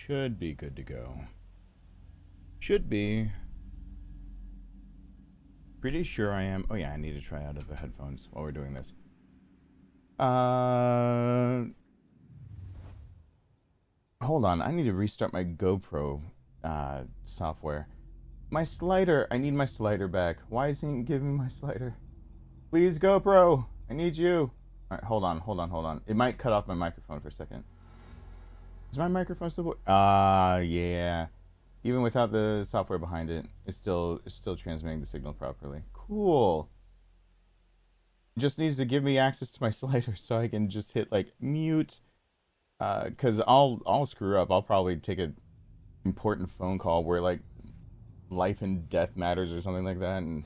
should be good to go. Should be. Pretty sure I am. Oh yeah, I need to try out of the headphones while we're doing this. Hold on, I need to restart my GoPro software. My slider, I need my slider back. Why isn't he giving me my slider? Please, GoPro, I need you. All right, hold on. It might cut off my microphone for a second. Is my microphone still? Yeah. Even without the software behind it, it's still transmitting the signal properly. Cool. It just needs to give me access to my slider so I can just hit like mute. Cause I'll screw up. I'll probably take an important phone call where like life and death matters or something like that, and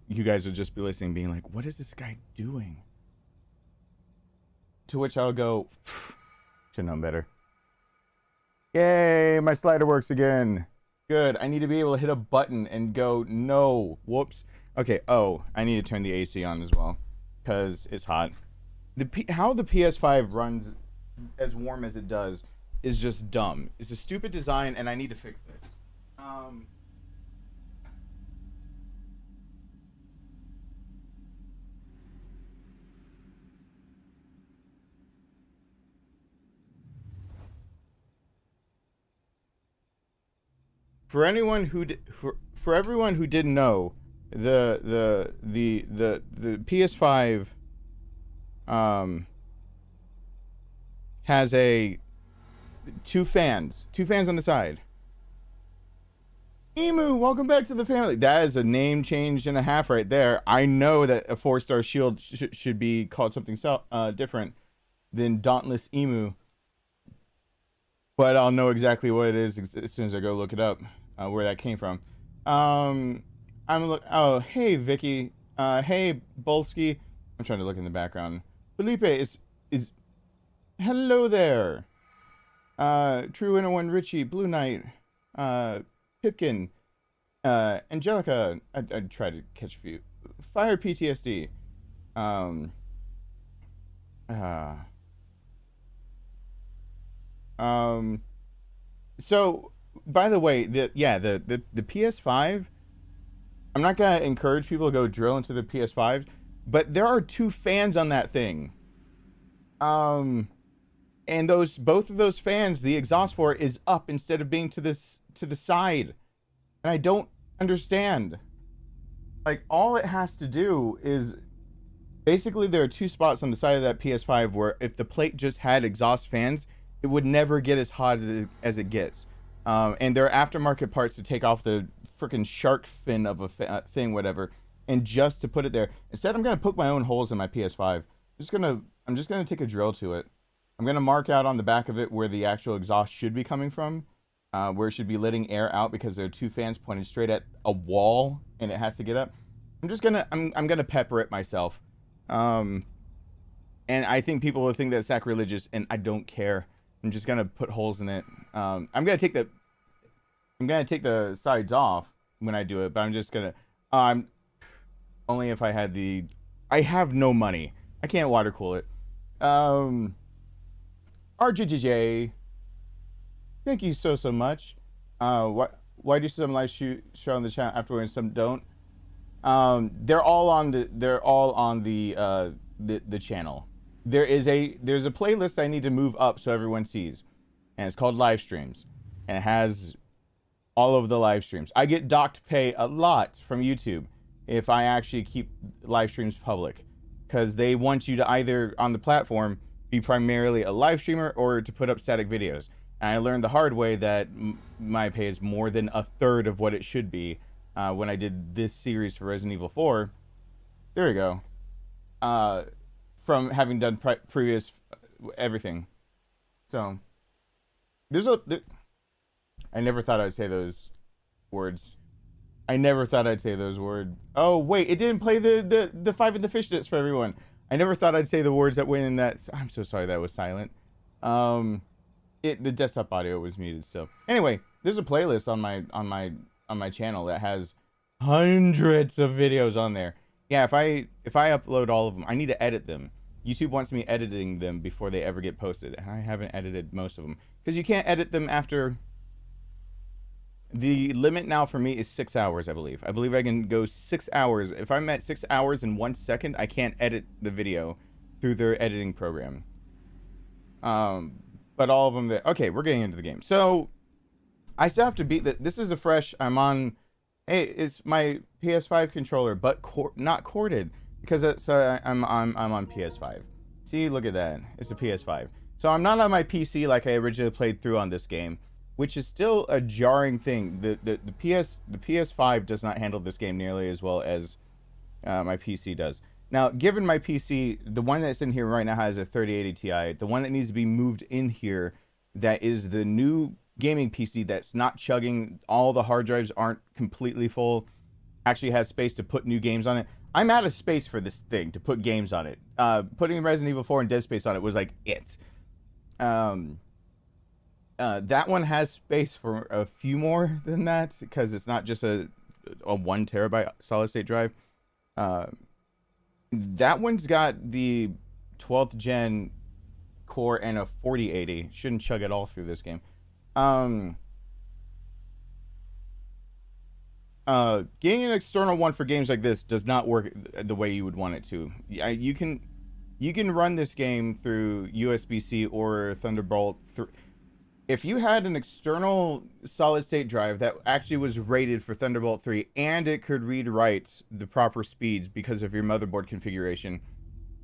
you guys would just be listening, being like, "What is this guy doing?" To which I'll go, "Should know better." Yay, my slider works again. Good. I need to be able to hit a button and go, no. Whoops. Okay, oh, I need to turn the AC on as well, because it's hot. How the PS5 runs as warm as it does is just dumb. It's a stupid design, and I need to fix it. For anyone who for everyone who didn't know, the PS5 has two fans on the side. Emu, welcome back to the family. That is a name change and a half right there. I know that a 4-star shield should be called something different than Dauntless Emu, but I'll know exactly what it is as soon as I go look it up, where that came from. Oh, hey Vicky, hey Bolsky. I'm trying to look in the background. Felipe is hello there. True Inner One, Richie, Blue Knight, Pipkin, Angelica. I tried to catch a few. Fire PTSD. So by the way, the PS5, I'm not gonna encourage people to go drill into the PS5, but there are two fans on that thing. And both of those fans, the exhaust for it is up instead of being to the side. And I don't understand. Like, all it has to do is basically there are two spots on the side of that PS5 where if the plate just had exhaust fans, it would never get as hot as it gets. And there are aftermarket parts to take off the freaking shark fin of a thing, whatever, and just to put it there. Instead, I'm gonna poke my own holes in my PS5. I'm just gonna take a drill to it. I'm gonna mark out on the back of it where the actual exhaust should be coming from, where it should be letting air out because there are two fans pointed straight at a wall and it has to get up. I'm gonna pepper it myself. And I think people will think that's sacrilegious, and I don't care. I'm just gonna put holes in it. I'm gonna take the sides off when I do it, but I'm just gonna only if I had I have no money. I can't water cool it. RJJJ, thank you so much. Why do some live show on the channel afterwards and some don't? They're all on the channel. There's a playlist I need to move up so everyone sees, and it's called live streams, and it has all of the live streams. I get docked pay a lot from YouTube if I actually keep live streams public, because they want you to either on the platform be primarily a live streamer or to put up static videos. And I learned the hard way that my pay is more than a third of what it should be when I did this series for Resident Evil 4. There we go. From having done previous everything. So I never thought I'd say those words. I never thought I'd say those words. Oh wait, it didn't play the 5 of the fishnets for everyone. I never thought I'd say the words that went in that. I'm so sorry that was silent. The desktop audio was muted still. Anyway, there's a playlist on my channel that has hundreds of videos on there. Yeah, if I upload all of them, I need to edit them. YouTube wants me editing them before they ever get posted, and I haven't edited most of them because you can't edit them after. The limit now for me is 6 hours, I believe. I believe I can go 6 hours. If I'm at 6 hours and 1 second, I can't edit the video through their editing program. But all of them, okay, we're getting into the game. So I still have to beat that. This is a fresh. I'm on. Hey, it's my PS5 controller, but not corded because I'm on PS5. See, look at that. It's a PS5. So I'm not on my PC like I originally played through on this game, which is still a jarring thing. The PS5 does not handle this game nearly as well as my PC does. Now, given my PC, the one that's in here right now has a 3080 Ti. The one that needs to be moved in here, that is the new gaming PC that's not chugging. All the hard drives aren't completely full. Actually has space to put new games on it. I'm out of space for this thing to put games on it. Putting Resident Evil 4 and Dead Space on it was like it. That one has space for a few more than that because it's not just a 1 terabyte solid state drive. That one's got the 12th gen core and a 4080. Shouldn't chug it all through this game. Getting an external one for games like this does not work the way you would want it to. You can run this game through USB-C or Thunderbolt 3. If you had an external solid state drive that actually was rated for Thunderbolt 3 and it could read write the proper speeds because of your motherboard configuration,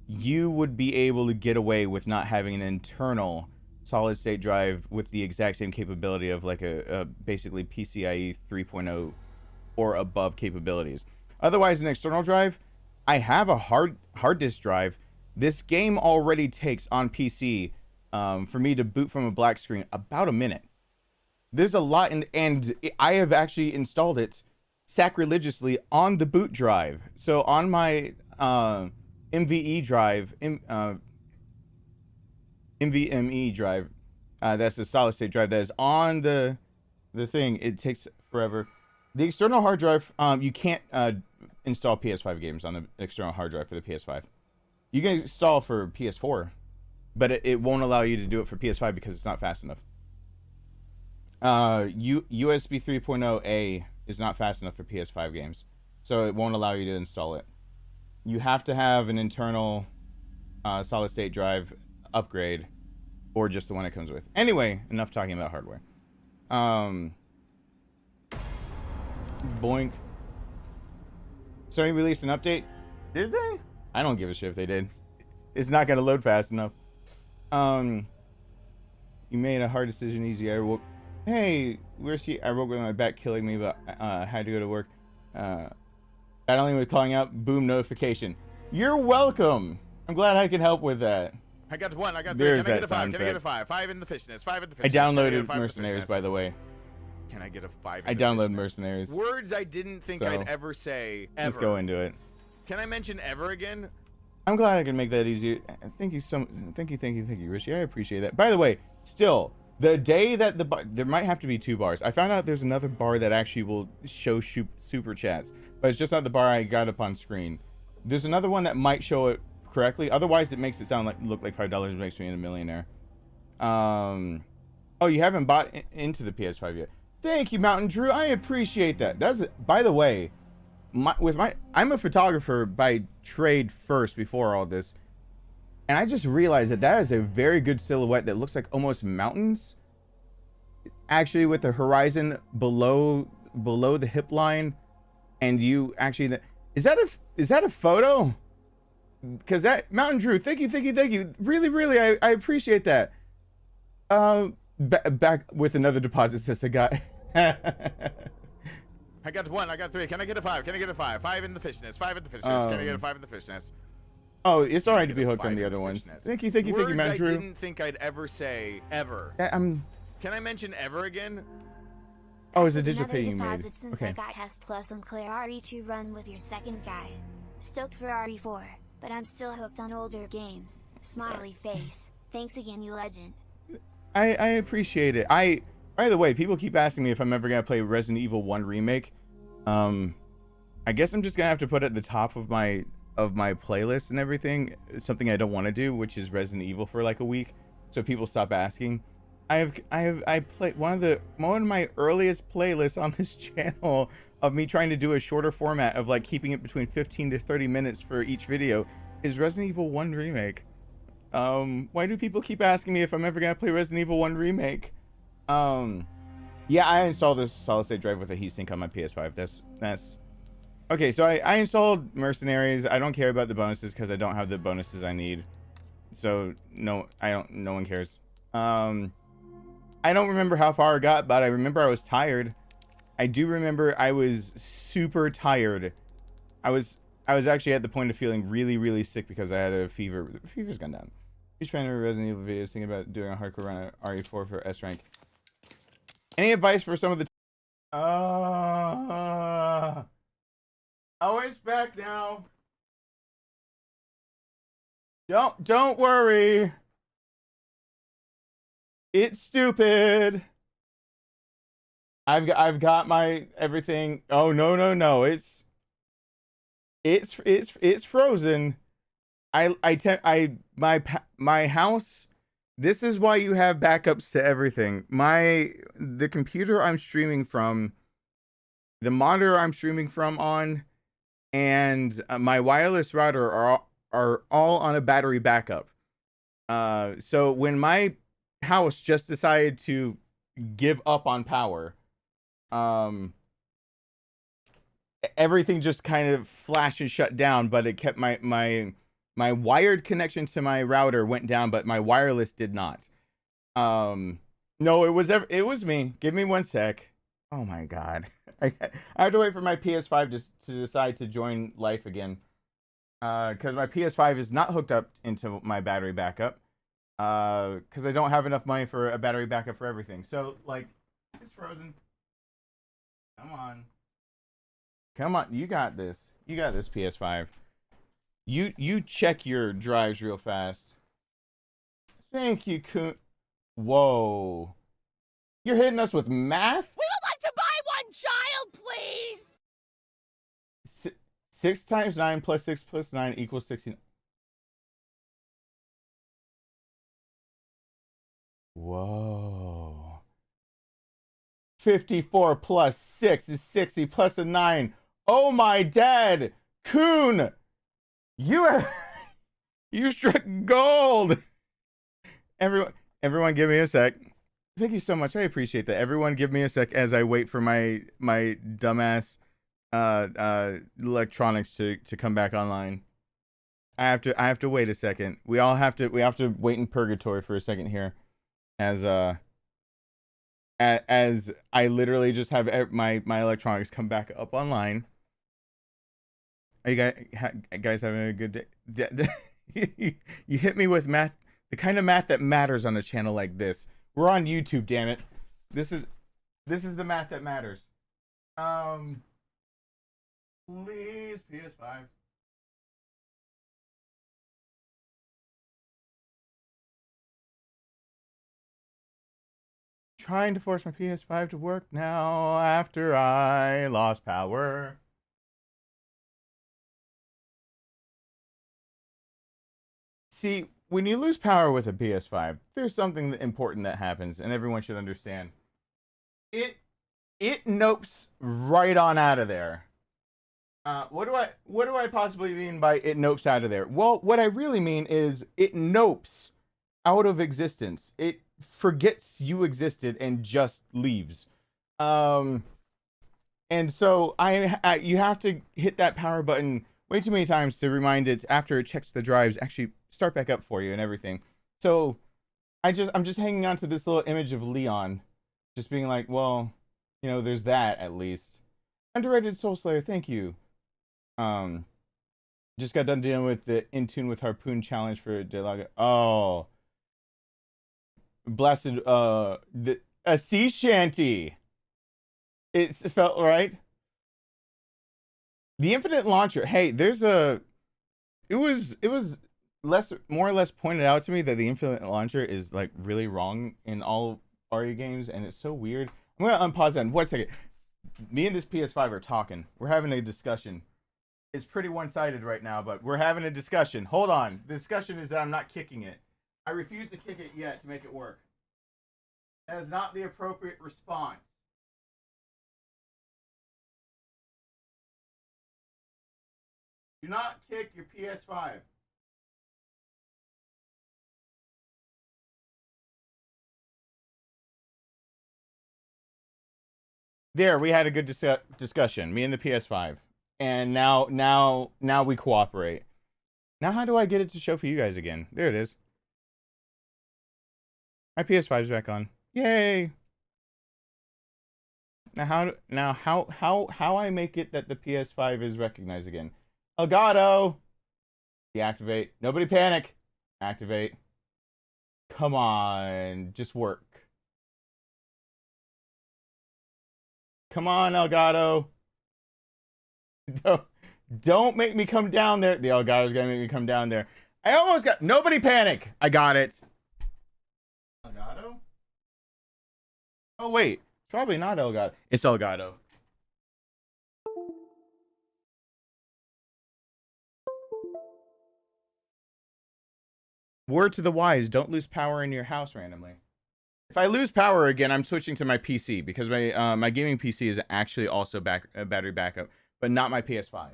you would be able to get away with not having an internal solid state drive with the exact same capability of like a basically PCIe 3.0 or above capabilities. Otherwise, an external drive, I have a hard disk drive. This game already takes on PC for me to boot from a black screen about a minute. There's a lot, and I have actually installed it sacrilegiously on the boot drive. So on my MVE drive, NVMe drive, that's the solid state drive that is on the thing. It takes forever. The external hard drive, you can't install PS5 games on the external hard drive for the PS5. You can install for PS4, but it won't allow you to do it for PS5 because it's not fast enough. USB 3.0A is not fast enough for PS5 games, so it won't allow you to install it. You have to have an internal solid state drive upgrade, or just the one it comes with. Anyway, enough talking about hardware. Boink. Sony released an update. Did they? I don't give a shit if they did. It's not gonna load fast enough. You made a hard decision easy. I woke. Hey, where's she? I woke with my back killing me, but had to go to work. Battling with calling out. Boom notification. You're welcome. I'm glad I can help with that. I got 1. I got 3. There's Can I get a 5? that Can I get a 5? 5 in the fishness. 5 in the fishness. I downloaded Mercenaries, by the way. Can I get a 5? I downloaded Mercenaries. Words I didn't think I'd ever say. Ever. Let's go into it. Can I mention ever again? I'm glad I can make that easier. Thank you thank you, Richie. I appreciate that. By the way, still, the day that there might have to be 2 bars. I found out there's another bar that actually will show super chats, but it's just not the bar I got up on screen. There's another one that might show it correctly. Otherwise, it makes it sound like look like $5 makes me a millionaire. Oh, you haven't bought into the PS5 yet. Thank you, Mountain Drew. I appreciate that. That's by the way, I'm a photographer by trade first before all this, and I just realized that is a very good silhouette that looks like almost mountains, actually, with the horizon below the hip line, and you actually is that a photo? Because that Mountain Drew, thank you, really, I appreciate that. Back with another deposit, sis. I got. I got 1. I got 3. Can I get a 5? Can I get a 5? 5 in the fishness. 5 in the fishness. Can I get a 5 in the fishness? Oh, it's alright to be hooked on the other ones. Thank you, Mountain Drew. Words I didn't think I'd ever say ever. Can I mention ever again? Oh, it's a digital pay you made. Since I got Test Plus and Claire RE2 run with your second guy. Stoked for RE4, but I'm still hooked on older games. Smiley face. Thanks again, you legend. I appreciate it. By the way, people keep asking me if I'm ever gonna play Resident Evil 1 Remake. I guess I'm just gonna have to put it at the top of my of my playlist and everything. It's something I don't want to do, which is Resident Evil for like a week, so people stop asking. I played one of my earliest playlists on this channel of me trying to do a shorter format of like keeping it between 15 to 30 minutes for each video is Resident Evil 1 Remake. Why do people keep asking me if I'm ever gonna play Resident Evil 1 Remake? Yeah, I installed this solid state drive with a heatsink on my PS5. That's okay. So I installed Mercenaries. I don't care about the bonuses because I don't have the bonuses I need. So no one cares. I don't remember how far I got, but I remember I was tired. I do remember I was super tired. I was actually at the point of feeling really, really sick because I had a fever. The fever's gone down. Huge fan of Resident Evil videos, thinking about doing a hardcore run at RE4 for S rank. Any advice for some of the... Oh, it's back now. Don't worry. It's stupid. I've got my everything. Oh no. It's frozen. My house. This is why you have backups to everything. The computer I'm streaming from, the monitor I'm streaming from on, and my wireless router are all on a battery backup. So when my house just decided to give up on power, everything just kind of flashed and shut down, but it kept my wired connection to my router went down, but my wireless did not. No, it was me. Give me 1 sec. Oh my god. I have to wait for my PS5 to decide to join life again. Because my PS5 is not hooked up into my battery backup. Because I don't have enough money for a battery backup for everything. So, like, it's frozen. Come on. Come on. You got this. You got this, PS5. You check your drives real fast. Thank you, Coon. Whoa. You're hitting us with math? We would like to buy one child, please! 6 times 9 plus 6 plus 9 equals 16. Whoa. 54 plus 6 is 60 plus a 9. Oh my dad! Coon! You struck gold! Everyone give me a sec. Thank you so much. I appreciate that. Everyone give me a sec as I wait for my dumbass electronics to come back online. I have to wait a second. We have to wait in purgatory for a second here, as I literally just have my electronics come back up online. Are you guys having a good day? You hit me with math, the kind of math that matters on a channel like this. We're on YouTube, damn it. This is the math that matters. Please, PS5. Trying to force my PS5 to work now after I lost power. See, when you lose power with a PS5, there's something important that happens, and everyone should understand. It nopes right on out of there. What do I possibly mean by it nopes out of there? Well, what I really mean is it nopes out of existence. It forgets you existed and just leaves. And so you have to hit that power button way too many times to remind it after it checks the drives actually start back up for you and everything. So I'm just hanging on to this little image of Leon, just being like, well, you know, there's that at least. Underrated Soul Slayer, thank you. Just got done dealing with the In Tune with Harpoon challenge for Delaga. Oh, blasted. A sea shanty. It felt right. The infinite launcher. Hey, there's a. It was more or less pointed out to me that the infinite launcher is like really wrong in all RE games, and it's so weird. I'm gonna unpause that in 1 second. Me and this PS5 are talking. We're having a discussion. is pretty one-sided right now, but we're having a discussion. Hold on. The discussion is that I'm not kicking it. I refuse to kick it yet to make it work. That is not the appropriate response. Do not kick your PS5. There, we had a good discussion, me and the PS5. And now we cooperate. Now how do I get it to show for you guys again? There it is. My PS5 is back on. Yay! Now how I make it that the PS5 is recognized again? Elgato! Deactivate. Nobody panic. Activate. Come on, just work. Come on, Elgato. Don't make me come down there. The Elgato's gonna make me come down there. I almost got... Nobody panic. I got it. Elgato? Oh, wait. Probably not Elgato. It's Elgato. Word to the wise, don't lose power in your house randomly. If I lose power again, I'm switching to my PC because my gaming PC is actually also battery backup, but not my PS5.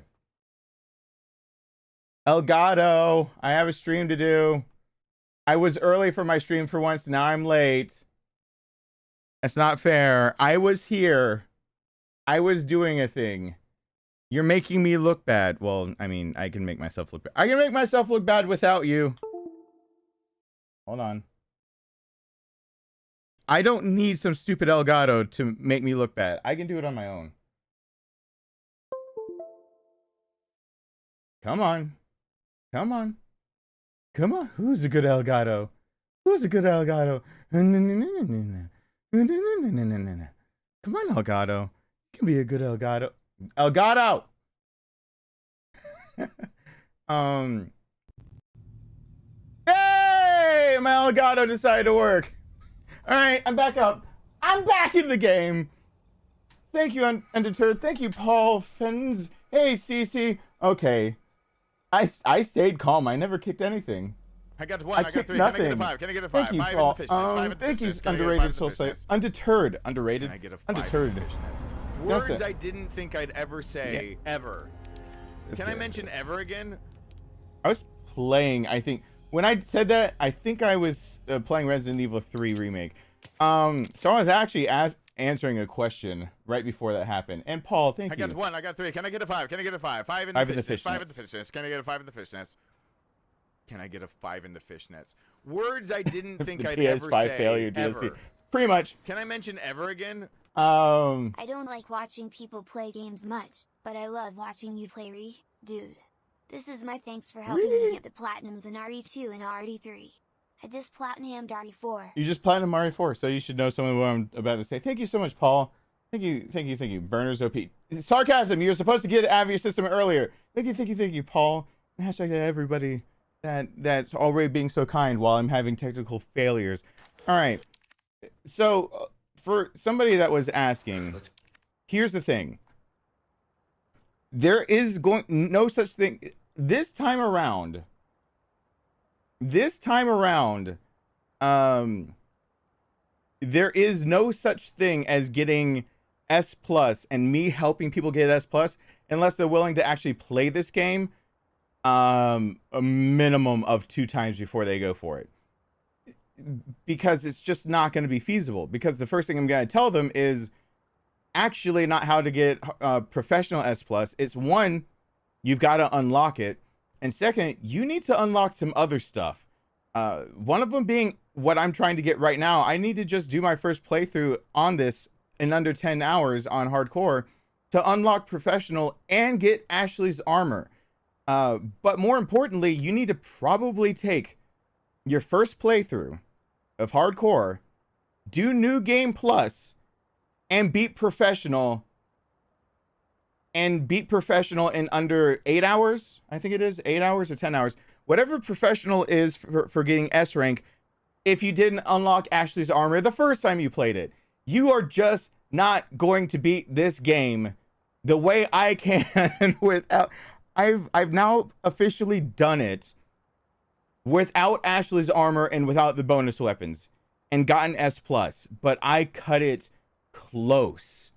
Elgato, I have a stream to do. I was early for my stream for once, now I'm late. That's not fair. I was here. I was doing a thing. You're making me look bad. Well, I mean, I can make myself look bad. I can make myself look bad without you. Hold on. I don't need some stupid Elgato to make me look bad. I can do it on my own. Come on. Come on. Come on. Who's a good Elgato? Who's a good Elgato? Come on, Elgato. You can be a good Elgato. Elgato! Hey! My Elgato decided to work. Alright, I'm back up. I'm back in the game. Thank you, Undeterred. Thank you, Paul Fens. Hey, Cece. Okay. I stayed calm. I never kicked anything. I got one. I got three. Nothing. Can I get a five? Can I get a five? Thank you, five Paul. in the fishnets. Five in the Thank you, fishnets. Can I get a underrated five in soul the say. fishnets? Undeterred. Underrated. Can I get a five Undeterred. in the fishnets? That's Words it. I didn't think I'd ever say, ever. That's Can I good. mention ever again? I was playing, I think, when I said that, I think I was playing Resident Evil 3 Remake. So I was actually answering a question right before that happened. And Paul, thank you. I got one. I got three. Can I get a five? Can I get a five? Five in the fishnets. Five in the fishnets. Can I get a five in the fishnets? Can I get a five in the fishnets? Words I didn't think I'd ever PS5 say, failure DLC. ever. Pretty much. Can I mention ever again? I don't like watching people play games much, but I love watching you play dude. This is my thanks for helping me get the platinums in RE2 and RE3. I just platinumed RE4. You just platinum Mario 4, so you should know some of what I'm about to say. Thank you so much, Paul. Thank you, thank you, thank you. Burners OP. Sarcasm, you're supposed to get it out of your system earlier. Thank you, thank you, thank you, Paul. Hashtag to everybody that's already being so kind while I'm having technical failures. All right. So, for somebody that was asking, here's the thing. There is no such thing. This time around, there is no such thing as getting S+ and me helping people get S+ unless they're willing to actually play this game a minimum of 2 times before they go for it. Because it's just not going to be feasible. Because the first thing I'm going to tell them is actually not how to get professional S+. It's one, you've got to unlock it. And second, you need to unlock some other stuff. One of them being what I'm trying to get right now. I need to just do my first playthrough on this in under 10 hours on hardcore to unlock professional and get Ashley's armor. But more importantly, you need to probably take your first playthrough of hardcore, do New Game Plus, and beat professional in under 8 hours. I think it is 8 hours or 10 hours. Whatever professional is for getting S rank, if you didn't unlock Ashley's armor the first time you played it, you are just not going to beat this game the way I can without... I've now officially done it without Ashley's armor and without the bonus weapons and gotten S+, but I cut it close.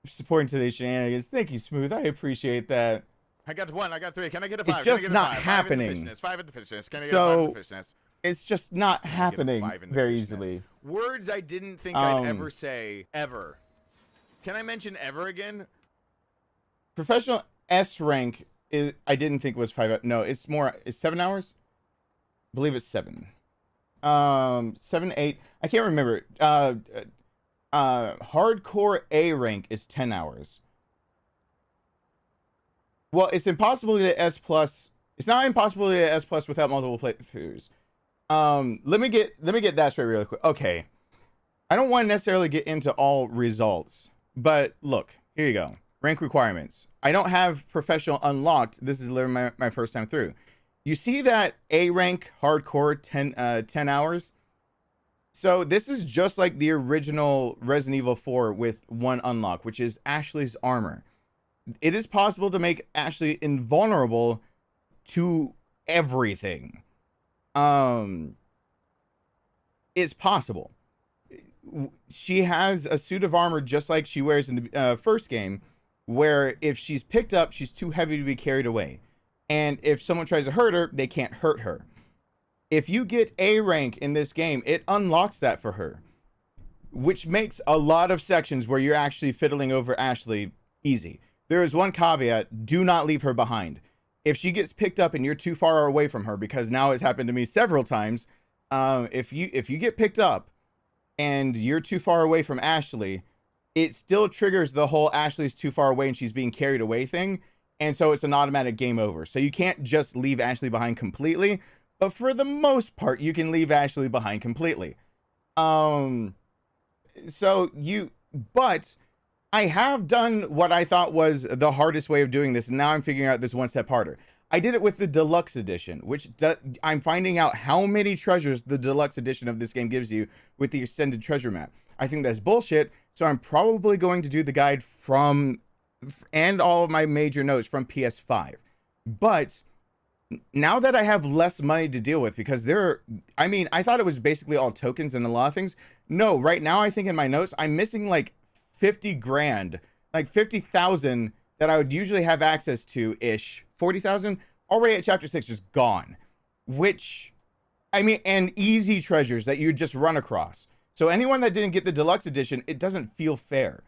Supporting today's shenanigans. Thank you, Smooth. I appreciate that. I got 1. I got 3. Can I get a 5? It's just not happening. 5 in the fishness. Can I get So, a 5 in the fishness? It's just not happening very easily. Words I didn't think I'd ever say, ever. Can I mention ever again? Professional S rank is, I didn't think was 5. No, it's 7 hours? I believe it's 7. 7, 8. I can't remember. Hardcore A rank is 10 hours. Well, it's impossible to get S+. It's not impossible to get S+ without multiple playthroughs. Let me get that straight really quick. Okay. I don't want to necessarily get into all results, but look, here you go. Rank requirements. I don't have professional unlocked. This is literally my first time through. You see that A rank hardcore 10 hours? So this is just like the original Resident Evil 4 with 1 unlock, which is Ashley's armor. It is possible to make Ashley invulnerable to everything. It's possible. She has a suit of armor just like she wears in the first game, where if she's picked up, she's too heavy to be carried away. And if someone tries to hurt her, they can't hurt her. If you get A rank in this game, it unlocks that for her, which makes a lot of sections where you're actually fiddling over Ashley easy. There is one caveat: do not leave her behind. If she gets picked up and you're too far away from her, because now it's happened to me several times, if you get picked up and you're too far away from Ashley, it still triggers the whole Ashley's too far away and she's being carried away thing, and so it's an automatic game over. So you can't just leave Ashley behind completely, but for the most part, you can leave Ashley behind completely. But I have done what I thought was the hardest way of doing this, and now I'm figuring out this one step harder. I did it with the deluxe edition, which I'm finding out how many treasures the deluxe edition of this game gives you with the extended treasure map. I think that's bullshit, so I'm probably going to do the guide from, and all of my major notes from PS5. But now that I have less money to deal with, because I thought it was basically all tokens and a lot of things. No, right now I think in my notes, I'm missing like 50 grand, like 50,000 that I would usually have access to ish. 40,000 already at chapter 6 just gone, which, I mean, and easy treasures that you just run across. So anyone that didn't get the deluxe edition, it doesn't feel fair.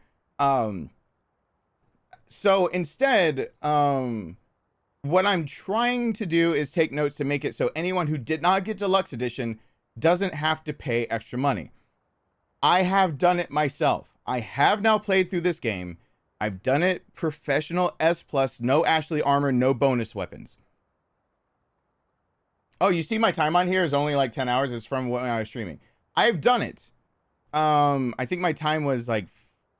So instead, what I'm trying to do is take notes to make it so anyone who did not get deluxe edition doesn't have to pay extra money. I have done it myself. I have now played through this game. I've done it professional S+, no Ashley armor, no bonus weapons. Oh, you see my time on here is only like 10 hours. It's from when I was streaming. I've done it. I think my time was like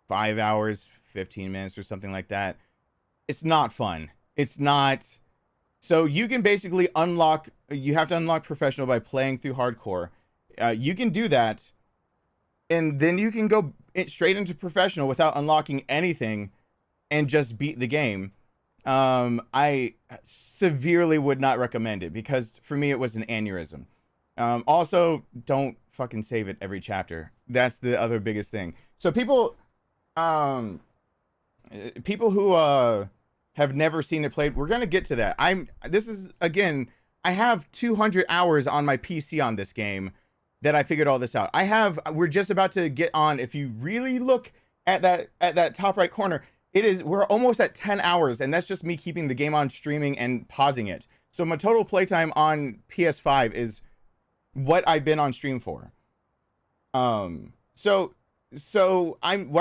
5 hours, 15 minutes or something like that. It's not fun. It's not. So you can basically unlock, you have to unlock professional by playing through hardcore. You can do that, and then you can go straight into professional without unlocking anything and just beat the game. I severely would not recommend it, because for me it was an aneurysm. Also, don't fucking save it every chapter. That's the other biggest thing. So people who have never seen it played, we're gonna get to that. This is, again, I have 200 hours on my PC on this game that I figured all this out. We're just about to get on. If you really look at that top right corner, we're almost at 10 hours, and that's just me keeping the game on streaming and pausing it. So my total playtime on PS5 is what I've been on stream for. What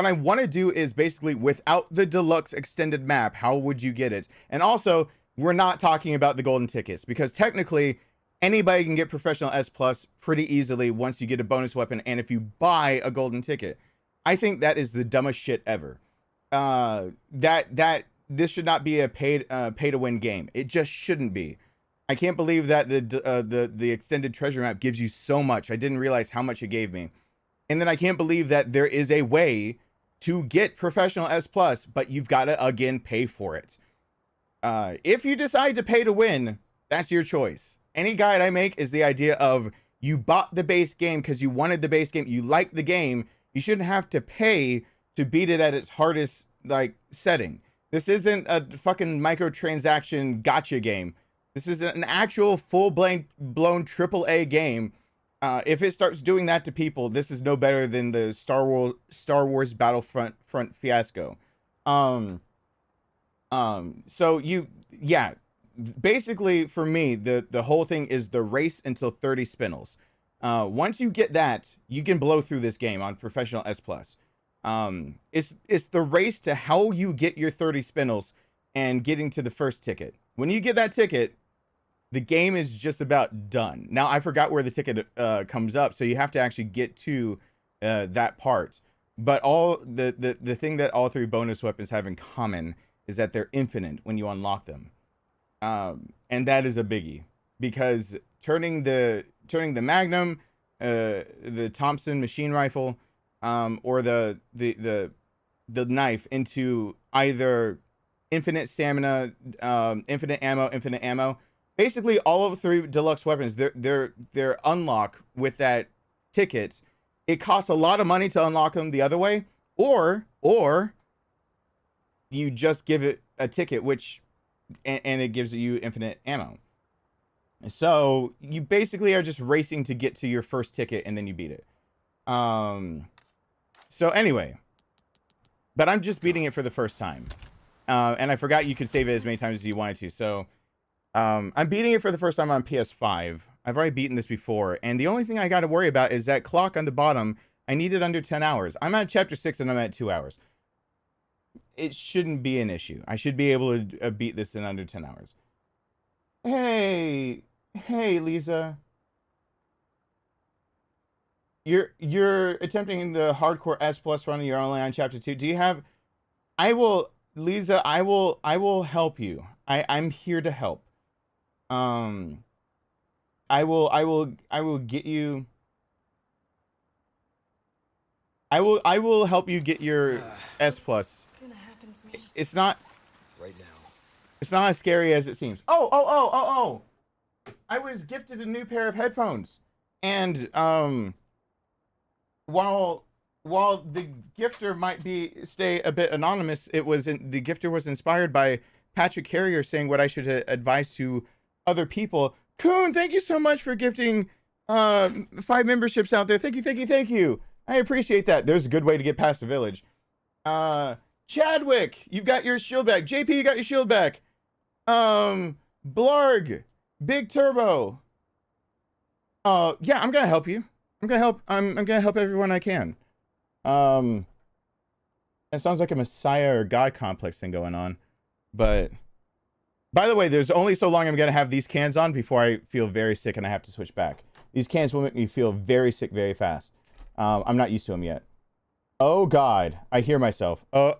I want to do is basically, without the deluxe extended map, how would you get it? And also, we're not talking about the golden tickets, because technically anybody can get professional S+ pretty easily once you get a bonus weapon, and if you buy a golden ticket. I think that is the dumbest shit ever. This should not be a pay to win game. It just shouldn't be. I can't believe that the extended treasure map gives you so much. I didn't realize how much it gave me. And then I can't believe that there is a way to get professional S+, but you've got to, again, pay for it. If you decide to pay to win, that's your choice. Any guide I make is the idea of you bought the base game because you wanted the base game, you like the game, you shouldn't have to pay to beat it at its hardest like setting. This isn't a fucking microtransaction gotcha game. This is an actual full-blown AAA game. If it starts doing that to people, this is no better than the Star Wars Battlefront fiasco. Basically for me, the whole thing is the race until 30 spinels. Once you get that, you can blow through this game on Professional S+. It's the race to how you get your 30 spinels and getting to the first ticket. When you get that ticket, the game is just about done. Now, I forgot where the ticket comes up, so you have to actually get to that part. But all the thing that all three bonus weapons have in common is that they're infinite when you unlock them. And that is a biggie, because turning the Magnum, the Thompson machine rifle, or the knife into either infinite stamina, infinite ammo. Basically, all of the three deluxe weapons, they're unlock with that ticket. It costs a lot of money to unlock them the other way, or you just give it a ticket, which and it gives you infinite ammo. So you basically are just racing to get to your first ticket, and then you beat it. So anyway, but I'm just beating it for the first time, and I forgot you could save it as many times as you wanted to. So I'm beating it for the first time on PS5. I've already beaten this before, and the only thing I got to worry about is that clock on the bottom. I need it under 10 hours. I'm at chapter 6 and I'm at 2 hours. It shouldn't be an issue. I should be able to beat this in under 10 hours. Hey, Lisa. You're attempting the hardcore S+ run. You're only on chapter 2. Do you have? Lisa. I will help you. I'm here to help. I will get you. I will help you get your S+. It's not right now. It's not as scary as it seems. Oh. I was gifted a new pair of headphones. And while the gifter might stay a bit anonymous, the gifter was inspired by Patrick Carrier saying what I should advise to other people. Coon, thank you so much for gifting 5 memberships out there. Thank you. I appreciate that. There's a good way to get past the village. Chadwick, you've got your shield back. JP, you got your shield back. Blarg, Big Turbo. Yeah, I'm gonna help you. I'm gonna help everyone I can. That sounds like a Messiah or God complex thing going on. But by the way, there's only so long I'm gonna have these cans on before I feel very sick and I have to switch back. These cans will make me feel very sick very fast. I'm not used to them yet. Oh God, I hear myself. Here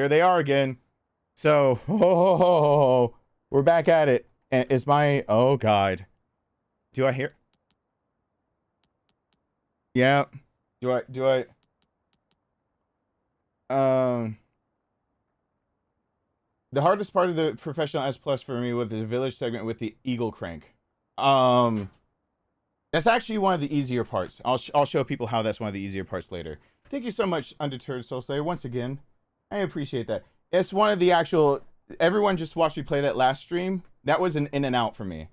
they are again. So, we're back at it. And it's my, oh God. Do I hear? Yeah. Do I? The hardest part of the Professional S+ for me was the village segment with the Eagle Crank. That's actually one of the easier parts. I'll show people how that's one of the easier parts later. Thank you so much, Undeterred Soul Slayer. Once again, I appreciate that. It's one of the actual. Everyone just watched me play that last stream. That was an in and out for me.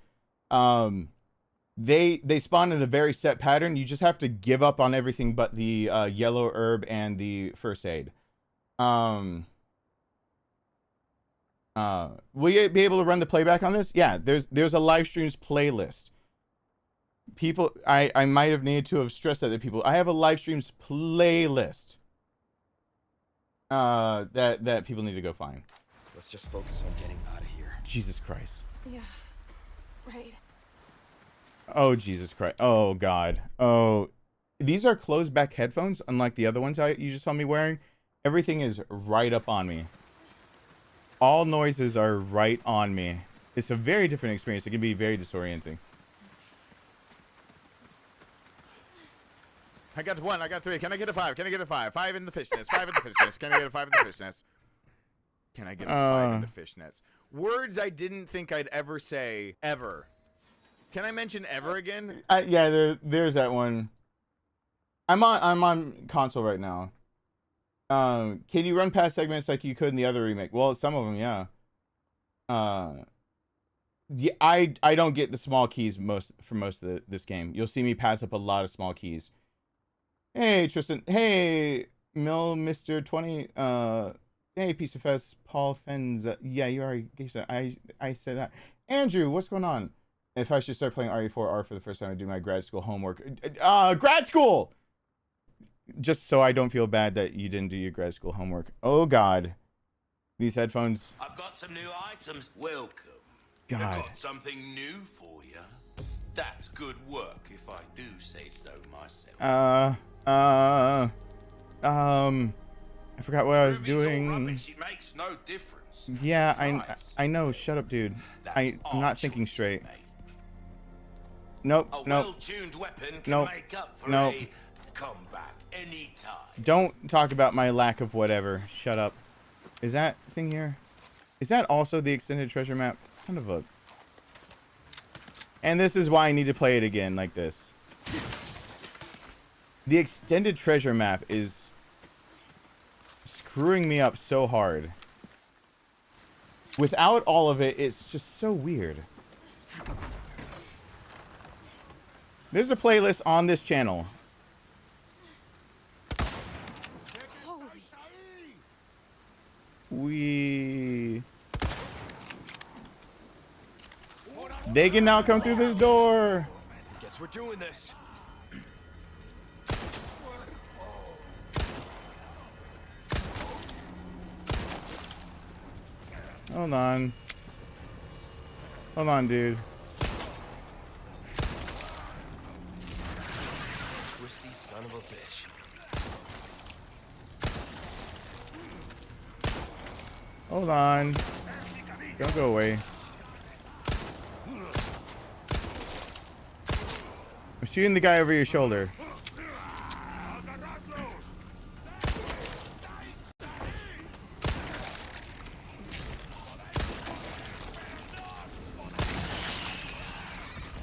They spawn in a very set pattern. You just have to give up on everything but the yellow herb and the first aid. Will you be able to run the playback on this? Yeah, there's a live streams playlist. People, I might have needed to have stressed that to people. I have a live streams playlist that people need to go find. Let's just focus on getting out of here. Jesus Christ. Yeah, right. Oh, Jesus Christ. Oh, God. Oh, these are closed back headphones, unlike the other ones you just saw me wearing. Everything is right up on me. All noises are right on me. It's a very different experience. It can be very disorienting. I got 1, I got 3. Can I get a 5? Can I get a 5? 5 in the fishness. 5 in the fishness. Can I get a 5 in the fishness? Can I get a 5 in the fishnets? Words I didn't think I'd ever say, ever. Can I mention ever again? Yeah, there's that one. I'm on console right now. Can you run past segments like you could in the other remake? Well, some of them, yeah. Yeah, I don't get the small keys for most of this game. You'll see me pass up a lot of small keys. Hey, Tristan. Hey, Mr. 20. Hey, Piece of S. Paul Fens. Yeah, you already gave that. I said that. Andrew, what's going on? If I should start playing RE4R for the first time, I do my grad school homework. Grad school! Just so I don't feel bad that you didn't do your grad school homework. Oh, God. These headphones. I've got some new items. Welcome. God. I've got something new for you. That's good work, if I do say so myself. I forgot what I was doing. Rubbish. It makes no difference. Yeah, Nice. I know. Shut up, dude. I'm not thinking straight. Mate. Nope. A Nope. well-tuned weapon can Nope. make up for Nope. a comeback anytime. Don't talk about my lack of whatever. Shut up. Is that thing here? Is that also the extended treasure map? Son of a... And this is why I need to play it again like this. The extended treasure map is screwing me up so hard. Without all of it, it's just so weird. There's a playlist on this channel. They can now come through this door. Guess we're doing this. Hold on. Hold on, dude. Twisty son of a bitch. Hold on. Don't go away. I'm shooting the guy over your shoulder.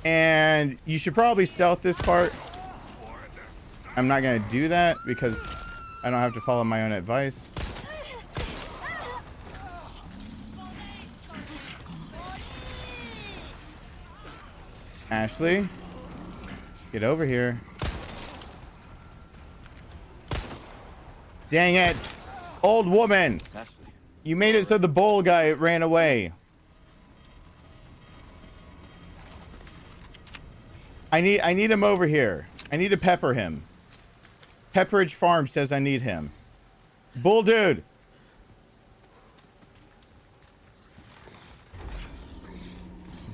And you should probably stealth this part. I'm not going to do that because I don't have to follow my own advice. Ashley, get over here. Dang it. Old woman. Ashley. You made it so the bowl guy ran away. I need him over here. I need to pepper him. Pepperidge Farm says I need him. Bull dude.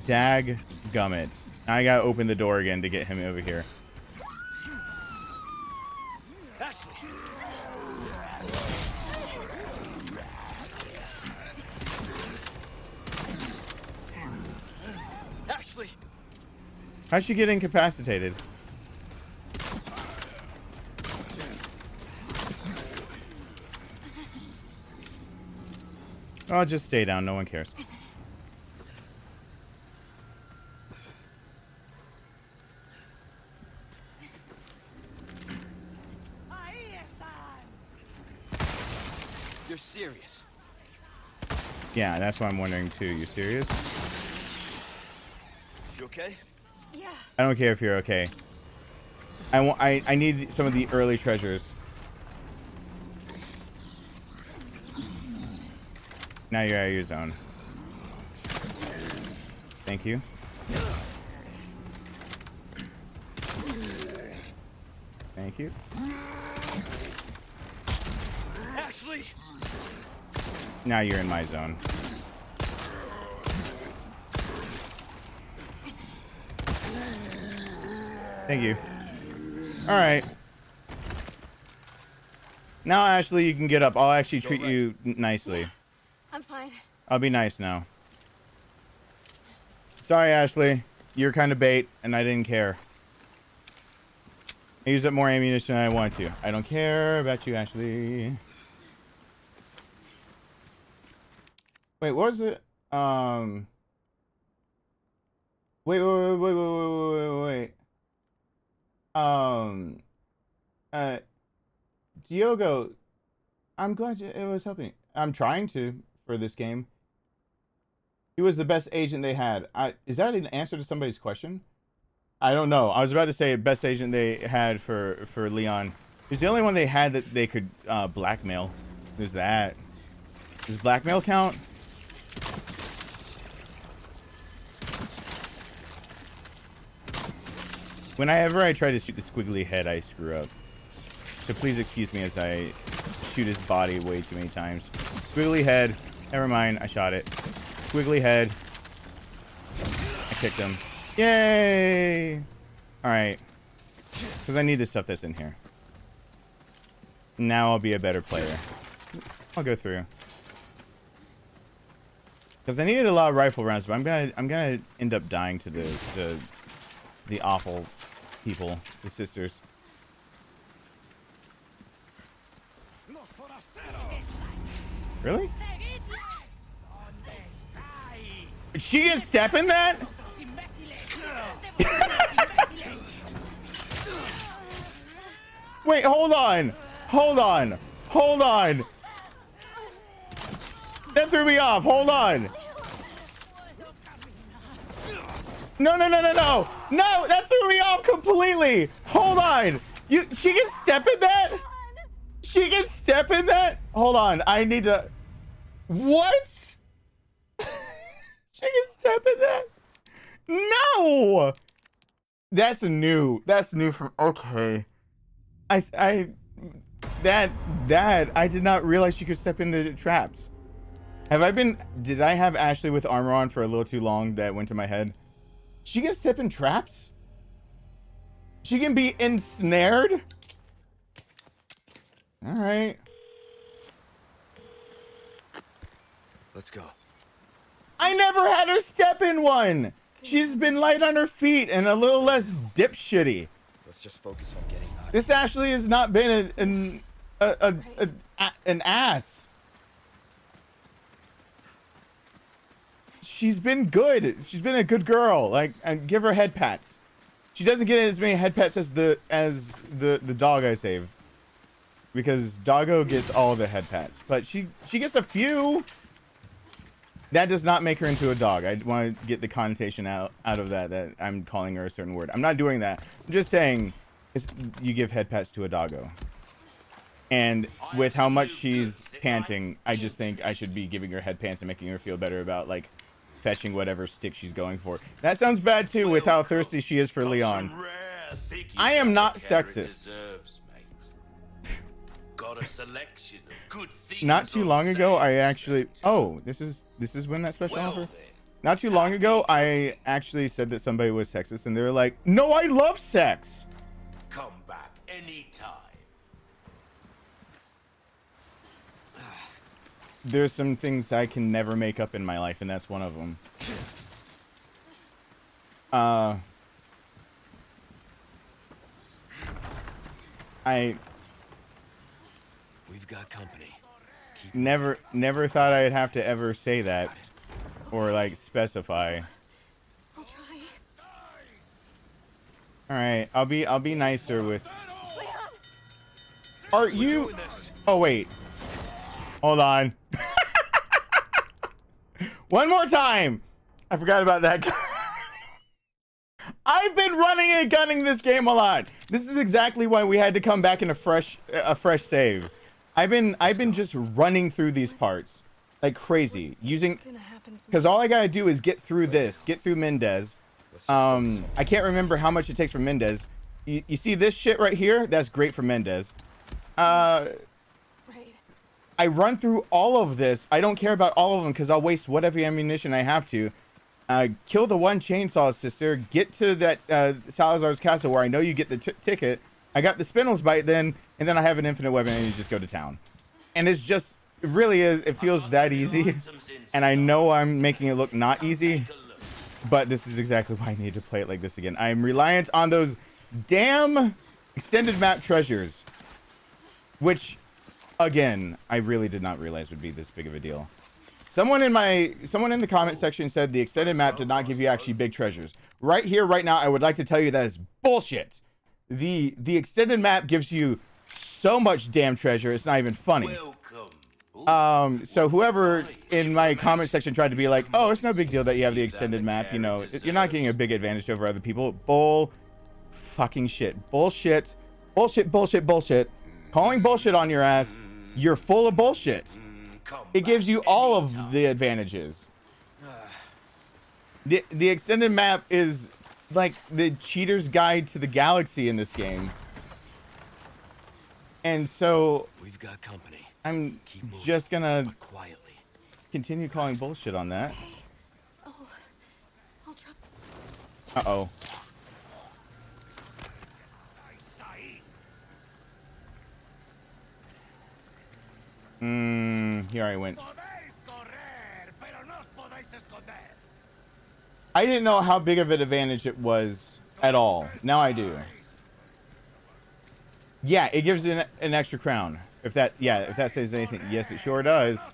Dag gummit. I gotta open the door again to get him over here. Ashley. Ashley. How'd she get incapacitated? Oh, just stay down. No one cares. You're serious. Yeah, that's what I'm wondering too. You serious? You okay? Yeah. I don't care if you're okay. I need some of the early treasures. Now you're out of your zone. Thank you. Thank you. Ashley. Now you're in my zone. Thank you. All right. Now, Ashley, you can get up. I'll actually treat you nicely. I'm fine. I'll be nice now. Sorry, Ashley. You're kind of bait, and I didn't care. I used up more ammunition than I wanted to. I don't care about you, Ashley. Wait, what was it? Wait. Diogo, I'm glad it was helping. I'm trying to for this game. He was the best agent they had. Is that an answer to somebody's question? I don't know. I was about to say best agent they had for Leon. He's the only one they had that they could blackmail. There's that. Does blackmail count? Whenever I try to shoot the squiggly head, I screw up. So please excuse me as I shoot his body way too many times. Squiggly head. Never mind. I shot it. Squiggly head. I kicked him. Yay! Alright. Because I need the stuff that's in here. Now I'll be a better player. I'll go through. Because I needed a lot of rifle rounds, but I'm gonna end up dying to the awful people, the sisters. Really? She can step in that? Wait, hold on. Hold on. Hold on. That threw me off. Hold on. No. No, that threw me off completely. Hold on. She can step in that? She can step in that? Hold on. I need to... What? She can step in that? No! That's new from... Okay. I did not realize she could step in the traps. Did I have Ashley with armor on for a little too long that went to my head? She can step in traps? She can be ensnared? All right. Let's go. I never had her step in one. She's been light on her feet and a little less dipshitty. Let's just focus on getting out. This Ashley has not been an ass. She's been good. She's been a good girl. Like, and give her head pats. She doesn't get as many head pats as the dog I save, because Doggo gets all the head pats, but she gets a few. That does not make her into a dog. I want to get the connotation out of that I'm calling her a certain word. I'm not doing that. I'm just saying you give head pats to a doggo. And with how much she's panting, I just think I should be giving her head pants and making her feel better about, like, fetching whatever stick she's going for. That sounds bad too with how thirsty she is for Leon. I am not sexist. Got a selection of good things. Not too long ago, I actually... Oh, this is when that special offer? Not too long ago, I actually said that somebody was sexist, and they were like, "No, I love sex." Come back anytime. There's some things I can never make up in my life, and that's one of them. We've got company. Never thought I'd have to ever say that, or like specify. I'll try. All right, I'll be nicer with. Are you? Oh wait, hold on. One more time. I forgot about that guy. I've been running and gunning this game a lot. This is exactly why we had to come back in a fresh save. I've been just running through these parts like crazy, using, because all I gotta do is get through this, get through Mendez. I can't remember how much it takes from Mendez. You see this shit right here? That's great for Mendez. I run through all of this. I don't care about all of them because I'll waste whatever ammunition I have to. Kill the one chainsaw sister. Get to that Salazar's castle where I know you get the ticket. I got the Spindle's bite then, and then I have an infinite weapon and you just go to town. And it's just, it really is, it feels that easy. And I know I'm making it look not easy, but this is exactly why I need to play it like this again. I'm reliant on those damn extended map treasures, which, again, I really did not realize would be this big of a deal. Someone in the comment section said the extended map did not give you actually big treasures. Right here, right now, I would like to tell you that is bullshit. The extended map gives you so much damn treasure, it's not even funny. So whoever in my comment section tried to be like, oh, it's no big deal that you have the extended map, you know, you're not getting a big advantage over other people. Bull fucking shit. Bullshit. Bullshit, bullshit, bullshit. Calling bullshit on your ass. You're full of bullshit. It gives you all of the advantages. The extended map is like the cheater's guide to the galaxy in this game. And so we've got company. I'm just gonna quietly continue calling bullshit on that. Oh, I'll try. Uh-oh. Here I went. I didn't know how big of an advantage it was at all. Now I do. Yeah, it gives an extra crown. If that says anything. Yes, it sure does.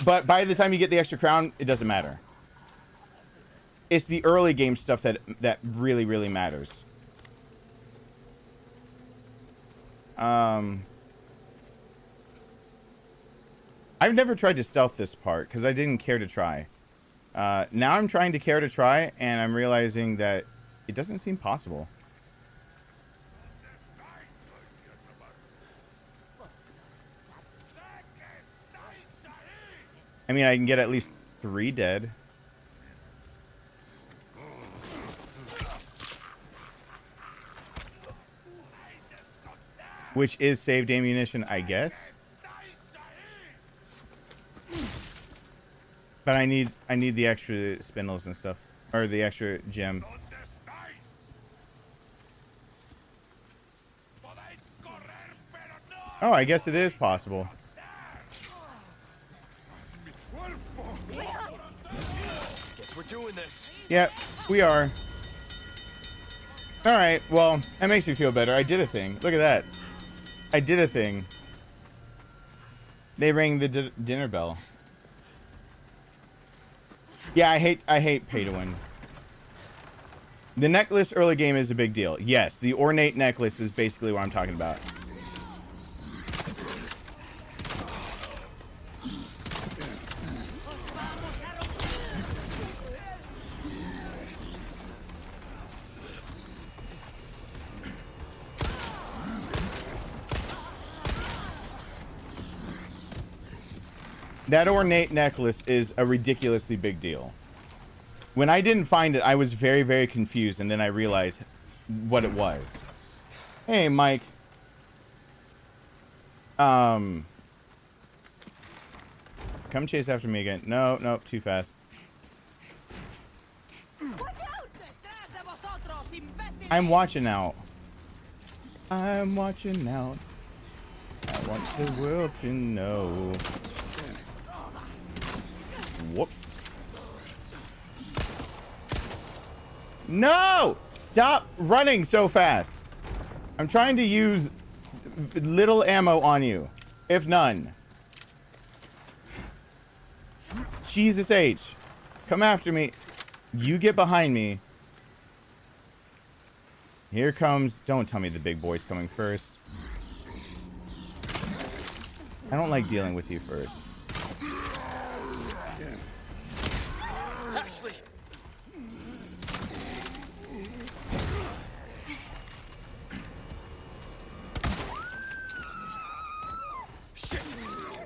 But by the time you get the extra crown, it doesn't matter. It's the early game stuff that really, really matters. I've never tried to stealth this part because I didn't care to try. Now I'm trying to care to try, and I'm realizing that it doesn't seem possible. I mean, I can get at least 3 dead. Which is saved ammunition, I guess. But I need the extra spindles and stuff. Or the extra gem. Oh, I guess it is possible. Guess we're doing this. Yep, we are. Alright, well, that makes me feel better. I did a thing. Look at that. I did a thing. They rang the dinner bell. Yeah, I hate pay to win. The necklace early game is a big deal. Yes, the ornate necklace is basically what I'm talking about. That ornate necklace is a ridiculously big deal. When I didn't find it, I was very, very confused, and then I realized what it was. Hey, Mike. Come chase after me again. No, nope, too fast. I'm watching out. I'm watching out. I want the world to know. Whoops. No! Stop running so fast. I'm trying to use little ammo on you, if none. Jesus H. Come after me. You get behind me. Here comes... Don't tell me the big boy's coming first. I don't like dealing with you first.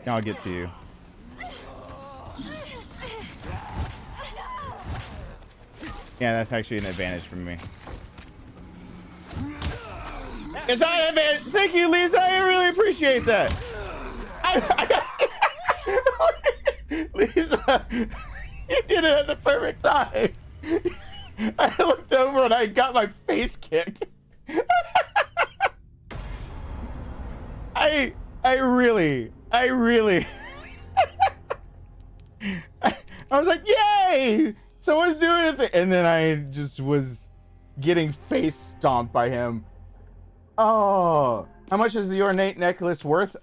Now I'll get to you. Yeah, that's actually an advantage for me. It's not an advantage. Thank you, Lisa. I really appreciate that. Lisa, you did it at the perfect time. I looked over and I got my face kicked. I really I was like, yay, someone's doing a thing, and then I just was getting face stomped by him. Oh, how much is the ornate necklace worth?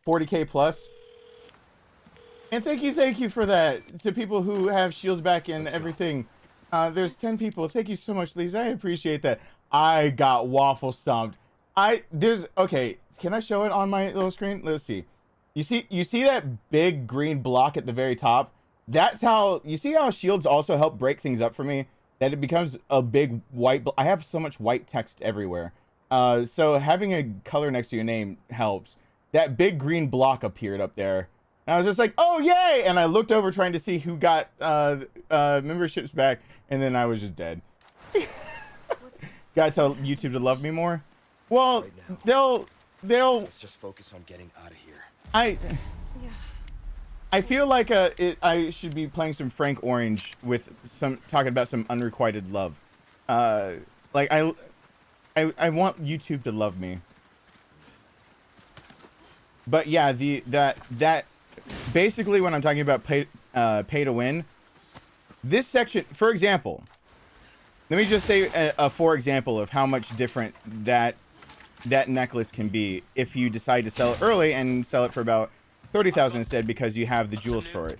40K plus. And thank you for that. To people who have shields back and everything. There's 10 people. Thank you so much, Lisa. I appreciate that. I got waffle stomped. Okay, can I show it on my little screen? Let's see. You see that big green block at the very top? That's how, you see how shields also help break things up for me? That it becomes a big white, I have so much white text everywhere. So having a color next to your name helps. That big green block appeared up there. And I was just like, oh, yay! And I looked over trying to see who got memberships back, and then I was just dead. Gotta tell YouTube to love me more. Well, right they'll. Let's just focus on getting out of here. I feel like I should be playing some Frank Orange with talking about some unrequited love. Like I want YouTube to love me. But yeah, that basically when I'm talking about pay to win, this section, for example, let me just say a for example of how much different that necklace can be if you decide to sell it early and sell it for about 30,000 instead because you have the jewels for it.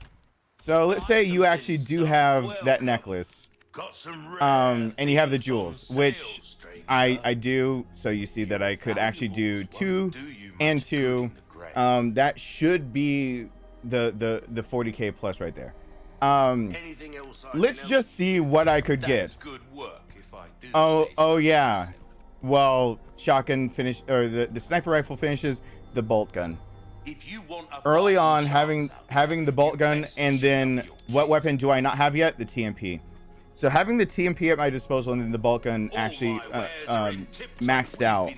So let's say you actually do have that necklace, and you have the jewels, which I do. So you see that I could actually do 2 and 2. That should be the 40K plus right there. Let's just see what I could get. Oh yeah. Well, shotgun finish, or the sniper rifle finishes the bolt gun. Early on, having the bolt gun, and then what weapon do I not have yet? The TMP. So having the TMP at my disposal and then the bolt gun actually maxed out,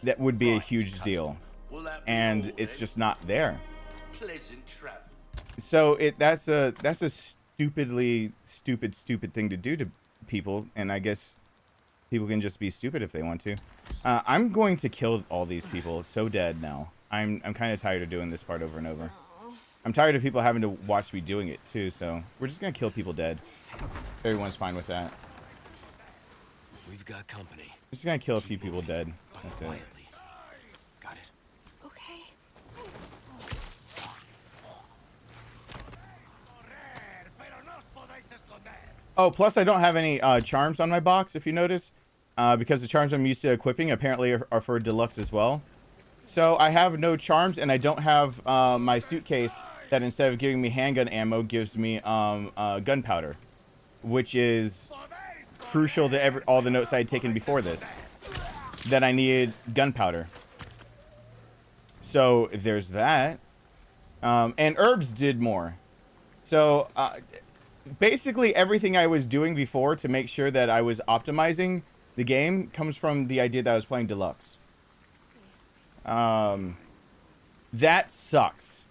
that would be a huge deal, and it's just not there. So that's a stupidly stupid thing to do to people, and I guess people can just be stupid if they want to. I'm going to kill all these people. It's so dead now. I'm kind of tired of doing this part over and over. I'm tired of people having to watch me doing it too, so we're just gonna kill people dead. Everyone's fine with that. We've got company. We're just gonna kill a few people dead. That's it. Got it. Okay. Oh, plus I don't have any charms on my box, if you notice, because the charms I'm used to equipping apparently are for deluxe as well. So I have no charms, and I don't have my suitcase that instead of giving me handgun ammo gives me gunpowder, which is crucial to all the notes I had taken before this, that I needed gunpowder. So there's that. And herbs did more. So basically everything I was doing before to make sure that I was optimizing the game comes from the idea that I was playing deluxe. That sucks.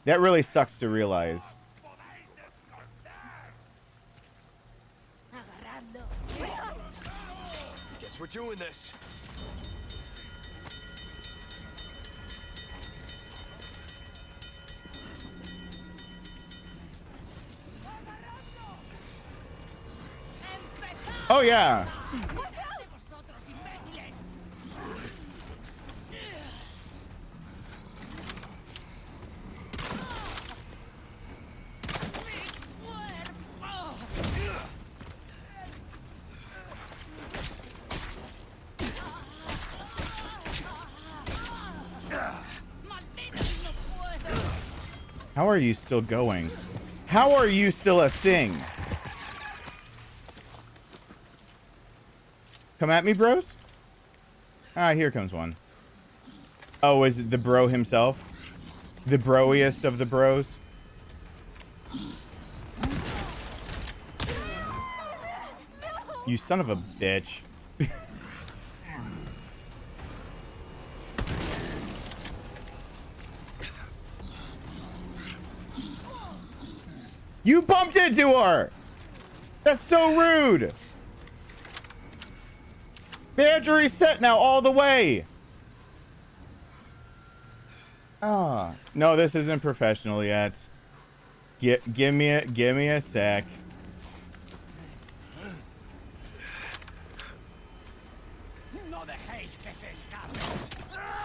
That really sucks to realize. Guess we're doing this. Oh yeah. How are you still going? How are you still a thing? Come at me, bros. Ah, here comes one. Oh, is it the bro himself? The broiest of the bros? You son of a bitch. You bumped into her! That's so rude! They have to reset now all the way! Ah, no, this isn't professional yet. Give me a sec.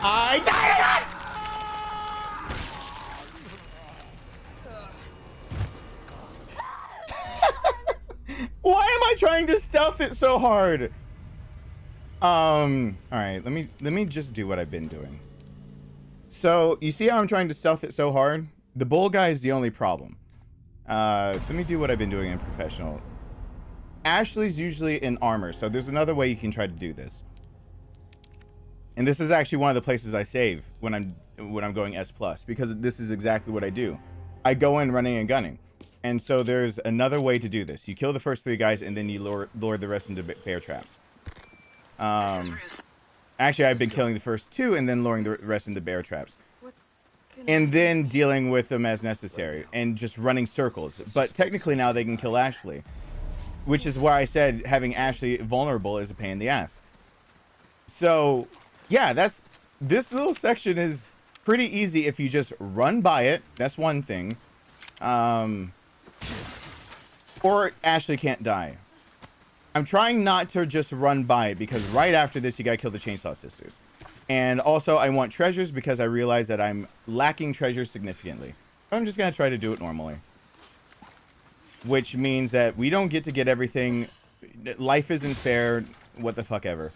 I died again! Why am I trying to stealth it so hard? All right, let me just do what I've been doing. So you see how I'm trying to stealth it so hard? The bull guy is the only problem. Let me do what I've been doing in professional. Ashley's usually in armor, so there's another way you can try to do this. And this is actually one of the places I save when I'm going S+, because this is exactly what I do. I go in running and gunning. And so there's another way to do this. You kill the first 3 guys, and then you lure the rest into bear traps. Actually, I've been killing the first 2 and then luring the rest into bear traps. And then dealing with them as necessary and just running circles. But technically now they can kill Ashley. Which is why I said having Ashley vulnerable is a pain in the ass. So, yeah, this little section is pretty easy if you just run by it. That's one thing. Or Ashley can't die. I'm trying not to just run by it because right after this, you gotta kill the Chainsaw Sisters. And also, I want treasures because I realize that I'm lacking treasures significantly. But I'm just gonna try to do it normally. Which means that we don't get to get everything. Life isn't fair. What the fuck ever.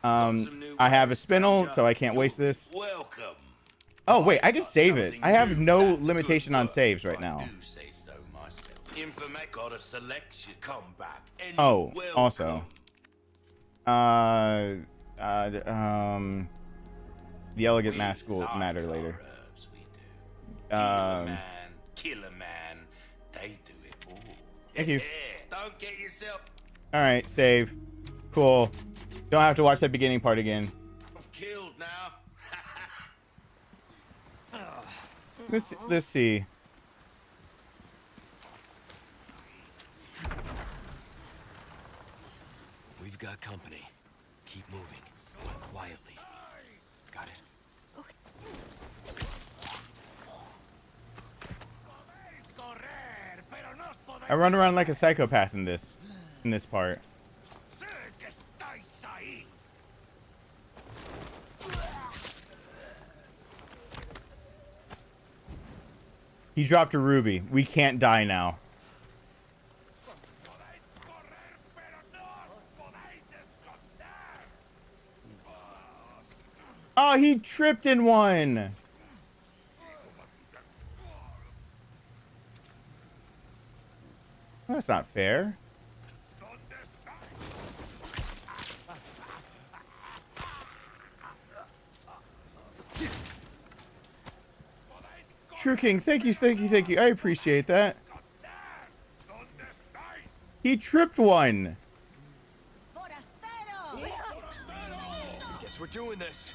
I have a spinel, so I can't waste this. Oh, wait, I can save it. I have no limitation on saves right now. Oh, also. The elegant mask will matter later. Thank you. Alright, save. Cool. Don't have to watch that beginning part again. Let's see. We've got company. Keep moving, but quietly. Got it? Okay. I run around like a psychopath in this part. He dropped a ruby. We can't die now. Oh, he tripped in one. That's not fair. True King, thank you, thank you, thank you. I appreciate that. He tripped one. Guess we're doing this.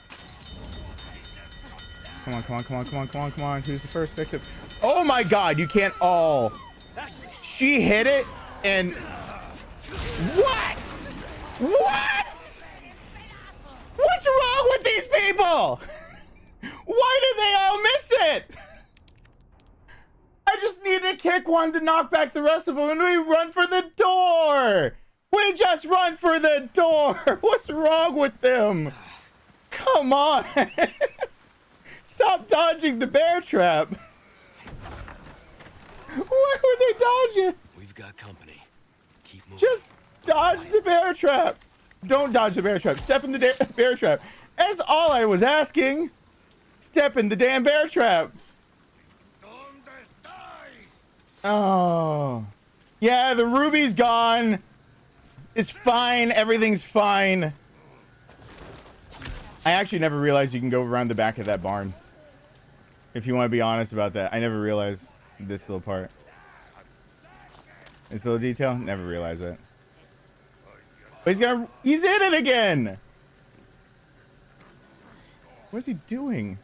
Come on, come on, come on, come on, come on, come on. Who's the first victim? Oh my god, you can't all. She hit it and... What? What? What's wrong with these people? Why did they all miss it? I just need to kick one to knock back the rest of them, and we run for the door. We just run for the door. What's wrong with them? Come on. Stop dodging the bear trap. Why were they dodging? We've got company. Keep moving. Just dodge the bear trap. Don't dodge the bear trap. Step in the bear trap. That's all I was asking. Step in the damn bear trap. Oh. Yeah, the ruby's gone. It's fine. Everything's fine. I actually never realized you can go around the back of that barn. If you want to be honest about that. I never realized this little part. This little detail. Never realized that. But he's in it again. What's he doing?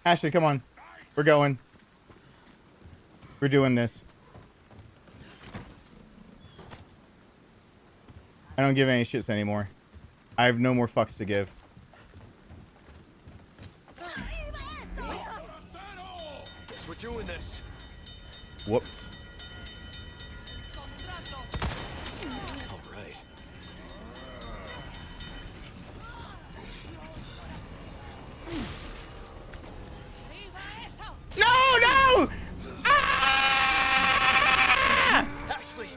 Ashley, come on. We're going. We're doing this. I don't give any shits anymore. I have no more fucks to give. We're doing this. Whoops. All right. No, no! Ah! Ashley.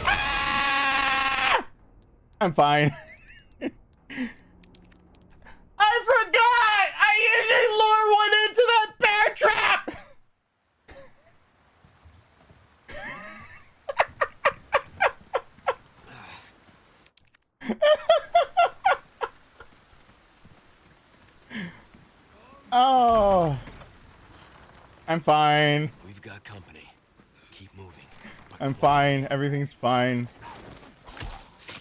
Ah! I'm fine. I forgot! I usually lure one into that bear trap! Oh. I'm fine. We've got company. Keep moving. I'm fine. Everything's fine.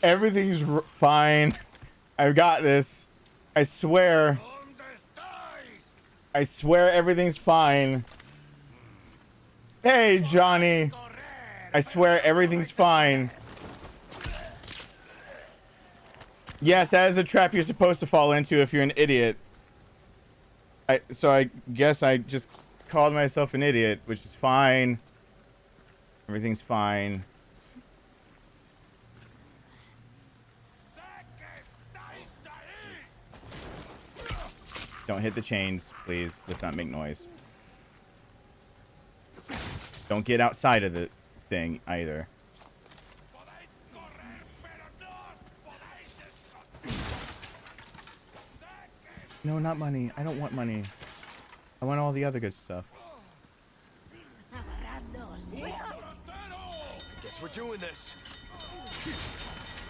Everything's fine. I've got this. I swear. I swear everything's fine. Hey, Johnny. I swear everything's fine. Yes, that is a trap you're supposed to fall into if you're an idiot. So I guess I just called myself an idiot, which is fine. Everything's fine. Don't hit the chains, please. Let's not make noise. Don't get outside of the thing either. No, not money. I don't want money. I want all the other good stuff. Guess we're doing this.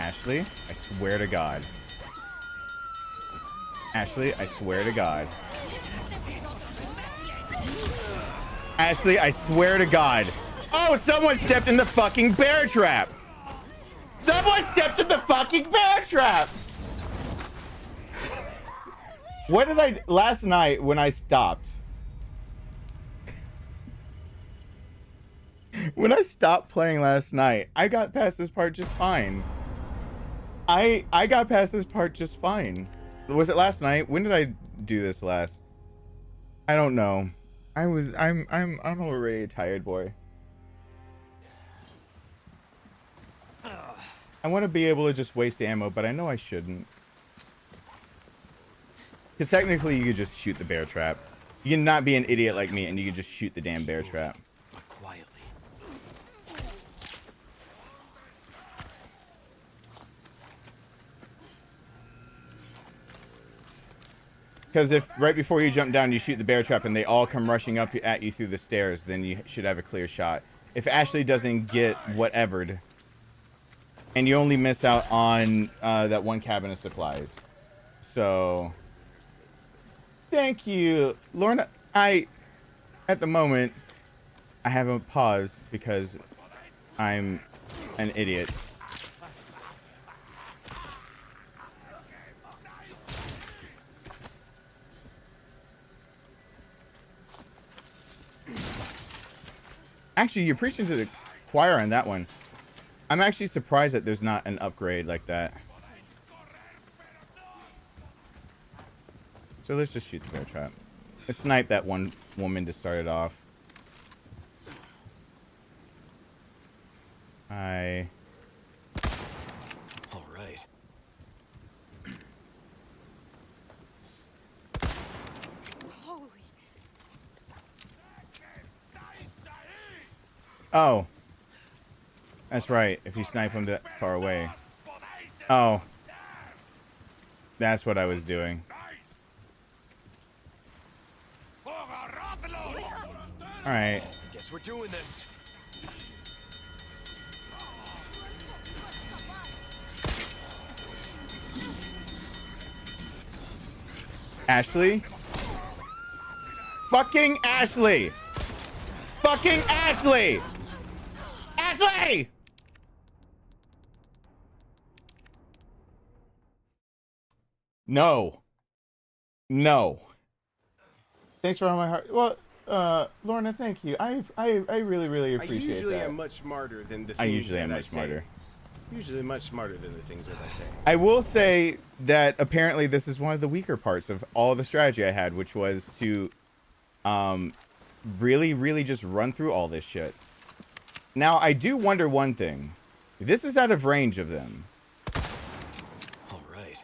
Ashley, I swear to God. Ashley, I swear to God. Ashley, I swear to God. Oh, someone stepped in the fucking bear trap. Someone stepped in the fucking bear trap. What did I... Last night when I stopped... When I stopped playing last night, I got past this part just fine. I got past this part just fine. Was it last night? When did I do this last? I don't know. I'm already a tired boy. I want to be able to just waste ammo, but I know I shouldn't. Because technically you could just shoot the bear trap. You can not be an idiot like me and you can just shoot the damn bear trap. But quietly. Because if right before you jump down you shoot the bear trap and they all come rushing up at you through the stairs, then you should have a clear shot. If Ashley doesn't get whatevered, and you only miss out on that one cabin of supplies. So... Thank you, Lorna. At the moment, I haven't paused because I'm an idiot. Actually, you're preaching to the choir on that one. I'm actually surprised that there's not an upgrade like that. So let's just shoot the bear trap. Let's snipe that one woman to start it off. Hi. All right. Holy. Oh. That's right. If you snipe him that far away. Oh. That's what I was doing. Alright. Guess we're doing this. Ashley? Fucking Ashley! Fucking Ashley! Ashley! No. No. Thanks for all my heart. Well, Lorna, thank you. I really appreciate that. I usually am much smarter than the things I usually am that much say. smarter. Usually much smarter than the things that I say. I will say that apparently this is one of the weaker parts of all the strategy I had, which was to really just run through all this shit. Now, I do wonder one thing. This is out of range of them. All right.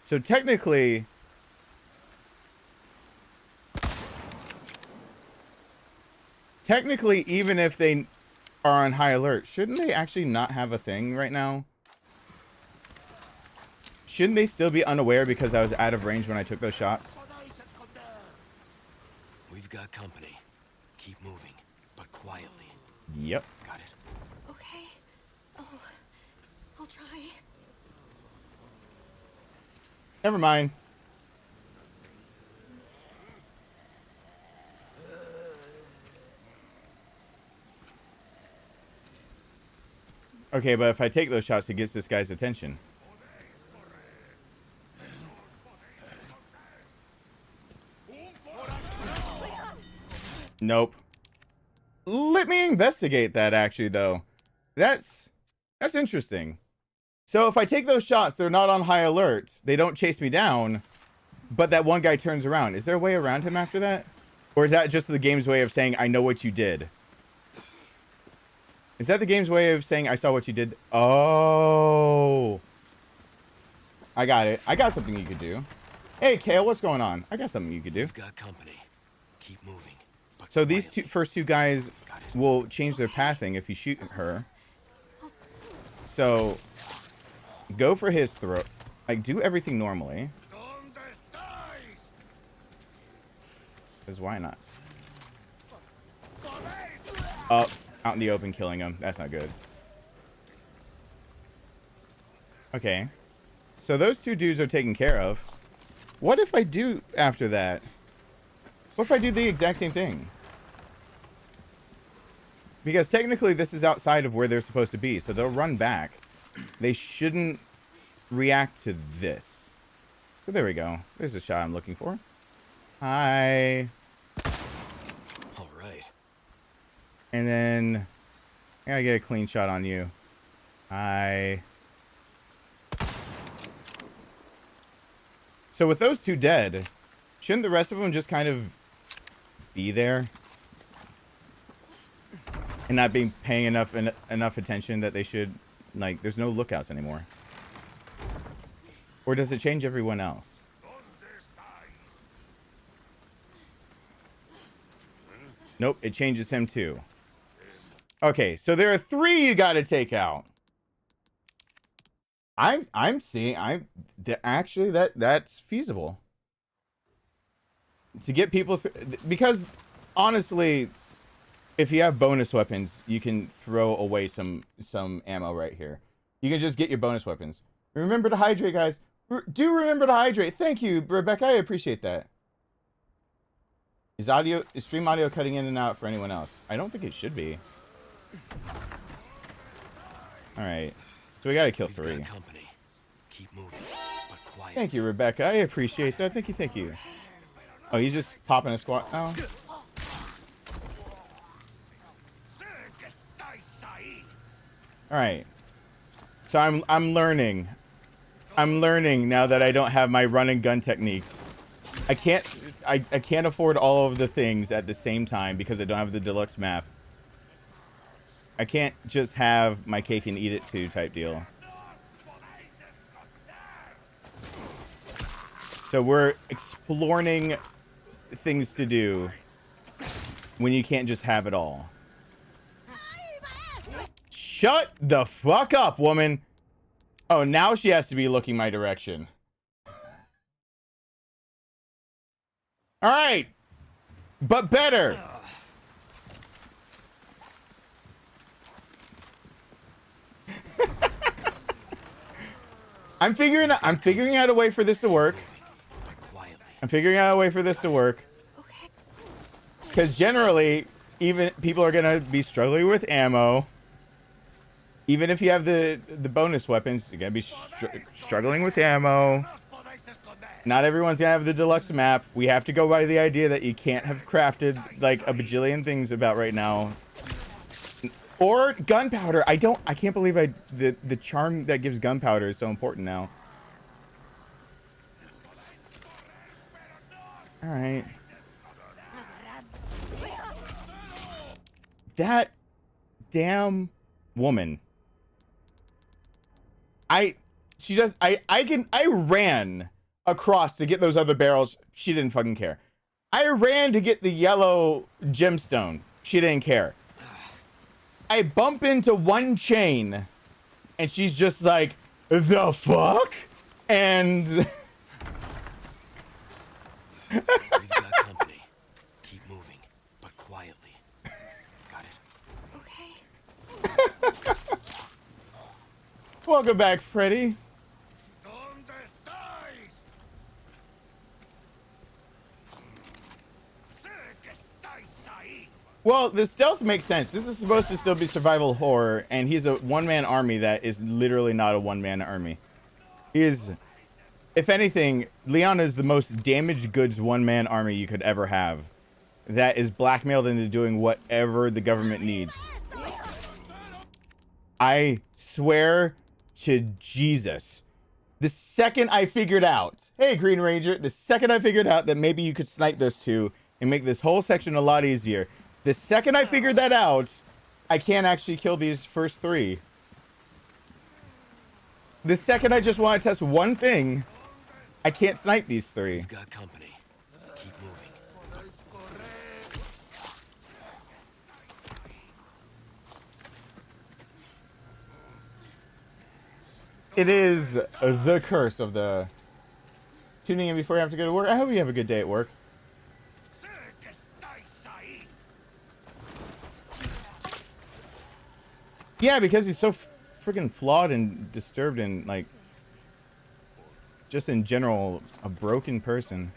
So technically... Technically, even if they are on high alert, shouldn't they actually not have a thing right now? Shouldn't they still be unaware because I was out of range when I took those shots? We've got company. Keep moving, but quietly. Yep. Got it. Okay. I'll try. Never mind. Okay, but if I take those shots, it gets this guy's attention. Nope. Let me investigate that, actually, though. That's interesting. So if I take those shots, they're not on high alert. They don't chase me down, but that one guy turns around. Is there a way around him after that? Or is that just the game's way of saying, I know what you did? Is that the game's way of saying, I saw what you did? Oh. I got it. I got something you could do. Hey, Kale, what's going on? I got something you could do. We've got company. Keep moving. But So these quietly. first two guys will change their pathing if you shoot her. So go for his throat. Like, do everything normally. Because why not? Up. Out in the open killing him. That's not good. Okay. So those two dudes are taken care of. What if I do after that? What if I do the exact same thing? Because technically this is outside of where they're supposed to be. So they'll run back. They shouldn't react to this. So there we go. There's the shot I'm looking for. Hi. All right. And then I gotta get a clean shot on you. Hi. So with those two dead, shouldn't the rest of them just kind of be there? And not being paying enough attention that they should, like, there's no lookouts anymore. Or does it change everyone else? Nope, it changes him too. Okay, so there are 3 you got to take out. I'm seeing actually that's feasible. To get people because honestly, if you have bonus weapons, you can throw away some ammo right here. You can just get your bonus weapons. Remember to hydrate, guys. Do remember to hydrate. Thank you, Rebecca. I appreciate that. Is stream audio cutting in and out for anyone else? I don't think it should be. All right. So we got to kill 3. Company. Keep moving, but quiet. Thank you, Rebecca. I appreciate that. Thank you. Thank you. Oh, he's just popping a squat now. All right. So I'm learning. I'm learning now that I don't have my run and gun techniques. I can't afford all of the things at the same time because I don't have the deluxe map. I can't just have my cake and eat it too type deal. So we're exploring things to do when you can't just have it all. Shut the fuck up, woman. Oh, now she has to be looking my direction. All right. But better. I'm figuring out a way for this to work. I'm figuring out a way for this to work. Because generally, even people are gonna be struggling with ammo. Even if you have the bonus weapons, you're gonna be struggling with ammo. Not everyone's gonna have the deluxe map. We have to go by the idea that you can't have crafted like a bajillion things about right now. Or gunpowder. I can't believe the charm that gives gunpowder is so important now. All right. That damn woman. I ran across to get those other barrels. She didn't fucking care. I ran to get the yellow gemstone. She didn't care. I bump into one chain and she's just like, the fuck? And We've got company. Keep moving, but quietly. Got it? Okay. welcome back, Freddy. Well, the stealth makes sense. This is supposed to still be survival horror, and he's a one-man army that is literally not a one-man army. He is, if anything, Leon is the most damaged goods one-man army you could ever have. That is blackmailed into doing whatever the government needs. I swear to Jesus. The second I figured out, hey, Green Ranger, the second I figured out that maybe you could snipe those two and make this whole section a lot easier, the second I figured that out, I can't actually kill these first three. The second I just want to test one thing, I can't snipe these three. We've got company. Keep moving. It is the curse of the tuning in before you have to go to work. I hope you have a good day at work. Yeah, because he's so freaking flawed and disturbed and, like, just in general, a broken person.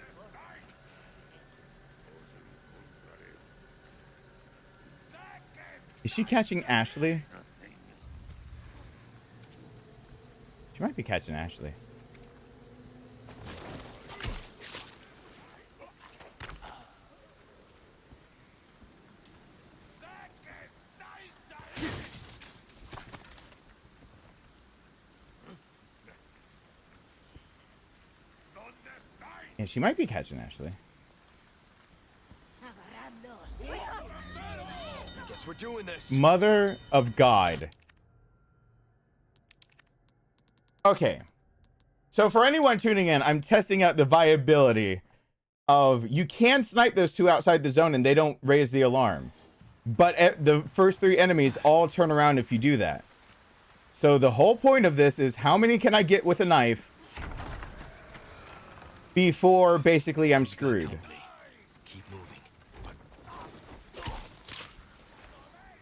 Is she catching Ashley? She might be catching Ashley. Yeah, she might be catching Ashley. Guess we're doing this. Mother of God. Okay. So for anyone tuning in, I'm testing out the viability of, you can snipe those two outside the zone and they don't raise the alarm. But the first three enemies all turn around if you do that. So the whole point of this is, how many can I get with a knife before basically I'm screwed? Keep moving.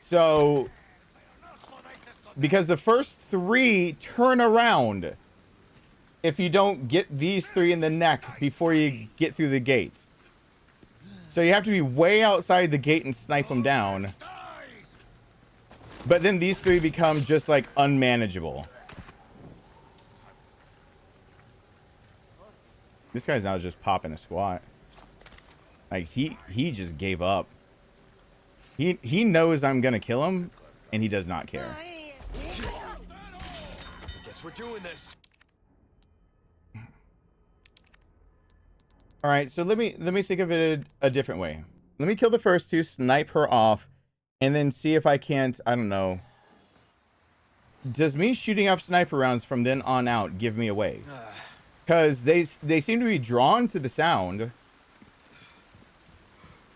So, because the first three turn around if you don't get these three in the neck before you get through the gate. So you have to be way outside the gate and snipe them down. But then these three become just like unmanageable. This guy's now just popping a squat. Like, he just gave up. He knows I'm gonna kill him, and he does not care. Guess we're doing this. All right, so let me think of it a different way. Let me kill the first two, snipe her off, and then see if I can't, I don't know. Does me shooting off sniper rounds from then on out give me away? Because they seem to be drawn to the sound.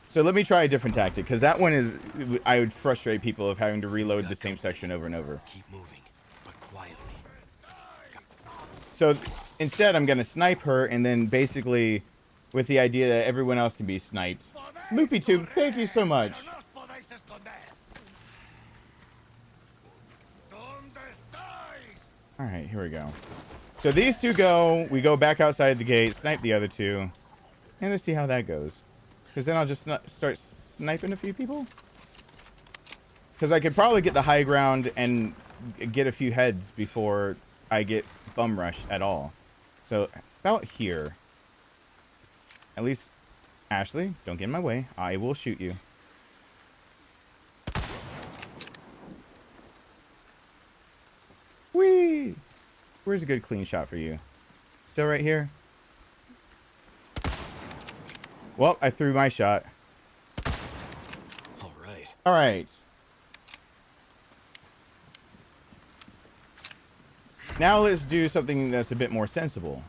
So let me try a different tactic, because that one is, I would frustrate people of having to reload the same section over and over. Keep moving, but quietly. So instead, I'm going to snipe her, and then basically, with the idea that everyone else can be sniped. LoopyTube, thank you so much. All right, here we go. So these two go, we go back outside the gate, snipe the other two, and let's see how that goes. Because then I'll just start sniping a few people. Because I could probably get the high ground and get a few heads before I get bum rushed at all. So about here. At least, Ashley, don't get in my way. I will shoot you. Where's a good clean shot for you? Still right here? Well, I threw my shot. All right. All right. Now let's do something that's a bit more sensible.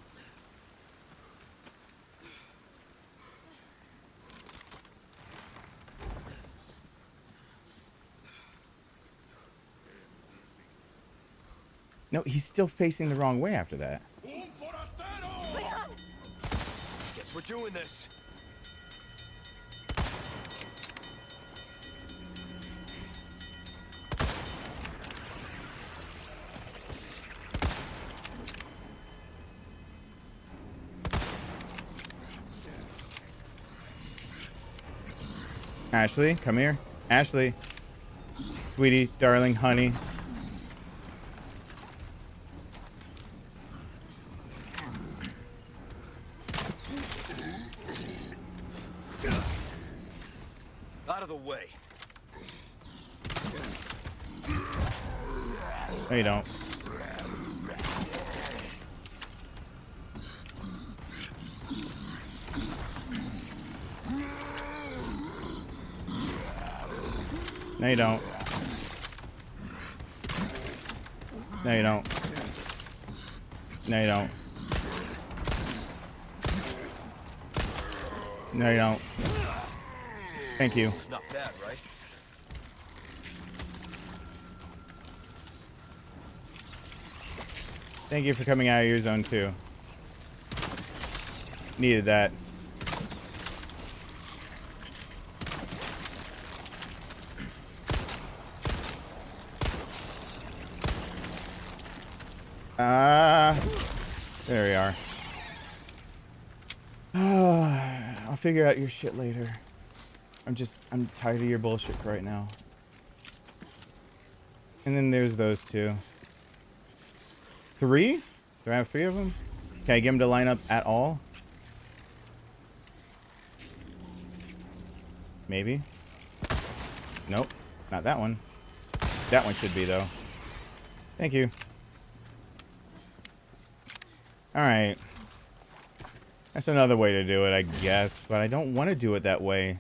No, he's still facing the wrong way after that. Guess we're doing this. Ashley, come here. Ashley. Sweetie, darling, honey. Out of the way. No, you don't. No, you don't. No, you don't. No, you don't. No, you don't. Thank you. Not bad, right? Thank you for coming out of your zone, too. Needed that. There we are. I'll figure out your shit later. I'm tired of your bullshit for right now. And then there's those two. 3? Do I have 3 of them? Can I get them to line up at all? Maybe. Nope. Not that one. That one should be, though. Thank you. Alright. That's another way to do it, I guess. But I don't want to do it that way.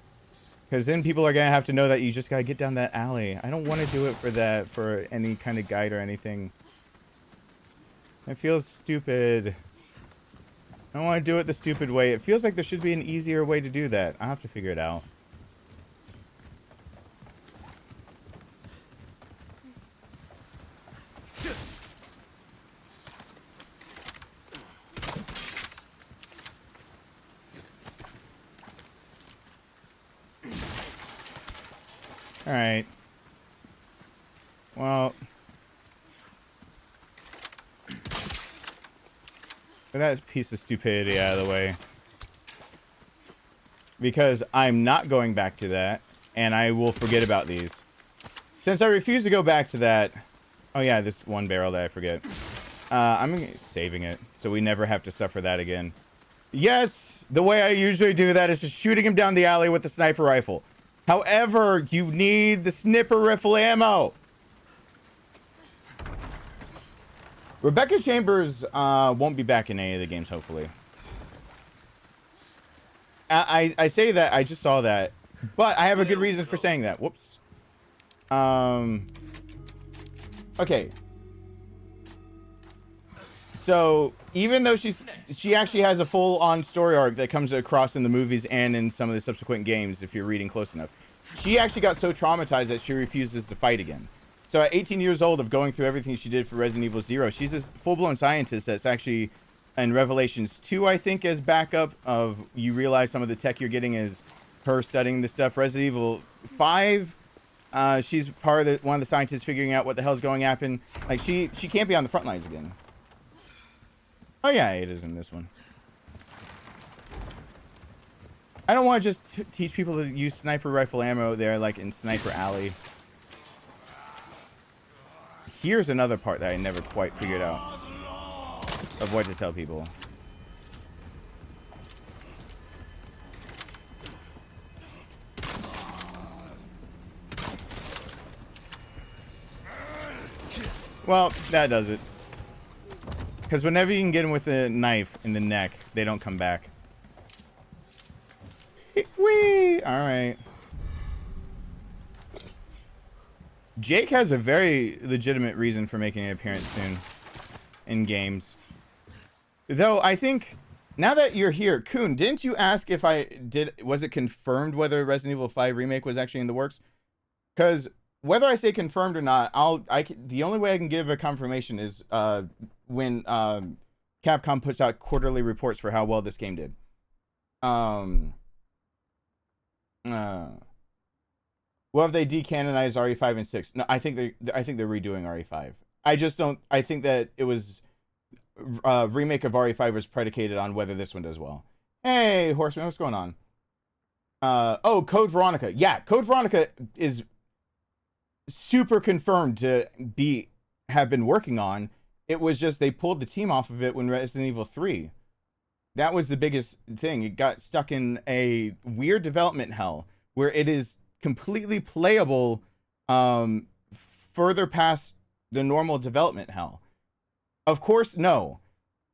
Because then people are going to have to know that you just got to get down that alley. I don't want to do it for that, for any kind of guide or anything. It feels stupid. I don't want to do it the stupid way. It feels like there should be an easier way to do that. I'll have to figure it out. Alright. Well. Get that piece of stupidity out of the way. Because I'm not going back to that. And I will forget about these. Since I refuse to go back to that. Oh yeah, this one barrel that I forget. I'm saving it. So we never have to suffer that again. Yes! The way I usually do that is just shooting him down the alley with the sniper rifle. However, you need the sniper rifle ammo. Rebecca Chambers won't be back in any of the games, hopefully. I say that, I just saw that. But I have a good reason for saying that. Whoops. Okay. So, even though she actually has a full-on story arc that comes across in the movies and in some of the subsequent games, if you're reading close enough, she actually got so traumatized that she refuses to fight again. So at 18 years old of going through everything she did for Resident Evil 0, she's this full-blown scientist that's actually in Revelations 2, I think, as backup of you realize some of the tech you're getting is her studying this stuff. Resident Evil 5, she's part of one of the scientists figuring out what the hell's going to happen. Like, she can't be on the front lines again. Oh yeah, it is in this one. I don't want to just teach people to use sniper rifle ammo there, like in Sniper Alley. Here's another part that I never quite figured out of what to tell people. Well, that does it. Because whenever you can get them with a knife in the neck, they don't come back. Whee! Alright. Jake has a very legitimate reason for making an appearance soon in games. Though, I think, now that you're here, Kuhn, didn't you ask if was it confirmed whether Resident Evil 5 Remake was actually in the works? Because whether I say confirmed or not, the only way I can give a confirmation is when Capcom puts out quarterly reports for how well this game did. Well, have they decanonized RE5 and 6? No, I think they're redoing RE5. I just don't. I think that it was remake of RE5 was predicated on whether this one does well. Hey, Horseman, what's going on? Oh, Code Veronica. Yeah, Code Veronica is super confirmed to have been working on. It was just they pulled the team off of it when Resident Evil 3. That was the biggest thing. It got stuck in a weird development hell where it is completely playable further past the normal development hell. Of course, no.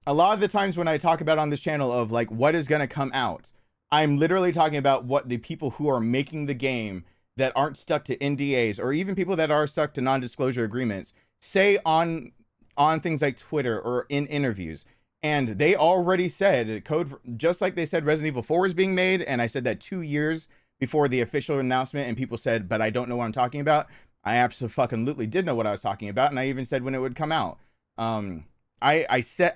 A lot of the times when I talk about on this channel of like what is going to come out, I'm literally talking about what the people who are making the game that aren't stuck to NDAs or even people that are stuck to non-disclosure agreements say on things like Twitter or in interviews. And they already said just like they said Resident Evil 4 is being made, and I said that 2 years before the official announcement, and people said, but I don't know what I'm talking about. I absolutely did know what I was talking about, and I even said when it would come out. I said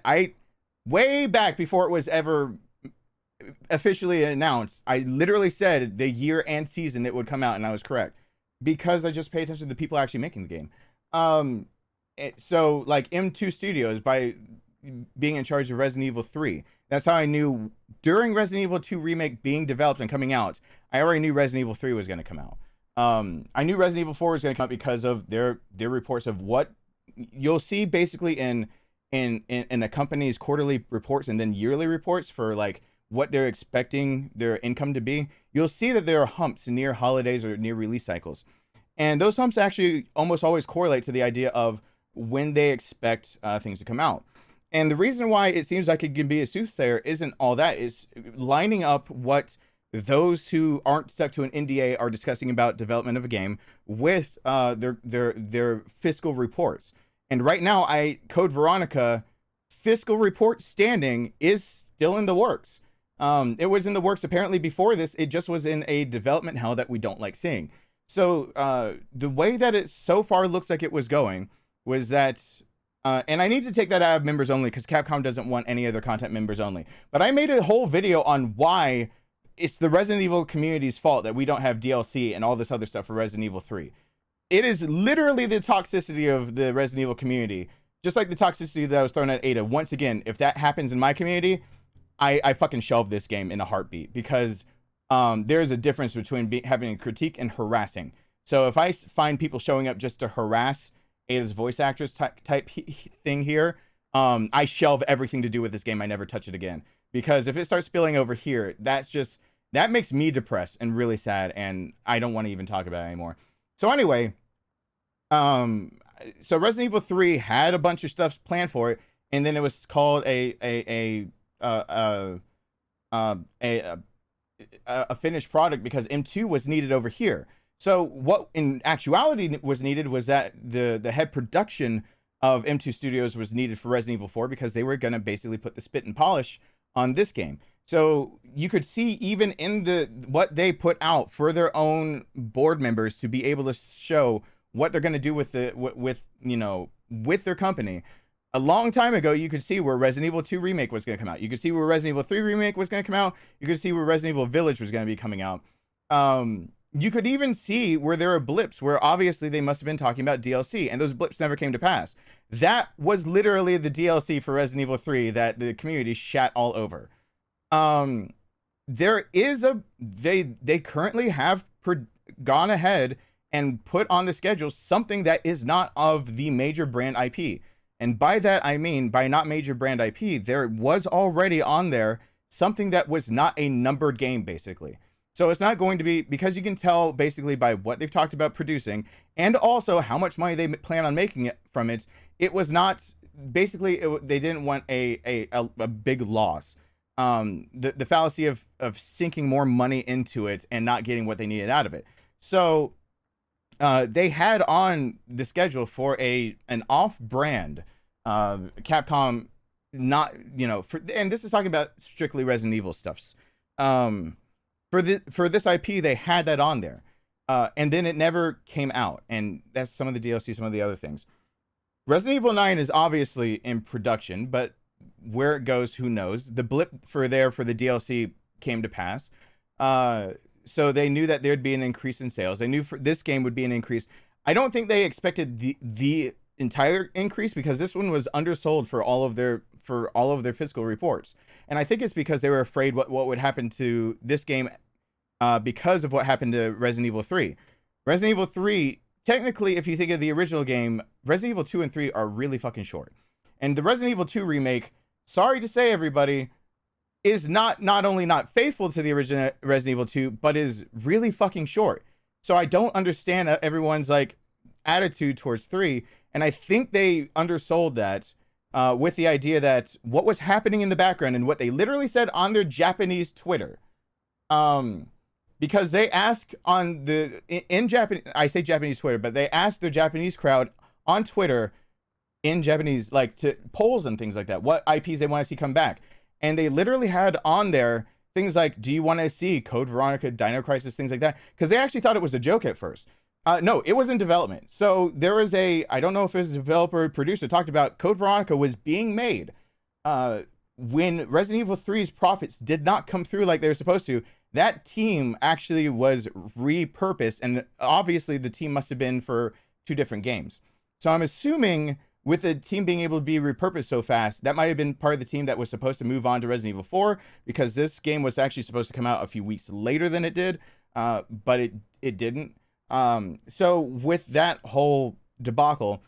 way back before it was ever officially announced, I literally said the year and season it would come out, and I was correct because I just pay attention to the people actually making the game. So like M2 Studios, by being in charge of Resident Evil 3, that's how I knew during Resident Evil 2 Remake being developed and coming out, I already knew Resident Evil 3 was going to come out. I knew Resident Evil 4 was going to come out because of their reports of what you'll see basically in a company's quarterly reports and then yearly reports for like what they're expecting their income to be. You'll see that there are humps near holidays or near release cycles. And those humps actually almost always correlate to the idea of when they expect things to come out. And the reason why it seems like it can be a soothsayer isn't all that. It's lining up what those who aren't stuck to an NDA are discussing about development of a game with their fiscal reports. And right now, Code Veronica fiscal report standing is still in the works. It was in the works apparently before this. It just was in a development hell that we don't like seeing. So the way that it so far looks like it was going was that, and I need to take that out of members only because Capcom doesn't want any other content members only. But I made a whole video on why it's the Resident Evil community's fault that we don't have DLC and all this other stuff for Resident Evil 3. It is literally the toxicity of the Resident Evil community, just like the toxicity that was thrown at Ada. Once again, if that happens in my community, I fucking shelve this game in a heartbeat because there's a difference between having a critique and harassing. So if I find people showing up just to harass Ada's voice actress type thing here, I shelve everything to do with this game. I never touch it again. Because if it starts spilling over here, that makes me depressed and really sad, and I don't want to even talk about it anymore. So anyway, so Resident Evil 3 had a bunch of stuff planned for it, and then it was called a finished product because M2 was needed over here. So what in actuality was needed was that the head production of M2 Studios was needed for Resident Evil 4 because they were going to basically put the spit and polish on this game. So you could see even in what they put out for their own board members to be able to show what they're going to do with their company. A long time ago, you could see where Resident Evil 2 Remake was going to come out. You could see where Resident Evil 3 Remake was going to come out. You could see where Resident Evil Village was going to be coming out. You could even see where there are blips where obviously they must have been talking about DLC, and those blips never came to pass. That was literally the DLC for Resident Evil 3 that the community shat all over. There is they currently have gone ahead and put on the schedule something that is not of the major brand IP. And by that, I mean, by not major brand IP, there was already on there something that was not a numbered game, basically. So it's not going to be, because you can tell basically by what they've talked about producing and also how much money they plan on making it from it, it was not basically they didn't want a big loss. The fallacy of sinking more money into it and not getting what they needed out of it. So they had on the schedule for an off-brand Capcom, not, you know, and this is talking about strictly Resident Evil stuffs. For this IP, they had that on there, and then it never came out, and that's some of the DLC, some of the other things. Resident Evil 9 is obviously in production, but where it goes, who knows? The blip for the DLC came to pass. So they knew that there'd be an increase in sales. They knew for this game would be an increase. I don't think they expected the entire increase, because this one was undersold for all of their fiscal reports. And I think it's because they were afraid what would happen to this game because of what happened to Resident Evil 3. Resident Evil 3, technically, if you think of the original game, Resident Evil 2 and 3 are really fucking short. And the Resident Evil 2 remake, sorry to say, everybody, is not only not faithful to the original Resident Evil 2, but is really fucking short. So I don't understand everyone's like attitude towards 3, and I think they undersold that with the idea that what was happening in the background and what they literally said on their Japanese Twitter, because they ask on in Japanese, I say Japanese Twitter, but they asked their Japanese crowd on Twitter in Japanese, like, to polls and things like that, what IPs they want to see come back. And they literally had on there things like, do you want to see Code Veronica, Dino Crisis, things like that? Because they actually thought it was a joke at first. No, it was in development. So there was I don't know if it was a developer or producer, talked about Code Veronica was being made. When Resident Evil 3's profits did not come through like they were supposed to, that team actually was repurposed. And obviously the team must have been for 2 different games. So I'm assuming with the team being able to be repurposed so fast, that might have been part of the team that was supposed to move on to Resident Evil 4, because this game was actually supposed to come out a few weeks later than it did, but it didn't. So with that whole debacle,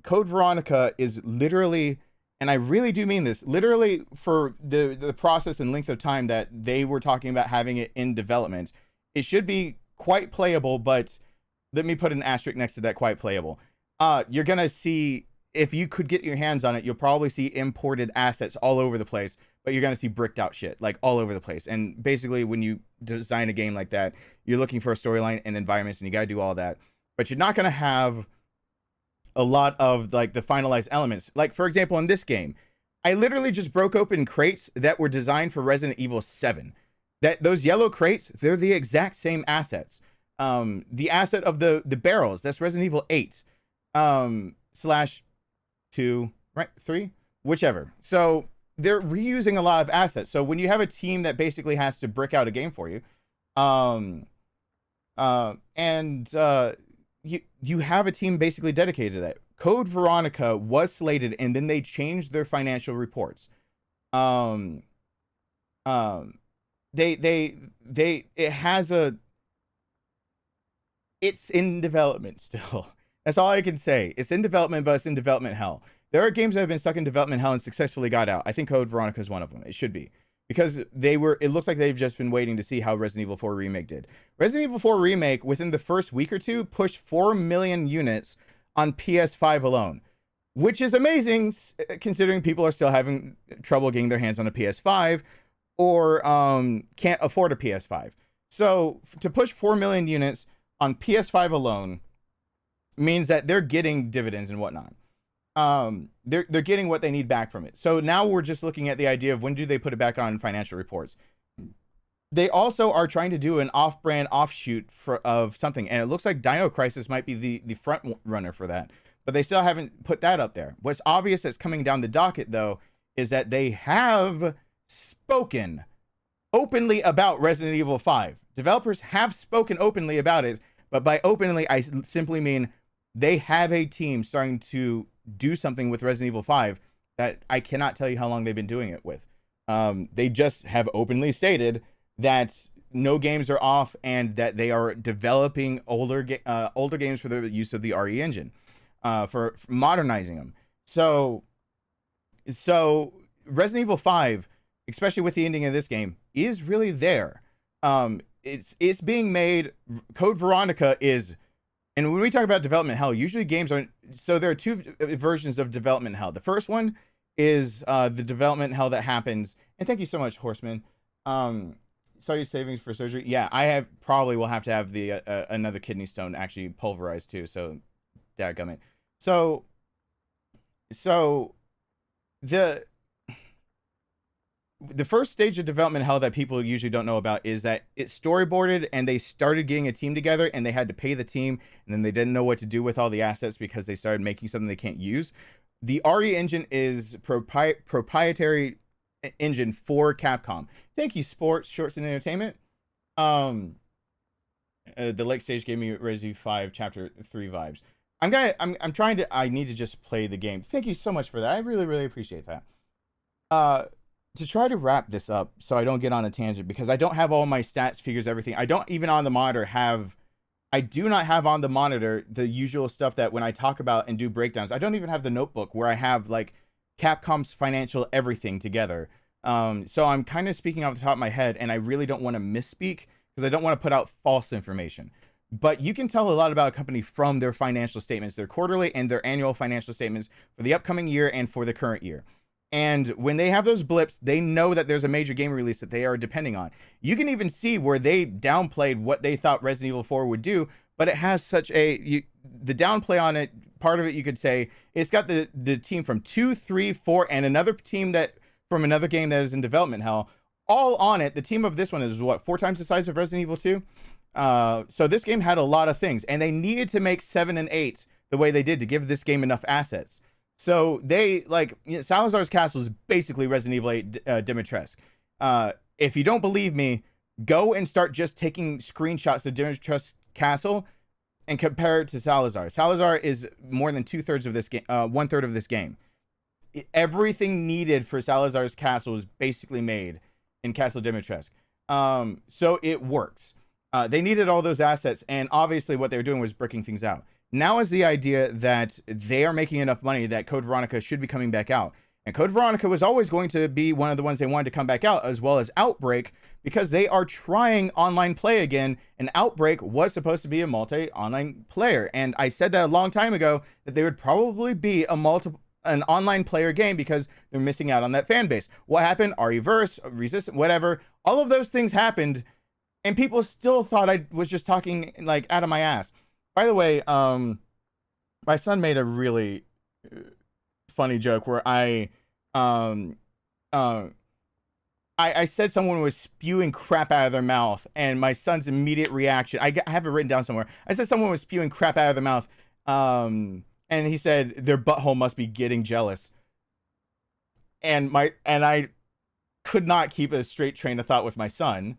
Code Veronica is literally, and I really do mean this, literally for the process and length of time that they were talking about having it in development, it should be quite playable, but let me put an asterisk next to that quite playable. You're going to see, if you could get your hands on it, you'll probably see imported assets all over the place, but you're going to see bricked out shit, like, all over the place. And basically, when you design a game like that, you're looking for a storyline and environments, and you got to do all that. But you're not going to have a lot of, like, the finalized elements. Like, for example, in this game, I literally just broke open crates that were designed for Resident Evil 7. Those yellow crates, they're the exact same assets. The asset of the barrels, that's Resident Evil 8. /2, right? 3, whichever. So they're reusing a lot of assets. So when you have a team that basically has to brick out a game for you, you have a team basically dedicated to that. Code Veronica was slated, and then they changed their financial reports. It has it's in development still. That's all I can say. It's in development, but it's in development hell. There are games that have been stuck in development hell and successfully got out. I think Code Veronica is one of them. It should be. Because it looks like they've just been waiting to see how Resident Evil 4 Remake did. Resident Evil 4 Remake, within the first week or two, pushed 4 million units on PS5 alone. Which is amazing, considering people are still having trouble getting their hands on a PS5, or can't afford a PS5. So, to push 4 million units on PS5 alone means that they're getting dividends and whatnot. They're getting what they need back from it. So now we're just looking at the idea of when do they put it back on financial reports. They also are trying to do an off-brand offshoot of something, and it looks like Dino Crisis might be the front runner for that, but they still haven't put that up there. What's obvious that's coming down the docket, though, is that they have spoken openly about Resident Evil 5. Developers have spoken openly about it, but by openly, I simply mean they have a team starting to do something with Resident Evil 5 that I cannot tell you how long they've been doing it with. They just have openly stated that no games are off and that they are developing older games for the use of the RE engine, for modernizing them. So Resident Evil 5, especially with the ending of this game, is really there. It's being made. Code Veronica is And when we talk about development hell, usually games are, so there are two versions of development hell. The first one is the development hell that happens, and thank you so much, Horseman. Saw you savings for surgery. Yeah, I probably will have to have the another kidney stone actually pulverized too. So, dadgummit. So the first stage of development hell that people usually don't know about is that it's storyboarded and they started getting a team together and they had to pay the team, and then they didn't know what to do with all the assets because they started making something they can't use. The RE engine is proprietary engine for Capcom. Thank you, Sports, Shorts, and Entertainment. The late stage gave me Resi 5 Chapter 3 vibes. I need to just play the game. Thank you so much for that. I really, really appreciate that. To try to wrap this up so I don't get on a tangent, because I don't have all my stats, figures, everything. I don't even on the monitor have, I do not have on the monitor the usual stuff that when I talk about and do breakdowns, I don't even have the notebook where I have like Capcom's financial everything together. So I'm kind of speaking off the top of my head, and I really don't want to misspeak because I don't want to put out false information. But you can tell a lot about a company from their financial statements, their quarterly and their annual financial statements for the upcoming year and for the current year. And when they have those blips, they know that there's a major game release that they are depending on. You can even see where they downplayed what they thought Resident Evil 4 would do, but it has such the downplay on it, part of it you could say, it's got the team from 2, 3, 4, and another team that from another game that is in development hell, all on it. The team of this one is what, 4 times the size of Resident Evil 2? So this game had a lot of things, and they needed to make 7 and 8 the way they did to give this game enough assets. So they, like, you know, Salazar's Castle is basically Resident Evil 8 Dimitrescu. If you don't believe me, go and start just taking screenshots of Dimitrescu's Castle and compare it to Salazar. Salazar is more than 2/3 of this game, 1/3 of this game. Everything needed for Salazar's Castle is basically made in Castle Dimitrescu. So it works. They needed all those assets, and obviously what they were doing was bricking things out. Now is the idea that they are making enough money that Code Veronica should be coming back out. And Code Veronica was always going to be one of the ones they wanted to come back out, as well as Outbreak, because they are trying online play again, and Outbreak was supposed to be a multi-online player. And I said that a long time ago, that they would probably be an online player game because they're missing out on that fan base. What happened? RE-verse, Resistance, whatever. All of those things happened, and people still thought I was just talking like out of my ass. By the way, my son made a really funny joke where I said someone was spewing crap out of their mouth, and my son's immediate reaction, I have it written down somewhere. I said someone was spewing crap out of their mouth, and he said their butthole must be getting jealous. And I could not keep a straight train of thought with my son.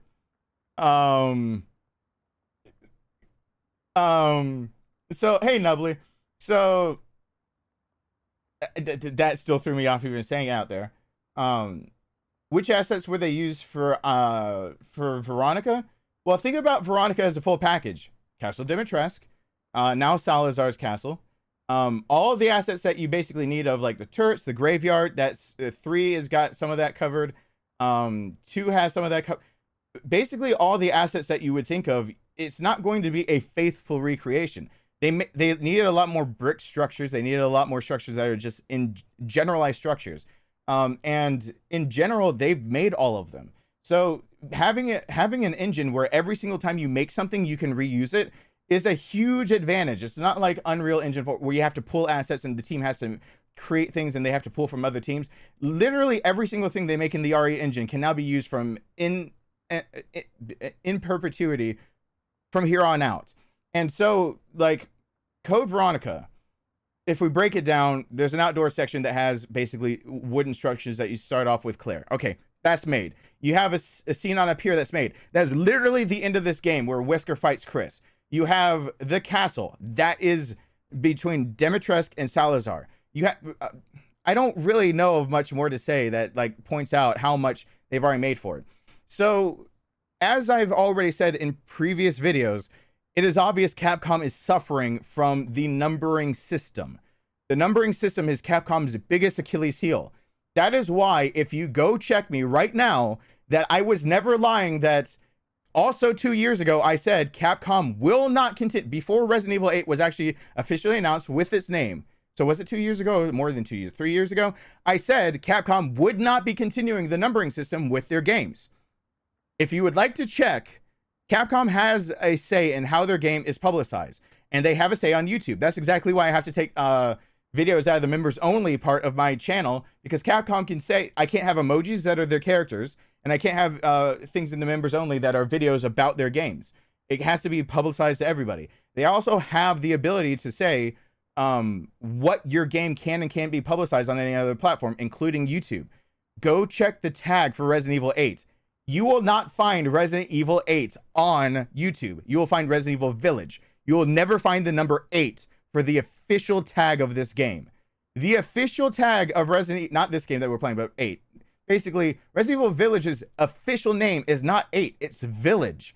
So hey Nubbly, so that still threw me off even saying it out there. Which assets were they used for Veronica? Well, think about Veronica as a full package. Castle Dimitrescu, now Salazar's Castle. All of the assets that you basically need of, like the turrets, the graveyard, that's 3 has got some of that covered. 2 has some of that basically all the assets that you would think of. It's not going to be a faithful recreation. They needed a lot more brick structures. They needed a lot more structures that are just in generalized structures. And in general, they've made all of them. So having an engine where every single time you make something, you can reuse it is a huge advantage. It's not like Unreal Engine 4 where you have to pull assets and the team has to create things and they have to pull from other teams. Literally every single thing they make in the RE engine can now be used from in perpetuity from here on out. And so, like, Code Veronica, if we break it down, there's an outdoor section that has basically wooden structures that you start off with Claire. Okay, that's made. You have a scene on a pier that's made. That is literally the end of this game where Wesker fights Chris. You have the castle. That is between Dimitrescu and Salazar. You have... I don't really know of much more to say that, like, points out how much they've already made for it. So, as I've already said in previous videos, it is obvious Capcom is suffering from the numbering system. The numbering system is Capcom's biggest Achilles heel. That is why, if you go check me right now, that I was never lying that Also, 2 years ago, I said Capcom will not continue, before Resident Evil 8 was actually officially announced with its name. So was it 2 years ago? More than 2 years, 3 years ago? I said Capcom would not be continuing the numbering system with their games. If you would like to check, Capcom has a say in how their game is publicized, and they have a say on YouTube. That's exactly why I have to take videos out of the members only part of my channel, because Capcom can say I can't have emojis that are their characters, and I can't have things in the members only that are videos about their games. It has to be publicized to everybody. They also have the ability to say what your game can and can't be publicized on any other platform, including YouTube. Go check the tag for Resident Evil 8. You will not find Resident Evil 8 on YouTube. You will find Resident Evil Village. You will never find the number 8 for the official tag of this game. The official tag of Resident Evil, not this game that we're playing, but 8. Basically, Resident Evil Village's official name is not 8, it's Village.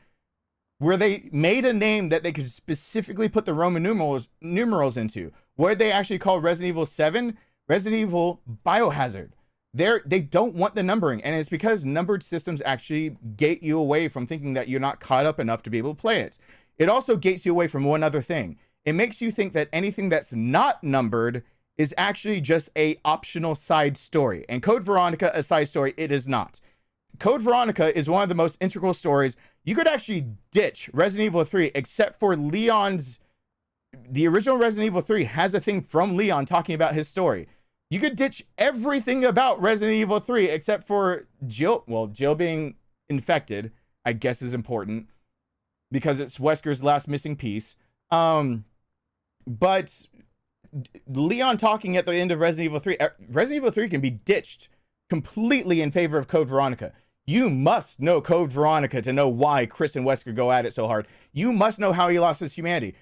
Where they made a name that they could specifically put the Roman numerals into. What they actually call Resident Evil 7? Resident Evil Biohazard. They don't want the numbering, and it's because numbered systems actually gate you away from thinking that you're not caught up enough to be able to play it. It also gates you away from one other thing. It makes you think that anything that's not numbered is actually just a optional side story. And Code Veronica, a side story, it is not. Code Veronica is one of the most integral stories. You could actually ditch Resident Evil 3, except for Leon's... The original Resident Evil 3 has a thing from Leon talking about his story. You could ditch everything about Resident Evil 3 except for Jill. Well, Jill being infected, I guess, is important because it's Wesker's last missing piece. But Leon talking at the end of Resident Evil 3, Resident Evil 3 can be ditched completely in favor of Code Veronica. You must know Code Veronica to know why Chris and Wesker go at it so hard. You must know how he lost his humanity.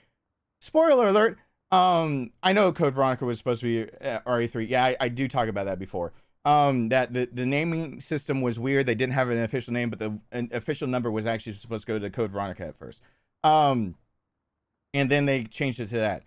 Spoiler alert. I know Code Veronica was supposed to be RE3. Yeah, I do talk about that before. That the naming system was weird. They didn't have an official name, but an official number was actually supposed to go to Code Veronica at first. And then they changed it to that.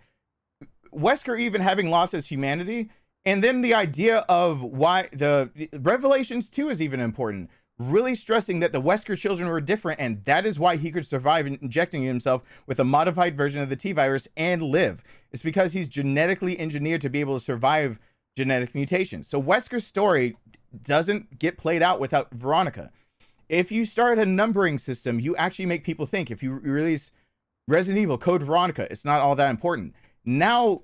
Wesker even having lost his humanity, and then the idea of why the Revelations 2 is even important. Really stressing that the Wesker children were different, and that is why he could survive injecting himself with a modified version of the T-virus and live. It's because he's genetically engineered to be able to survive genetic mutations. So Wesker's story doesn't get played out without Veronica. If you start a numbering system, you actually make people think. If you release Resident Evil Code Veronica, it's not all that important. Now,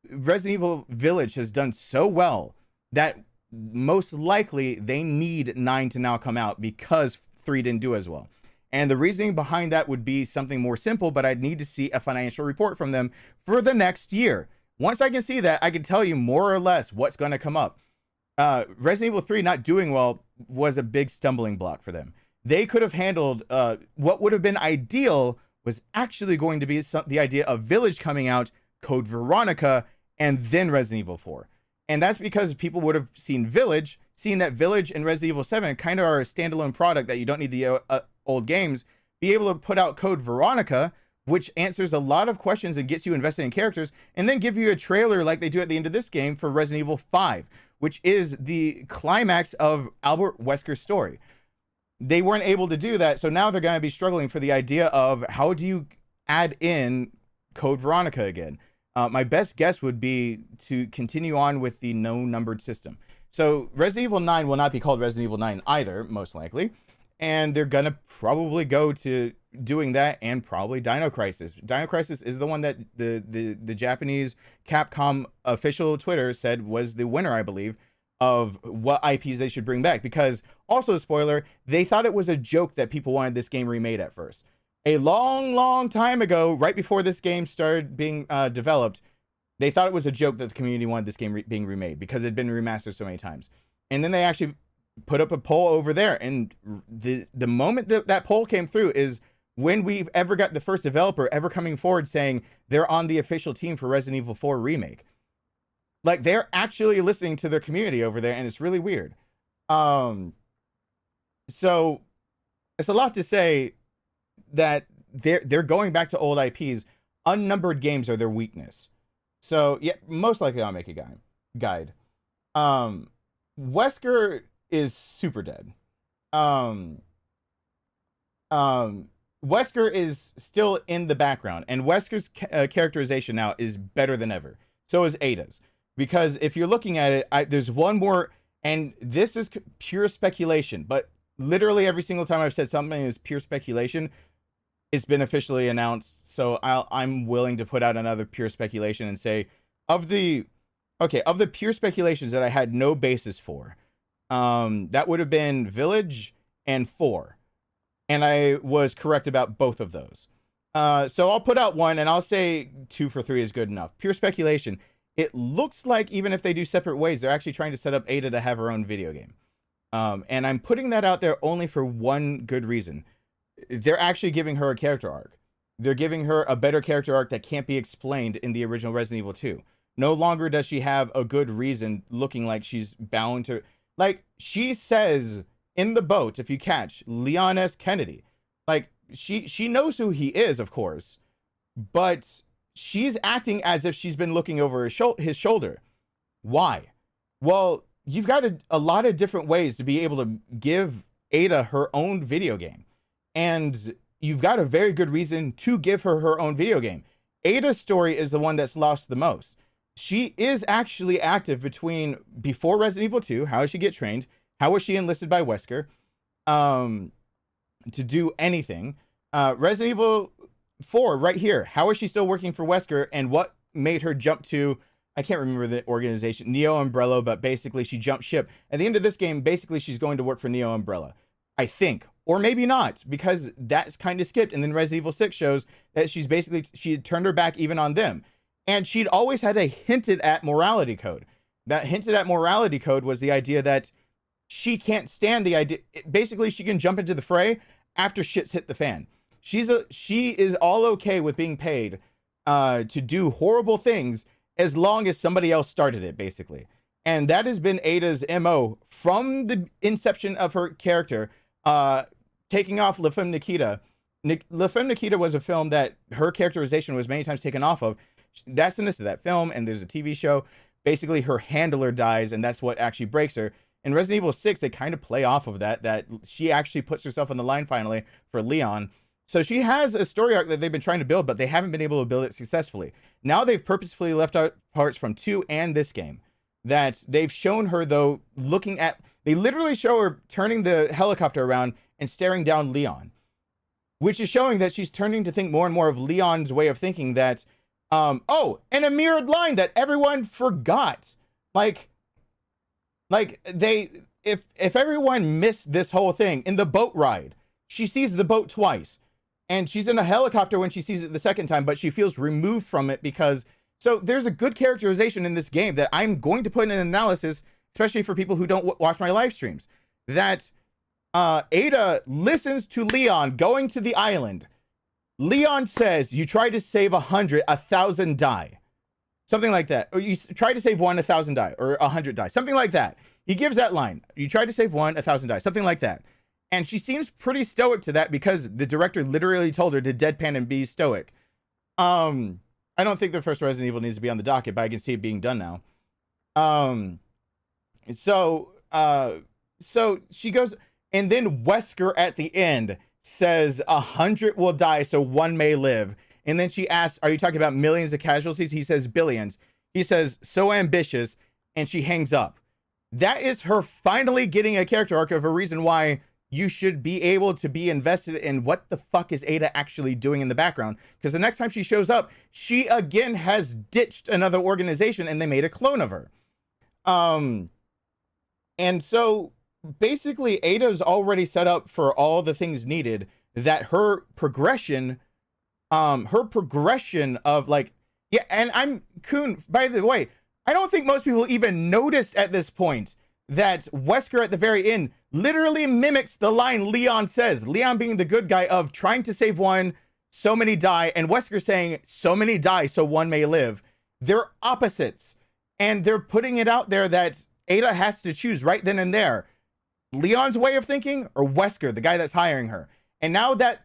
Resident Evil Village has done so well that most likely they need 9 to now come out because 3 didn't do as well. And the reasoning behind that would be something more simple, but I'd need to see a financial report from them for the next year. Once I can see that, I can tell you more or less what's going to come up. Resident Evil 3 not doing well was a big stumbling block for them. They could have handled what would have been ideal was actually going to be the idea of Village coming out, Code Veronica, and then Resident Evil 4. And that's because people would have seen Village, seen that Village and Resident Evil 7 kind of are a standalone product that you don't need the old games, be able to put out Code Veronica, which answers a lot of questions and gets you invested in characters, and then give you a trailer like they do at the end of this game for Resident Evil 5, which is the climax of Albert Wesker's story. They weren't able to do that, so now they're going to be struggling for the idea of how do you add in Code Veronica again. My best guess would be to continue on with the no numbered system. So Resident Evil 9 will not be called Resident Evil 9 either, most likely. And they're going to probably go to doing that and probably Dino Crisis. Dino Crisis is the one that the Japanese Capcom official Twitter said was the winner, I believe, of what IPs they should bring back. Because, also spoiler, they thought it was a joke that people wanted this game remade at first. A long, long time ago, right before this game started being developed, they thought it was a joke that the community wanted this game being remade because it had been remastered so many times. And then they actually put up a poll over there. And the moment that poll came through is when we've ever got the first developer ever coming forward saying they're on the official team for Resident Evil 4 Remake. Like, they're actually listening to their community over there, and it's really weird. So it's a lot to say that they're going back to old IPs. Unnumbered games are their weakness. So yeah, most likely I'll make a guide. Wesker is super dead. Wesker is still in the background, and Wesker's characterization now is better than ever. So is Ada's, because if you're looking at it, there's one more, and this is pure speculation, but literally every single time I've said something is pure speculation, it's been officially announced. So I'm willing to put out another pure speculation and say, of the pure speculations that I had no basis for, that would have been Village and 4. And I was correct about both of those. So I'll put out one, and I'll say 2 for 3 is good enough. Pure speculation. It looks like even if they do separate ways, they're actually trying to set up Ada to have her own video game. And I'm putting that out there only for one good reason. They're actually giving her a character arc. They're giving her a better character arc that can't be explained in the original Resident Evil 2. No longer does she have a good reason looking like she's bound to... Like, she says... in the boat, if you catch Leon S. Kennedy, like she knows who he is, of course, but she's acting as if she's been looking over his shoulder. Why? Well, you've got a lot of different ways to be able to give Ada her own video game, and you've got a very good reason to give her own video game. Ada's story is the one that's lost the most. She is actually active before Resident Evil 2. How does she get trained? How was she enlisted by Wesker to do anything? Resident Evil 4, right here. How is she still working for Wesker, and what made her jump to, I can't remember the organization, Neo Umbrella, but basically she jumped ship. At the end of this game, basically she's going to work for Neo Umbrella, I think. Or maybe not, because that's kind of skipped. And then Resident Evil 6 shows that she had turned her back even on them. And she'd always had a hinted at morality code. That hinted at morality code was the idea that she can't stand the idea. Basically, she can jump into the fray after shit's hit the fan. She is all okay with being paid to do horrible things as long as somebody else started it, basically. And that has been Ada's MO from the inception of her character, taking off La Femme Nikita. La Femme Nikita was a film that her characterization was many times taken off of. That's in that film, and there's a TV show. Basically, her handler dies, and that's what actually breaks her. In Resident Evil 6, they kind of play off of that she actually puts herself on the line finally for Leon. So she has a story arc that they've been trying to build, but they haven't been able to build it successfully. Now they've purposefully left out parts from 2 and this game that they've shown her, though, they literally show her turning the helicopter around and staring down Leon, which is showing that she's turning to think more and more of Leon's way of thinking that, and a mirrored line that everyone forgot. If everyone missed this whole thing in the boat ride, she sees the boat twice, and she's in a helicopter when she sees it the second time, but she feels removed from it so there's a good characterization in this game that I'm going to put in an analysis, especially for people who don't watch my live streams, that Ada listens to Leon going to the island. Leon says, you tried to save 100, 1,000 die. Something like that. Or you try to save 1, 1,000 die. Or 100 die. Something like that. He gives that line. You tried to save 1, 1,000 die. Something like that. And she seems pretty stoic to that because the director literally told her to deadpan and be stoic. I don't think the first Resident Evil needs to be on the docket, but I can see it being done now. So she goes, and then Wesker at the end says 100 will die so 1 may live. And then she asks, are you talking about millions of casualties? He says billions. He says, so ambitious. And she hangs up. That is her finally getting a character arc of a reason why you should be able to be invested in what the fuck is Ada actually doing in the background. Because the next time she shows up, she again has ditched another organization and they made a clone of her. And so basically Ada's already set up for all the things needed that her progression of like, yeah, and I'm Kuhn, by the way, I don't think most people even noticed at this point that Wesker at the very end literally mimics the line Leon says, Leon being the good guy of trying to save 1, so many die, and Wesker saying so many die so 1 may live. They're opposites, and they're putting it out there that Ada has to choose right then and there, Leon's way of thinking or Wesker, the guy that's hiring her. And now that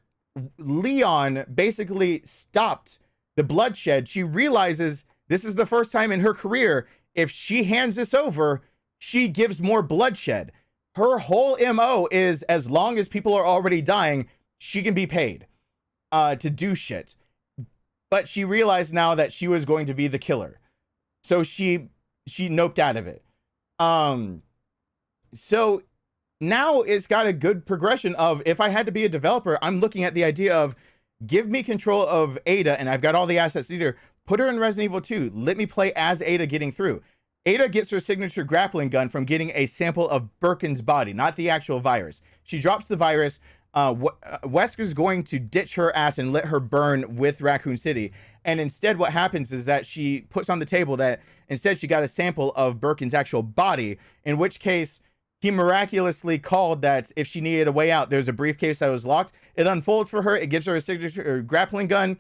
Leon basically stopped the bloodshed, she realizes this is the first time in her career, if she hands this over, she gives more bloodshed. Her whole MO is, as long as people are already dying, she can be paid to do shit. But she realized now that she was going to be the killer. So she noped out of it. So now it's got a good progression of, if I had to be a developer, I'm looking at the idea of, give me control of Ada, and I've got all the assets needed. Put her in Resident Evil 2. Let me play as Ada getting through. Ada gets her signature grappling gun from getting a sample of Birkin's body, not the actual virus. She drops the virus. Wesker's going to ditch her ass and let her burn with Raccoon City. And instead what happens is that she puts on the table that instead she got a sample of Birkin's actual body, in which case he miraculously called that if she needed a way out, there's a briefcase that was locked. It unfolds for her. It gives her a signature grappling gun.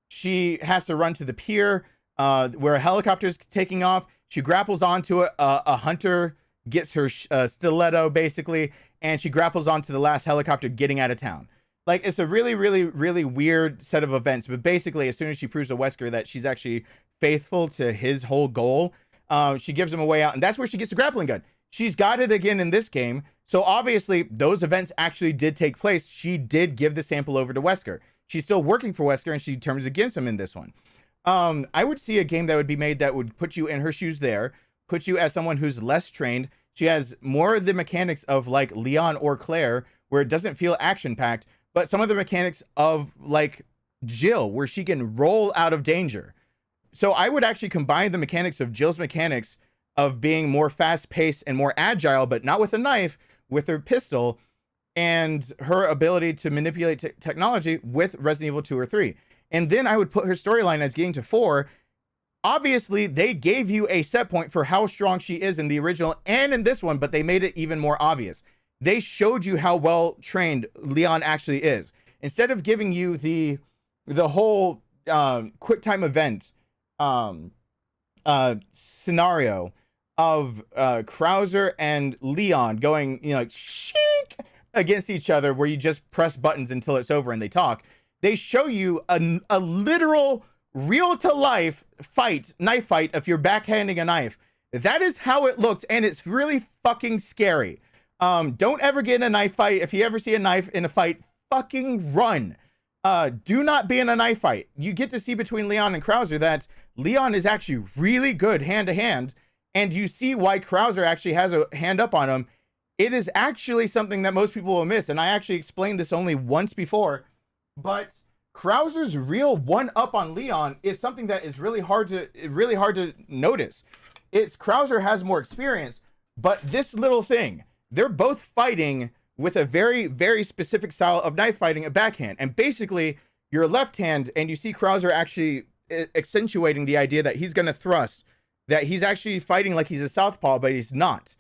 She has to run to the pier where a helicopter is taking off. She grapples onto it. A hunter gets her stiletto, basically, and she grapples onto the last helicopter getting out of town. Like, it's a really, really, really weird set of events. But basically, as soon as she proves to Wesker that she's actually faithful to his whole goal, she gives him a way out. And that's where she gets the grappling gun. She's got it again in this game. So obviously, those events actually did take place. She did give the sample over to Wesker. She's still working for Wesker, and she turns against him in this one. I would see a game that would be made that would put you in her shoes there, put you as someone who's less trained. She has more of the mechanics of like Leon or Claire, where it doesn't feel action-packed, but some of the mechanics of like Jill, where she can roll out of danger. So I would actually combine the mechanics of Jill's mechanics of being more fast-paced and more agile, but not with a knife, with her pistol, and her ability to manipulate technology with Resident Evil 2 or 3. And then I would put her storyline as getting to 4. Obviously, they gave you a set point for how strong she is in the original and in this one, but they made it even more obvious. They showed you how well trained Leon actually is. Instead of giving you the whole quick time event scenario of Krauser and Leon going, you know, like shink against each other, where you just press buttons until it's over and they talk. They show you a literal real to life fight, knife fight, if you're backhanding a knife. That is how it looks, and it's really fucking scary. Don't ever get in a knife fight. If you ever see a knife in a fight, fucking run. Do not be in a knife fight. You get to see between Leon and Krauser that Leon is actually really good hand to hand, and you see why Krauser actually has a hand up on him. It is actually something that most people will miss, and I actually explained this only once before, but Krauser's real one up on Leon is something that is really hard to notice. It's Krauser has more experience, but this little thing, they're both fighting with a very, very specific style of knife fighting, a backhand. And basically, your left hand, and you see Krauser actually accentuating the idea that he's going to thrust, that he's actually fighting like he's a southpaw, but he's not,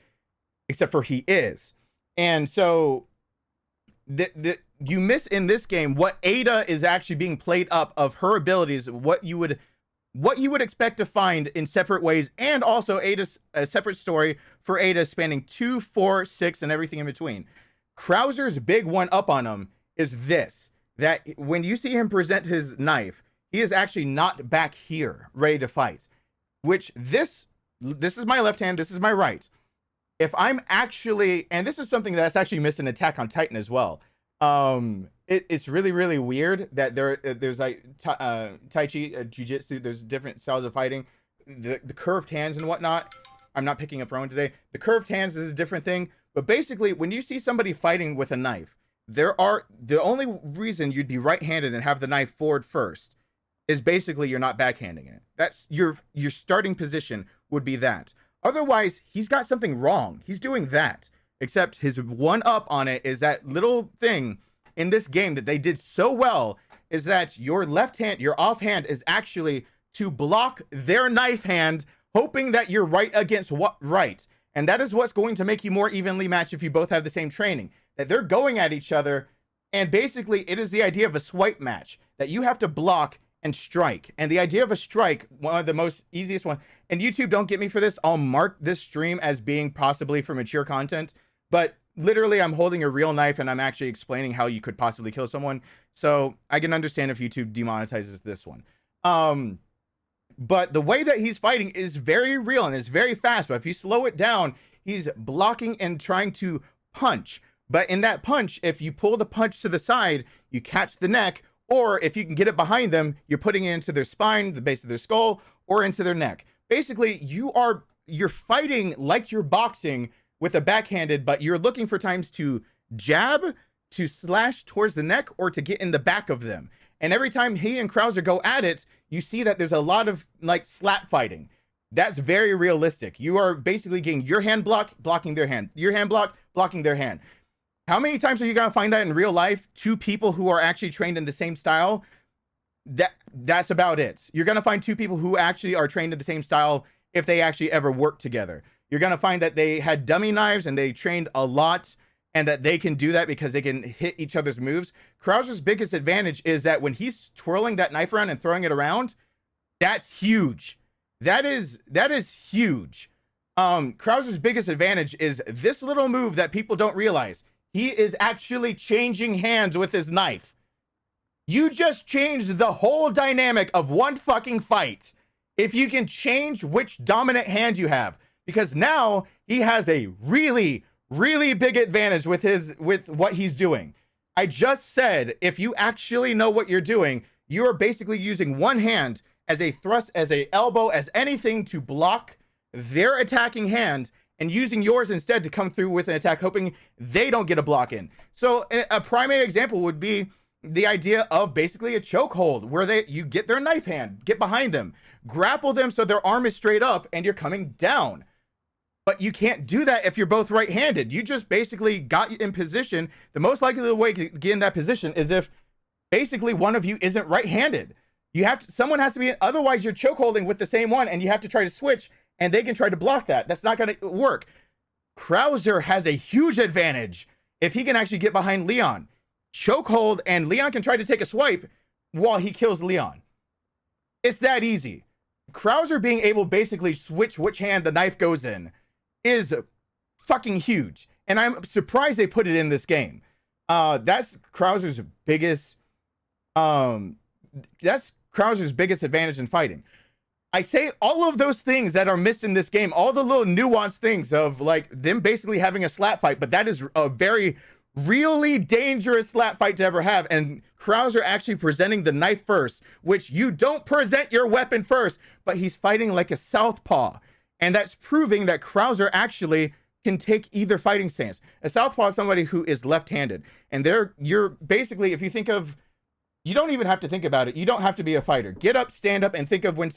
except for he is. And so you miss in this game what Ada is actually being played up of her abilities, what you would expect to find in separate ways, and also Ada's a separate story for Ada spanning 2, 4, 6, and everything in between. Krauser's big one up on him is this, that when you see him present his knife, he is actually not back here ready to fight, which this is my left hand, this is my right. If I'm actually, and this is something that's actually missed in Attack on Titan as well. It's really, really weird that there's like Tai Chi, Jiu-Jitsu, there's different styles of fighting, the curved hands and whatnot. I'm not picking up Rowan today. The curved hands is a different thing, but basically when you see somebody fighting with a knife, the only reason you'd be right-handed and have the knife forward first is basically you're not backhanding it. That's your starting position would be that. Otherwise, he's got something wrong. He's doing that. Except his one up on it is that little thing in this game that they did so well is that your left hand, your offhand is actually to block their knife hand, hoping that you're right against right. And that is what's going to make you more evenly matched if you both have the same training. That they're going at each other, and basically it is the idea of a swipe match, that you have to block and strike. And the idea of a strike, one of the most easiest one, and YouTube, don't get me for this, I'll mark this stream as being possibly for mature content, but literally I'm holding a real knife and I'm actually explaining how you could possibly kill someone. So I can understand if YouTube demonetizes this one. But the way that he's fighting is very real and is very fast. But if you slow it down, he's blocking and trying to punch But in that punch, if you pull the punch to the side, you catch the neck, or if you can get it behind them, you're putting it into their spine, the base of their skull, or into their neck. Basically, you're fighting like you're boxing with a backhanded, but you're looking for times to jab, to slash towards the neck, or to get in the back of them. And every time he and Krauser go at it, you see that there's a lot of like slap fighting. That's very realistic. You are basically getting your hand block, blocking their hand, your hand block, blocking their hand. How many times are you gonna find that in real life? Two people who are actually trained in the same style. That's about it. You're gonna find two people who actually are trained in the same style if they actually ever work together. You're gonna find that they had dummy knives and they trained a lot, and that they can do that because they can hit each other's moves. Krauser's biggest advantage is that when he's twirling that knife around and throwing it around, that's huge. That is huge. Krauser's biggest advantage is this little move that people don't realize. He is actually changing hands with his knife. You just changed the whole dynamic of one fucking fight if you can change which dominant hand you have, because now he has a really big advantage with what he's doing. I just said, if you actually know what you're doing, you are basically using one hand as a thrust, as a elbow, as anything to block their attacking hand, and using yours instead to come through with an attack, hoping they don't get a block in. So a primary example would be the idea of basically a chokehold, where you get their knife hand, get behind them, grapple them so their arm is straight up and you're coming down. But you can't do that if you're both right-handed. You just basically got in position. The most likely way to get in that position is if basically one of you isn't right-handed. Someone has to be, otherwise you're chokeholding with the same one and you have to try to switch and they can try to block that. That's not going to work. Krauser has a huge advantage if he can actually get behind Leon. Chokehold, and Leon can try to take a swipe while he kills Leon. It's that easy. Krauser being able to basically switch which hand the knife goes in is fucking huge. And I'm surprised they put it in this game. That's Krauser's biggest advantage in fighting. I say all of those things that are missed in this game, all the little nuanced things of like them basically having a slap fight, but that is a very really dangerous slap fight to ever have. And Krauser actually presenting the knife first, which you don't present your weapon first, but he's fighting like a southpaw. And that's proving that Krauser actually can take either fighting stance. A southpaw is somebody who is left-handed. And you're basically, if you think of, you don't even have to think about it. You don't have to be a fighter. Get up, stand up, and think of when you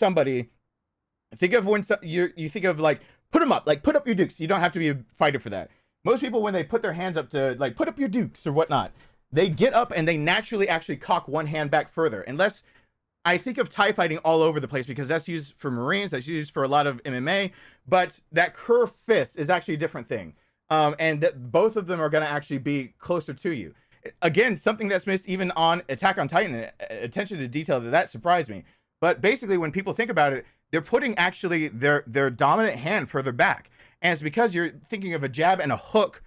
think of like, put them up, like put up your dukes. You don't have to be a fighter for that. Most people, when they put their hands up to like, put up your dukes or whatnot, they get up and they naturally actually cock one hand back further. Unless, I think of Thai fighting all over the place because that's used for Marines, that's used for a lot of MMA, but that curved fist is actually a different thing. And that both of them are going to actually be closer to you. Again, something that's missed even on Attack on Titan, attention to detail, that surprised me. But basically, when people think about it, they're putting actually their dominant hand further back. And it's because you're thinking of a jab and a hook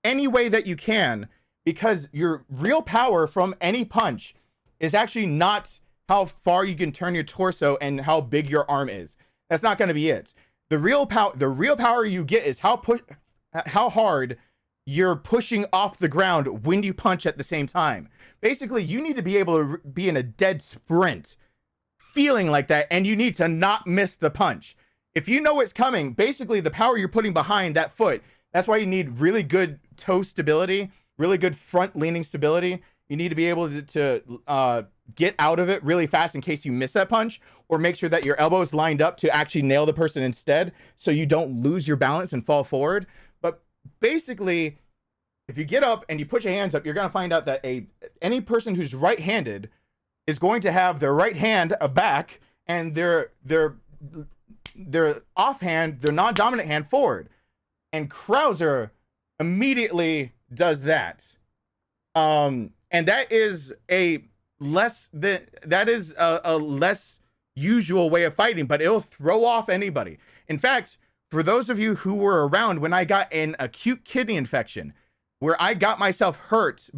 any way that you can, because your real power from any punch is actually not how far you can turn your torso and how big your arm is. That's not going to be it. The real power you get is how hard you're pushing off the ground when you punch at the same time. Basically, you need to be able to be in a dead sprint, feeling like that, and you need to not miss the punch. If you know it's coming, basically the power you're putting behind that foot, that's why you need really good toe stability, really good front leaning stability. You need to be able to get out of it really fast in case you miss that punch, or make sure that your elbow is lined up to actually nail the person instead so you don't lose your balance and fall forward. But basically, if you get up and you put your hands up, you're going to find out that any person who's right-handed is going to have their right hand back and their offhand, their non-dominant hand forward. And Krauser immediately does that. And that is a less usual way of fighting, but it'll throw off anybody. In fact, for those of you who were around when I got an acute kidney infection, where I got myself hurt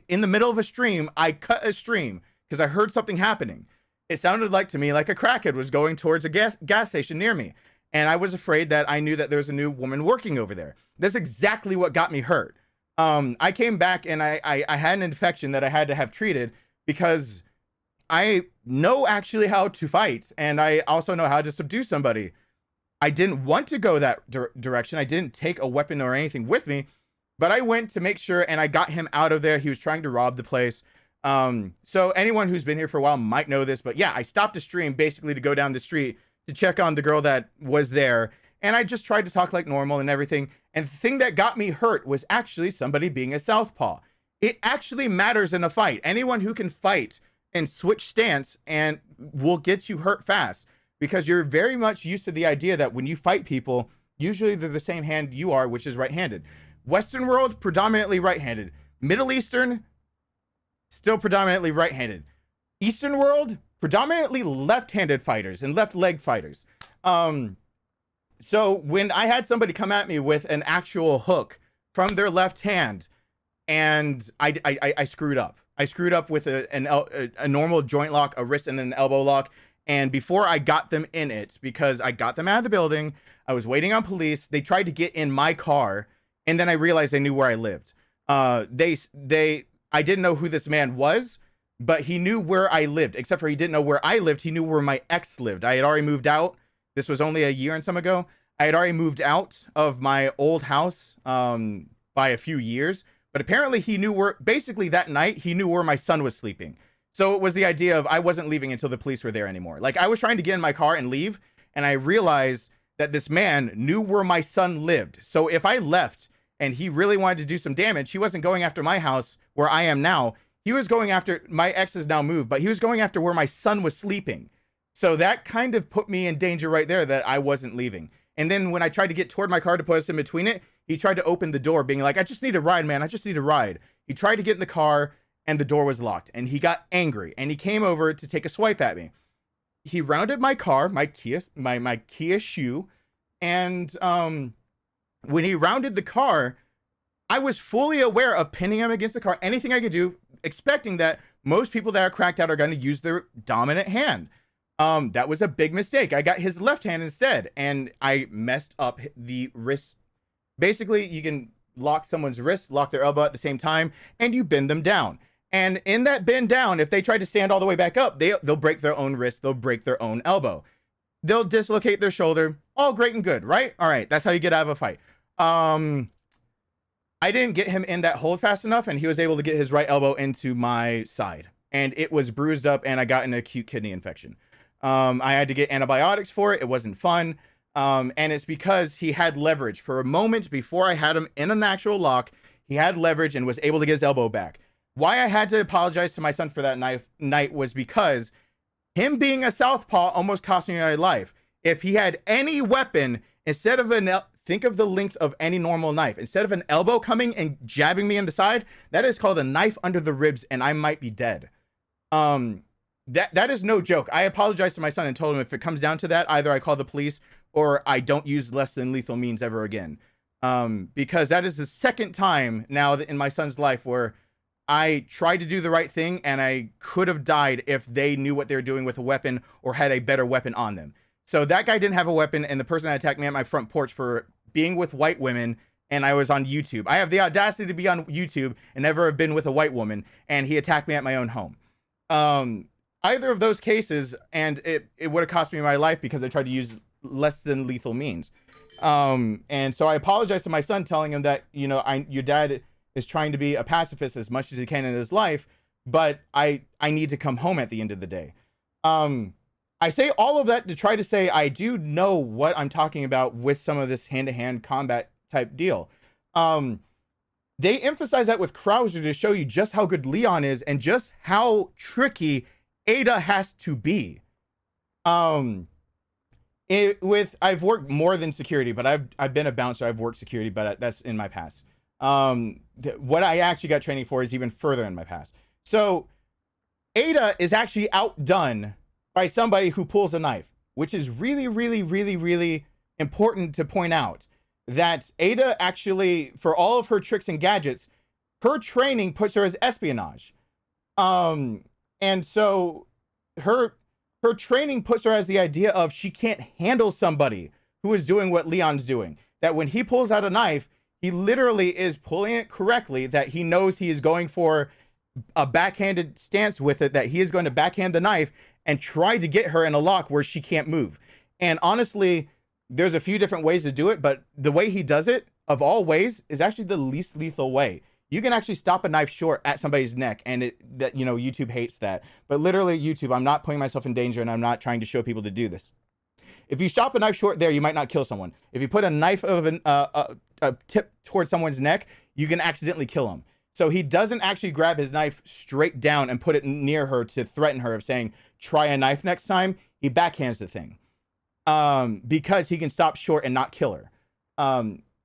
in the middle of a stream, I cut a stream because I heard something happening. It sounded like to me like a crackhead was going towards a gas station near me. And I was afraid that I knew that there was a new woman working over there. That's exactly what got me hurt. I came back and I had an infection that I had to have treated because I know actually how to fight, and I also know how to subdue somebody. I didn't want to go that direction. I didn't take a weapon or anything with me, but I went to make sure, and I got him out of there. He was trying to rob the place. So anyone who's been here for a while might know this, but yeah, I stopped the stream basically to go down the street to check on the girl that was there. And I just tried to talk like normal and everything. And the thing that got me hurt was actually somebody being a southpaw. It actually matters in a fight. Anyone who can fight and switch stance and will get you hurt fast, because you're very much used to the idea that when you fight people, usually they're the same hand you are, which is right-handed. Western world, predominantly right-handed. Middle Eastern, still predominantly right-handed. Eastern world, predominantly left-handed fighters and left leg fighters. So when I had somebody come at me with an actual hook from their left hand, and I screwed up. I screwed up with a normal joint lock, a wrist, and an elbow lock. And before I got them in it, because I got them out of the building, I was waiting on police. They tried to get in my car, and then I realized they knew where I lived. I didn't know who this man was, but he knew where I lived. Except for he didn't know where I lived. He knew where my ex lived. I had already moved out. This was only a year and some ago. I had already moved out of my old house by a few years. But apparently he knew where, basically that night, he knew where my son was sleeping. So it was the idea of I wasn't leaving until the police were there anymore. Like, I was trying to get in my car and leave, and I realized that this man knew where my son lived. So if I left and he really wanted to do some damage, he wasn't going after my house where I am now. He was going after, my ex is now moved, but he was going after where my son was sleeping. So that kind of put me in danger right there that I wasn't leaving. And then when I tried to get toward my car to put us in between it, he tried to open the door being like, I just need a ride, man. I just need a ride. He tried to get in the car and the door was locked, and he got angry and he came over to take a swipe at me. He rounded my car, my Kia shoe. And when he rounded the car, I was fully aware of pinning him against the car, anything I could do, expecting that most people that are cracked out are going to use their dominant hand. That was a big mistake. I got his left hand instead, and I messed up the wrist. Basically, you can lock someone's wrist, lock their elbow at the same time, and you bend them down. And in that bend down, if they try to stand all the way back up, they'll break their own wrist, they'll break their own elbow. They'll dislocate their shoulder. All great and good, right? All right, that's how you get out of a fight. I didn't get him in that hold fast enough, and he was able to get his right elbow into my side. And it was bruised up, and I got an acute kidney infection. I had to get antibiotics for it. It wasn't fun. And it's because he had leverage. For a moment before I had him in an actual lock, he had leverage and was able to get his elbow back. Why I had to apologize to my son for that night was because him being a southpaw almost cost me my life. If he had any weapon, instead of think of the length of any normal knife. Instead of an elbow coming and jabbing me in the side, that is called a knife under the ribs, and I might be dead. That is no joke. I apologized to my son and told him if it comes down to that, either I call the police or I don't use less than lethal means ever again. Because that is the second time now that in my son's life where I tried to do the right thing and I could have died if they knew what they were doing with a weapon or had a better weapon on them. So that guy didn't have a weapon, and the person that attacked me at my front porch for being with white women, and I was on YouTube. I have the audacity to be on YouTube and never have been with a white woman, and he attacked me at my own home. Either of those cases, and it would have cost me my life because I tried to use less than lethal means. And so I apologized to my son, telling him that, you know, your dad is trying to be a pacifist as much as he can in his life, but I need to come home at the end of the day. I say all of that to try to say I do know what I'm talking about with some of this hand-to-hand combat type deal. They emphasize that with Krauser to show you just how good Leon is and just how tricky Ada has to be. I've worked more than security, but I've been a bouncer. I've worked security, but that's in my past. What I actually got training for is even further in my past. So Ada is actually outdone by somebody who pulls a knife, which is really, really, really, really important to point out. That Ada actually, for all of her tricks and gadgets, her training puts her as espionage. And so her training puts her as the idea of she can't handle somebody who is doing what Leon's doing. That when he pulls out a knife, He literally is pulling it correctly, that he knows he is going for a backhanded stance with it, that he is going to backhand the knife and try to get her in a lock where she can't move. And honestly, there's a few different ways to do it, but the way he does it, of all ways, is actually the least lethal way. You can actually stop a knife short at somebody's neck, and YouTube hates that. But literally, YouTube, I'm not putting myself in danger, and I'm not trying to show people to do this. If you stop a knife short there, you might not kill someone. If you put a knife of a tip towards someone's neck, you can accidentally kill them. So he doesn't actually grab his knife straight down and put it near her to threaten her of saying, try a knife next time. He backhands the thing because he can stop short and not kill her.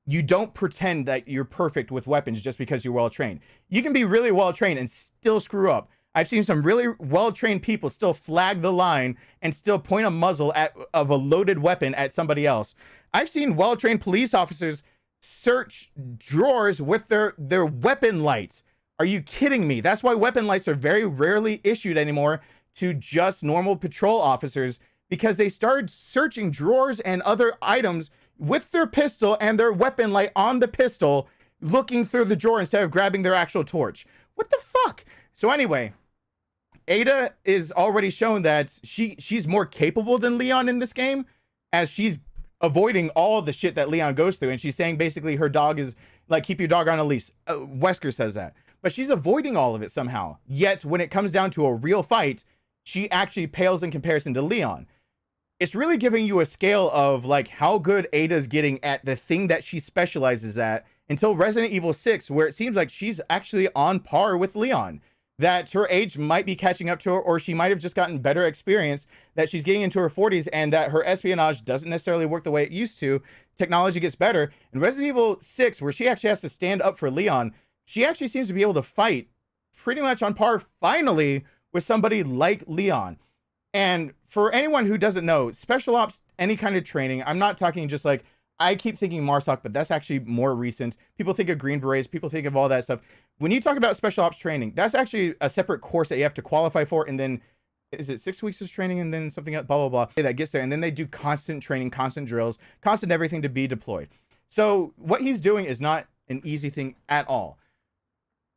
You don't pretend that you're perfect with weapons just because you're well-trained. You can be really well-trained and still screw up. I've seen some really well-trained people still flag the line and still point a muzzle of a loaded weapon at somebody else. I've seen well-trained police officers search drawers with their weapon lights. Are you kidding me? That's why weapon lights are very rarely issued anymore to just normal patrol officers, because they started searching drawers and other items with their pistol and their weapon light on the pistol, looking through the drawer instead of grabbing their actual torch. What the fuck? So anyway, Ada is already shown that she's more capable than Leon in this game, as she's avoiding all the shit that Leon goes through. And she's saying basically her dog is like, keep your dog on a leash. Wesker says that. But she's avoiding all of it somehow. Yet when it comes down to a real fight, she actually pales in comparison to Leon. It's really giving you a scale of like how good Ada's getting at the thing that she specializes at until Resident Evil 6, where it seems like she's actually on par with Leon. That her age might be catching up to her, or she might have just gotten better experience, that she's getting into her 40s, and that her espionage doesn't necessarily work the way it used to. Technology gets better. In Resident Evil 6, where she actually has to stand up for Leon, she actually seems to be able to fight pretty much on par, finally, with somebody like Leon. And for anyone who doesn't know, special ops, any kind of training, I'm not talking just like, I keep thinking MARSOC, but that's actually more recent. People think of Green Berets, people think of all that stuff. When you talk about special ops training, that's actually a separate course that you have to qualify for. And then, is it 6 weeks of training and then something else, blah, blah, blah, that gets there. And then they do constant training, constant drills, constant everything to be deployed. So what he's doing is not an easy thing at all.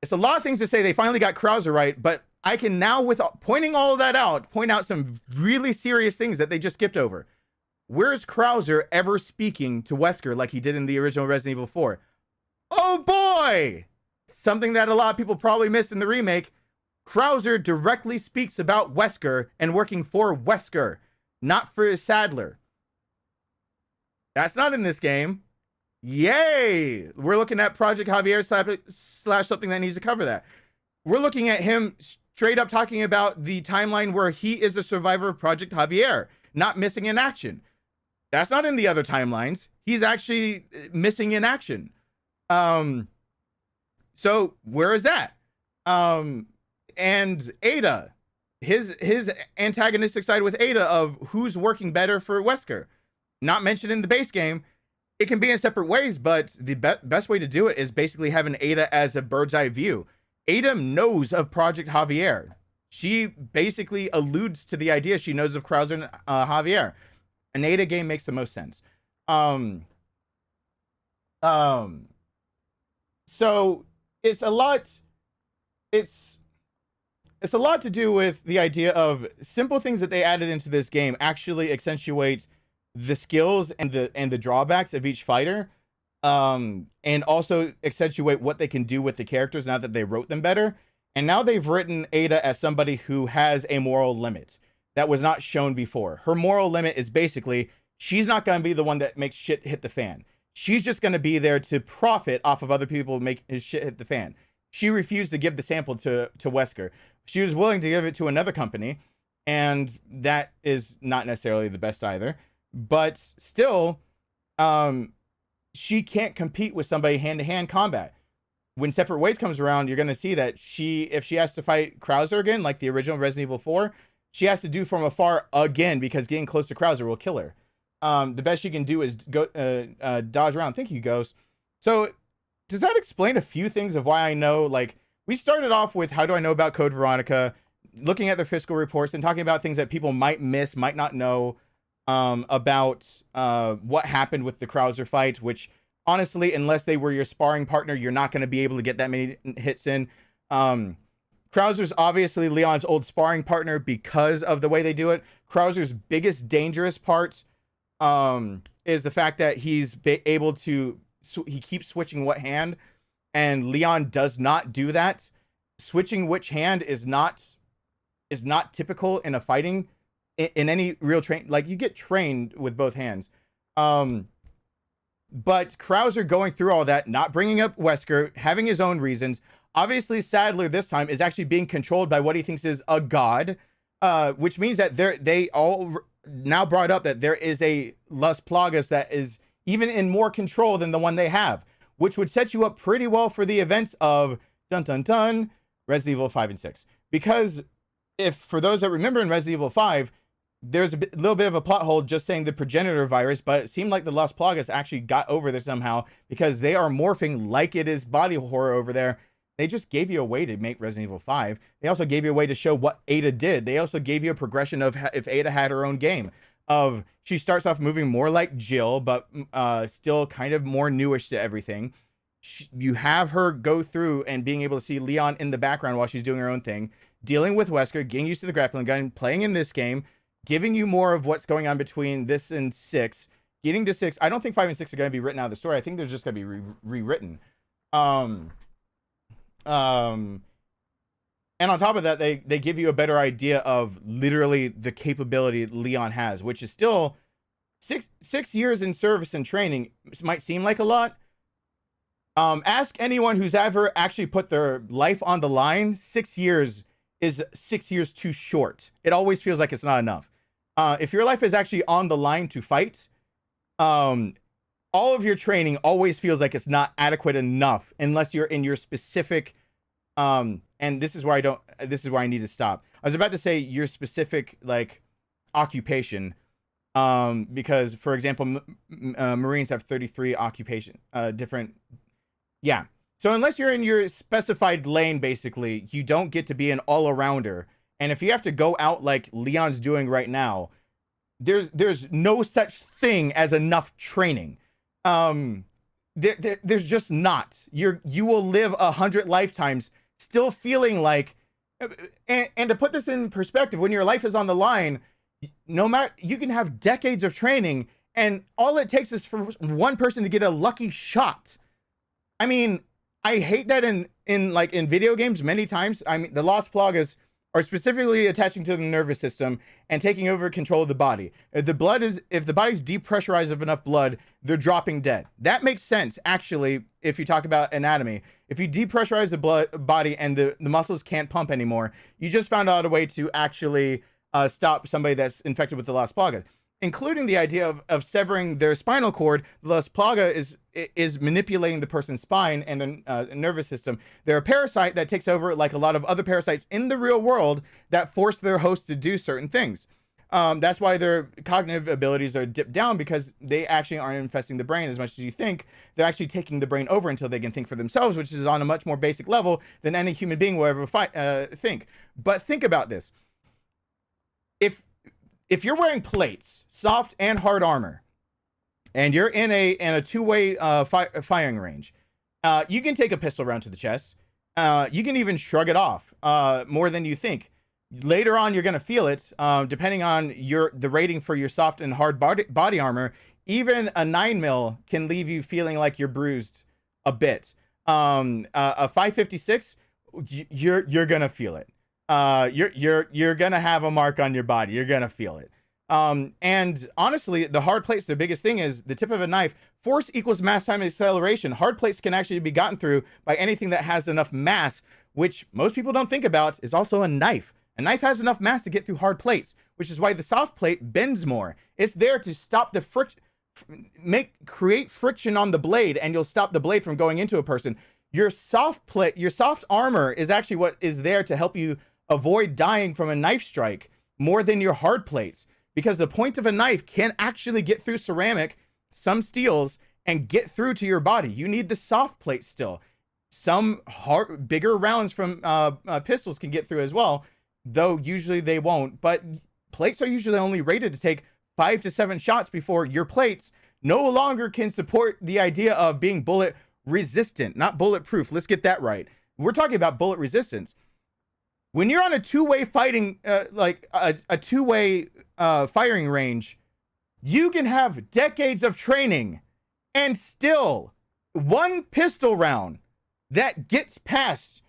It's a lot of things to say they finally got Krauser right, but I can now, with pointing all of that out, point out some really serious things that they just skipped over. Where's Krauser ever speaking to Wesker like he did in the original Resident Evil 4? Oh boy! Something that a lot of people probably missed in the remake. Krauser directly speaks about Wesker and working for Wesker, not for Sadler. That's not in this game. Yay! We're looking at Project Javier slash something that needs to cover that. We're looking at him straight up talking about the timeline where he is a survivor of Project Javier, not missing in action. That's not in the other timelines. He's actually missing in action. So where is that? And Ada, his antagonistic side with Ada of who's working better for Wesker, not mentioned in the base game. It can be in separate ways, but the best way to do it is basically having Ada as a bird's eye view. Ada knows of Project Javier. She basically alludes to the idea she knows of Krauser and Javier. An Ada game makes the most sense. So it's a lot to do with the idea of simple things that they added into this game actually accentuate the skills and the drawbacks of each fighter, and also accentuate what they can do with the characters now that they wrote them better. And now they've written Ada as somebody who has a moral limit that was not shown before. Her moral limit is basically she's not going to be the one that makes shit hit the fan. She's just going to be there to profit off of other people make his shit hit the fan. She refused to give the sample to Wesker. She was willing to give it to another company, and that is not necessarily the best either. But still, she can't compete with somebody hand-to-hand combat. When Separate Ways comes around, you're going to see that if she has to fight Krauser again, like the original Resident Evil 4, she has to do from afar again, because getting close to Krauser will kill her. The best she can do is go dodge around. Thank you, Ghost. So does that explain a few things of why I know, like, we started off with how do I know about Code Veronica, looking at their fiscal reports and talking about things that people might miss, might not know, about what happened with the Krauser fight, which honestly, unless they were your sparring partner, you're not going to be able to get that many hits in. Krauser's obviously Leon's old sparring partner because of the way they do it. Krauser's biggest dangerous part is the fact that he's able to, he keeps switching what hand, and Leon does not do that. Switching which hand is not typical in a fighting, in any real train. Like, you get trained with both hands. But Krauser going through all that, not bringing up Wesker, having his own reasons. Obviously, Sadler this time is actually being controlled by what he thinks is a god, which means that they all now brought up that there is a Las Plagas that is even in more control than the one they have, which would set you up pretty well for the events of dun dun dun Resident Evil 5 and 6. Because if, for those that remember in Resident Evil 5, there's a little bit of a plot hole just saying the progenitor virus, but it seemed like the Las Plagas actually got over this somehow because they are morphing like it is body horror over there. They just gave you a way to make Resident Evil 5. They also gave you a way to show what Ada did. They also gave you a progression of if Ada had her own game. Of she starts off moving more like Jill, but still kind of more newish to everything. You have her go through and being able to see Leon in the background while she's doing her own thing, dealing with Wesker, getting used to the grappling gun, playing in this game, giving you more of what's going on between this and 6. Getting to 6, I don't think 5 and 6 are going to be written out of the story. I think they're just going to be rewritten. And on top of that, they give you a better idea of literally the capability Leon has, which is still six years in service and training. This might seem like a lot. Ask anyone who's ever actually put their life on the line. 6 years is 6 years too short. It always feels like it's not enough. If your life is actually on the line to fight, all of your training always feels like it's not adequate enough unless you're in your specific, and this is where I need to stop. I was about to say your specific, like, occupation, because, for example, Marines have 33 occupation, different, yeah. So unless you're in your specified lane, basically, you don't get to be an all-arounder. And if you have to go out like Leon's doing right now, there's no such thing as enough training. There's just not. You will live 100 lifetimes still feeling like, and to put this in perspective, when your life is on the line, no matter, you can have decades of training, and all it takes is for one person to get a lucky shot. I mean, I hate that in video games many times. I mean, the Las Plagas are specifically attaching to the nervous system and taking over control of the body. If the body's depressurized of enough blood, they're dropping dead. That makes sense, actually, if you talk about anatomy. If you depressurize the body and the muscles can't pump anymore, you just found out a way to actually stop somebody that's infected with the Las Plagas. Including the idea of severing their spinal cord. The Las Plaga is manipulating the person's spine and the nervous system. They're a parasite that takes over, like a lot of other parasites in the real world, that force their host to do certain things. That's why their cognitive abilities are dipped down, because they actually aren't infesting the brain as much as you think. They're actually taking the brain over until they can think for themselves, which is on a much more basic level than any human being will ever think. But think about this. If you're wearing plates, soft and hard armor, and you're in a two-way firing range, you can take a pistol round to the chest. You can even shrug it off more than you think. Later on, you're going to feel it, depending on the rating for your soft and hard body armor. Even a 9mm can leave you feeling like you're bruised a bit. A 5.56, you're going to feel it. You're gonna have a mark on your body. You're gonna feel it. And honestly, the hard plates, the biggest thing is the tip of a knife. Force equals mass times acceleration. Hard plates can actually be gotten through by anything that has enough mass, which most people don't think about, is also a knife. A knife has enough mass to get through hard plates, which is why the soft plate bends more. It's there to stop the create friction on the blade, and you'll stop the blade from going into a person. Your soft armor is actually what is there to help you avoid dying from a knife strike more than your hard plates, because the point of a knife can actually get through ceramic, some steels, and get through to your body. You need the soft plate still. Some bigger rounds from pistols can get through as well, though usually they won't. But plates are usually only rated to take 5 to 7 shots before your plates no longer can support the idea of being bullet resistant, not bulletproof. Let's get that right. We're talking about bullet resistance. When you're on a two-way fighting, like a two-way firing range, you can have decades of training and still one pistol round that gets past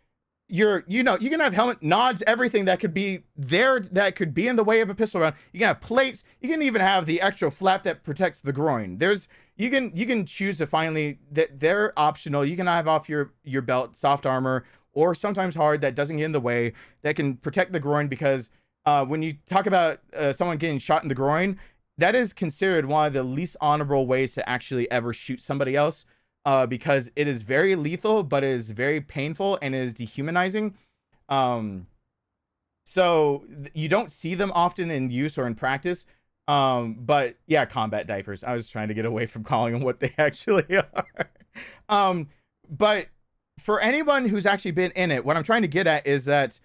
your, you can have helmet nods, everything that could be there, that could be in the way of a pistol round. You can have plates. You can even have the extra flap that protects the groin. You can choose to finally, that they're optional. You can have off your belt, soft armor, or sometimes hard that doesn't get in the way, that can protect the groin, because when you talk about someone getting shot in the groin, that is considered one of the least honorable ways to actually ever shoot somebody else, because it is very lethal, but it is very painful and is dehumanizing. So you don't see them often in use or in practice. But yeah, combat diapers. I was trying to get away from calling them what they actually are. But for anyone who's actually been in it, what I'm trying to get at is that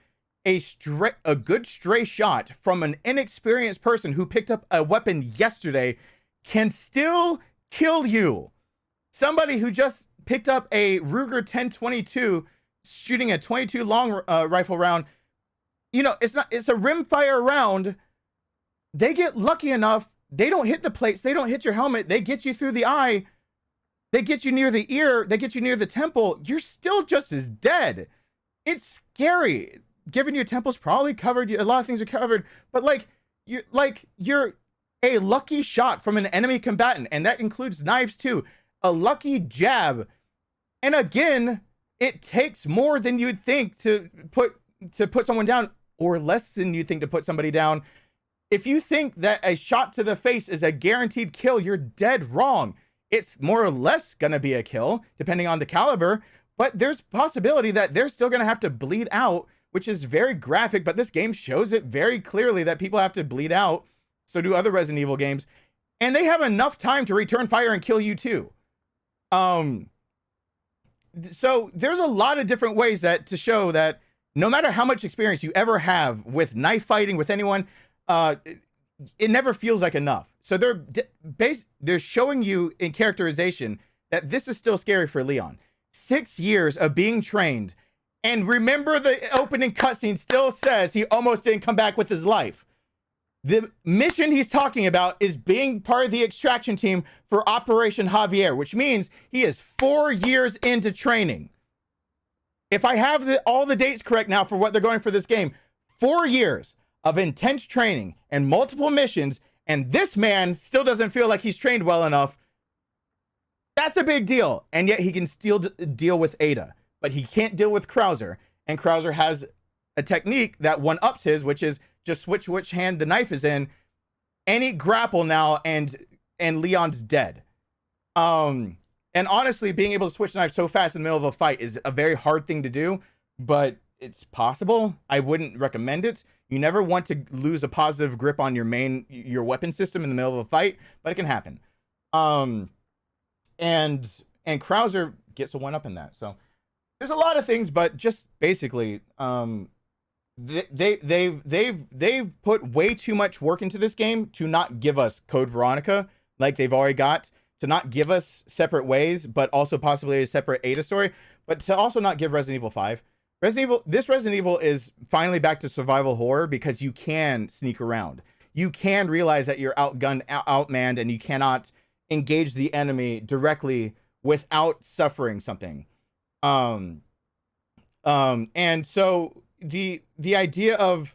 a good stray shot from an inexperienced person who picked up a weapon yesterday can still kill you. Somebody who just picked up a Ruger 1022 shooting a 22 long rifle round, it's a rimfire round. They get lucky enough. They don't hit the plates. They don't hit your helmet. They get you through the eye. They get you near the ear. They get you near the temple. You're still just as dead. It's scary. Given your temple's probably covered, a lot of things are covered, but you're a lucky shot from an enemy combatant, and that includes knives too. A lucky jab. And again, it takes more than you'd think to put someone down, or less than you think to put somebody down. If you think that a shot to the face is a guaranteed kill, you're dead wrong. It's more or less gonna be a kill, depending on the caliber, but there's possibility that they're still gonna have to bleed out, which is very graphic, but this game shows it very clearly that people have to bleed out. So do other Resident Evil games. And they have enough time to return fire and kill you too. So there's a lot of different ways to show that no matter how much experience you ever have with knife fighting with anyone, it never feels like enough. So they're showing you in characterization that this is still scary for Leon. 6 years of being trained. And remember, the opening cutscene still says he almost didn't come back with his life. The mission he's talking about is being part of the extraction team for Operation Javier, which means he is 4 years into training. If I have all the dates correct now for what they're going for this game, 4 years of intense training and multiple missions, and this man still doesn't feel like he's trained well enough. That's a big deal. And yet he can still deal with Ada, but he can't deal with Krauser. And Krauser has a technique that one-ups his, which is just switch which hand the knife is in. Any grapple now, and Leon's dead. And honestly, being able to switch knives so fast in the middle of a fight is a very hard thing to do, but it's possible. I wouldn't recommend it. You never want to lose a positive grip on your weapon system in the middle of a fight, but it can happen. And Krauser gets a one-up in that. So there's a lot of things, but just basically, they've put way too much work into this game to not give us Code Veronica like they've already got, to not give us separate ways, but also possibly a separate Ada story, but to also not give Resident Evil 5. This Resident Evil is finally back to survival horror because you can sneak around. You can realize that you're outgunned, outmanned, and you cannot engage the enemy directly without suffering something. And so the idea of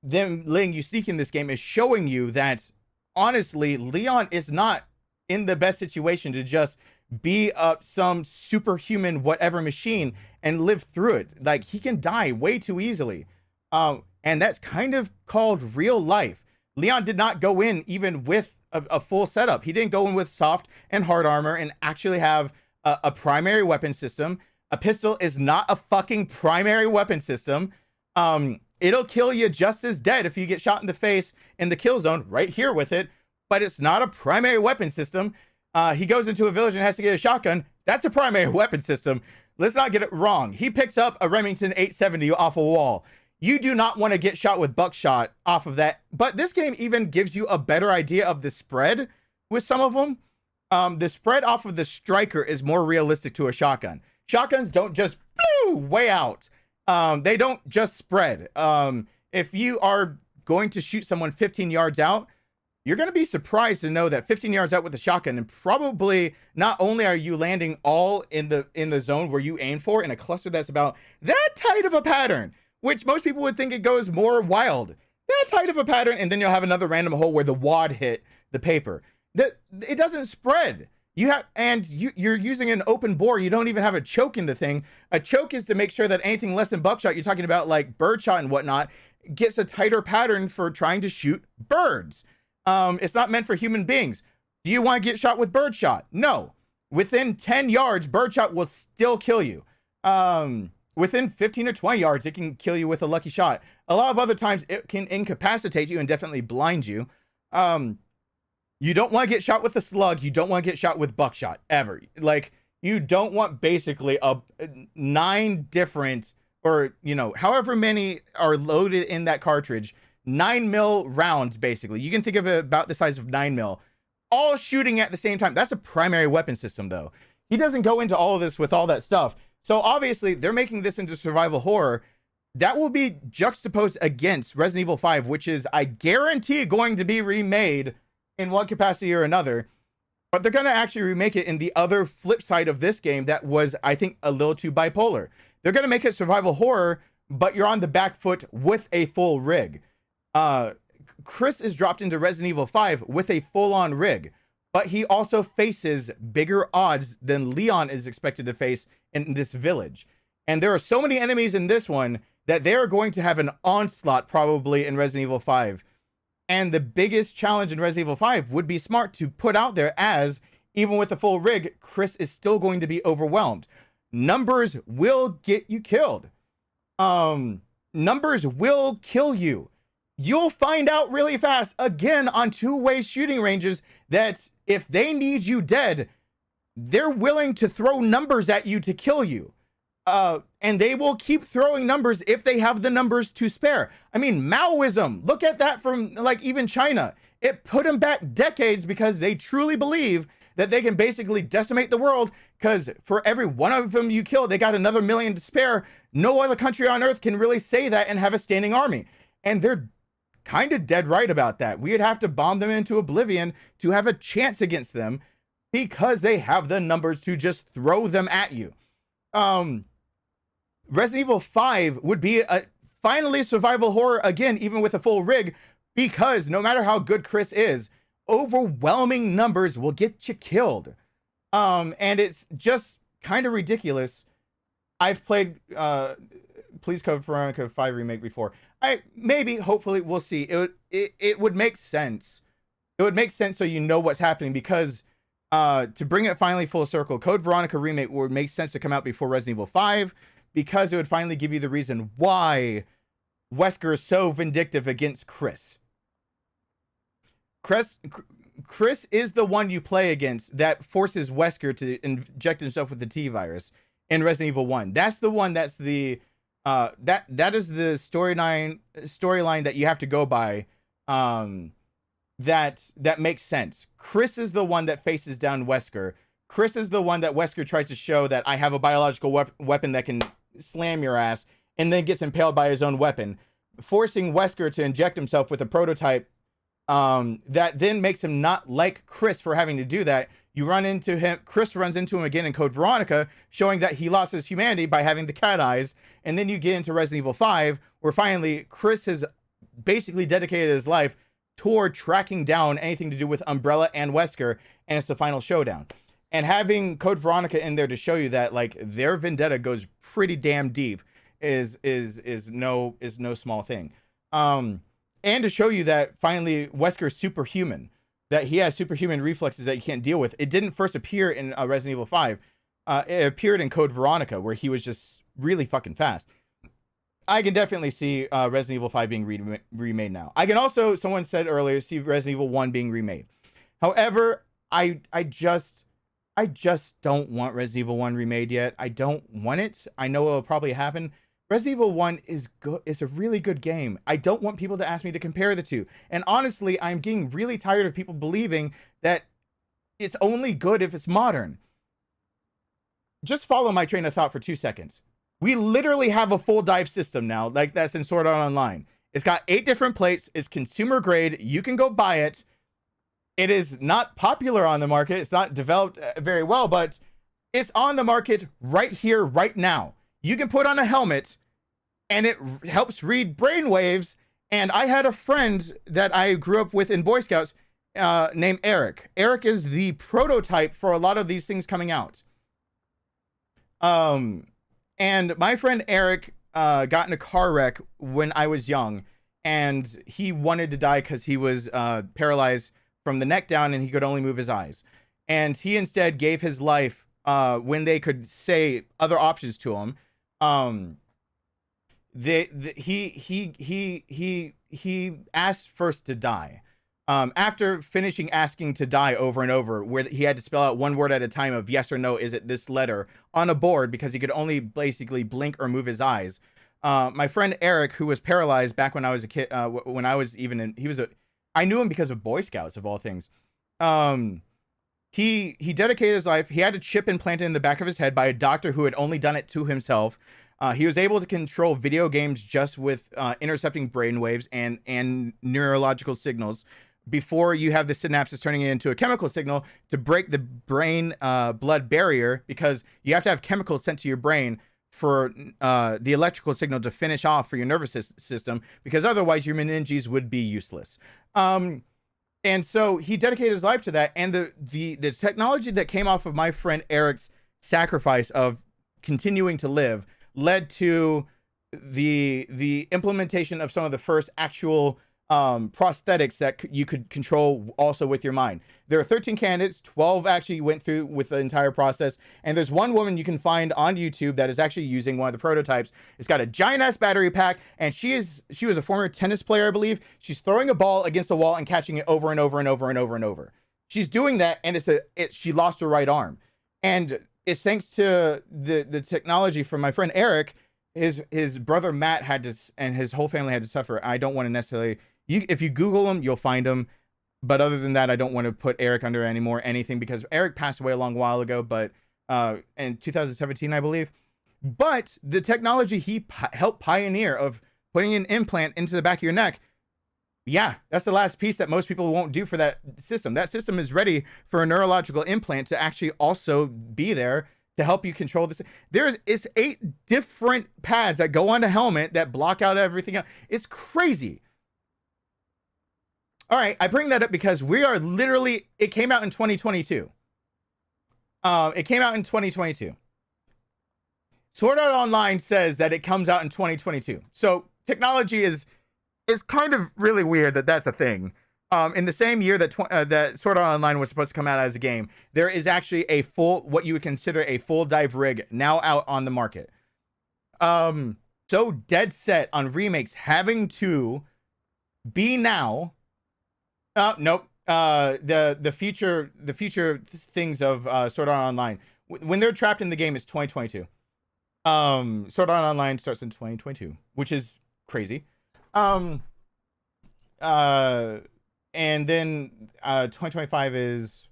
them letting you sneak in this game is showing you that honestly, Leon is not in the best situation to just be some superhuman whatever machine and live through it. Like, he can die way too easily. And that's kind of called real life. Leon did not go in even with a full setup. He didn't go in with soft and hard armor and actually have a primary weapon system. A pistol is not a fucking primary weapon system. It'll kill you just as dead if you get shot in the face in the kill zone right here with it, but it's not a primary weapon system. He goes into a village and has to get a shotgun. That's a primary weapon system. Let's not get it wrong. He picks up a Remington 870 off a wall. You do not want to get shot with buckshot off of that. But this game even gives you a better idea of the spread with some of them. The spread off of the striker is more realistic to a shotgun. Shotguns don't just way out. They don't just spread. If you are going to shoot someone 15 yards out, you're going to be surprised to know that 15 yards out with a shotgun, and probably not only are you landing all in the zone where you aim for in a cluster that's about that tight of a pattern, which most people would think it goes more wild. That tight of a pattern, and then you'll have another random hole where the wad hit the paper. It doesn't spread. You're using an open bore. You don't even have a choke in the thing. A choke is to make sure that anything less than buckshot, you're talking about like birdshot and whatnot, gets a tighter pattern for trying to shoot birds. It's not meant for human beings. Do you want to get shot with birdshot? No. Within 10 yards, birdshot will still kill you. Within 15 or 20 yards, it can kill you with a lucky shot. A lot of other times, it can incapacitate you and definitely blind you. You don't want to get shot with a slug. You don't want to get shot with buckshot, ever. Like, you don't want basically 9 different, or, you know, however many are loaded in that cartridge, 9mm rounds, basically. You can think of it about the size of 9mm, all shooting at the same time. That's a primary weapon system, though. He doesn't go into all of this with all that stuff. So, obviously, they're making this into survival horror. That will be juxtaposed against Resident Evil 5, which is, I guarantee, going to be remade in one capacity or another, but they're going to actually remake it in the other flip side of this game that was, I think, a little too bipolar. They're going to make it survival horror, but you're on the back foot with a full rig. Chris is dropped into Resident Evil 5 with a full-on rig, but he also faces bigger odds than Leon is expected to face in this village. And there are so many enemies in this one that they are going to have an onslaught probably in Resident Evil 5. And the biggest challenge in Resident Evil 5 would be smart to put out there as, even with the full rig, Chris is still going to be overwhelmed. Numbers will get you killed. Numbers will kill you. You'll find out really fast, again, on two-way shooting ranges, that if they need you dead, they're willing to throw numbers at you to kill you. And they will keep throwing numbers if they have the numbers to spare. I mean, Maoism, look at that from, like, even China. It put them back decades because they truly believe that they can basically decimate the world, because for every one of them you kill, they got another million to spare. No other country on earth can really say that and have a standing army. And they're kind of dead right about that. We'd have to bomb them into oblivion to have a chance against them, because they have the numbers to just throw them at you. Resident Evil 5 would be finally survival horror again, even with a full rig, because no matter how good Chris is, overwhelming numbers will get you killed. And it's just kind of ridiculous. I've played Please Code Veronica 5 Remake before. Hopefully, we'll see. It would make sense. It would make sense so you know what's happening, because to bring it finally full circle, Code Veronica Remake would make sense to come out before Resident Evil 5, because it would finally give you the reason why Wesker is so vindictive against Chris. Chris is the one you play against that forces Wesker to inject himself with the T virus in Resident Evil 1. That's the one that's the that is the storyline that you have to go by, that makes sense. Chris is the one that faces down Wesker. Chris is the one that Wesker tries to show that I have a biological weapon that can slam your ass, and then gets impaled by his own weapon, forcing Wesker to inject himself with a prototype that then makes him not like Chris for having to do that. You run into him, Chris runs into him again in Code Veronica, showing that he lost his humanity by having the cat eyes. And then you get into Resident Evil 5, where finally Chris has basically dedicated his life toward tracking down anything to do with Umbrella and Wesker, and it's the final showdown. And having Code Veronica in there to show you that, like, their vendetta goes pretty damn deep is no small thing. And to show you that finally Wesker is superhuman, that he has superhuman reflexes that you can't deal with. It didn't first appear in Resident Evil 5. It appeared in Code Veronica, where he was just really fucking fast. I can definitely see Resident Evil 5 being remade now. I can also, someone said earlier, see Resident Evil 1 being remade. However, I just don't want Resident Evil 1 remade yet. I don't want it. I know it'll probably happen. Resident Evil 1 is good. It's a really good game. I don't want people to ask me to compare the two. And honestly, I'm getting really tired of people believing that it's only good if it's modern. Just follow my train of thought for 2 seconds. We literally have a full dive system now, like that's in Sword Art Online. It's got 8 different plates. It's consumer grade. You can go buy it. It is not popular on the market. It's not developed very well, but it's on the market right here, right now. You can put on a helmet and it helps read brainwaves. And I had a friend that I grew up with in Boy Scouts named Eric. Eric is the prototype for a lot of these things coming out. And my friend Eric got in a car wreck when I was young, and he wanted to die because he was paralyzed from the neck down and he could only move his eyes. And he instead gave his life when they could say other options to him. He asked first to die. After finishing asking to die over and over, where he had to spell out one word at a time of yes or no, is it this letter, on a board because he could only basically blink or move his eyes. My friend Eric, who was paralyzed back when I was a kid, when I was even in, I knew him because of Boy Scouts of all things. He dedicated his life. He had a chip implanted in the back of his head by a doctor who had only done it to himself. He was able to control video games just with intercepting brainwaves and neurological signals before you have the synapses turning it into a chemical signal to break the brain blood barrier, because you have to have chemicals sent to your brain for the electrical signal to finish off for your nervous system, because otherwise your meninges would be useless. And so he dedicated his life to that. And the technology that came off of my friend Eric's sacrifice of continuing to live led to the implementation of some of the first actual prosthetics that you could control also with your mind. There are 13 candidates, 12 actually went through with the entire process, and there's one woman you can find on YouTube that is actually using one of the prototypes. It's got a giant ass battery pack, and she was a former tennis player, I believe. She's throwing a ball against the wall and catching it over and over and over and over and over. She's doing that, and she lost her right arm, and it's thanks to the technology from my friend Eric. His brother Matt had to, and his whole family had to suffer. I don't want to necessarily. If you Google him, you'll find him. But other than that, I don't want to put Eric under anything because Eric passed away a long while ago, but in 2017, I believe. But the technology he helped pioneer of putting an implant into the back of your neck, yeah, that's the last piece that most people won't do for that system. That system is ready for a neurological implant to actually also be there to help you control this. It's 8 different pads that go on the helmet that block out everything else. It's crazy. All right, I bring that up because we are literally, it came out in 2022. It came out in 2022. Sword Art Online says that it comes out in 2022. So technology is kind of really weird that that's a thing. In the same year that that Sword Art Online was supposed to come out as a game, there is actually a full, what you would consider a full dive rig now out on the market. So dead set on remakes having to be now. Nope. The future things of Sword Art Online, when they're trapped in the game, is 2022. Sword Art Online starts in 2022, which is crazy. And then 2025 is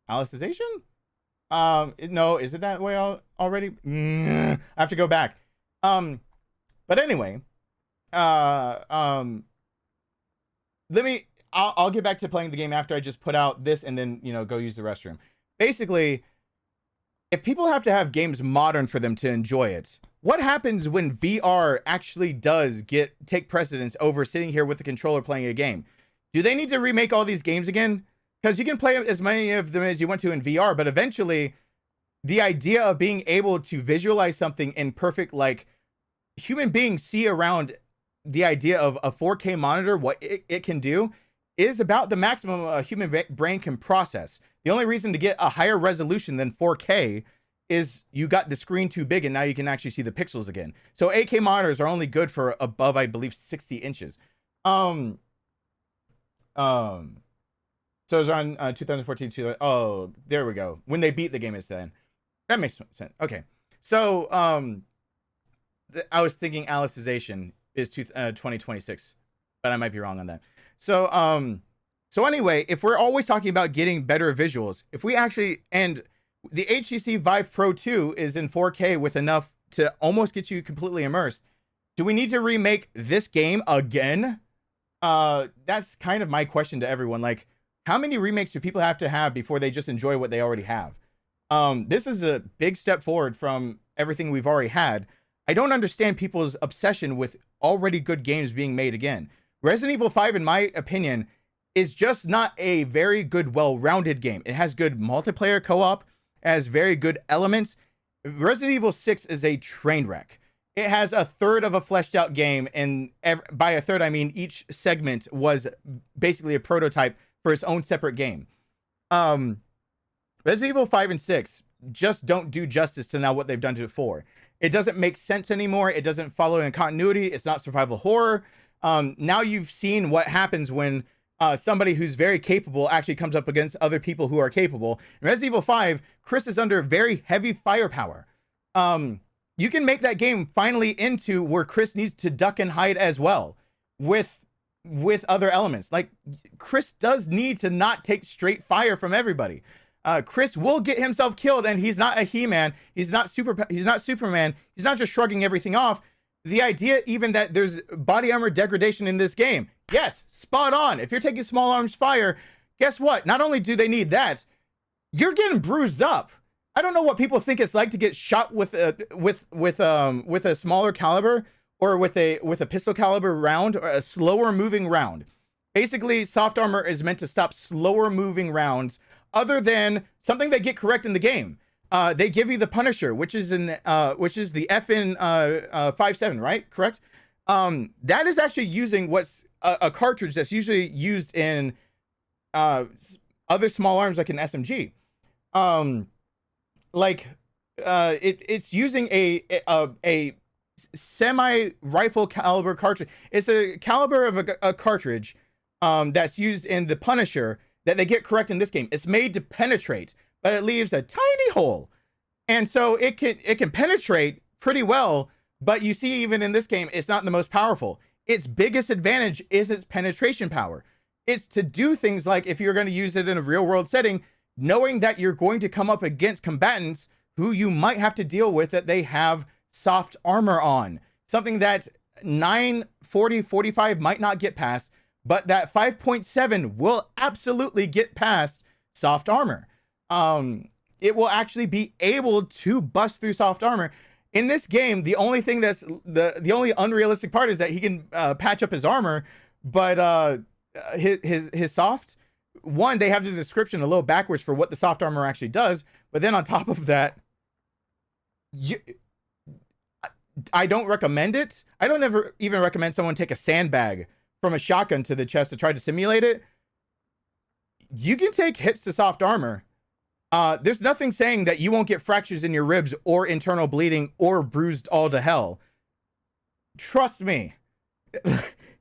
Alicization? No, is it that way already? I have to go back. But anyway, I'll get back to playing the game after I just put out this and then, go use the restroom. Basically, if people have to have games modern for them to enjoy it, what happens when VR actually does take precedence over sitting here with the controller playing a game? Do they need to remake all these games again? Because you can play as many of them as you want to in VR, but eventually the idea of being able to visualize something in perfect, like, human beings see around the idea of a 4K monitor, what it can do, is about the maximum a human brain can process. The only reason to get a higher resolution than 4K is you got the screen too big and now you can actually see the pixels again. So 8K monitors are only good for above, I believe, 60 inches. So it was on 2014. Oh, there we go. When they beat the game, it's then. That makes sense. Okay. So I was thinking Alicization is 2026, but I might be wrong on that. So So anyway, if we're always talking about getting better visuals, if we actually, and the HTC Vive Pro 2 is in 4K with enough to almost get you completely immersed, do we need to remake this game again? That's kind of my question to everyone. Like, how many remakes do people have to have before they just enjoy what they already have? This is a big step forward from everything we've already had. I don't understand people's obsession with already good games being made again. Resident Evil 5, in my opinion, is just not a very good, well-rounded game. It has good multiplayer co-op, it has very good elements. Resident Evil 6 is a train wreck. It has a third of a fleshed out game, and by a third, I mean each segment was basically a prototype for its own separate game. Resident Evil 5 and 6 just don't do justice to now what they've done to it 4. It doesn't make sense anymore. It doesn't follow in continuity. It's not survival horror. Now you've seen what happens when somebody who's very capable actually comes up against other people who are capable. In Resident Evil 5, Chris is under very heavy firepower. You can make that game finally into where Chris needs to duck and hide as well with other elements. Like, Chris does need to not take straight fire from everybody. Chris will get himself killed, and he's not a He-Man. He's not Superman. He's not just shrugging everything off. The idea even that there's body armor degradation in this game. Yes, spot on. If you're taking small arms fire, guess what? Not only do they need that, you're getting bruised up. I don't know what people think it's like to get shot with a smaller caliber or with a pistol caliber round or a slower moving round. Basically, soft armor is meant to stop slower moving rounds, other than something they get correct in the game. They give you the Punisher, which is the FN 57, right? Correct. That is actually using what's a cartridge that's usually used in other small arms like an SMG. It's using a semi rifle caliber cartridge. It's a caliber of a cartridge that's used in the Punisher that they get correct in this game. It's made to penetrate, but it leaves a tiny hole, and so it can penetrate pretty well. But you see, even in this game, it's not the most powerful. Its biggest advantage is its penetration power. It's to do things like, if you're going to use it in a real world setting, knowing that you're going to come up against combatants who you might have to deal with that they have soft armor on. Something that 940, 45 might not get past, but that 5.7 will absolutely get past soft armor. It will actually be able to bust through soft armor. In this game, the only thing that's the only unrealistic part is that he can patch up his armor, but his soft, one, they have the description a little backwards for what the soft armor actually does, but then on top of that, I don't recommend it. I don't ever even recommend someone take a sandbag from a shotgun to the chest to try to simulate it. You can take hits to soft armor. There's nothing saying that you won't get fractures in your ribs or internal bleeding or bruised all to hell. Trust me,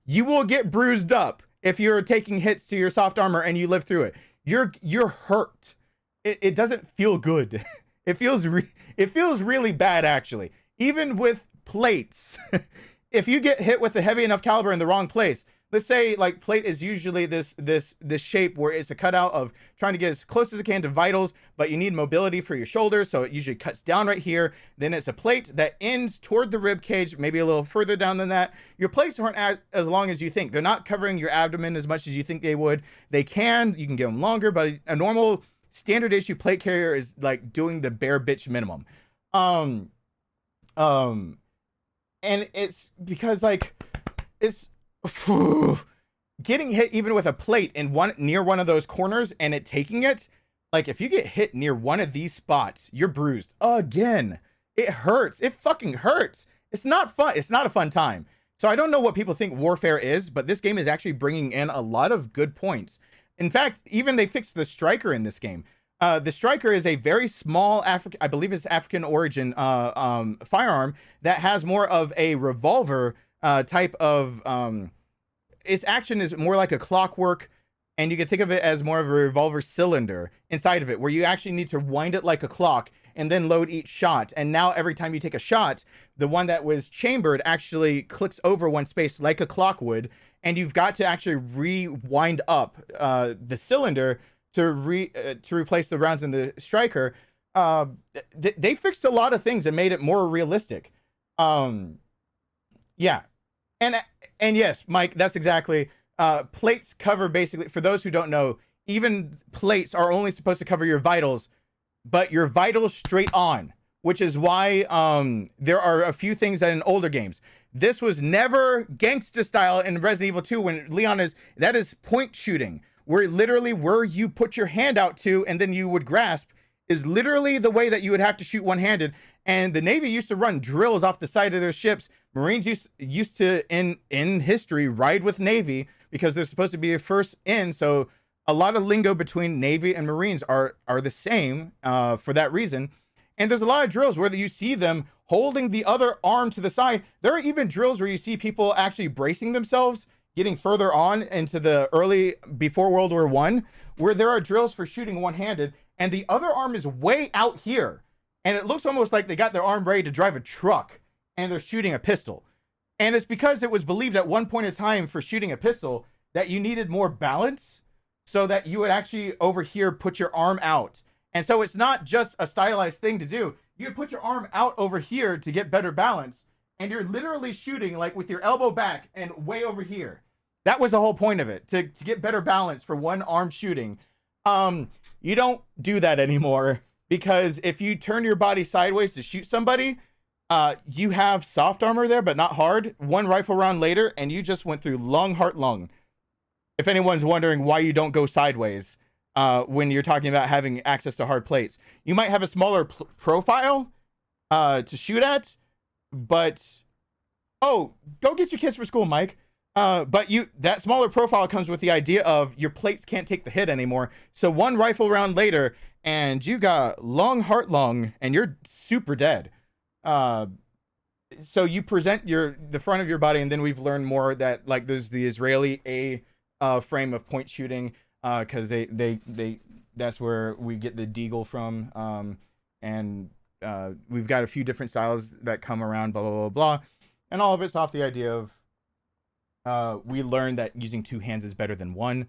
you will get bruised up if you're taking hits to your soft armor and you live through it. You're hurt. It doesn't feel good. It feels really bad, actually. Even with plates, if you get hit with a heavy enough caliber in the wrong place, let's say like plate is usually this shape where it's a cutout of trying to get as close as it can to vitals, but you need mobility for your shoulders, so it usually cuts down right here. Then it's a plate that ends toward the rib cage, maybe a little further down than that. Your plates aren't as long as you think. They're not covering your abdomen as much as you think they would. You can get them longer, but a normal standard issue plate carrier is like doing the bare bitch minimum. And it's because like it's getting hit even with a plate in near one of those corners and it taking it, like if you get hit near one of these spots, you're bruised again. It hurts. It fucking hurts. It's not fun. It's not a fun time. So I don't know what people think Warfare is, but this game is actually bringing in a lot of good points. In fact, even they fixed the striker in this game. The striker is a very small I believe it's African origin firearm that has more of a revolver type of its action is more like a clockwork and you can think of it as more of a revolver cylinder inside of it, where you actually need to wind it like a clock and then load each shot. And now every time you take a shot, the one that was chambered actually clicks over one space like a clock would, and you've got to actually rewind up the cylinder to replace the rounds in the striker. They fixed a lot of things and made it more realistic. Yeah, and yes, Mike, that's exactly. Plates cover, basically, for those who don't know, even plates are only supposed to cover your vitals, but your vitals straight on, which is why there are a few things that in older games. This was never gangsta style in Resident Evil 2 when Leon that is point shooting, where literally where you put your hand out to and then you would grasp is literally the way that you would have to shoot one-handed. And the Navy used to run drills off the side of their ships. Marines used to, in history, ride with Navy because they're supposed to be first in. So a lot of lingo between Navy and Marines are the same for that reason. And there's a lot of drills where you see them holding the other arm to the side. There are even drills where you see people actually bracing themselves, getting further on into the before World War I, where there are drills for shooting one-handed, and the other arm is way out here. And it looks almost like they got their arm ready to drive a truck, and they're shooting a pistol. And it's because it was believed at one point in time for shooting a pistol that you needed more balance so that you would actually over here put your arm out. And so it's not just a stylized thing to do. You would put your arm out over here to get better balance, and you're literally shooting like with your elbow back and way over here. That was the whole point of it, to get better balance for one arm shooting. You don't do that anymore, because if you turn your body sideways to shoot somebody, you have soft armor there, but not hard. One rifle round later, and you just went through lung, heart, lung. If anyone's wondering why you don't go sideways when you're talking about having access to hard plates, you might have a smaller profile to shoot at, but oh, go get your kids for school, Mike. But that smaller profile comes with the idea of your plates can't take the hit anymore. So one rifle round later, and you got long, heart, lung, and you're super dead. So you present the front of your body, and then we've learned more that like there's the Israeli frame of point shooting, because that's where we get the deagle from, and we've got a few different styles that come around, blah blah blah blah, and all of it's off the idea of we learned that using two hands is better than one.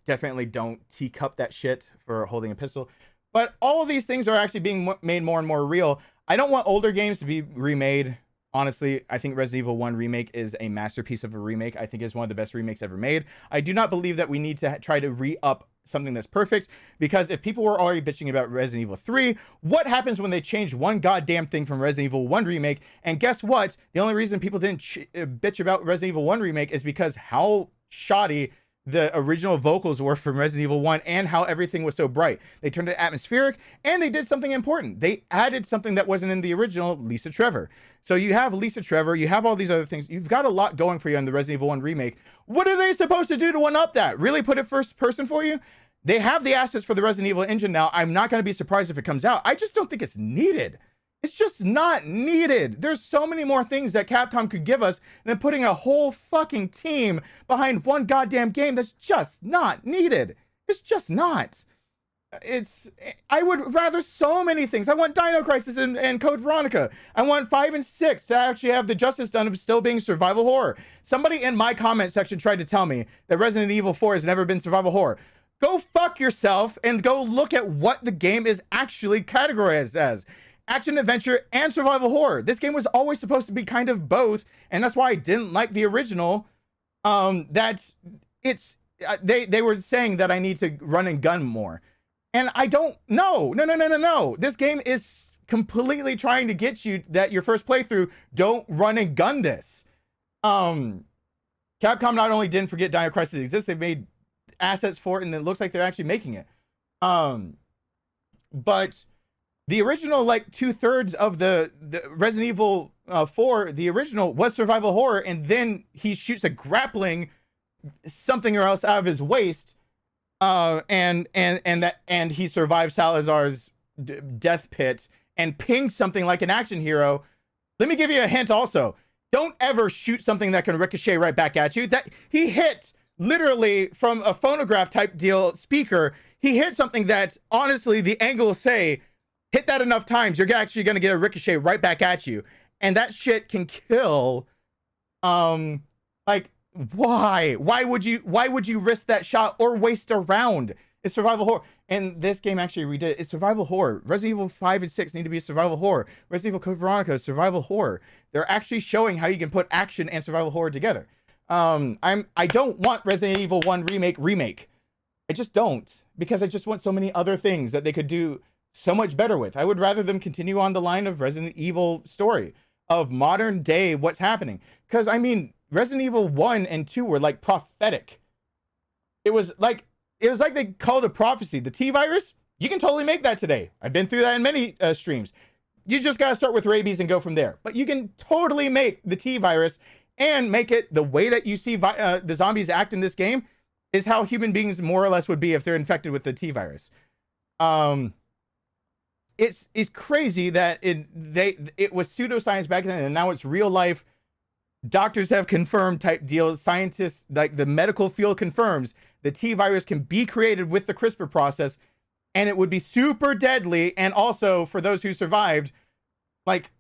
Definitely don't teacup that shit for holding a pistol. But all of these things are actually being made more and more real. I don't want older games to be remade. Honestly, I think Resident Evil 1 Remake is a masterpiece of a remake. I think it's one of the best remakes ever made. I do not believe that we need to try to re-up something that's perfect, because if people were already bitching about Resident Evil 3, what happens when they change one goddamn thing from Resident Evil 1 Remake? And guess what? The only reason people didn't bitch about Resident Evil 1 Remake is because how shoddy the original vocals were from Resident Evil 1 and how everything was so bright. They turned it atmospheric, and they did something important. They added something that wasn't in the original, Lisa Trevor. So you have Lisa Trevor, you have all these other things. You've got a lot going for you on the Resident Evil 1 Remake. What are they supposed to do to one-up that? Really put it first person for you? They have the assets for the Resident Evil engine now. I'm not going to be surprised if it comes out. I just don't think it's needed. It's just not needed. There's so many more things that Capcom could give us than putting a whole fucking team behind one goddamn game that's just not needed. It's just not. I would rather so many things. I want Dino Crisis and Code Veronica. I want 5 and 6 to actually have the justice done of still being survival horror. Somebody in my comment section tried to tell me that Resident Evil 4 has never been survival horror. Go fuck yourself and go look at what the game is actually categorized as. Action, adventure, and survival horror. This game was always supposed to be kind of both, and that's why I didn't like the original. They were saying that I need to run and gun more, and I don't. No. This game is completely trying to get you that your first playthrough, don't run and gun this. Capcom not only didn't forget Dino Crisis exists, they've made assets for it, and it looks like they're actually making it. But the original, like 2/3 of the Resident Evil 4, the original was survival horror, and then he shoots a grappling something or else out of his waist, and he survives Salazar's death pit and pings something like an action hero. Let me give you a hint also. Don't ever shoot something that can ricochet right back at you. That he hit literally from a phonograph type deal speaker, he hit something that honestly the angles say, hit that enough times, you're actually going to get a ricochet right back at you. And that shit can kill. Like, why would you risk that shot or waste a round? It's survival horror. And this game actually redid it. It's survival horror. Resident Evil 5 and 6 need to be survival horror. Resident Evil Code Veronica is survival horror. They're actually showing how you can put action and survival horror together. I don't want Resident Evil 1 remake. I just don't, because I just want so many other things that they could do so much better with. I would rather them continue on the line of Resident Evil story of modern day what's happening. Because I mean, Resident Evil 1 and 2 were like prophetic. It was like they called a prophecy. The T-virus, you can totally make that today. I've been through that in many streams. You just got to start with rabies and go from there. But you can totally make the T-virus and make it the way that you see the zombies act in this game is how human beings more or less would be if they're infected with the T-virus. It's crazy that it was pseudoscience back then and now it's real life. Doctors have confirmed type deals. Scientists, like the medical field confirms the T-virus can be created with the CRISPR process and it would be super deadly. And also for those who survived, like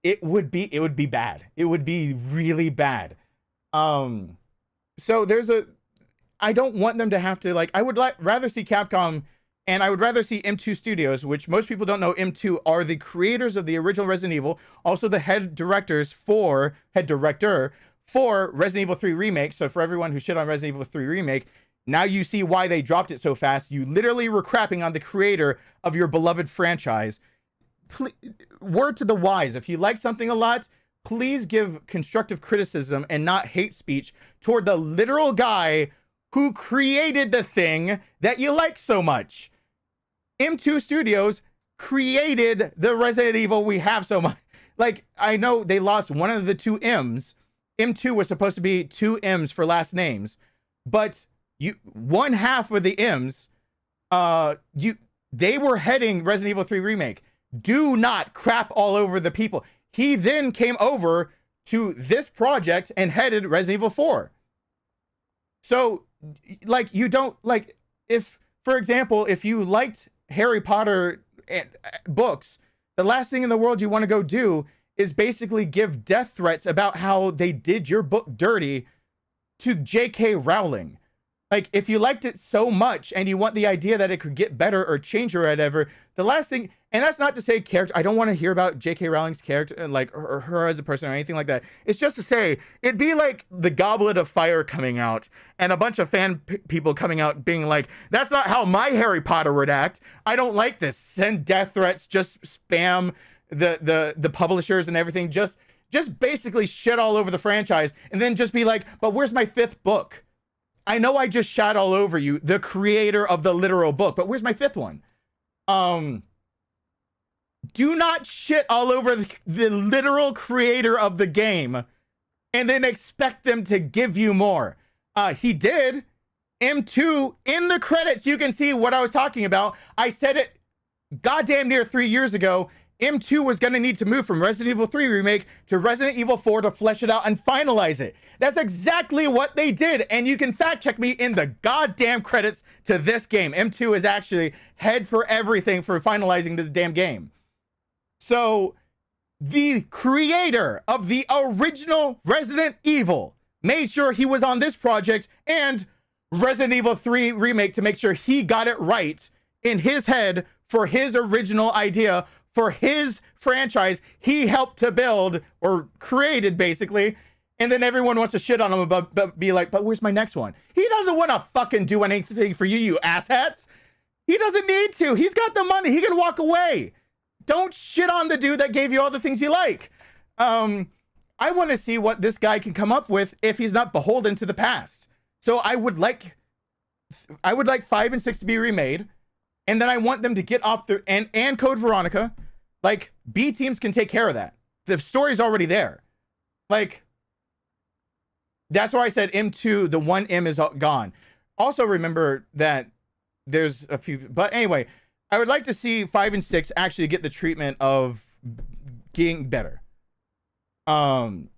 it would be bad. It would be really bad. So I don't want them to have to, like, I would rather see Capcom and I would rather see M2 Studios, which most people don't know. M2 are the creators of the original Resident Evil, also the head director for Resident Evil 3 Remake. So for everyone who shit on Resident Evil 3 Remake, now you see why they dropped it so fast. You literally were crapping on the creator of your beloved franchise. Word to the wise, if you like something a lot, please give constructive criticism and not hate speech toward the literal guy who created the thing that you like so much. M2 Studios created the Resident Evil we have so much. Like, I know they lost one of the two M's. M2 was supposed to be two M's for last names, but one half of the M's, they were heading Resident Evil 3 Remake. Do not crap all over the people. He then came over to this project and headed Resident Evil 4. So, like, you don't, like, if, for example, if you liked Harry Potter books, the last thing in the world you want to go do is basically give death threats about how they did your book dirty to J.K. Rowling. Like, if you liked it so much and you want the idea that it could get better or change or whatever, the last thing, and that's not to say character, I don't want to hear about J.K. Rowling's character, like, or her as a person or anything like that. It's just to say, it'd be like the Goblet of Fire coming out and a bunch of people coming out being like, that's not how my Harry Potter would act. I don't like this. Send death threats, just spam the publishers and everything. Just basically shit all over the franchise and then just be like, but where's my 5th book? I know I just shot all over you, the creator of the literal book, but where's my 5th one? Do not shit all over the literal creator of the game and then expect them to give you more. He did. M2, in the credits, you can see what I was talking about. I said it goddamn near 3 years ago. M2 was going to need to move from Resident Evil 3 Remake to Resident Evil 4 to flesh it out and finalize it. That's exactly what they did. And you can fact check me in the goddamn credits to this game. M2 is actually head for everything for finalizing this damn game. So the creator of the original Resident Evil made sure he was on this project and Resident Evil 3 Remake to make sure he got it right in his head for his original idea for his franchise he helped to build or created, basically. And then everyone wants to shit on him but be like, but where's my next one? He doesn't want to fucking do anything for you, you asshats. He doesn't need to. He's got the money. He can walk away. Don't shit on the dude that gave you all the things you like. I want to see what this guy can come up with if he's not beholden to the past. So I would like 5 and 6 to be remade. And then I want them to get off the, and Code Veronica. Like, B teams can take care of that. The story's already there. Like, that's why I said M2, the one M is gone. Also remember that there's a few, but anyway, I would like to see 5 and 6 actually get the treatment of getting better. And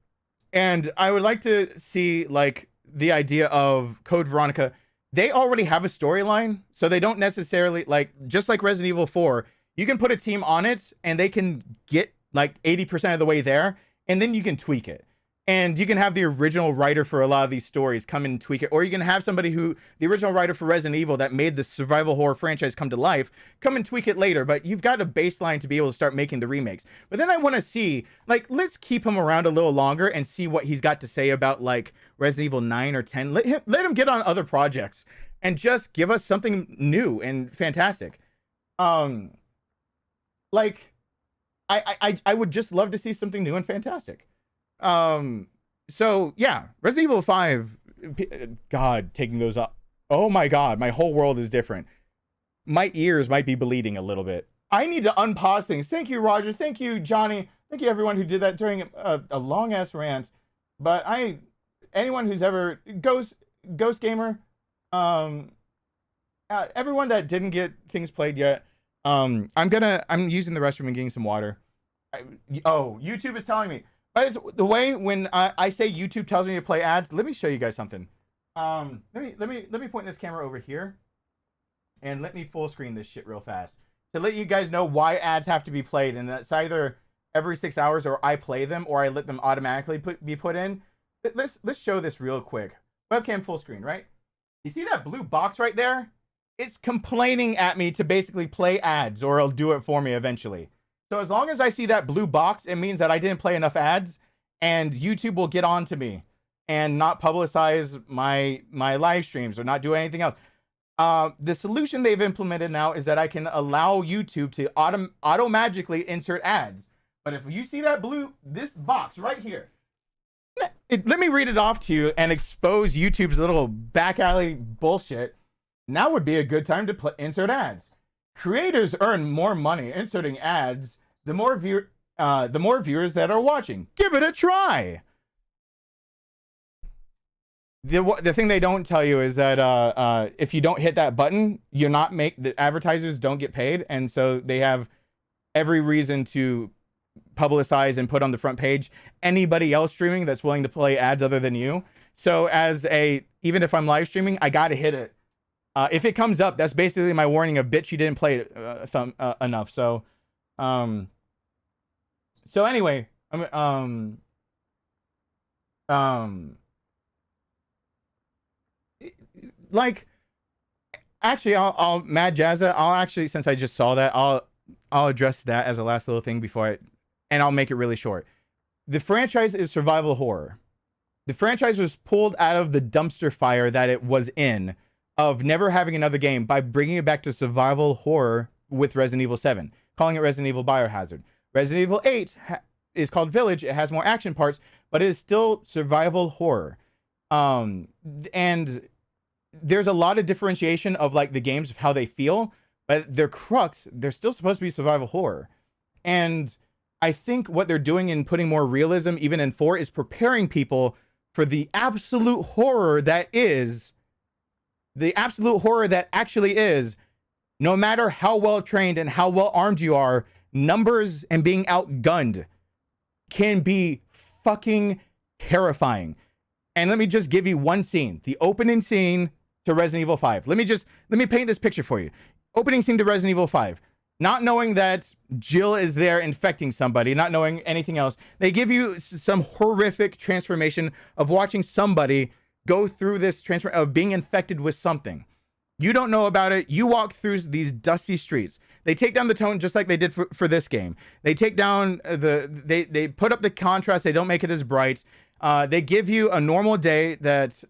I would like to see, like, the idea of Code Veronica, they already have a storyline, so they don't necessarily, like, just like Resident Evil 4, you can put a team on it and they can get like 80% of the way there, and then you can tweak it. And you can have the original writer for a lot of these stories come in and tweak it, or you can have somebody who, the original writer for Resident Evil that made the survival horror franchise come to life, come and tweak it later, but you've got a baseline to be able to start making the remakes. But then I want to see, like, let's keep him around a little longer and see what he's got to say about, like, Resident Evil 9 or 10. Let him get on other projects and just give us something new and fantastic. Like, I would just love to see something new and fantastic. So yeah, Resident Evil 5, God, taking those up. Oh my God, my whole world is different. My ears might be bleeding a little bit. I need to unpause things. Thank you, Roger. Thank you, Johnny. Thank you, everyone who did that during a long ass rant. But anyone who's ever Ghost Gamer, everyone that didn't get things played yet, I'm using the restroom and getting some water. YouTube is telling me. By the way, when I say YouTube tells me to play ads, let me show you guys something. Let me point this camera over here, and let me full screen this shit real fast to let you guys know why ads have to be played, and that's either every 6 hours, or I play them, or I let them automatically be put in. Let's show this real quick. Webcam full screen, right? You see that blue box right there? It's complaining at me to basically play ads, or it'll do it for me eventually. So as long as I see that blue box, it means that I didn't play enough ads, and YouTube will get on to me and not publicize my live streams or not do anything else. The solution they've implemented now is that I can allow YouTube to auto-magically insert ads. But if you see that this box right here, let me read it off to you and expose YouTube's little back alley bullshit. Now would be a good time to insert ads. Creators earn more money inserting ads the more viewers that are watching. Give it a try. The thing they don't tell you is that if you don't hit that button, the advertisers don't get paid, and so they have every reason to publicize and put on the front page anybody else streaming that's willing to play ads other than you. So even if I'm live streaming, I gotta hit it. If it comes up, that's basically my warning of, bitch, you didn't play it enough. So anyway, like, actually, I'll Mad Jazza, I'll actually, since I just saw that, I'll address that as a last little thing and I'll make it really short. The franchise is survival horror. The franchise was pulled out of the dumpster fire that it was in, of never having another game, by bringing it back to survival horror with Resident Evil 7, calling it Resident Evil Biohazard. Resident Evil 8 is called Village. It has more action parts, but it is still survival horror. And there's a lot of differentiation of, like, the games of how they feel, but their crux, they're still supposed to be survival horror. And I think what they're doing in putting more realism, even in 4, is preparing people for the absolute horror that is. The absolute horror that actually is, no matter how well trained and how well armed you are, numbers and being outgunned can be fucking terrifying. And let me just give you one scene, the opening scene to Resident Evil 5. Let me paint this picture for you. Opening scene to Resident Evil 5. Not knowing that Jill is there infecting somebody, not knowing anything else. They give you some horrific transformation of watching somebody go through this transfer of being infected with something. You don't know about it. You walk through these dusty streets. They take down the tone just like they did for this game. They take down they put up the contrast. They don't make it as bright. They give you a normal day that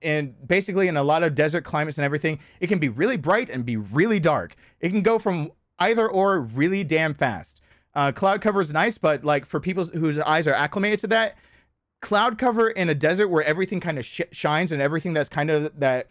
and basically in a lot of desert climates and everything, it can be really bright and be really dark. It can go from either or really damn fast. Cloud cover is nice, but like for people whose eyes are acclimated to that, cloud cover in a desert where everything kind of shines and everything that's kind of that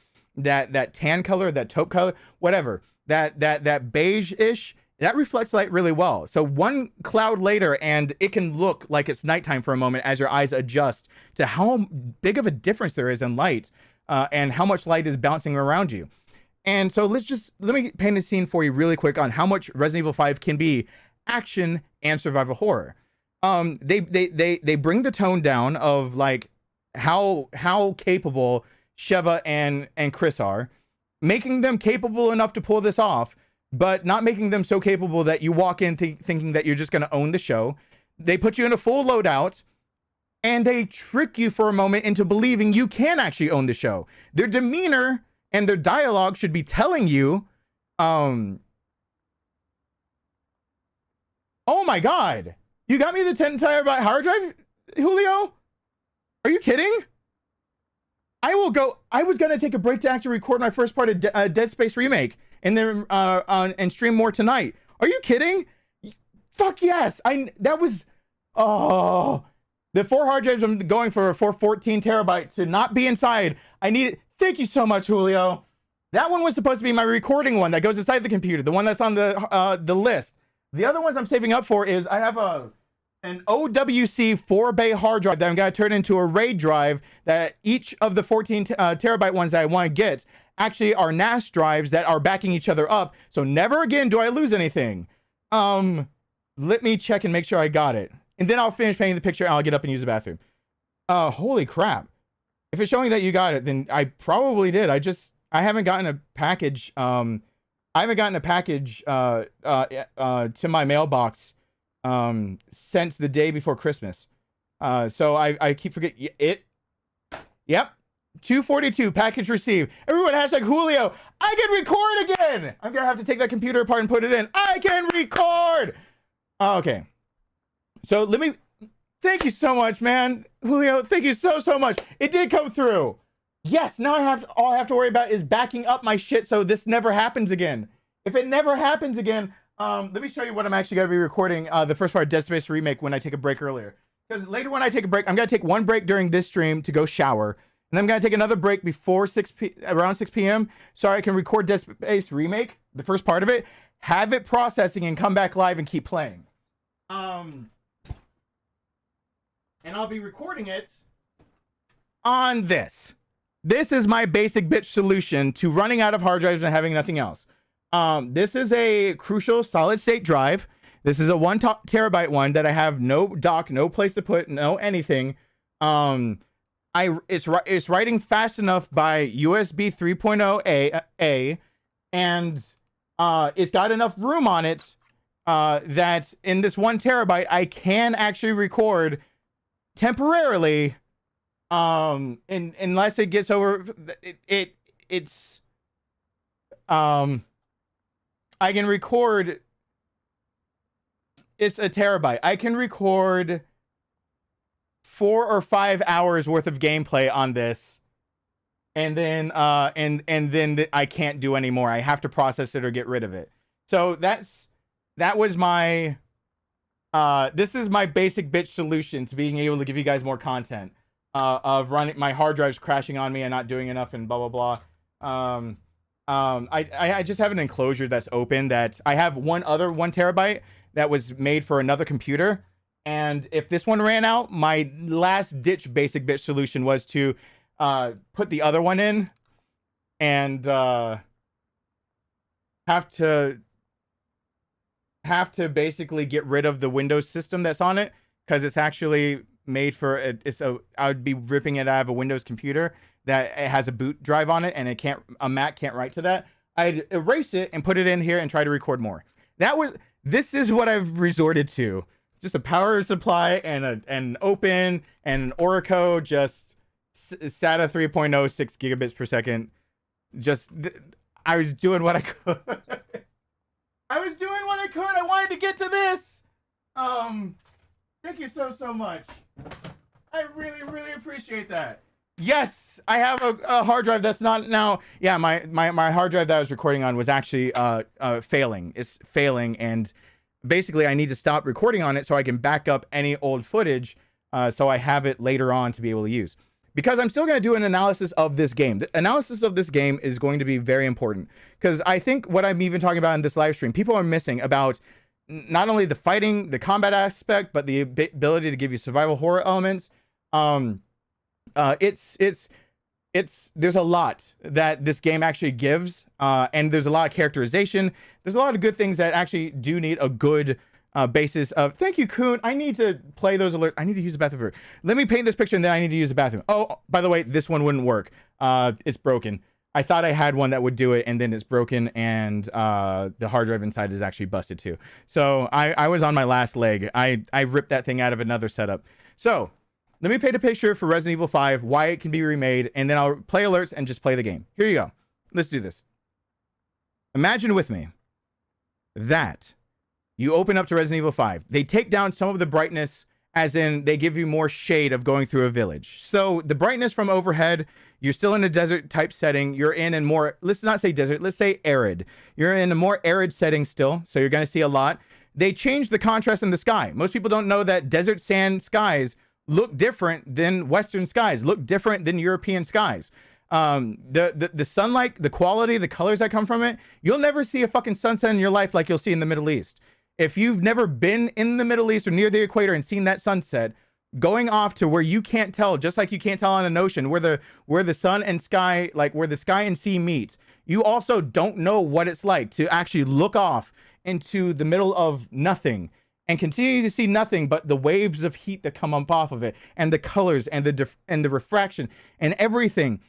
tan color, that taupe color, whatever, that beige-ish, that reflects light really well. So one cloud later and it can look like it's nighttime for a moment as your eyes adjust to how big of a difference there is in light and how much light is bouncing around you. And so let me paint a scene for you really quick on how much Resident Evil 5 can be action and survival horror. They bring the tone down of like how capable Sheva and Chris are, making them capable enough to pull this off, but not making them so capable that you walk in thinking that you're just going to own the show. They put you in a full loadout, and they trick you for a moment into believing you can actually own the show. Their demeanor and their dialogue should be telling you, oh my God, you got me the 10 terabyte hard drive, Julio? Are you kidding? I was going to take a break to actually record my first part of Dead Space Remake and then and stream more tonight. Are you kidding? Fuck yes. The 4 hard drives I'm going for 14 terabytes to not be inside. I need it. Thank you so much, Julio. That one was supposed to be my recording one that goes inside the computer, the one that's on the list. The other ones I'm saving up for is I have an OWC 4-bay hard drive that I'm going to turn into a RAID drive, that each of the 14 terabyte ones that I want to get actually are NAS drives that are backing each other up. So never again do I lose anything. Let me check and make sure I got it. And then I'll finish painting the picture and I'll get up and use the bathroom. Holy crap. If it's showing that you got it, then I probably did. I haven't gotten a package. I haven't gotten a package to my mailbox since the day before Christmas. So I keep forgetting it. Yep. 242 package received. Everyone hashtag Julio. I can record again. I'm going to have to take that computer apart and put it in. I can record. Okay. So thank you so much, man. Julio, thank you so much. It did come through. Yes, now all I have to worry about is backing up my shit so this never happens again. If it never happens again, let me show you what I'm actually going to be recording the first part of Dead Space Remake when I take a break earlier. Because later when I take a break, I'm going to take one break during this stream to go shower. And then I'm going to take another break before around 6 p.m. so I can record Dead Space Remake, the first part of it, have it processing, and come back live and keep playing. And I'll be recording it on this. This is my basic bitch solution to running out of hard drives and having nothing else. This is a Crucial solid state drive. This is a 1 terabyte one that I have no dock, no place to put, no anything. It's writing fast enough by USB 3.0 A, and it's got enough room on it that in this 1 terabyte I can actually record temporarily, unless it gets over it's I can record, it's a terabyte. I can record 4 or 5 hours worth of gameplay on this, and then I can't do any more. I have to process it or get rid of it. So that was my this is my basic bitch solution to being able to give you guys more content of running my hard drives crashing on me and not doing enough and blah blah blah. I just have an enclosure that's open that I have one other 1 terabyte that was made for another computer, and if this one ran out, my last ditch basic bitch solution was to put the other one in and have to basically get rid of the Windows system that's on it, because it's actually made for I would be ripping it out of a Windows computer that it has a boot drive on it, and a Mac can't write to that. I'd erase it and put it in here and try to record more. This is what I've resorted to. Just a power supply and an open and an Oracle, just SATA 3.0, 6 gigabits per second. I was doing what I could. I wanted to get to this. Thank you so much. I really appreciate that. Yes, I have a hard drive that's not now. Yeah, my hard drive that I was recording on was actually failing. It's failing, and basically I need to stop recording on it so I can back up any old footage, so I have it later on to be able to use. Because I'm still going to do an analysis of this game. The analysis of this game is going to be very important, because I think what I'm even talking about in this live stream, people are missing about not only the fighting, the combat aspect, but the ability to give you survival horror elements. There's a lot that this game actually gives, and there's a lot of characterization. There's a lot of good things that actually do need a good basis of, thank you, Kuhn. I need to play those alerts. I need to use the bathroom. Let me paint this picture and then I need to use the bathroom. Oh, by the way, this one wouldn't work. It's broken. I thought I had one that would do it, and then it's broken, and the hard drive inside is actually busted too. So I was on my last leg. I ripped that thing out of another setup. So let me paint a picture for Resident Evil 5, why it can be remade, and then I'll play alerts and just play the game. Here you go. Let's do this. Imagine with me that you open up to Resident Evil 5. They take down some of the brightness, as in they give you more shade of going through a village. So the brightness from overhead, you're still in a desert type setting. You're in a more, let's not say desert, let's say arid. You're in a more arid setting still, so you're going to see a lot. They changed the contrast in the sky. Most people don't know that desert sand skies look different than Western skies, look different than European skies. The sunlight, the quality, the colors that come from it, you'll never see a fucking sunset in your life like you'll see in the Middle East. If you've never been in the Middle East or near the equator and seen that sunset, going off to where you can't tell, just like you can't tell on an ocean, where the sun and sky, like where the sky and sea meet, you also don't know what it's like to actually look off into the middle of nothing and continue to see nothing but the waves of heat that come up off of it, and the colors and the refraction and everything.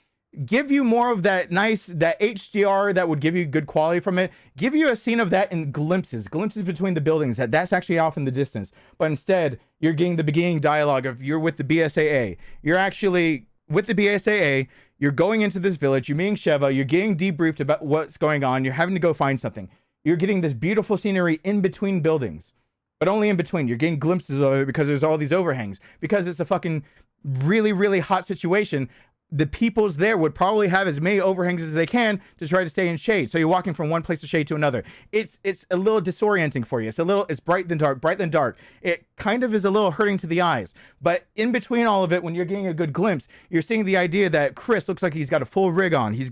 Give you more of that nice, that HDR that would give you good quality from it. Give you a scene of that in glimpses between the buildings. That's actually off in the distance. But instead, you're getting the beginning dialogue of you're with the BSAA. You're actually with the BSAA. You're going into this village. You're meeting Sheva. You're getting debriefed about what's going on. You're having to go find something. You're getting this beautiful scenery in between buildings, but only in between. You're getting glimpses of it because there's all these overhangs. Because it's a fucking really, really hot situation. The peoples there would probably have as many overhangs as they can to try to stay in shade. So you're walking from one place of shade to another. It's a little disorienting for you. It's bright then dark. It kind of is a little hurting to the eyes. But in between all of it, when you're getting a good glimpse, you're seeing the idea that Chris looks like he's got a full rig on. He's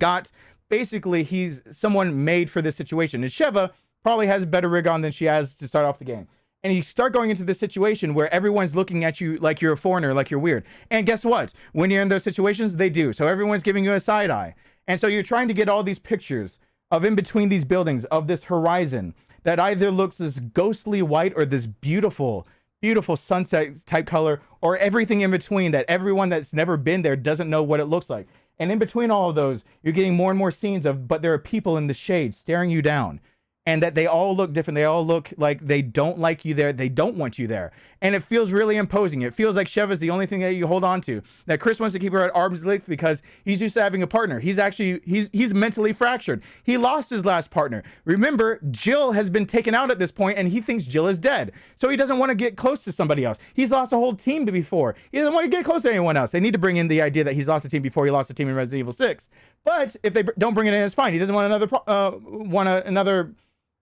someone made for this situation. And Sheva probably has a better rig on than she has to start off the game. And you start going into this situation where everyone's looking at you like you're a foreigner, like you're weird. And guess what? When you're in those situations, they do. So everyone's giving you a side eye. And so you're trying to get all these pictures of in between these buildings, of this horizon that either looks this ghostly white or this beautiful, beautiful sunset type color, or everything in between that everyone that's never been there doesn't know what it looks like. And in between all of those, you're getting more and more scenes of, but there are people in the shade staring you down. And that they all look different. They all look like they don't like you there. They don't want you there. And it feels really imposing. It feels like Sheva's the only thing that you hold on to. That Chris wants to keep her at arm's length because he's used to having a partner. He's mentally fractured. He lost his last partner. Remember, Jill has been taken out at this point and he thinks Jill is dead. So he doesn't want to get close to somebody else. He's lost a whole team before. He doesn't want to get close to anyone else. They need to bring in the idea that he's lost a team before he lost a team in Resident Evil 6. But if they don't bring it in, it's fine. He doesn't want another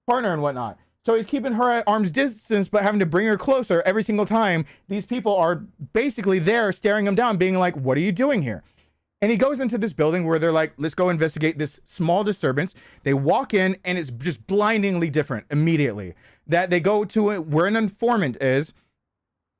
partner and whatnot. So he's keeping her at arm's distance, but having to bring her closer every single time. These people are basically there staring him down, being like, what are you doing here? And he goes into this building where they're like, let's go investigate this small disturbance. They walk in and it's just blindingly different immediately. That they go to where an informant is.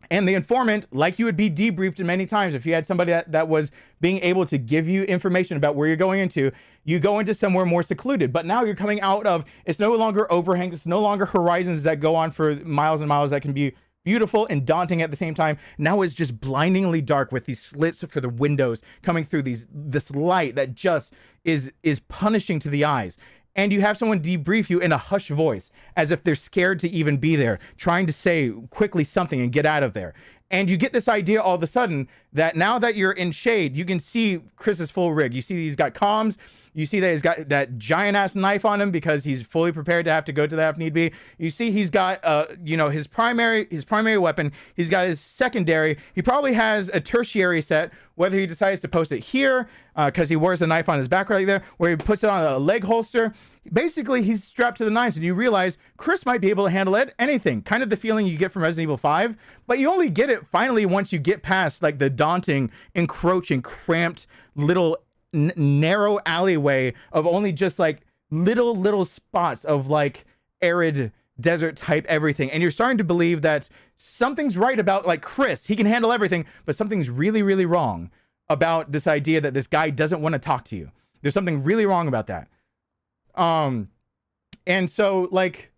And the informant, like you would be debriefed many times, if you had somebody that was being able to give you information about where you're going into, you go into somewhere more secluded. But now you're coming out of, it's no longer overhangs, it's no longer horizons that go on for miles and miles that can be beautiful and daunting at the same time. Now it's just blindingly dark with these slits for the windows coming through this light that just is punishing to the eyes. And you have someone debrief you in a hushed voice, as if they're scared to even be there, trying to say quickly something and get out of there. And you get this idea all of a sudden that now that you're in shade, you can see Chris's full rig. You see he's got comms. You see that he's got that giant ass knife on him because he's fully prepared to have to go to that if need be. You see he's got his primary weapon. He's got his secondary. He probably has a tertiary set, whether he decides to post it here because he wears the knife on his back right there, where he puts it on a leg holster. Basically, he's strapped to the nines, and you realize Chris might be able to handle anything. Kind of the feeling you get from Resident Evil 5, but you only get it finally once you get past like the daunting, encroaching, cramped little narrow alleyway of only just like little spots of like arid desert type everything. And you're starting to believe that something's right about like Chris. He can handle everything, but something's really, really wrong about this idea that this guy doesn't want to talk to you. There's something really wrong about that. And so like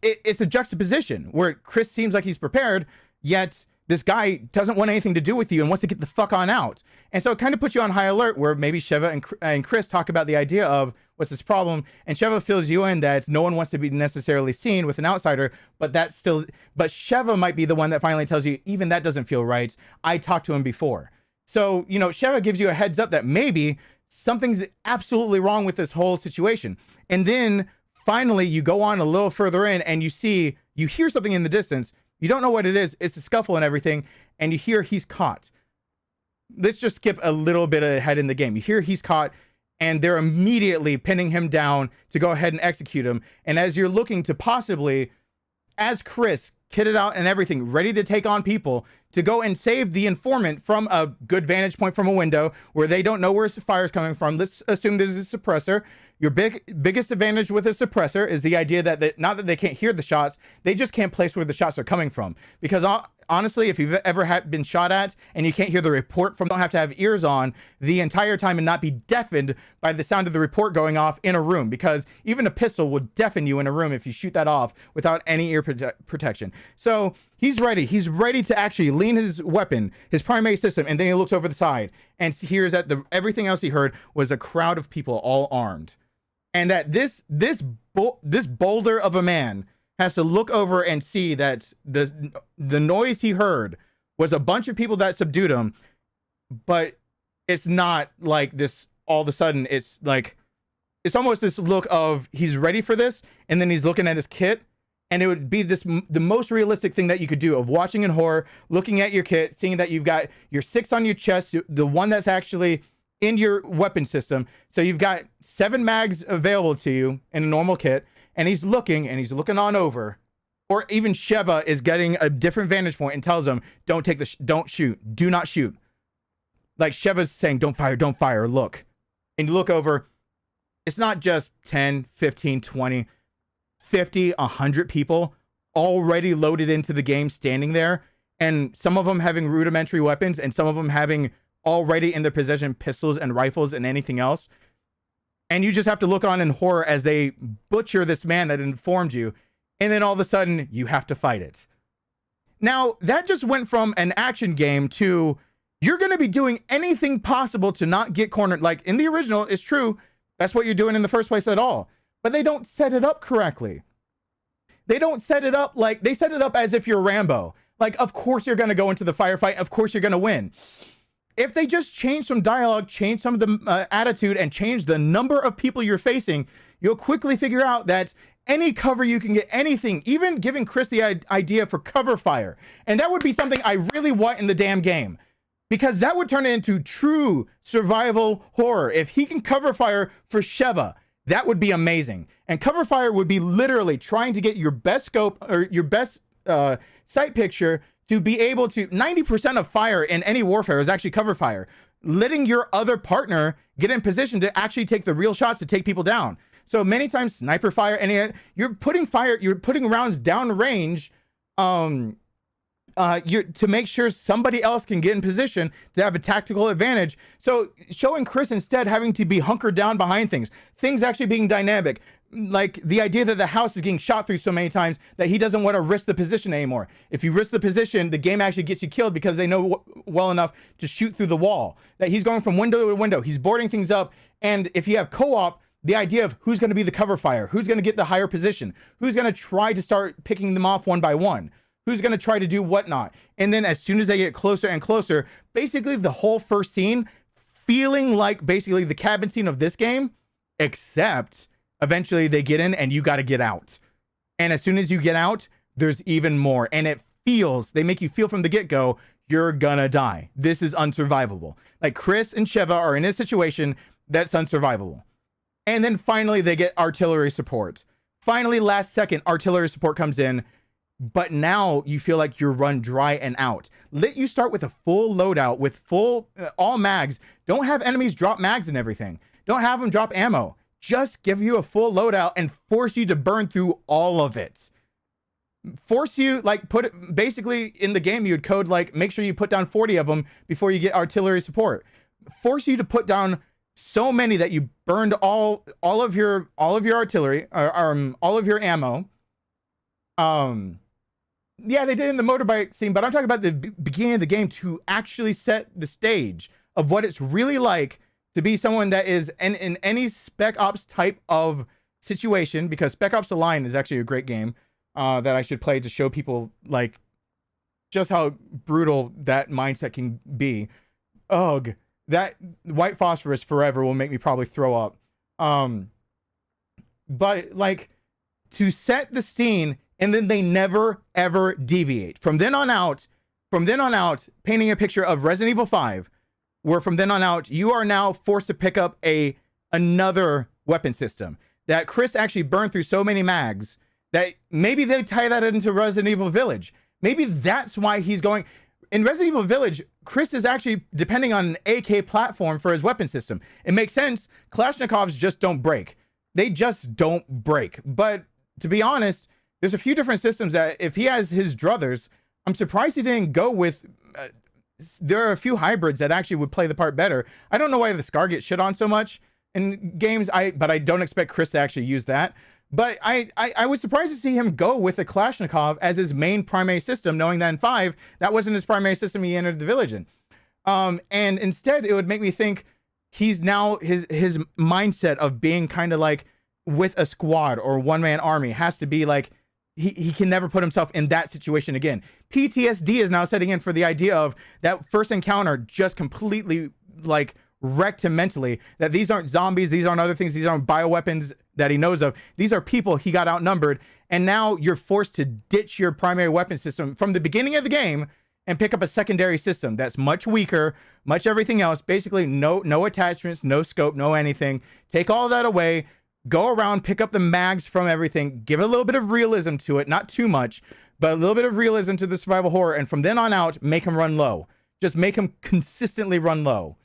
it's a juxtaposition where Chris seems like he's prepared, yet this guy doesn't want anything to do with you and wants to get the fuck on out. And so it kind of puts you on high alert, where maybe Sheva and Chris talk about the idea of what's this problem, and Sheva fills you in that no one wants to be necessarily seen with an outsider, but Sheva might be the one that finally tells you, even that doesn't feel right. I talked to him before. So, you know, Sheva gives you a heads up that maybe something's absolutely wrong with this whole situation. And then finally you go on a little further in and you hear something in the distance. You don't know what it is. It's a scuffle and everything. And you hear he's caught. Let's just skip a little bit ahead in the game. You hear he's caught and they're immediately pinning him down to go ahead and execute him. And as you're looking to possibly, as Chris, kitted out and everything, ready to take on people, to go and save the informant from a good vantage point from a window where they don't know where the fire's coming from. Let's assume there's a suppressor. Your biggest advantage with a suppressor is the idea that not that they can't hear the shots, they just can't place where the shots are coming from. Because honestly, if you've ever been shot at and you can't hear the report from, don't have to have ears on the entire time and not be deafened by the sound of the report going off in a room, because even a pistol will deafen you in a room if you shoot that off without any ear protection. So he's ready to actually lean his weapon, his primary system, and then he looks over the side and hears that everything else he heard was a crowd of people all armed. And that this boulder of a man has to look over and see that the noise he heard was a bunch of people that subdued him, but it's not like this all of a sudden. It's like, it's almost this look of he's ready for this, and then he's looking at his kit, and it would be the most realistic thing that you could do of watching in horror, looking at your kit, seeing that you've got your 6 on your chest, the one that's actually in your weapon system. So you've got 7 mags available to you in a normal kit, and he's looking on over, or even Sheva is getting a different vantage point and tells him, don't shoot, do not shoot. Like Sheva's saying, don't fire, look. And you look over, it's not just 10, 15, 20, 50, 100 people already loaded into the game standing there, and some of them having rudimentary weapons, and some of them having already in their possession pistols and rifles and anything else. And you just have to look on in horror as they butcher this man that informed you, and then all of a sudden you have to fight it. Now that just went from an action game to you're going to be doing anything possible to not get cornered. Like in the original, it's true, that's what you're doing in the first place at all, but they don't set it up correctly. They don't set it up like, they set it up as if you're Rambo. Like, of course you're going to go into the firefight, of course you're going to win. If they just change some dialogue, change some of the attitude, and change the number of people you're facing, you'll quickly figure out that any cover you can get, anything, even giving Chris the idea for cover fire. And that would be something I really want in the damn game, because that would turn it into true survival horror. If he can cover fire for Sheva, that would be amazing. And cover fire would be literally trying to get your best scope or your best sight picture to be able to, 90% of fire in any warfare is actually cover fire. Letting your other partner get in position to actually take the real shots to take people down. So many times sniper fire, and you're putting rounds down range to make sure somebody else can get in position to have a tactical advantage. So showing Chris instead having to be hunkered down behind things actually being dynamic. Like the idea that the house is getting shot through so many times that he doesn't want to risk the position anymore. If you risk the position, the game actually gets you killed because they know well enough to shoot through the wall. That he's going from window to window, he's boarding things up. And if you have co-op, the idea of who's going to be the cover fire, who's going to get the higher position, who's going to try to start picking them off one by one, who's going to try to do whatnot. And then as soon as they get closer and closer, basically the whole first scene feeling like basically the cabin scene of this game, except eventually they get in and you got to get out. And as soon as you get out, there's even more. And they make you feel from the get-go, you're gonna die. This is unsurvivable. Like Chris and Sheva are in a situation that's unsurvivable. And then finally they get artillery support. Finally, last second, artillery support comes in, but now you feel like you're run dry and out. Let you start with a full loadout with full, all mags. Don't have enemies drop mags and everything. Don't have them drop ammo. Just give you a full loadout and force you to burn through all of it. Force you, like, put it, basically in the game, you'd code, like, make sure you put down 40 of them before you get artillery support. Force you to put down so many that you burned all of your artillery, all of your ammo. Yeah, they did in the motorbike scene, but I'm talking about the beginning of the game to actually set the stage of what it's really like to be someone that is in any Spec Ops type of situation, because Spec Ops The Line is actually a great game that I should play to show people like just how brutal that mindset can be. Ugh, that white phosphorus forever will make me probably throw up. But like, to set the scene, and then they never ever deviate. From then on out, painting a picture of Resident Evil 5, where from then on out, you are now forced to pick up another weapon system that Chris actually burned through so many mags that maybe they tie that into Resident Evil Village. Maybe that's why he's going. In Resident Evil Village, Chris is actually depending on an AK platform for his weapon system. It makes sense. Kalashnikovs just don't break. They just don't break. But to be honest, there's a few different systems that if he has his druthers, I'm surprised he didn't go with. There are a few hybrids that actually would play the part better. I don't know why the Scar gets shit on so much in games. But I don't expect Chris to actually use that. But I was surprised to see him go with a Kalashnikov as his main primary system, knowing that in 5, that wasn't his primary system he entered the village in. And instead, it would make me think he's now, his mindset of being kind of like with a squad or one-man army has to be like, he can never put himself in that situation again. PTSD is now setting in for the idea of that first encounter just completely like wrecked him mentally, that these aren't zombies, these aren't other things, these aren't bioweapons that he knows of. These are people he got outnumbered, and now you're forced to ditch your primary weapon system from the beginning of the game and pick up a secondary system that's much weaker, much everything else, basically no attachments, no scope, no anything. Take all that away, go around, pick up the mags from everything, give a little bit of realism to it, not too much, but a little bit of realism to the survival horror, and from then on out, make him run low. Just make him consistently run low.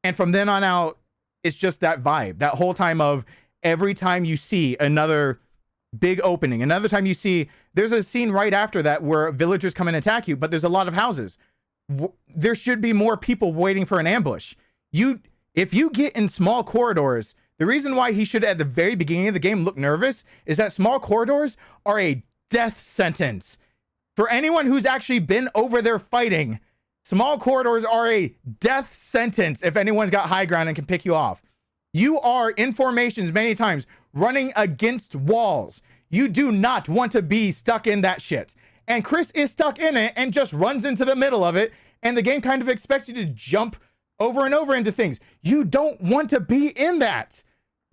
And from then on out, it's just that vibe, that whole time of every time you see another big opening, another time you see, there's a scene right after that where villagers come and attack you, but there's a lot of houses. There should be more people waiting for an ambush. If you get in small corridors, the reason why he should at the very beginning of the game look nervous is that small corridors are a death sentence. For anyone who's actually been over there fighting, small corridors are a death sentence if anyone's got high ground and can pick you off. You are in formations many times running against walls. You do not want to be stuck in that shit. And Chris is stuck in it and just runs into the middle of it. And the game kind of expects you to jump over and over into things. You don't want to be in that.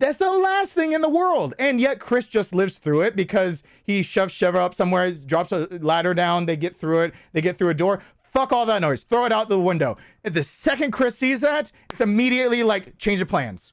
That's the last thing in the world. And yet Chris just lives through it because he shoves Sheva up somewhere, drops a ladder down, they get through it, they get through a door. Fuck all that noise. Throw it out the window. The second Chris sees that, it's immediately like change of plans.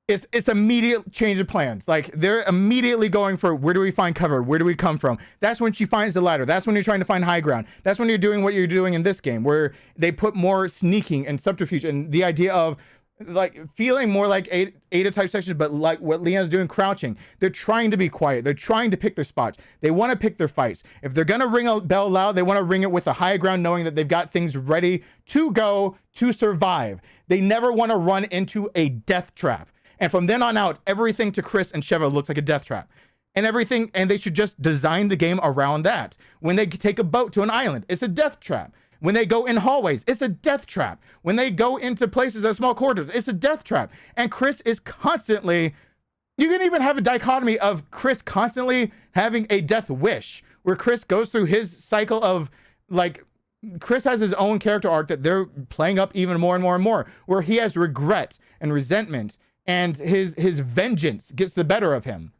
It's immediate change of plans. Like they're immediately going for, where do we find cover? Where do we come from? That's when she finds the ladder. That's when you're trying to find high ground. That's when you're doing what you're doing in this game, where they put more sneaking and subterfuge and the idea of like feeling more like Ada type sections, but like what Leon's doing, crouching. They're trying to be quiet. They're trying to pick their spots. They want to pick their fights. If they're going to ring a bell loud, they want to ring it with a high ground, knowing that they've got things ready to go to survive. They never want to run into a death trap. And from then on out, everything to Chris and Sheva looks like a death trap. And everything, and they should just design the game around that. When they take a boat to an island, it's a death trap. When they go in hallways, it's a death trap. When they go into places at small corridors, it's a death trap. And Chris is constantly, you can even have a dichotomy of Chris constantly having a death wish, where Chris goes through his cycle of like, Chris has his own character arc that they're playing up even more and more and more, where he has regret and resentment, and his vengeance gets the better of him.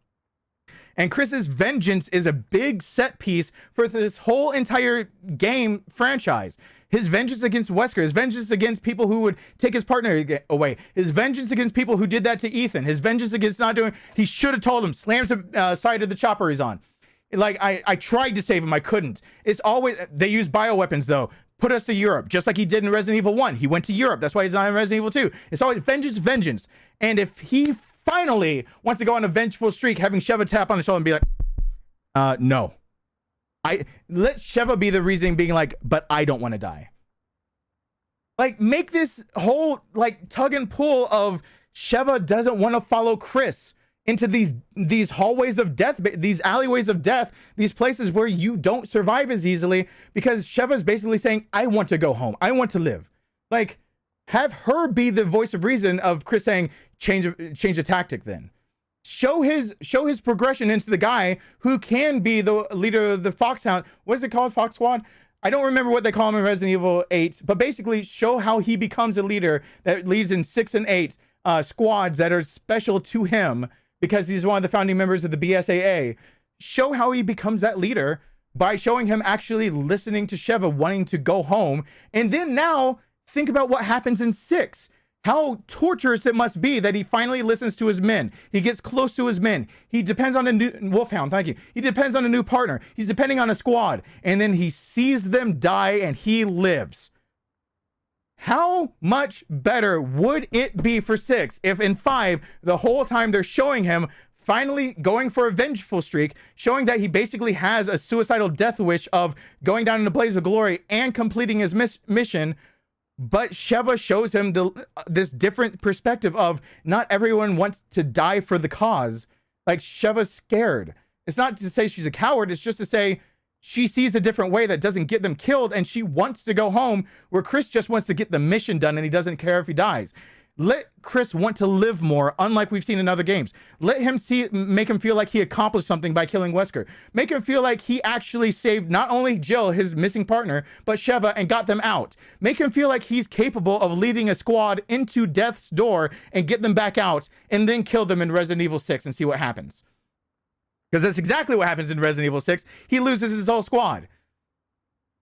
And Chris's vengeance is a big set piece for this whole entire game franchise. His vengeance against Wesker, his vengeance against people who would take his partner away, his vengeance against people who did that to Ethan, his vengeance against not doing, he should have told him, slams the side of the chopper he's on. Like, I tried to save him, I couldn't. It's always, they use bioweapons though. Put us to Europe, just like he did in Resident Evil 1. He went to Europe. That's why he's not in Resident Evil 2. It's always vengeance, vengeance. And if he finally wants to go on a vengeful streak, having Sheva tap on his shoulder and be like, no. Let Sheva be the reason, being like, but I don't want to die. Like, make this whole, like, tug and pull of Sheva doesn't want to follow Chris into these hallways of death, these alleyways of death, these places where you don't survive as easily, because Sheva's basically saying, I want to go home. I want to live. Like, have her be the voice of reason of Chris saying, change a tactic then. Show his progression into the guy who can be the leader of the Foxhound. What is it called? Fox Squad? I don't remember what they call him in Resident Evil 8, but basically show how he becomes a leader that leads in 6 and 8 squads that are special to him, because he's one of the founding members of the BSAA. Show how he becomes that leader by showing him actually listening to Sheva, wanting to go home. And then now think about what happens in 6. How torturous it must be that he finally listens to his men. He gets close to his men. He depends on a new Wolfhound. Thank you. He depends on a new partner. He's depending on a squad. And then he sees them die and he lives. How much better would it be for 6 if in 5, the whole time they're showing him finally going for a vengeful streak, showing that he basically has a suicidal death wish of going down in a blaze of glory and completing his mission, but Sheva shows him this different perspective of not everyone wants to die for the cause. Like, Sheva's scared. It's not to say she's a coward, it's just to say she sees a different way that doesn't get them killed, and she wants to go home, where Chris just wants to get the mission done and he doesn't care if he dies. Let Chris want to live more, unlike we've seen in other games. Let him make him feel like he accomplished something by killing Wesker. Make him feel like he actually saved not only Jill, his missing partner, but Sheva, and got them out. Make him feel like he's capable of leading a squad into death's door and get them back out, and then kill them in Resident Evil 6 and see what happens. Because that's exactly what happens in Resident Evil 6. He loses his whole squad.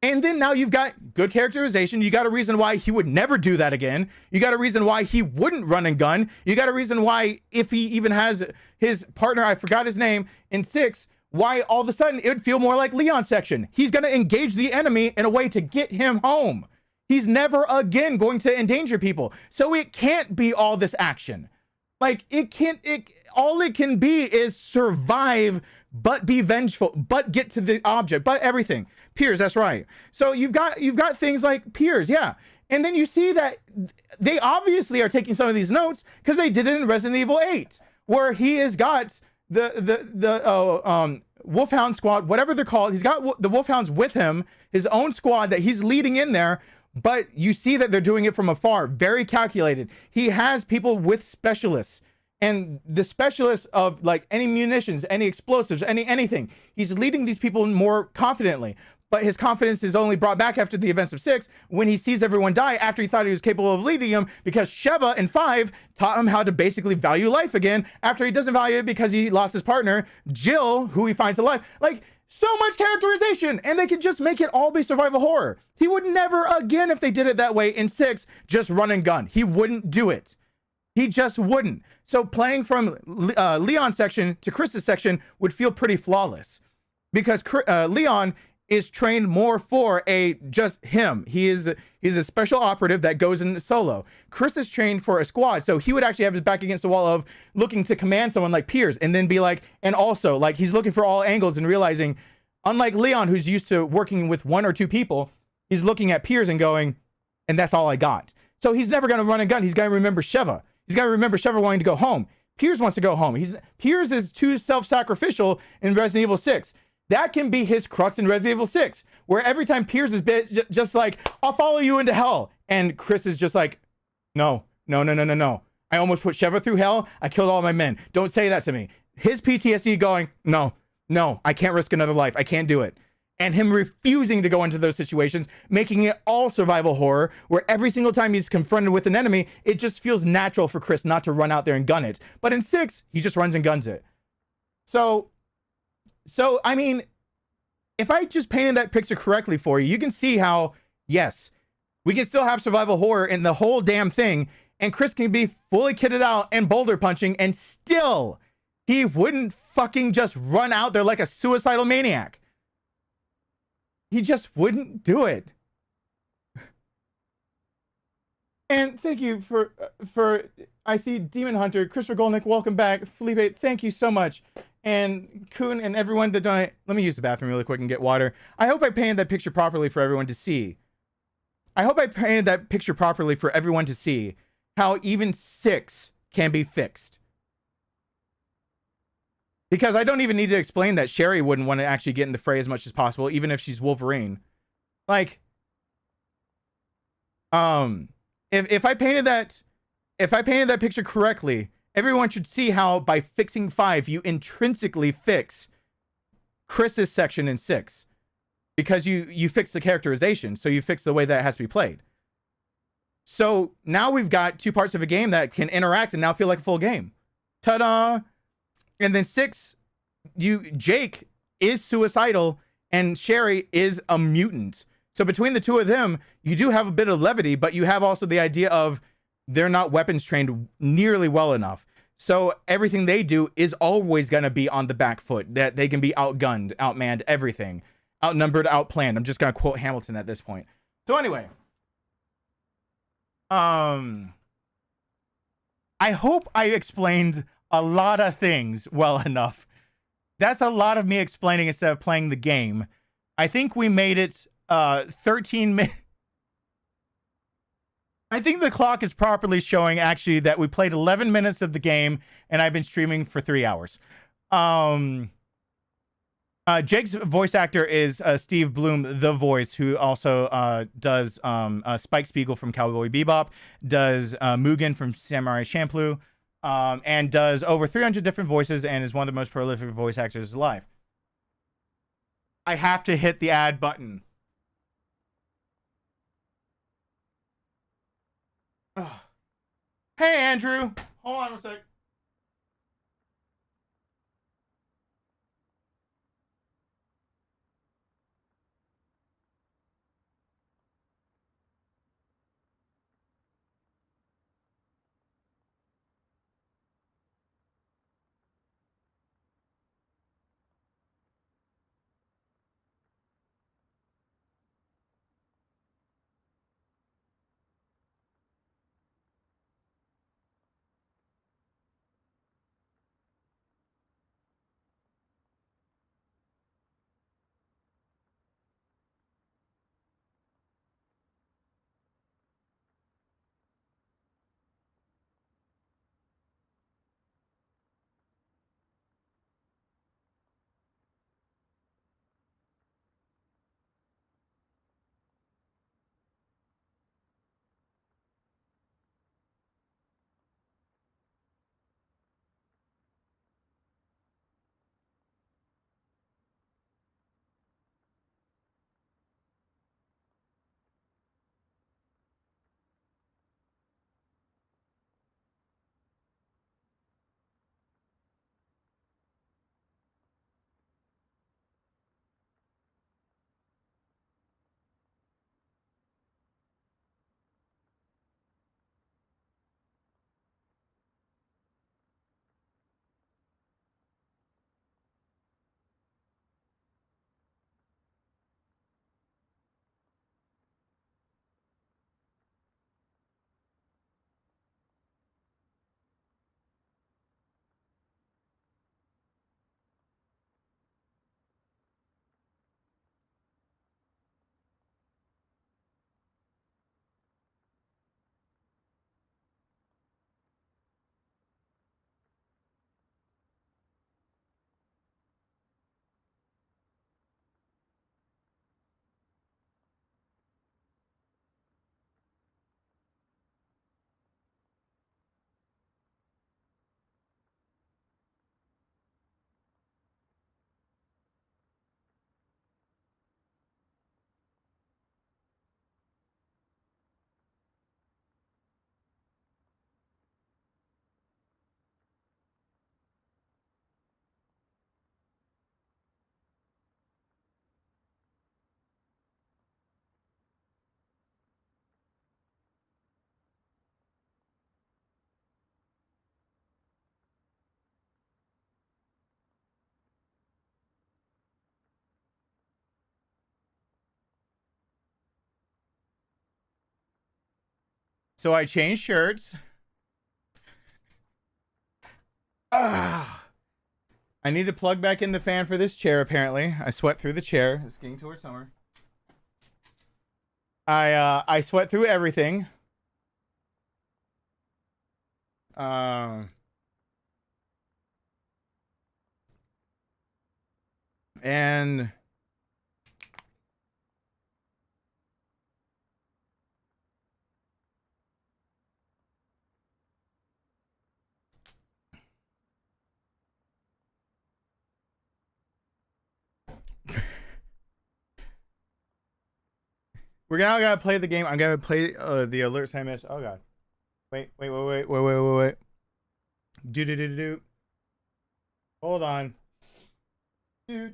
And then now you've got good characterization. You got a reason why he would never do that again. You got a reason why he wouldn't run and gun. You got a reason why, if he even has his partner, I forgot his name, in 6, why all of a sudden it would feel more like Leon's section. He's going to engage the enemy in a way to get him home. He's never again going to endanger people. So it can't be all this action. Like, all it can be is survive, but be vengeful, but get to the object, but everything. Piers, that's right. So you've got things like Piers, yeah. And then you see that they obviously are taking some of these notes because they did it in Resident Evil 8, where he has got the Wolfhound squad, whatever they're called. He's got the Wolfhounds with him, his own squad that he's leading in there. But you see that they're doing it from afar, very calculated. He has people with specialists, and the specialists of like any munitions, any explosives, anything. He's leading these people more confidently, but his confidence is only brought back after the events of 6, when he sees everyone die after he thought he was capable of leading them, because Sheva in 5 taught him how to basically value life again after he doesn't value it because he lost his partner, Jill, who he finds alive. Like, so much characterization, and they could just make it all be survival horror. He would never again, if they did it that way in 6, just run and gun. He wouldn't do it. He just wouldn't. So playing from Leon's section to Chris's section would feel pretty flawless, because Leon is trained more for just him. He's a special operative that goes in solo. Chris is trained for a squad, so he would actually have his back against the wall of looking to command someone like Piers, and then be like, and also like he's looking for all angles and realizing, unlike Leon, who's used to working with 1 or 2 people, he's looking at Piers and going, and that's all I got. So he's never going to run and gun. He's got to remember Sheva. He's got to remember Sheva wanting to go home. Piers wants to go home. Piers is too self-sacrificial in Resident Evil 6. That can be his crux in Resident Evil 6, where every time Piers is just like, I'll follow you into hell. And Chris is just like, no. I almost put Sheva through hell. I killed all my men. Don't say that to me. His PTSD going, no, I can't risk another life. I can't do it. And him refusing to go into those situations, making it all survival horror, where every single time he's confronted with an enemy, it just feels natural for Chris not to run out there and gun it. But in 6, he just runs and guns it. So, I mean, if I just painted that picture correctly for you, you can see how, yes, we can still have survival horror in the whole damn thing, and Chris can be fully kitted out and boulder punching, and still, he wouldn't fucking just run out there like a suicidal maniac. He just wouldn't do it. And thank you for I see Demon Hunter, Christopher Golnick, welcome back. Felipe, thank you so much. And Kuhn and everyone that donated. Let me use the bathroom really quick and get water. I hope I painted that picture properly for everyone to see. How even 6 can be fixed. Because I don't even need to explain that Sherry wouldn't want to actually get in the fray as much as possible, even if she's Wolverine. Like, if I painted that picture correctly, everyone should see how by fixing 5, you intrinsically fix Chris's section in 6. Because you fix the characterization, so you fix the way that it has to be played. So now we've got 2 parts of a game that can interact and now feel like a full game. Ta-da! And then 6, Jake is suicidal and Sherry is a mutant. So between the 2 of them, you do have a bit of levity, but you have also the idea of they're not weapons trained nearly well enough. So everything they do is always going to be on the back foot, that they can be outgunned, outmanned, everything. Outnumbered, outplanned. I'm just going to quote Hamilton at this point. So anyway. I hope I explained a lot of things well enough. That's a lot of me explaining instead of playing the game. I think we made it 13 minutes. I think the clock is properly showing actually that we played 11 minutes of the game and I've been streaming for 3 hours. Jake's voice actor is Steve Bloom, the voice, who also does Spike Spiegel from Cowboy Bebop, does Mugen from Samurai Champloo, and does over 300 different voices and is one of the most prolific voice actors alive. I have to hit the add button. Ugh. Hey, Andrew. Hold on a sec. So I changed shirts. I need to plug back in the fan for this chair, apparently. I sweat through the chair. It's getting towards summer. I sweat through everything. And we're now gonna play the game. I'm gonna play the alerts I missed. Oh god. Wait. Do. Hold on. Do.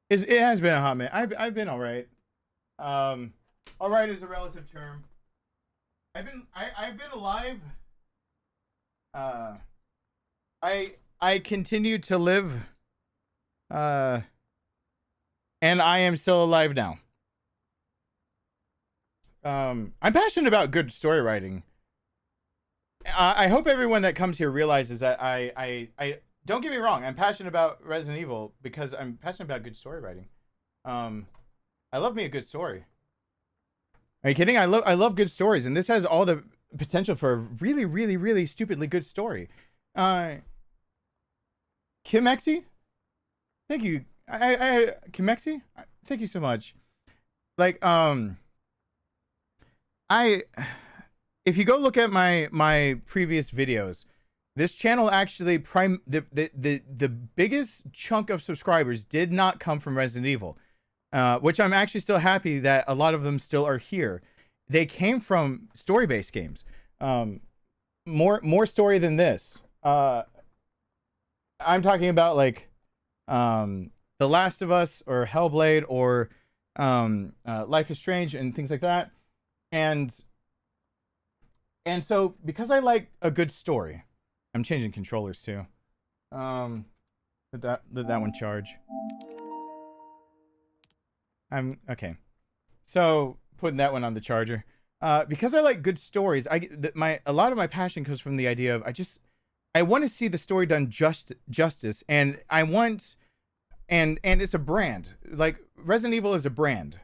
It has been a hot minute. I've been alright. Alright is a relative term. I've been alive. I continue to live. And I am still alive now. I'm passionate about good story writing. I hope everyone that comes here realizes that I don't get me wrong. I'm passionate about Resident Evil because I'm passionate about good story writing. I love me a good story. Are you kidding? I love good stories, and this has all the potential for a really, really, really stupidly good story. Kimexi? Thank you. Kimexi? Thank you so much. Like, if you go look at my previous videos, this channel actually the biggest chunk of subscribers did not come from Resident Evil, which I'm actually still happy that a lot of them still are here. They came from story-based games. More story than this. I'm talking about like The Last of Us or Hellblade or Life is Strange and things like that. And so because I like a good story, I'm changing controllers too. Let that one charge. I'm okay. So putting that one on the charger. Because I like good stories, a lot of my passion comes from the idea of I want to see the story done justice, and I want and it's a brand. Like Resident Evil is a brand.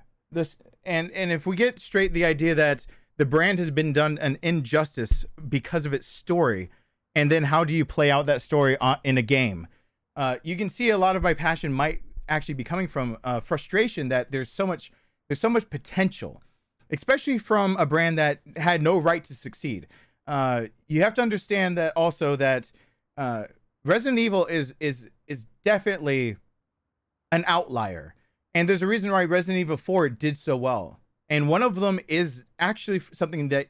And if we get straight the idea that the brand has been done an injustice because of its story, and then how do you play out that story in a game? You can see a lot of my passion might actually be coming from frustration that there's so much potential, especially from a brand that had no right to succeed. You have to understand that also that Resident Evil is definitely an outlier, and there's a reason why Resident Evil 4 did so well. And one of them is actually something that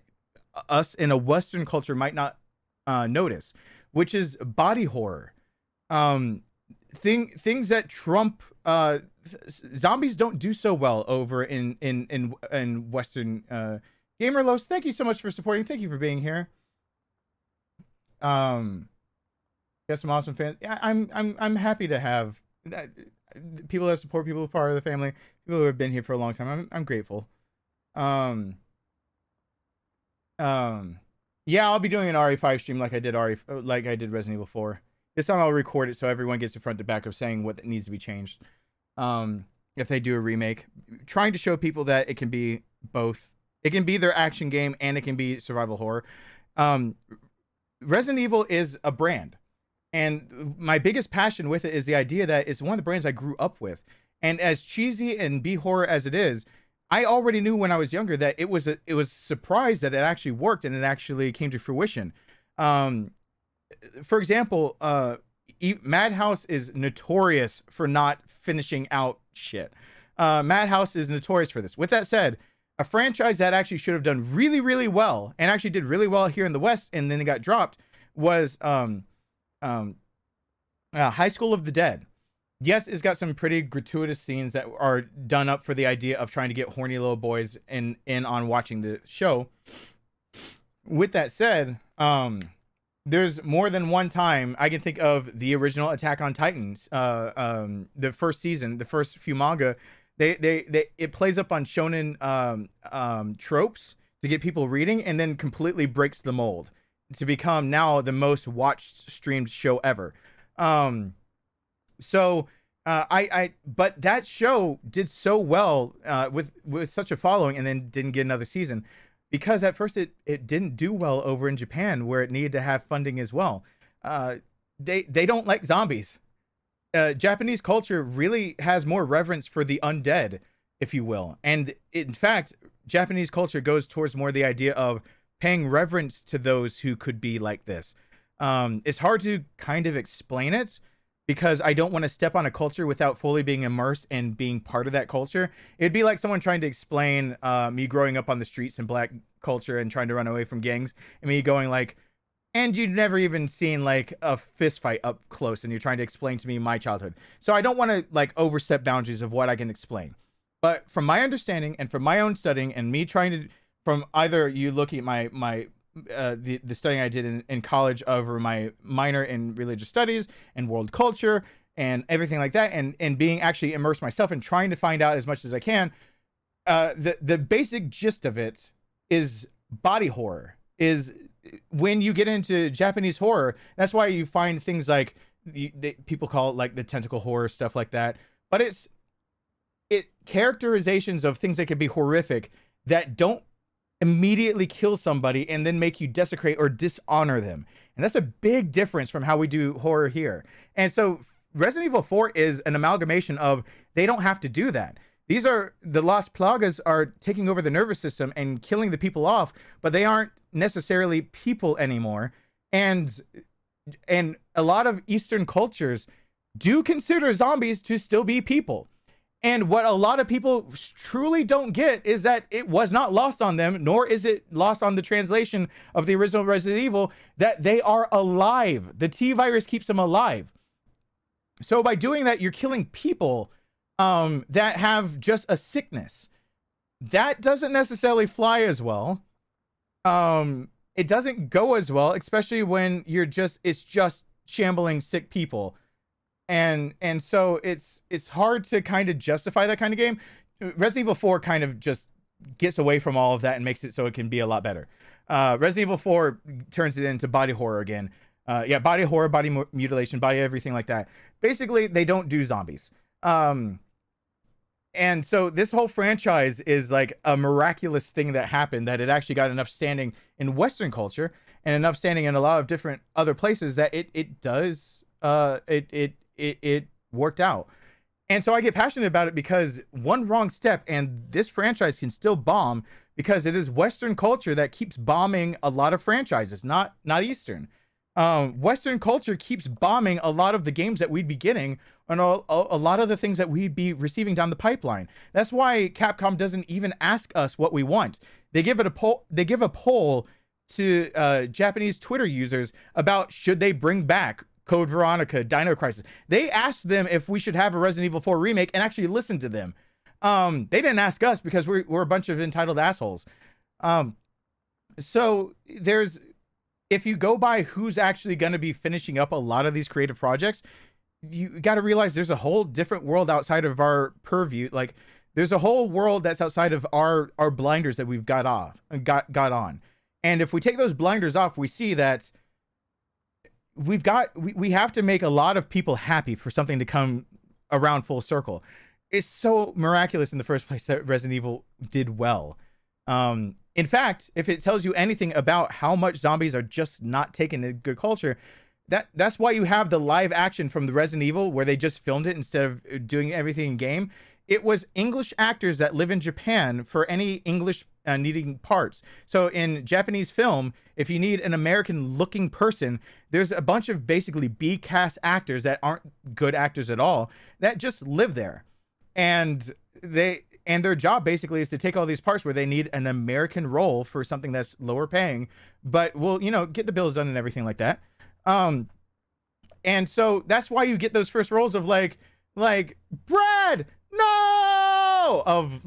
us in a Western culture might not notice, which is body horror. Things that trump zombies don't do so well over in Western. Gamer Los, thank you so much for supporting. Thank you for being here. Got some awesome fans. Yeah, I'm happy to have people that support, people who are part of the family, people who have been here for a long time. I'm grateful. Yeah, I'll be doing an RE5 stream like I did Resident Evil 4. This time I'll record it so everyone gets the front to back of saying what needs to be changed. If they do a remake, trying to show people that it can be both. It can be their action game and it can be survival horror. Resident Evil is a brand, and my biggest passion with it is the idea that it's one of the brands I grew up with. And as cheesy and B-horror as it is, I already knew when I was younger that it was a surprise that it actually worked and it actually came to fruition. For example, Madhouse is notorious for not finishing out shit. Madhouse is notorious for this. With that said, a franchise that actually should have done really, really well and actually did really well here in the West and then it got dropped was High School of the Dead. Yes, it's got some pretty gratuitous scenes that are done up for the idea of trying to get horny little boys in on watching the show. With that said, there's more than one time I can think of the original Attack on Titans, the first season, the first few manga. It plays up on shonen tropes to get people reading, and then completely breaks the mold to become now the most watched streamed show ever. But that show did so well with such a following, and then didn't get another season. because at first it didn't do well over in Japan, where it needed to have funding as well. They don't like zombies. Japanese culture really has more reverence for the undead, if you will. And in fact, Japanese culture goes towards more the idea of paying reverence to those who could be like this. It's hard to kind of explain it because I don't want to step on a culture without fully being immersed and being part of that culture. It'd be like someone trying to explain me growing up on the streets in black culture and trying to run away from gangs, and me going like, and you'd never even seen like a fist fight up close, and you're trying to explain to me my childhood. So I don't want to like overstep boundaries of what I can explain. But from my understanding and from my own studying and me trying to, from either you looking at my the studying I did in college over my minor in religious studies and world culture and everything like that, and being actually immersed myself and trying to find out as much as I can, the basic gist of it is body horror. Is when you get into Japanese horror, that's why you find things like people call it like the tentacle horror, stuff like that. But it's characterizations of things that could be horrific that don't immediately kill somebody and then make you desecrate or dishonor them. And that's a big difference from how we do horror here. And so Resident Evil 4 is an amalgamation of, they don't have to do that. These are, the Las Plagas are taking over the nervous system and killing the people off, but they aren't necessarily people anymore. And a lot of Eastern cultures do consider zombies to still be people. And what a lot of people truly don't get is that it was not lost on them, nor is it lost on the translation of the original Resident Evil, that they are alive. The T virus keeps them alive. So by doing that, you're killing people that have just a sickness. That doesn't necessarily fly as well. It doesn't go as well, especially when it's just shambling sick people. And so it's hard to kind of justify that kind of game. Resident Evil 4 kind of just gets away from all of that and makes it so it can be a lot better. Resident Evil 4 turns it into body horror again. Body horror, body mutilation, body everything like that. Basically, they don't do zombies. And so this whole franchise is like a miraculous thing that happened, that it actually got enough standing in Western culture and enough standing in a lot of different other places that it worked out. And so I get passionate about it because one wrong step and this franchise can still bomb, because it is Western culture that keeps bombing a lot of franchises, not Eastern. Western culture keeps bombing a lot of the games that we'd be getting and a lot of the things that we'd be receiving down the pipeline. That's why Capcom doesn't even ask us what we want. They give a poll to Japanese Twitter users about should they bring back Code Veronica, Dino Crisis. They asked them if we should have a Resident Evil 4 remake and actually listened to them. They didn't ask us because we're a bunch of entitled assholes. So if you go by who's actually going to be finishing up a lot of these creative projects, you got to realize there's a whole different world outside of our purview. Like there's a whole world that's outside of our blinders that we've got on. And if we take those blinders off, we see that we have to make a lot of people happy for something to come around full circle. It's so miraculous in the first place that Resident Evil did well. In fact, if it tells you anything about how much zombies are just not taken in good culture, that's why you have the live action from the Resident Evil where they just filmed it instead of doing everything in game. It was English actors that live in Japan for any English needing parts. So in Japanese film, if you need an American looking person, there's a bunch of basically B-cast actors that aren't good actors at all that just live there. And their job basically is to take all these parts where they need an American role for something that's lower paying, but will, get the bills done and everything like that. And so that's why you get those first roles of like Brad, no, of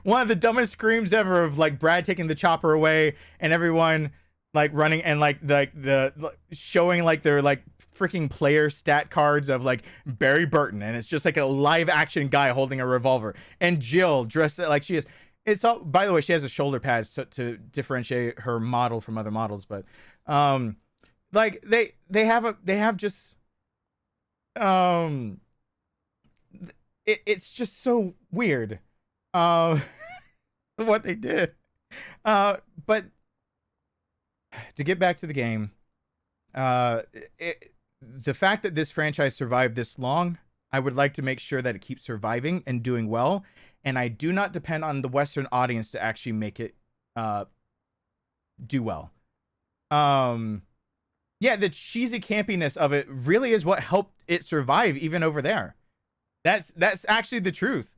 one of the dumbest screams ever of like Brad taking the chopper away and everyone like running and like the showing like their like freaking player stat cards of like Barry Burton, and it's just like a live action guy holding a revolver, and Jill dressed like she is. It's all, by the way, she has a shoulder pad to differentiate her model from other models, but like they have just it's just so weird what they did. But to get back to the game, the fact that this franchise survived this long, I would like to make sure that it keeps surviving and doing well. And I do not depend on the Western audience to actually make it do well. Yeah, the cheesy campiness of it really is what helped it survive even over there. That's actually the truth.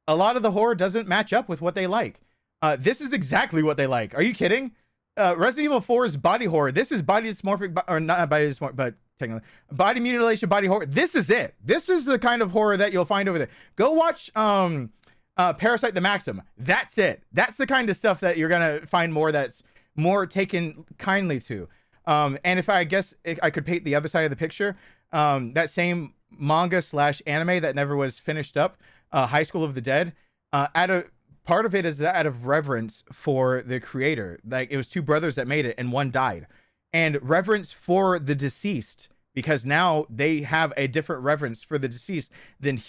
A lot of the horror doesn't match up with what they like. This is exactly what they like. Are you kidding? Resident Evil 4's body horror. This is body dysmorphic, or not body dysmorphic, but technically body mutilation, body horror. This is it. This is the kind of horror that you'll find over there. Go watch Parasite the Maxim. That's it. That's the kind of stuff that you're gonna find more. That's more taken kindly to. And if I guess I could paint the other side of the picture, that same manga / anime that never was finished up, High School of the Dead, part of it is out of reverence for the creator. Like, it was two brothers that made it and one died, and reverence for the deceased, because now they have a different reverence for the deceased than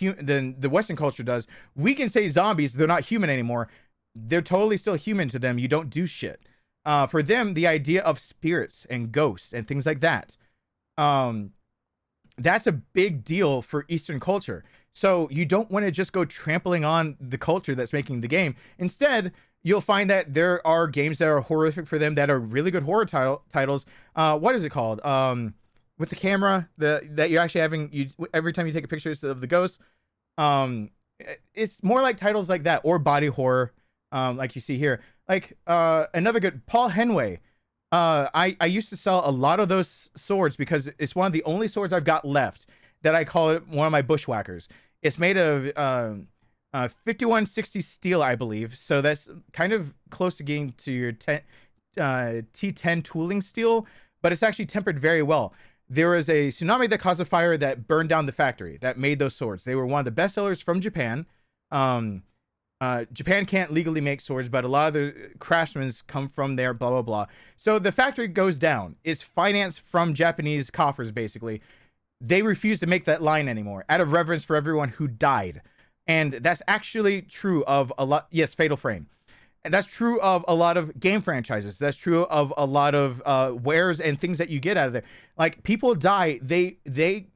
the Western culture does. We can say zombies, they're not human anymore. They're totally still human to them. You don't do shit. For them, the idea of spirits and ghosts and things like that, that's a big deal for Eastern culture. So you don't want to just go trampling on the culture that's making the game. Instead, you'll find that there are games that are horrific for them that are really good horror titles. What is it called? With the camera that you're actually having, every time you take a picture of the ghost. It's more like titles like that, or body horror, like you see here. Like another good, Paul Henway. I used to sell a lot of those swords because it's one of the only swords I've got left that I call it one of my bushwhackers. It's made of 5160 steel, I believe. So that's kind of close to getting to your T10 tooling steel, but it's actually tempered very well. There was a tsunami that caused a fire that burned down the factory that made those swords. They were one of the best sellers from Japan. Japan can't legally make swords, but a lot of the craftsmen come from there, blah, blah, blah. So the factory goes down. It's financed from Japanese coffers, basically. They refuse to make that line anymore out of reverence for everyone who died. And that's actually true of a lot. Yes, Fatal Frame. And that's true of a lot of game franchises. That's true of a lot of wares and things that you get out of there. Like, people die, they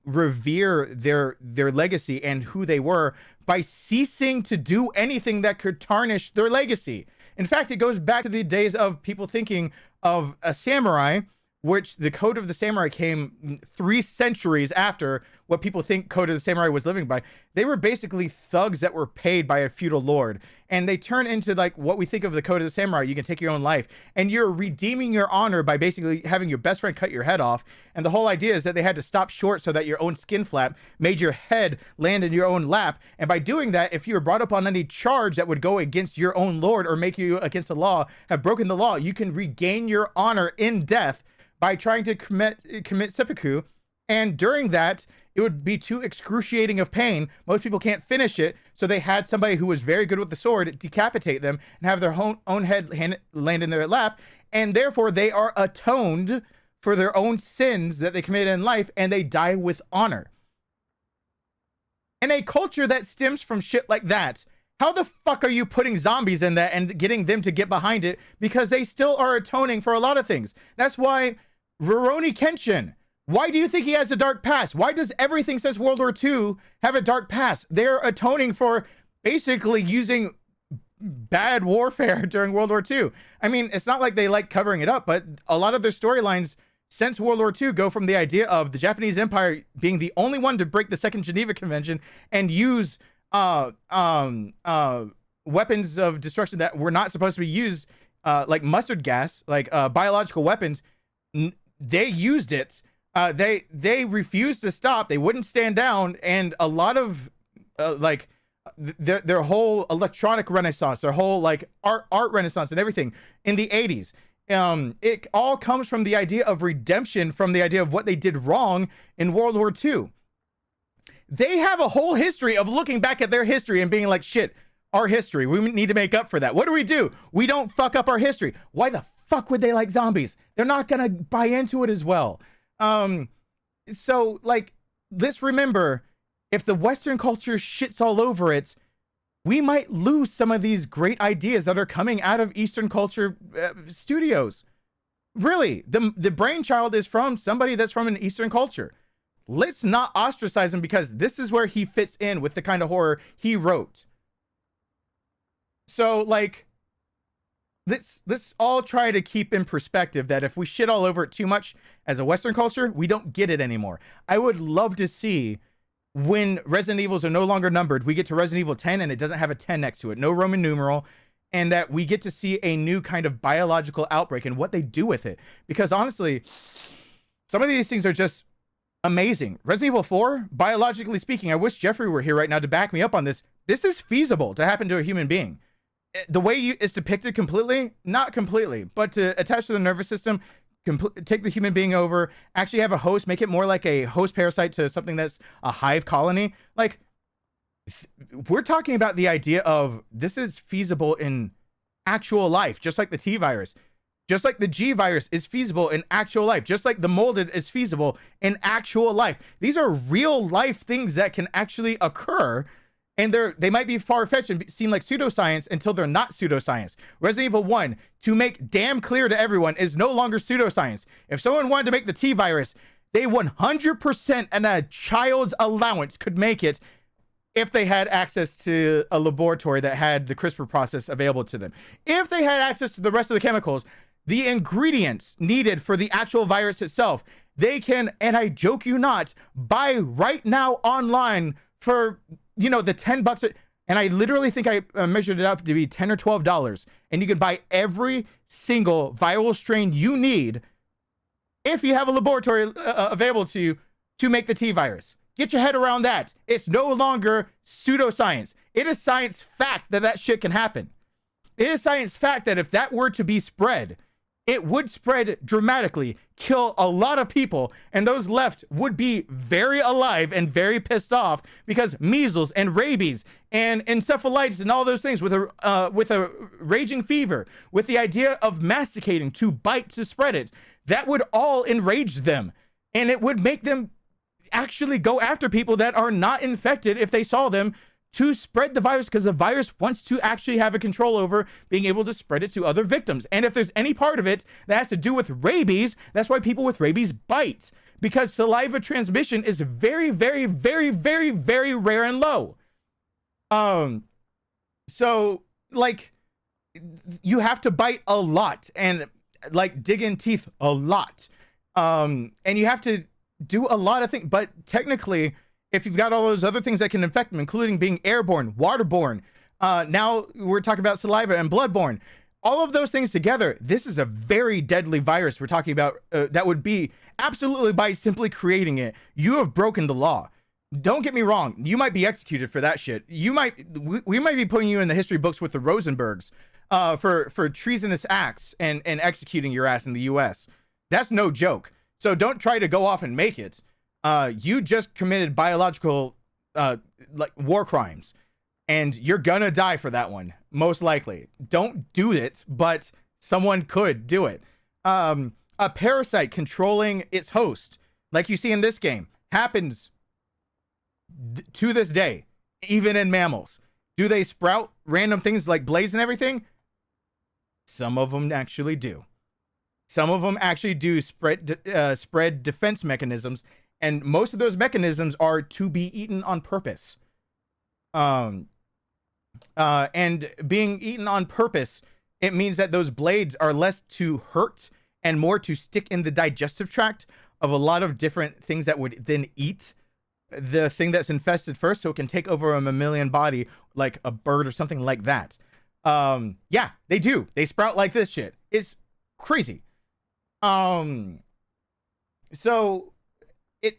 revere their legacy and who they were by ceasing to do anything that could tarnish their legacy. In fact, it goes back to the days of people thinking of a samurai, which the Code of the Samurai came 3 centuries after what people think Code of the Samurai was living by. They were basically thugs that were paid by a feudal lord. And they turn into like what we think of the Code of the Samurai. You can take your own life. And you're redeeming your honor by basically having your best friend cut your head off. And the whole idea is that they had to stop short so that your own skin flap made your head land in your own lap. And by doing that, if you were brought up on any charge that would go against your own lord or make you against the law, have broken the law, you can regain your honor in death by trying to commit seppuku. And during that, it would be too excruciating of pain. Most people can't finish it, so they had somebody who was very good with the sword decapitate them and have their own head land in their lap, and therefore they are atoned for their own sins that they committed in life, and they die with honor. In a culture that stems from shit like that, how the fuck are you putting zombies in that and getting them to get behind it? Because they still are atoning for a lot of things. That's why Rurouni Kenshin, why do you think he has a dark past? Why does everything since World War II have a dark past? They're atoning for basically using bad warfare during World War II. I mean, it's not like they like covering it up, but a lot of their storylines since World War II go from the idea of the Japanese Empire being the only one to break the Second Geneva Convention and use weapons of destruction that were not supposed to be used, like mustard gas, like biological weapons. They used it. They refused to stop. They wouldn't stand down, and a lot of like their whole electronic renaissance, their whole like art renaissance and everything in the 80s. It all comes from the idea of redemption, from the idea of what they did wrong in World War II. They have a whole history of looking back at their history and being like, shit, our history, we need to make up for that. What do? We don't fuck up our history. Why the fuck would they like zombies? They're not gonna buy into it as well. So like, let's remember, if the Western culture shits all over it, we might lose some of these great ideas that are coming out of Eastern culture studios. Really, the brainchild is from somebody that's from an Eastern culture. Let's not ostracize him because this is where he fits in with the kind of horror he wrote. So, like, let's all try to keep in perspective that if we shit all over it too much as a Western culture, we don't get it anymore. I would love to see when Resident Evils are no longer numbered, we get to Resident Evil 10 and it doesn't have a 10 next to it, no Roman numeral, and that we get to see a new kind of biological outbreak and what they do with it. Because honestly, some of these things are just amazing. Resident Evil 4, biologically speaking, I wish Jeffrey were here right now to back me up on this. This is feasible to happen to a human being. The way it's depicted completely, not completely, but to attach to the nervous system, take the human being over, actually have a host, make it more like a host parasite to something that's a hive colony. Like, we're talking about the idea of this is feasible in actual life, just like the T virus. Just like the G virus is feasible in actual life. Just like the molded is feasible in actual life. These are real life things that can actually occur. And they might be far-fetched and seem like pseudoscience until they're not pseudoscience. Resident Evil 1, to make damn clear to everyone, is no longer pseudoscience. If someone wanted to make the T virus, they 100% and a child's allowance could make it if they had access to a laboratory that had the CRISPR process available to them. If they had access to the rest of the chemicals, the ingredients needed for the actual virus itself, they can, and I joke you not, buy right now online for, you know, the $10, and I literally think I measured it up to be $10 or $12, and you can buy every single viral strain you need if you have a laboratory available to you to make the T virus. Get your head around that. It's no longer pseudoscience. It is science fact that that shit can happen. It is science fact that if that were to be spread, it would spread dramatically, kill a lot of people, and those left would be very alive and very pissed off because measles and rabies and encephalitis and all those things with a raging fever, with the idea of masticating to bite to spread it, that would all enrage them, and it would make them actually go after people that are not infected if they saw them, to spread the virus, because the virus wants to actually have a control over being able to spread it to other victims. And if there's any part of it that has to do with rabies, that's why people with rabies bite, because saliva transmission is very, very, very, very, very rare and low. So like, you have to bite a lot and like dig in teeth a lot. And you have to do a lot of things, but technically, if you've got all those other things that can infect them, including being airborne, waterborne, now we're talking about saliva and bloodborne, all of those things together, this is a very deadly virus we're talking about. That would be absolutely, by simply creating it, you have broken the law. Don't get me wrong, you might be executed for that shit. We might be putting you in the history books with the Rosenbergs for treasonous acts and executing your ass in the US. That's no joke. So don't try to go off and make it. You just committed biological like war crimes, and you're gonna die for that one, most likely. Don't do it, but someone could do it. A parasite controlling its host, like you see in this game, happens to this day, even in mammals. Do they sprout random things like blades and everything? Some of them actually do. Some of them actually do spread defense mechanisms. And most of those mechanisms are to be eaten on purpose. And being eaten on purpose, it means that those blades are less to hurt and more to stick in the digestive tract of a lot of different things that would then eat the thing that's infested first, so it can take over a mammalian body like a bird or something like that. Yeah, they do. They sprout like this shit. It's crazy. So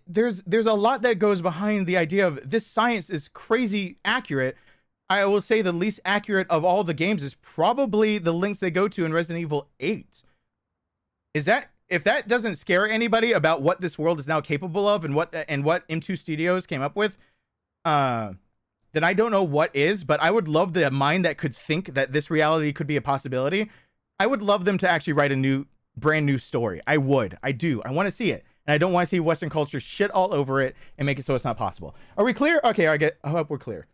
there's a lot that goes behind the idea of this science is crazy accurate. I will say the least accurate of all the games is probably the links they go to in Resident Evil 8. If that doesn't scare anybody about what this world is now capable of and what M2 Studios came up with, then I don't know what is, but I would love the mind that could think that this reality could be a possibility. I would love them to actually write a brand new story. I would. I do. I want to see it. And I don't want to see Western culture shit all over it and make it so it's not possible. Are we clear? Okay, I hope we're clear.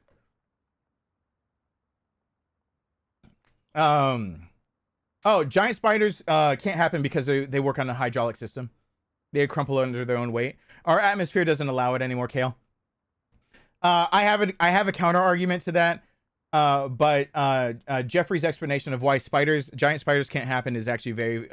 Oh, giant spiders can't happen because they work on a hydraulic system. They crumple under their own weight. Our atmosphere doesn't allow it anymore, Kale. I have a counter argument to that. But Jeffrey's explanation of why giant spiders can't happen is actually very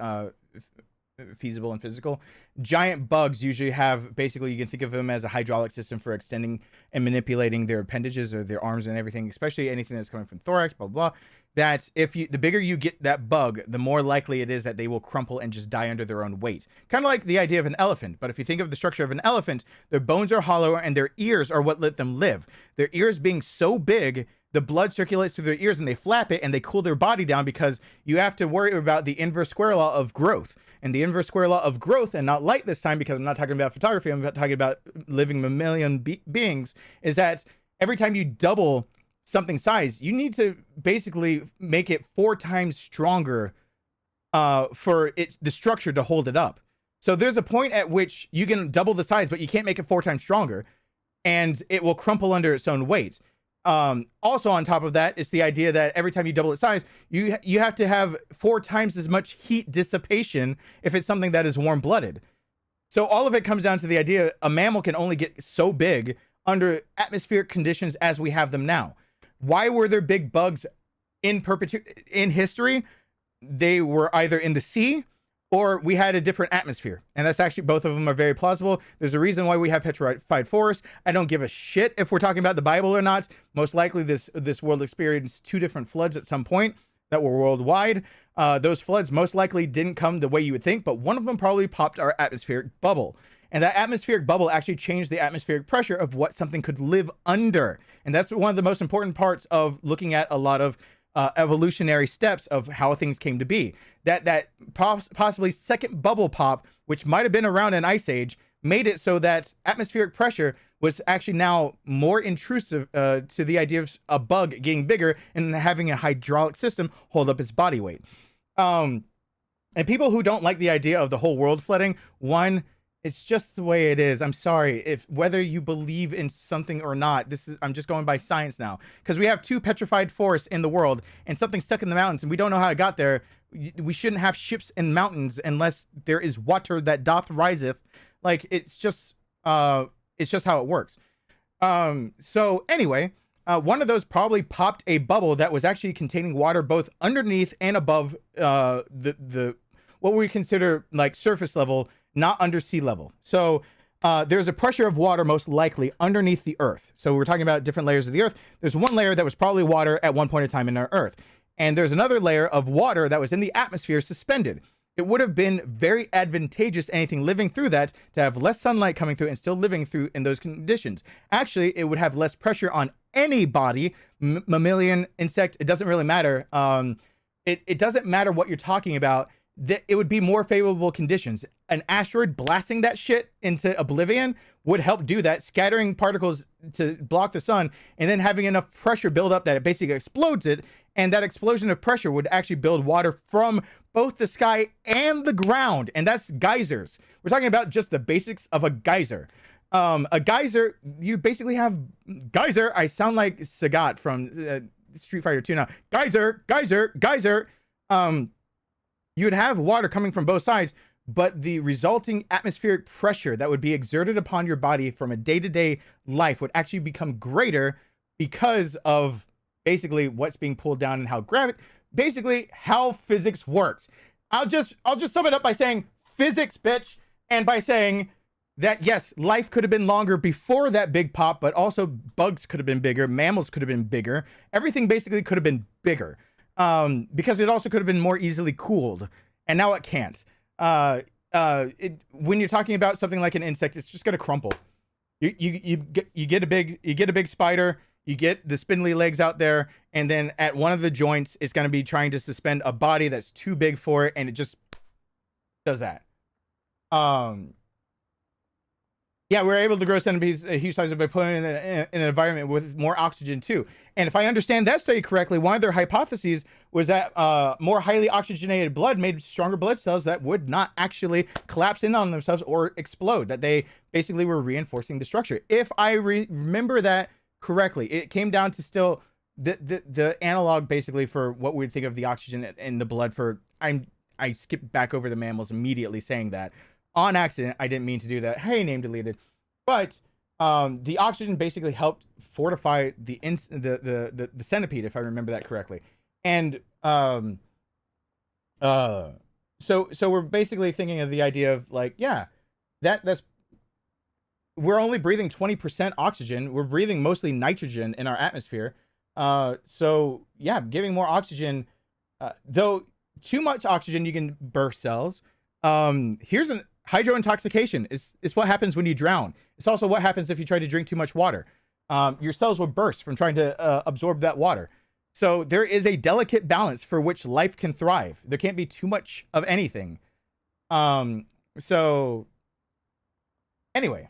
feasible and physical. Giant bugs usually have, basically, you can think of them as a hydraulic system for extending and manipulating their appendages or their arms and everything, especially anything that's coming from thorax, blah, blah, blah. That the bigger you get that bug, the more likely it is that they will crumple and just die under their own weight. Kind of like the idea of an elephant. But if you think of the structure of an elephant, their bones are hollow and their ears are what let them live. Their ears being so big, the blood circulates through their ears and they flap it and they cool their body down, because you have to worry about the inverse square law of growth. And the inverse square law of growth, and not light this time because I'm not talking about photography, I'm talking about living mammalian beings, is that every time you double something size, you need to basically make it 4 times stronger for the structure to hold it up. So there's a point at which you can double the size, but you can't make it 4 times stronger, and it will crumple under its own weight. Also on top of that, it's the idea that every time you double its size, you have to have 4 times as much heat dissipation if it's something that is warm-blooded. So all of it comes down to the idea a mammal can only get so big under atmospheric conditions as we have them now. Why were there big bugs in history? They were either in the sea or we had a different atmosphere. And that's actually, both of them are very plausible. There's a reason why we have petrified forests. I don't give a shit if we're talking about the Bible or not. Most likely this world experienced 2 different floods at some point that were worldwide. Those floods most likely didn't come the way you would think, but one of them probably popped our atmospheric bubble. And that atmospheric bubble actually changed the atmospheric pressure of what something could live under. And that's one of the most important parts of looking at a lot of evolutionary steps of how things came to be. That possibly second bubble pop, which might have been around an ice age, made it so that atmospheric pressure was actually now more intrusive to the idea of a bug getting bigger and having a hydraulic system hold up its body weight. And people who don't like the idea of the whole world flooding, one, it's just the way it is. I'm sorry, whether you believe in something or not, I'm just going by science now, because we have 2 petrified forests in the world and something stuck in the mountains and we don't know how it got there. We shouldn't have ships in mountains unless there is water that doth riseth. Like, it's just how it works. So anyway, one of those probably popped a bubble that was actually containing water both underneath and above the what we consider like surface level, not under sea level. So there's a pressure of water most likely underneath the earth. So we're talking about different layers of the earth. There's one layer that was probably water at one point in time in our earth. And there's another layer of water that was in the atmosphere suspended. It would have been very advantageous, anything living through that, to have less sunlight coming through and still living through in those conditions. Actually, it would have less pressure on any body, mammalian, insect, it doesn't really matter. It doesn't matter what you're talking about. It would be more favorable conditions. An asteroid blasting that shit into oblivion would help do that, scattering particles to block the sun, and then having enough pressure build up that it basically explodes it. And that explosion of pressure would actually build water from both the sky and the ground. And that's geysers. We're talking about just the basics of a geyser. A geyser, you basically have geyser. I sound like Sagat from Street Fighter 2 now. Geyser, geyser, geyser. You'd have water coming from both sides, but the resulting atmospheric pressure that would be exerted upon your body from a day-to-day life would actually become greater because of basically what's being pulled down and how physics works. I'll just sum it up by saying physics, bitch, and by saying that yes, life could have been longer before that big pop, but also bugs could have been bigger, mammals could have been bigger, everything basically could have been bigger. Because it also could have been more easily cooled, and now it can't. When you're talking about something like an insect, it's just gonna crumple. You get a big spider, you get the spindly legs out there, and then at one of the joints, it's gonna be trying to suspend a body that's too big for it, and it just does that. Yeah, we're able to grow centipedes a huge size by putting them in an environment with more oxygen too. And if I understand that study correctly, one of their hypotheses was that more highly oxygenated blood made stronger blood cells that would not actually collapse in on themselves or explode, that they basically were reinforcing the structure. If I remember that correctly, it came down to still the analog basically for what we'd think of the oxygen in the blood for I skipped back over the mammals immediately saying that on accident. I didn't mean to do that. Hey, name deleted. But the oxygen basically helped fortify the centipede, if I remember that correctly. And so we're basically thinking of the idea of like, yeah, that's we're only breathing 20% oxygen. We're breathing mostly nitrogen in our atmosphere. So yeah, giving more oxygen, though too much oxygen, you can burst cells. Here's an hydrointoxication is what happens when you drown. It's also what happens if you try to drink too much water. Your cells will burst from trying to absorb that water. So there is a delicate balance for which life can thrive. There can't be too much of anything. So anyway.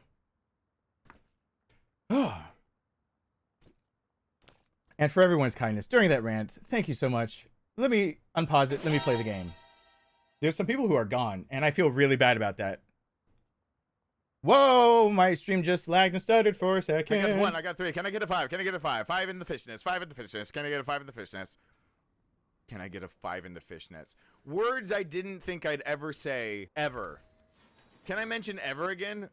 And for everyone's kindness during that rant, thank you so much. Let me unpause it. Let me play the game. There's some people who are gone, and I feel really bad about that. Whoa, my stream just lagged and stuttered for a second. I got 1, I got 3. Can I get a 5? Can I get a 5? 5 in the fishnets. 5 in the fishnets. Can I get a 5 in the fishnets? Can I get a 5 in the fishnets? Words I didn't think I'd ever say, ever. Can I mention ever again?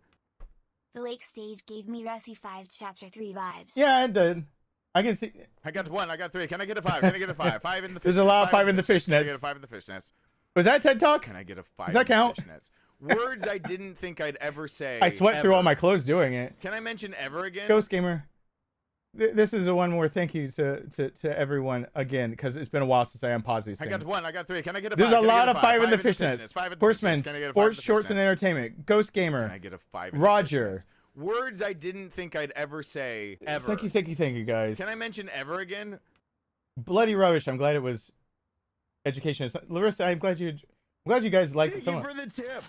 The lake stage gave me Resi 5 Chapter 3 vibes. Yeah, it did. I can see. I got 1, I got 3. Can I get a 5? Can I get a 5? 5 in the fishnets. There's a lot of 5 in the fishnets. Can I get a 5 in the fishnets? Was that TED Talk? Can I get a 5 Does that in count? the fishnets? Words I didn't think I'd ever say. I sweat ever. through all my clothes doing it. Can I mention ever again? Ghost Gamer. This is a one more thank you to everyone again, because it's been a while since I unpaused these things. I got 1, I got 3. Can I get a 5? There's a lot of 5 in the fishnets. fishnets. Horsemen, sports, shorts, and entertainment. Ghost Gamer. Can I get a 5 in Roger. the fishnets? Words I didn't think I'd ever say, ever. Thank you, guys. Can I mention ever again? Bloody rubbish. I'm glad it was education. Larissa, I'm glad you guys liked it so much. Thank you for the tip.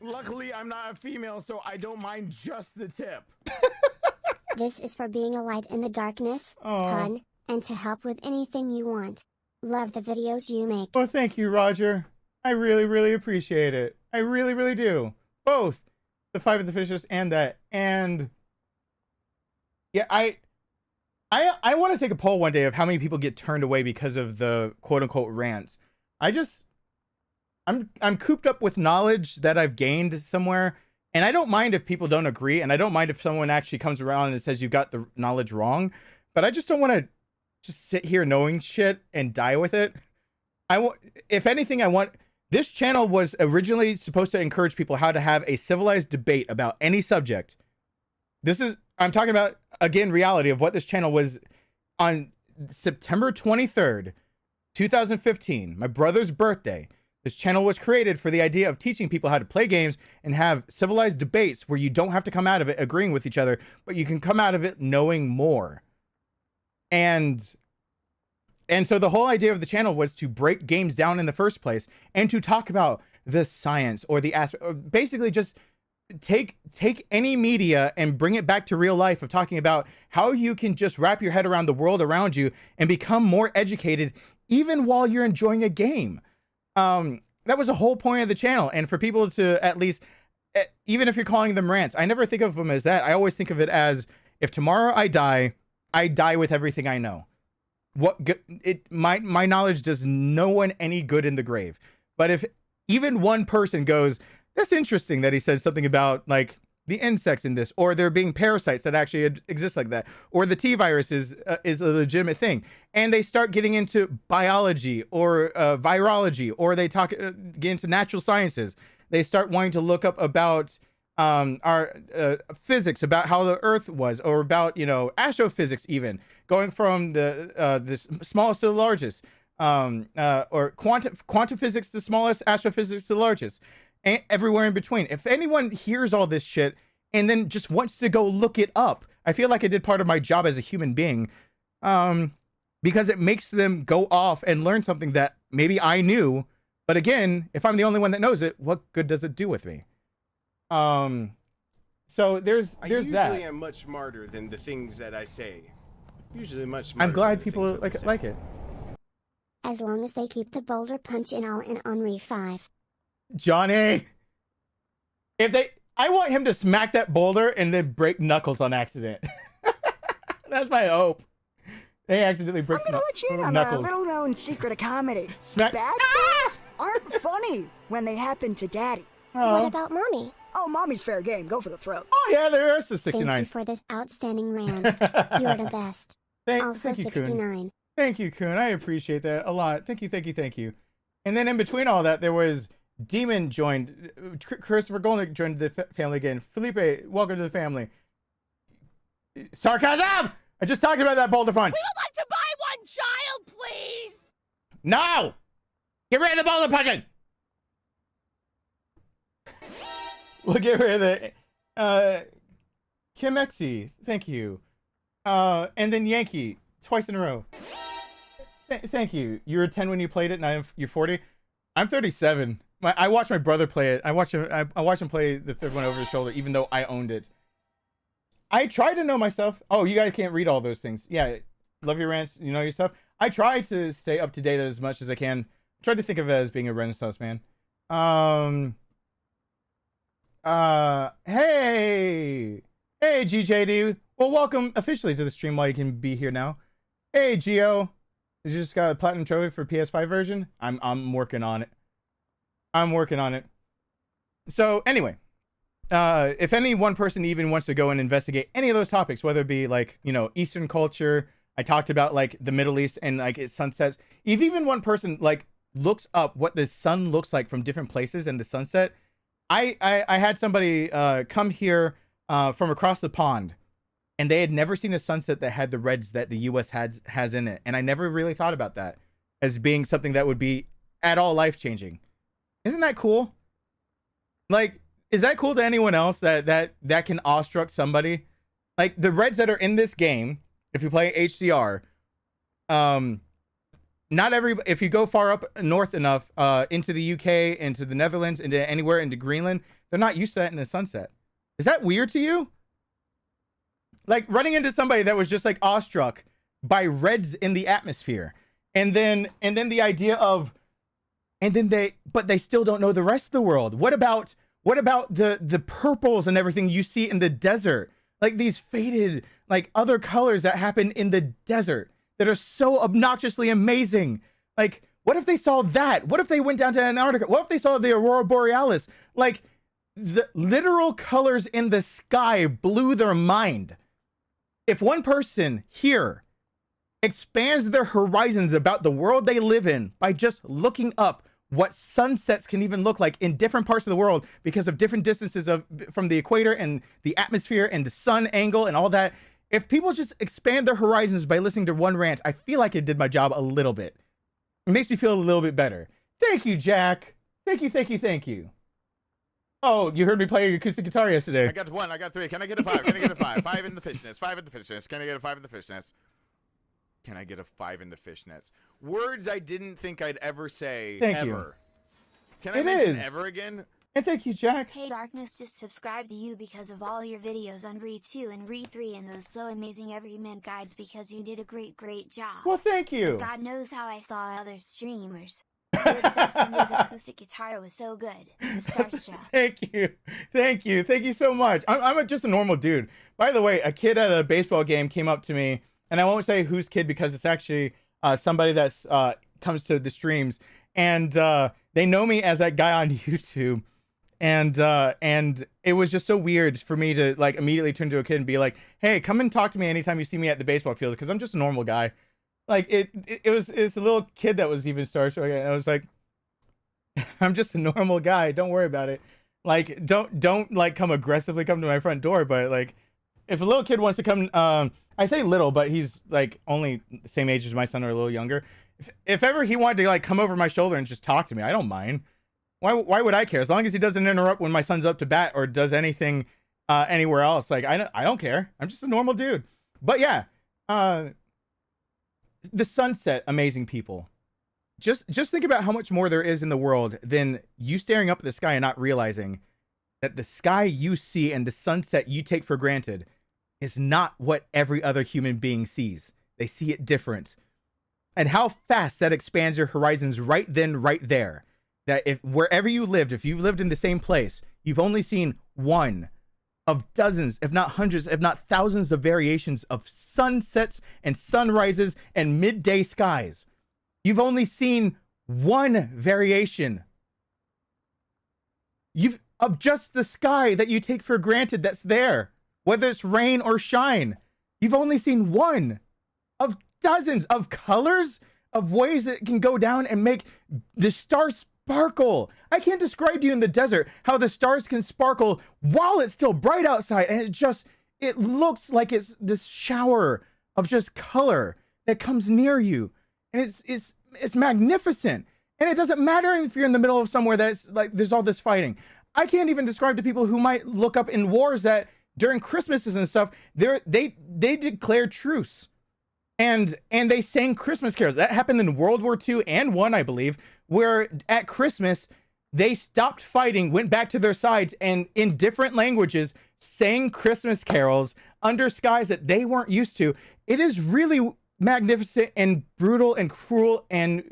Luckily I'm not a female, so I don't mind just the tip. This is for being a light in the darkness, pun, and to help with anything you want. Love the videos you make. Well, thank you, Roger. I really, really appreciate it. I really, really do. Both the 5 of the fishes and that. And yeah, I want to take a poll one day of how many people get turned away because of the quote unquote rants. I'm cooped up with knowledge that I've gained somewhere, and I don't mind if people don't agree, and I don't mind if someone actually comes around and says you got the knowledge wrong, but I just don't want to just sit here knowing shit and die with it. If anything, I want this channel was originally supposed to encourage people how to have a civilized debate about any subject. I'm talking about, again, reality of what this channel was on September 23rd, 2015, my brother's birthday. This channel was created for the idea of teaching people how to play games and have civilized debates where you don't have to come out of it agreeing with each other, but you can come out of it knowing more. And so the whole idea of the channel was to break games down in the first place and to talk about the science or the aspect, or basically just take any media and bring it back to real life of talking about how you can just wrap your head around the world around you and become more educated even while you're enjoying a game. That was the whole point of the channel. And for people to at least, even if you're calling them rants, I never think of them as that. I always think of it as, if tomorrow I die with everything I know. My knowledge does no one any good in the grave. But if even one person goes, that's interesting that he said something about like the insects in this, or there being parasites that actually exist like that, or the T virus is a legitimate thing, and they start getting into biology or virology, or they get into natural sciences. They start wanting to look up about our physics, about how the Earth was, or about astrophysics, even going from the smallest to the largest, or quantum physics, the smallest, astrophysics, the largest. And everywhere in between. If anyone hears all this shit and then just wants to go look it up, I feel like I did part of my job as a human being, because it makes them go off and learn something that maybe I knew. But again, if I'm the only one that knows it, what good does it do with me? So there's that. I usually am much smarter than the things that I say. Usually much smarter. I'm glad people like it. As long as they keep the boulder punch in all in Henri 5. Johnny, I want him to smack that boulder and then break knuckles on accident. That's my hope. They accidentally I'm bricked gonna let you in on a Knuckles. little-known secret of comedy. Smack- Bad things aren't funny when they happen to Daddy. What about Mommy? Oh, Mommy's fair game. Go for the throat. Oh yeah, there is a Thank you 69. for this outstanding rant. You are the best. Also Thank you, Kun. 69. Thank you, Kun. I appreciate that a lot. Thank you. And then in between all that, there was Demon joined. Christopher Golnick joined the family again. Felipe, welcome to the family. Sarcasm! I just talked about that boulder punch. We would like to buy one child, please! No! Get rid of the boulder punching! We'll get rid of the Kim Exy, thank you. And then Yankee, twice in a row. Thank you. You were 10 when you played it, now you're 40. I'm 37. I watched my brother play it. I watched him play the third one over his shoulder, even though I owned it. I try to know my stuff. Oh, you guys can't read all those things. Yeah, love your rants. You know your stuff. I try to stay up to date as much as I can. I try to think of it as being a Renaissance man. Hey, GJD. Well, welcome officially to the stream while you can be here now. Hey, Gio. You just got a platinum trophy for PS5 version? I'm working on it. So anyway, if any one person even wants to go and investigate any of those topics, whether it be like, you know, Eastern culture, I talked about like the Middle East and like its sunsets. If even one person like looks up what the sun looks like from different places and the sunset, I had somebody come here from across the pond, and they had never seen a sunset that had the reds that the U.S. has in it, and I never really thought about that as being something that would be at all life-changing. Isn't that cool? Like, is that cool to anyone else that can awestruck somebody? Like the reds that are in this game, if you play HDR, not every, if you go far up north enough, into the UK, into the Netherlands, into anywhere, into Greenland, they're not used to that in the sunset. Is that weird to you? Like running into somebody that was just like awestruck by reds in the atmosphere. And then the idea of, but they still don't know the rest of the world. What about the purples and everything you see in the desert? Like these faded, like other colors that happen in the desert that are so obnoxiously amazing. Like, what if they saw that? What if they went down to Antarctica? What if they saw the Aurora Borealis? Like, the literal colors in the sky blew their mind. If one person here expands their horizons about the world they live in by just looking up what sunsets can even look like in different parts of the world because of different distances from the equator and the atmosphere and the sun angle and all that, if people just expand their horizons by listening to one rant, I feel like it did my job a little bit. It makes me feel a little bit better. Thank you, Jack. Thank you. Oh, you heard me play acoustic guitar yesterday. I got 1, I got 3. Can I get a 5? Can I get a 5? 5 in the fishnets. 5 in the fishnets. Can I get a 5 in the fishnets? Can I get a 5 in the fishnets? Words I didn't think I'd ever say. Thank ever. you. Can I mention ever again? And thank you, Jack. Hey Darkness, just subscribe to you because of all your videos on Re 2 and Re 3 and those so amazing Everyman guides because you did a great job. Well, thank you. God knows how I saw other streamers. You were the best and this acoustic guitar was so good. I'm starstruck. Thank you so much. I'm just a normal dude. By the way, a kid at a baseball game came up to me, and I won't say whose kid because it's actually somebody that's comes to the streams, and they know me as that guy on YouTube. And it was just so weird for me to like immediately turn to a kid and be like, hey, come and talk to me anytime you see me at the baseball field, because I'm just a normal guy. Like it's a little kid that was even starstruck, and I was like, I'm just a normal guy, don't worry about it. Like don't like come aggressively come to my front door, but like if a little kid wants to come, I say little, but he's like only the same age as my son or a little younger. If ever he wanted to like come over my shoulder and just talk to me, I don't mind. Why would I care? As long as he doesn't interrupt when my son's up to bat or does anything anywhere else. Like I don't care. I'm just a normal dude. But yeah, the sunset, amazing people. Just think about how much more there is in the world than you staring up at the sky and not realizing that the sky you see and the sunset you take for granted is not what every other human being sees. They see it different. And how fast that expands your horizons right then, right there. That if wherever you lived, if you've lived in the same place, you've only seen one of dozens, if not hundreds, if not thousands of variations of sunsets and sunrises and midday skies. You've only seen one variation of just the sky that you take for granted that's there, whether it's rain or shine. You've only seen one of dozens of colors, of ways that it can go down and make the stars sparkle. I can't describe to you in the desert how the stars can sparkle while it's still bright outside, and it looks like it's this shower of just color that comes near you, and it's magnificent. And it doesn't matter if you're in the middle of somewhere that's like there's all this fighting. I can't even describe to people who might look up in wars that during Christmases and stuff, they declared truce. And they sang Christmas carols. That happened in World War II and I believe, where at Christmas, they stopped fighting, went back to their sides, and in different languages, sang Christmas carols under skies that they weren't used to. It is really magnificent and brutal and cruel and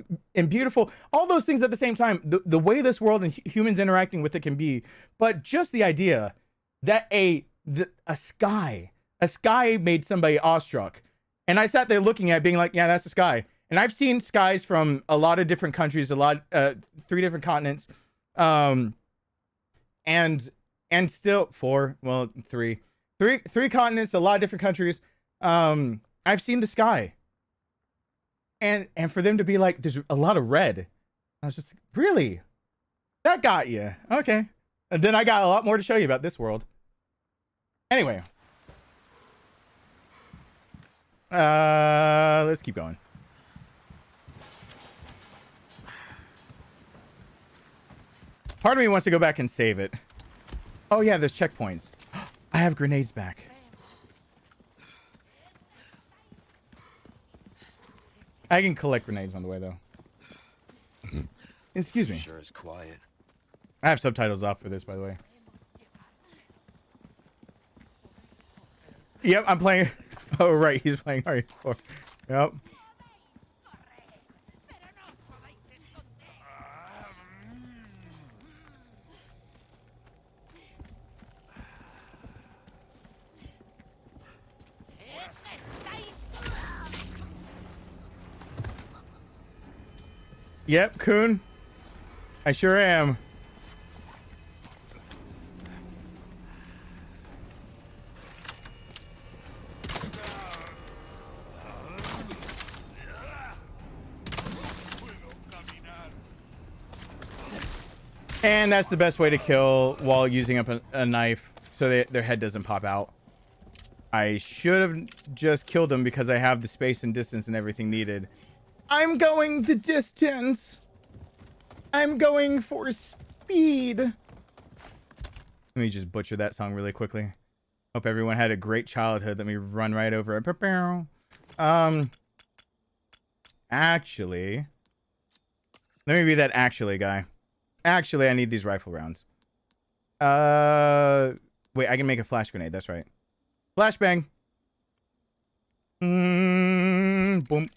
beautiful. All those things at the same time. The way this world and humans interacting with it can be. But just the idea that a sky made somebody awestruck. And I sat there looking at it being like, yeah, that's the sky. And I've seen skies from a lot of different countries, 3 different continents. And still 4, well, 3 continents, a lot of different countries. I've seen the sky. And for them to be like, there's a lot of red. I was just like, really? That got you. Okay. And then I got a lot more to show you about this world. Anyway. Let's keep going. Part of me wants to go back and save it. Oh yeah, there's checkpoints. I have grenades back. I can collect grenades on the way though. Excuse me. Sure is quiet. I have subtitles off for this, by the way. Yep, I'm playing. Oh, right. He's playing RE4. Yep. Yep, Coon. I sure am. And that's the best way to kill while using up a knife so their head doesn't pop out. I should have just killed them because I have the space and distance and everything needed. I'm going the distance. I'm going for speed. Let me just butcher that song really quickly. Hope everyone had a great childhood. Let me run right over it. Actually, let me be that actually guy. Actually, I need these rifle rounds. Wait, I can make a flash grenade. That's right. Flashbang. Boom.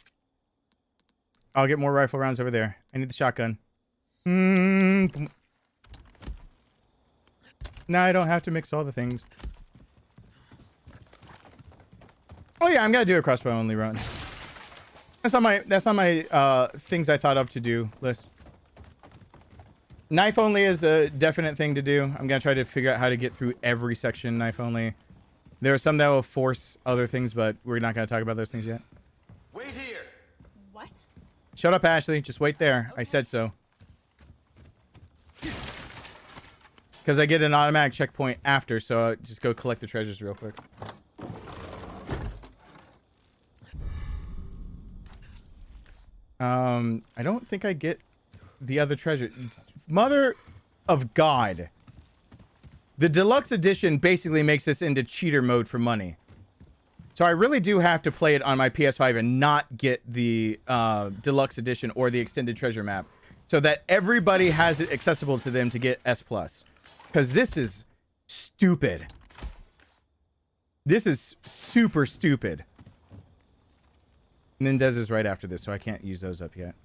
I'll get more rifle rounds over there. I need the shotgun. Boom. Now I don't have to mix all the things. Oh yeah, I'm gonna do a crossbow only run. That's on my things I thought of to do list. Knife only is a definite thing to do. I'm gonna try to figure out how to get through every section knife only. There are some that will force other things, but we're not gonna talk about those things yet. Wait here. What? Shut up, Ashley. Just wait there. I said so. Because I get an automatic checkpoint after, so I'll just go collect the treasures real quick. I don't think I get the other treasure. Mother of God. The deluxe edition basically makes this into cheater mode for money. So I really do have to play it on my PS5 and not get the deluxe edition or the extended treasure map so that everybody has it accessible to them to get S+. Because this is stupid. This is super stupid. Mendez is right after this, so I can't use those up yet.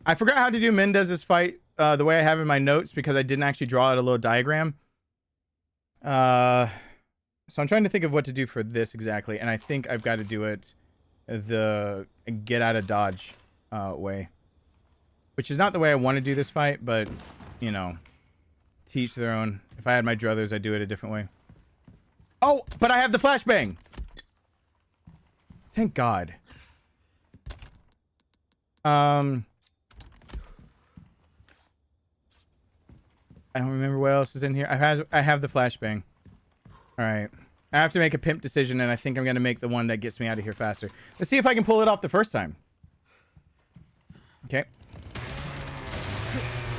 I forgot how to do Mendez's fight the way I have in my notes because I didn't actually draw out a little diagram. So I'm trying to think of what to do for this exactly, and I think I've got to do it the get out of dodge way, which is not the way I want to do this fight, but you know, to each their own. If I had my druthers, I'd do it a different way. Oh, but I have the flashbang. Thank God. I don't remember what else is in here. I have the flashbang. All right. I have to make a pimp decision, and I think I'm going to make the one that gets me out of here faster. Let's see if I can pull it off the first time. Okay.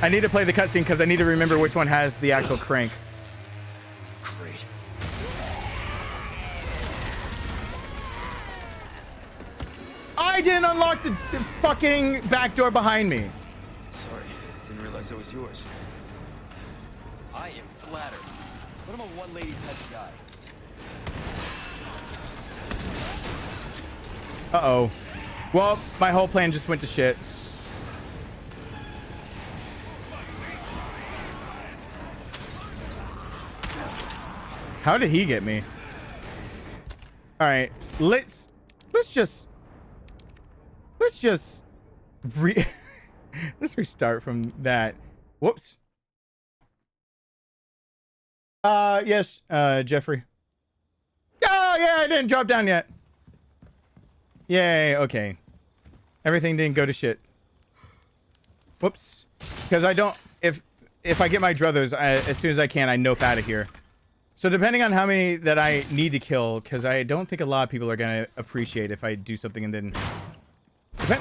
I need to play the cutscene because I need to remember which one has the actual crank. Great. I didn't unlock the fucking back door behind me. Sorry, didn't realize it was yours. I am flattered, but I'm a one-lady type of guy. Uh-oh. Well, my whole plan just went to shit. How did he get me? All right, let's just let's restart from that. Whoops. Yes, Jeffrey. Oh yeah, I didn't drop down yet. Yay, okay. Everything didn't go to shit. Whoops. Because I don't, if I get my druthers, as soon as I can, I nope out of here. So depending on how many that I need to kill, because I don't think a lot of people are going to appreciate if I do something and then...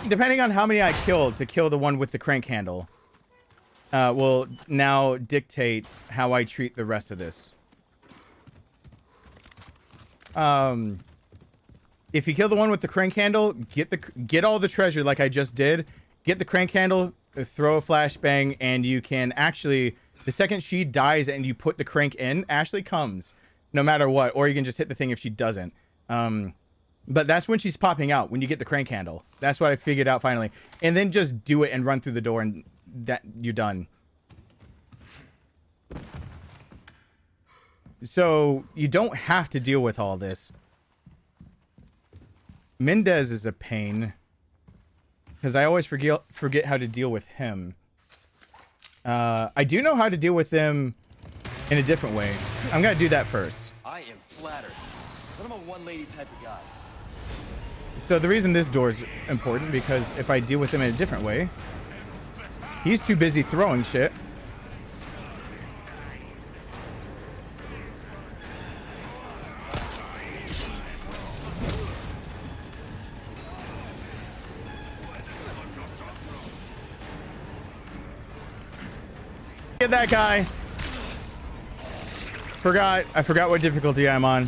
Depending on how many I kill to kill the one with the crank handle, will now dictate how I treat the rest of this. If you kill the one with the crank handle, get all the treasure like I just did. Get the crank handle, throw a flashbang, and you can actually... The second she dies and you put the crank in, Ashley comes, no matter what. Or you can just hit the thing if she doesn't. But that's when she's popping out, when you get the crank handle. That's what I figured out finally. And then just do it and run through the door and that you're done. So you don't have to deal with all this. Mendez is a pain. Because I always forget how to deal with him. I do know how to deal with them in a different way. I'm going to do that first. I am flattered, but I'm a one-lady type of guy. So the reason this door is important, because if I deal with him in a different way, he's too busy throwing shit. Get that guy. I forgot what difficulty I'm on.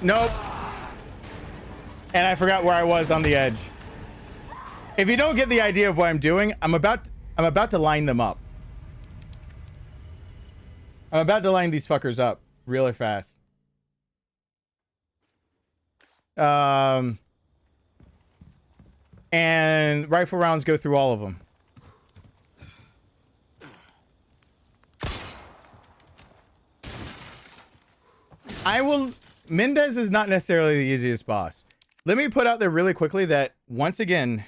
Nope. And I forgot where I was on the edge. If you don't get the idea of what I'm doing, I'm about to line them up. I'm about to line these fuckers up really fast. And rifle rounds go through all of them. Mendez is not necessarily the easiest boss. Let me put out there really quickly that once again,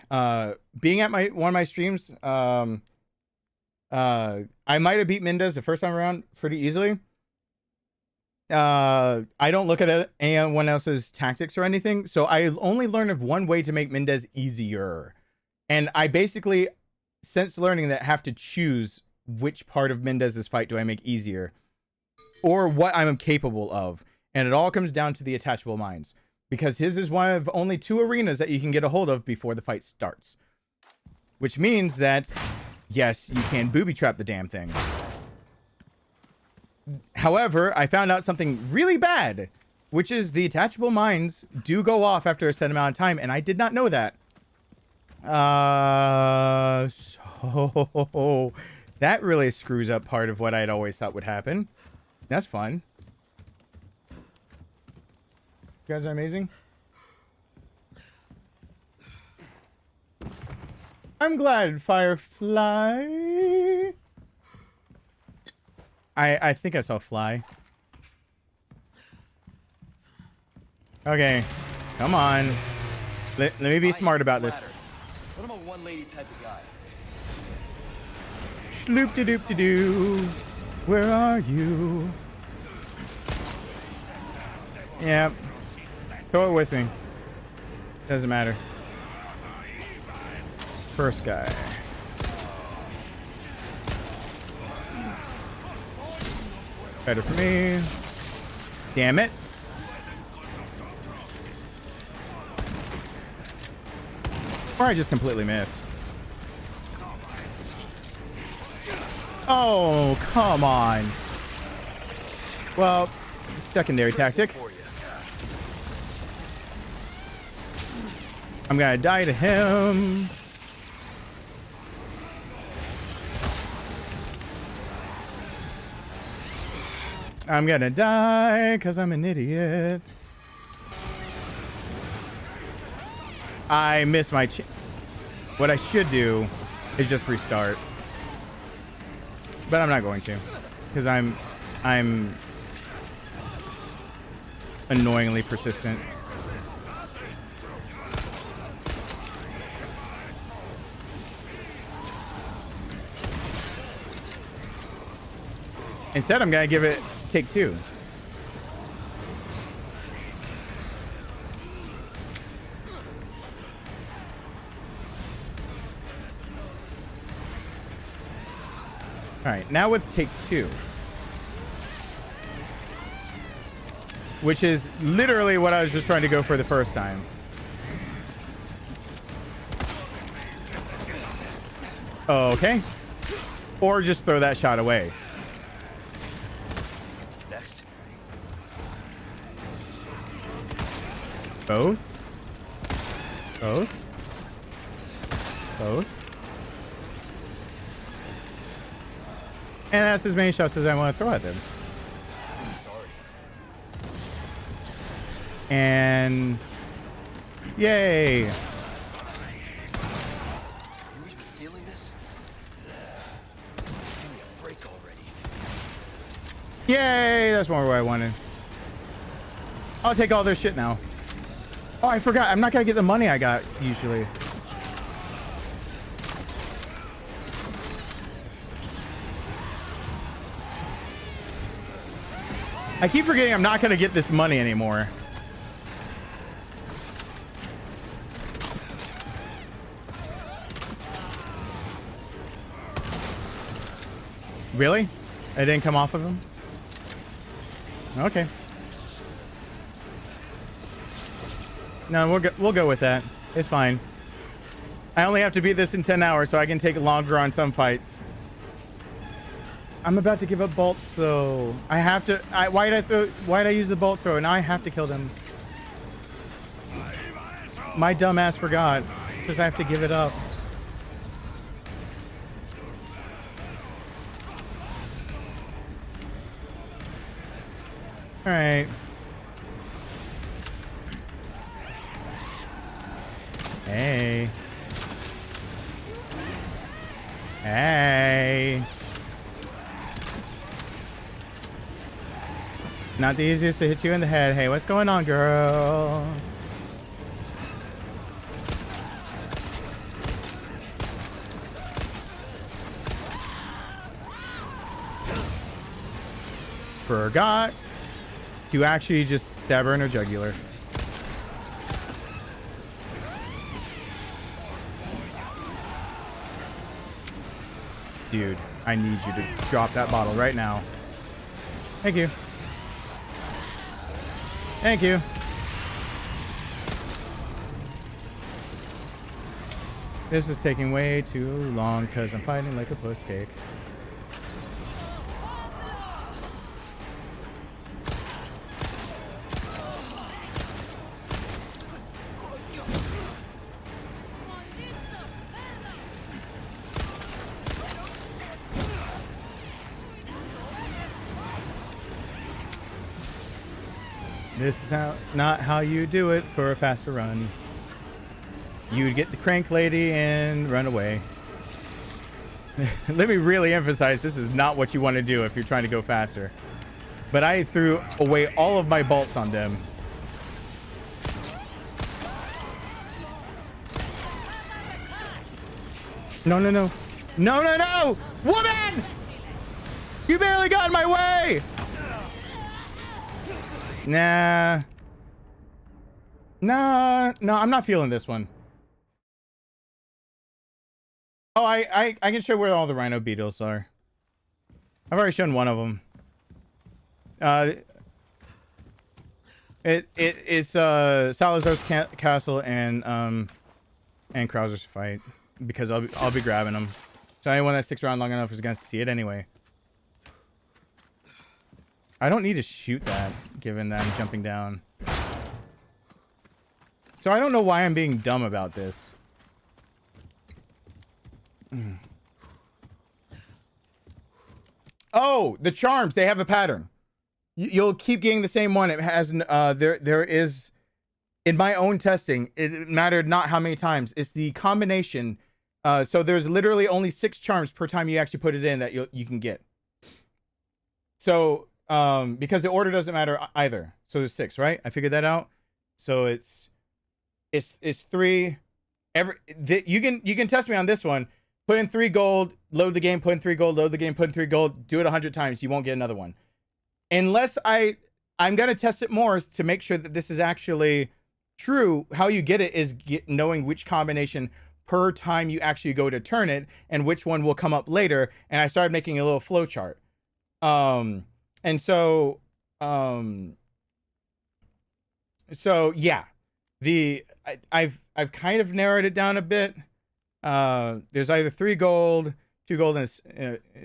being at one of my streams, I might have beat Mendez the first time around pretty easily. I don't look at anyone else's tactics or anything, so I only learned of one way to make Mendez easier. And I basically, since learning that, have to choose which part of Mendez's fight do I make easier, or what I'm capable of. And it all comes down to the attachable mines, because his is one of only 2 arenas that you can get a hold of before the fight starts. Which means that, yes, you can booby trap the damn thing. However, I found out something really bad, which is the attachable mines do go off after a set amount of time, and I did not know that. So that really screws up part of what I'd always thought would happen. That's fun. You guys are amazing. I'm glad, Firefly. I think I saw Fly. Okay, come on. Let me be smart about this. But I'm a one-lady type of guy. Shloop-de-doop-de-doo. Where are you? Yep. Throw it with me. Doesn't matter. First guy. Better for me. Damn it. Or I just completely miss. Oh, come on. Well, secondary tactic. I'm gonna die to him. I'm gonna die because I'm an idiot. I missed my what I should do is just restart. But I'm not going to. Because I'm annoyingly persistent. Instead, I'm gonna give it take two. All right, now with take two, which is literally what I was just trying to go for the first time. Okay. Or just throw that shot away. Next. Both. Both. Both. And that's as many shots as I want to throw at them. Sorry. And yay. You even feeling this? Give me a break already. Yay, that's more what I wanted. I'll take all their shit now. Oh, I forgot. I'm not going to get the money I got usually. I keep forgetting I'm not going to get this money anymore. Really? It didn't come off of him? Okay. No, we'll go with that. It's fine. I only have to beat this in 10 hours, so I can take longer on some fights. I'm about to give up bolts, though. I have to. Why'd I use the bolt throw? Now I have to kill them. My dumb ass forgot. It says I have to give it up. All right. Hey. Hey. Not the easiest to hit you in the head. Hey, what's going on, girl? Forgot to actually just stab her in her jugular. Dude, I need you to drop that bottle right now. Thank you. Thank you. This is taking way too long because I'm fighting like a puss cake. This is not how you do it for a faster run. You get the crank lady and run away. Let me really emphasize, this is not what you want to do if you're trying to go faster. But I threw away all of my bolts on them. No, no, no. No, no, no! Woman! You barely got in my way! Nah. Nah, no, I'm not feeling this one. Oh, I can show where all the rhino beetles are. I've already shown one of them. It's Salazar's castle and Krauser's fight, because I'll be grabbing them. So anyone that sticks around long enough is gonna see it anyway. I don't need to shoot that, given that I'm jumping down. So I don't know why I'm being dumb about this. Oh, the charms, they have a pattern. You'll keep getting the same one. It has there is, in my own testing, it mattered not how many times. It's the combination. So there's literally only 6 charms per time you actually put it in that you can get. So because the order doesn't matter either. So there's 6, right? I figured that out. So it's 3. You can test me on this one. Put in 3 gold, load the game, put in 3 gold, load the game, put in 3 gold, do it 100 times. You won't get another one. Unless I'm going to test it more to make sure that this is actually true. How you get it is knowing which combination per time you actually go to turn it and which one will come up later. And I started making a little flow chart. And so yeah, I've kind of narrowed it down a bit. There's either 3 gold, 2 gold and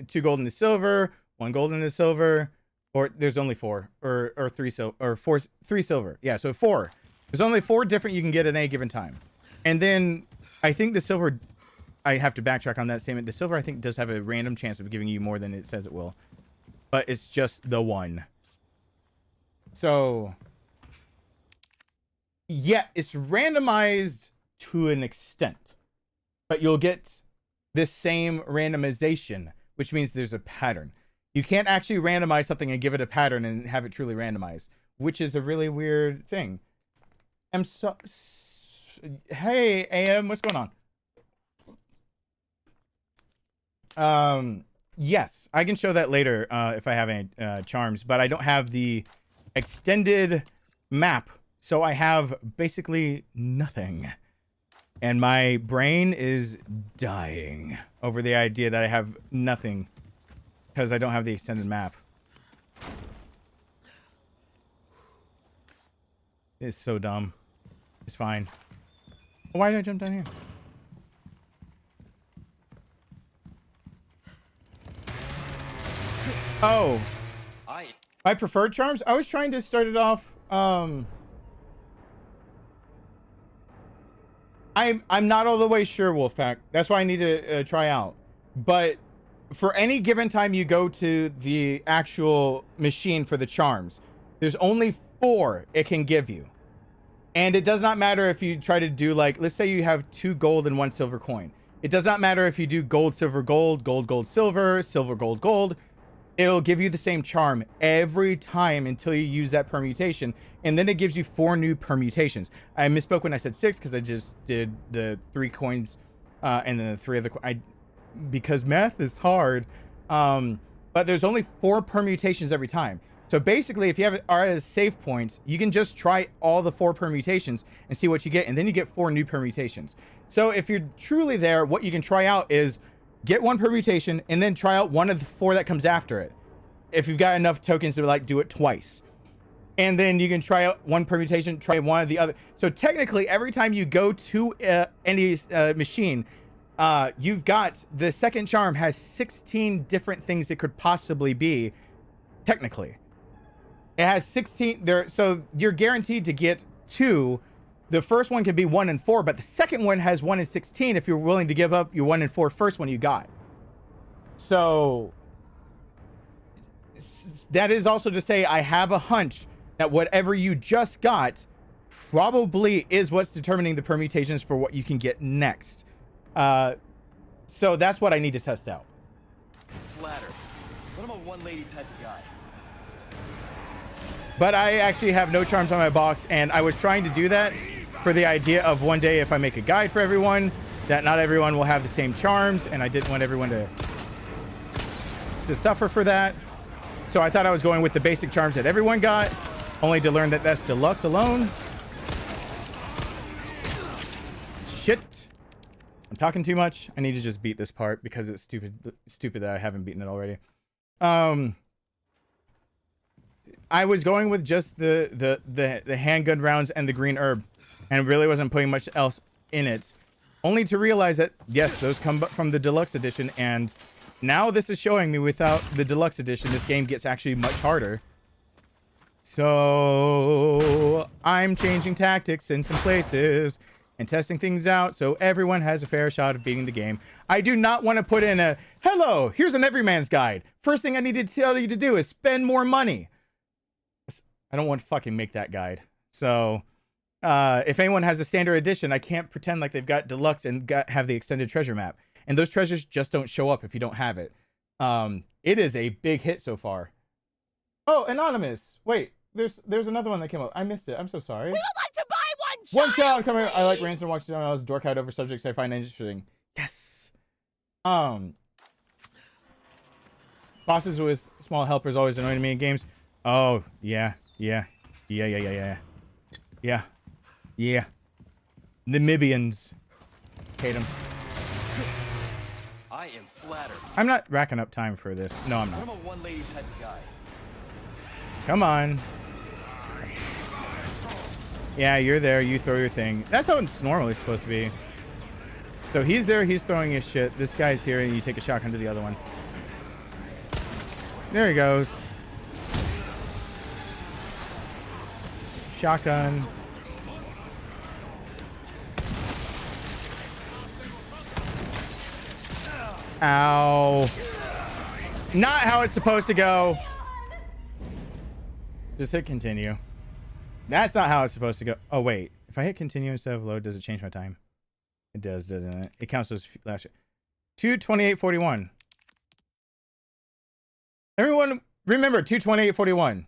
2 gold and the silver, 1 gold and the silver, or there's only 4 or 3 or 3 silver. Yeah, so 4. There's only 4 different you can get at any given time. And then I think the silver, I have to backtrack on that statement. The silver I think does have a random chance of giving you more than it says it will, but it's just the 1. So yeah, it's randomized to an extent. But you'll get this same randomization, which means there's a pattern. You can't actually randomize something and give it a pattern and have it truly randomized, which is a really weird thing. Hey, AM, what's going on? Yes, I can show that later if I have any charms, but I don't have the extended map, so I have basically nothing. And my brain is dying over the idea that I have nothing because I don't have the extended map. It's so dumb. It's fine. Why did I jump down here? Oh. My preferred charms? I was trying to start it off. I'm not all the way sure, Wolfpack. That's why I need to try out. But for any given time you go to the actual machine for the charms, there's only 4 it can give you. And it does not matter if you try to do, like, let's say you have 2 gold and 1 silver coin. It does not matter if you do gold, silver, gold, gold, gold, silver, silver, gold, gold. It'll give you the same charm every time until you use that permutation. And then it gives you 4 new permutations. I misspoke when I said 6 because I just did the 3 coins and then the 3 other because math is hard. But there's only 4 permutations every time. So basically, if you are at a save point, you can just try all the 4 permutations and see what you get. And then you get 4 new permutations. So if you're truly there, what you can try out is get 1 permutation and then try out one of the 4 that comes after it. If you've got enough tokens to like do it twice. And then you can try out 1 permutation, try one of the other. So technically, every time you go to any machine, you've got the second charm has 16 different things it could possibly be. Technically, it has 16 there. So you're guaranteed to get 2. The first one can be 1 and 4, but the second one has 1 and 16 if you're willing to give up your 1 and 4 first one you got. So that is also to say I have a hunch that whatever you just got probably is what's determining the permutations for what you can get next. So that's what I need to test out. Flatter. But I'm a one-lady type of guy. But I actually have no charms on my box, and I was trying to do that for the idea of one day if I make a guide for everyone, that not everyone will have the same charms, and I didn't want everyone to suffer for that. So I thought I was going with the basic charms that everyone got, only to learn that that's deluxe alone. Shit. I'm talking too much. I need to just beat this part because it's stupid that I haven't beaten it already. I was going with just the handgun rounds and the green herb, and really wasn't putting much else in it, only to realize that yes, those come from the deluxe edition, and now this is showing me without the deluxe edition this game gets actually much harder. So I'm changing tactics in some places and testing things out so everyone has a fair shot of beating the game. I do not want to put in a, hello, here's an everyman's guide. First thing I need to tell you to do is spend more money. I don't want to fucking make that guide. So if anyone has a standard edition, I can't pretend like they've got deluxe and have the extended treasure map. And those treasures just don't show up if you don't have it. It is a big hit so far. Oh, Anonymous. Wait, there's another one that came up. I missed it. I'm so sorry. We would like to buy one child, come here. I like rants and watch channels, dork out over subjects I find interesting. Yes. Bosses with small helpers always annoying me in games. Oh, yeah. Namibians. Hate them. I am flattered. I'm not racking up time for this. No, I'm not. I'm a one-lady type of guy. Come on. Yeah, you're there. You throw your thing. That's how it's normally supposed to be. So he's there. He's throwing his shit. This guy's here, and you take a shotgun to the other one. There he goes. Shotgun. Ow. Not how it's supposed to go. Just hit continue. That's not how it's supposed to go. Oh, wait. If I hit continue instead of load, does it change my time? It does, doesn't it? It counts as last year. 2:28:41. Everyone, remember 2:28:41.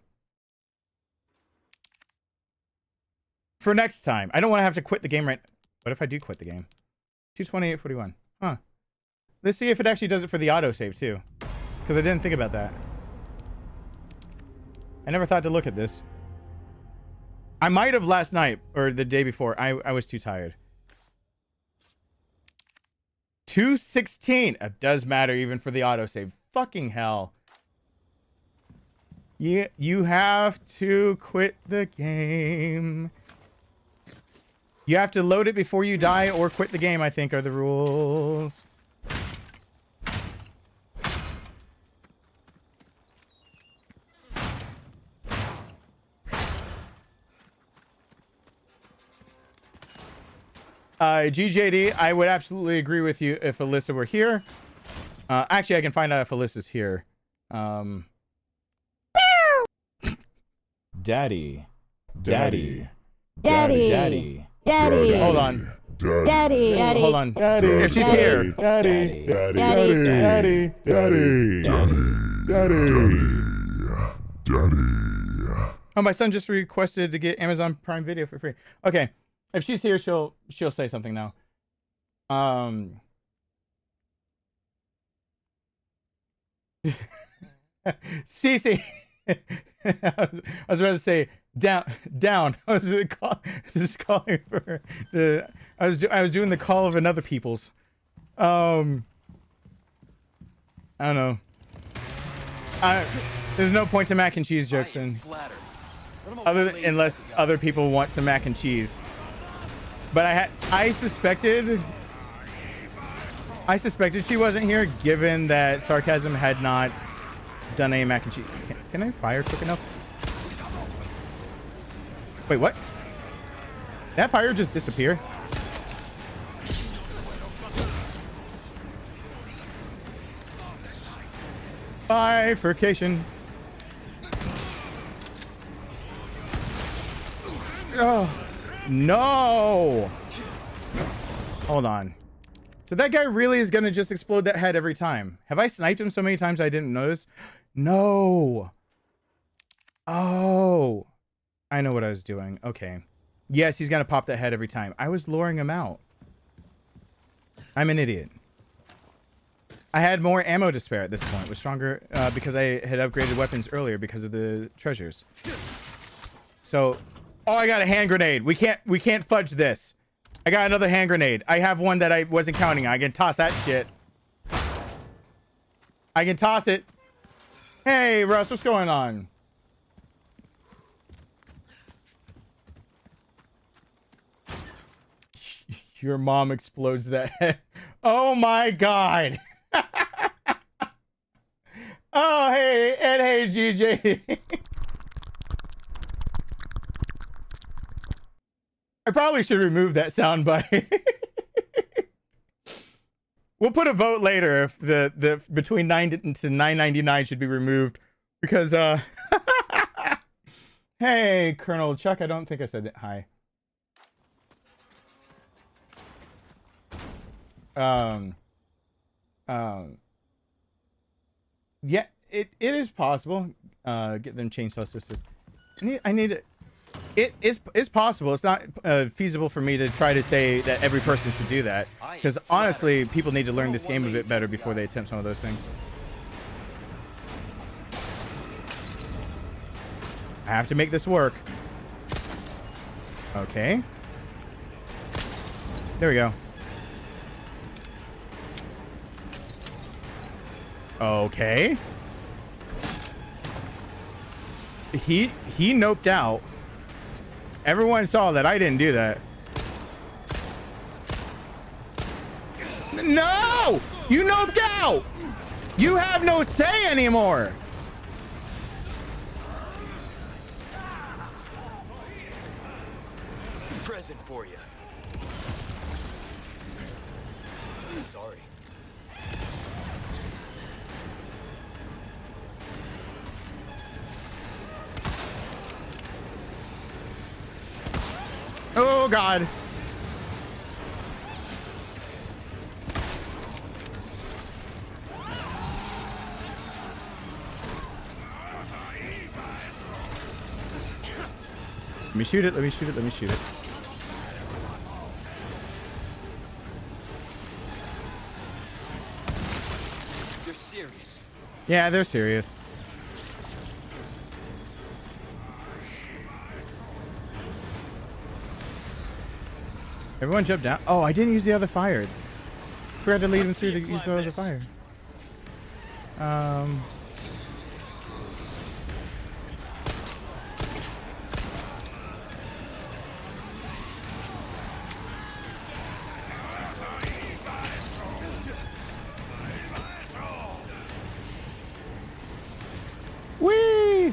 For next time. I don't want to have to quit the game right. What if I do quit the game? 2:28:41. Huh. Let's see if it actually does it for the autosave, too. Because I didn't think about that. I never thought to look at this. I might have last night or the day before. I was too tired. 2:16. It does matter even for the autosave. Fucking hell. Yeah, you have to quit the game. You have to load it before you die or quit the game, I think, are the rules. GJD, I would absolutely agree with you if Alyssa were here. Actually, I can find out if Alyssa's here. Daddy. Hold on. Hold on. If she's here. Oh, my son just requested to get Amazon Prime Video for free. Okay. If she's here, she'll say something now. Cece. I was about to say down. I was just calling for the. I was doing the call of another people's. I don't know. There's no point to mac and cheese jokes unless other people want some mac and cheese. But I suspected she wasn't here, given that Sarcasm had not done any mac and cheese. Can I fire quick enough? Wait, what? That fire just disappeared? Bifurcation. Oh, no. Hold on. So that guy really is going to just explode that head every time. Have I sniped him so many times I didn't notice? No. Oh. I know what I was doing. Okay. Yes, he's going to pop that head every time. I was luring him out. I'm an idiot. I had more ammo to spare at this point. Was stronger because I had upgraded weapons earlier because of the treasures. So, oh, I got a hand grenade. We can't fudge this. I got another hand grenade. I have one that I wasn't counting on. I can toss that shit. I can toss it. Hey, Russ, what's going on? Your mom explodes that head. Oh my god. Oh, hey, and hey, GJ. I probably should remove that soundbite. We'll put a vote later if the between 9 to 9.99 should be removed because hey, Colonel Chuck, I don't think I said hi. Yeah, it is possible. Get them chainsaw sisters. I need it. It is possible. It's not feasible for me to try to say that every person should do that, because honestly, people need to learn this game a bit better before they attempt some of those things. I have to make this work. Okay. There we go. Okay. He noped out. Everyone saw that I didn't do that. No! You noped out! You have no say anymore! Present for you. Sorry. Oh, God. Let me shoot it. Let me shoot it. Let me shoot it. They're serious. Yeah, they're serious. Everyone jump down. Oh, I didn't use the other fire. Forgot to lead him through to use the other fire. Whee!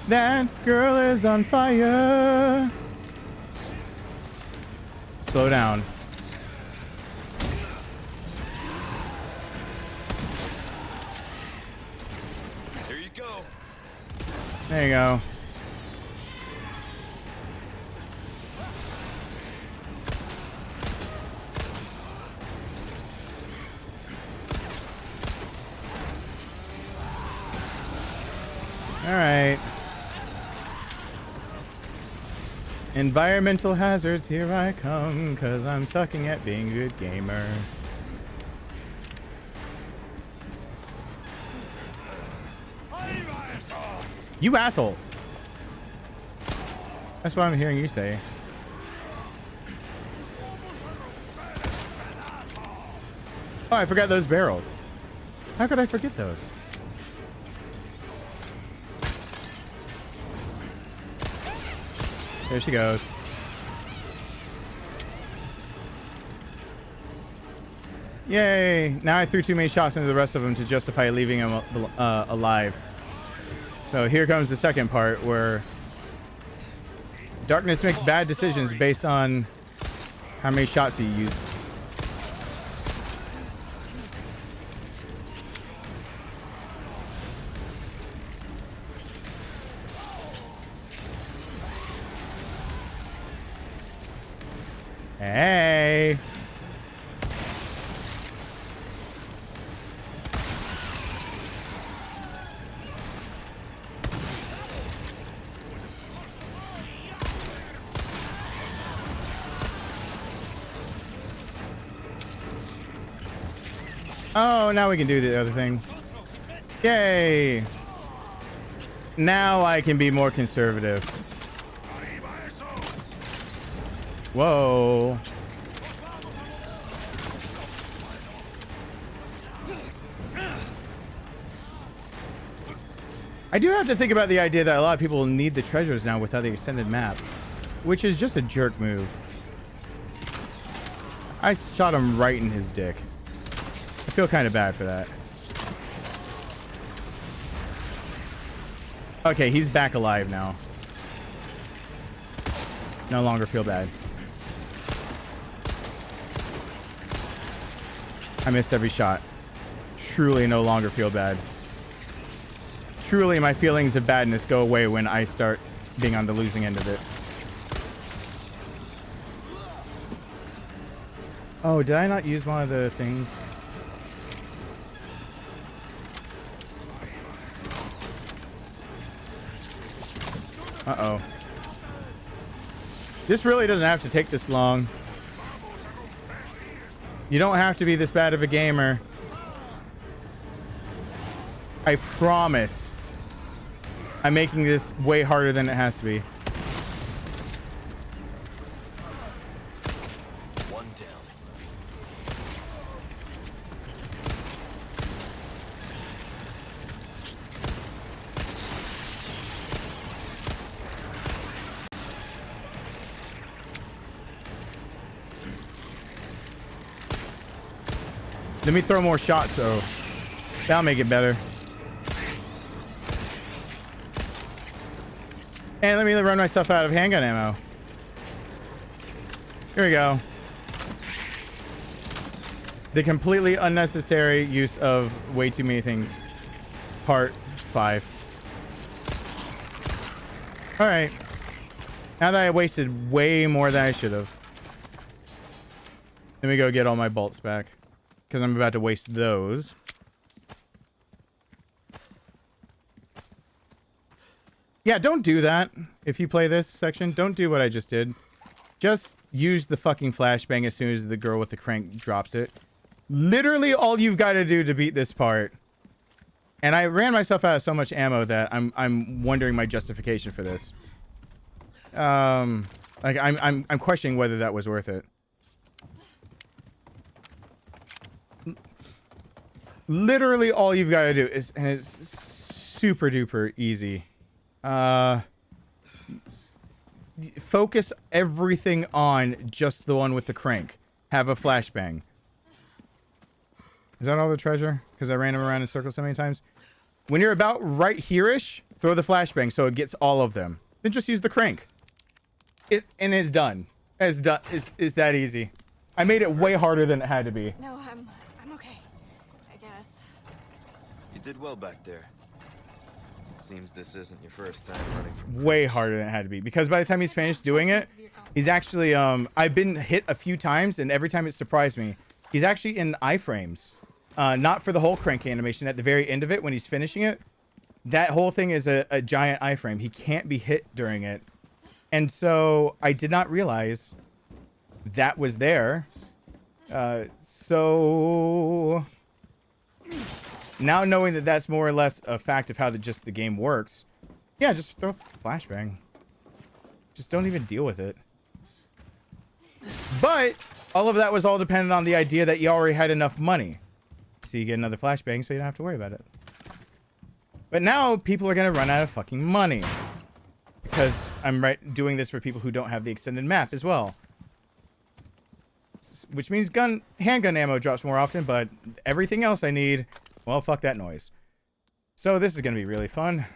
That girl is on fire. Slow down. Here you go. There you go. All right. Environmental hazards, here I come, because I'm sucking at being a good gamer. You asshole. That's what I'm hearing you say. Oh, I forgot those barrels. How could I forget those? There she goes. Yay! Now I threw too many shots into the rest of them to justify leaving him alive. So here comes the second part where Darkness makes bad decisions based on how many shots he used. Hey. Oh, now we can do the other thing. Yay! Now I can be more conservative. Whoa. I do have to think about the idea that a lot of people need the treasures now without the extended map, which is just a jerk move. I shot him right in his dick. I feel kind of bad for that. Okay, he's back alive now. No longer feel bad. I missed every shot. Truly no longer feel bad. Truly my feelings of badness go away when I start being on the losing end of it. Oh, did I not use one of the things? Uh-oh. This really doesn't have to take this long. You don't have to be this bad of a gamer. I promise. I'm making this way harder than it has to be. One down. Let me throw more shots, though. That'll make it better. And let me run myself out of handgun ammo. Here we go. The completely unnecessary use of way too many things. Part 5. All right. Now that I wasted way more than I should have. Let me go get all my bolts back. Because I'm about to waste those. Yeah, don't do that. If you play this section, don't do what I just did. Just use the fucking flashbang as soon as the girl with the crank drops it. Literally all you've got to do to beat this part. And I ran myself out of so much ammo that I'm wondering my justification for this. Like I'm questioning whether that was worth it. Literally all you've got to do is, and it's super duper easy. Focus everything on just the one with the crank. Have a flashbang. Is that all the treasure? Because I ran him around in circles so many times. When you're about right here-ish, throw the flashbang so it gets all of them. Then just use the crank. And it's done. It's done. It's that easy. I made it way harder than it had to be. No, I'm okay. I guess. You did well back there. Seems this isn't your first time running from Way harder than it had to be, because by the time he's finished doing it, he's actually I've been hit a few times, and every time it surprised me. He's actually in iframes, not for the whole crank animation. At the very end of it, when he's finishing it, that whole thing is a giant iframe. He can't be hit during it, and so I did not realize that was there. So now knowing that that's more or less a fact of how just the game works, yeah, just throw flashbang. Just don't even deal with it. But all of that was all dependent on the idea that you already had enough money. So you get another flashbang so you don't have to worry about it. But now people are going to run out of fucking money. Because I'm doing this for people who don't have the extended map as well. Which means handgun ammo drops more often, but everything else I need, well, fuck that noise. So this is going to be really fun.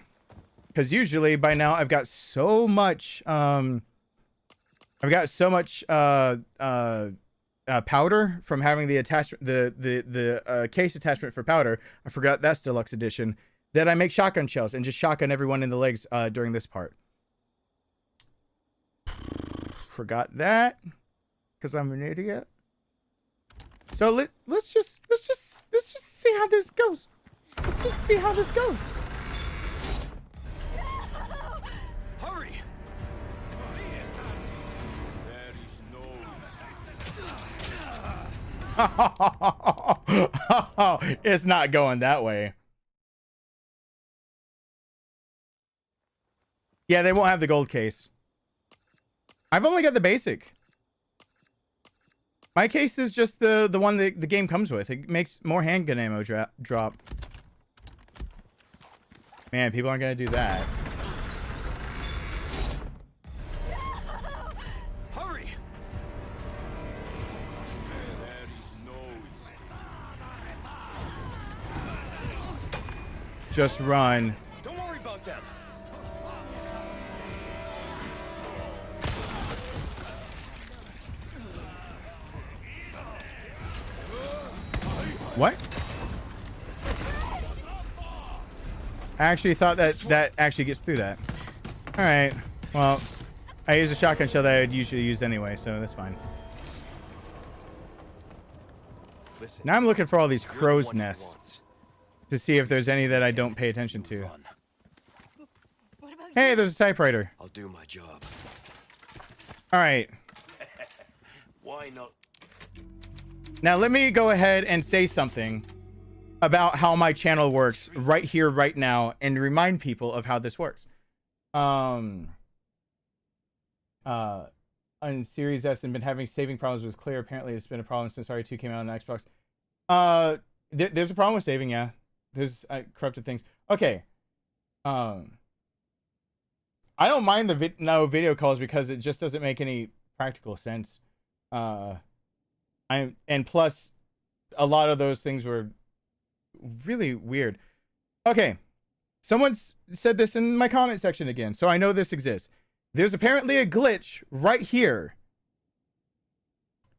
Because usually by now I've got so much powder from having the attachment, the case attachment for powder. I forgot that's deluxe edition. That I make shotgun shells and just shotgun everyone in the legs during this part. Forgot that. because I'm an idiot. So let's just see how this goes. Let's just see how this goes. Hurry! It's not going that way. Yeah, they won't have the gold case. I've only got the basic. My case is just the one that the game comes with. It makes more handgun ammo drop. Man, people aren't gonna do that. Hurry! Just run. Don't worry about them. What? I actually thought that actually gets through that. All right. Well, I use a shotgun shell that I would usually use anyway, so that's fine. Listen, Now I'm looking for all these you're the crow's one he nests wants. to see if there's any that I don't pay attention to. Run. What about Hey, you? there's a typewriter. I'll do my job. All right. Why not? Now let me go ahead and say something about how my channel works right here, right now, and remind people of how this works. On Series S and been having saving problems with Clear. Apparently it's been a problem since RE2 came out on Xbox. There's a problem with saving, yeah. There's corrupted things. Okay. I don't mind the video calls because it just doesn't make any practical sense. And plus a lot of those things were really weird. Okay. Someone said this in my comment section again, so I know this exists. There's apparently a glitch right here.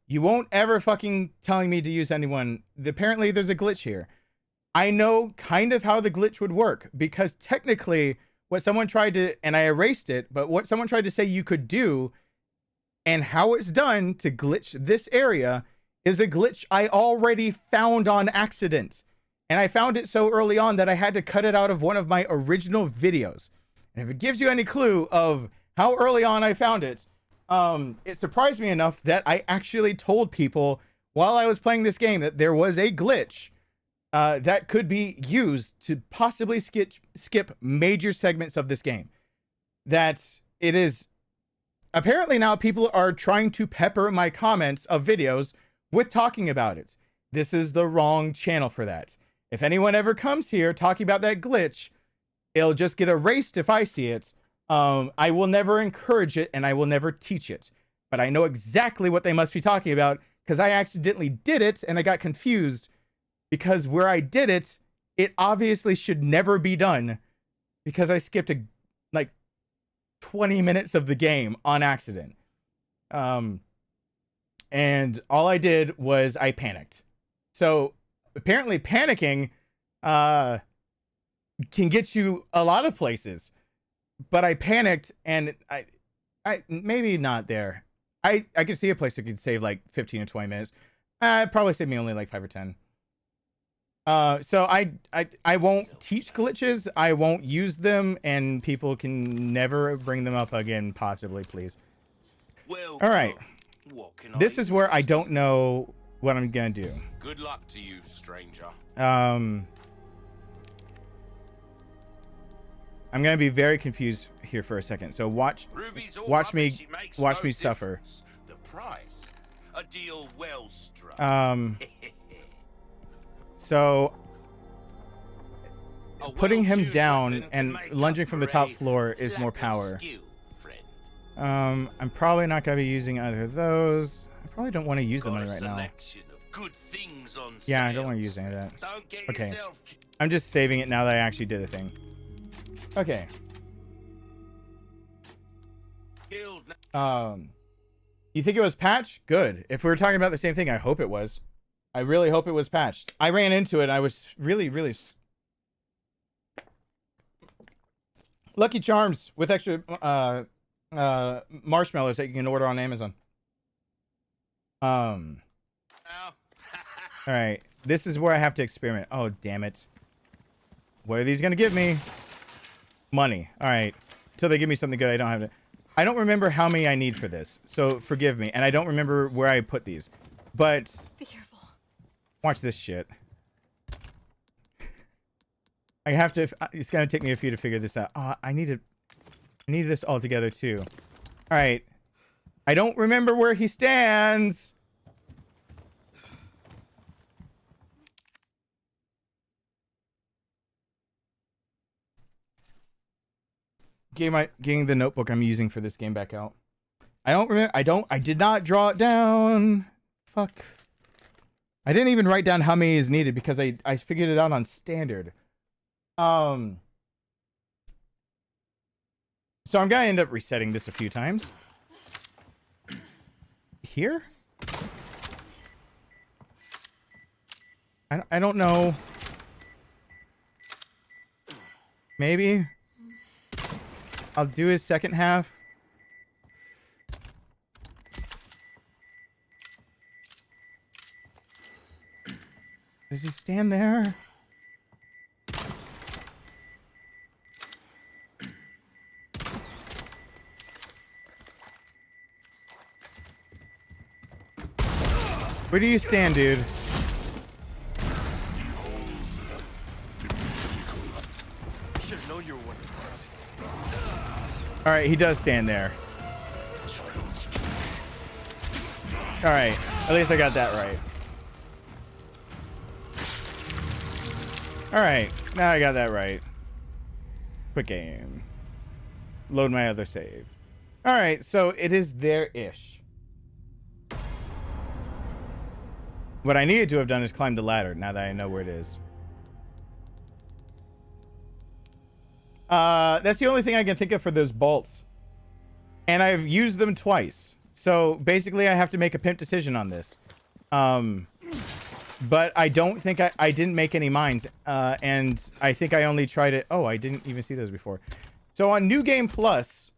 You won't ever fucking telling me to use anyone. Apparently there's a glitch here. I know kind of how the glitch would work because technically what someone tried to, and I erased it, but what someone tried to say you could do and how it's done to glitch this area is a glitch I already found on accident. And I found it so early on that I had to cut it out of one of my original videos. And if it gives you any clue of how early on I found it, it surprised me enough that I actually told people while I was playing this game that there was a glitch that could be used to possibly skip major segments of this game. That it is apparently now people are trying to pepper my comments of videos with talking about it. This is the wrong channel for that. If anyone ever comes here talking about that glitch, it'll just get erased if I see it. I will never encourage it and I will never teach it. But I know exactly what they must be talking about because I accidentally did it and I got confused because where I did it, it obviously should never be done because I skipped like 20 minutes of the game on accident. And all I did was I panicked. So apparently panicking can get you a lot of places. But I panicked and I maybe not there. I could see a place that could save like 15 or 20 minutes. Probably saved me only like 5 or 10. So I won't teach glitches. I won't use them, and people can never bring them up again, possibly, please. Well, all right. What can This is where I don't know what I'm gonna do. Good luck to you, stranger. I'm gonna be very confused here for a second. So watch me suffer. The price, a deal well struck. So putting him down and lunging from the top floor is more power. I'm probably not gonna be using either of those. I probably don't want to use them right now. Yeah, I don't want to use any of that. Okay, I'm just saving it now that I actually did the thing. Okay. You think it was patched? Good. If we were talking about the same thing, I hope it was. I really hope it was patched. I ran into it. I was really Lucky Charms with extra marshmallows that you can order on Amazon. All right, this is where I have to experiment. Oh, damn it. What are these gonna give me? Money. All right, until they give me something good, I don't have to. I don't remember how many I need for this, so forgive me. And I don't remember where I put these, but Be careful. watch this shit. I have to. It's gonna take me a few to figure this out. I need this all together too. All right. I don't remember where he stands. Getting the notebook I'm using for this game back out. I don't remember. I did not draw it down. Fuck. I didn't even write down how many is needed because I figured it out on standard. So I'm gonna end up resetting this a few times. Here? I don't know. Maybe I'll do his second half. Does he stand there? Where do you stand, dude? Should've known you were one of those. All right, he does stand there. All right, at least I got that right. All right, now I got that right. Quick game. Load my other save. All right, so it is there-ish. What I needed to have done is climb the ladder, now that I know where it is. That's the only thing I can think of for those bolts. And I've used them twice. So basically I have to make a pimp decision on this. But I don't think I didn't make any mines. And I think I only tried it. Oh, I didn't even see those before. So on New Game Plus,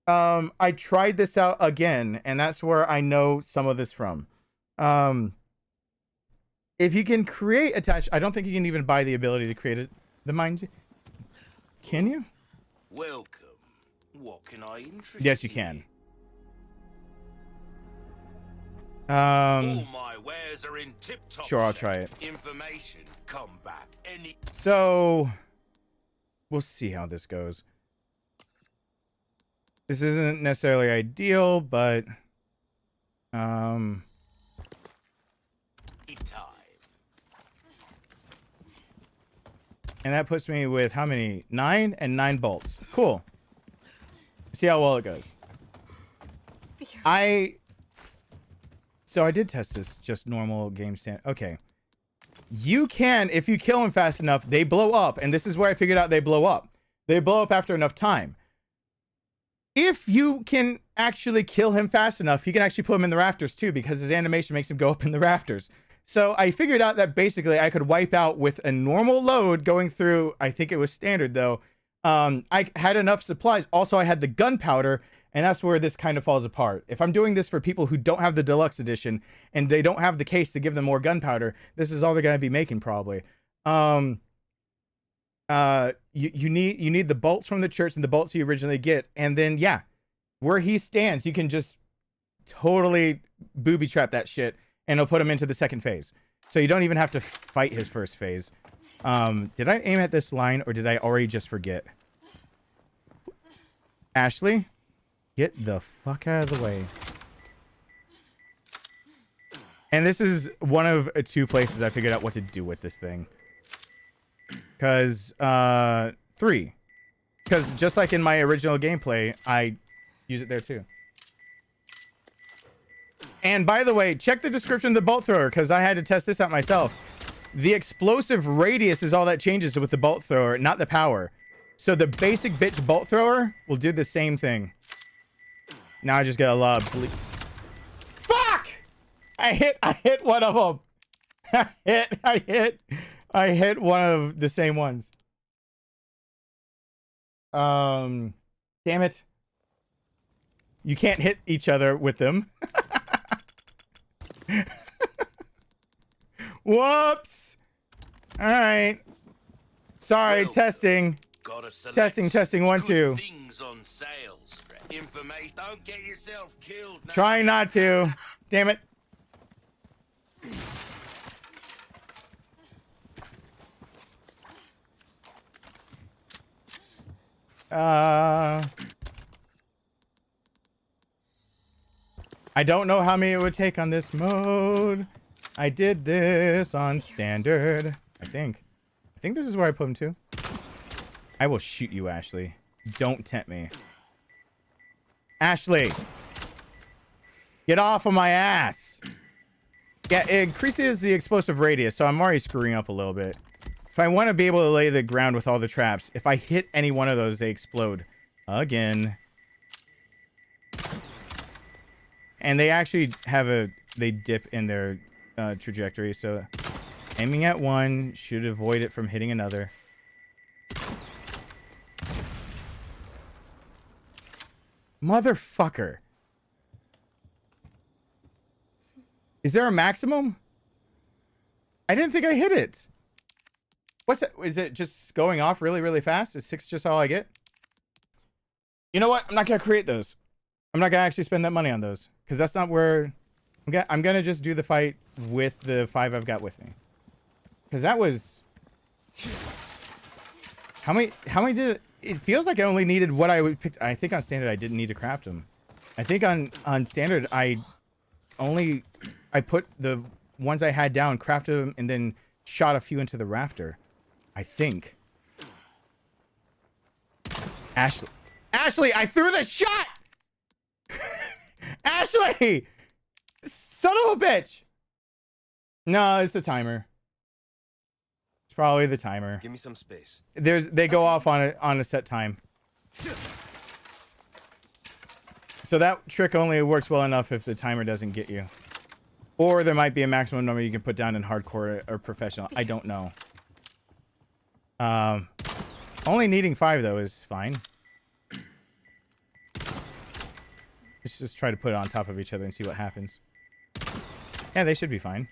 I tried this out again. And that's where I know some of this from. If you can create attach, I don't think you can even buy the ability to create it. The mines. Can you? Welcome. What can I interest Yes, you can. All my wares are in tip-top Sure, I'll shape. try it. Information come back any. So we'll see how this goes. This isn't necessarily ideal, but time. and that puts me with how many? 9 and 9 bolts. Cool. See how well it goes. Be careful. So I did test this, just normal game stand. Okay. You can, if you kill them fast enough, they blow up. And this is where I figured out they blow up. They blow up after enough time. If you can actually kill him fast enough, you can actually put him in the rafters too, because his animation makes him go up in the rafters. So I figured out that basically I could wipe out with a normal load going through, I think it was standard though. I had enough supplies. Also, I had the gunpowder, and that's where this kind of falls apart. If I'm doing this for people who don't have the deluxe edition and they don't have the case to give them more gunpowder, this is all they're going to be making probably. You need the bolts from the church and the bolts you originally get, and then yeah, where he stands, you can just totally booby trap that shit, and it'll put him into the second phase. So you don't even have to fight his first phase. Did I aim at this line, or did I already just forget? Ashley, get the fuck out of the way. And this is one of 2 places I figured out what to do with this thing. Because, 3. Because just like in my original gameplay, I use it there too. And by the way, check the description of the bolt thrower, because I had to test this out myself. The explosive radius is all that changes with the bolt thrower, not the power. So the basic bitch bolt thrower will do the same thing. Now I just got a lot of bleed. Fuck! I hit one of them. I hit one of the same ones. Damn it. You can't hit each other with them. Whoops. All right. Sorry, Well, testing. Gotta select Testing, 1, good 2. Things on sales. Information. Don't get yourself killed. Now. Trying not to. Damn it. I don't know how many it would take on this mode. I did this on standard. I think this is where I put him too. I will shoot you, Ashley. Don't tempt me. Ashley! Get off of my ass! Yeah, it increases the explosive radius, so I'm already screwing up a little bit. If I want to be able to lay the ground with all the traps, if I hit any one of those, they explode. Again. And they actually have they dip in their trajectory, so aiming at one should avoid it from hitting another. Motherfucker. Is there a maximum? I didn't think I hit it. What's that? Is it just going off really, really fast? Is 6 just all I get? You know what? I'm not going to create those. I'm not going to actually spend that money on those. Because that's not where... I'm going to just do the fight with the 5 I've got with me. Because that was... How many did... It feels like I only needed what I would pick. I think on standard I didn't need to craft them. I think on standard I put the ones I had down, crafted them, and then shot a few into the rafter. I think. Ashley, I threw the shot! Ashley! Son of a bitch! No, it's the timer. It's probably the timer. Give me some space. They go off on a set time. So that trick only works well enough if the timer doesn't get you. Or there might be a maximum number you can put down in hardcore or professional. I don't know. Only needing 5 though is fine. Let's just try to put it on top of each other and see what happens. Yeah, they should be fine.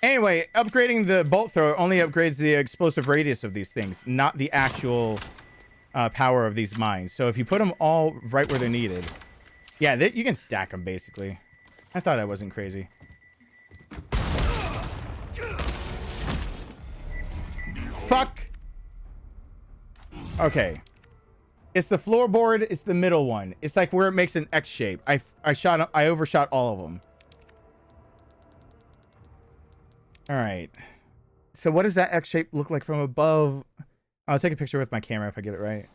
Anyway, upgrading the bolt thrower only upgrades the explosive radius of these things, not the actual power of these mines. So if you put them all right where they're needed, yeah, you can stack them basically. I thought I wasn't crazy. Fuck. Okay. It's the floorboard. It's the middle one. It's like where it makes an X shape. I overshot all of them. All right. So what does that X shape look like from above? I'll take a picture with my camera if I get it right.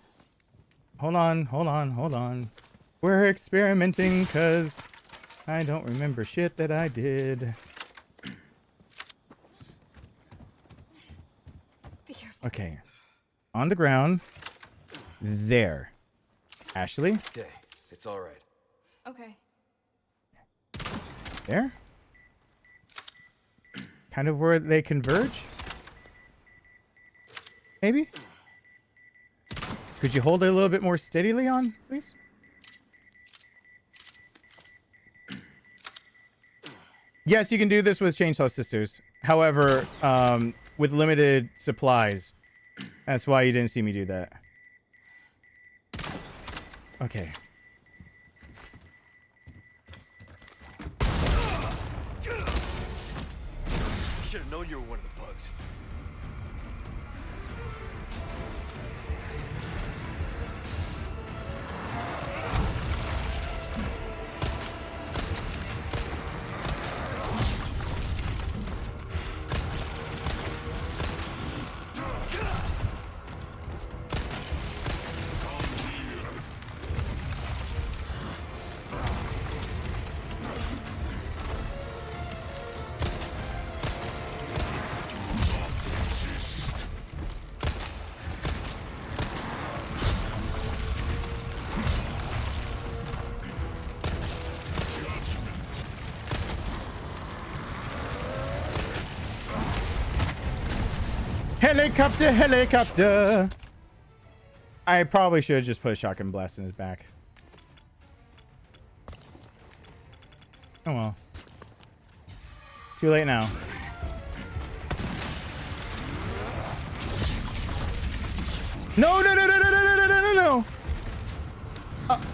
Hold on. We're experimenting because I don't remember shit that I did. Be careful. Okay. On the ground. There. Ashley? Okay, it's all right. Okay. There? Kind of where they converge? Maybe? Could you hold it a little bit more steadily on, please? Yes, you can do this with Chainsaw Sisters. However, with limited supplies. That's why you didn't see me do that. Okay. Should have known you were one of the bugs. Helicopter, helicopter. I probably should have just put a shotgun blast in his back. Oh well. Too late now. No, no, no, no, no, no, no, no, no, no.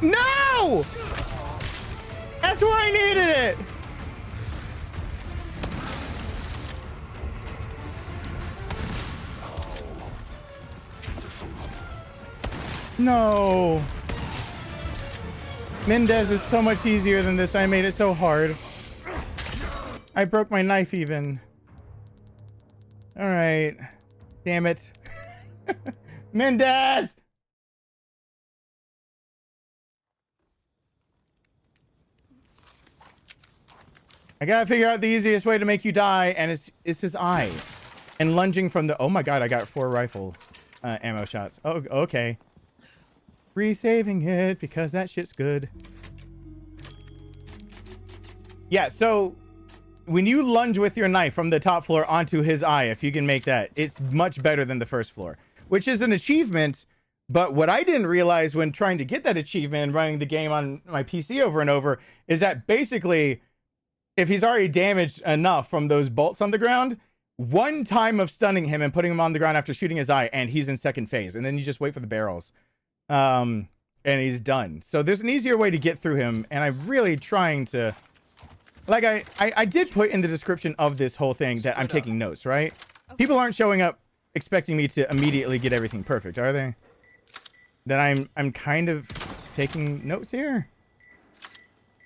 No! That's where I needed it. No. Mendez is so much easier than this. I made it so hard. I broke my knife even. All right. Damn it. Mendez! I gotta figure out the easiest way to make you die, and it's his eye. And lunging from the... Oh my god, I got 4 rifle ammo shots. Oh, okay. Resaving it, because that shit's good. Yeah, so... when you lunge with your knife from the top floor onto his eye, if you can make that, it's much better than the first floor. Which is an achievement, but what I didn't realize when trying to get that achievement and running the game on my PC over and over is that basically... if he's already damaged enough from those bolts on the ground, one time of stunning him and putting him on the ground after shooting his eye, and he's in second phase. And then you just wait for the barrels. And he's done. So there's an easier way to get through him. And I'm really trying to... like, I did put in the description of this whole thing that I'm taking notes, right? Okay. People aren't showing up expecting me to immediately get everything perfect, are they? That I'm kind of taking notes here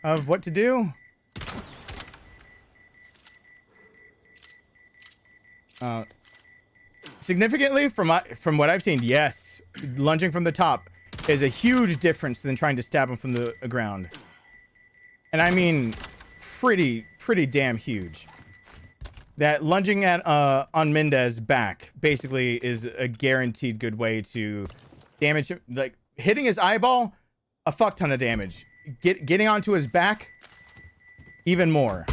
of what to do. Significantly, from what I've seen, yes, lunging from the top is a huge difference than trying to stab him from the ground. And I mean, pretty damn huge. That lunging at on Mendez's back basically is a guaranteed good way to damage him. Like hitting his eyeball, a fuck ton of damage. Getting onto his back, even more.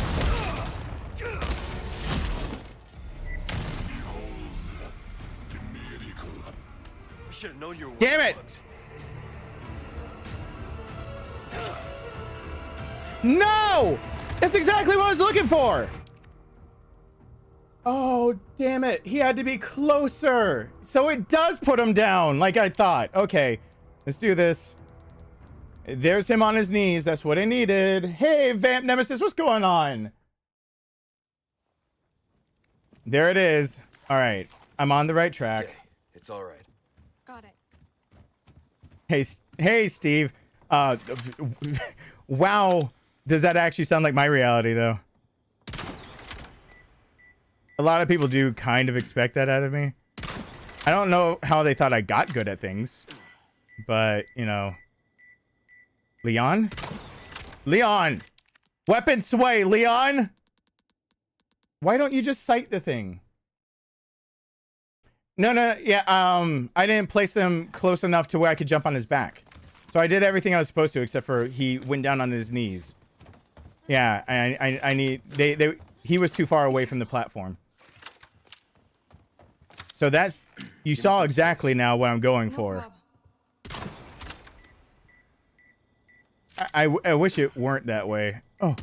Should have known you were. Damn it! No! That's exactly what I was looking for! Oh, damn it. He had to be closer. So it does put him down like I thought. Okay, let's do this. There's him on his knees. That's what I needed. Hey, Vamp Nemesis, what's going on? There it is. All right, I'm on the right track. Okay, it's all right. Got it. Hey, Steve. Wow. Does that actually sound like my reality, though? A lot of people do kind of expect that out of me. I don't know how they thought I got good at things, but, you know. Leon? Leon! Weapon sway, Leon! Why don't you just sight the thing? No, yeah, I didn't place them close enough to where I could jump on his back. So I did everything I was supposed to, except for he went down on his knees. Yeah, I need... He was too far away from the platform. So that's... You saw exactly now what I'm going for. I wish it weren't that way. Oh.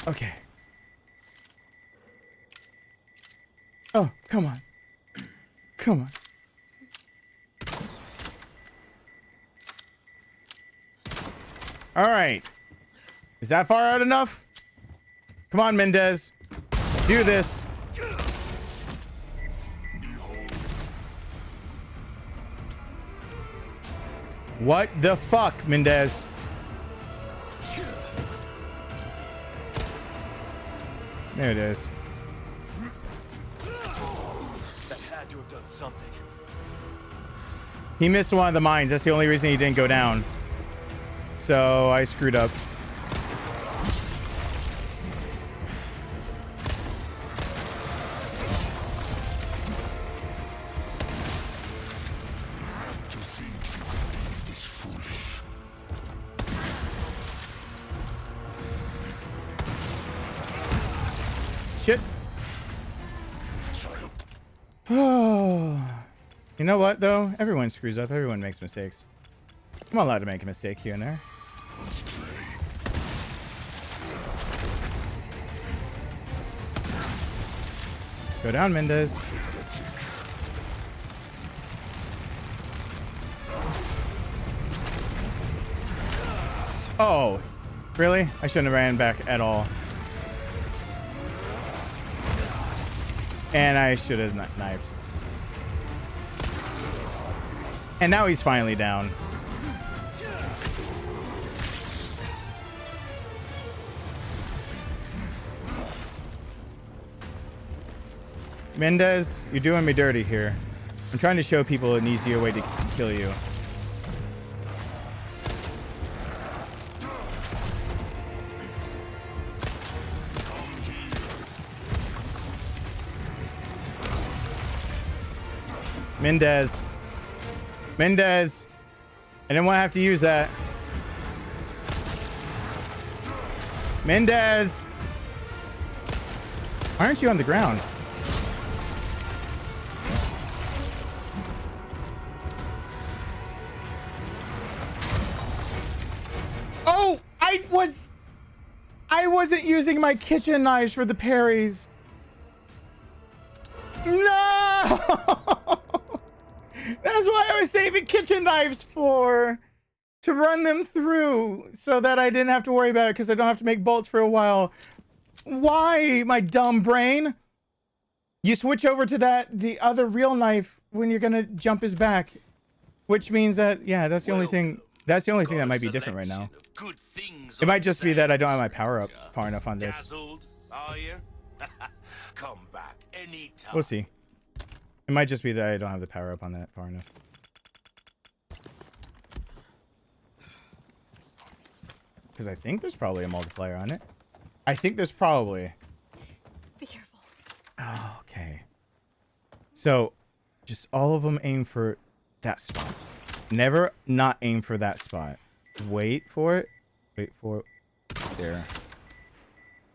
Okay. Oh, come on. Come on. All right. Is that far out enough? Come on, Mendez. Do this. What the fuck, Mendez? There it is. That had to have done something. He missed one of the mines. That's the only reason he didn't go down. So I screwed up. Shit. Oh. You know what, though? Everyone screws up. Everyone makes mistakes. I'm allowed to make a mistake here and there. Go down, Mendez. Oh, really? I shouldn't have ran back at all. And I should have knifed. And now he's finally down. Mendez, you're doing me dirty here. I'm trying to show people an easier way to kill you. Mendez. Mendez. I didn't want to have to use that. Mendez. Why aren't you on the ground? Oh, I wasn't using my kitchen knives for the parries. No! That's why I was saving kitchen knives for. To run them through so that I didn't have to worry about it because I don't have to make bolts for a while. Why, my dumb brain? You switch over to the other real knife when you're gonna jump his back. Which means that, yeah, that's the only thing. That's the only thing that might be different right now. It might just be that I don't have my power up far enough on this. Come back anytime. We'll see. It might just be that I don't have the power up on that far enough. Because I think there's probably a multiplier on it. I think there's probably. Be careful. Oh, okay. So, just all of them aim for that spot. Never not aim for that spot. Wait for it. Wait for it. There.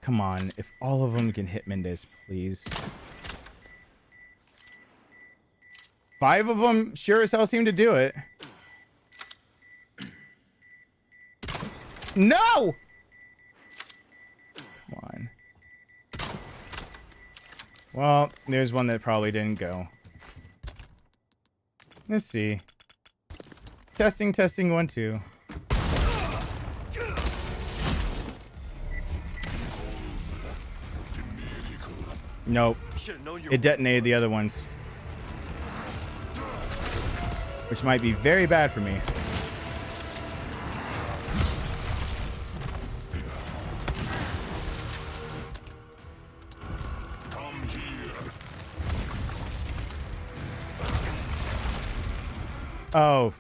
Come on. If all of them can hit Mendez, please. 5 of them sure as hell seem to do it. No! Come on. Well, there's one that probably didn't go. Let's see. Testing, testing, 1, 2. Nope. It detonated the other ones. Which might be very bad for me. Oh.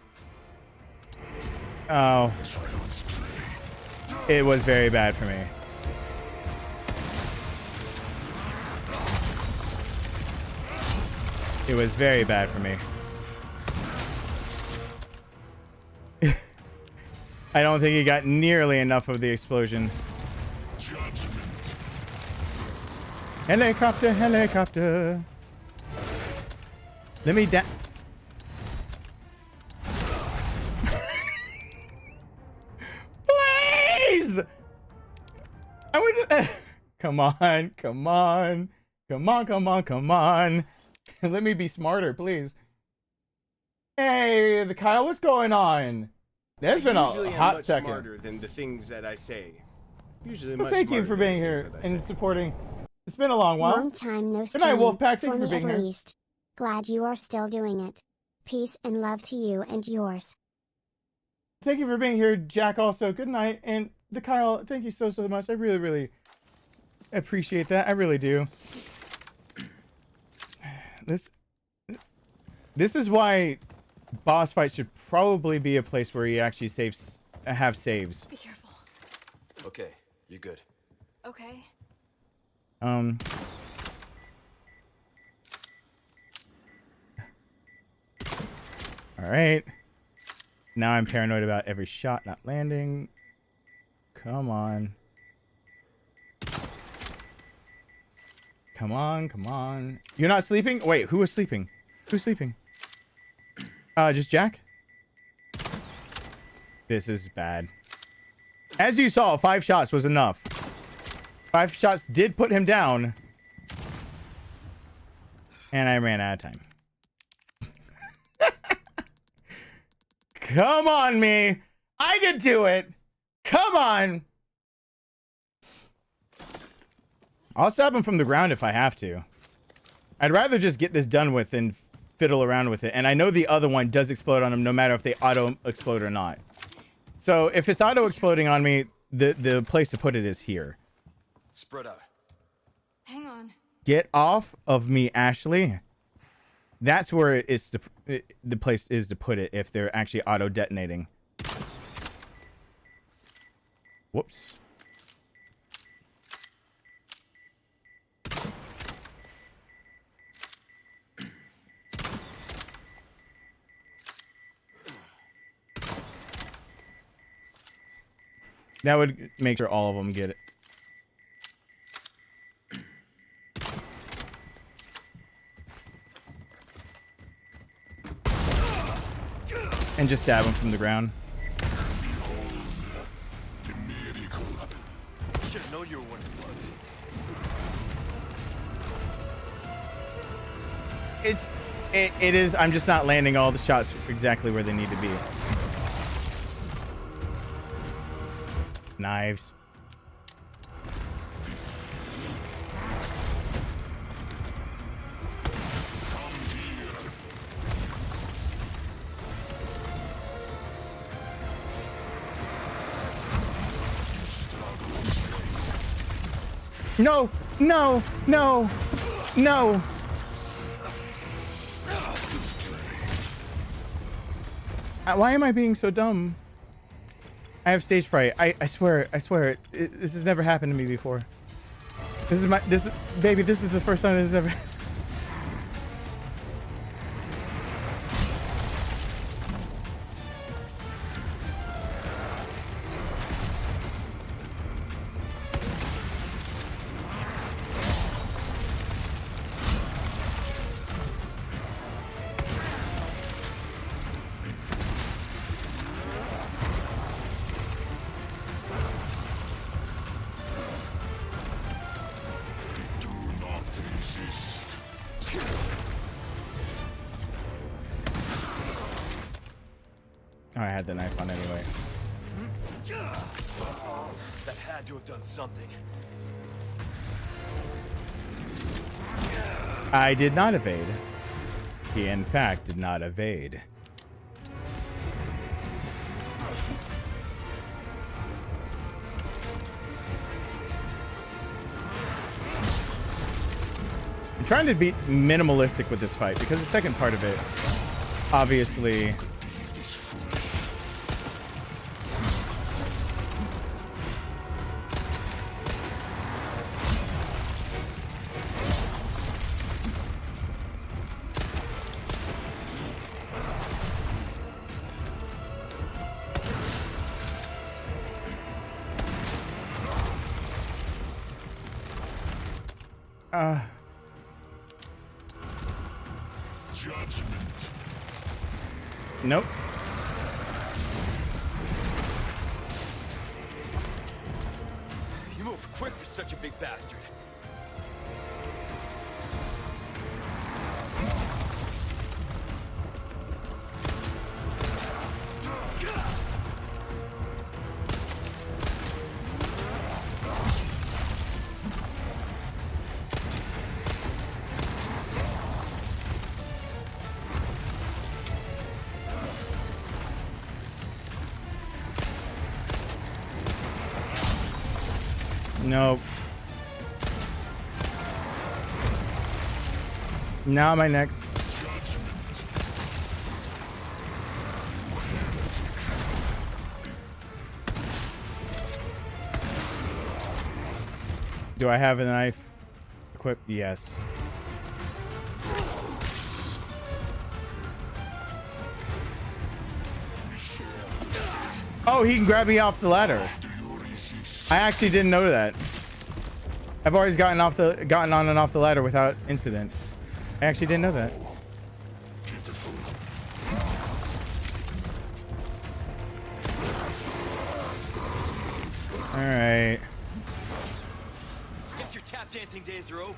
Oh. It was very bad for me. It was very bad for me. I don't think he got nearly enough of the explosion. Helicopter, helicopter. Let me down. Please! I would. Come on, come on. Come on, come on, come on. Let me be smarter, please. Hey, the Kyle, what's going on? There's been a hot second. Smarter than the things that I say. Usually well, much thank you smarter for than being the things here that I and say. supporting. It's been a long while. Long time no Good night, stream, Wolfpack. Thank for you for me being at here. least. Glad you are still doing it. Peace and love to you and yours. Thank you for being here, Jack. Also, good night, and the Kyle. Thank you so much. I really, really appreciate that. I really do. This is why boss fights should probably be a place where you actually have saves. Be careful. Okay, you're good. Okay. All right. Now I'm paranoid about every shot not landing. Come on. Come on, come on. You're not sleeping? Wait, who was sleeping? Who's sleeping? Just Jack? This is bad. As you saw, 5 shots was enough. 5 shots did put him down. And I ran out of time. Come on, me. I can do it. Come on. I'll stab him from the ground if I have to. I'd rather just get this done with than fiddle around with it. And I know the other one does explode on him no matter if they auto explode or not. So if it's auto exploding on me, the place to put it is here. Spread out. Hang on. Get off of me, Ashley. That's where it's the place is to put it if they're actually auto detonating. Whoops. That would make sure all of them get it. And just stab him from the ground. Should have known you were one of the bugs. It is. I'm just not landing all the shots exactly where they need to be. Knives. No, no, no, no. Why am I being so dumb? I have stage fright. I swear, this has never happened to me before. Baby, this is the first time this has ever. Oh, I had the knife on anyway. That had to have done something. I did not evade. He, in fact, did not evade. I'm trying to be minimalistic with this fight because the second part of it, obviously... Judgment. Nope. You move quick for such a big bastard. Nope. Now my next. Do I have a knife equipped? Yes. Oh, he can grab me off the ladder. I actually didn't know that. I've always gotten on and off the ladder without incident. I actually didn't know that. right. Guess your tap dancing days are over.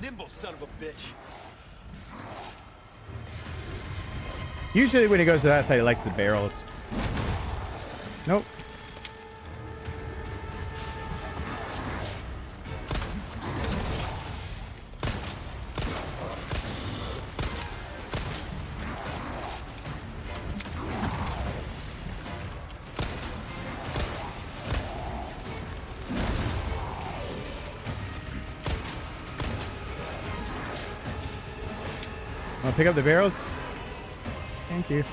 Nimble son of a bitch. Usually when he goes to that side, he likes the barrels. Nope. Want to pick up the barrels? Thank you.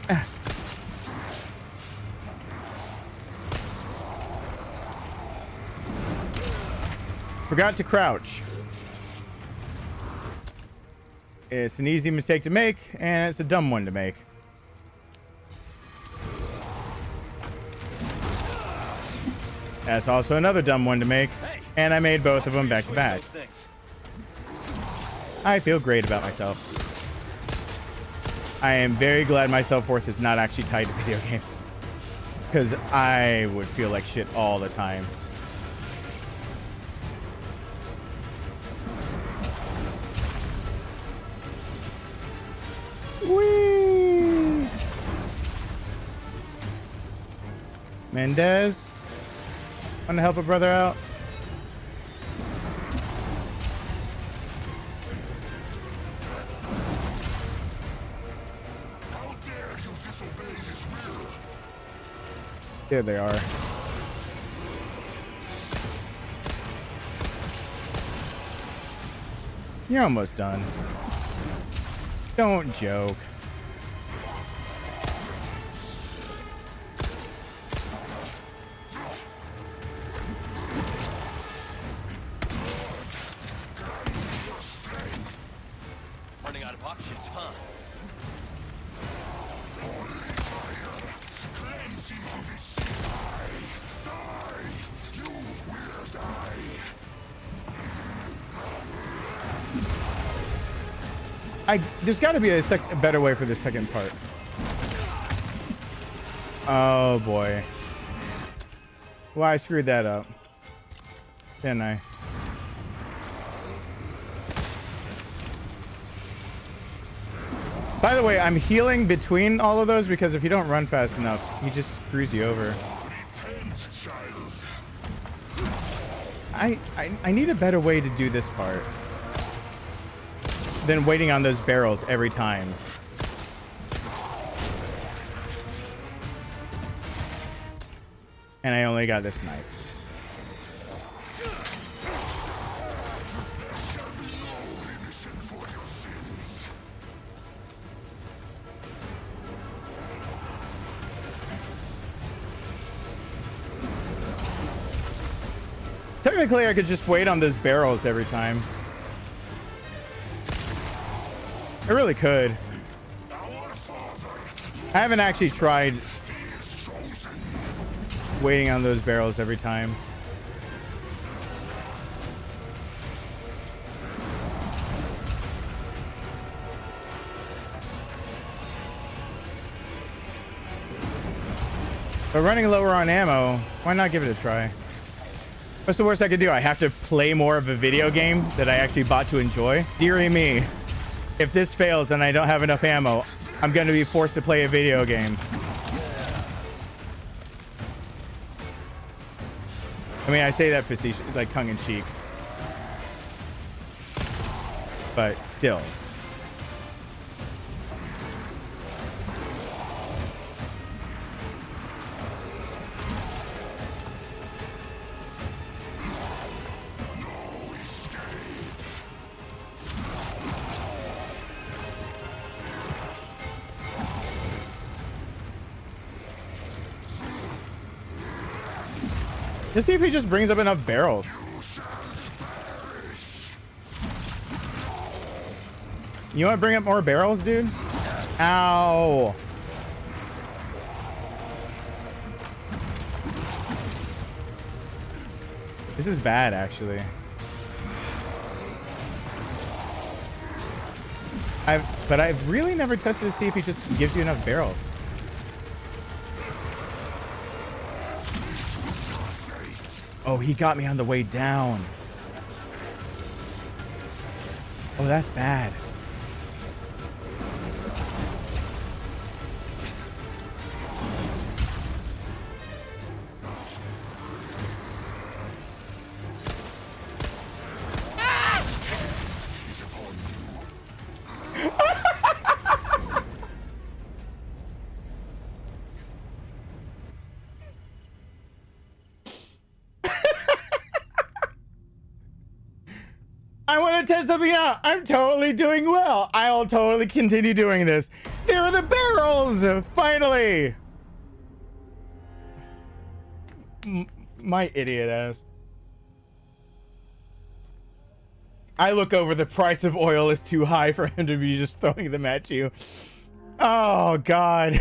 Ah. Forgot to crouch. It's an easy mistake to make, and it's a dumb one to make. That's also another dumb one to make, and I made both of them back to back. I feel great about myself. I am very glad my self-worth is not actually tied to video games, because I would feel like shit all the time. Whee! Mendez? Want to help a brother out? How dare you disobey his will? There they are. You're almost done. Don't joke. Running out of options, huh? Cleansing of his die. You will die. There's got to be a better way for the second part. Oh boy. Well, I screwed that up, didn't I? By the way, I'm healing between all of those because if you don't run fast enough, he just screws you over. I need a better way to do this part than waiting on those barrels every time. And I only got this knife. Technically, I could just wait on those barrels every time. I really could. I haven't actually tried waiting on those barrels every time. But running lower on ammo, why not give it a try? What's the worst I could do? I have to play more of a video game that I actually bought to enjoy? Dearie me. If this fails and I don't have enough ammo, I'm going to be forced to play a video game. I mean, I say that facetious, like tongue in cheek. but still. Let's see if he just brings up enough barrels. You want to bring up more barrels, dude? Ow. This is bad, actually. But I've really never tested to see if he just gives you enough barrels. Oh, he got me on the way down. Oh, that's bad. I want to test something out. I'm totally doing well. I'll totally continue doing this. There are the barrels, finally. My idiot ass. I look over, the price of oil is too high for him to be just throwing them at you. Oh, God.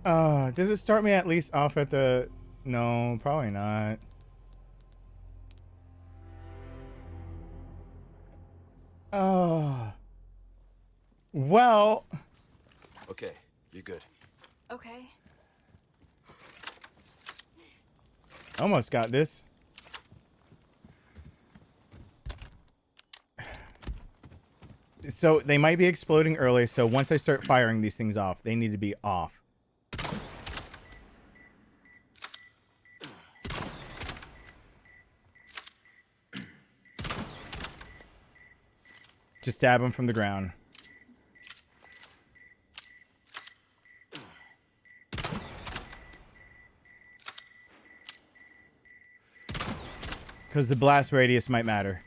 Does it start me at least off at the... No, probably not. Oh. Well. Okay, you're good. Okay. Almost got this. So they might be exploding early, so once I start firing these things off, they need to be off. Just stab him from the ground. Because the blast radius might matter.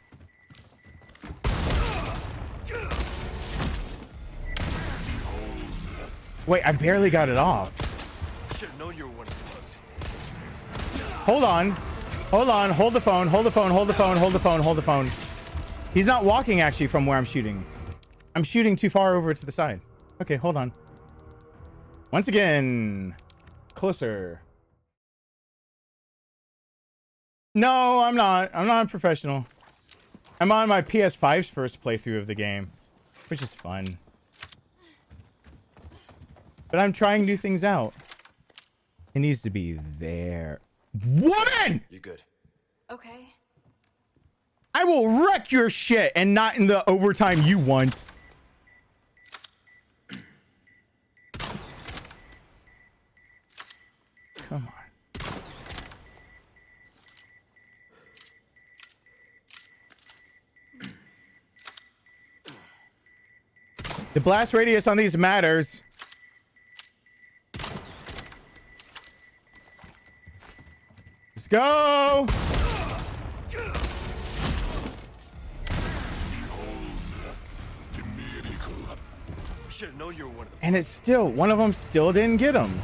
Wait, I barely got it off. Should have known you were one of the bugs. Hold on. Hold on. Hold the phone. Hold the phone. Hold the phone. Hold the phone. Hold the phone. He's not walking, actually, from where I'm shooting. I'm shooting too far over to the side. Okay, hold on. Once again. Closer. No, I'm not. I'm not a professional. I'm on my PS5's first playthrough of the game, which is fun. But I'm trying new things out. It needs to be there. Woman! You're good. Okay. I will wreck your shit and not in the overtime you want. Come on. The blast radius on these matters. Let's go. Should have known you were one of the... And it's still, one of them still didn't get him.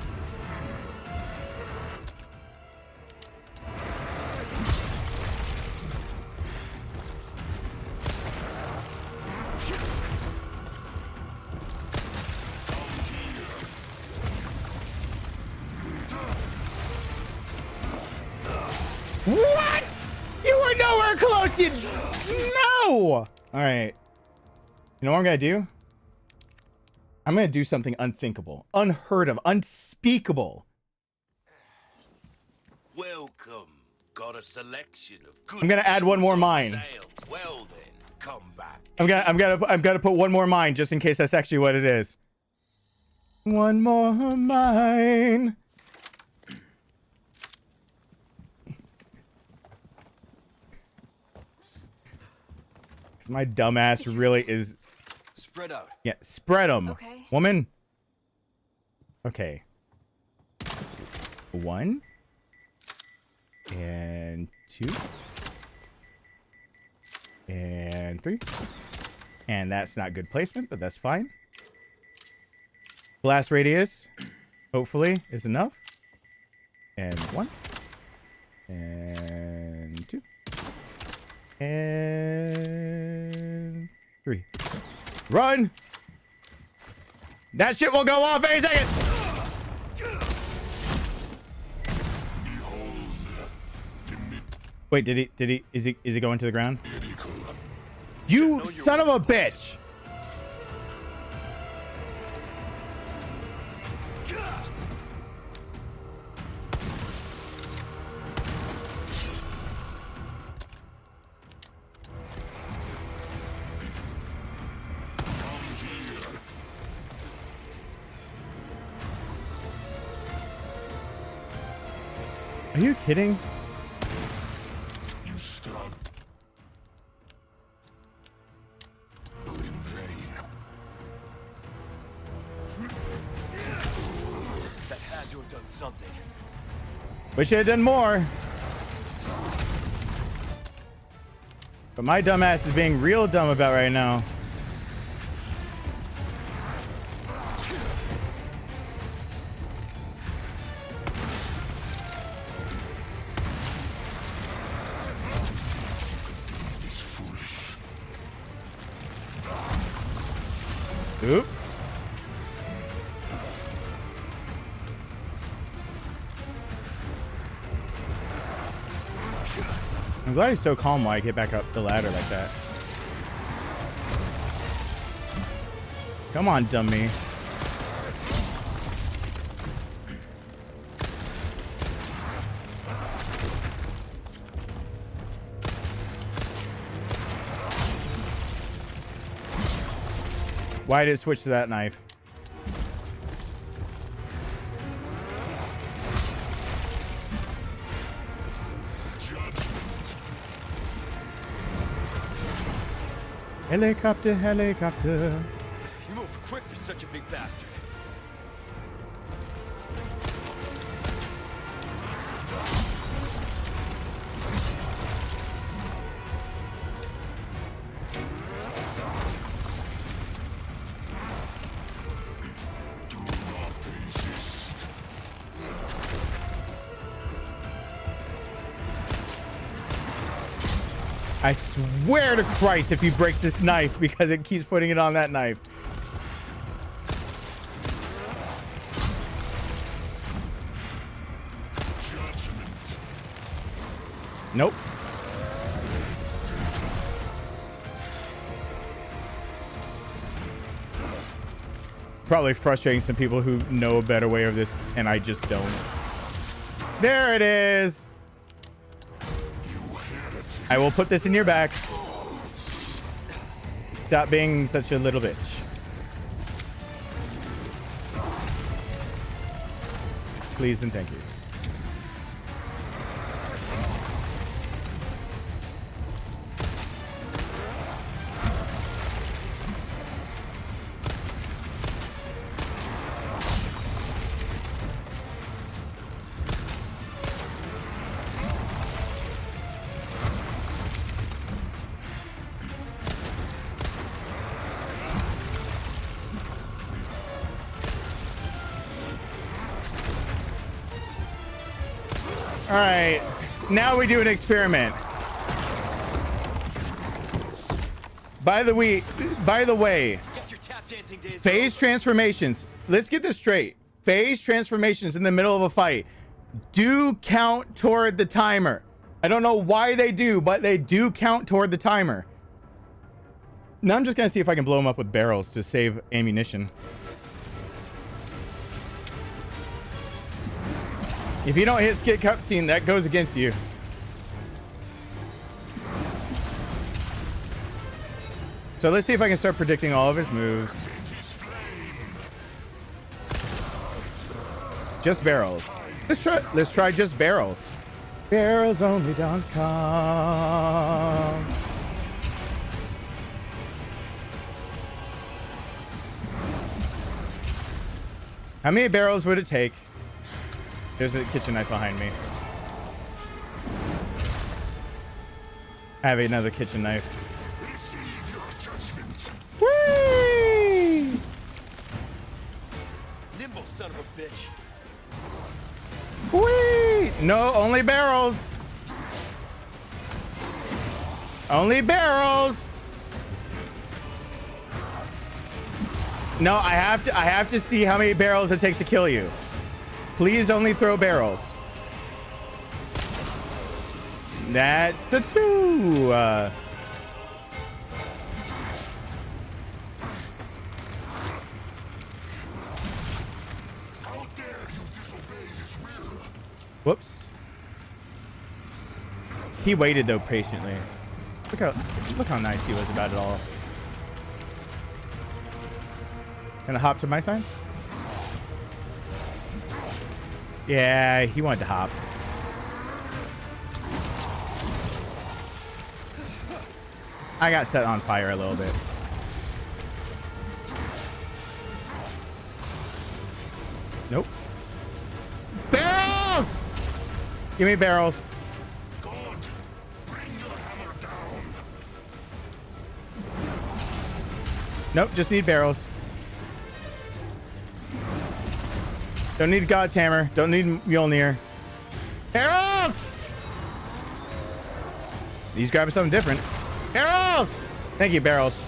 What? You were nowhere close, you... No! All right. You know what I'm gonna do? I'm going to do something unthinkable, unheard of, unspeakable. Welcome. Got a selection of good. I'm going to add one more mine. sale. Well then, come back. I'm going to put one more mine just in case that's actually what it is. One more mine. 'Cause my dumbass really is. Spread out. Yeah, spread them. Okay. Woman. Okay. 1 and 2 and 3. And that's not good placement, but that's fine. Blast radius, hopefully, is enough. And 1 and 2 and 3. Run! That shit will go off any second. Wait, is he going to the ground? You son of a bitch! Are you kidding? You struggle in vain. That had to have done something. Wish I had done more. But my dumbass is being real dumb about right now. Oops. I'm glad he's so calm while I get back up the ladder like that. Come on, dummy. Why did it switch to that knife? Helicopter, helicopter. You move quick for such a big bastard. I swear to Christ if he breaks this knife because it keeps putting it on that knife. Nope. Probably frustrating some people who know a better way of this and I just don't. There it is. I will put this in your back. Stop being such a little bitch. Please and thank you. All right, now we do an experiment. By the way, phase transformations. Let's get this straight. Phase transformations in the middle of a fight do count toward the timer. I don't know why they do, but they do count toward the timer. Now I'm just gonna see if I can blow them up with barrels to save ammunition. If you don't hit skip cutscene, that goes against you. So let's see if I can start predicting all of his moves. Just barrels. Let's try just barrels. Barrelsonly.com. How many barrels would it take? There's a kitchen knife behind me. I have another kitchen knife. Whee! Nimble son of a bitch. Whee! No, only barrels. Only barrels. No, I have to see how many barrels it takes to kill you. Please only throw barrels. That's the 2. How dare you disobey his will? Whoops. He waited though patiently. Look how nice he was about it all. Gonna hop to my side? Yeah, he wanted to hop. I got set on fire a little bit. Nope. Barrels! Give me barrels. God, bring your hammer down. Nope, just need barrels. Don't need God's hammer. Don't need Mjolnir. Barrels! He's grabbing something different. Barrels! Thank you, barrels.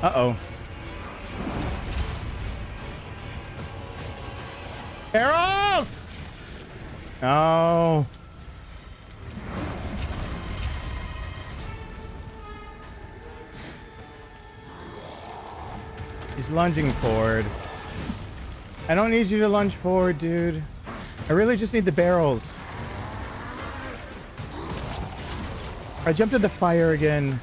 Uh-oh. Barrels! Oh. He's lunging forward. I don't need you to lunge forward, dude. I really just need the barrels. I jumped in the fire again.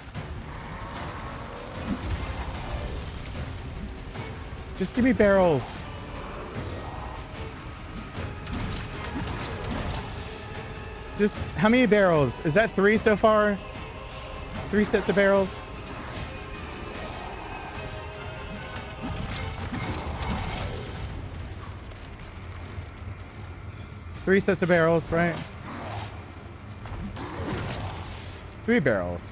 Just give me barrels. Just, how many barrels? Is that 3 so far? 3 sets of barrels? Three sets of barrels, right? 3 barrels.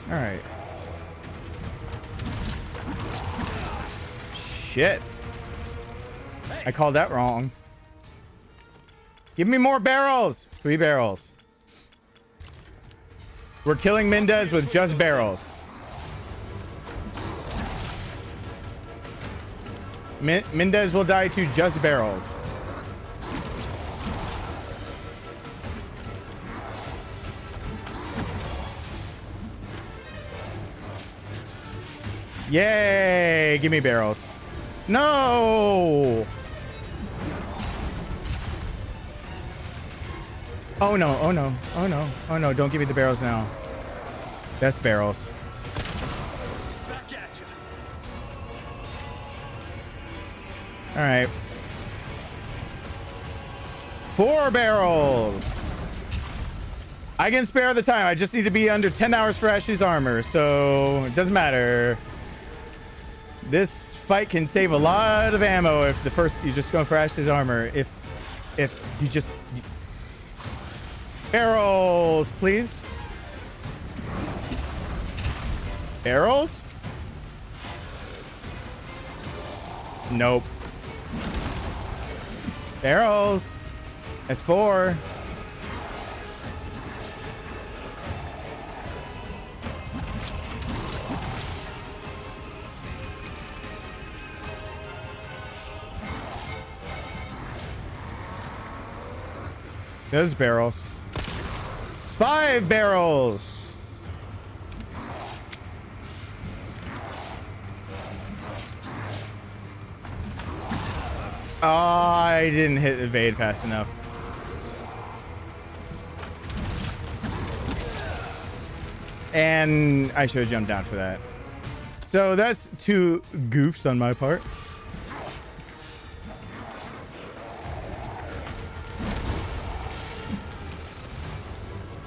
All right. Shit. I called that wrong. Give me more barrels. 3 barrels. We're killing Mendez with just barrels. Mendez will die to just barrels. Yay! Give me barrels. No! Oh no, oh no, oh no, oh no, don't give me the barrels now. That's barrels. Back at you. All right. 4 barrels. I can spare the time. I just need to be under 10 hours for Ashley's armor, so it doesn't matter. This fight can save a lot of ammo if the first you just go for Ashley's armor. If you just barrels, please. Barrels? Nope. Barrels. That's 4. Those barrels. 5 barrels. Oh, I didn't hit evade fast enough. And I should have jumped down for that. So that's 2 goofs on my part.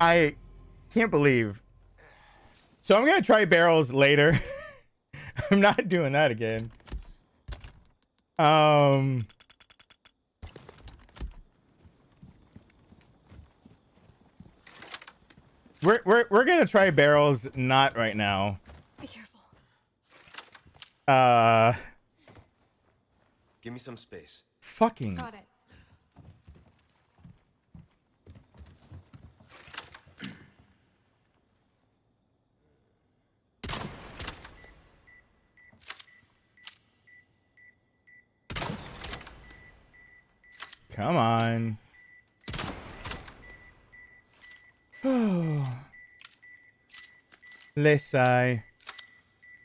I can't believe. So I'm gonna try barrels later. I'm not doing that again. We're gonna try barrels, not right now. Be careful. Give me some space. Fucking. Got it. Come on. Let's say.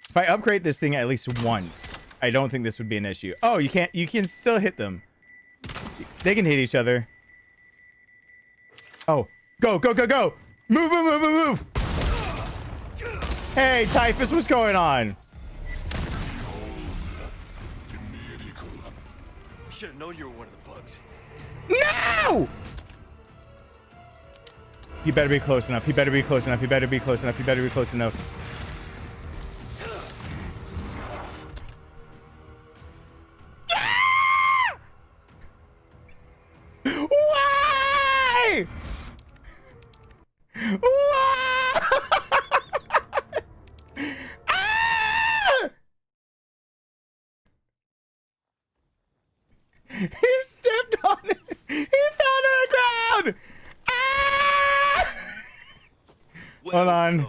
If I upgrade this thing at least once, I don't think this would be an issue. Oh, you can't. You can still hit them. They can hit each other. Oh, go, go, go, go! Move, move, move, move, move! Hey, Typhus, what's going on? I should have known you were one of the bugs. No! You better be close enough. You better be close enough. You better be close enough. You better be close enough. Why? Why? Ah! He stepped on it. He fell to the ground. Ah! Hold on.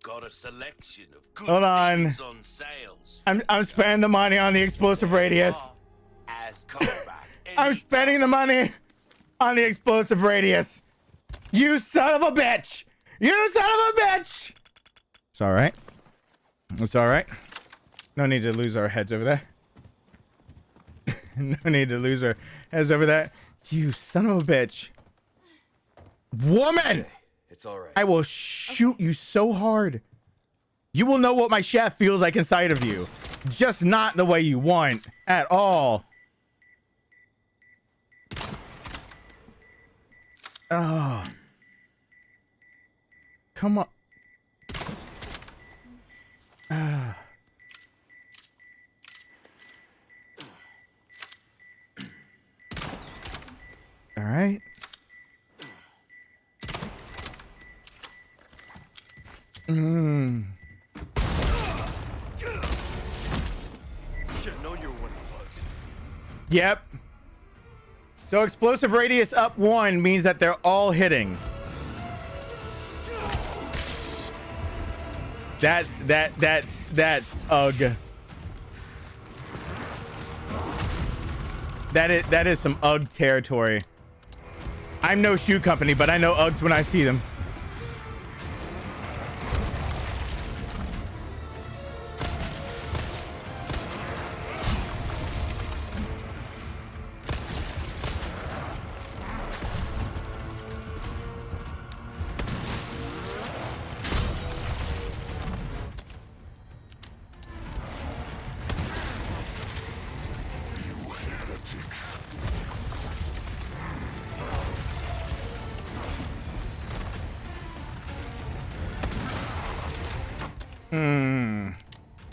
Got a selection of good Hold on. things on sales. I'm spending the money on the explosive radius. As comeback. I'm spending the money on the explosive radius. You son of a bitch! You son of a bitch! It's all right. It's all right. No need to lose our heads over that. No need to lose our heads over that. You son of a bitch. Woman! It's all right. I will shoot you so hard. You will know what my chef feels like inside of you. Just not the way you want at all. Oh. Come on. All right. Should have known you were one of the bugs. Yep. So explosive radius up 1 means that they're all hitting. That's ugh. That is some ugh territory. I'm no shoe company, but I know Uggs when I see them.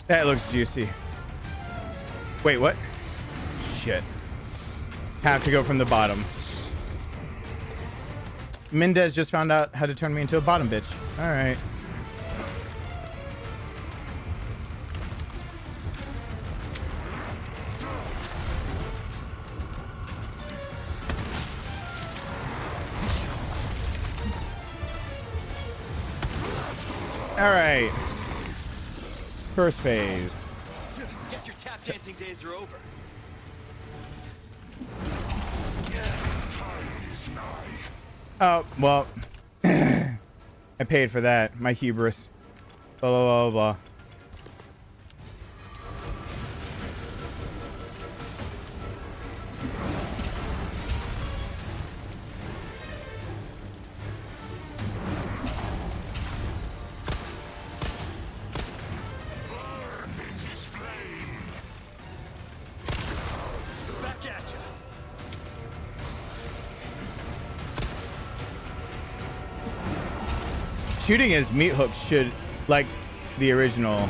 That looks juicy. Wait, what? Shit. Have to go from the bottom. Mendez just found out how to turn me into a bottom bitch. All right. All right. First phase. Guess your tap dancing days are over. Oh, well. I paid for that. My hubris. Blah, blah, blah, blah. Back at ya. shooting as meat hooks should, like the original,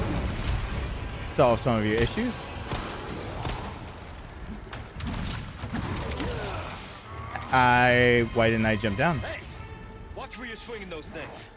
solve some of your issues. Why didn't I jump down? Hey, watch where you're swinging those things.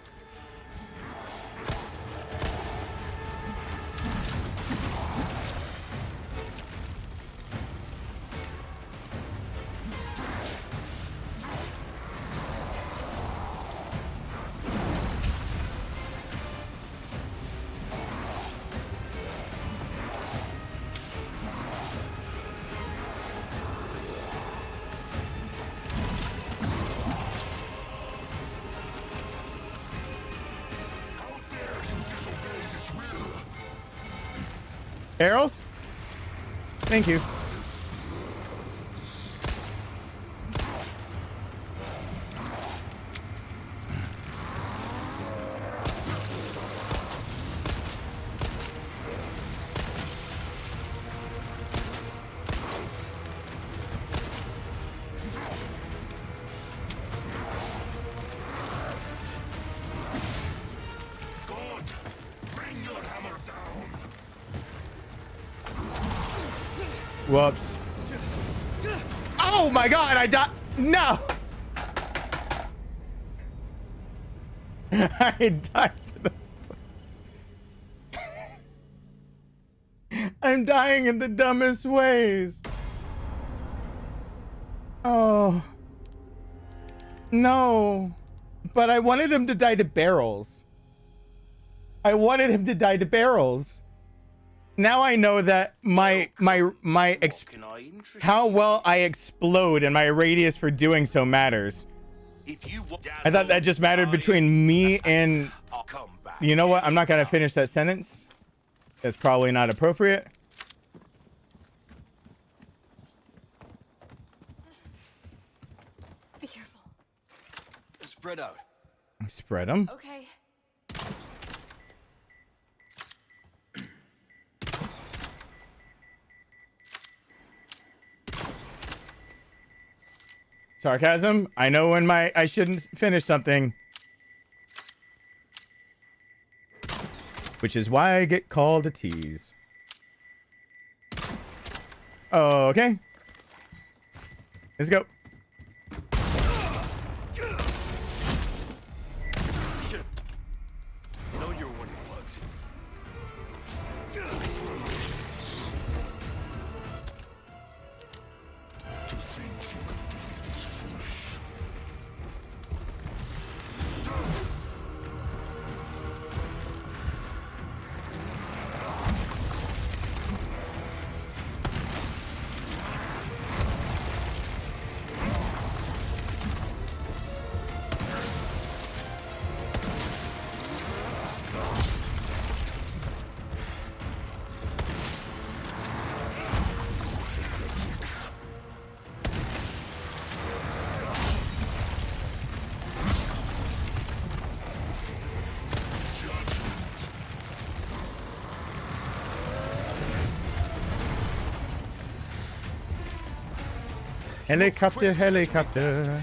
Arrows? Thank you. God, bring your hammer down. Whoops. Oh my god, I died. No. I died to the... I'm dying in the dumbest ways. Oh. No. But I wanted him to die to barrels. I wanted him to die to barrels. Now I know that how well I explode and my radius for doing so matters. I thought that just mattered between me and... You know what? I'm not going to finish that sentence. That's probably not appropriate. Be careful. Spread out. Spread them. Okay. Sarcasm. I know when I shouldn't finish something. Which is why I get called a tease. Okay. Let's go. Know you're one of the bugs. To think you could be this foolish. Helicopter, helicopter.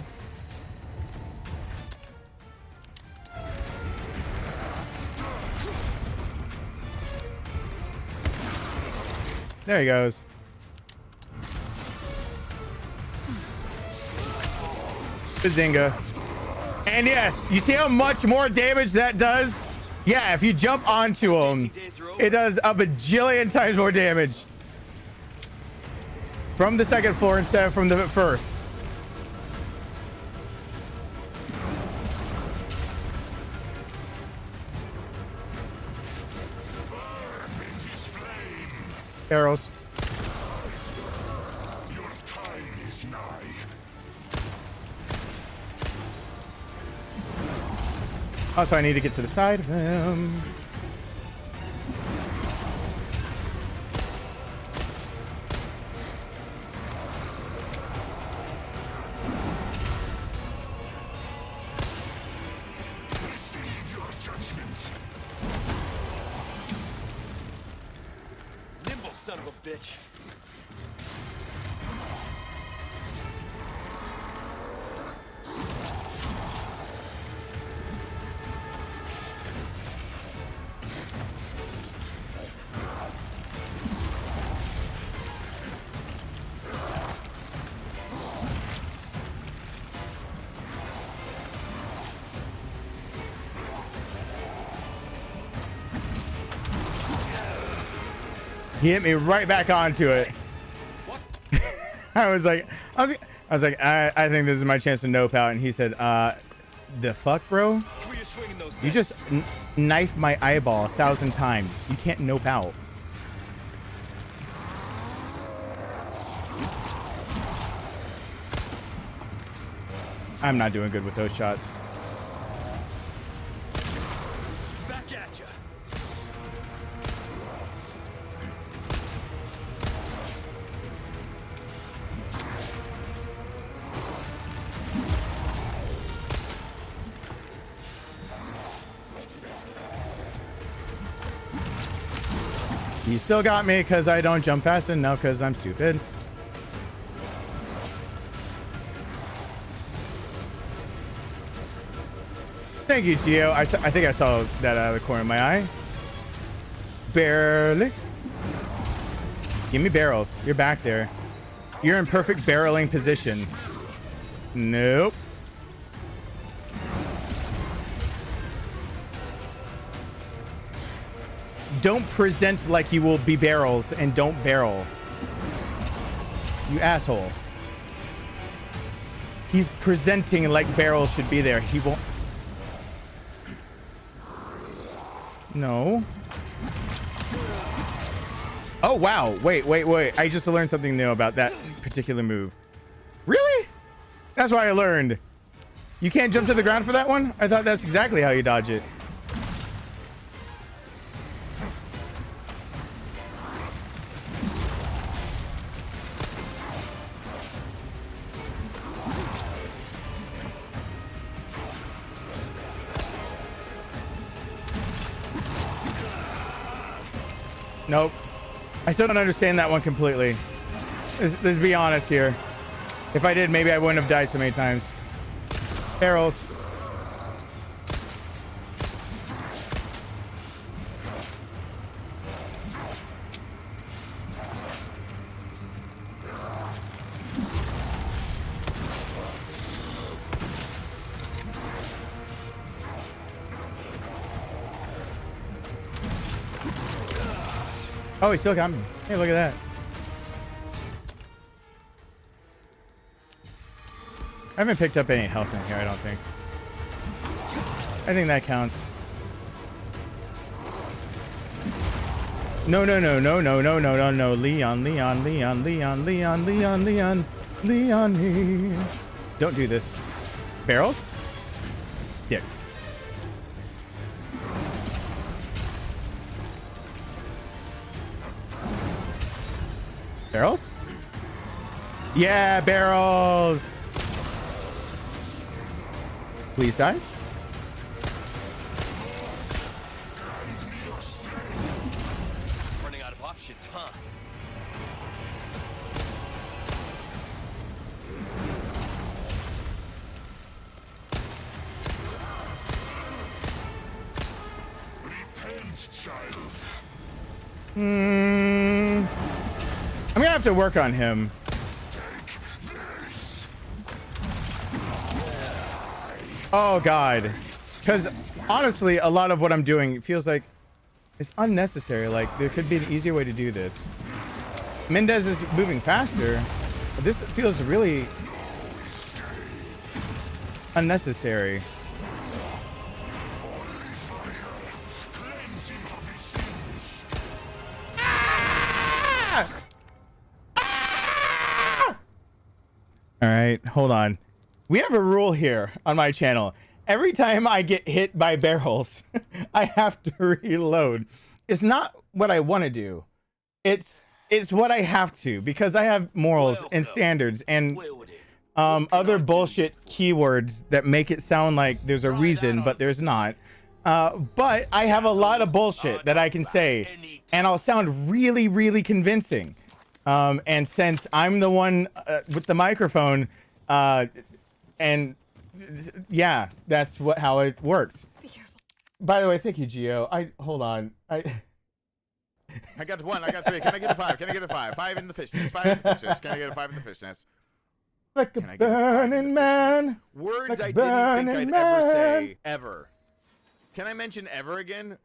There he goes. Bazinga. And yes, you see how much more damage that does? Yeah, if you jump onto him, it does a bajillion times more damage. From the second floor instead of from the first. Arrows. Your time is nigh. Also, I need to get to the side of him. Son of a bitch. He hit me right back onto it. I was like, I think this is my chance to nope out. And he said, the fuck, bro? You just knifed my eyeball 1,000 times. You can't nope out. I'm not doing good with those shots. Back at ya. He still got me because I don't jump fast enough because I'm stupid. Thank you, Gio. I think I saw that out of the corner of my eye. Barely. Give me barrels. You're back there. You're in perfect barreling position. Nope. Don't present like you will be barrels and don't barrel. You asshole. He's presenting like barrels should be there. He won't. No. Oh, wow. Wait. I just learned something new about that particular move. Really? That's why I learned. You can't jump to the ground for that one? I thought that's exactly how you dodge it. Nope. I still don't understand that one completely. Let's be honest here. If I did, maybe I wouldn't have died so many times. Barrels. Oh, he still got me. Hey, look at that. I haven't picked up any health in here, I don't think. I think that counts. No. Leon. Don't do this. Barrels? Sticks. Barrels? Yeah, barrels! Please die. Running out of options, huh? Repent, child. I'm gonna have to work on him. Oh god, because honestly a lot of what I'm doing feels like it's unnecessary. Like there could be an easier way to do this. Mendez is moving faster, but this feels really unnecessary. All right, hold on. We have a rule here on my channel. Every time I get hit by barrels, I have to reload. It's not what I want to do. It's what I have to, because I have morals and standards and other bullshit keywords that make it sound like there's a reason, but there's not. But I have a lot of bullshit that I can say, and I'll sound really, really convincing. And since I'm the one with the microphone, and yeah, that's how it works. Be careful. By the way, thank you, Gio. Hold on. I got 1. I got 3. Can I get a 5? Can I get a 5? 5 in the fishness. 5 in the fishness. Can I get a 5 in the fishness? Like a burning man. Words like I didn't think I'd ever say ever. Can I mention ever again?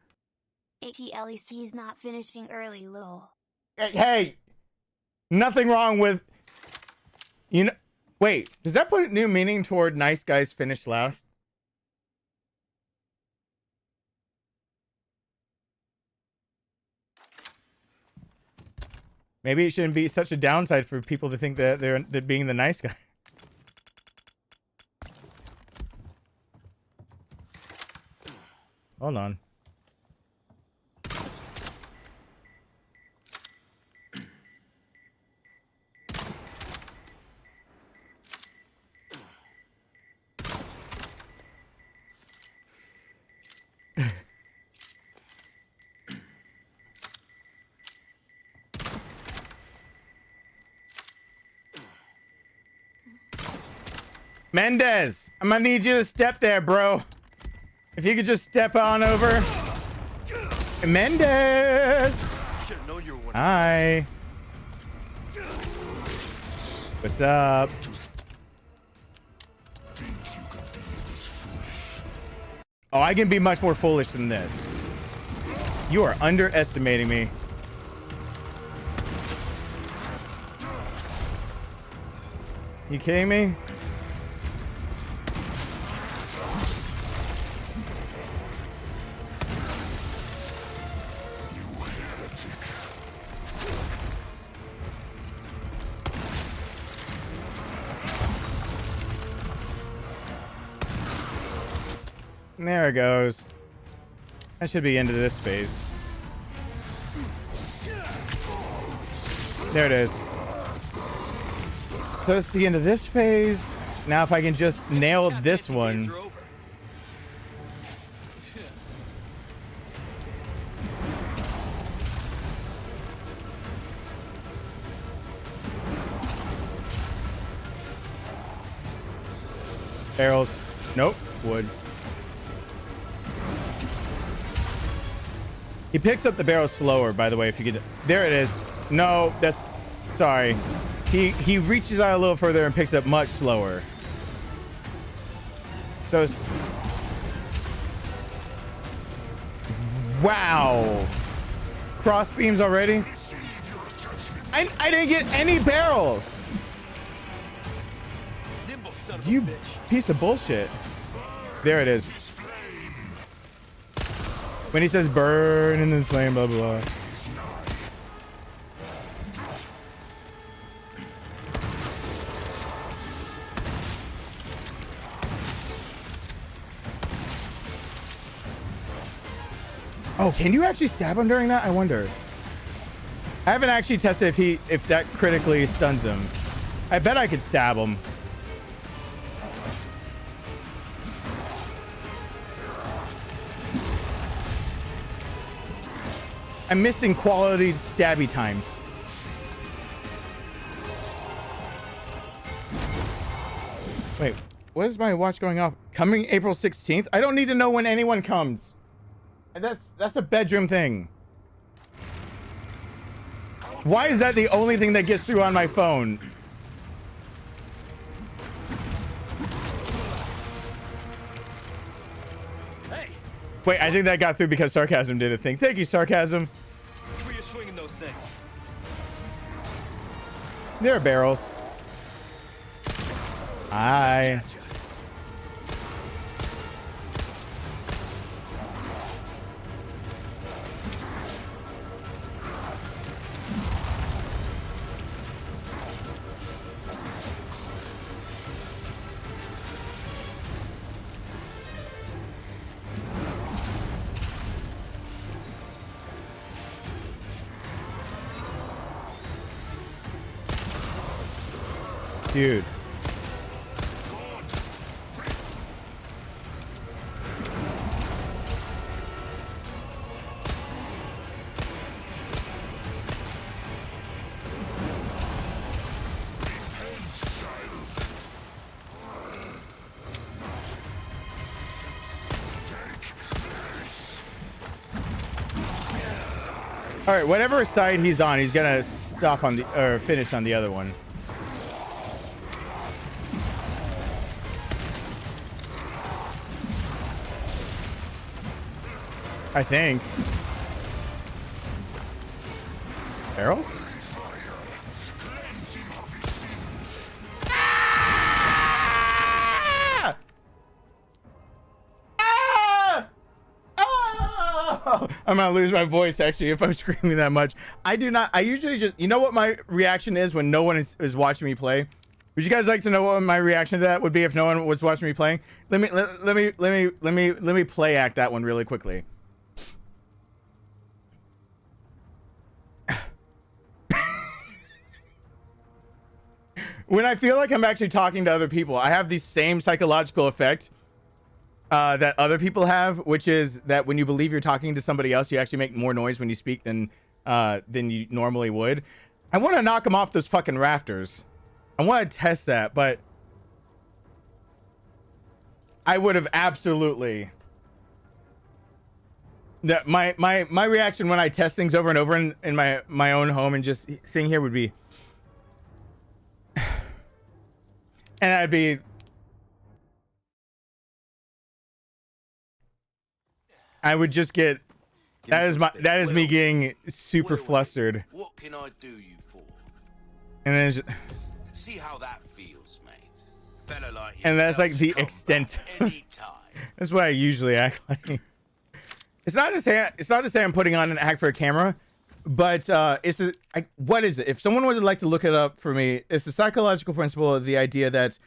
At least he's not finishing early, lol. Hey, nothing wrong with, you know. Wait, does that put new meaning toward nice guys finish last? Maybe it shouldn't be such a downside for people to think that they're being the nice guy. Hold on. Mendez, I'm gonna need you to step there, bro. If you could just step on over. Mendez! Hi. What's up? Oh, I can be much more foolish than this. You are underestimating me. You kidding me? There it goes. That should be into this phase. There it is. So it's the end of this phase. Now if I can just nail this one. Barrels. Nope. Wood. He picks up the barrel slower, by the way, if you could. There it is. No, that's... Sorry. He reaches out a little further and picks up much slower. So it's... Wow. Cross beams already? I didn't get any barrels. You piece of bullshit. There it is. When he says burn in this flame, blah, blah, blah. Oh, can you actually stab him during that? I wonder. I haven't actually tested if that critically stuns him. I bet I could stab him. I'm missing quality stabby times. Wait, what is my watch going off? Coming April 16th? I don't need to know when anyone comes. And that's a bedroom thing. Why is that the only thing that gets through on my phone? Wait, I think that got through because Sarcasm did a thing. Thank you, Sarcasm. Where you swinging those things? There are barrels. Hi. Dude. All right, whatever side he's on, he's gonna stop on the or finish on the other one. I think. Barrels? I'm gonna lose my voice actually if I'm screaming that much. I usually just, you know what my reaction is when no one is watching me play? Would you guys like to know what my reaction to that would be if no one was watching me playing? Let me play act that one really quickly. When I feel like I'm actually talking to other people, I have the same psychological effect that other people have, which is that when you believe you're talking to somebody else, you actually make more noise when you speak than you normally would. I want to knock them off those fucking rafters. I want to test that, but I would have absolutely. That my reaction when I test things over and over in my own home and just sitting here would be, and I'd be. I would just get. That is me getting super flustered. What can I do you for? And then just, See how that feels, mate. Fella like and that's like the yourself, extent. anytime. That's why I usually act like. It's not to say I'm putting on an act for a camera, but what is it? If someone would like to look it up for me, it's the psychological principle of the idea that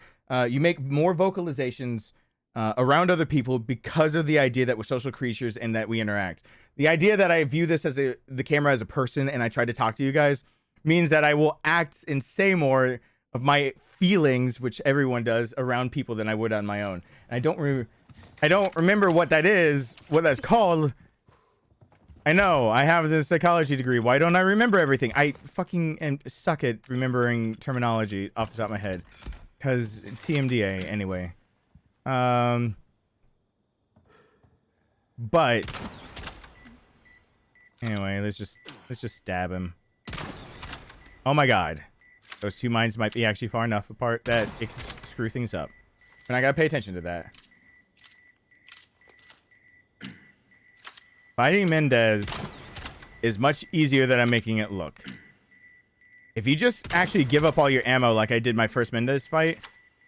you make more vocalizations around other people because of the idea that we're social creatures and that we interact. The idea that I view this as the camera as a person and I try to talk to you guys means that I will act and say more of my feelings, which everyone does, around people than I would on my own. And I don't remember what that is, what that's called. I know I have the psychology degree. Why don't I remember everything? I fucking suck at remembering terminology off the top of my head. Cause TMDA anyway. But anyway, let's just stab him. Oh my god. Those two mines might be actually far enough apart that it can screw things up. And I gotta pay attention to that. Fighting Mendez is much easier than I'm making it look. If you just actually give up all your ammo like I did my first Mendez fight,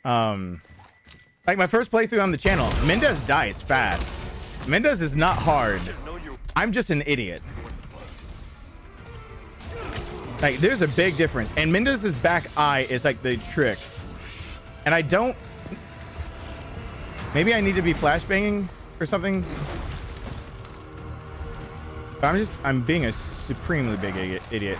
like my first playthrough on the channel, Mendez dies fast. Mendez is not hard. I'm just an idiot. Like, there's a big difference. And Mendez's back eye is like the trick. And I don't... Maybe I need to be flashbanging or something. But I'm being a supremely big idiot.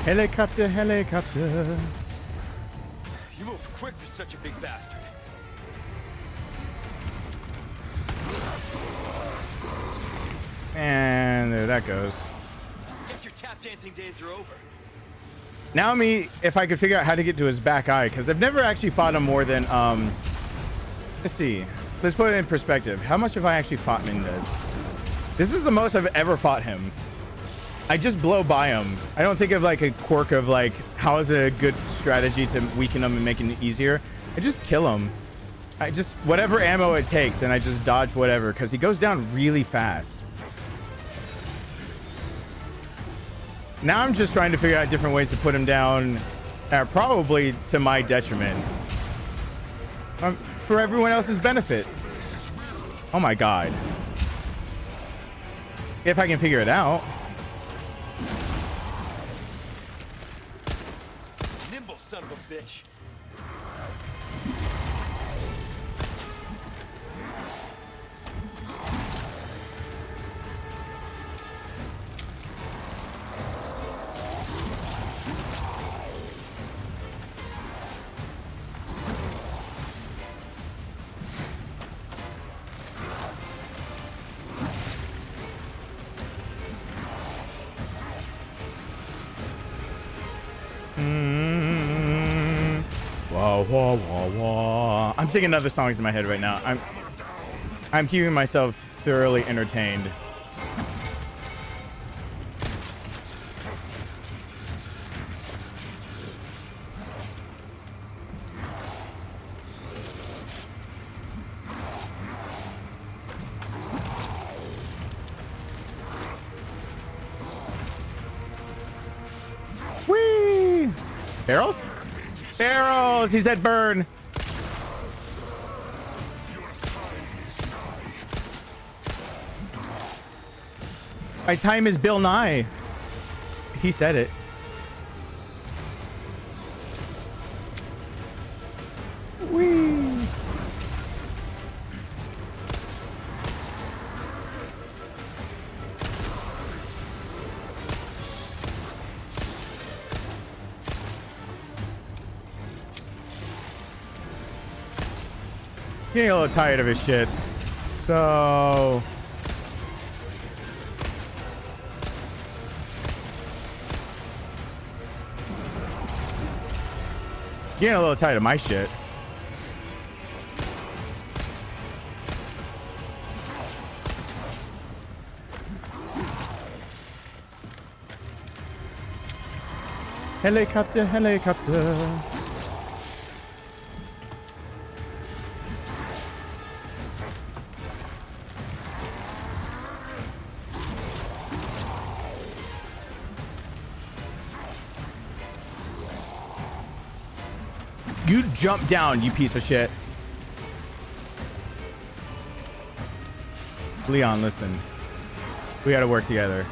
Helicopter, helicopter. You move quick for such a big bastard. And there that goes. Guess your tap dancing days are over. Now if I could figure out how to get to his back eye, because I've never actually fought him more than let's see. Let's put it in perspective. How much have I actually fought Mendez? This is the most I've ever fought him. I just blow by him. I don't think of like a quirk of like how is a good strategy to weaken him and make it easier. I just kill him. I just whatever ammo it takes, and I just dodge whatever because he goes down really fast. Now I'm just trying to figure out different ways to put him down, probably to my detriment, for everyone else's benefit. Oh my god! If I can figure it out. Nimble son of a bitch. Wah, wah, wah, wah. I'm singing other songs in my head right now. I'm keeping myself thoroughly entertained. Whee! Barrels? Barrels! He said burn. My time is Bill Nye. He said it. Whee! Getting a little tired of his shit. So... getting a little tired of my shit. Helicopter, helicopter. You jump down, you piece of shit. Leon, listen. We gotta work together.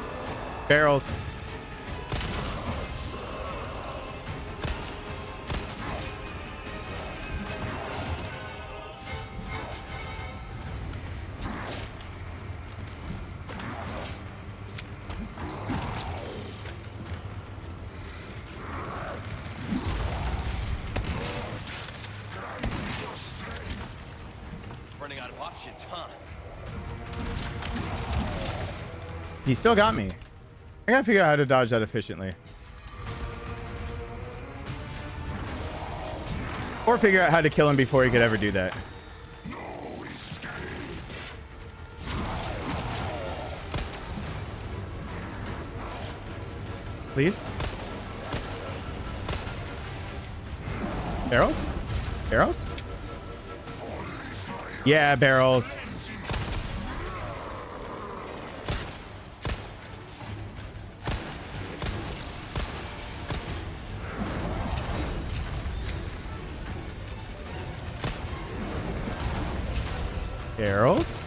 Barrels. Running out of options, huh? He still got me. I gotta figure out how to dodge that efficiently. Or figure out how to kill him before he could ever do that. Please? Barrels? Barrels? Yeah, barrels. Barrels.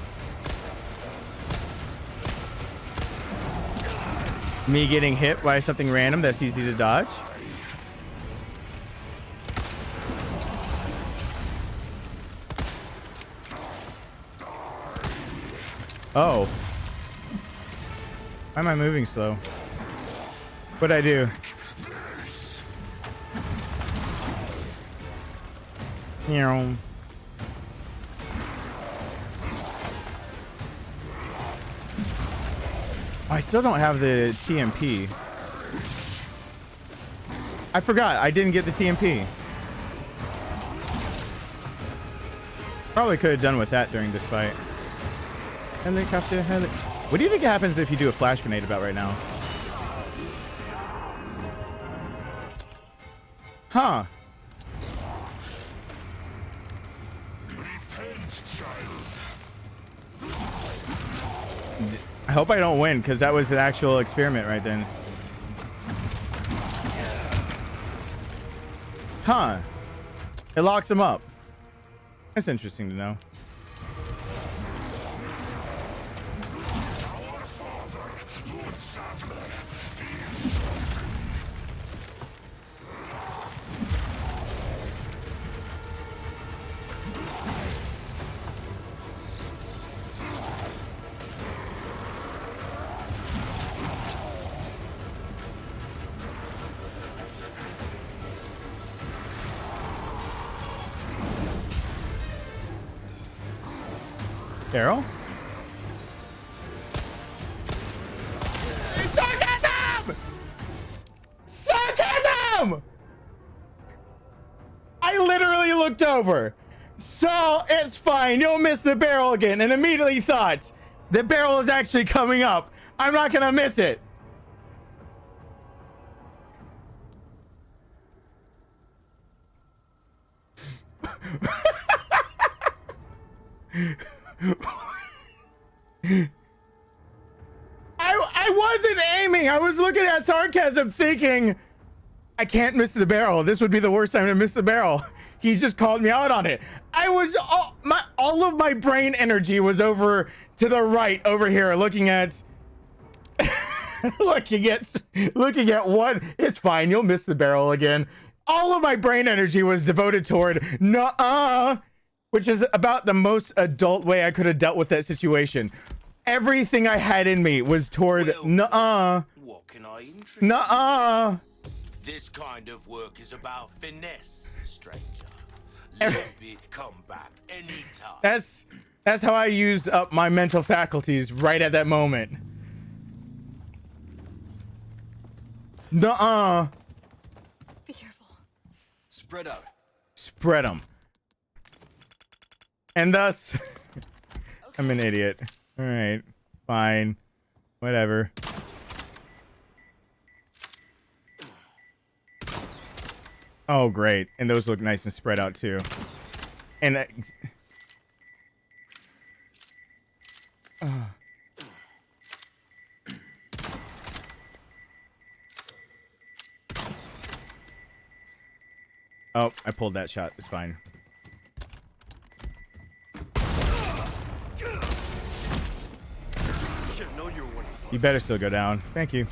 Me getting hit by something random that's easy to dodge. Oh. Why am I moving slow? What'd I do? Meow. I still don't have the TMP. I forgot. I didn't get the TMP. Probably could have done with that during this fight. Helicopter, what do you think happens if you do a flash grenade about right now? Huh. I hope I don't win, because that was an actual experiment right then. Huh. It locks him up. That's interesting to know. Carol? Sarcasm! Sarcasm! I literally over. So it's fine. You'll miss the barrel again. And immediately thought, the barrel is actually coming up. I'm not going to miss it. I wasn't aiming. I was looking at sarcasm thinking, I can't miss the barrel. This would be the worst time to miss the barrel. He just called me out on it. I was all of my brain energy was over to the right over here looking at looking at what. It's fine. You'll miss the barrel again. All of my brain energy was devoted toward nuh-uh, which is about the most adult way I could have dealt with that situation. Everything I had in me was toward nuh-uh. What can I interest Nuh-uh. This kind of work is about finesse, stranger. Let me come back anytime. That's how I used up my mental faculties right at that moment. Nuh-uh. Be careful. Spread out. Spread them. And thus, I'm an idiot. All right, fine, whatever. Oh, great. And those look nice and spread out too. And oh, I pulled that shot. It's fine. You better still go down. Thank you.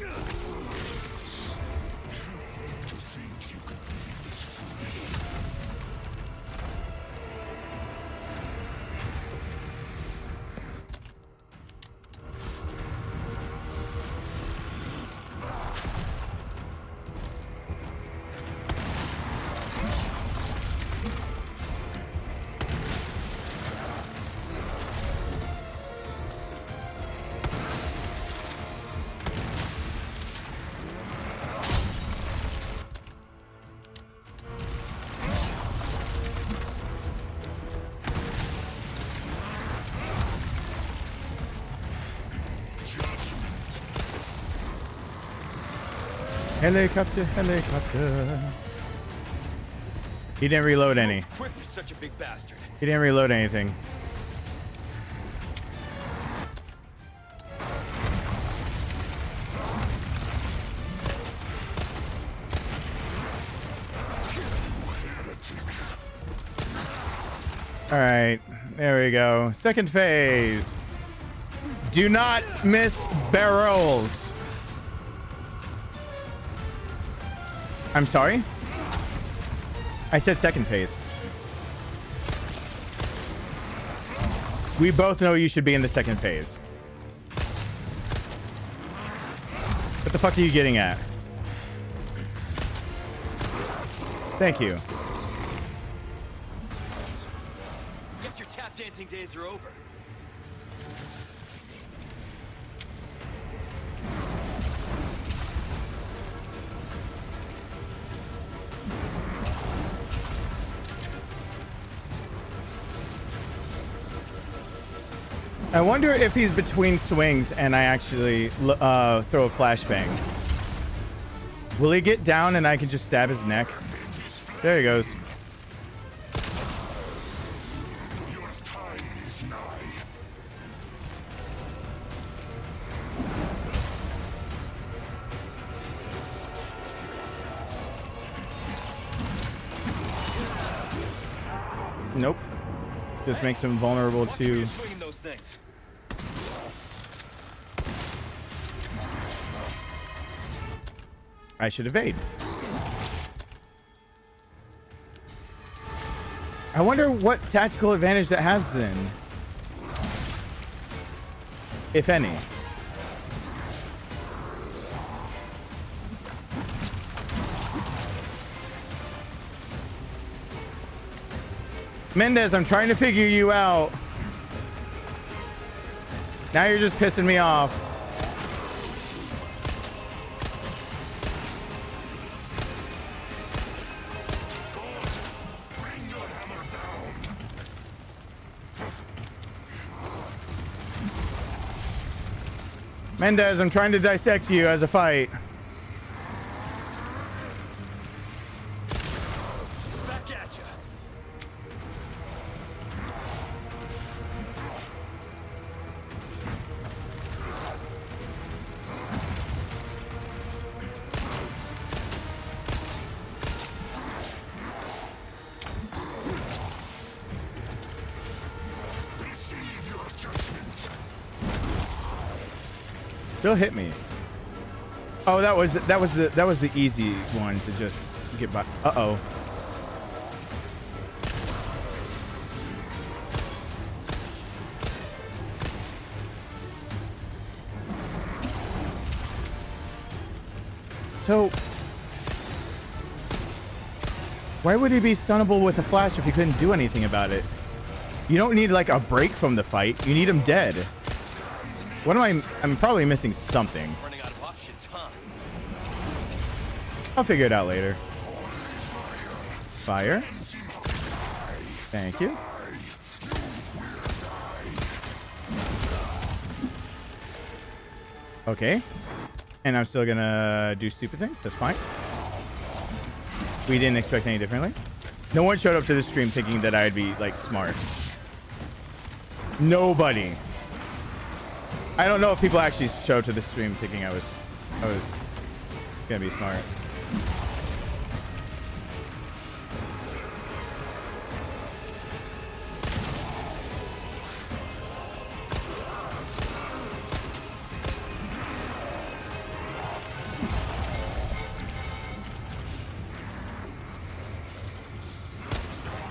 Helicopter, helicopter. He didn't reload any. Quick for such a big bastard. He didn't reload anything. All right, there we go. Second phase. Do not miss barrels. I'm sorry? I said second phase. We both know you should be in the second phase. What the fuck are you getting at? Thank you. Guess your tap dancing days are over. I wonder if he's between swings and I actually throw a flashbang. Will he get down and I can just stab his neck? There he goes. Your time is nigh. Nope. Just makes him vulnerable to... Swinging those things. I should evade. I wonder what tactical advantage that has then. If any. Mendez, I'm trying to figure you out. Now you're just pissing me off. Bring your hammer Mendez, I'm trying to dissect you as a fight. Back at ya. Still hit me. Oh, that was the easy one to just get by. Uh-oh. So why would he be stunnable with a flash if he couldn't do anything about it? You don't need like a break from the fight. You need him dead. What am I? I'm probably missing something. Running out of options, huh? I'll figure it out later. Fire. Thank you. Okay. And I'm still gonna do stupid things. That's fine. We didn't expect any differently. No one showed up to the stream thinking that I'd be like smart. Nobody. I don't know if people actually showed to the stream thinking I was gonna be smart.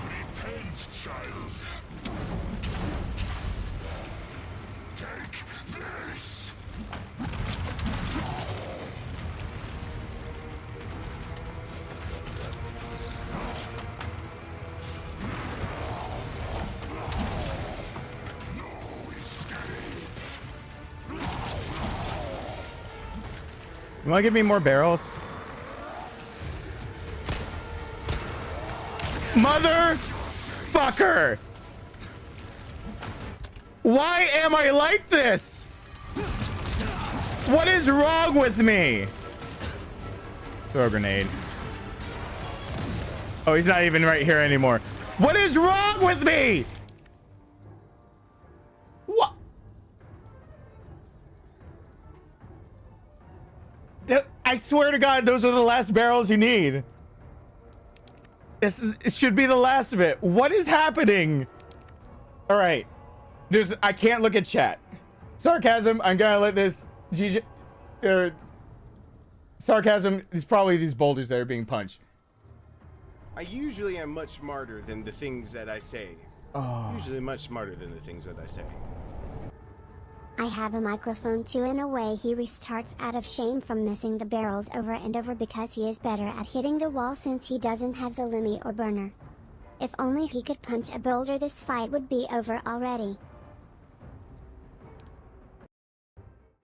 Repent, child. Take this. You want to give me more barrels? Motherfucker! Why am I like this? What is wrong with me? Throw a grenade. Oh, he's not even right here anymore. What is wrong with me? What? I swear to God, those are the last barrels you need. It should be the last of it. What is happening? All right. I can't look at chat. Sarcasm. I'm gonna let this sarcasm is probably these boulders that are being punched. I usually am much smarter than the things that I say. Oh. Usually much smarter than the things that I say. I have a microphone too. In a way, he restarts out of shame from missing the barrels over and over because he is better at hitting the wall since he doesn't have the Lumi or burner. If only he could punch a boulder, this fight would be over already.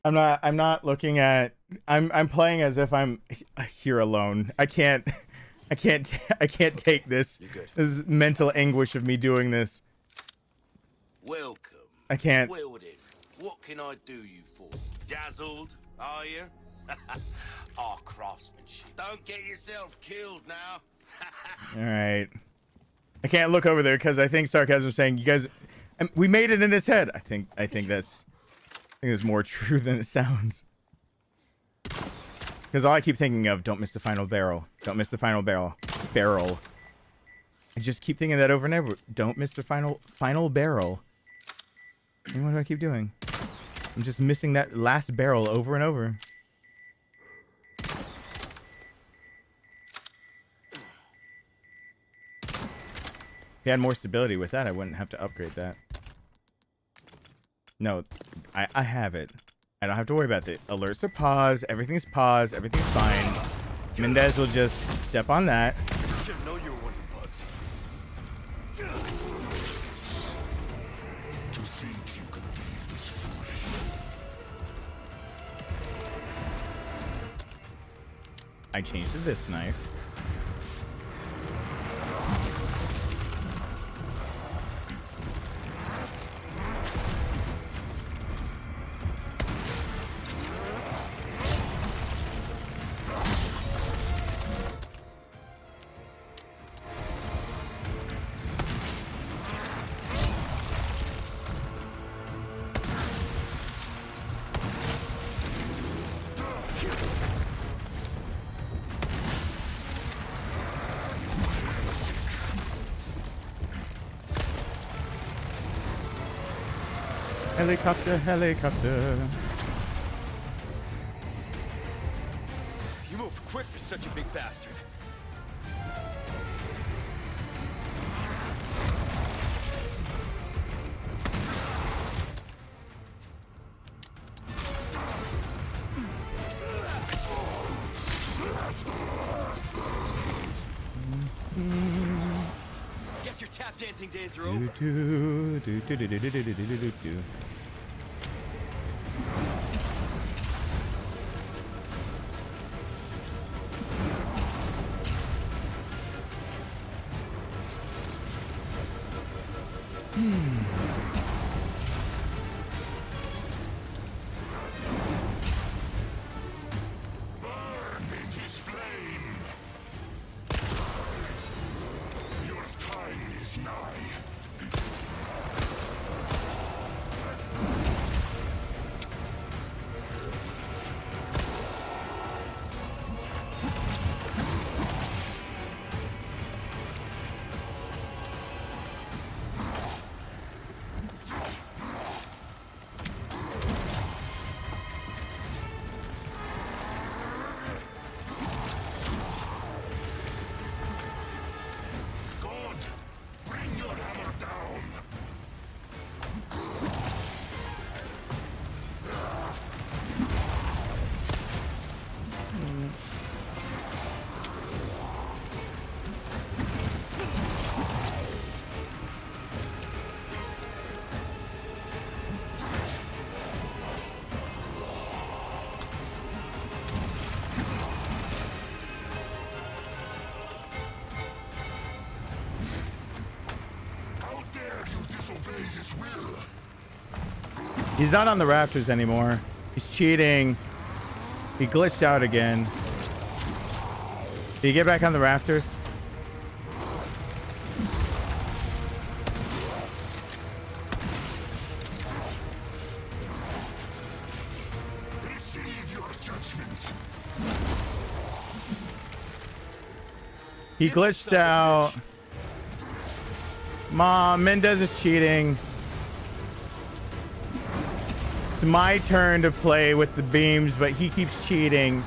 I'm not looking at. I'm playing as if I'm here alone. I can't take this. This mental anguish of me doing this. Welcome. I can't. Well then, what can I do you for? Dazzled, are you? Our craftsmanship. Don't get yourself killed now. All right. I can't look over there because I think sarcasm's saying you guys. We made it in his head. I think that's more true than it sounds. Because all I keep thinking of, don't miss the final barrel. Don't miss the final barrel. I just keep thinking that over and over. Don't miss the final barrel. And what do I keep doing? I'm just missing that last barrel over and over. If you had more stability with that, I wouldn't have to upgrade that. No, I have it. I don't have to worry about it. Alerts are paused. Everything's paused. Everything's fine. Mendez will just step on that. You should know you were one of the bugs. To think you could be this foolish. I changed to this knife. Helicopter, helicopter. You move quick for such a big bastard. Guess your tap dancing days are over. Burn in his flame. Your time is nigh. God, bring your hammer down. How dare you disobey his will? He's not on the rafters anymore. He's cheating. He glitched out again. Did he get back on the rafters? Receive your judgment. He glitched out. Mom, Mendez is cheating. It's my turn to play with the beams, but he keeps cheating.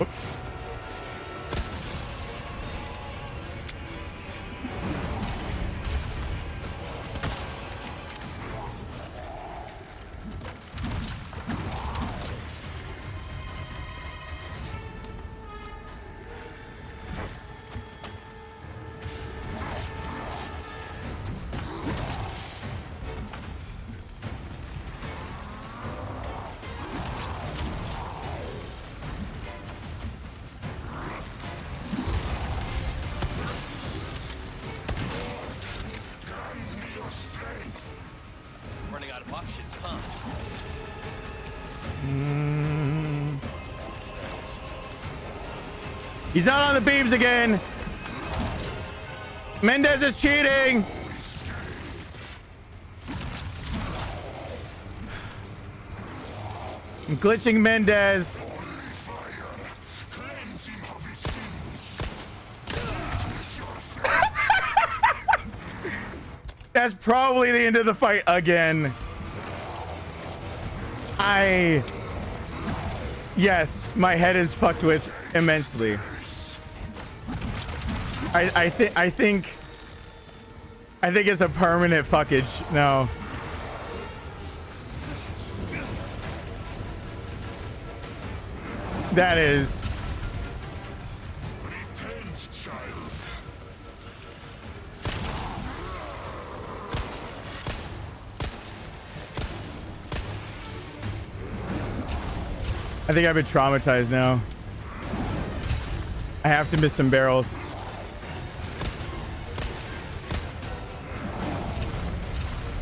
Oops. Grant me your strength. Running out of options, huh? He's not on the beams again. Mendez is cheating. I'm glitching Mendez. Holy fire. Cleanse him of his sins. That's probably the end of the fight again. Yes, my head is fucked with immensely. I think it's a permanent fuckage. No. That is. Repent, child. I think I've been traumatized now. I have to miss some barrels.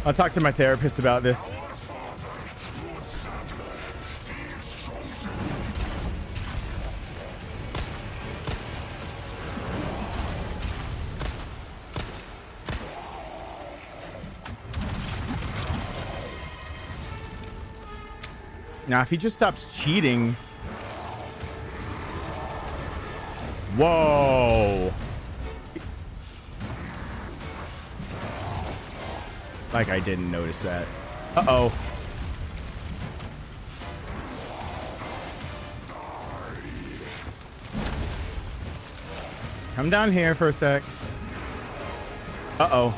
I'll talk to my therapist about this. Now, if he just stops cheating. Whoa. Like I didn't notice that. Uh-oh. Come down here for a sec. Uh-oh.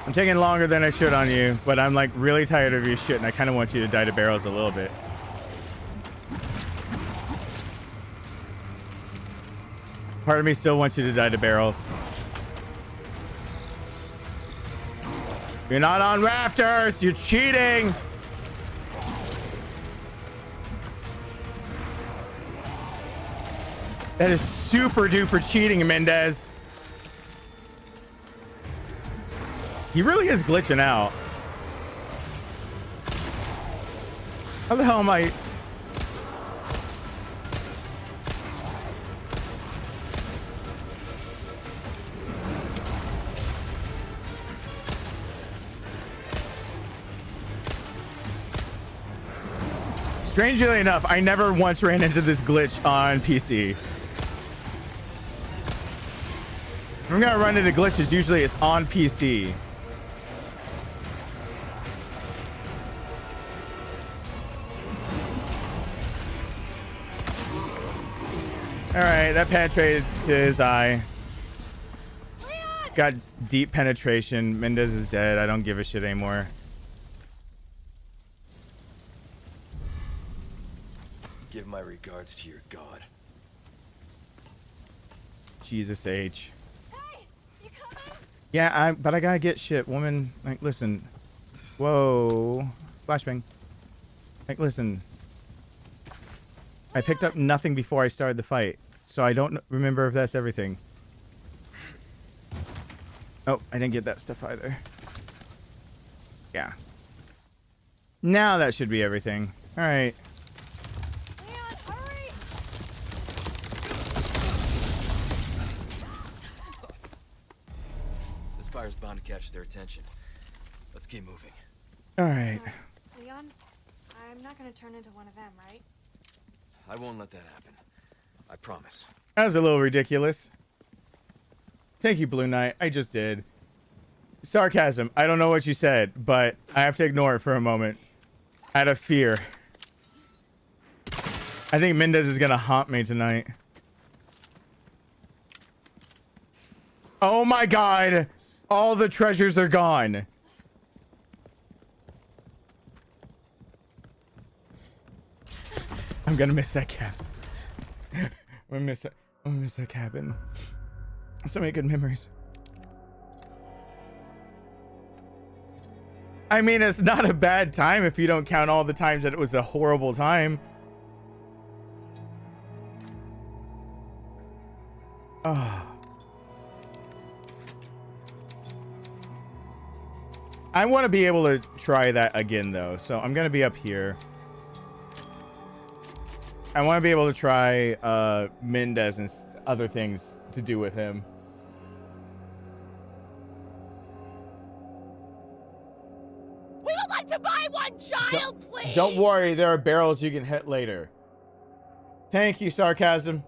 I'm taking longer than I should on you, but I'm like really tired of your shit and I kind of want you to die to barrels a little bit. Part of me still wants you to die to barrels. You're not on rafters! You're cheating! That is super duper cheating, Mendez. He really is glitching out. How the hell am I? Strangely enough, I never once ran into this glitch on PC. If I'm gonna run into glitches, usually it's on PC. All right, that penetrated to his eye. Got deep penetration. Mendez is dead. I don't give a shit anymore. Give my regards to your god. Jesus H. Hey, you coming? Yeah, but I gotta get shit, woman. Like, listen. Whoa. Flashbang. Like, listen. I picked up nothing before I started the fight, so I don't remember if that's everything. Oh, I didn't get that stuff either. Yeah. Now that should be everything. All right. Leon, hurry! This fire's bound to catch their attention. Let's keep moving. All right. Leon, I'm not gonna turn into one of them, right? I won't let that happen. I promise. That was a little ridiculous. Thank you, Blue Knight. I just did. Sarcasm. I don't know what you said, but I have to ignore it for a moment. Out of fear. I think Mendez is gonna haunt me tonight. Oh my god! All the treasures are gone. I'm gonna miss that cabin. I'm gonna miss that cabin. So many good memories. I mean, it's not a bad time if you don't count all the times that it was a horrible time. Oh. I want to be able to try that again, though. So I'm going to be up here. I want to be able to try Mendez and other things to do with him. We would like to buy one child, please! Don't worry, there are barrels you can hit later. Thank you, Sarcasm.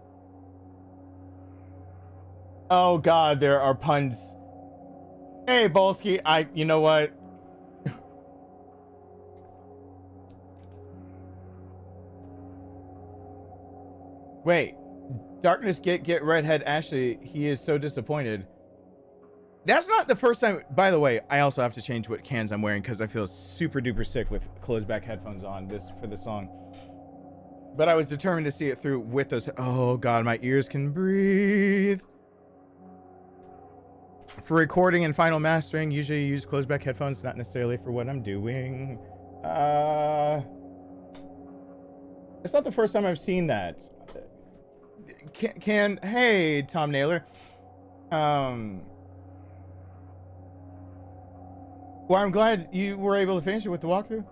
Oh god, there are puns. Hey, Bolsky, you know what? Wait, Darkness get Redhead Ashley. He is so disappointed. That's not the first time. By the way, I also have to change what cans I'm wearing because I feel super duper sick with closed back headphones on for this song. But I was determined to see it through with those. Oh god, my ears can breathe. For recording and final mastering, usually use closed back headphones, not necessarily for what I'm doing. It's not the first time I've seen that. Hey, Tom Naylor. Well, I'm glad you were able to finish it with the walkthrough.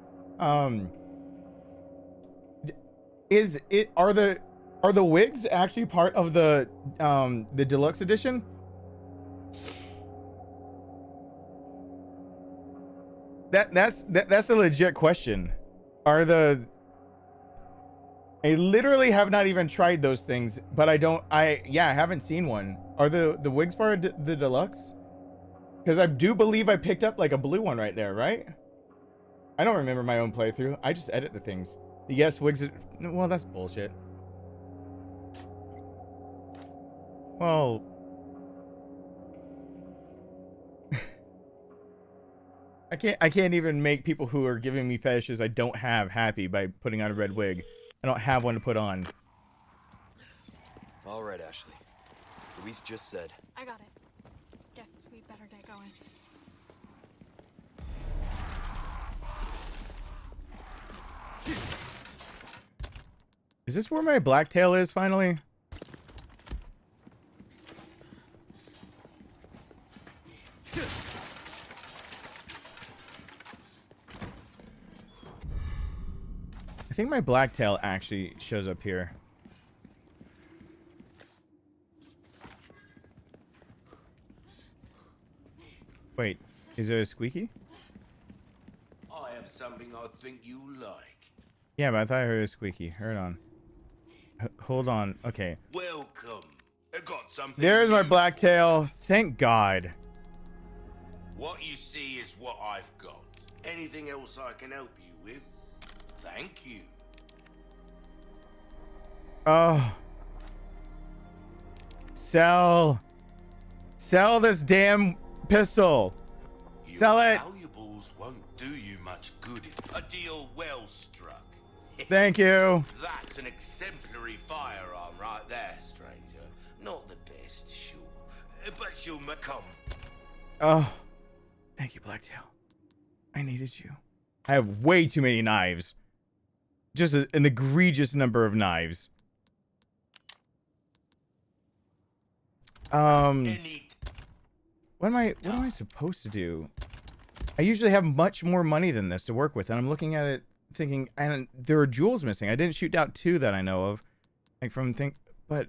Are the wigs actually part of the deluxe edition? That's a legit question. I literally have not even tried those things, but I haven't seen one. Are the wigs part of the deluxe? Because I do believe I picked up like a blue one right there, right? I don't remember my own playthrough. I just edit the things. Yes, wigs. Well, that's bullshit. Well, I can't even make people who are giving me fetishes I don't have happy by putting on a red wig. I don't have one to put on. All right, Ashley. Luis just said. I got it. Guess we better get going. Is this where my blacktail is finally? I think my blacktail actually shows up here. Wait, is there a squeaky? I have something I think you like. Yeah, but I thought I heard a squeaky. Hold on. Hold on. Okay. Welcome. I got something. There's my new. blacktail. Thank God. What you see is what I've got. Anything else I can help you with? Thank you. Oh. Sell this damn pistol. Your Sell it. valuables won't do you much good. A deal well struck. Thank you. That's an exemplary firearm right there, stranger. Not the best, sure, but you'll come. Oh. Thank you, Blacktail. I needed you. I have way too many knives. Just an egregious number of knives. What am I supposed to do? I usually have much more money than this to work with, and I'm looking at it thinking, and there are jewels missing. I didn't shoot out 2 that I know of. Like but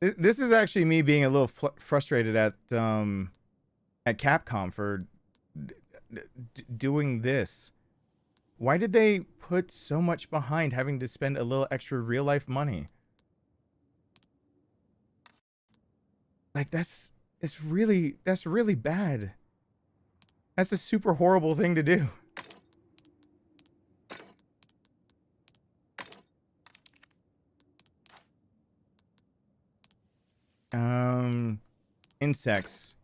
this is actually me being a little frustrated at Capcom for doing this. Why did they put so much behind having to spend a little extra real life money? Like that's really bad. That's a super horrible thing to do. Insects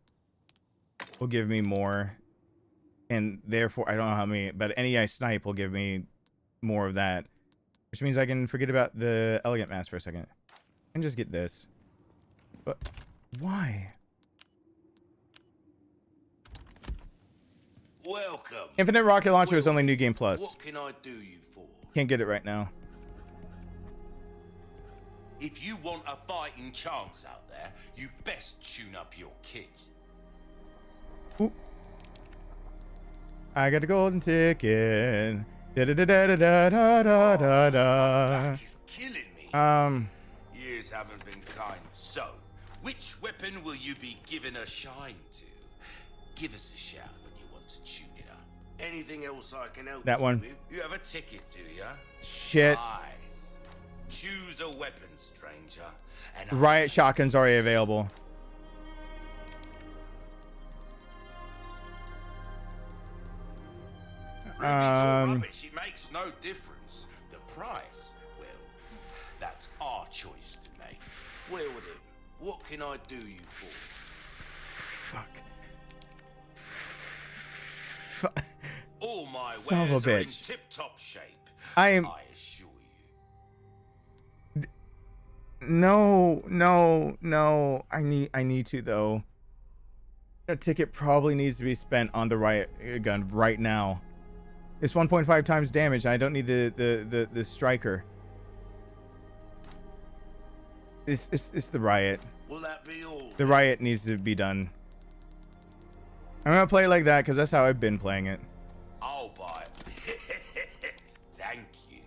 will give me more, and therefore I don't know how many, but any I snipe will give me more of that, which means I can forget about the elegant mask for a second and just get this. But why? Welcome. Infinite rocket launcher is only New Game Plus. What can I do you for? Can't get it right now. If you want a fighting chance out there, you best tune up your kit. Ooh. I got a golden ticket. Da da da da da da da da da. Back is killing me. Years haven't been kind. So, which weapon will you be given a shine to? Give us a shout when you want to tune it up. Anything else I can help that you one. with? You have a ticket, do ya? Shit. Nice. Choose a weapon, stranger. And Riot shotgun's already available. Rubbish, it makes no difference. The price, well, that's our choice to make. Well then, what can I do you for? Fuck. All my Son of a wares are in bitch. tip-top shape. I assure you. No. I need to though. A ticket probably needs to be spent on the riot gun right now. It's 1.5 times damage. I don't need the striker. It's the riot. Will that be all? The riot needs to be done. I'm gonna play it like that because that's how I've been playing it. I'll buy it. Thank you.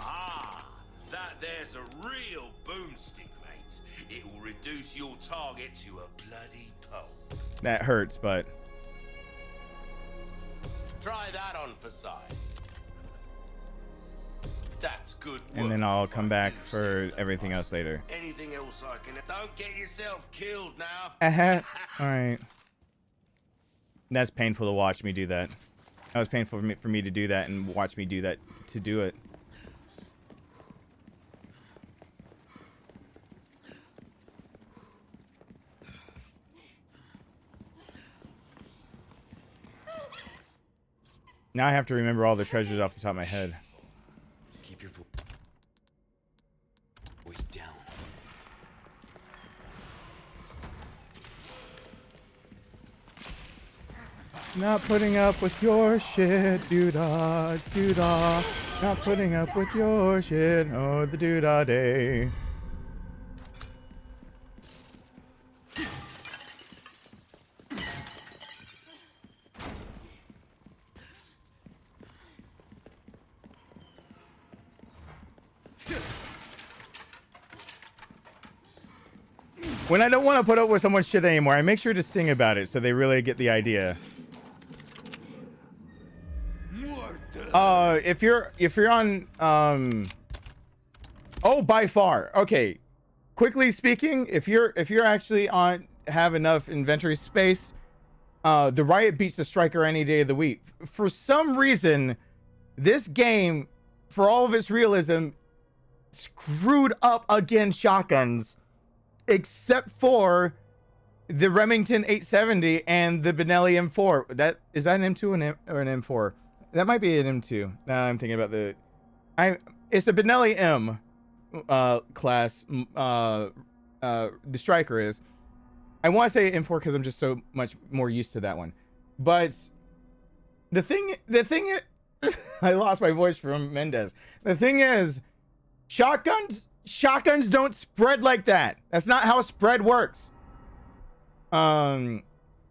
Ah, that there's a real boomstick, mate. It will reduce your target to a bloody pulp. That hurts, but Try that on for size. That's good work. and then I'll if come I back do for say so everything else myself. later. Anything else I can? Don't get yourself killed now. All right. That's painful to watch me do that. That was painful for me to do that and watch me do that to do it. Now I have to remember all the treasures off the top of my head. Keep your voice down. Not putting up with your shit, doo-dah, doo-dah. Not putting up with your shit, oh, the doo-dah day. When I don't want to put up with someone's shit anymore, I make sure to sing about it so they really get the idea. If you're on oh, by far. Okay. Quickly speaking, if you're actually have enough inventory space, the Riot beats the Striker any day of the week. For some reason, this game, for all of its realism, screwed up against shotguns, except for the Remington 870 and the Benelli M4. Is that an M2 or an M4? That might be an M2. Now I'm thinking about it's a Benelli M class. The Striker is. I want to say M4 because I'm just so much more used to that one. But the thing I lost my voice from Mendez. The thing is, shotguns don't spread like that. That's not how spread works.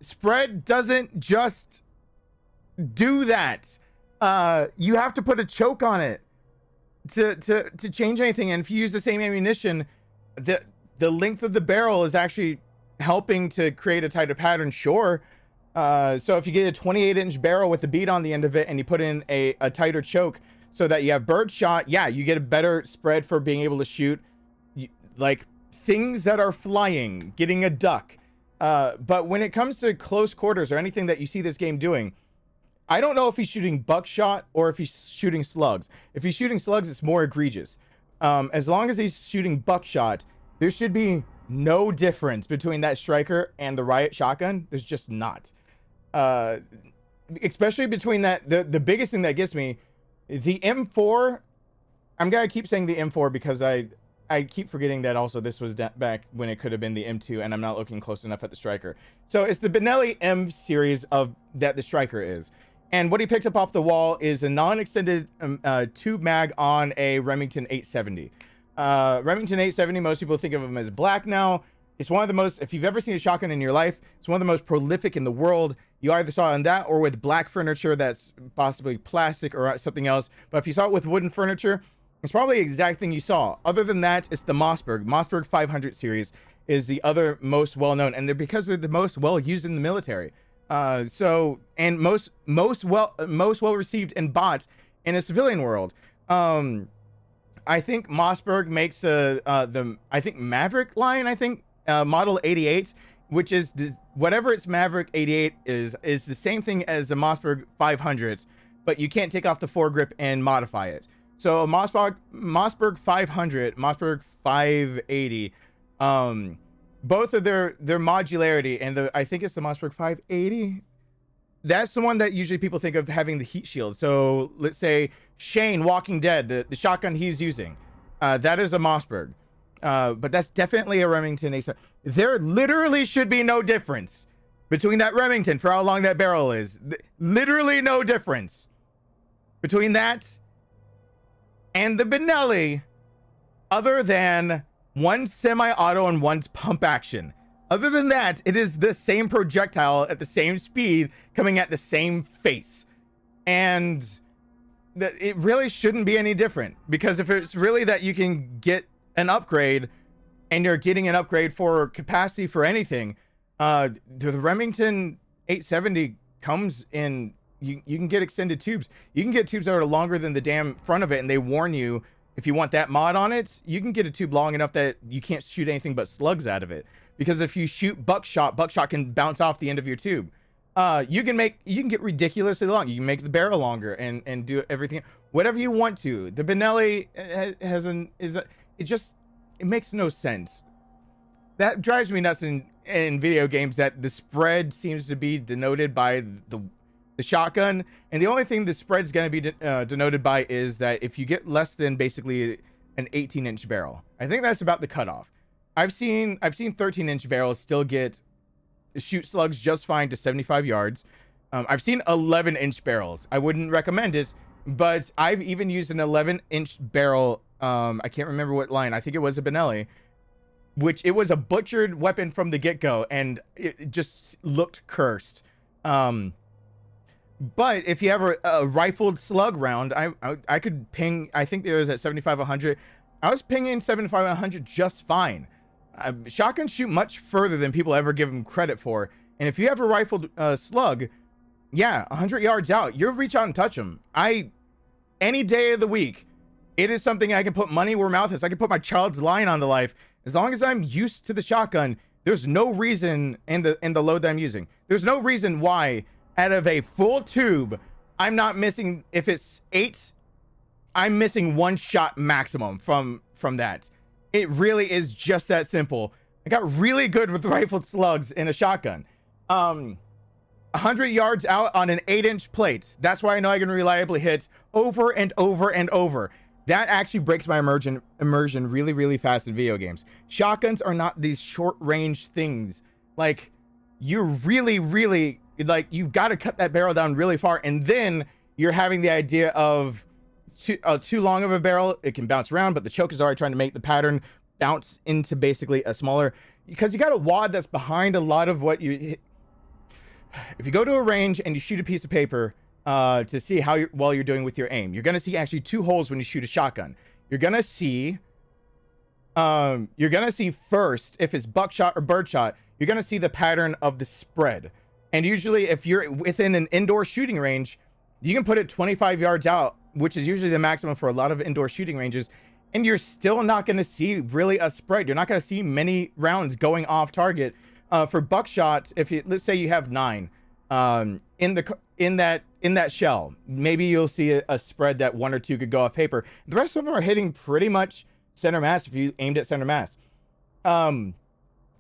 Spread doesn't just do that. You have to put a choke on it to change anything. And if you use the same ammunition, the length of the barrel is actually helping to create a tighter pattern, sure. So if you get a 28-inch barrel with the bead on the end of it and you put in a tighter choke so that you have bird shot, yeah, you get a better spread for being able to shoot like things that are flying, getting a duck. But when it comes to close quarters or anything that you see this game doing, I don't know if he's shooting buckshot or if he's shooting slugs. If he's shooting slugs, it's more egregious. As long as he's shooting buckshot, there should be no difference between that Striker and the Riot shotgun. There's just not. Especially between that, the biggest thing that gets me, the M4. I'm gonna keep saying the M4 because I keep forgetting that also this was back when it could have been the M2, and I'm not looking close enough at the Striker. So it's the Benelli M series that the Striker is. And what he picked up off the wall is a non-extended tube mag on a Remington 870. Remington 870, most people think of them as black now. It's one of the most, if you've ever seen a shotgun in your life, it's one of the most prolific in the world. You either saw it on that or with black furniture that's possibly plastic or something else. But if you saw it with wooden furniture, it's probably the exact thing you saw. Other than that, it's the Mossberg. Mossberg 500 series is the other most well-known, and because they're the most well-used in the military. And most well received and bought in a civilian world. I think Mossberg makes I think Maverick line, model 88, which is whatever its Maverick 88 is the same thing as the Mossberg 500s, but you can't take off the foregrip and modify it. So a Mossberg 500, Mossberg 580, both of their modularity, and I think it's the Mossberg 580. That's the one that usually people think of having the heat shield. So let's say Shane, Walking Dead, the shotgun he's using, that is a Mossberg. But that's definitely a Remington 870. There literally should be no difference between that Remington for how long that barrel is. Literally no difference between that and the Benelli, other than one's semi-auto and one's pump action. Other than that, it is the same projectile at the same speed coming at the same face. And it really shouldn't be any different, because if it's really that you can get an upgrade and you're getting an upgrade for capacity for anything, the Remington 870 comes in, you can get extended tubes. You can get tubes that are longer than the damn front of it, and they warn you if you want that mod on it, you can get a tube long enough that you can't shoot anything but slugs out of it. Because if you shoot buckshot can bounce off the end of your tube. You can get ridiculously long. You can make the barrel longer and do everything, whatever you want to. The Benelli it makes no sense. That drives me nuts in video games, that the spread seems to be denoted by the shotgun, and the only thing the spread's going to be denoted by is that if you get less than basically an 18-inch barrel. I think that's about the cutoff. I've seen 13-inch barrels still shoot slugs just fine to 75 yards. I've seen 11-inch barrels. I wouldn't recommend it, but I've even used an 11-inch barrel. I can't remember what line. I think it was a Benelli, which it was a butchered weapon from the get-go, and it just looked cursed. But if you have a rifled slug round, I could ping. I think there was at 75-100. I was pinging 75-100 just fine. Shotguns shoot much further than people ever give them credit for. And if you have a rifled slug, yeah, 100 yards out, you'll reach out and touch them. Any day of the week, it is something I can put money where mouth is. I can put my child's line on the life. As long as I'm used to the shotgun, there's no reason in the load that I'm using. There's no reason why out of a full tube, I'm not missing, if it's 8, I'm missing 1 shot maximum from that. It really is just that simple. I got really good with rifled slugs in a shotgun. 100 yards out on an 8-inch plate. That's why I know I can reliably hit over and over and over. That actually breaks my immersion really, really fast in video games. Shotguns are not these short-range things. Like, you're really, really, like, you've got to cut that barrel down really far, and then you're having the idea of too long of a barrel. It can bounce around, but the choke is already trying to make the pattern bounce into basically a smaller, because you got a wad that's behind a lot of what you hit. If you go to a range and you shoot a piece of paper to see how well you're doing with your aim, you're going to see actually 2 holes when you shoot a shotgun. You're going to see first, if it's buckshot or birdshot, you're going to see the pattern of the spread. And usually if you're within an indoor shooting range, you can put it 25 yards out, which is usually the maximum for a lot of indoor shooting ranges, and you're still not going to see really a spread. You're not going to see many rounds going off target. For buckshot, let's say you have 9 in that shell, maybe you'll see a spread that 1 or 2 could go off paper. The rest of them are hitting pretty much center mass. If you aimed at center mass,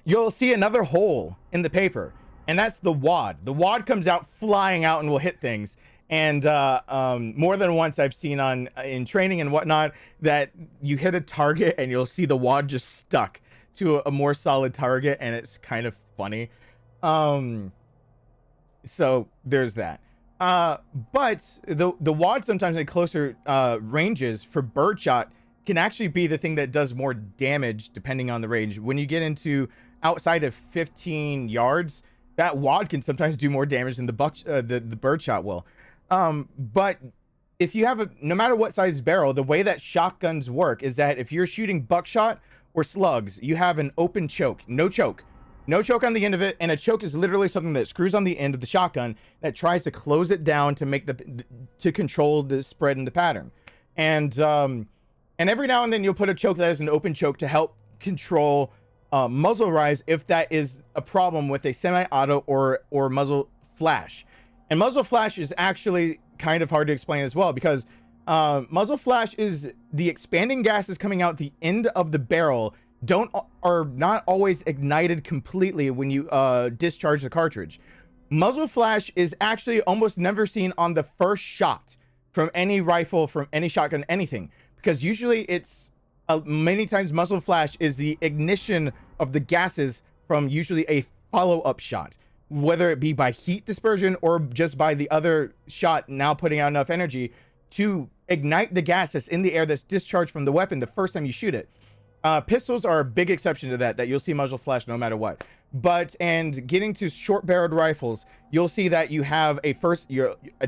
you'll see another hole in the paper, and that's the wad. The wad comes out flying out and will hit things. And more than once I've seen in training and whatnot that you hit a target and you'll see the wad just stuck to a more solid target, and it's kind of funny. So there's that. But the wad sometimes in closer ranges for birdshot can actually be the thing that does more damage depending on the range. When you get into outside of 15 yards, that wad can sometimes do more damage than the birdshot will. But if you have no matter what size barrel, the way that shotguns work is that if you're shooting buckshot or slugs, you have an open choke, no choke on the end of it. And a choke is literally something that screws on the end of the shotgun that tries to close it down to make to control the spread and the pattern. And every now and then you'll put a choke that is an open choke to help control muzzle rise if that is a problem with a semi-auto or muzzle flash. And muzzle flash is actually kind of hard to explain as well, because muzzle flash is the expanding gases coming out the end of the barrel are not always ignited completely when you discharge the cartridge. Muzzle flash is actually almost never seen on the first shot from any rifle, from any shotgun, anything, because usually it's many times muzzle flash is the ignition of the gases from usually a follow-up shot, whether it be by heat dispersion or just by the other shot now putting out enough energy to ignite the gas that's in the air that's discharged from the weapon the first time you shoot it. Pistols are a big exception to that you'll see muzzle flash no matter what. But, and getting to short-barreled rifles, you'll see that you have a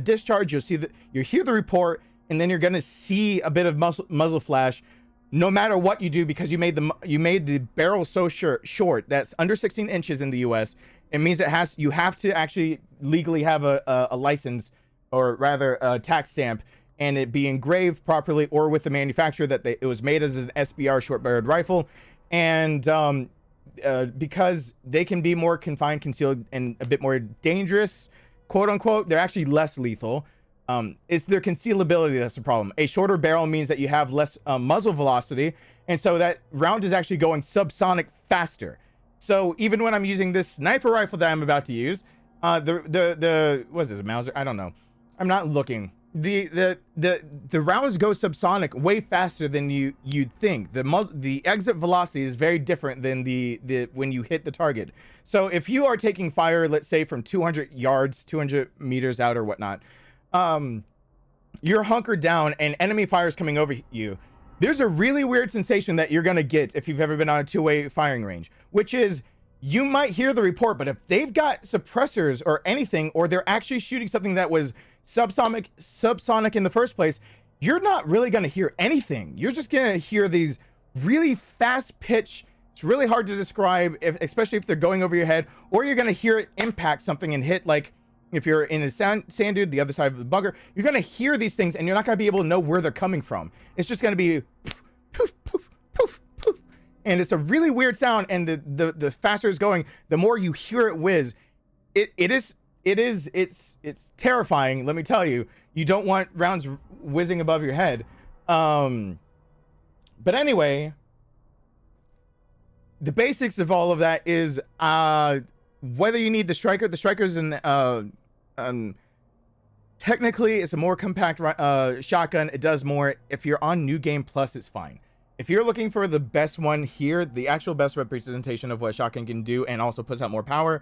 discharge, you'll see that you hear the report, and then you're gonna see a bit of muzzle flash no matter what you do, because you made the barrel so short that's under 16 inches in the US. It means you have to actually legally have a license, or rather a tax stamp, and it be engraved properly or with the manufacturer that it was made as an SBR short-barreled rifle. And because they can be more confined, concealed, and a bit more dangerous, quote unquote, they're actually less lethal. It's their concealability that's the problem. A shorter barrel means that you have less muzzle velocity, and so that round is actually going subsonic faster. So even when I'm using this sniper rifle that I'm about to use, the what is this, Mauser? I don't know. I'm not looking. The rounds go subsonic way faster than you'd think. The exit velocity is very different than the when you hit the target. So if you are taking fire, let's say from 200 yards, 200 meters out or whatnot, you're hunkered down and enemy fire is coming over you. There's a really weird sensation that you're gonna get if you've ever been on a two-way firing range, which is you might hear the report, but if they've got suppressors or anything, or they're actually shooting something that was subsonic in the first place, you're not really going to hear anything. You're just going to hear these really fast pitch. It's really hard to describe, especially if they're going over your head, or you're going to hear it impact something and hit, like if you're in a sand dune, the other side of the bunker, you're going to hear these things and you're not going to be able to know where they're coming from. It's just going to be poof, poof, poof, poof. And it's a really weird sound. And the faster it's going, the more you hear it whiz. It's terrifying, let me tell you. You don't want rounds whizzing above your head. But anyway, the basics of all of that is whether you need the striker. The striker's technically it's a more compact shotgun. It does more. If you're on New Game Plus, it's fine. If you're looking for the best one here, the actual best representation of what a shotgun can do and also puts out more power,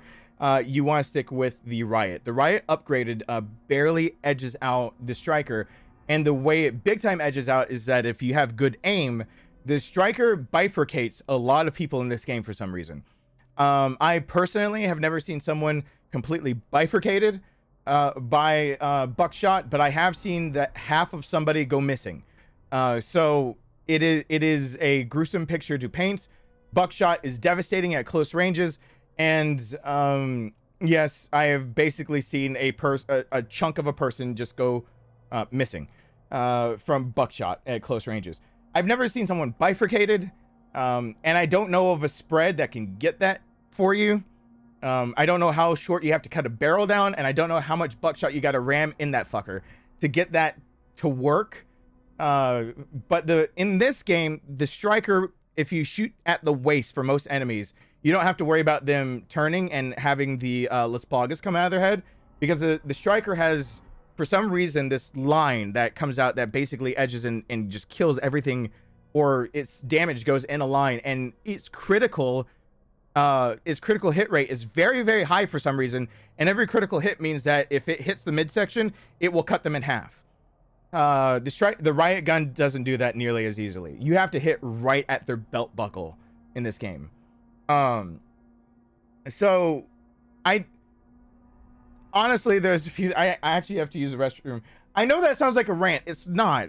you want to stick with the Riot. The Riot upgraded barely edges out the striker, and the way it big time edges out is that if you have good aim, the striker bifurcates a lot of people in this game for some reason. I personally have never seen someone completely bifurcated by buckshot, but I have seen that half of somebody go missing. So it is a gruesome picture to paint. Buckshot is devastating at close ranges, and yes, I have basically seen a chunk of a person just go missing from buckshot at close ranges. I've never seen someone bifurcated, and I don't know of a spread that can get that for you. I don't know how short you have to cut a barrel down, and I don't know how much buckshot you got to ram in that fucker to get that to work. But in this game, the striker, if you shoot at the waist for most enemies, you don't have to worry about them turning and having the Las Plagas come out of their head, because the striker has, for some reason, this line that comes out that basically edges and just kills everything, or its damage goes in a line, and its critical hit rate is very, very high for some reason, and every critical hit means that if it hits the midsection, it will cut them in half. The Riot gun doesn't do that nearly as easily. You have to hit right at their belt buckle in this game. So I honestly, there's a few, I actually have to use the restroom. I know that sounds like a rant. It's not.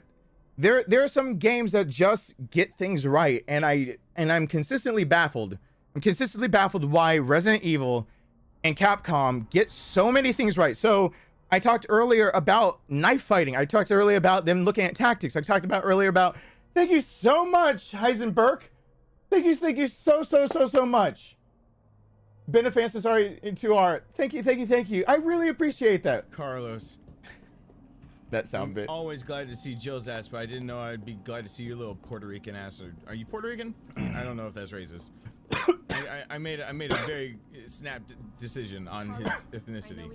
There are some games that just get things right, and I'm consistently baffled. I'm consistently baffled why Resident Evil and Capcom get so many things right. So I talked earlier about knife fighting. I talked earlier about them looking at tactics. I talked about earlier about, thank you so much, Heisenberg. Thank you so much. Benefans, sorry, into our, thank you. I really appreciate that. Carlos. That sound bit. Always glad to see Jill's ass, but I didn't know I'd be glad to see your little Puerto Rican ass. Are you Puerto Rican? I don't know if that's racist. I made a very snapped decision on his ethnicity.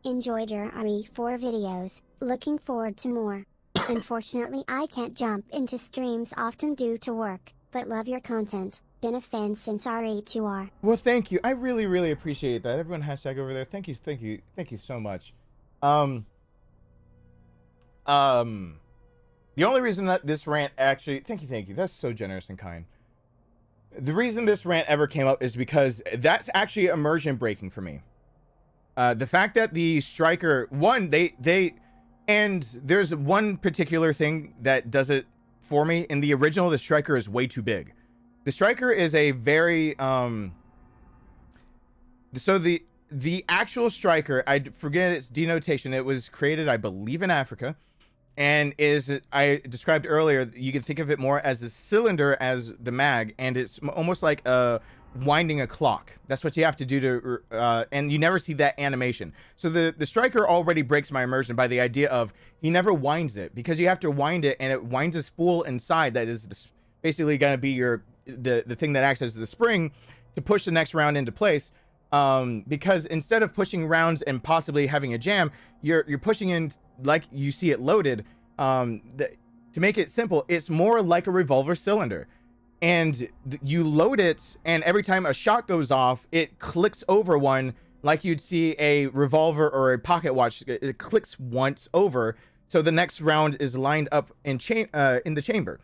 Enjoyed your RE4 videos. Looking forward to more. Unfortunately, I can't jump into streams often due to work, but love your content. Been a fan since R82R. Well, thank you. I really, really appreciate that. Everyone hashtag over there. Thank you so much. The only reason that this rant actually, thank you. That's so generous and kind. The reason this rant ever came up is because that's actually immersion breaking for me. The fact that the striker, one, and there's one particular thing that does it for me. In the original, the striker is way too big. The striker is a very, so the actual striker, I forget its denotation. It was created, I believe, in Africa. And I described earlier, you can think of it more as a cylinder as the mag, and it's almost like winding a clock. That's what you have to do to, and you never see that animation. So the striker already breaks my immersion by the idea of he never winds it, because you have to wind it, and it winds a spool inside that is basically going to be the thing that acts as the spring to push the next round into place. Because instead of pushing rounds and possibly having a jam, you're pushing in like you see it loaded. To make it simple, it's more like a revolver cylinder, and you load it, and every time a shot goes off, it clicks over one like you'd see a revolver or a pocket watch. It clicks once over, so the next round is lined up in the chamber.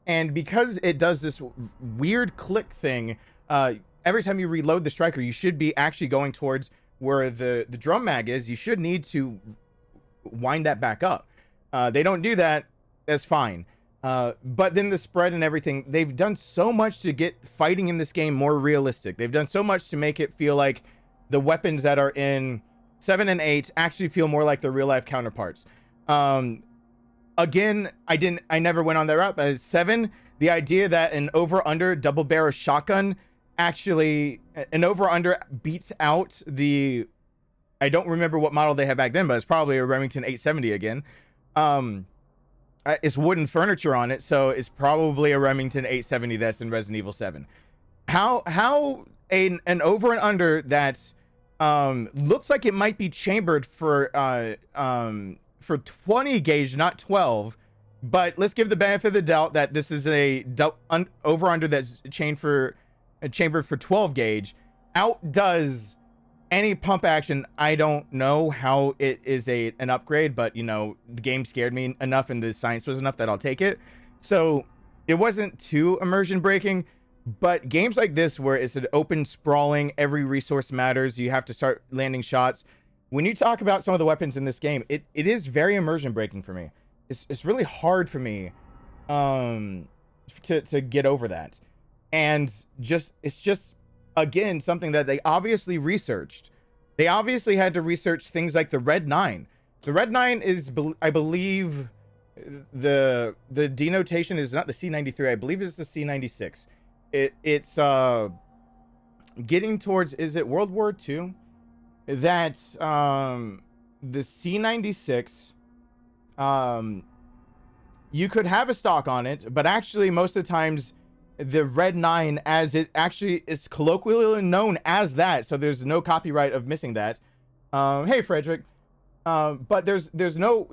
And because it does this weird click thing, every time you reload the striker, you should be actually going towards where the drum mag is. You should need to wind that back up. They don't do that. That's fine. But then the spread and everything, they've done so much to get fighting in this game more realistic. They've done so much to make it feel like the weapons that are in 7 and 8 actually feel more like their real life counterparts. Again, I never went on that route, but 7, the idea that an over-under double barrel shotgun actually, an over-under beats out the, I don't remember what model they had back then, but it's probably a Remington 870 again. It's wooden furniture on it, so it's probably a Remington 870 that's in Resident Evil 7. How an over and under that looks like it might be chambered for 20 gauge, not 12, but let's give the benefit of the doubt that this is a over under that's chambered for 12 gauge, outdoes any pump action. I don't know how it is an upgrade, but you know, the game scared me enough and the science was enough that I'll take it. So it wasn't too immersion breaking, but games like this where it's an open sprawling, every resource matters, you have to start landing shots. When you talk about some of the weapons in this game, it is very immersion breaking for me. It's really hard for me to get over that. And it's just again something that they obviously researched. They obviously had to research things like the Red 9. The Red 9 is, I believe, the denotation is not the C93. I believe it's the C96. It's getting towards, is it World War II? That the C96, you could have a stock on it, but actually most of the times the Red 9, as it actually is colloquially known as that, so there's no copyright of missing that. Hey Frederick, but there's no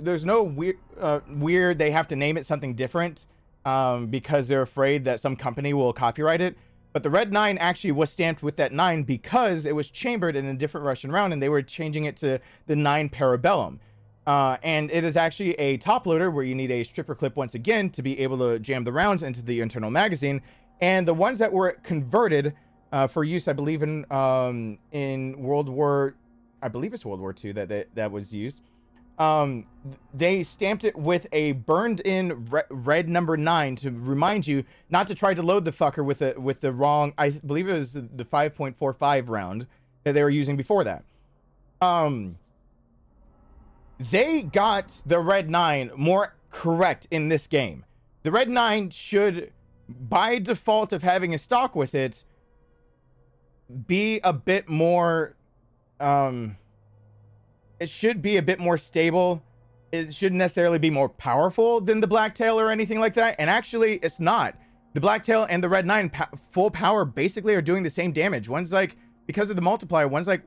weird they have to name it something different because they're afraid that some company will copyright it. But the Red 9 actually was stamped with that 9 because it was chambered in a different Russian round, and they were changing it to the 9 Parabellum. And it is actually a top loader where you need a stripper clip once again to be able to jam the rounds into the internal magazine. And the ones that were converted for use, I believe in World War, I believe it's World War II that was used. They stamped it with a burned in red number 9 to remind you not to try to load the fucker with the wrong, I believe it was the 5.45 round that they were using before that. They got the Red 9 more correct in this game. The Red 9 should, by default of having a stock with it, be a bit more, it should be a bit more stable. It shouldn't necessarily be more powerful than the Blacktail or anything like that. And actually, it's not. The Blacktail and the Red 9 full power basically are doing the same damage. One's like, because of the multiplier, one's like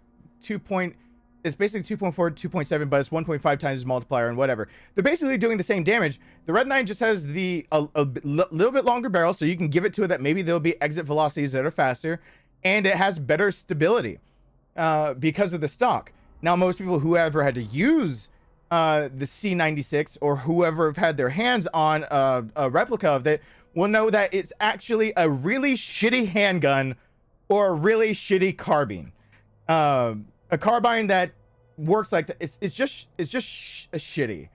it's basically 2.4, 2.7, but it's 1.5 times multiplier and whatever. They're basically doing the same damage. The Red 9 just has the a little bit longer barrel, so you can give it to it that maybe there'll be exit velocities that are faster, and it has better stability because of the stock. Now, most people who ever had to use the C96 or whoever have had their hands on a replica of it will know that it's actually a really shitty handgun or a really shitty carbine. A carbine that works like that. It's just shitty.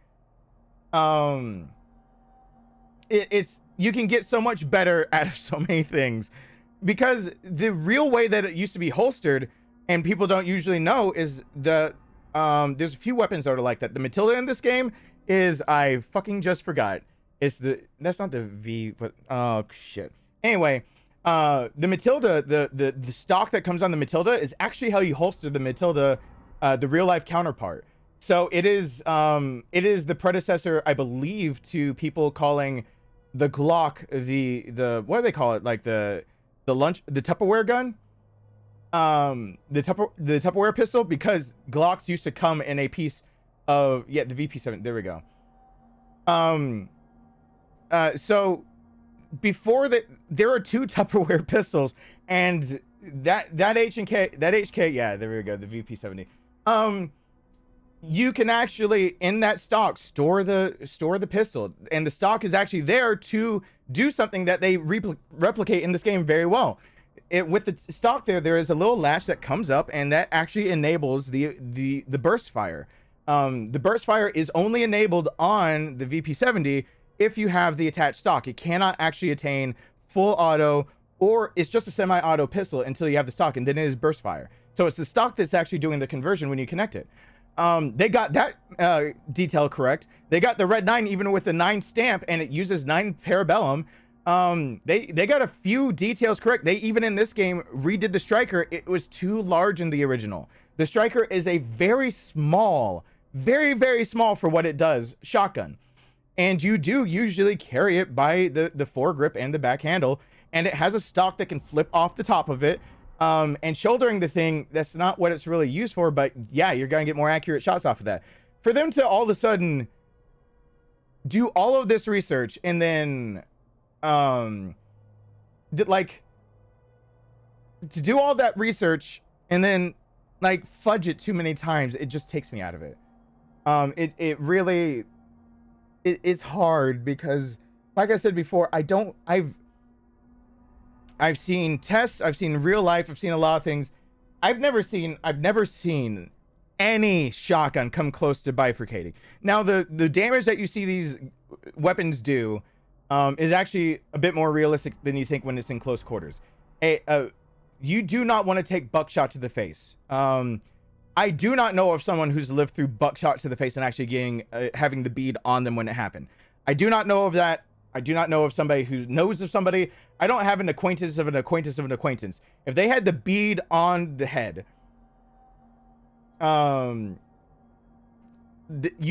It's you can get so much better out of so many things, because the real way that it used to be holstered, and people don't usually know, is the there's a few weapons that are like that. The Matilda in this game is, I fucking just forgot. It's that's not the V, but oh shit. Anyway, the Matilda, the stock that comes on the Matilda is actually how you holster the Matilda, the real life counterpart. So it is the predecessor, I believe, to people calling the Glock the what do they call it? Like the Tupperware gun. The Tupperware pistol, because Glocks used to come in a piece of, yeah, the VP7. There we go. So before that, there are two Tupperware pistols, and that HK, yeah, there we go, the VP70. You can actually, in that stock, store the pistol, and the stock is actually there to do something that they replicate in this game very well. With the stock there is a little latch that comes up, and that actually enables the burst fire. The burst fire is only enabled on the VP70 if you have the attached stock. It cannot actually attain full auto, or it's just a semi-auto pistol until you have the stock, and then it is burst fire. So it's the stock that's actually doing the conversion when you connect it. They got that detail correct. They got the Red 9 even with the 9 stamp, and it uses 9 Parabellum. They got a few details correct. They even in this game redid the striker. It was too large in the original. The striker is a very small, very, very small for what it does shotgun. And you do usually carry it by the foregrip and the back handle, and it has a stock that can flip off the top of it. And shouldering the thing, that's not what it's really used for, but yeah, you're gonna get more accurate shots off of that. For them to all of a sudden do all of this research and then like to do all that research and then like fudge it too many times, it just takes me out of it. It really it's hard, because like I said before, I've seen tests, I've seen real life, I've seen a lot of things. I've never seen any shotgun come close to bifurcating. Now the damage that you see these weapons do is actually a bit more realistic than you think when it's in close quarters. You do not want to take buckshot to the face. I do not know of someone who's lived through buckshot to the face and actually having the bead on them when it happened. I do not know of that. I do not know of somebody who knows of somebody. I don't have an acquaintance of an acquaintance of an acquaintance. If they had the bead on the head, you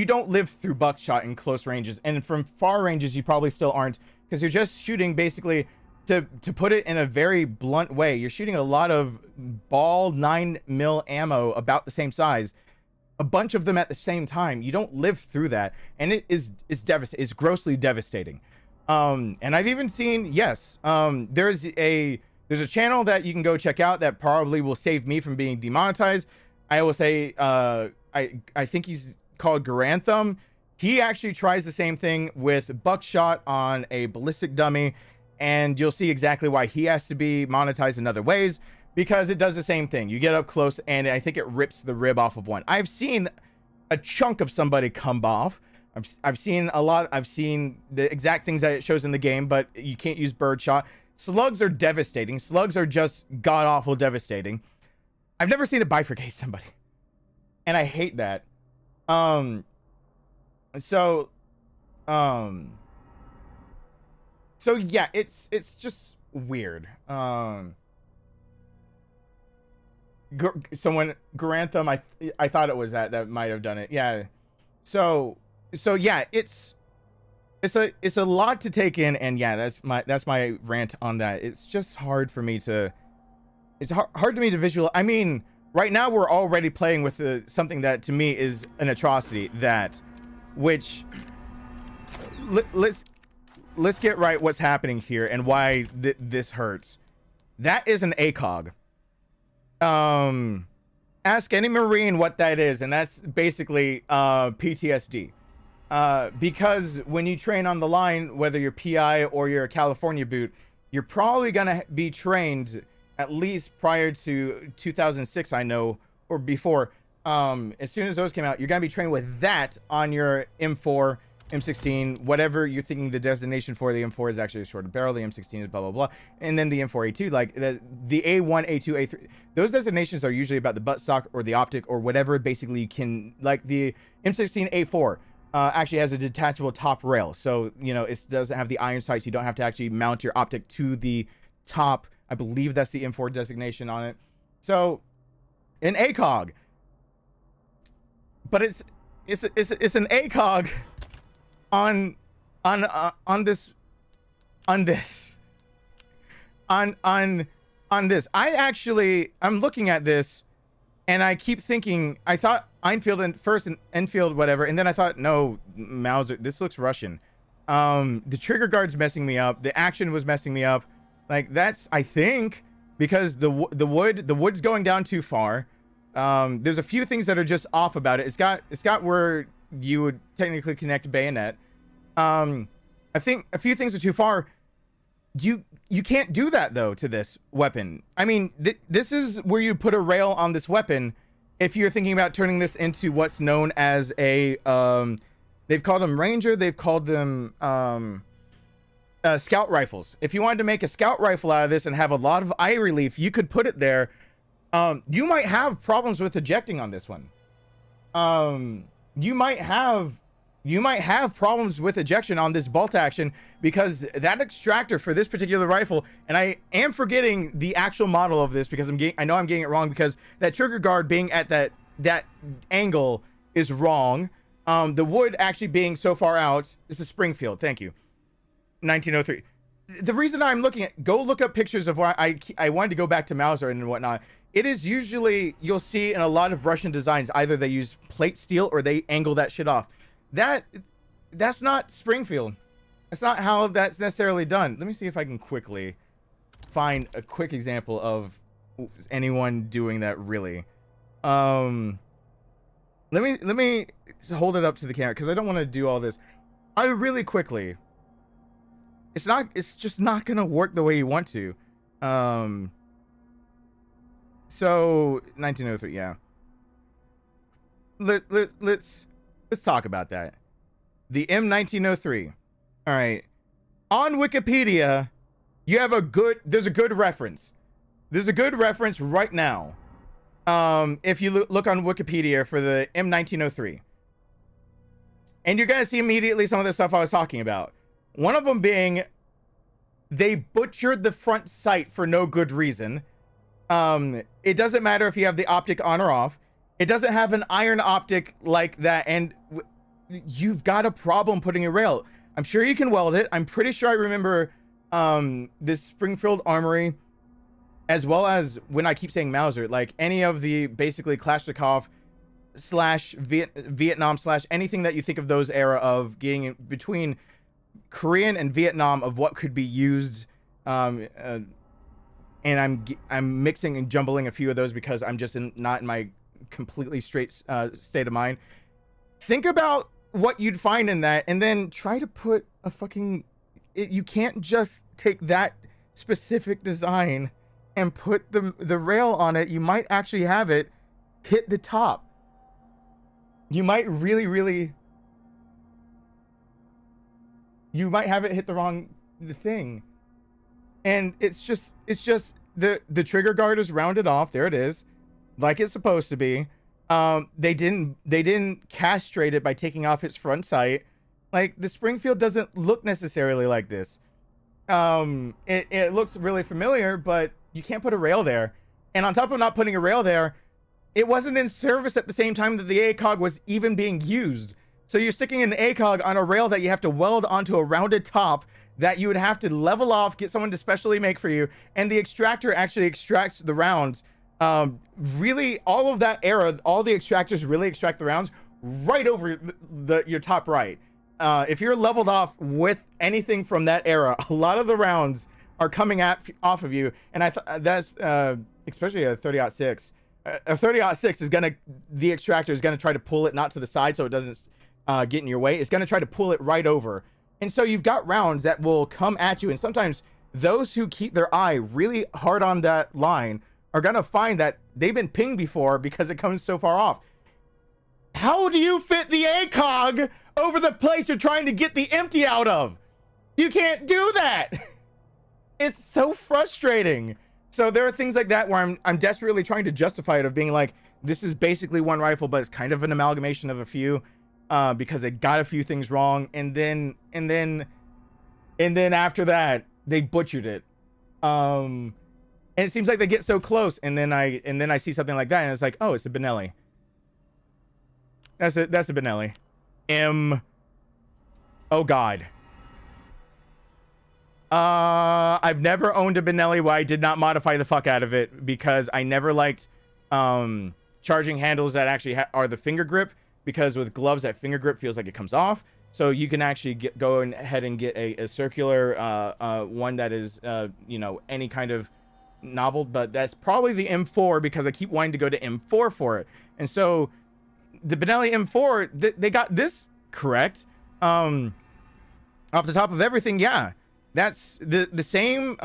don't live through buckshot in close ranges, and from far ranges you probably still aren't, because you're just shooting basically, to put it in a very blunt way, you're shooting a lot of ball 9mm ammo about the same size, a bunch of them at the same time. You don't live through that, and it's grossly devastating. And I've even seen, yes, there's a channel that you can go check out that probably will save me from being demonetized. I will say, I think he's called Garantham. He actually tries the same thing with buckshot on a ballistic dummy, and you'll see exactly why he has to be monetized in other ways, because it does the same thing. You get up close, and I think it rips the rib off of one. I've seen a chunk of somebody come off. I've seen a lot. I've seen the exact things that it shows in the game, but you can't use birdshot. Slugs are devastating. Slugs are just god-awful devastating. I've never seen it bifurcate somebody, and I hate that. So yeah, it's just weird. Someone, Garantham, I thought it was that might have done it. Yeah. So yeah, it's a lot to take in, and yeah, that's my rant on that. It's just hard for me to, it's hard to me to visualize. I mean, right now we're already playing with something that to me is an atrocity, which let's get right what's happening here and why this hurts. That is an ACOG. Ask any Marine what that is, and that's basically PTSD. Because when you train on the line, whether you're PI or you're a California boot, you're probably gonna be trained at least prior to 2006, I know, or before. As soon as those came out, you're gonna be trained with that on your M4, M16, whatever you're thinking the designation for. The M4 is actually a shorter barrel, the M16 is blah blah blah, and then the M4A2, like the A1, A2, A3. Those designations are usually about the buttstock or the optic or whatever. Basically, you can, like the M16A4 actually has a detachable top rail, so you know it doesn't have the iron sights. You don't have to actually mount your optic to the top. I believe that's the M4 designation on it. So an ACOG, but it's an ACOG on this. I'm looking at this and I keep thinking, I thought Enfield and first and Enfield, whatever. And then I thought, no, Mauser, this looks Russian. The trigger guard's messing me up. The action was messing me up. Like that's, I think, because the wood's going down too far. There's a few things that are just off about it. It's got where you would technically connect bayonet. I think a few things are too far. You can't do that though to this weapon. I mean, this is where you put a rail on this weapon if you're thinking about turning this into what's known as a they've called them Ranger, they've called them scout rifles. If you wanted to make a scout rifle out of this and have a lot of eye relief, you could put it there. You might have problems with ejecting on this one. You might have problems with ejection on this bolt action because that extractor for this particular rifle, and I am forgetting the actual model of this because I know I'm getting it wrong because that trigger guard being at that angle is wrong. The wood actually being so far out is the Springfield. Thank you. 1903. The reason I'm looking at, go look up pictures of why I wanted to go back to Mauser and whatnot. It is usually, you'll see in a lot of Russian designs, either they use plate steel or they angle that shit off. That's not Springfield. That's not how that's necessarily done. Let me see if I can quickly find a quick example of anyone doing that really. Let me hold it up to the camera because I don't want to do all this. I really quickly. It's just not gonna work the way you want to. So 1903, yeah. Let's talk about that. The M1903. All right. On Wikipedia, you have there's a good reference. There's a good reference right now. If you look on Wikipedia for the M1903. And you're going to see immediately some of the stuff I was talking about. One of them being, they butchered the front sight for no good reason. It doesn't matter if you have the optic on or off. It doesn't have an iron optic like that, and you've got a problem putting a rail. I'm sure you can weld it. I'm pretty sure I remember this Springfield Armory, as well as when I keep saying Mauser, like any of the basically Kalashnikov / Vietnam / anything that you think of those era of getting in between Korean and Vietnam of what could be used. And I'm mixing and jumbling a few of those because I'm just not in my completely straight state of mind. Think about what you'd find in that and then try to put a fucking you can't just take that specific design and put the rail on it. You might actually have it hit the top. You might really you might have it hit the thing. And it's just the trigger guard is rounded off. There it is, like it's supposed to be. They didn't castrate it by taking off its front sight. Like the Springfield doesn't look necessarily like this. It looks really familiar, but you can't put a rail there. And on top of not putting a rail there, it wasn't in service at the same time that the ACOG was even being used. So you're sticking an ACOG on a rail that you have to weld onto a rounded top that you would have to level off, get someone to specially make for you, and the extractor actually extracts the rounds Really, all of that era, all the extractors really extract the rounds right over your top right. If you're leveled off with anything from that era, a lot of the rounds are coming off of you, and that's especially a 30-06. A 30-06 is gonna, the extractor is gonna try to pull it not to the side so it doesn't get in your way. It's gonna try to pull it right over, and so you've got rounds that will come at you, and sometimes those who keep their eye really hard on that line are gonna find that they've been pinged before because it comes so far off. How do you fit the ACOG over the place you're trying to get the empty out of? You can't do that. It's so frustrating. So there are things like that where I'm desperately trying to justify it, of being like, this is basically one rifle, but it's kind of an amalgamation of a few, because it got a few things wrong, and then after that they butchered it. And it seems like they get so close, and then I see something like that, and it's like, oh, it's a Benelli. That's a Benelli. Oh God. I've never owned a Benelli where I did not modify the fuck out of it, because I never liked charging handles that actually are the finger grip, because with gloves that finger grip feels like it comes off. So you can actually go ahead and get a circular one that is you know, any kind of knobbled, but that's probably the M4, because I keep wanting to go to M4 for it. And so the Benelli M4, they got this correct. Off the top of everything, yeah. That's the same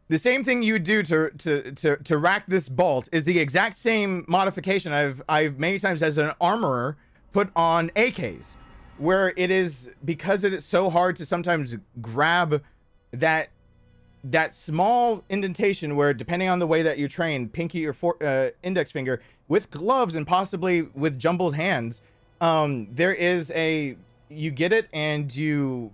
thing you would do to rack this bolt is the exact same modification I've many times as an armorer put on AKs, where it is, because it is so hard to sometimes grab that small indentation, where depending on the way that you train, pinky or index finger, with gloves and possibly with jumbled hands, there is you get it and you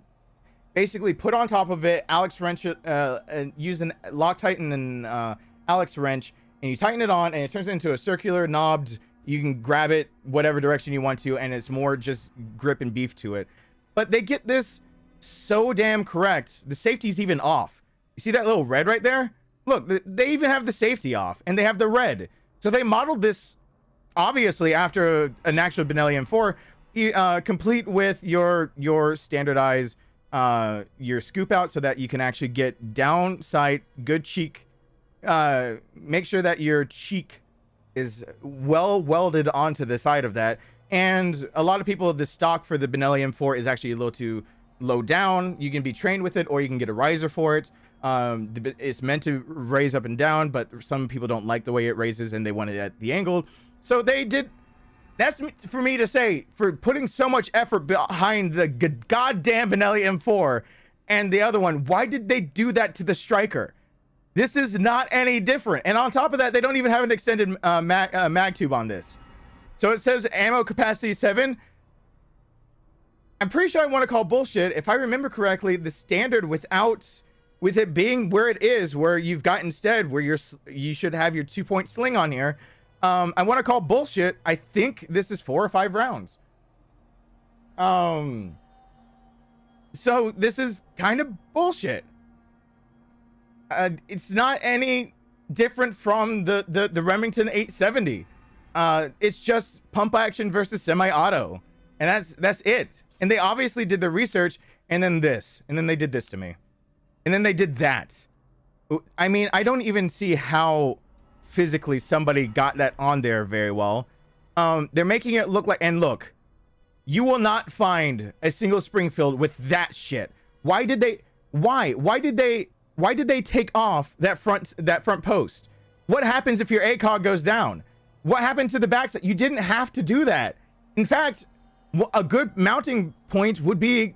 basically put on top of it Alex wrench, and use an Loctite and Alex wrench, and you tighten it on, and it turns into a circular knobbed. You can grab it whatever direction you want to, and it's more just grip and beef to it. But they get this so damn correct. The safety's even off. You see that little red right there? Look, they even have the safety off, and they have the red. So they modeled this obviously after an actual Benelli M4, complete with your standardized your scoop out, so that you can actually get down sight, good cheek. Make sure that your cheek is well welded onto the side of that. And a lot of people, the stock for the Benelli M4 is actually a little too low down. You can be trained with it, or you can get a riser for it. It's meant to raise up and down, but some people don't like the way it raises and they want it at the angle. So they did. That's for me to say, for putting so much effort behind the goddamn Benelli M4 and the other one. Why did they do that to the striker? This is not any different. And on top of that, they don't even have an extended mag tube on this. So it says ammo capacity 7. I'm pretty sure I want to call bullshit. If I remember correctly, the standard with it being where it is, where you've got instead where you should have your 2-point sling on here. I want to call bullshit. I think this is 4 or 5 rounds. So this is kind of bullshit. It's not any different from the Remington 870. It's just pump action versus semi-auto, and that's it. And they obviously did the research, and then this, and then they did this to me, and then they did that. I mean, I don't even see how physically somebody got that on there very well. They're making it look like, and look, you will not find a single Springfield with that shit. Why did they take off that front post? What happens if your ACOG goes down? What happened to the backside? You didn't have to do that. In fact, a good mounting point would be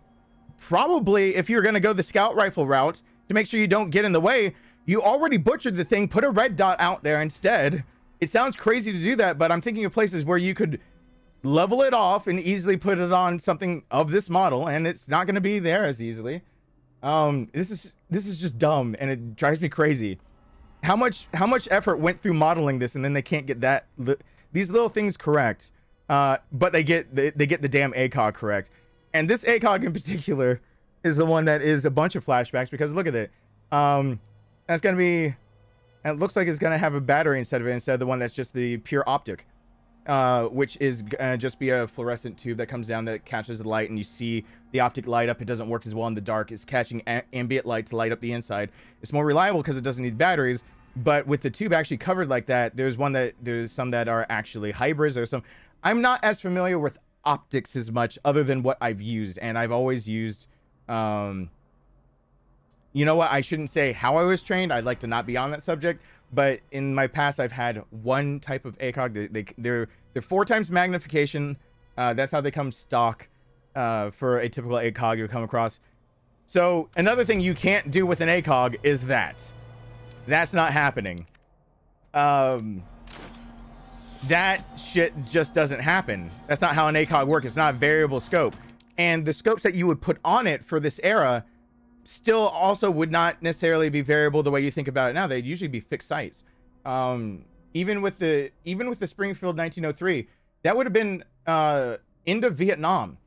probably, if you're going to go the scout rifle route to make sure you don't get in the way, you already butchered the thing, put a red dot out there instead. It sounds crazy to do that, but I'm thinking of places where you could level it off and easily put it on something of this model, and it's not going to be there as easily. This is just dumb, and it drives me crazy. How much effort went through modeling this, and then they can't get these little things correct. But they get the damn ACOG correct. And this ACOG in particular is the one that is a bunch of flashbacks, because look at it. That's gonna be And it looks like it's going to have a battery instead of the one that's just the pure optic, which is just be a fluorescent tube that comes down that catches the light, and you see the optic light up. It doesn't work as well in the dark. It's catching ambient light to light up the inside. It's more reliable because it doesn't need batteries. But with the tube actually covered like that, there's some that are actually hybrids or some. I'm not as familiar with optics as much other than what I've used, and I've always used you know what, I shouldn't say how I was trained. I'd like to not be on that subject, but in my past I've had one type of ACOG. They're 4 times magnification. That's how they come stock for a typical ACOG you come across. So another thing you can't do with an ACOG is that's not happening. That shit just doesn't happen. That's not how an ACOG works. It's not a variable scope. And the scopes that you would put on it for this era still also would not necessarily be variable the way you think about it now. They'd usually be fixed sights. Even with the Springfield 1903, that would have been into Vietnam.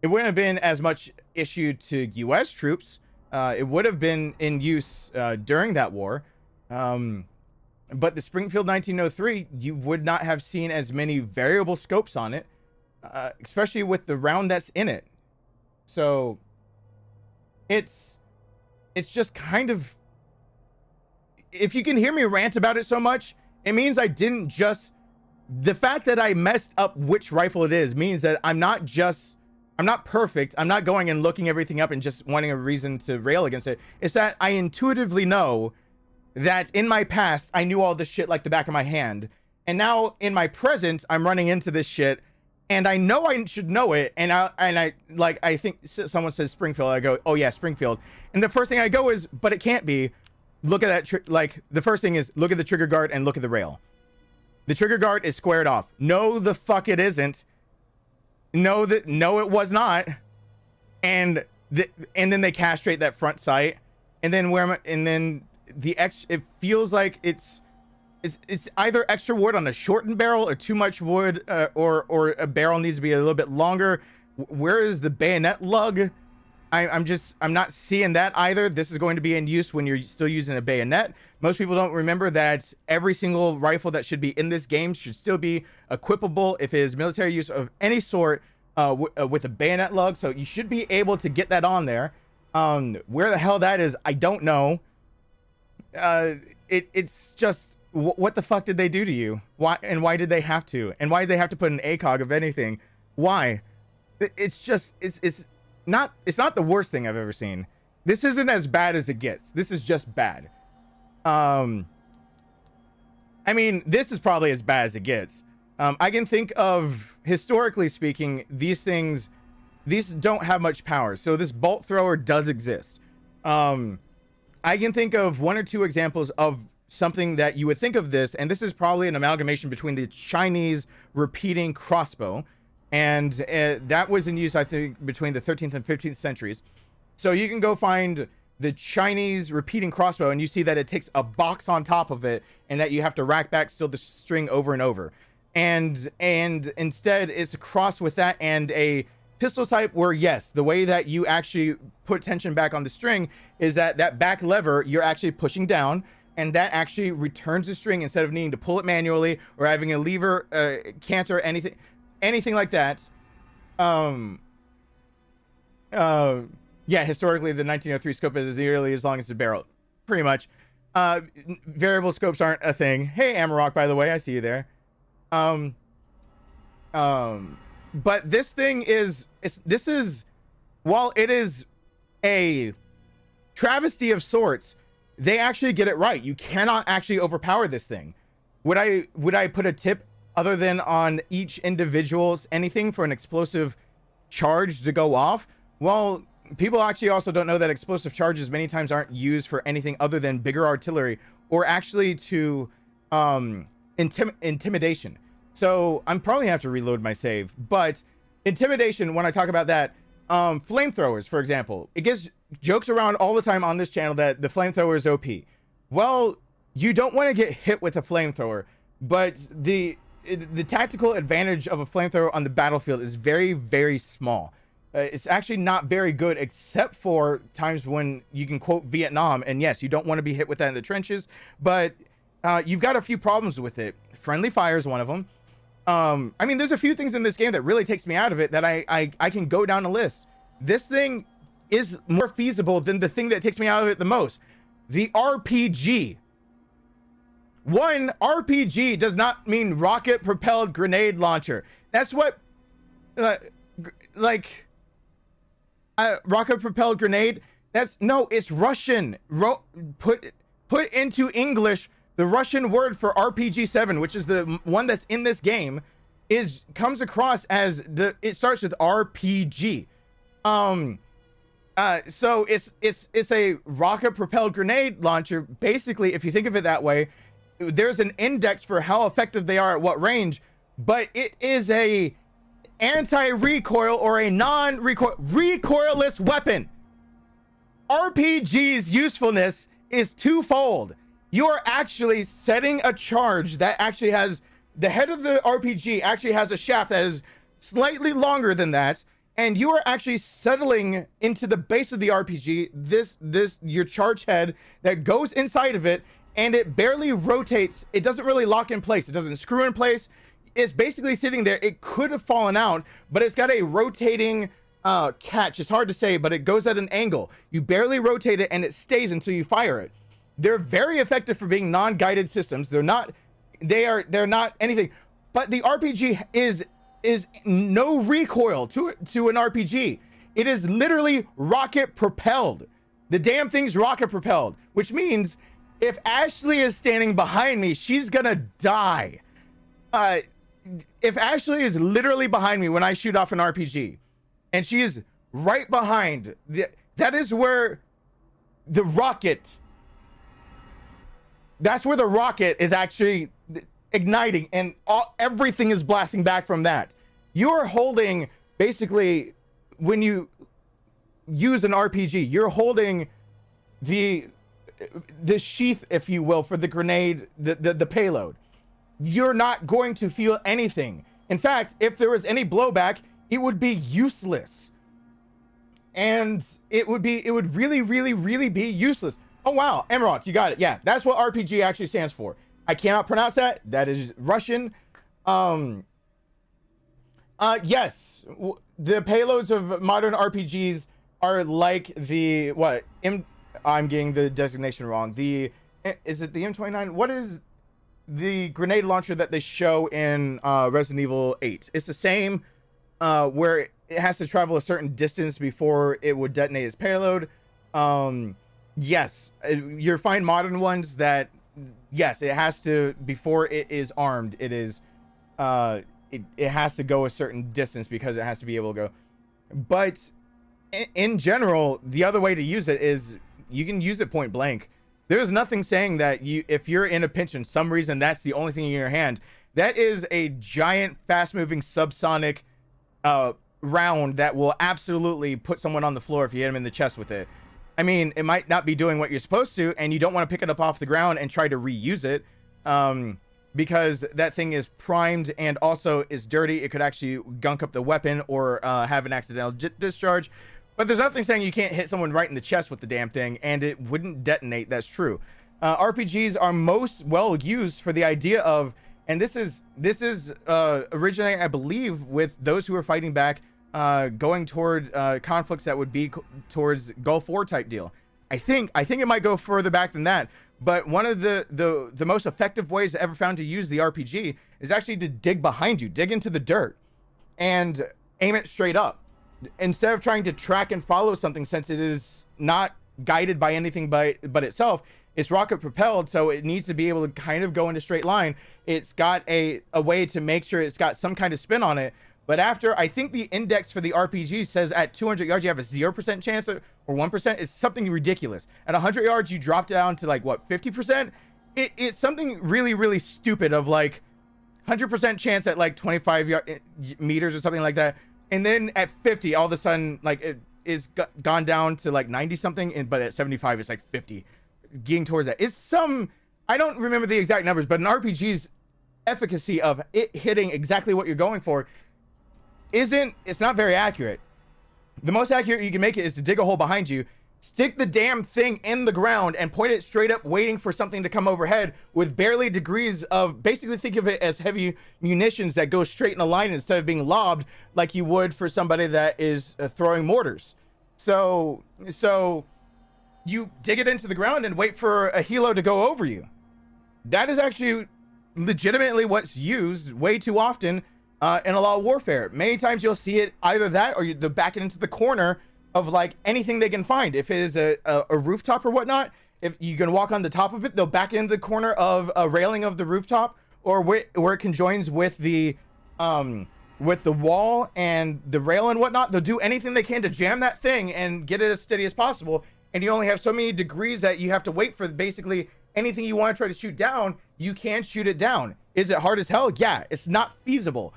It wouldn't have been as much issued to U.S. troops. It would have been in use during that war. But the Springfield 1903, you would not have seen as many variable scopes on it, especially with the round that's in it. So it's just kind of, if you can hear me rant about it so much, it means I didn't just, the fact that I messed up which rifle it is means that I'm not perfect. I'm not going and looking everything up and just wanting a reason to rail against it. It's that I intuitively know that in my past, I knew all this shit like the back of my hand. And now in my present, I'm running into this shit, and I know I should know it. And I think someone says Springfield. I go, oh yeah, Springfield. And the first thing I go is, but it can't be. Look at that. The first thing is look at the trigger guard and look at the rail. The trigger guard is squared off. No, the fuck it isn't. No, it was not. And then they castrate that front sight. And then it feels like it's either extra wood on a shortened barrel or too much wood, or a barrel needs to be a little bit longer. Where is the bayonet lug? I'm not seeing that either. This is going to be in use when you're still using a bayonet. Most people don't remember that every single rifle that should be in this game should still be equipable if it is military use of any sort, with a bayonet lug. So you should be able to get that on there. Where the hell that is, I don't know. It's just, what the fuck did they do to you? Why did they have to? And why did they have to put an ACOG of anything? Why? It's not the worst thing I've ever seen. This isn't as bad as it gets. This is just bad. I mean, this is probably as bad as it gets. I can think of, historically speaking, these don't have much power. So this bolt thrower does exist. I can think of 1 or 2 examples of something that you would think of this, and this is probably an amalgamation between the Chinese repeating crossbow, and that was in use, I think, between the 13th and 15th centuries. So you can go find the Chinese repeating crossbow, and you see that it takes a box on top of it, and that you have to rack back still the string over and over. And instead, it's a cross with that and a pistol type where, yes, the way that you actually put tension back on the string is that back lever you're actually pushing down, and that actually returns the string instead of needing to pull it manually or having a lever, canter, anything like that. Yeah, historically the 1903 scope is nearly as long as the barrel, pretty much. Variable scopes aren't a thing. Hey, Amarok, by the way, I see you there. But this thing is, while it is a travesty of sorts, they actually get it right. You cannot actually overpower this thing. Would I put a tip other than on each individual's anything for an explosive charge to go off? Well, people actually also don't know that explosive charges many times aren't used for anything other than bigger artillery, or actually to intimidation. So I'm probably gonna have to reload my save, but intimidation, when I talk about that, flamethrowers, for example, it gets jokes around all the time on this channel that the flamethrower is OP. Well, you don't want to get hit with a flamethrower, but the tactical advantage of a flamethrower on the battlefield is very, very small. It's actually not very good, except for times when you can quote Vietnam, and yes, you don't want to be hit with that in the trenches, but you've got a few problems with it. Friendly fire is one of them. I mean, there's a few things in this game that really takes me out of it that I can go down a list. This thing is more feasible than the thing that takes me out of it the most. The RPG. One, RPG does not mean rocket propelled grenade launcher. That's what, rocket propelled grenade. No, it's Russian. Put into English, the Russian word for RPG-7, which is the one that's in this game, comes across as it starts with RPG. So it's a rocket propelled grenade launcher. Basically, if you think of it that way, there's an index for how effective they are at what range, but it is a anti-recoil or a recoilless weapon. RPG's usefulness is twofold. You are actually setting a charge that actually has the head of the RPG actually has a shaft that is slightly longer than that, and you are actually settling into the base of the RPG your charge head that goes inside of it, and it barely rotates. It doesn't really lock in place. It doesn't screw in place. It's basically sitting there. It could have fallen out, but it's got a rotating catch. It's hard to say, but it goes at an angle. You barely rotate it and it stays until you fire it. They're very effective for being non-guided systems. They're not anything, but the RPG is no recoil to an RPG. It is literally rocket propelled. The damn thing's rocket propelled, which means if Ashley is standing behind me, she's gonna die. If Ashley is literally behind me when I shoot off an RPG, and she is right behind, that is where the rocket. That's where the rocket is actually igniting, and everything is blasting back from that. You're holding, basically, when you use an RPG, you're holding the sheath, if you will, for the grenade, the payload. You're not going to feel anything. In fact, if there was any blowback, it would be useless. And it would really, really, really be useless. Oh, wow. Emerald, you got it. Yeah, that's what RPG actually stands for. I cannot pronounce that. That is Russian. Yes, the payloads of modern RPGs are like I'm getting the designation wrong. Is it the M29? What is the grenade launcher that they show in Resident Evil 8? It's the same, where it has to travel a certain distance before it would detonate its payload. Yes, you'll find modern ones that, yes, it has to, before it is armed, it is, it has to go a certain distance because it has to be able to go. But in general, the other way to use it is you can use it point blank. There's nothing saying that if you're in a pinch and some reason that's the only thing in your hand, that is a giant fast-moving subsonic round that will absolutely put someone on the floor if you hit them in the chest with it. I mean, it might not be doing what you're supposed to, and you don't want to pick it up off the ground and try to reuse it, because that thing is primed and also is dirty. It could actually gunk up the weapon or have an accidental discharge. But there's nothing saying you can't hit someone right in the chest with the damn thing and it wouldn't detonate. That's true. RPGs are most well used for the idea of, and this is originating, I believe, with those who are fighting back, going toward conflicts that would be towards Gulf War type deal. I think it might go further back than that. But one of the most effective ways I ever found to use the RPG is actually to dig behind you, dig into the dirt, and aim it straight up. Instead of trying to track and follow something, since it is not guided by anything but itself, it's rocket propelled, so it needs to be able to kind of go in a straight line. It's got a way to make sure it's got some kind of spin on it. But after, I think the index for the RPG says at 200 yards, you have a 0% chance or 1%. It's something ridiculous. At 100 yards, you drop down to like, what, 50%? It's something really, really stupid of like 100% chance at like 25 meters or something like that. And then at 50, all of a sudden, like, it is gone down to like 90 something, but at 75, it's like 50, getting towards that. It's some, I don't remember the exact numbers, but an RPG's efficacy of it hitting exactly what you're going for it's not very accurate. The most accurate you can make it is to dig a hole behind you stick the damn thing in the ground and point it straight up, waiting for something to come overhead with barely degrees of, basically think of it as heavy munitions that go straight in a line instead of being lobbed like you would for somebody that is throwing mortars. So you dig it into the ground and wait for a helo to go over you. That is actually legitimately what's used way too often in a lot of warfare. Many times you'll see it either that or they'll back it into the corner of like anything they can find. If it is a rooftop or whatnot, if you can walk on the top of it, they'll back it into the corner of a railing of the rooftop, or where it conjoins with the wall and the rail and whatnot. They'll do anything they can to jam that thing and get it as steady as possible. And you only have so many degrees that you have to wait for basically anything you want to try to shoot down. You can shoot it down. Is it hard as hell? Yeah, it's not feasible.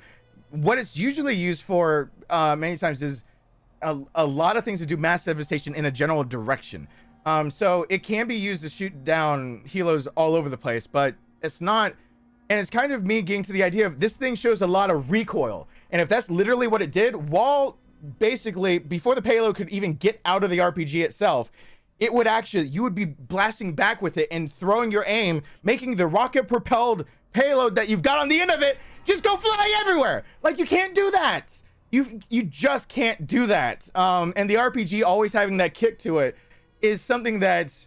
What it's usually used for many times is a lot of things to do mass devastation in a general direction. So it can be used to shoot down helos all over the place, but it's not. And it's kind of me getting to the idea of this thing shows a lot of recoil. And if that's literally what it did, while basically before the payload could even get out of the RPG itself, it would actually, you would be blasting back with it and throwing your aim, making the rocket propelled payload that you've got on the end of it just go fly everywhere. Like, you can't do that. You just can't do that. And the RPG always having that kick to it is something that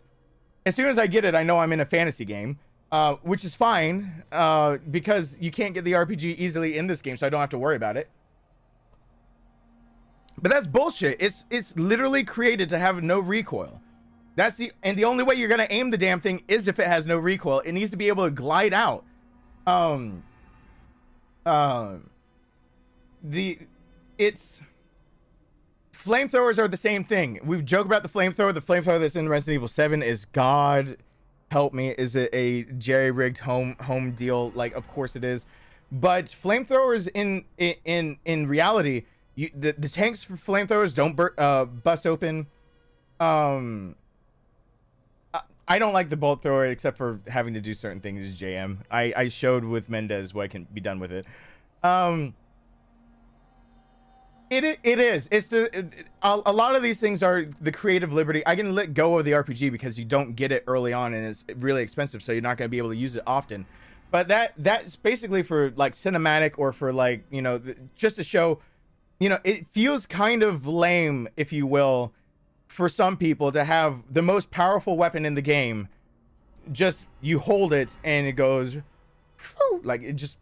as soon as I get it, I know I'm in a fantasy game, which is fine, because you can't get the RPG easily in this game, so I don't have to worry about it. But that's bullshit. It's literally created to have no recoil. That's the only way you're gonna aim the damn thing is if it has no recoil. It needs to be able to glide out. Flamethrowers are the same thing. We've joked about the flamethrower. The flamethrower that's in Resident Evil 7 is, God help me, is it a jerry-rigged home deal? Like, of course it is. But flamethrowers in reality, the tanks for flamethrowers don't bust open. I don't like the bolt thrower except for having to do certain things. JM, I showed with Mendez what can be done with it. It is. It's a lot of these things are the creative liberty. I can let go of the RPG because you don't get it early on and it's really expensive, so you're not going to be able to use it often. But that's basically for like cinematic or for like, you know, just to show, you know, it feels kind of lame, if you will, for some people to have the most powerful weapon in the game. Just you hold it and it goes like it just,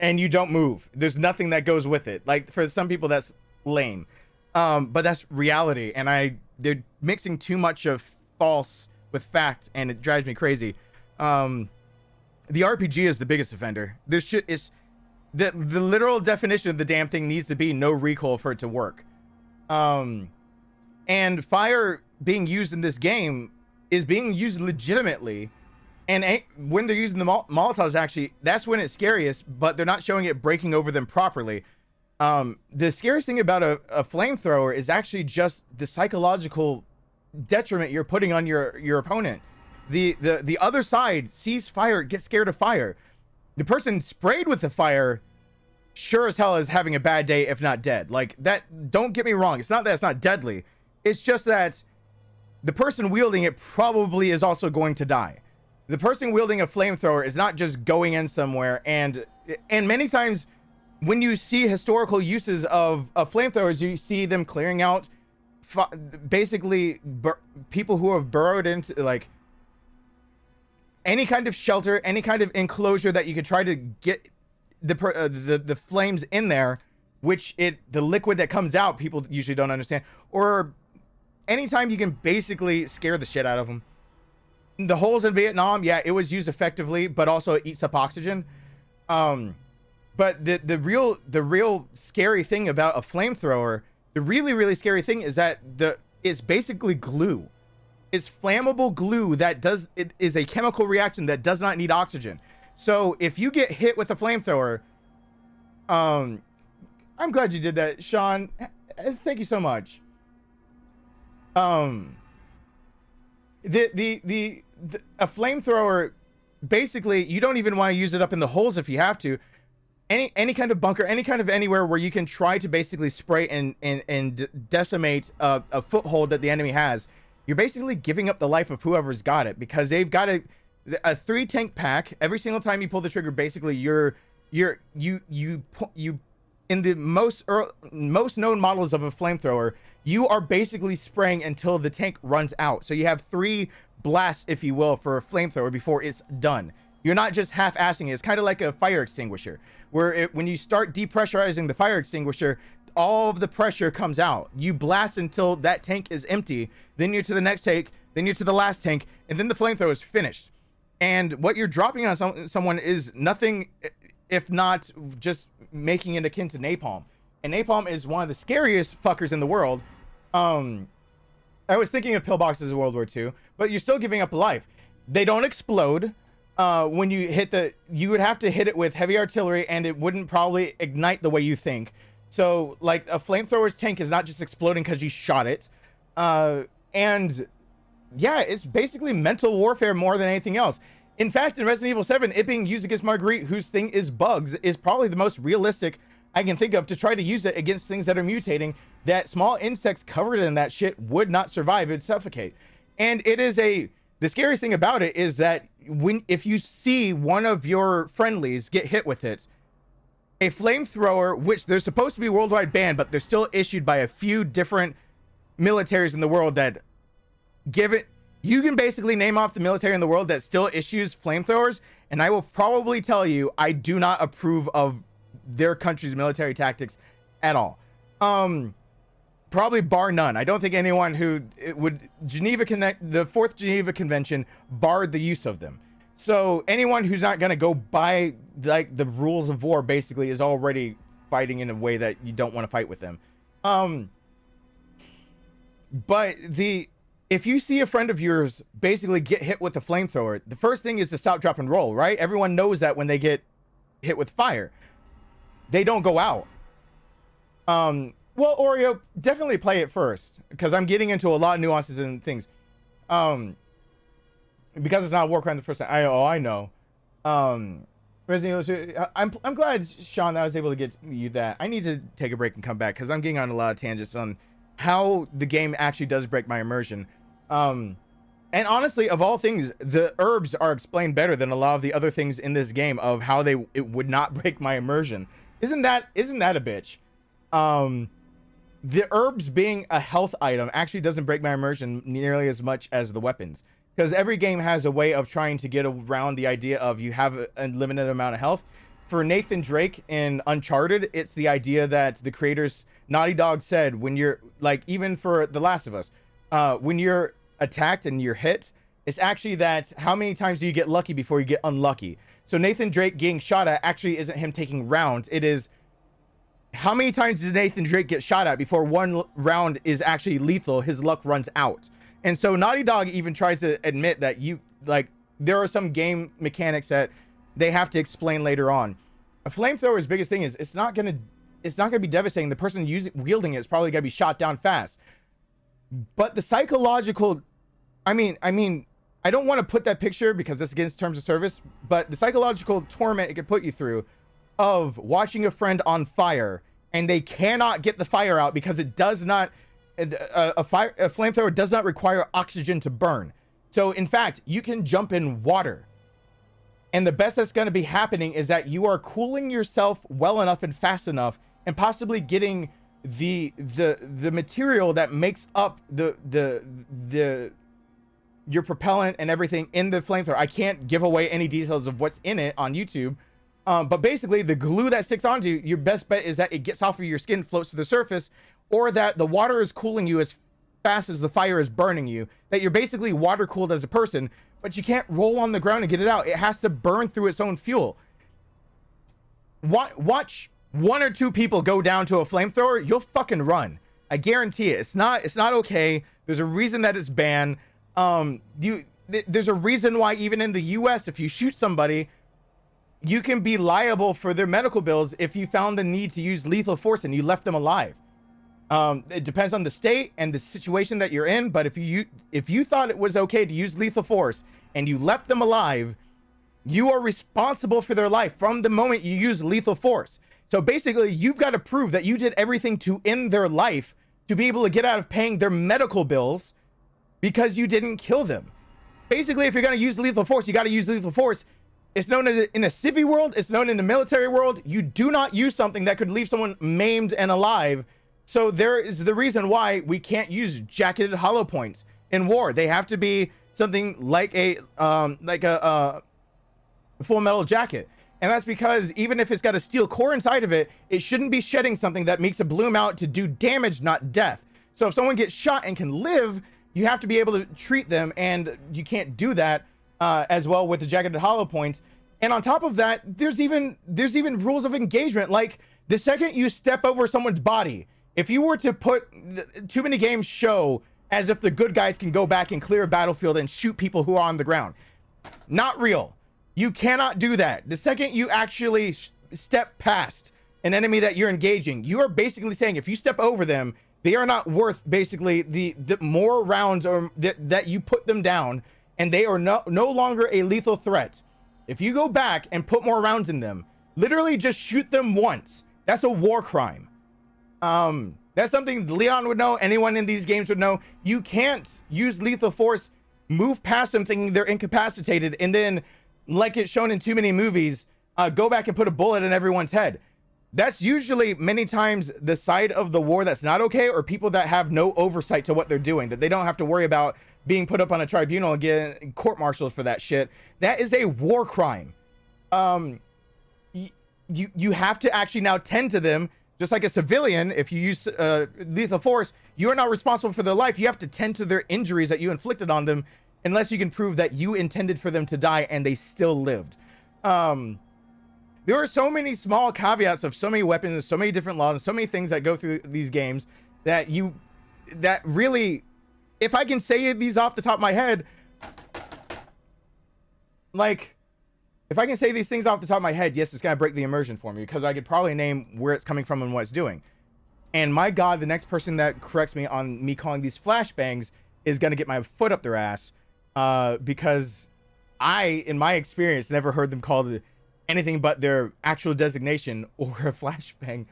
and you don't move. There's nothing that goes with it. Like, for some people that's lame, but that's reality. And they're mixing too much of false with fact, and it drives me crazy. The RPG is the biggest offender. This shit is the literal definition of the damn thing needs to be no recoil for it to work. And fire being used in this game is being used legitimately. And when they're using the Molotovs, actually, that's when it's scariest, but they're not showing it breaking over them properly. The scariest thing about a flamethrower is actually just the psychological detriment you're putting on your opponent. The other side sees fire, gets scared of fire. The person sprayed with the fire sure as hell is having a bad day, if not dead. Like, that, don't get me wrong. It's not that it's not deadly. It's just that the person wielding it probably is also going to die. The person wielding a flamethrower is not just going in somewhere, and many times when you see historical uses of flamethrowers, you see them clearing out basically people who have burrowed into like any kind of shelter, any kind of enclosure that you could try to get the flames in there, which the liquid that comes out, people usually don't understand, or anytime you can basically scare the shit out of them. The holes in Vietnam, yeah, it was used effectively, but also it eats up oxygen. But the real scary thing about a flamethrower, the really scary thing is that it's basically glue. It's flammable glue that it is a chemical reaction that does not need oxygen. So if you get hit with a flamethrower, I'm glad you did that, Sean. Thank you so much. A flamethrower, basically, you don't even want to use it up in the holes if you have to. any kind of bunker, any kind of anywhere where you can try to basically spray and decimate a foothold that the enemy has, you're basically giving up the life of whoever's got it, because they've got a 3 tank pack. Every single time you pull the trigger, basically you in the most known models of a flamethrower, you are basically spraying until the tank runs out. So you have 3 blasts, if you will, for a flamethrower before it's done. You're not just half-assing it. It's kind of like a fire extinguisher, where when you start depressurizing the fire extinguisher, all of the pressure comes out. You blast until that tank is empty, then you're to the next tank, then you're to the last tank, and then the flamethrower is finished. And what you're dropping on someone is nothing if not just making it akin to napalm. And napalm is one of the scariest fuckers in the world. I was thinking of pillboxes in World War II, but you're still giving up life. They don't explode. When you hit you would have to hit it with heavy artillery, and it wouldn't probably ignite the way you think. So, like, a flamethrower's tank is not just exploding because you shot it. And yeah, it's basically mental warfare more than anything else. In fact, in Resident Evil 7, it being used against Marguerite, whose thing is bugs, is probably the most realistic I can think of to try to use it against things that are mutating, that small insects covered in that shit would not survive and suffocate. And it is the scariest thing about it is that if you see one of your friendlies get hit with it, a flamethrower, which they're supposed to be worldwide banned, but they're still issued by a few different militaries in the world that give it. You can basically name off the military in the world that still issues flamethrowers, and I will probably tell you I do not approve of their country's military tactics at all. Probably bar none. I don't think anyone who the 4th Geneva Convention barred the use of them. So anyone who's not going to go by like the rules of war basically is already fighting in a way that you don't want to fight with them. But if you see a friend of yours basically get hit with a flamethrower, the first thing is to stop, drop, and roll, right? Everyone knows that when they get hit with fire, they don't go out. Well, Oreo, definitely play it first, because I'm getting into a lot of nuances and things. Because it's not Warcraft the first time. I know. Resident Evil 2, I'm glad, Sean, that I was able to get you that. I need to take a break and come back, because I'm getting on a lot of tangents on how the game actually does break my immersion. And honestly, of all things, the herbs are explained better than a lot of the other things in this game of how it would not break my immersion. Isn't that a bitch? The herbs being a health item actually doesn't break my immersion nearly as much as the weapons, because every game has a way of trying to get around the idea of you have a limited amount of health. For Nathan Drake in Uncharted, it's the idea that the creators, Naughty Dog, said when you're, like, even for The Last of Us, when you're attacked and you're hit, it's actually that how many times do you get lucky before you get unlucky. So Nathan Drake getting shot at actually isn't him taking rounds. It is how many times does Nathan Drake get shot at before one round is actually lethal, his luck runs out. And so Naughty Dog even tries to admit that there are some game mechanics that they have to explain later on. A flamethrower's biggest thing is it's not gonna be devastating. The person wielding it is probably gonna be shot down fast. But the psychological, I don't want to put that picture because it's against terms of service, but the psychological torment it could put you through of watching a friend on fire and they cannot get the fire out because it does not, a flamethrower does not require oxygen to burn. So in fact, you can jump in water. And the best that's going to be happening is that you are cooling yourself well enough and fast enough and possibly getting the material that makes up your propellant and everything in the flamethrower. I can't give away any details of what's in it on YouTube. But basically the glue that sticks onto you, your best bet is that it gets off of your skin, floats to the surface, or that the water is cooling you as fast as the fire is burning you, that you're basically water cooled as a person, but you can't roll on the ground and get it out. It has to burn through its own fuel. Watch 1 or 2 people go down to a flamethrower, you'll fucking run. I guarantee it. It's not okay. There's a reason that it's banned. There's a reason why even in the US, if you shoot somebody, you can be liable for their medical bills if you found the need to use lethal force and you left them alive. It depends on the state and the situation that you're in, but if you thought it was okay to use lethal force and you left them alive, You are responsible for their life from the moment you use lethal force. So basically, you've got to prove that you did everything to end their life to be able to get out of paying their medical bills because you didn't kill them. Basically, if you're going to use lethal force, you got to use lethal force. It's known as in a civvy world. It's known in the military world. You do not use something that could leave someone maimed and alive. So there is the reason why we can't use jacketed hollow points in war. They have to be something like a full metal jacket. And that's because even if it's got a steel core inside of it, it shouldn't be shedding something that makes it bloom out to do damage, not death. So if someone gets shot and can live, you have to be able to treat them, and you can't do that as well with the jacketed hollow points. And on top of that, there's even rules of engagement. Like the second you step over someone's body, if you were to put, too many games show as if the good guys can go back and clear a battlefield and shoot people who are on the ground. Not real. You cannot do that. The second you actually step past an enemy that you're engaging, you are basically saying if you step over them, they are not worth basically the more rounds or that you put them down, and they are no longer a lethal threat. If you go back and put more rounds in them, literally just shoot them once. That's a war crime. That's something Leon would know. Anyone in these games would know. You can't use lethal force, move past them thinking they're incapacitated, and then, like it's shown in too many movies, go back and put a bullet in everyone's head. That's usually many times the side of the war that's not okay, or people that have no oversight to what they're doing, that they don't have to worry about being put up on a tribunal and getting court-martialed for that shit. That is a war crime. You have to actually now tend to them, just like a civilian. If you use lethal force, you are not responsible for their life. You have to tend to their injuries that you inflicted on them, unless you can prove that you intended for them to die and they still lived. There are so many small caveats of so many weapons, so many different laws, and so many things that go through these games that really, if I can say these off the top of my head, like, if I can say these things off the top of my head, yes, it's going to break the immersion for me, because I could probably name where it's coming from and what it's doing. And my God, the next person that corrects me on me calling these flashbangs is going to get my foot up their ass, because I, in my experience, never heard them called anything but their actual designation, or a flashbang.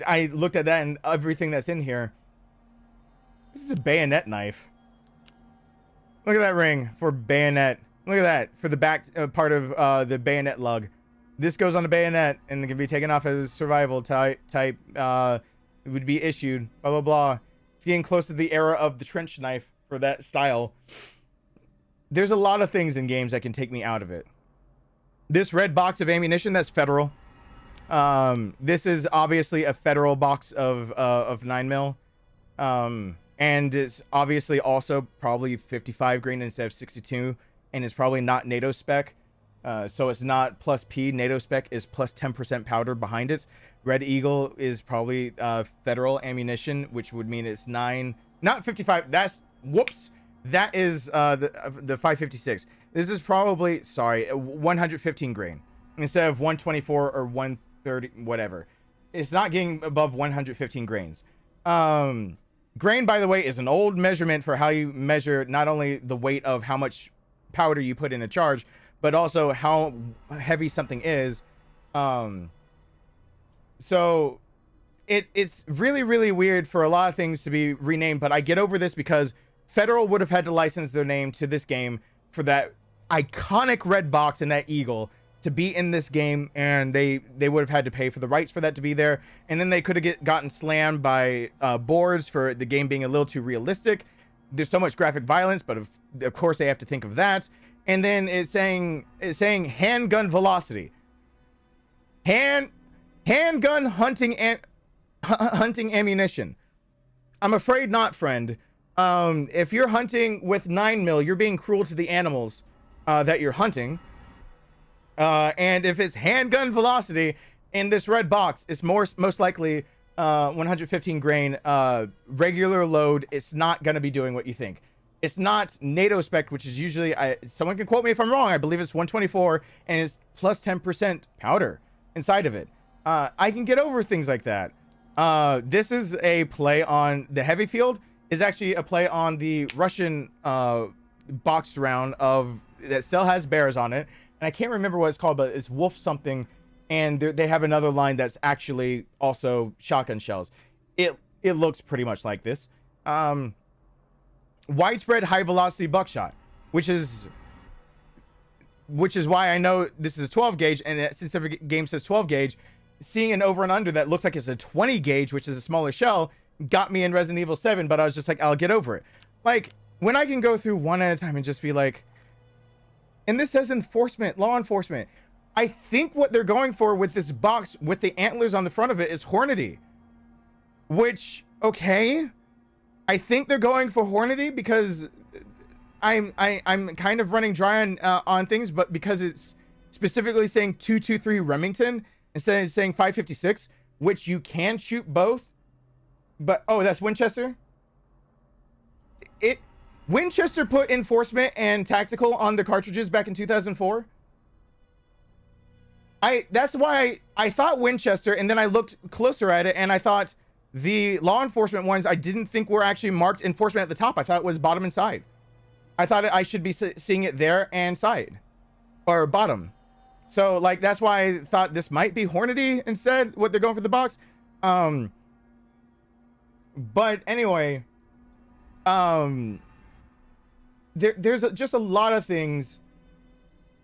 I looked at that and everything that's in here. This is a bayonet knife. Look at that ring for bayonet. Look at that for the back part of the bayonet lug. This goes on the bayonet and it can be taken off as a survival type. It would be issued. Blah blah blah. It's getting close to the era of the trench knife for that style. There's a lot of things in games that can take me out of it. This red box of ammunition, that's federal. This is obviously a federal box of 9mm. And it's obviously also probably 55 grain instead of 62. And it's probably not NATO spec. So it's not plus P. NATO spec is plus 10% powder behind it. Red Eagle is probably federal ammunition, which would mean it's 9, not 55. That's, whoops. That is the 556. This is probably, sorry, 115 grain instead of 124 or 130, whatever. It's not getting above 115 grains. Grain, by the way, is an old measurement for how you measure not only the weight of how much powder you put in a charge, but also how heavy something is. So it's really, really weird for a lot of things to be renamed, but I get over this because Federal would have had to license their name to this game for that iconic red box and that eagle to be in this game, and they would have had to pay for the rights for that to be there, and then they could have gotten slammed by boards for the game being a little too realistic. There's so much graphic violence, but of course they have to think of that. And then it's saying handgun velocity, handgun hunting ammunition. I'm afraid not, friend. If you're hunting with 9mm, you're being cruel to the animals that you're hunting. And if it's handgun velocity in this red box, it's most likely 115 grain regular load. It's not going to be doing what you think. It's not NATO spec, which is usually, someone can quote me if I'm wrong, I believe it's 124 and it's plus 10% powder inside of it. I can get over things like that. This is a play on the heavy field. Is actually a play on the Russian boxed round of that still has bears on it, and I can't remember what it's called, but it's Wolf something, and they have another line that's actually also shotgun shells. It looks pretty much like this. Widespread high velocity buckshot, which is why I know this is 12 gauge, and since every game says 12 gauge, seeing an over and under that looks like it's a 20 gauge, which is a smaller shell, got me in Resident Evil 7, but I was just like, I'll get over it. Like, when I can go through one at a time and just be like, and this says enforcement, law enforcement. I think what they're going for with this box with the antlers on the front of it is Hornady, which, okay, I think they're going for Hornady because I'm kind of running dry on things, but because it's specifically saying 223 Remington instead of saying 556, which you can shoot both. But oh, that's Winchester. Winchester put enforcement and tactical on the cartridges back in 2004. That's why I thought Winchester, and then I looked closer at it and I thought the law enforcement ones I didn't think were actually marked enforcement at the top. I thought it was bottom and side. I thought I should be seeing it there and side or bottom. So like that's why I thought this might be Hornady instead, what they're going for the box. But anyway, there's just a lot of things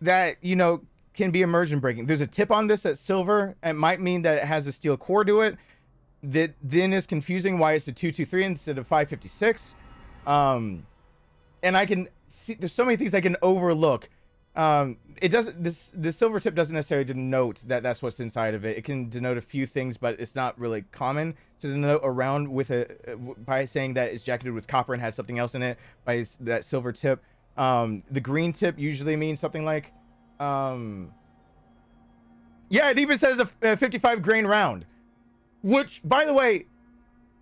that, you know, can be immersion breaking. There's a tip on this that's silver. It might mean that it has a steel core to it. That then is confusing why it's a 223 instead of 556. And I can see there's so many things I can overlook. It doesn't, the silver tip doesn't necessarily denote that that's what's inside of it. It can denote a few things, but it's not really common to denote around with by saying that it's jacketed with copper and has something else in it by that silver tip. The green tip usually means something like, yeah, it even says a 55 grain round, which by the way,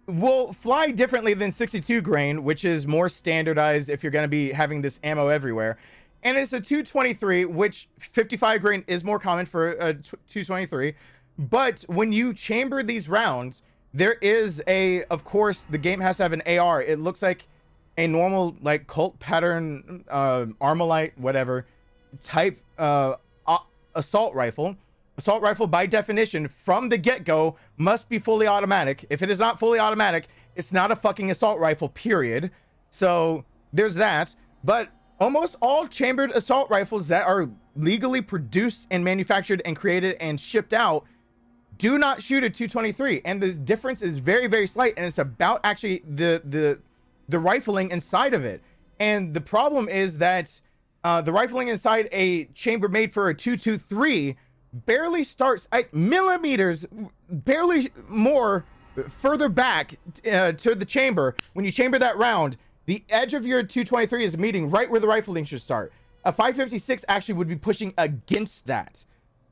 will fly differently than 62 grain, which is more standardized if you're going to be having this ammo everywhere. And it's a 223, which 55 grain is more common for a 223. But when you chamber these rounds, there is of course, the game has to have an AR. It looks like a normal, like, Colt pattern, Armalite, whatever, type assault rifle. Assault rifle, by definition, from the get-go, must be fully automatic. If it is not fully automatic, it's not a fucking assault rifle, period. So, there's that. But almost all chambered assault rifles that are legally produced and manufactured and created and shipped out do not shoot a 223. And the difference is very, very slight. And it's about actually the rifling inside of it. And the problem is that the rifling inside a chamber made for a 223 barely starts at millimeters, barely more further back to the chamber. When you chamber that round, the edge of your 223 is meeting right where the rifling should start. A 556 actually would be pushing against that.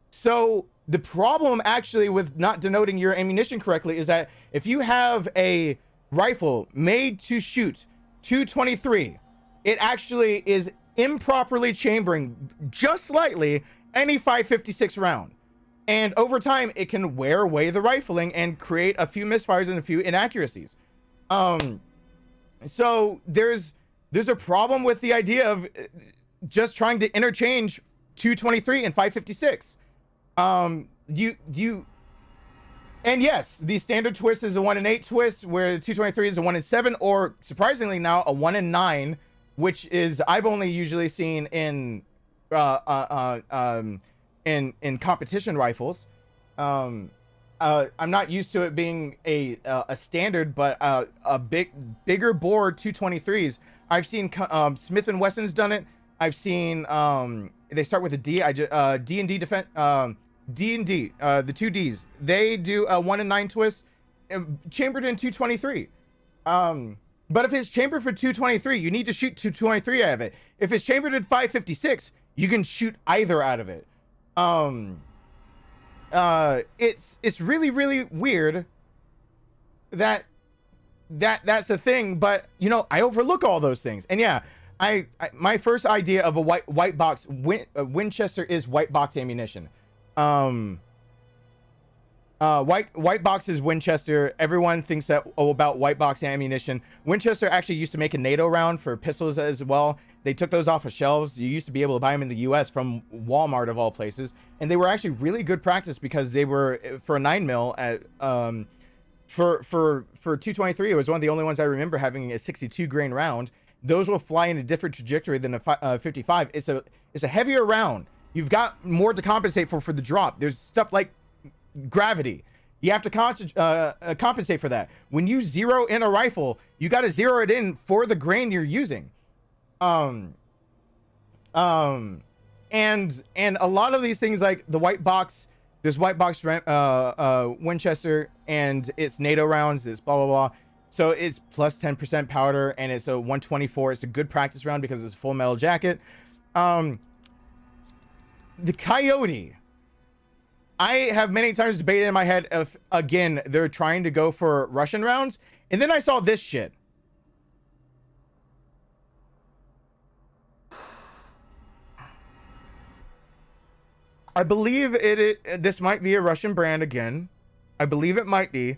So the problem actually with not denoting your ammunition correctly is that if you have a rifle made to shoot 223, it actually is improperly chambering just slightly any 556 round. And over time, it can wear away the rifling and create a few misfires and a few inaccuracies. So there's a problem with the idea of just trying to interchange 223 and 556. And yes, the standard twist is a 1 in 8 twist, where 223 is a 1 in 7, or surprisingly now a 1 in 9, which is I've only usually seen in competition rifles. I'm not used to it being a standard, but a bigger bore 223s. I've seen Smith & Wesson's done it. I've seen they start with a D. D&D defense. D&D, the 2 Ds. They do a 1 in 9 twist, chambered in 223. But if it's chambered for 223, you need to shoot 223 out of it. If it's chambered at 556, you can shoot either out of it. It's really, really weird that that's a thing, but you know, I overlook all those things. And yeah, I my first idea of a white box Winchester is white box ammunition. White box is Winchester. Everyone thinks that about white box ammunition. Winchester actually used to make a NATO round for pistols as well. They took those off of shelves. You used to be able to buy them in the US from Walmart of all places, and they were actually really good practice because they were, for a 9mm at for 223, it was one of the only ones I remember having a 62 grain round. Those will fly in a different trajectory than a 55. It's a heavier round. You've got more to compensate for the drop. There's stuff like gravity. You have to compensate for that. When you zero in a rifle, you got to zero it in for the grain you're using. And a lot of these things, like the white box, there's white box Winchester, and it's NATO rounds, it's blah blah blah. So it's plus 10% powder, and it's a 124. It's a good practice round because it's a full metal jacket. The Coyote, I have many times debated in my head if, again, they're trying to go for Russian rounds. And then I saw this shit. I believe this might be a Russian brand again. I believe it might be.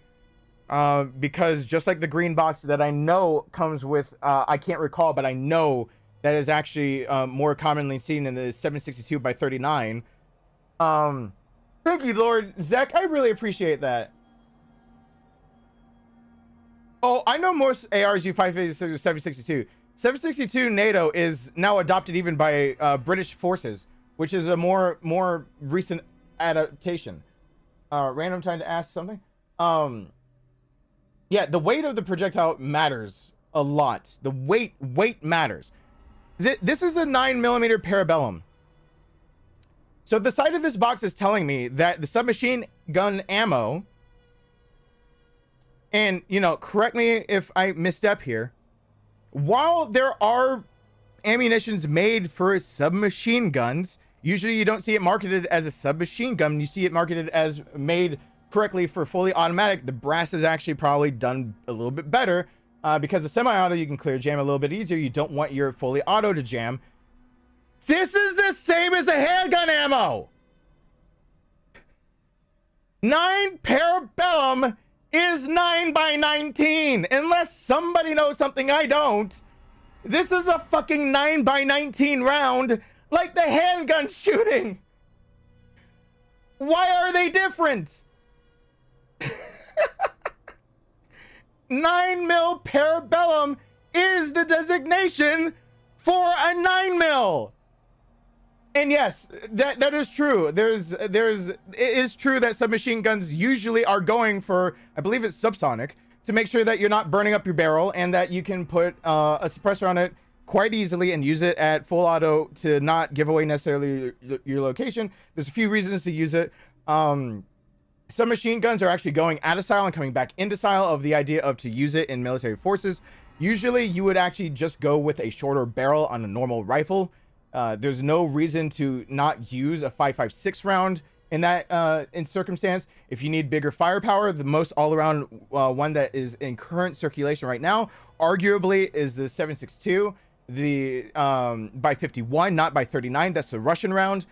Because just like the green box that I know comes with, I can't recall, but I know that is actually more commonly seen in the 762 by 39. Thank you, Lord Zach. I really appreciate that. Oh, I know most ARs use 556 or 762. 762 NATO is now adopted even by British forces, which is a more recent adaptation. Random time to ask something. Yeah, the weight of the projectile matters a lot. The weight matters. This is a 9mm Parabellum. So the side of this box is telling me that the submachine gun ammo, and, you know, correct me if I misstep here, while there are ammunitions made for submachine guns, usually you don't see it marketed as a submachine gun. You see it marketed as made correctly for fully automatic. The brass is actually probably done a little bit better because the semi-auto you can clear jam a little bit easier. You don't want your fully auto to jam. This is the same as the handgun ammo. 9 Parabellum is 9x19. Unless somebody knows something I don't. This is a fucking 9x19 round like the handgun shooting. Why are they different? 9mm Parabellum is the designation for a 9mm. And yes, that is true. It is true that submachine guns usually are going for, I believe it's subsonic, to make sure that you're not burning up your barrel and that you can put a suppressor on it quite easily and use it at full auto to not give away necessarily your location. There's a few reasons to use it. Submachine guns are actually going out of style and coming back into style of the idea of to use it in military forces. Usually you would actually just go with a shorter barrel on a normal rifle. There's no reason to not use a 5.56 round in that circumstance. If you need bigger firepower, the most all-around one that is in current circulation right now arguably is the 7.62, the by 51, not by 39. That's the Russian round.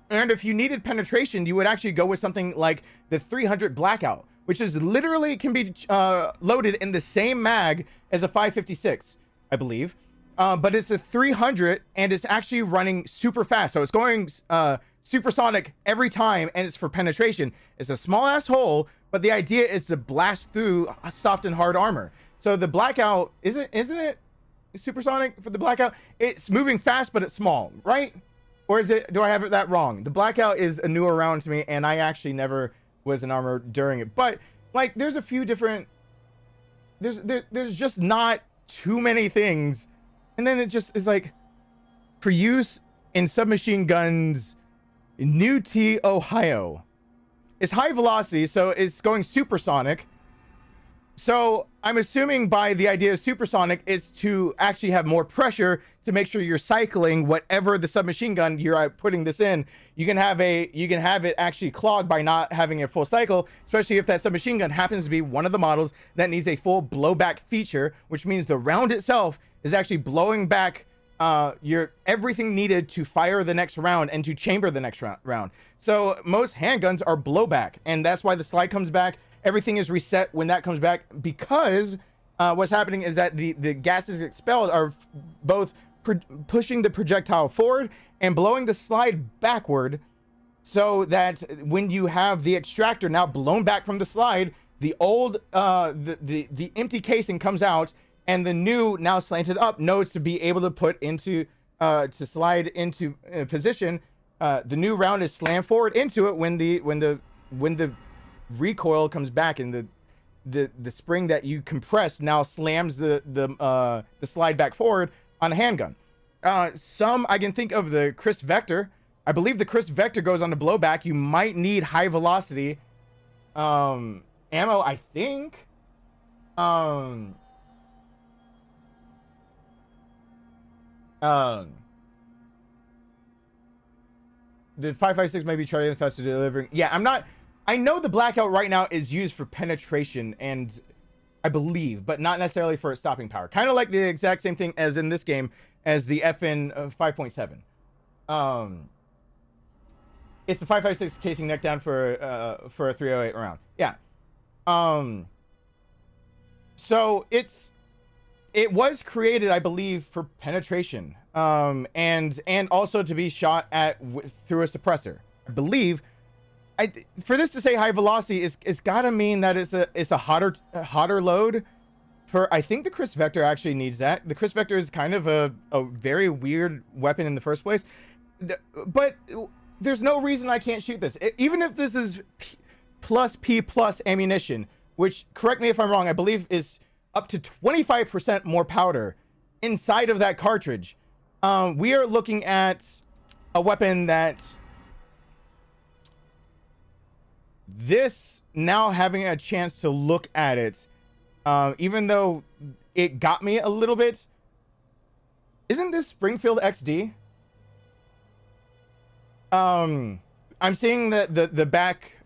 And if you needed penetration, you would actually go with something like the 300 Blackout, which is literally can be loaded in the same mag as a 5.56, I believe. But it's a 300 and it's actually running super fast. So it's going supersonic every time, and it's for penetration. It's a small ass hole, but the idea is to blast through soft and hard armor. So the Blackout, isn't it supersonic for the Blackout? It's moving fast, but it's small, right? Or is it, do I have that wrong? The Blackout is a newer round to me, and I actually never was in armor during it. But like, there's a few different, there's just not too many things. And then it just is like, for use in submachine guns, New T, Ohio. It's high velocity, so it's going supersonic. So I'm assuming by the idea of supersonic is to actually have more pressure to make sure you're cycling whatever the submachine gun you're putting this in. You can have it actually clogged by not having a full cycle, especially if that submachine gun happens to be one of the models that needs a full blowback feature, which means the round itself is actually blowing back your everything needed to fire the next round and to chamber the next round. So most handguns are blowback, and that's why the slide comes back. Everything is reset when that comes back, because what's happening is that the gases expelled are both pushing the projectile forward and blowing the slide backward, so that when you have the extractor now blown back from the slide, the old the empty casing comes out, and the new, now slanted up, nodes to be able to put into to slide into position. The new round is slammed forward into it when the recoil comes back, and the spring that you compress now slams the slide back forward on a handgun. Some I can think of the Chris Vector. I believe the Chris Vector goes on the blowback. You might need high velocity ammo, I think. The 5.56 might be charging faster delivering. Yeah, I know the blackout right now is used for penetration, and I believe, but not necessarily for its stopping power. Kind of like the exact same thing as in this game as the FN 5.7. It's the 5.56 casing neck down for a 308 round. Yeah. So it was created, I believe, for penetration, and also to be shot at through a suppressor. I believe. For this to say high velocity, it's gotta mean that it's a hotter load. I think the Chris Vector actually needs that. The Chris Vector is kind of a very weird weapon in the first place, but there's no reason I can't shoot this. Even if this is P+ ammunition, which, correct me if I'm wrong, I believe is up to 25% more powder inside of that cartridge. We are looking at a weapon that this, now having a chance to look at it, even though it got me a little bit, isn't this Springfield XD? I'm seeing the back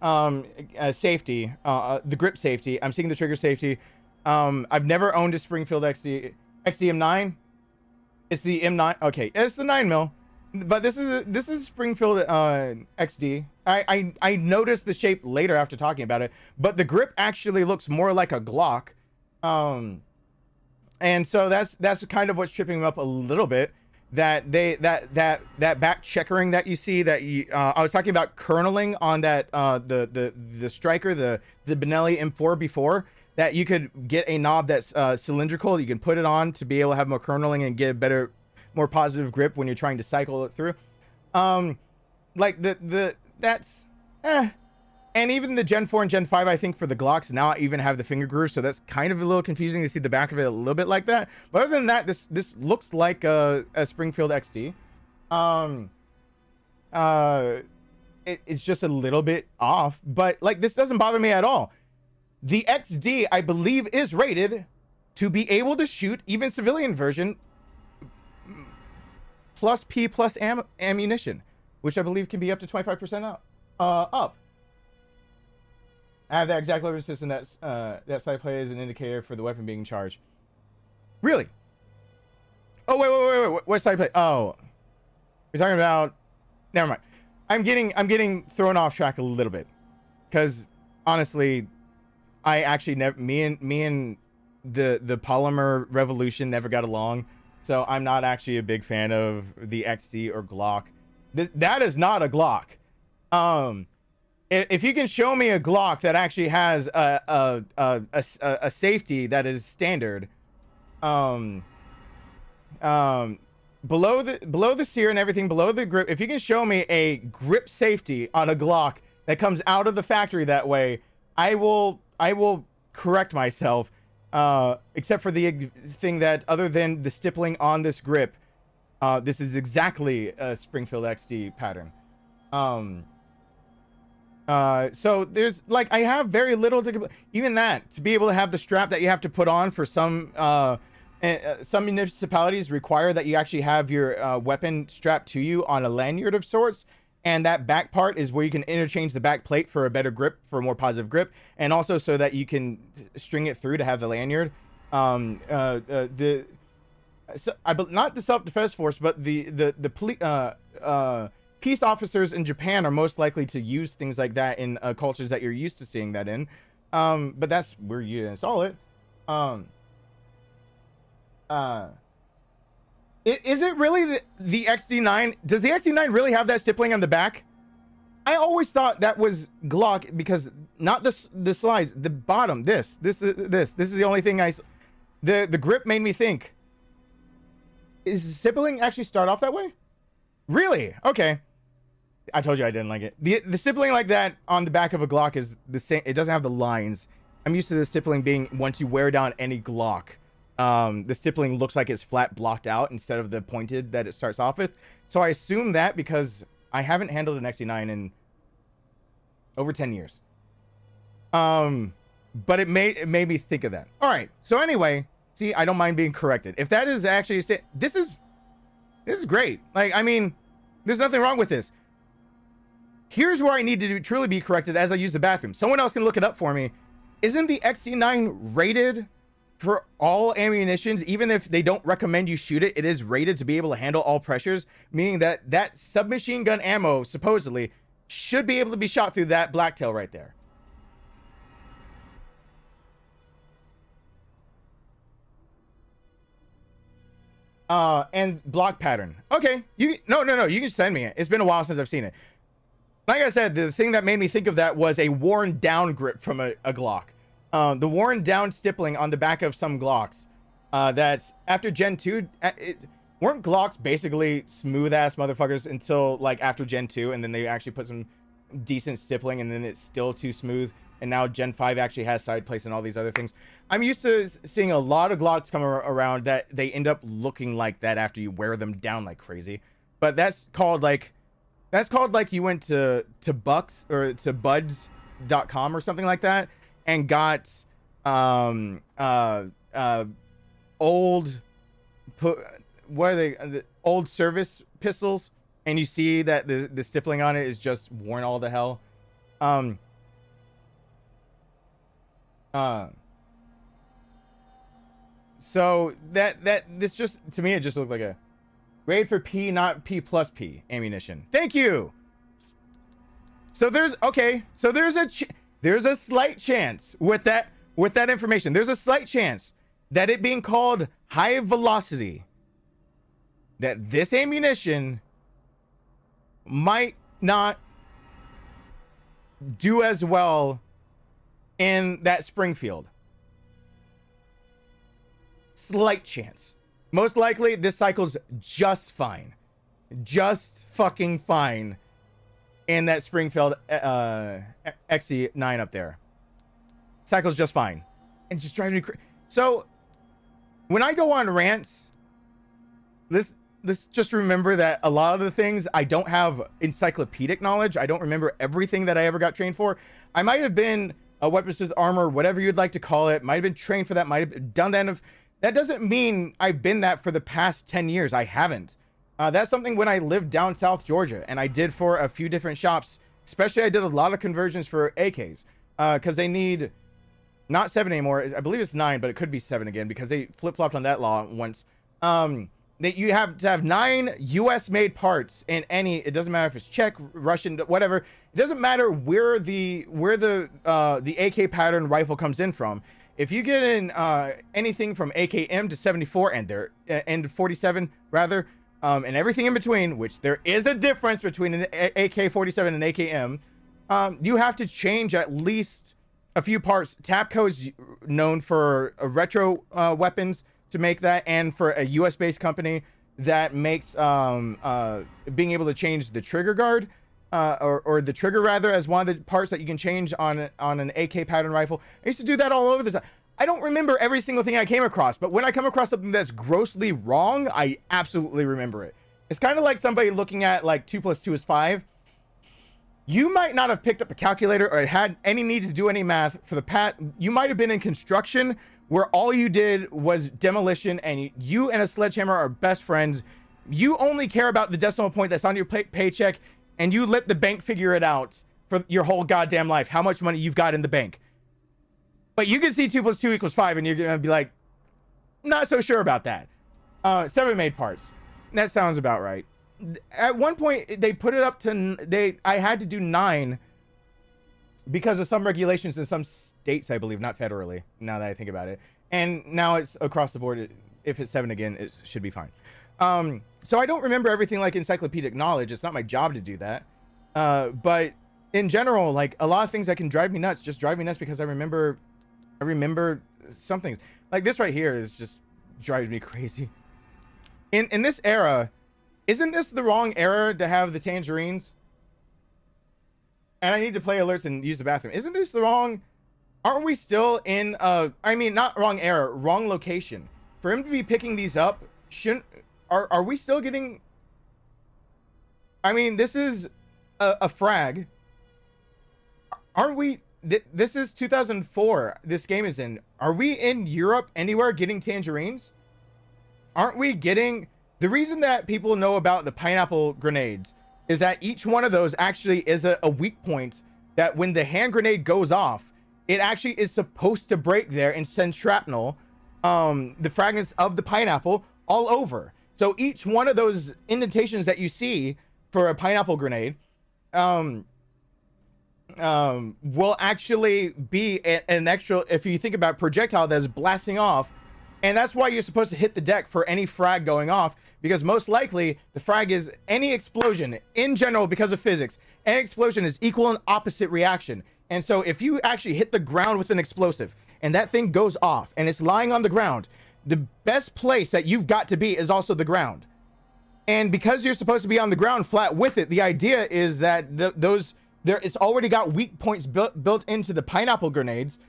safety, the grip safety. I'm seeing the trigger safety. I've never owned a Springfield XD M9. It's the M9. Okay, it's the 9mm, but this is Springfield XD. I noticed the shape later after talking about it, but the grip actually looks more like a Glock. And so that's kind of what's tripping me up a little bit. That back checkering that you see, that I was talking about kerneling on that the striker, the Benelli M4 before, that you could get a knob that's cylindrical. You can put it on to be able to have more kerneling and get a better, more positive grip when you're trying to cycle it through. Like that's and even the Gen 4 and Gen 5, I think, for the Glocks now even have the finger groove, so that's kind of a little confusing to see the back of it a little bit like that. But other than that, this looks like a Springfield XD. It's just a little bit off, but like, this doesn't bother me at all. The XD, I believe, is rated to be able to shoot even civilian version plus P+ ammunition, which I believe can be up to 25% up. I have that exact weapon system that side play as an indicator for the weapon being charged. Really? Oh, wait. What side play? Oh, we're talking about. Never mind. I'm getting thrown off track a little bit, because honestly, I actually never. Me and the polymer revolution never got along, so I'm not actually a big fan of the XD or Glock. That is not a Glock. If you can show me a Glock that actually has a safety that is standard, below the sear and everything, below the grip, if you can show me a grip safety on a Glock that comes out of the factory that way, I will correct myself. Except for the thing that, other than the stippling on this grip, this is exactly a Springfield XD pattern. So there's, like, I have very little to, even that, to be able to have the strap that you have to put on for some municipalities require that you actually have your weapon strapped to you on a lanyard of sorts, and that back part is where you can interchange the back plate for a better grip, for a more positive grip, and also so that you can string it through to have the lanyard. Not the self-defense force, but the police peace officers in Japan are most likely to use things like that in cultures that you're used to seeing that in. But that's where you install it. Is it really the XD9? Does the XD9 really have that stippling on the back? I always thought that was Glock because not the slides, the bottom. This is the only thing the grip made me think. Is stippling actually start off that way? Really? Okay. I told you I didn't like it. The stippling like that on the back of a Glock is the same. It doesn't have the lines. I'm used to the stippling being once you wear down any Glock. The stippling looks like it's flat blocked out instead of the pointed that it starts off with. So I assume that because I haven't handled an XD9 in over 10 years. But it made me think of that. All right. So anyway, see, I don't mind being corrected. If that is actually this is great. Like, I mean, there's nothing wrong with this. Here's where I need to truly be corrected as I use the bathroom. Someone else can look it up for me. Isn't the XD9 rated for all ammunitions? Even if they don't recommend you shoot it, it is rated to be able to handle all pressures, meaning that submachine gun ammo supposedly should be able to be shot through that blacktail right there. And block pattern. Okay, no, you can send me it. It's been a while since I've seen it. Like I said, the thing that made me think of that was a worn down grip from a Glock. The worn down stippling on the back of some Glocks. That's after Gen 2. Weren't Glocks basically smooth ass motherfuckers until like after Gen 2, and then they actually put some decent stippling, and then it's still too smooth. And now Gen 5 actually has side plates and all these other things. I'm used to seeing a lot of Glocks come around that they end up looking like that after you wear them down like crazy. But that's called like you went to Bucks or to buds.com or something like that and got old what are they, the old service pistols, and you see that the stippling on it is just worn all the hell. So this just, to me, it just looked like a rated for P, not P plus P ammunition. Thank you. So there's a slight chance with that information. There's a slight chance that it being called high velocity, that this ammunition might not do as well in that Springfield. Slight chance. Most likely this cycle's just fine. Just fucking fine in that Springfield XC9 up there. Cycle's just fine. And just drives me crazy. So when I go on rants, this just remember that a lot of the things I don't have encyclopedic knowledge. I don't remember everything that I ever got trained for. I might have been a weapons with armor, whatever you'd like to call it. Might have been trained for that. Might have done that. That doesn't mean I've been that for the past 10 years. I haven't. That's something when I lived down South Georgia, and I did for a few different shops. Especially, I did a lot of conversions for AKs because they need not 7 anymore. I believe it's 9, but it could be 7 again because they flip-flopped on that law once. That you have to have 9 U.S. made parts in any. It doesn't matter if it's Czech, Russian, whatever. It doesn't matter where the AK pattern rifle comes in from. If you get in anything from AKM to 74 and 47 rather, and everything in between, which there is a difference between an AK-47 and AKM, you have to change at least a few parts. Tapco is known for retro weapons to make that, and for a US-based company that makes being able to change the trigger guard or the trigger rather as one of the parts that you can change on an AK pattern rifle. I used to do that all over the time. I don't remember every single thing I came across, but when I come across something that's grossly wrong, I absolutely remember it. It's kind of like somebody looking at like 2 + 2 is 5. You might not have picked up a calculator or had any need to do any math for the you might have been in construction where all you did was demolition, and you and a sledgehammer are best friends. You only care about the decimal point that's on your paycheck, and you let the bank figure it out for your whole goddamn life, how much money you've got in the bank. But you can see 2 + 2 = 5, and you're gonna be like, not so sure about that. 7 made parts. That sounds about right. At one point, they put it up to, I had to do 9 because of some regulations in some states, I believe, not federally, now that I think about it. And now it's across the board. If it's 7 again, it should be fine. So I don't remember everything like encyclopedic knowledge. It's not my job to do that. But in general, like a lot of things that can drive me nuts just drive me nuts because I remember some things. Like this right here is just drives me crazy. In this era, isn't this the wrong era to have the tangerines? And I need to play alerts and use the bathroom. Isn't this the wrong? Aren't we still in I mean, not wrong era, wrong location. For him to be picking these up, are we still getting? I mean, this is a frag. Aren't we? This is 2004. This game is in. Are we in Europe anywhere getting tangerines? Aren't we getting? The reason that people know about the pineapple grenades is that each one of those actually is a weak point that when the hand grenade goes off, it actually is supposed to break there and send shrapnel, the fragments of the pineapple all over. So each one of those indentations that you see for a pineapple grenade will actually be an extra, if you think about projectile that's blasting off. And that's why you're supposed to hit the deck for any frag going off, because most likely the frag is any explosion in general because of physics. Any explosion is equal and opposite reaction. And so if you actually hit the ground with an explosive and that thing goes off and it's lying on the ground, the best place that you've got to be is also the ground. And because you're supposed to be on the ground flat with it, the idea is that it's already got weak points built into the pineapple grenades,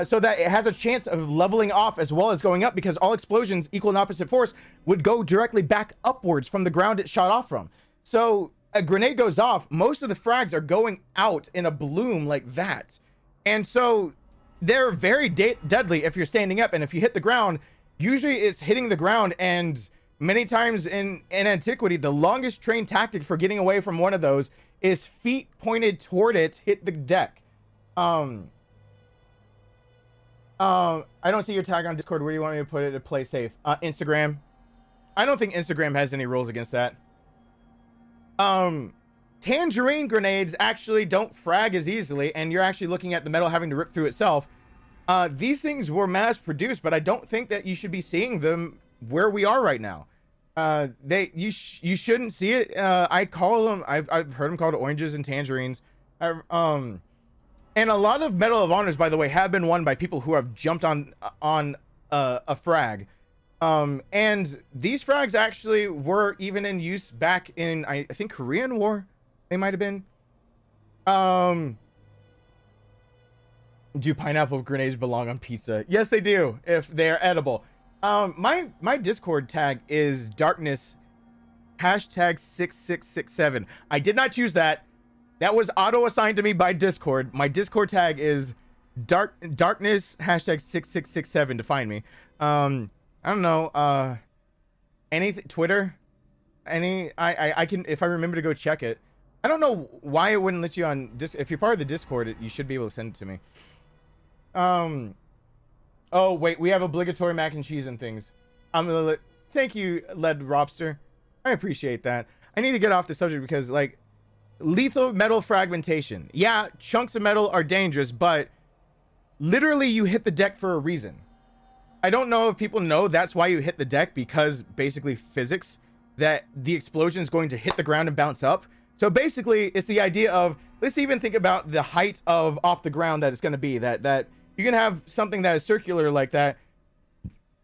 so that it has a chance of leveling off as well as going up, because all explosions equal and opposite force would go directly back upwards from the ground it shot off from. So a grenade goes off, most of the frags are going out in a bloom like that. And so they're very deadly if you're standing up, and if you hit the ground, usually it's hitting the ground. And many times in antiquity, the longest trained tactic for getting away from one of those is feet pointed toward it, hit the deck. I don't see your tag on Discord. Where do you want me to put it to play safe? Instagram. I don't think Instagram has any rules against that. Tangerine grenades actually don't frag as easily, and you're actually looking at the metal having to rip through itself. These things were mass produced, but I don't think that you should be seeing them where we are right now. You shouldn't see it. I call them, I've heard them called oranges and tangerines. And a lot of Medal of Honors, by the way, have been won by people who have jumped on a frag. And these frags actually were even in use back in, I think, Korean War. They might have been. Do pineapple grenades belong on pizza? Yes, they do, if they're edible. My Discord tag is darkness #6667. I did not choose that. That was auto-assigned to me by Discord. My Discord tag is darkness #6667 to find me. I don't know. Anything, Twitter? I can, if I remember to go check it. I don't know why it wouldn't let you on if you're part of the Discord, you should be able to send it to me. Oh wait, we have obligatory mac and cheese and things. Thank you, Led Robster. I appreciate that. I need to get off the subject because, like, lethal metal fragmentation. Yeah, chunks of metal are dangerous, but literally you hit the deck for a reason. I don't know if people know that's why you hit the deck, because basically physics, that the explosion is going to hit the ground and bounce up. So basically it's the idea of, let's even think about the height of off the ground that it's going to be, that you can have something that is circular like that.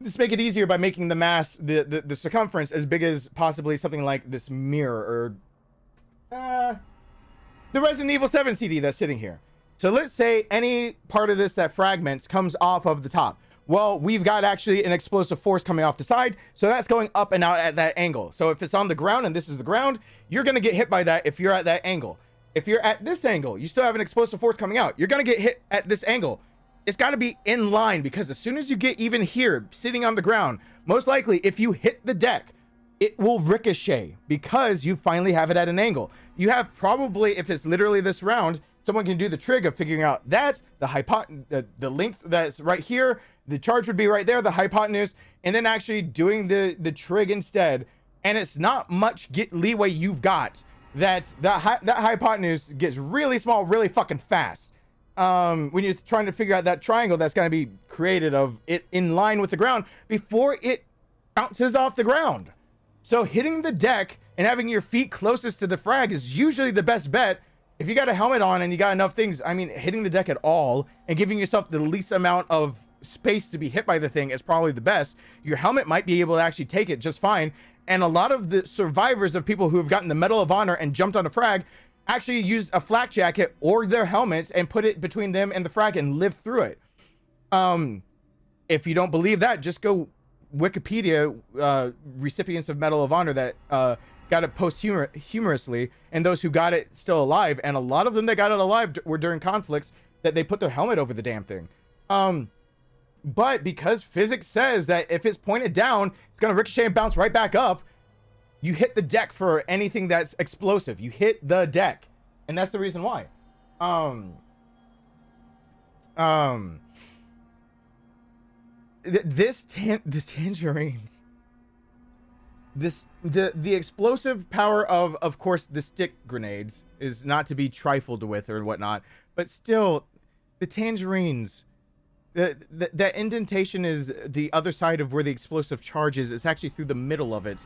Let's make it easier by making the mass, the circumference as big as possibly something like this mirror, or the Resident Evil 7 CD that's sitting here. So let's say any part of this that fragments comes off of the top. Well, we've got actually an explosive force coming off the side, so that's going up and out at that angle. So if it's on the ground and this is the ground, you're going to get hit by that if you're at that angle. If you're at this angle, you still have an explosive force coming out. You're going to get hit at this angle. It's got to be in line, because as soon as you get even here, sitting on the ground, most likely if you hit the deck, it will ricochet because you finally have it at an angle. You have probably, if it's literally this round, someone can do the trig of figuring out that's the length that's right here. The charge would be right there, the hypotenuse, and then actually doing the trig instead. And it's not much leeway you've got. That hypotenuse gets really small, really fucking fast. When you're trying to figure out that triangle that's going to be created of it in line with the ground before it bounces off the ground. So hitting the deck and having your feet closest to the frag is usually the best bet. If you got a helmet on and you got enough things, I mean, hitting the deck at all and giving yourself the least amount of space to be hit by the thing is probably the best. Your helmet might be able to actually take it just fine. And a lot of the survivors of people who have gotten the Medal of Honor and jumped on a frag actually use a flak jacket or their helmets and put it between them and the frag and live through it. If you don't believe that, just go Wikipedia recipients of Medal of Honor that got it posthumously, and those who got it still alive. And a lot of them that got it alive were during conflicts that they put their helmet over the damn thing. But because physics says that if it's pointed down, it's going to ricochet and bounce right back up, you hit the deck for anything that's explosive. You hit the deck. And that's the reason why. The tangerines. The explosive power of course, the stick grenades is not to be trifled with or whatnot. But still, the tangerines... That indentation is the other side of where the explosive charge is. It's actually through the middle of it.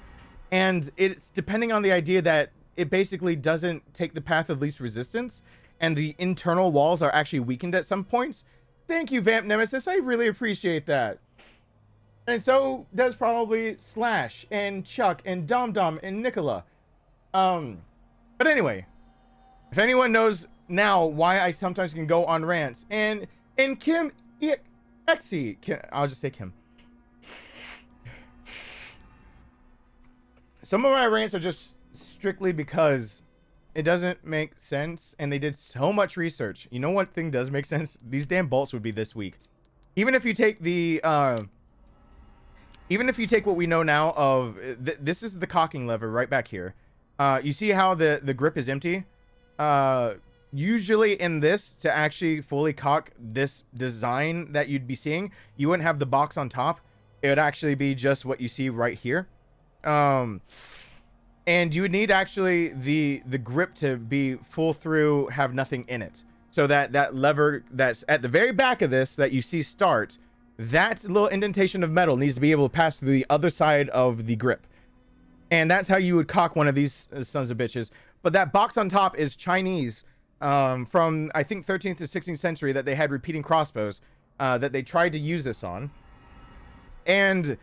And it's depending on the idea that it basically doesn't take the path of least resistance. And the internal walls are actually weakened at some points. Thank you, Vamp Nemesis. I really appreciate that. And so does probably Slash and Chuck and Dom Dom and Nicola. But anyway, if anyone knows now why I sometimes can go on rants, and Kim... Exy, I'll just say Kim. Some of my rants are just strictly because it doesn't make sense, and they did so much research. You know what thing does make sense? These damn bolts would be this weak. Even if you take the, even if you take what we know now of, this is the cocking lever right back here. You see how the grip is empty? Usually in this, to actually fully cock this design that you'd be seeing, you wouldn't have the box on top. It would actually be just what you see right here. And you would need actually the grip to be full through, have nothing in it. So that lever that's at the very back of this that you see start, that little indentation of metal needs to be able to pass through the other side of the grip. And that's how you would cock one of these sons of bitches. But that box on top is Chinese. From I think 13th to 16th century, that they had repeating crossbows that they tried to use this on. And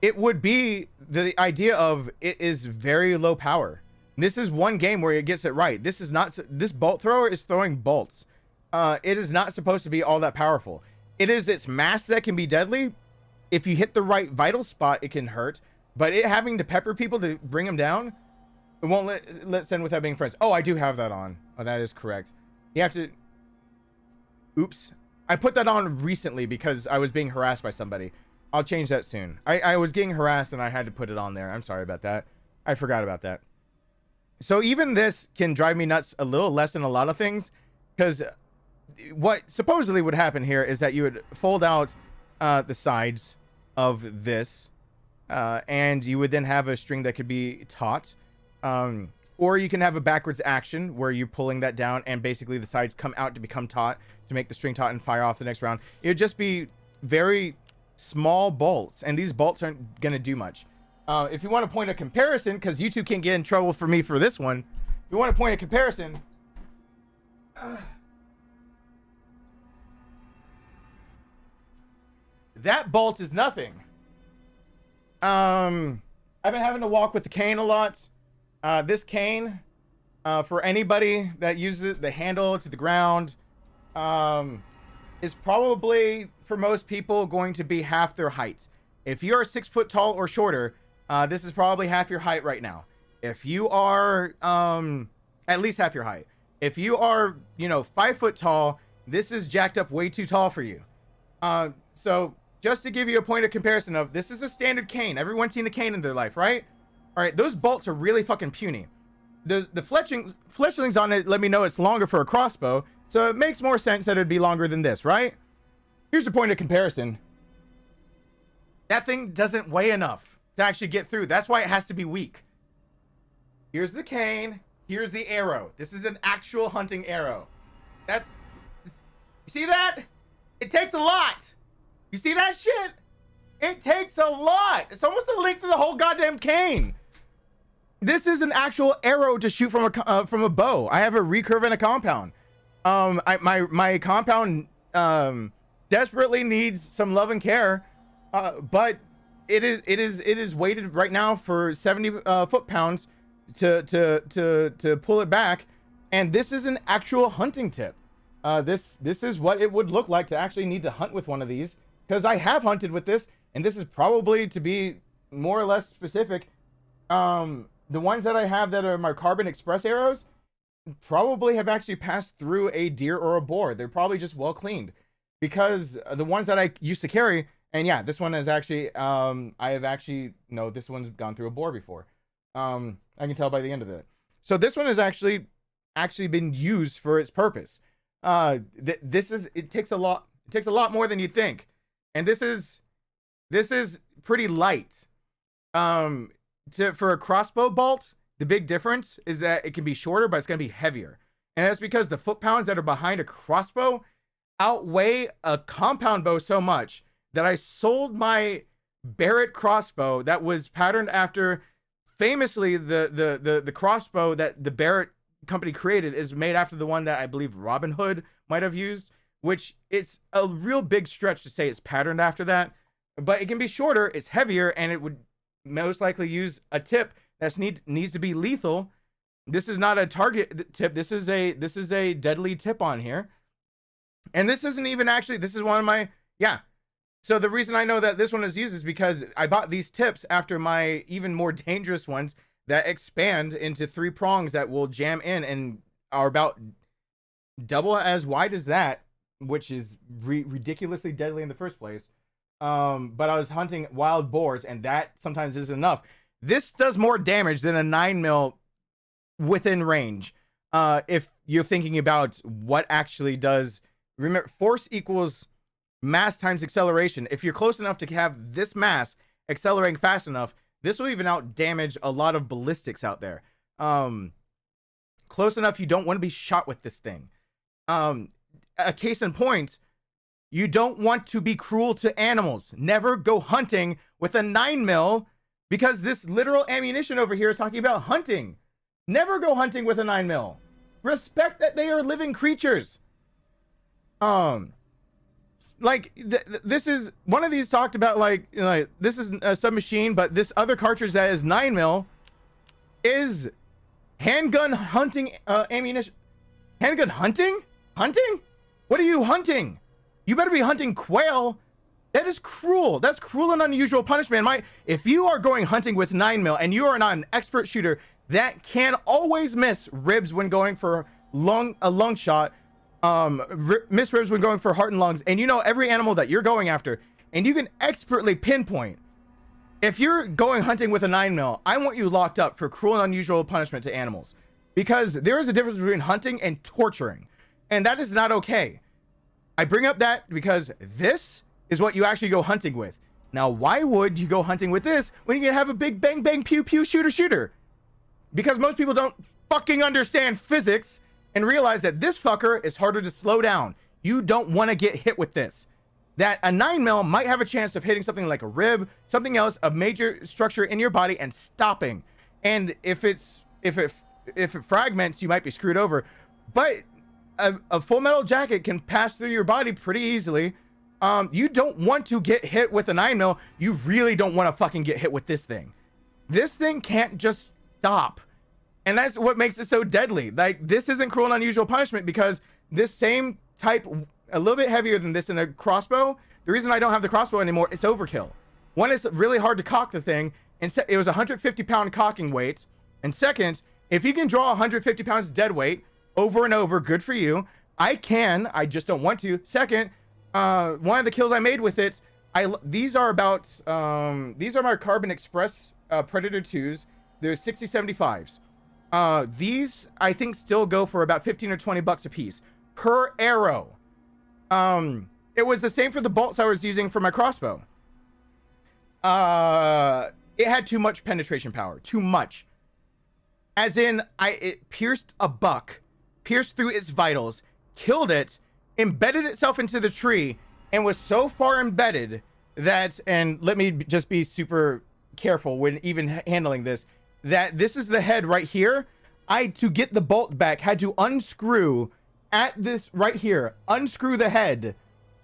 it would be the idea of it is very low power. This is one game where it gets it right. This is not, this bolt thrower is throwing bolts. It is not supposed to be all that powerful. It is its mass that can be deadly. If you hit the right vital spot, it can hurt. But it having to pepper people to bring them down, it won't let send without being friends. Oh, I do have that on. Oh, that is correct. You have to... Oops. I put that on recently because I was being harassed by somebody. I'll change that soon. I was getting harassed and I had to put it on there. I'm sorry about that. I forgot about that. So even this can drive me nuts a little less than a lot of things, because what supposedly would happen here is that you would fold out the sides of this, and you would then have a string that could be taut. Or you can have a backwards action where you're pulling that down and basically the sides come out to become taut to make the string taut and fire off the next round. It would just be very small bolts, and these bolts aren't going to do much. If you want to point a comparison, because YouTube can get in trouble for me for this one, if you want to point a comparison, that bolt is nothing. I've been having to walk with the cane a lot. This cane, for anybody that uses it, the handle to the ground, is probably, for most people, going to be half their height. If you're 6 foot tall or shorter, this is probably half your height right now. If you are, at least half your height. If you are, 5 foot tall, this is jacked up way too tall for you. So just to give you a point of comparison of, this is a standard cane. Everyone's seen a cane in their life, right? All right, those bolts are really fucking puny. The fletchlings on it let me know it's longer for a crossbow, so it makes more sense that it'd be longer than this, right? Here's a point of comparison. That thing doesn't weigh enough to actually get through. That's why it has to be weak. Here's the cane. Here's the arrow. This is an actual hunting arrow. You see that? It takes a lot. You see that shit? It takes a lot. It's almost the length of the whole goddamn cane. This is an actual arrow to shoot from a bow. I have a recurve and a compound. My compound desperately needs some love and care, but it is weighted right now for 70 foot-pounds to pull it back, and this is an actual hunting tip. This is what it would look like to actually need to hunt with one of these, because I have hunted with this, and this is probably, to be more or less specific, the ones that I have that are my Carbon Express arrows probably have actually passed through a deer or a boar. They're probably just well cleaned, because the ones that I used to carry, and yeah, this one is actually, no, this one's gone through a boar before. I can tell by the end of it. So this one has actually been used for its purpose. It takes a lot more than you think, and this is pretty light. For a crossbow bolt, the big difference is that it can be shorter, but it's going to be heavier. And that's because the foot-pounds that are behind a crossbow outweigh a compound bow so much that I sold my Barrett crossbow that was patterned after, famously, the crossbow that the Barrett company created is made after the one that I believe Robin Hood might have used, which it's a real big stretch to say it's patterned after that. But it can be shorter, it's heavier, and it would most likely use a tip that needs to be lethal. This is not a target tip. This is a deadly tip on here. And this isn't even actually, this is one of my, yeah. So the reason I know that this one is used is because I bought these tips after my even more dangerous ones that expand into 3 prongs that will jam in and are about double as wide as that, which is ridiculously deadly in the first place. But I was hunting wild boars, and that sometimes isn't enough. This does more damage than a 9mm within range. If you're thinking about what actually does, remember, force equals mass times acceleration. If you're close enough to have this mass accelerating fast enough, this will even out damage a lot of ballistics out there. Close enough, you don't want to be shot with this thing. A case in point, you don't want to be cruel to animals. Never go hunting with a 9mm, because this literal ammunition over here is talking about hunting. Never go hunting with a 9mm. Respect that they are living creatures. Like this is one of these talked about, like this is a submachine, but this other cartridge that is 9mm is handgun hunting ammunition. Handgun hunting? Hunting? What are you hunting? You better be hunting quail. That is cruel. That's cruel and unusual punishment. If you are going hunting with 9mm and you are not an expert shooter that can always miss ribs when going for a lung shot, miss ribs when going for heart and lungs, and you know every animal that you're going after, and you can expertly pinpoint. If you're going hunting with a 9mm, I want you locked up for cruel and unusual punishment to animals, because there is a difference between hunting and torturing, and that is not okay. I bring up that because this is what you actually go hunting with. Now, why would you go hunting with this when you can have a big bang bang pew pew shooter? Because most people don't fucking understand physics and realize that this fucker is harder to slow down. You don't want to get hit with this. That a 9mm might have a chance of hitting something like a rib, something else, a major structure in your body, and stopping. And if it fragments, you might be screwed over. But a full metal jacket can pass through your body pretty easily. You don't want to get hit with a 9mm. You really don't want to fucking get hit with this thing. This thing can't just stop. And that's what makes it so deadly. Like, this isn't cruel and unusual punishment, because this same type, a little bit heavier than this in a crossbow, the reason I don't have the crossbow anymore, it's overkill. One, it's really hard to cock the thing, and it was 150-pound cocking weight. And second, if you can draw 150 pounds dead weight over and over, good for you. I just don't want to. Second, one of the kills I made with it, these are my Carbon Express Predator 2s. They're 6075s. These I think still go for about 15 or 20 bucks a piece per arrow. It was the same for the bolts I was using for my crossbow. It had too much penetration power, too much. As in, it pierced a buck, pierced through its vitals, killed it, embedded itself into the tree, and was so far embedded that, and let me just be super careful when even handling this, that this is the head right here. To get the bolt back, had to unscrew at this right here, unscrew the head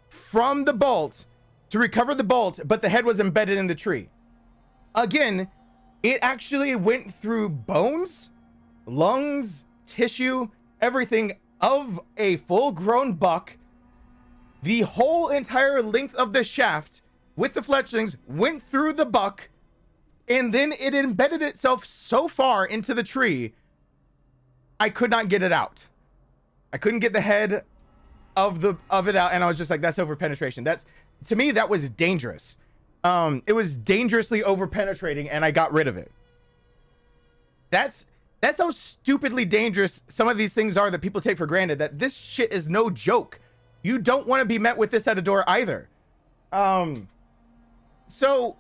from the bolt to recover the bolt, but the head was embedded in the tree. Again, it actually went through bones, lungs, tissue, everything of a full-grown buck. The whole entire length of the shaft with the fletchlings went through the buck, and then it embedded itself so far into the tree, I could not get it out. I couldn't get the head of it out, and I was just like, that's over penetration. To me, that was dangerous. It was dangerously over penetrating, and I got rid of it. That's how stupidly dangerous some of these things are that people take for granted, that this shit is no joke. You don't want to be met with this at a door either. So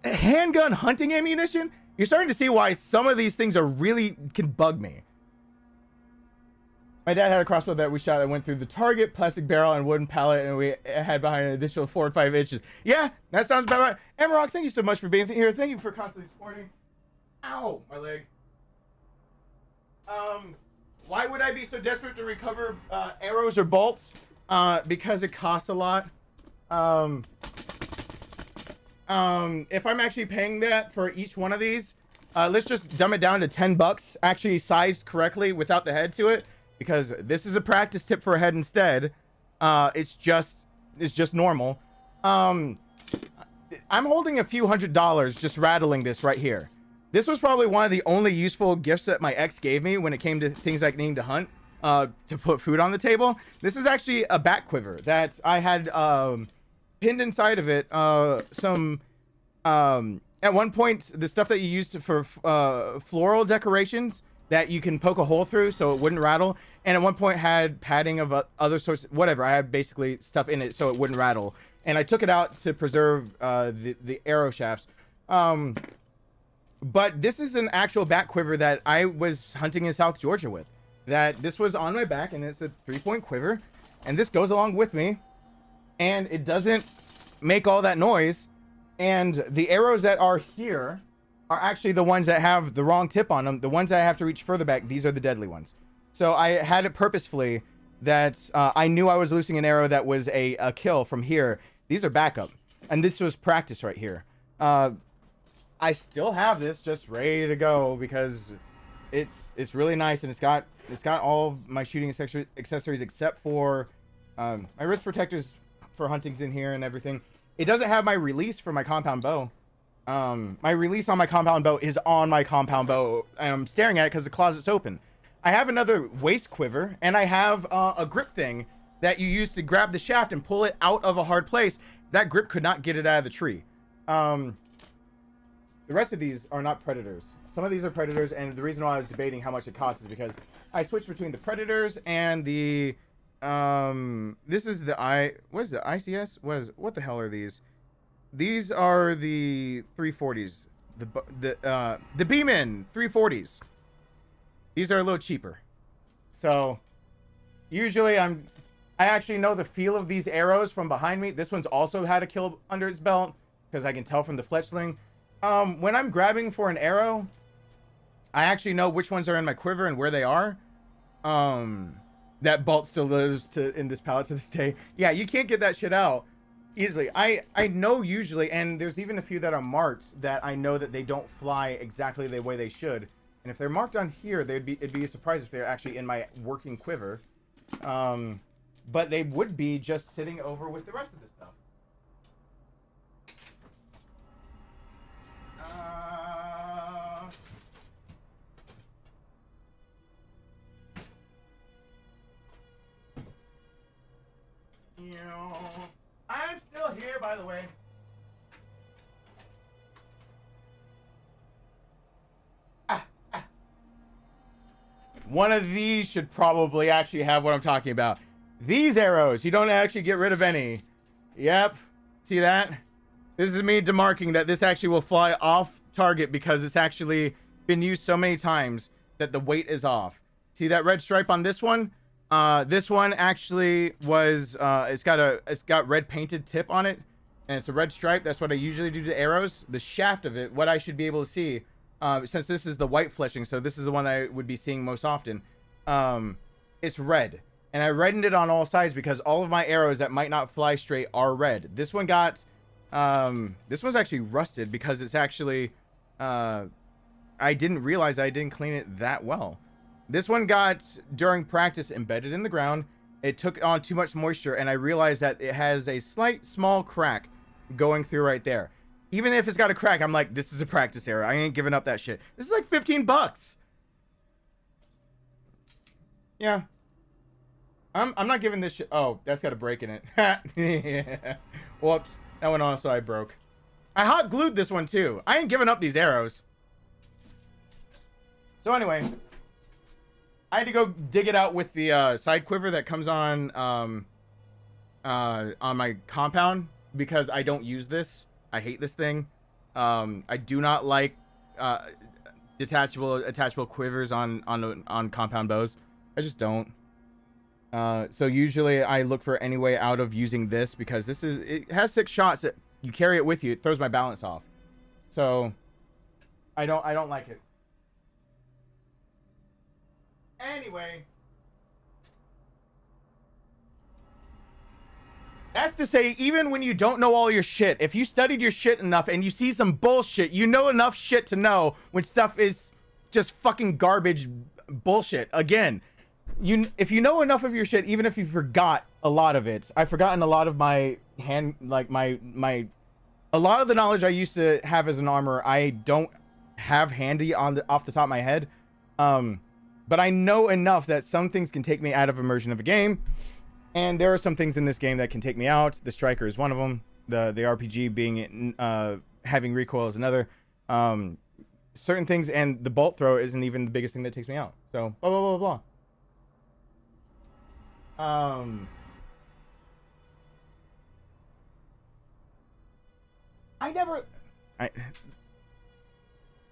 handgun hunting ammunition, you're starting to see why some of these things can bug me. My dad had a crossbow that we shot that went through the target, plastic barrel, and wooden pallet, and we had behind an additional 4 or 5 inches. Yeah, that sounds about right. Emerald, thank you so much for being here. Thank you for constantly supporting. Ow, my leg. Why would I be so desperate to recover arrows or bolts? Because it costs a lot. If I'm actually paying that for each one of these, let's just dumb it down to $10, actually sized correctly without the head to it, because this is a practice tip for a head instead. It's just normal. I'm holding a few $100s just rattling this right here. This was probably one of the only useful gifts that my ex gave me when it came to things like needing to hunt, to put food on the table. This is actually a back quiver that I had pinned inside of it at one point, the stuff that you used for floral decorations that you can poke a hole through so it wouldn't rattle, and at one point had padding of other sorts, whatever. I had basically stuff in it so it wouldn't rattle, and I took it out to preserve the arrow shafts. But this is an actual back quiver that I was hunting in South Georgia with. This was on my back, and it's a 3-point quiver, and this goes along with me, and it doesn't make all that noise. And the arrows that are here are actually the ones that have the wrong tip on them. The ones that I have to reach further back, these are the deadly ones. So I had it purposefully that I knew I was losing an arrow that was a kill from here. These are backup, and this was practice right here. I still have this just ready to go because it's really nice, and it's got all of my shooting accessories except for my wrist protectors for hunting's in here and everything. It doesn't have my release for my compound bow. My release on my compound bow is on my compound bow, and I'm staring at it because the closet's open. I have another waist quiver, and I have a grip thing that you use to grab the shaft and pull it out of a hard place. That grip could not get it out of the tree. The rest of these are not predators. Some of these are predators, and the reason why I was debating how much it costs is because I switched between the predators and the this is the what is the ICS? What the hell are these? These are the 340s. The Beeman 340s. These are a little cheaper. So usually I actually know the feel of these arrows from behind me. This one's also had a kill under its belt because I can tell from the fletchling. When I'm grabbing for an arrow, I actually know which ones are in my quiver and where they are. That bolt still lives in this pallet to this day. Yeah, you can't get that shit out easily. I know usually, and there's even a few that are marked that I know that they don't fly exactly the way they should. And if they're marked on here, it'd be a surprise if they're actually in my working quiver. But they would be just sitting over with the rest of this stuff. I'm still here, by the way. One of these should probably actually have what I'm talking about. These arrows, you don't actually get rid of any. Yep. See that? This is me demarking that this actually will fly off target because it's actually been used so many times that the weight is off. See that red stripe on this one? This one actually was, it's got red painted tip on it, and it's a red stripe. That's what I usually do to arrows. The shaft of it, what I should be able to see, since this is the white fleshing, so this is the one I would be seeing most often. It's red, and I reddened it on all sides because all of my arrows that might not fly straight are red. This one got, this one's actually rusted because it's actually, I didn't realize I didn't clean it that well. This one got, during practice, embedded in the ground. It took on too much moisture, and I realized that it has a slight, small crack going through right there. Even if it's got a crack, I'm like, this is a practice error. I ain't giving up that shit. This is like 15 bucks. Yeah. I'm not giving this shit. Oh, that's got a break in it. Yeah. Whoops. That one also I broke. I hot glued this one too. I ain't giving up these arrows. So anyway, I had to go dig it out with the side quiver that comes on my compound because I don't use this. I hate this thing. I do not like attachable quivers on compound bows. I just don't. So usually I look for any way out of using this because it has 6 shots. You carry it with you. It throws my balance off. So I don't like it. Anyway, that's to say, even when you don't know all your shit, if you studied your shit enough and you see some bullshit, you know enough shit to know when stuff is just fucking garbage bullshit. Again, if you know enough of your shit, even if you forgot a lot of it, I've forgotten a lot of my a lot of the knowledge I used to have as an armorer, I don't have handy off the top of my head. But I know enough that some things can take me out of immersion of a game. And there are some things in this game that can take me out. The striker is one of them. The RPG being having recoil is another. Certain things, and the bolt throw isn't even the biggest thing that takes me out. So blah blah blah blah.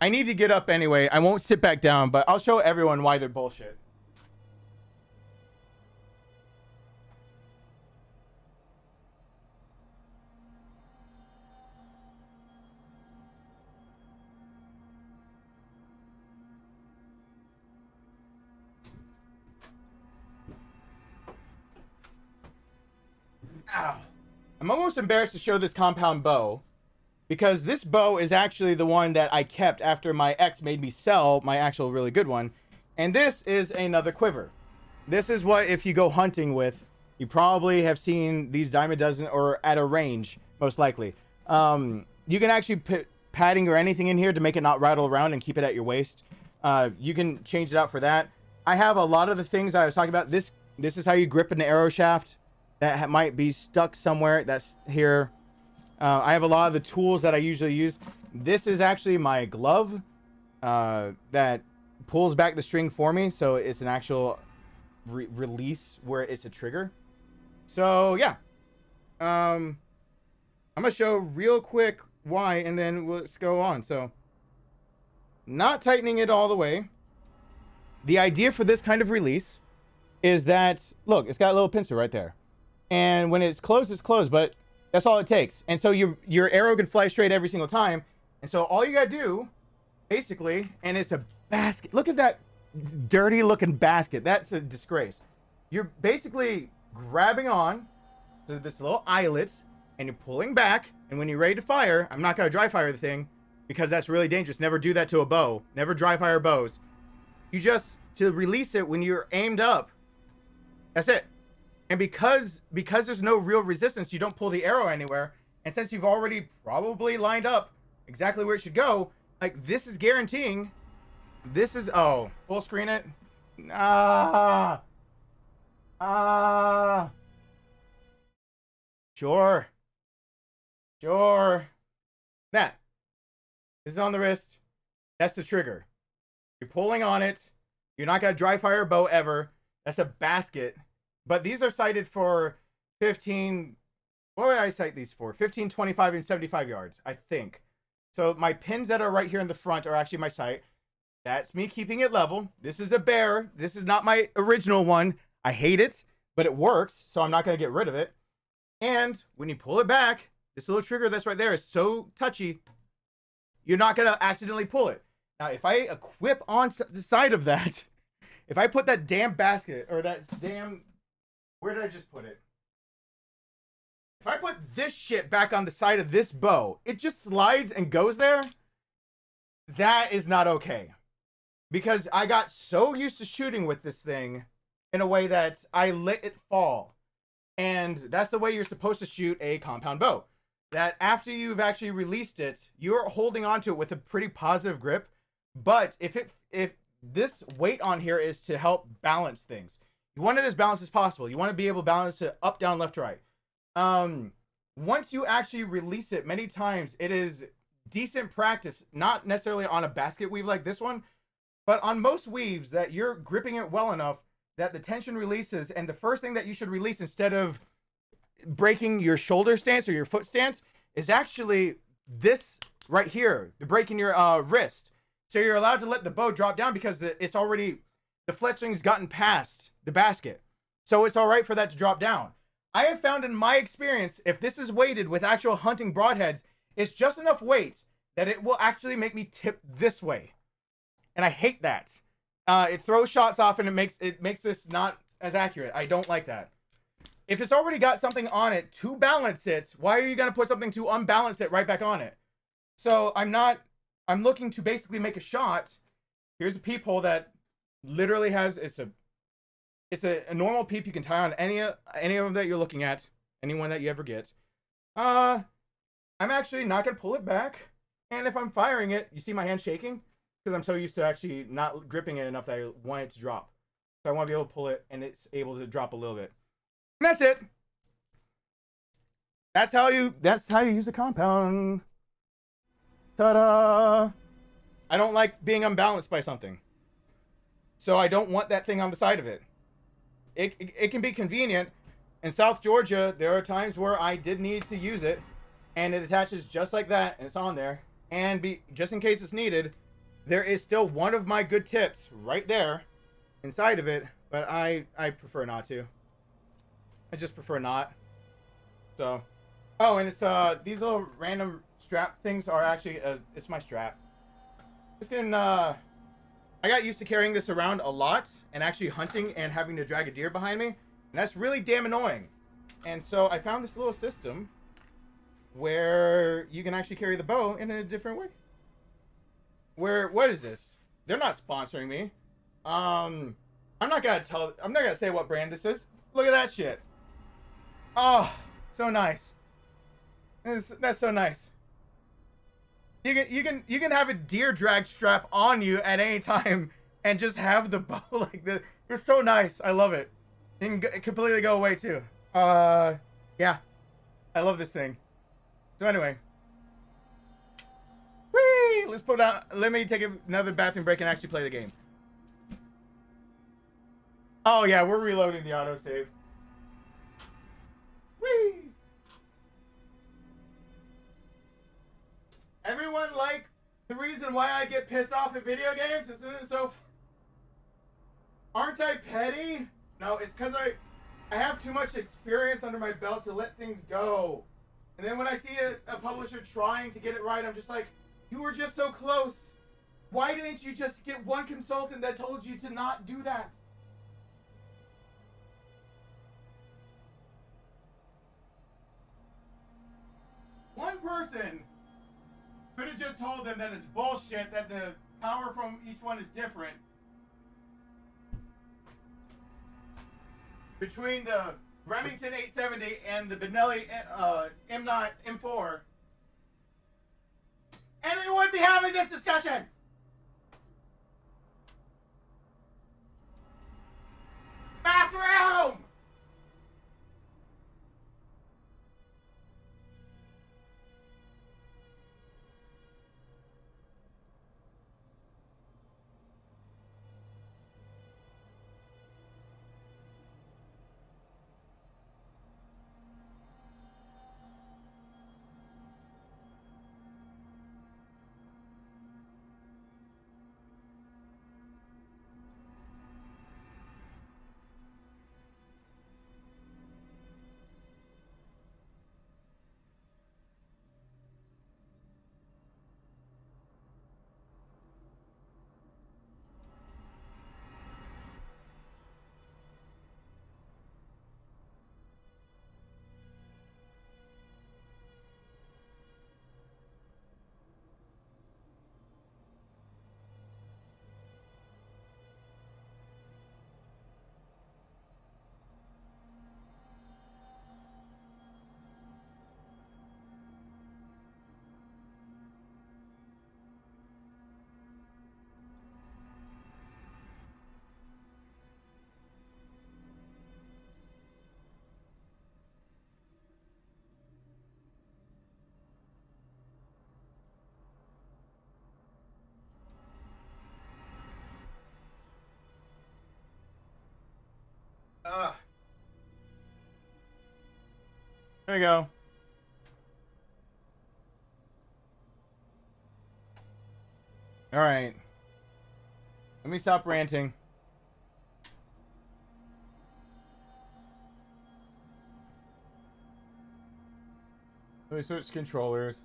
I need to get up anyway. I won't sit back down, but I'll show everyone why they're bullshit. Ow. I'm almost embarrassed to show this compound bow because this bow is actually the one that I kept after my ex made me sell my actual really good one. And this is another quiver. This is what, if you go hunting with, you probably have seen these dime a dozen or at a range, most likely. You can actually put padding or anything in here to make it not rattle around and keep it at your waist. You can change it out for that. I have a lot of the things I was talking about. This is how you grip an arrow shaft that might be stuck somewhere. That's here. I have a lot of the tools that I usually use. This is actually my glove that pulls back the string for me, so it's an actual release where it's a trigger. So yeah, I'm gonna show real quick why, and then let's go on. So, not tightening it all the way. The idea for this kind of release is that, look, it's got a little pincer right there, and when it's closed, but that's all it takes. And so your arrow can fly straight every single time. And so all you gotta do, basically, and it's a basket. Look at that dirty looking basket. That's a disgrace. You're basically grabbing on to this little eyelet and you're pulling back. And when you're ready to fire, I'm not gonna dry fire the thing because that's really dangerous. Never do that to a bow. Never dry fire bows. You just, to release it when you're aimed up, that's it. And because there's no real resistance, you don't pull the arrow anywhere. And since you've already probably lined up exactly where it should go, like, this is guaranteeing. This is, oh, full screen it. Sure. That. This is on the wrist. That's the trigger. You're pulling on it. You're not gonna dry fire a bow ever. That's a basket. But these are sighted for 15, what would I sight these for? 15, 25, and 75 yards, I think. So my pins that are right here in the front are actually my sight. That's me keeping it level. This is a bear. This is not my original one. I hate it, but it works, so I'm not going to get rid of it. And when you pull it back, this little trigger that's right there is so touchy, you're not going to accidentally pull it. Now, if I equip on the side of that, if I put that damn basket, or that damn... Where did I just put it? If I put this shit back on the side of this bow, it just slides and goes there. That is not okay. Because I got so used to shooting with this thing in a way that I let it fall. And that's the way you're supposed to shoot a compound bow. That after you've actually released it, you're holding onto it with a pretty positive grip. But if this weight on here is to help balance things, you want it as balanced as possible. You want to be able to balance it up, down, left, right. Once you actually release it, many times it is decent practice, not necessarily on a basket weave like this one, but on most weaves that you're gripping it well enough that the tension releases, and the first thing that you should release instead of breaking your shoulder stance or your foot stance is actually this right here, the break in your wrist. So you're allowed to let the bow drop down because it's already, the fletching's gotten past the basket. So it's all right for that to drop down. I have found in my experience, if this is weighted with actual hunting broadheads, it's just enough weight that it will actually make me tip this way. And I hate that. It throws shots off and it makes this not as accurate. I don't like that. If it's already got something on it to balance it, why are you going to put something to unbalance it right back on it? So I'm looking to basically make a shot. Here's a peephole that literally has, it's a normal peep you can tie on any of them that you're looking at, anyone that you ever get. I'm actually not going to pull it back. And if I'm firing it, you see my hand shaking? Because I'm so used to actually not gripping it enough that I want it to drop. So I want to be able to pull it and it's able to drop a little bit. And that's it. That's how you use a compound. Ta-da! I don't like being unbalanced by something. So I don't want that thing on the side of it. It can be convenient. In South Georgia, there are times where I did need to use it, and it attaches just like that, and it's on there. And just in case it's needed, there is still one of my good tips right there inside of it, but I prefer not to. I just prefer not. So, oh, and it's these little random strap things are actually it's my strap. It's getting I got used to carrying this around a lot and actually hunting and having to drag a deer behind me, and that's really damn annoying. And so I found this little system where you can actually carry the bow in a different way. What is this? They're not sponsoring me. I'm not gonna say what brand this is. Look at that shit. Oh, so nice. That's so nice. You can have a deer drag strap on you at any time and just have the bow like this. It's so nice. I love it. It can completely go away too. Yeah, I love this thing. So anyway, whee! Let's put out. Let me take another bathroom break and actually play the game. Oh yeah, we're reloading the autosave. Whee! Everyone like the reason why I get pissed off at video games? Isn't it so? Aren't I petty? No, it's because I have too much experience under my belt to let things go. And then when I see a publisher trying to get it right, I'm just like, you were just so close. Why didn't you just get one consultant that told you to not do that? One person could have just told them that it's bullshit, that the power from each one is different. Between the Remington 870 and the Benelli M4, and we wouldn't be having this discussion. Bathroom! There we go. All right. Let me stop ranting. Let me switch controllers.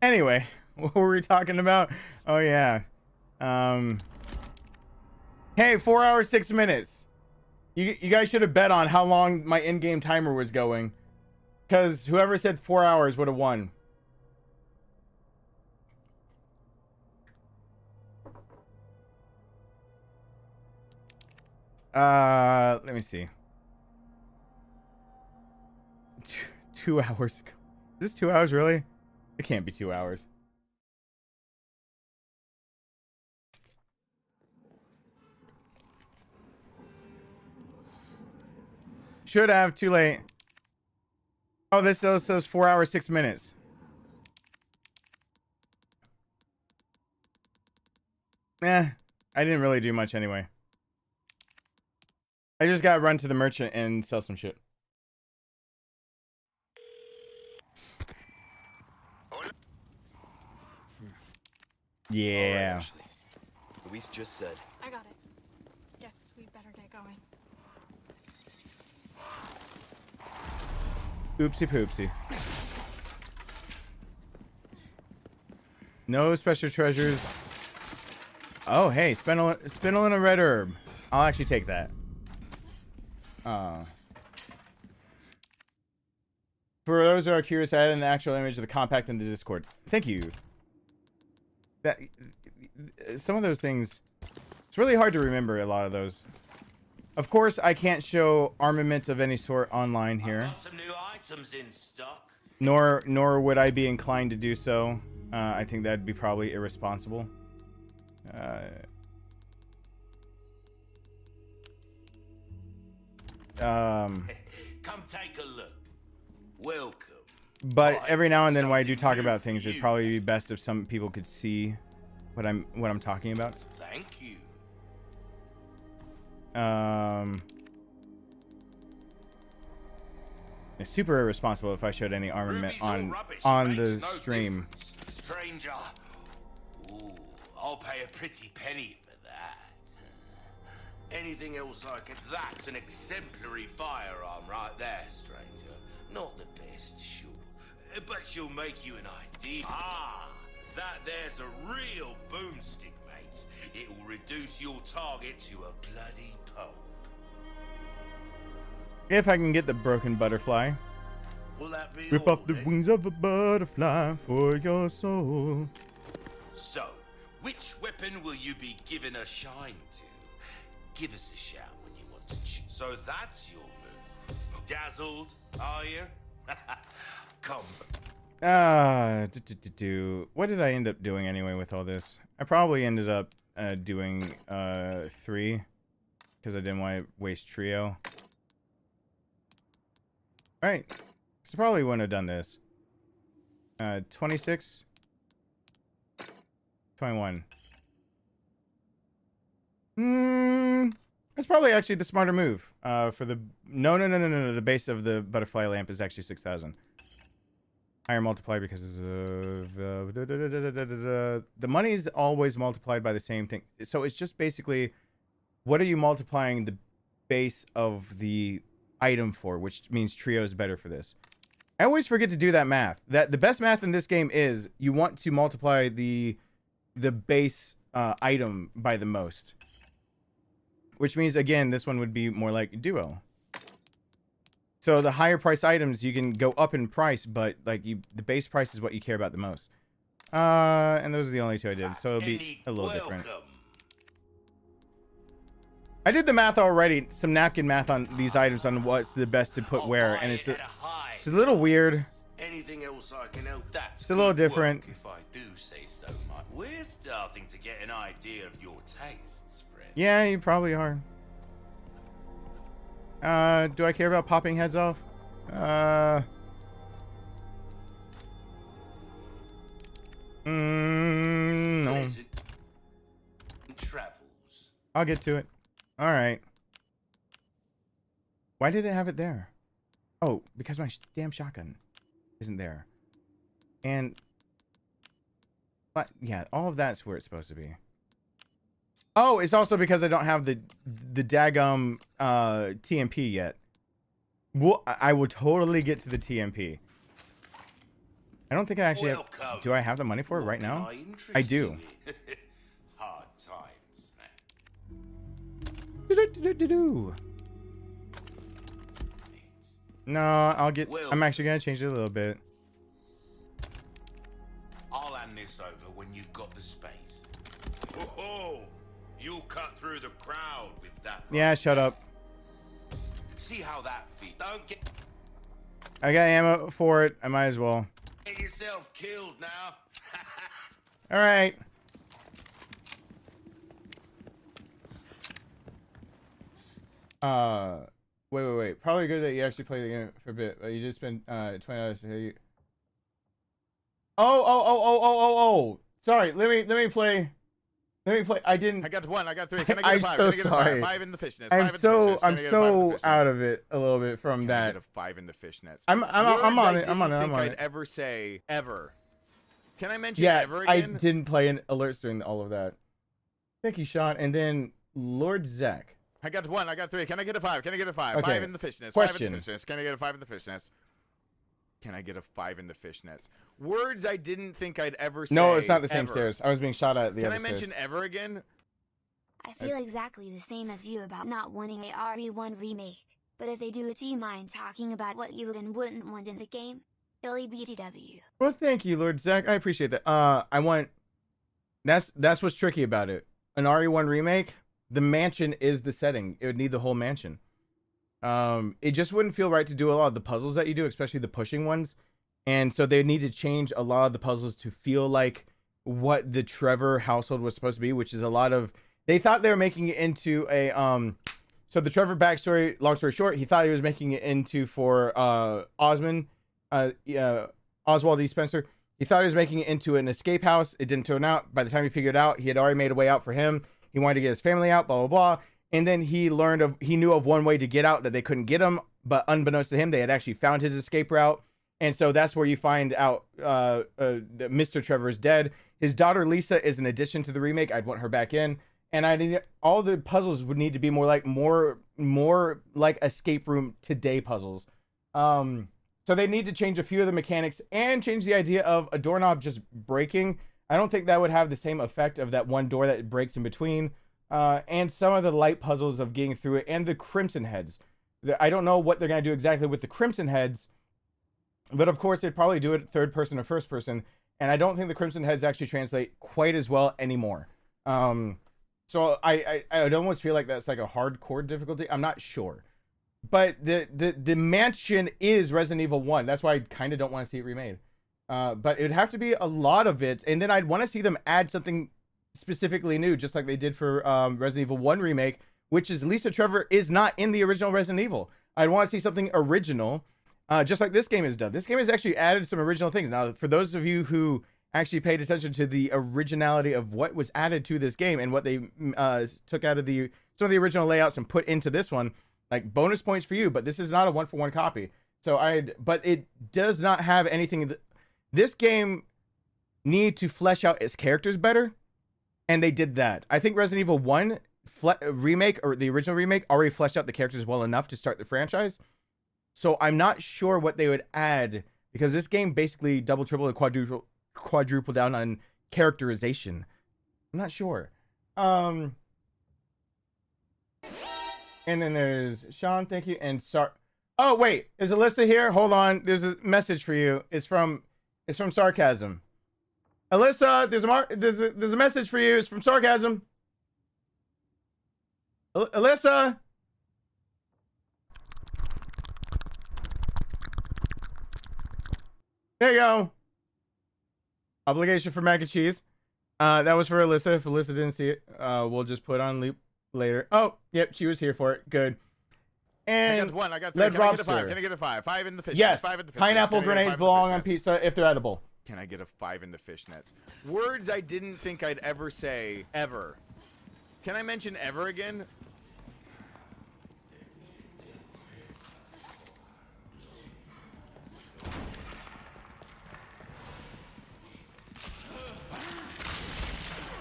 Anyway, what were we talking about? Oh yeah. Hey, 4 hours 6 minutes. You guys should have bet on how long my in-game timer was going, because whoever said 4 hours would have won. Let me see. 2 hours ago. Is this 2 hours really? It can't be 2 hours. Should have, too late. Oh, this still says 4 hours 6 minutes. I didn't really do much anyway. I just got to run to the merchant and sell some shit. Yeah. Right, Ashley. Luis just said. I got it. Guess we better get going. Oopsie poopsie. No special treasures. Oh, hey, spindle and a red herb. I'll actually take that. For those who are curious, I added an actual image of the compact in the Discord. Thank you. That some of those things, it's really hard to remember a lot of those. Of course, I can't show armament of any sort online here. Got some new items in stock. Nor would I be inclined to do so. I think that'd be probably irresponsible. Come take a look. Welcome. But every now and then when I do talk about things, it'd probably be best if some people could see what I'm talking about. Thank you. It's super irresponsible if I showed any armament on the stream. Stranger. Ooh, I'll pay a pretty penny for that. Anything else I can... That's an exemplary firearm right there, stranger. Not the best, sure. But she'll make you an idea. Ah, that there's a real boomstick, mate. It'll reduce your target to a bloody pulp. If I can get the broken butterfly. Will that be Rip all, off the then? wings of a butterfly for your soul. So, which weapon will you be given a shine to? Give us a shout when you want to choose. So that's your move. Dazzled, are you? Come. What did I end up doing anyway with all this? I probably ended up doing 3 because I didn't want to waste trio. All right, so probably wouldn't have done this. 26, 21. That's probably actually the smarter move. For the no. The base of the butterfly lamp is actually 6,000. Higher multiply because of the money's always multiplied by the same thing. So it's just basically, what are you multiplying the base of the item for? Which means trio is better for this. I always forget to do that math. That the best math in this game is you want to multiply the base item by the most. Which means, again, this one would be more like duo. So the higher price items, you can go up in price, but like the base price is what you care about the most. And those are the only 2 I did, so it'll be a little different. I did the math already, some napkin math on these items on what's the best to put where, and it's a little weird. Anything else I can help? That's it's a little different. If I do say so, Mike. We're starting to get an idea of your tastes, friend. Yeah, you probably are. Do I care about popping heads off? No. Pleasant travels. I'll get to it. All right. Why did it have it there? Oh, because my damn shotgun isn't there. And but yeah, all of that's where it's supposed to be. Oh, it's also because I don't have the daggum TMP yet. Well, I will totally get to the TMP. I don't think I actually have, do I have the money for it right now? I do. Hard times. No, I'll get. I'm actually gonna change it a little bit. I'll hand this over when you've got the space. Oh, you'll cut through the crowd with that. Yeah, shut up. See how that feels. Don't get. I got ammo for it. I might as well. Get yourself killed now. All right. Wait. Probably good that you actually play the game for a bit. You just spent $20 to you. Oh. Sorry. Let me play. I didn't. I got 1. I got 3. Can I get I'm a 5? so Can I get a sorry. 5 in the fishnets? I'm 5 in the fishnets. Can I I'm get a 5 in the so fishnets? out of it a little bit from Can that. I get a 5 in the fishnets? I'm on it. I'm on it. I I'm didn't on think it. I'd ever say ever. Can I mention Yeah, ever I again? didn't play in alerts during all of that. Thank you, Sean. And then Lord Zach. I got 1. I got 3. Can I get a 5? Can I get a 5? Okay. 5 in the fishnets. Question. 5 in the fishnets. Can I get a 5 in the fishnets? Can I get a 5 in the fishnets? Words I didn't think I'd ever say. No, it's not the same ever. stairs. I was being shot at the Can other I mention stairs. ever again? I feel exactly the same as you about not wanting a RE1 remake, but if they do it, do you mind talking about what you would and wouldn't want in the game? Billy BTW. Well, thank you, Lord Zach. I appreciate that. I want. That's what's tricky about it. An RE1 remake. The mansion is the setting. It would need the whole mansion. It just wouldn't feel right to do a lot of the puzzles that you do, especially the pushing ones. And so they need to change a lot of the puzzles to feel like what the Trevor household was supposed to be, which is a lot of. They thought they were making it into a so the Trevor backstory, long story short, he thought he was making it into for Osmond, Oswald E. Spencer. He thought he was making it into an escape house. It didn't turn out. By the time he figured it out, he had already made a way out for him. He wanted to get his family out, blah, blah, blah. And then he knew of one way to get out that they couldn't get him, but unbeknownst to him, they had actually found his escape route. And so that's where you find out that Mr. Trevor is dead. His daughter, Lisa, is an addition to the remake. I'd want her back in. And all the puzzles would need to be more like escape room today puzzles. So they need to change a few of the mechanics and change the idea of a doorknob just breaking. I don't think that would have the same effect of that one door that breaks in between. And some of the light puzzles of getting through it, and the Crimson Heads. I don't know what they're going to do exactly with the Crimson Heads, but of course they'd probably do it third person or first person. And I don't think the Crimson Heads actually translate quite as well anymore. So I'd almost feel like that's like a hardcore difficulty. I'm not sure. But the mansion is Resident Evil 1. That's why I kind of don't want to see it remade. But it would have to be a lot of it. And then I'd want to see them add something specifically new, just like they did for Resident Evil 1 Remake, which is Lisa Trevor is not in the original Resident Evil. I'd want to see something original, just like this game has done. This game has actually added some original things. Now, for those of you who actually paid attention to the originality of what was added to this game and what they took out of some of the original layouts and put into this one, like bonus points for you, but this is not a 1-for-1 copy. But it does not have anything. This game need to flesh out its characters better, and they did that. I think Resident Evil 1 remake, or the original remake, already fleshed out the characters well enough to start the franchise. So I'm not sure what they would add, because this game basically double, triple, and quadruple down on characterization. I'm not sure. And then there's Sean, thank you, and oh wait, is Alyssa here? Hold on, there's a message for you. It's from Sarcasm. Alyssa, there's a message for you. It's from Sarcasm. Alyssa. There you go. Obligation for mac and cheese. That was for Alyssa. If Alyssa didn't see it, we'll just put on loop later. Oh, yep, she was here for it. Good. And I got 1. I got 3. Can I get a 5? Can I get a 5? 5 in the fish. Yes. 5 in the fish. Pineapple grenades belong on pizza if they're edible. Can I get a 5 in the fishnets? Words I didn't think I'd ever say, ever. Can I mention ever again?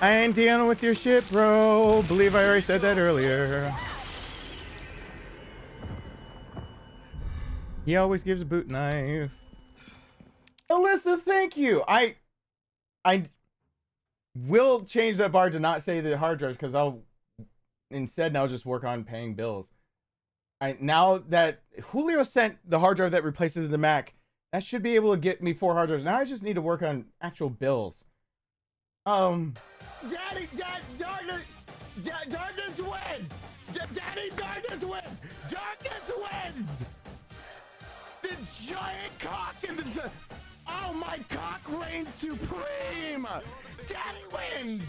I ain't dealing with your shit, bro. Believe I already said that earlier. He always gives a boot knife. Alyssa, thank you. I will change that bar to not say the hard drives because I'll instead now just work on paying bills. Now that Julio sent the hard drive that replaces the Mac, that should be able to get me 4 hard drives. Now I just need to work on actual bills. Daddy, Darkness wins! Daddy, Darkness wins! Darkness wins! The giant cock in the... Oh, my cock reigns supreme! Daddy wins!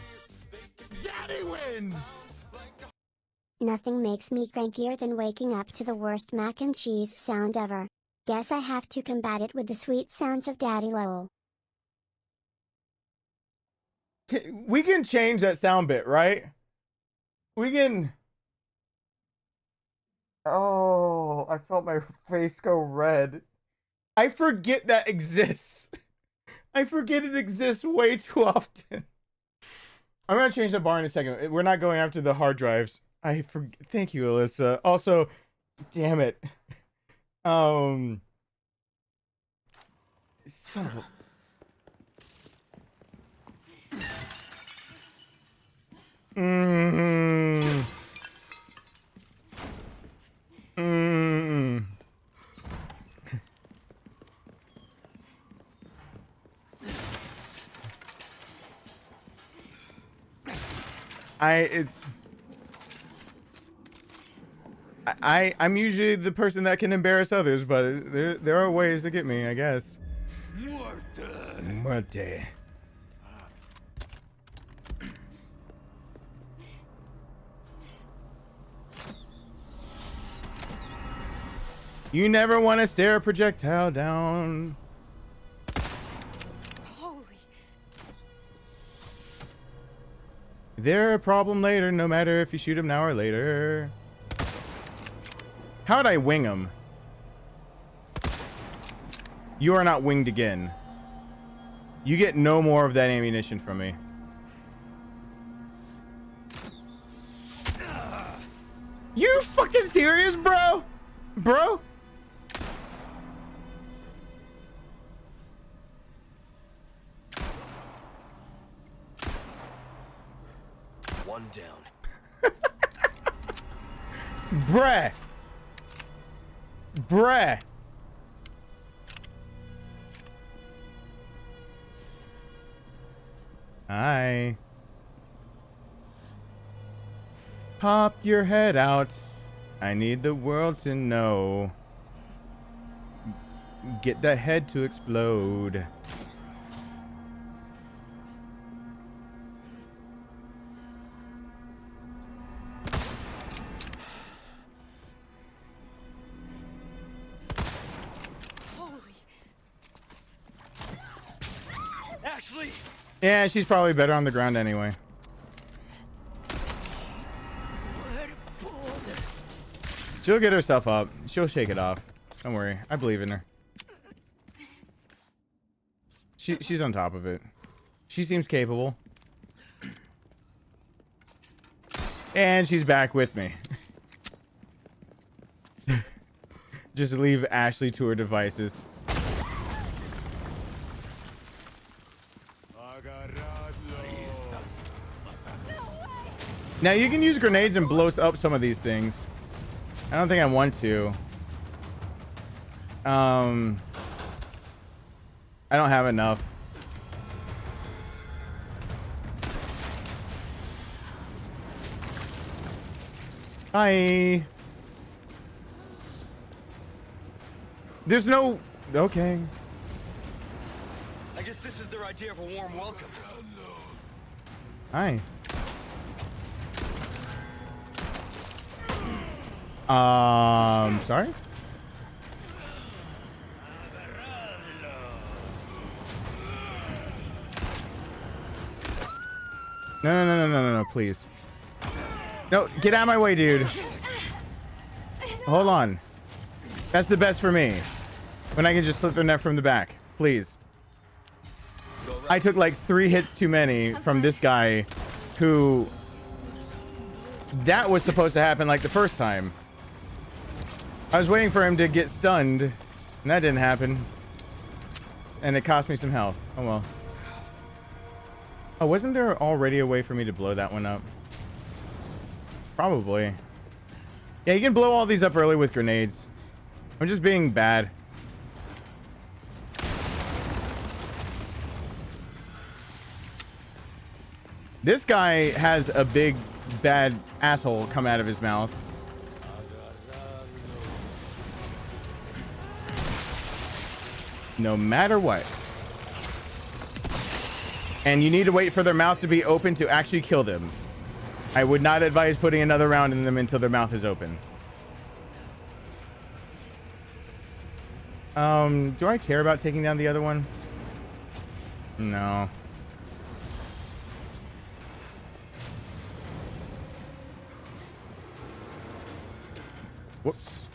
Daddy wins! Nothing makes me crankier than waking up to the worst mac and cheese sound ever. Guess I have to combat it with the sweet sounds of Daddy Lowell. We can change that sound bit, right? We can... Oh, I felt my face go red. I forget that exists. I forget it exists way too often. I'm gonna change the bar in a second. We're not going after the hard drives. I forget. Thank you, Alyssa. Also, damn it. Son of a... I'm usually the person that can embarrass others, but there are ways to get me, I guess. Muerte. You never want to stare a projectile down. Holy. They're a problem later, no matter if you shoot them now or later. How'd I wing them? You are not winged again. You get no more of that ammunition from me. You fucking serious, bro? Bro? One down. Bruh. Bruh. Hi. Pop your head out. I need the world to know. Get that head to explode. Ashley! Yeah, she's probably better on the ground anyway. She'll get herself up. She'll shake it off. Don't worry. I believe in her. She's on top of it. She seems capable. And she's back with me. Just leave Ashley to her devices. Now you can use grenades and blow up some of these things. I don't think I want to. I don't have enough. Hi. There's no... Okay. I guess this is their idea of a warm welcome. Hi. Sorry? No, please. No, get out of my way, dude. Hold on. That's the best for me. When I can just slit their neck from the back. Please. I took like 3 hits too many from this guy who... That was supposed to happen like the first time. I was waiting for him to get stunned, and that didn't happen. And it cost me some health. Oh well. Oh, wasn't there already a way for me to blow that one up? Probably. Yeah, you can blow all these up early with grenades. I'm just being bad. This guy has a big, bad asshole come out of his mouth. No matter what. And you need to wait for their mouth to be open to actually kill them. I would not advise putting another round in them until their mouth is open. Do I care about taking down the other one? No. Whoops.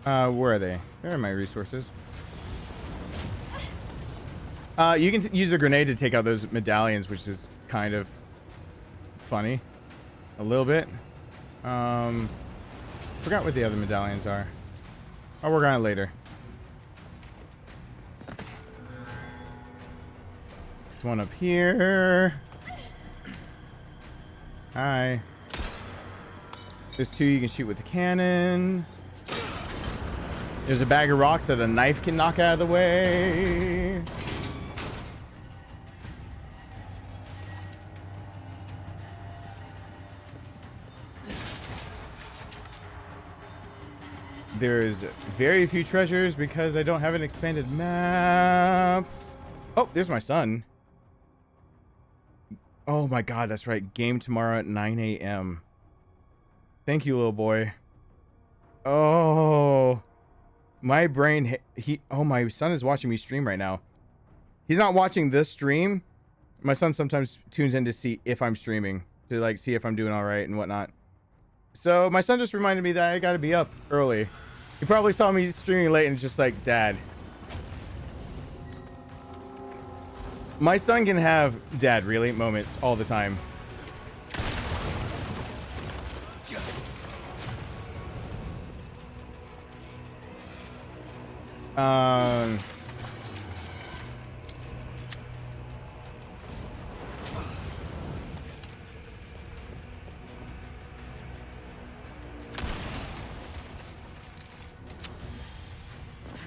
Where are they? Where are my resources? You can use a grenade to take out those medallions, which is kind of funny. A little bit. Forgot what the other medallions are. I'll work on it later. There's one up here. Hi. There's 2 you can shoot with the cannon. There's a bag of rocks that a knife can knock out of the way. There's very few treasures because I don't have an expanded map. Oh, there's my son. Oh my god, that's right. Game tomorrow at 9 a.m. Thank you, little boy. Oh, my brain. Oh, my son is watching me stream right now. He's not watching this stream. My son sometimes tunes in to see if I'm streaming, to like see if I'm doing all right and whatnot. So my son just reminded me that I got to be up early. He probably saw me streaming late and is just like, Dad. My son can have Dad really moments all the time.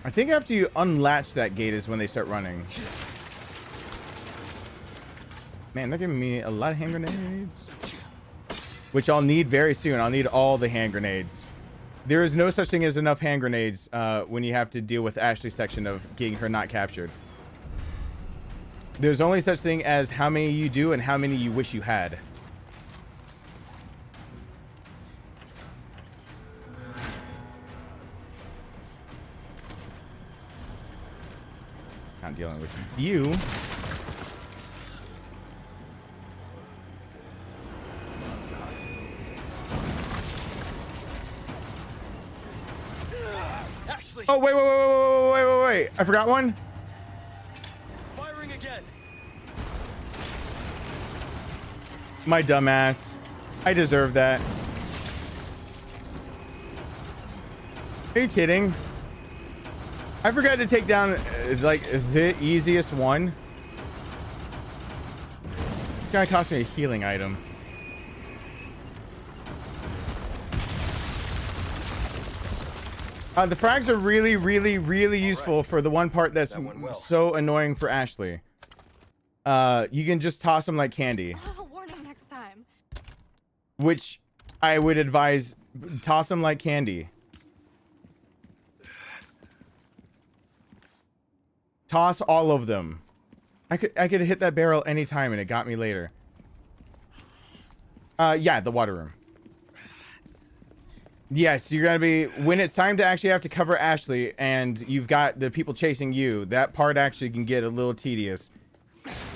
I think after you unlatch that gate is when they start running. Man, they're giving me a lot of hand grenades. Which I'll need very soon. I'll need all the hand grenades. There is no such thing as enough hand grenades when you have to deal with Ashley's section of getting her not captured. There's only such thing as how many you do and how many you wish you had. Not dealing with you. Ashley. Oh, wait. I forgot one. Firing again. My dumbass. I deserve that. Are you kidding? I forgot to take down like the easiest one. This guy cost me a healing item. The frags are really useful for the one part that's so annoying for Ashley. You can just toss them like candy. Oh, warning next time. Which I would advise, toss them like candy. Toss all of them. I could hit that barrel anytime and it got me later. Yeah, the water room. Yes, you're gonna be, when it's time to actually have to cover Ashley and you've got the people chasing you, that part actually can get a little tedious.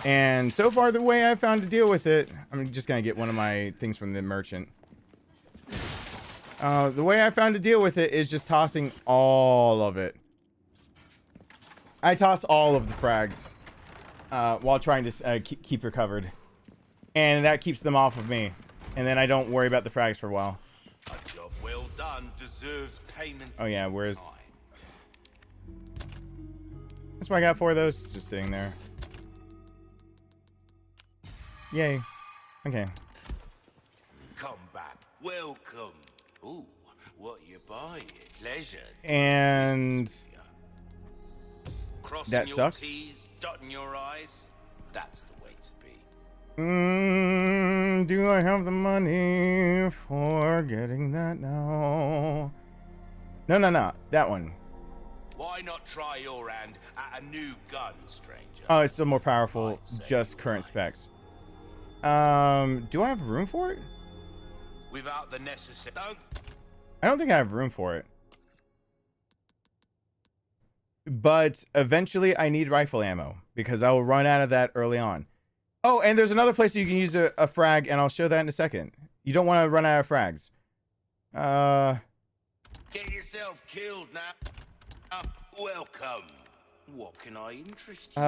And so far, the way I found to deal with it, I'm just going to get one of my things from the merchant. The way I found to deal with it is just tossing all of it. I toss all of the frags while trying to keep recovered. And that keeps them off of me. And then I don't worry about the frags for a while. A job well done deserves payment. Oh yeah, where's... That's why I got 4 of those just sitting there. Yay. Okay. Come back. Welcome. Ooh, what you buying? Pleasure. And... Crossing that your sucks. T's, dotting your I's. That's the way to be. Do I have the money for getting that now? No. That one. Why not try your hand at a new gun, stranger? Oh, it's still more powerful. Just current specs. Do I have room for it? Without the necessary... I don't think I have room for it. But eventually I need rifle ammo because I will run out of that early on. Oh, and there's another place you can use a frag, and I'll show that in a second. You don't want to run out of frags. Get yourself killed now. Welcome. What can I interest you?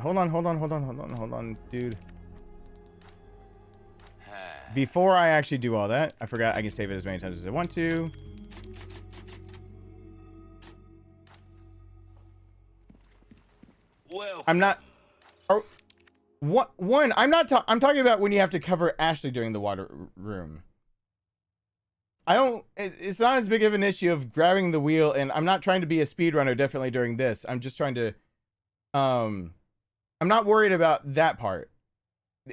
Hold on, dude. Before I actually do all that, I forgot I can save it as many times as I want to. Welcome. I'm not... One, I'm talking about when you have to cover Ashley during the water room. I don't... It's not as big of an issue of grabbing the wheel, and I'm not trying to be a speedrunner definitely during this. I'm just trying to... I'm not worried about that part.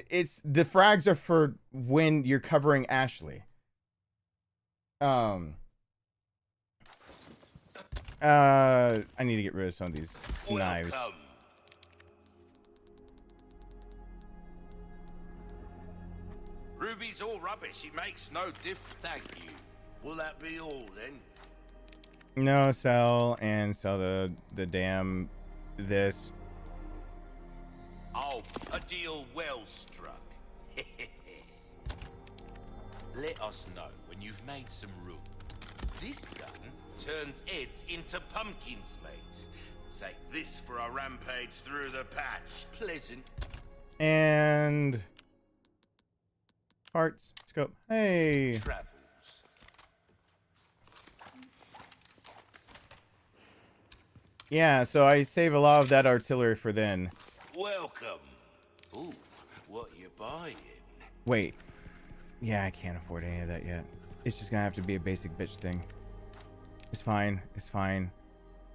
It's... The frags are for when you're covering Ashley. I need to get rid of some of these knives. Ruby's all rubbish. It makes no difference. Thank you. Will that be all then? No, sell the damn this. Oh, a deal well struck. Let us know when you've made some room. This gun turns heads into pumpkins, mate. Take this for a rampage through the patch. Pleasant. And parts, scope. Hey. Travels. Yeah, so I save a lot of that artillery for then. Welcome. Ooh, what you buying? Wait. Yeah, I can't afford any of that yet. It's just gonna have to be a basic bitch thing. It's fine. It's fine.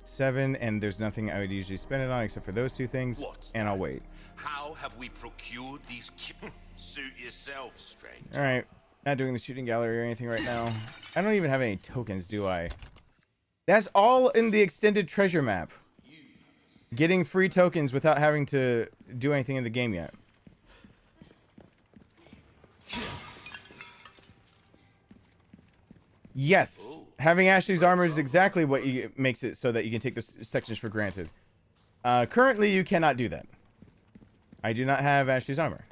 7, and there's nothing I would usually spend it on except for those 2 things. And I'll wait. How have we procured these? Suit yourself, stranger. All right. Not doing the shooting gallery or anything right now. I don't even have any tokens, do I? That's all in the extended treasure map. Getting free tokens without having to do anything in the game yet. Yes. Having Ashley's armor is exactly what makes it so that you can take the sections for granted. Currently, you cannot do that. I do not have Ashley's armor.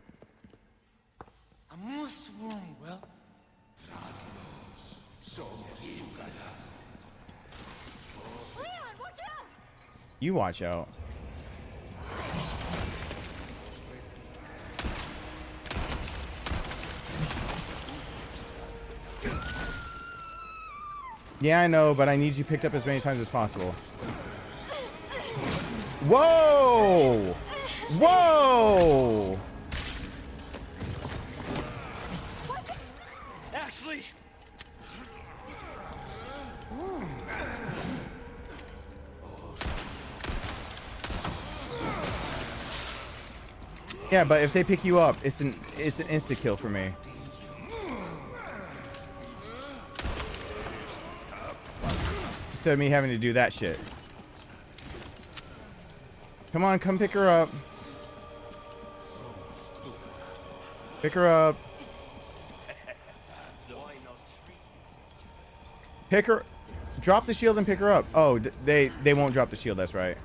You watch out. Yeah, I know, but I need you picked up as many times as possible. Whoa! Whoa! Ashley! Yeah, but if they pick you up, it's an insta kill for me. Instead of me having to do that shit. Come on, come pick her up. Pick her up. Pick her. Drop the shield and pick her up. Oh, they won't drop the shield. That's right.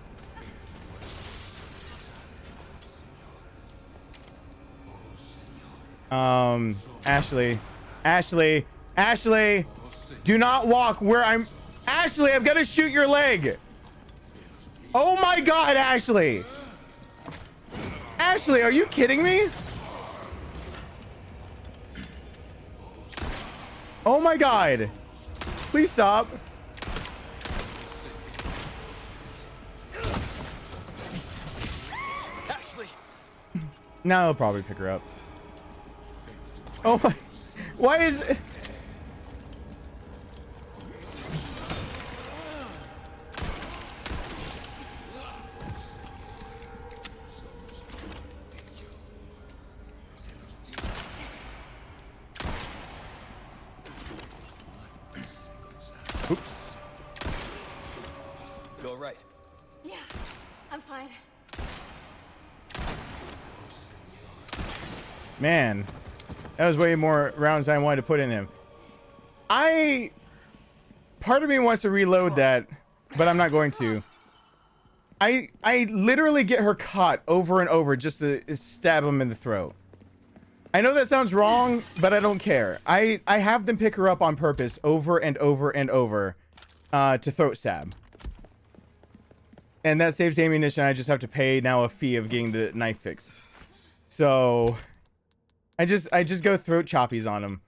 Ashley, do not walk where I'm. Ashley, I'm gonna shoot your leg. Oh my God, Ashley. Ashley, are you kidding me? Oh my God. Please stop. Ashley. Now I'll probably pick her up. Oh my. Why is it? Oops. You all right? Yeah, I'm fine. Man, that was way more rounds than I wanted to put in him. Part of me wants to reload that, but I'm not going to. I literally get her caught over and over just to stab him in the throat. I know that sounds wrong, but I don't care. I have them pick her up on purpose over and over and over to throat stab. And that saves ammunition. I just have to pay now a fee of getting the knife fixed. So I just go throat choppies on him.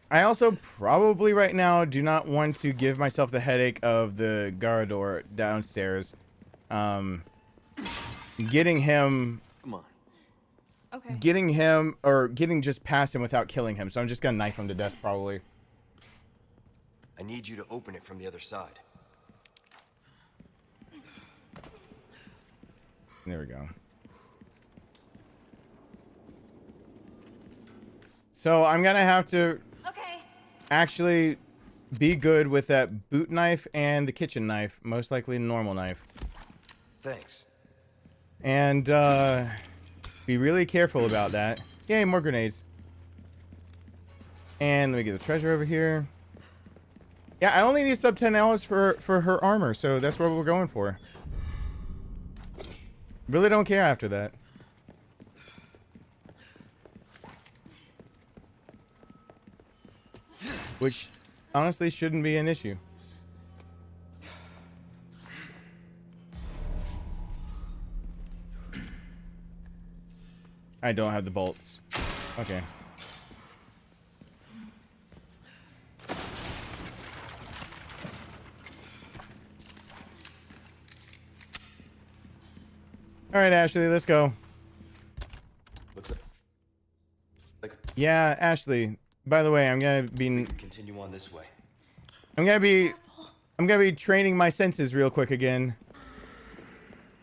I also probably right now do not want to give myself the headache of the Garador downstairs. Getting him... Come on. Okay. Getting him, or getting just past him without killing him. So I'm just gonna knife him to death, probably. I need you to open it from the other side. There we go. So I'm gonna have to actually be good with that boot knife and the kitchen knife. Most likely normal knife. Thanks. And be really careful about that. Yay, more grenades. And let me get the treasure over here. Yeah, I only need sub 10 hours for her armor, so that's what we're going for. Really don't care after that. Which honestly shouldn't be an issue. I don't have the bolts. Okay. All right, Ashley, let's go. Looks like Yeah, Ashley. By the way, I'm gonna be continue on this way. I'm gonna be training my senses real quick again.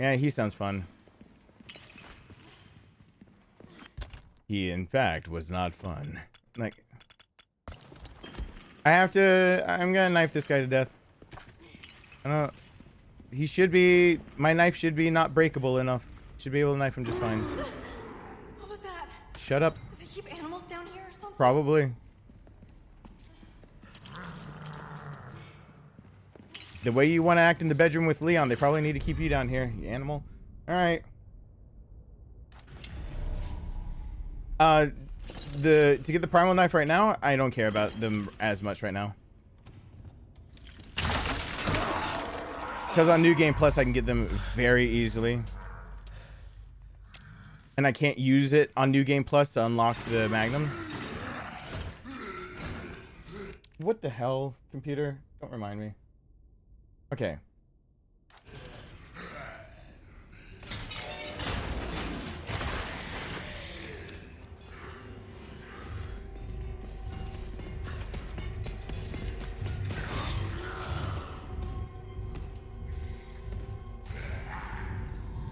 Yeah, he sounds fun. He, in fact, was not fun. Like, I'm gonna knife this guy to death. I don't. He should be. My knife should be not breakable enough. Should be able to knife him just fine. What was that? Shut up. Do they keep animals down here or something? Probably. The way you want to act in the bedroom with Leon, they probably need to keep you down here, you animal. All right. To get the primal knife right now, I don't care about them as much right now. Because on New Game Plus, I can get them very easily. And I can't use it on New Game Plus to unlock the Magnum. What the hell, computer? Don't remind me. Okay.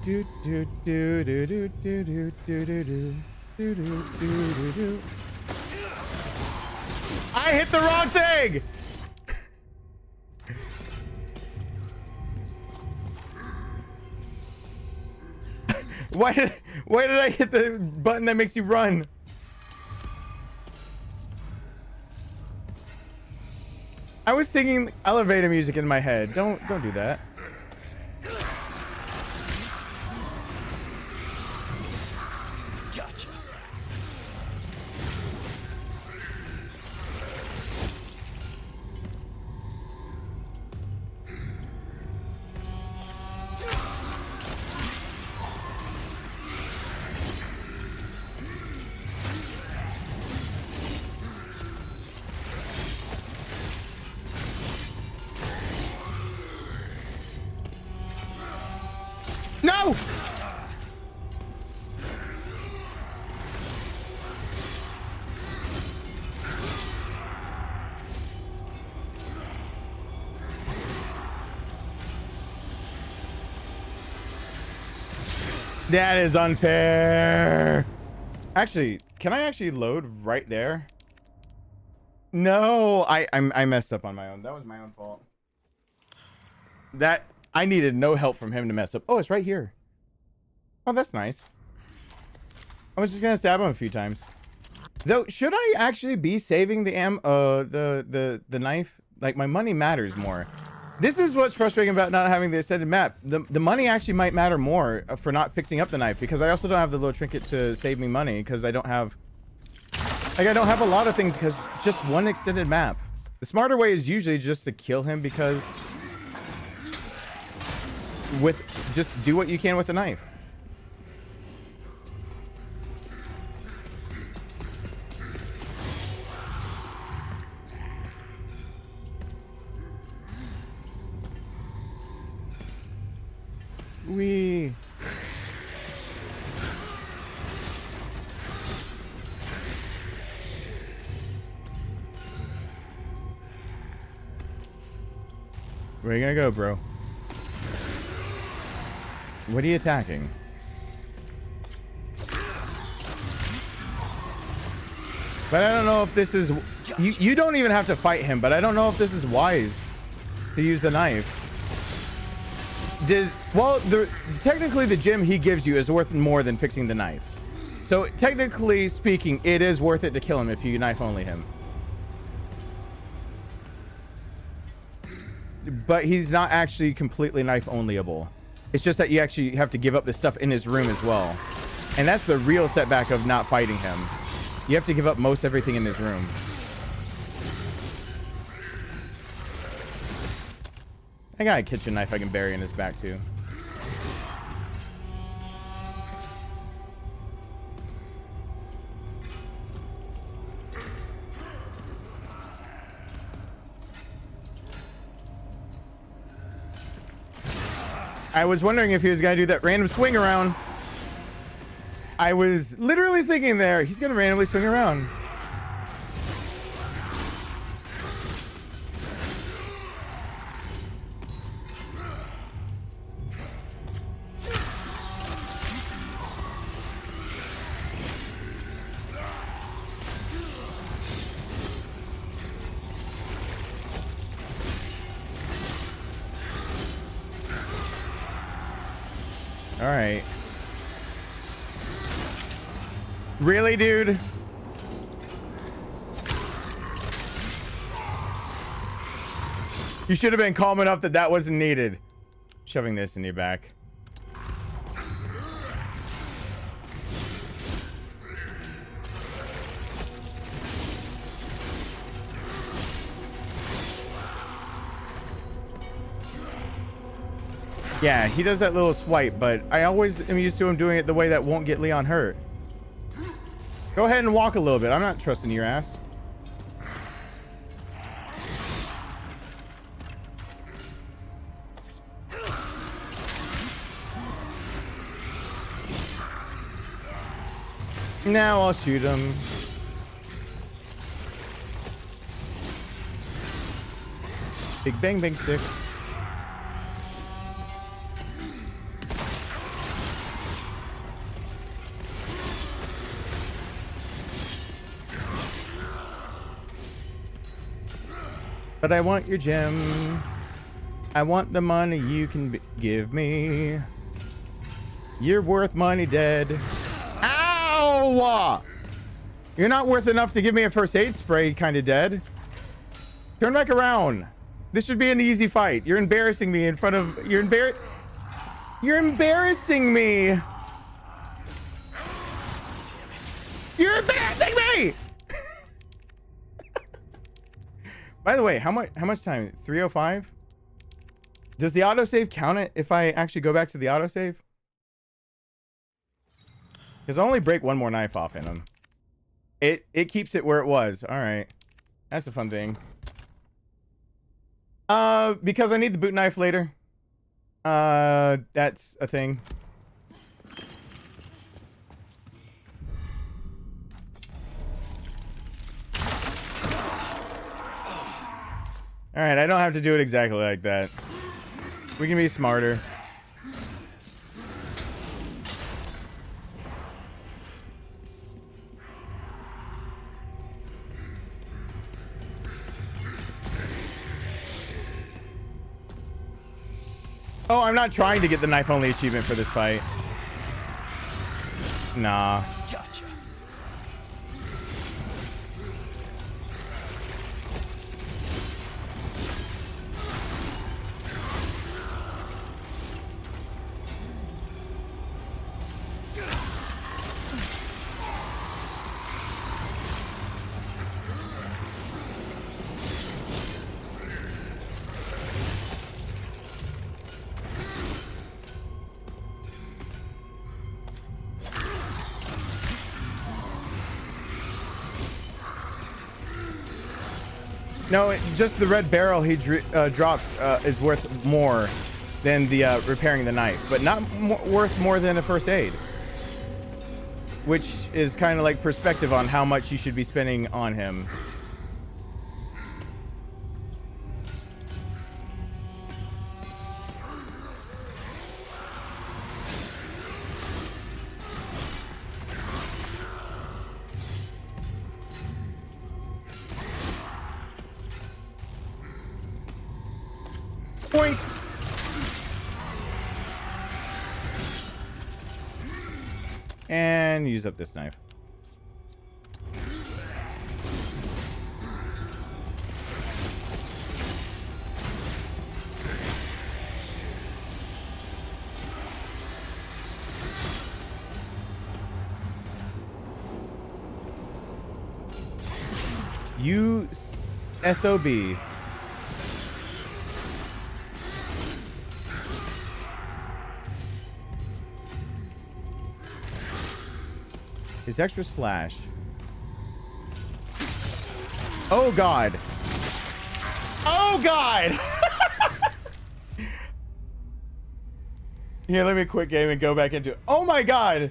Do do do do do do do do do do do do do do. I hit the wrong thing. Why did I hit the button that makes you run? I was singing elevator music in my head. Don't do that. Gotcha. No! That is unfair. Actually, can I actually load right there? No, I messed up on my own. That was my own fault. That I needed no help from him to mess up. Oh, it's right here. Oh, that's nice. I was just gonna stab him a few times. Though, should I actually be saving the the knife? Like, my money matters more. This is what's frustrating about not having the extended map. The money actually might matter more for not fixing up the knife, because I also don't have the little trinket to save me money, because I don't have... Like, I don't have a lot of things, because just one extended map. The smarter way is usually just to kill him, because... Just do what you can with the knife. Wee. Where you gonna go, bro? What are you attacking? But I don't know if this is... You don't even have to fight him, but I don't know if this is wise to use the knife. Well, technically the gem he gives you is worth more than fixing the knife. So technically speaking, it is worth it to kill him if you knife only him. But he's not actually completely knife onlyable. It's just that you actually have to give up the stuff in his room as well. And that's the real setback of not fighting him. You have to give up most everything in his room. I got a kitchen knife I can bury in his back too. I was wondering if he was gonna do that random swing around. I was literally thinking there, he's gonna randomly swing around. All right. Really, dude? You should have been calm enough that that wasn't needed. Shoving this in your back. Yeah, he does that little swipe, but I always am used to him doing it the way that won't get Leon hurt. Go ahead and walk a little bit. I'm not trusting your ass. Now I'll shoot him. Big bang bang stick. But I want your gem. I want the money you can give me. You're worth money, dead. Ow! You're not worth enough to give me a first aid spray, kind of dead. Turn back around. This should be an easy fight. You're embarrassing me in front of... You're embarrassing me. You're embarrassing me! By the way, how much time? 305? Does the autosave count it if I actually go back to the autosave? Because I only break one more knife off in him. It keeps it where it was. All right. That's a fun thing. Because I need the boot knife later. That's a thing. All right, I don't have to do it exactly like that. We can be smarter. Oh, I'm not trying to get the knife only achievement for this fight. Nah. Gotcha. No, just the red barrel he drops is worth more than the repairing the knife, but not worth more than a first aid. Which is kind of like perspective on how much you should be spending on him. Point. And use up this knife. You SOB. His extra slash. Oh god. Oh god. Here, let me quit game and go back into it. Oh my god.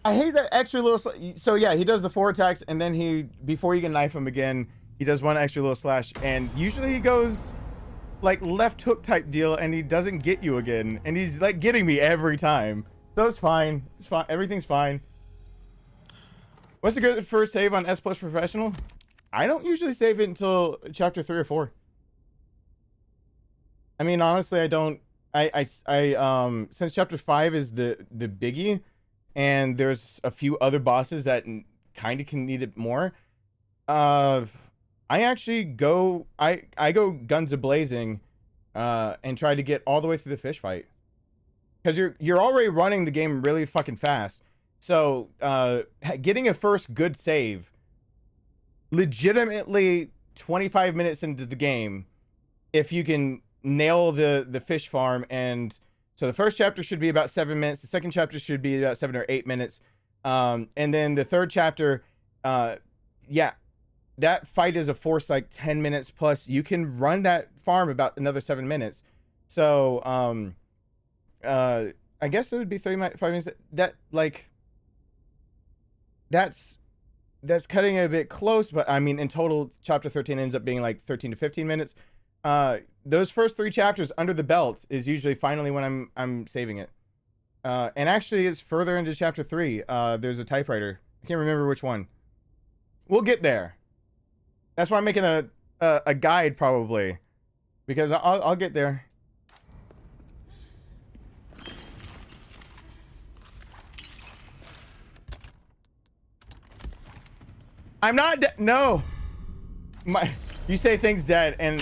I hate that extra little so yeah, he does the 4 attacks and then he, before you can knife him again, he does one extra little slash, and usually he goes like left hook type deal and he doesn't get you again, and he's like getting me every time. So it's fine. It's fine. Everything's fine. What's a good first save on S Plus Professional? I don't usually save it until chapter 3 or 4. I mean, honestly, I don't. Since chapter 5 is the biggie, and there's a few other bosses that kind of can need it more. I actually go. I go guns a-blazing, and try to get all the way through the fish fight, because you're already running the game really fucking fast. So, getting a first good save, legitimately 25 minutes into the game, if you can nail the fish farm, and so the first chapter should be about 7 minutes, the second chapter should be about 7 or 8 minutes, and then the third chapter, yeah, that fight is a force like 10 minutes plus. You can run that farm about another 7 minutes. So, I guess it would be 35 minutes. That, like... That's cutting it a bit close, but I mean, in total, chapter 13 ends up being like 13 to 15 minutes. Those first 3 chapters under the belt is usually finally when I'm saving it. And actually, it's further into chapter 3. There's a typewriter. I can't remember which one. We'll get there. That's why I'm making a guide probably, because I'll get there. I'm not no. You say things dead, and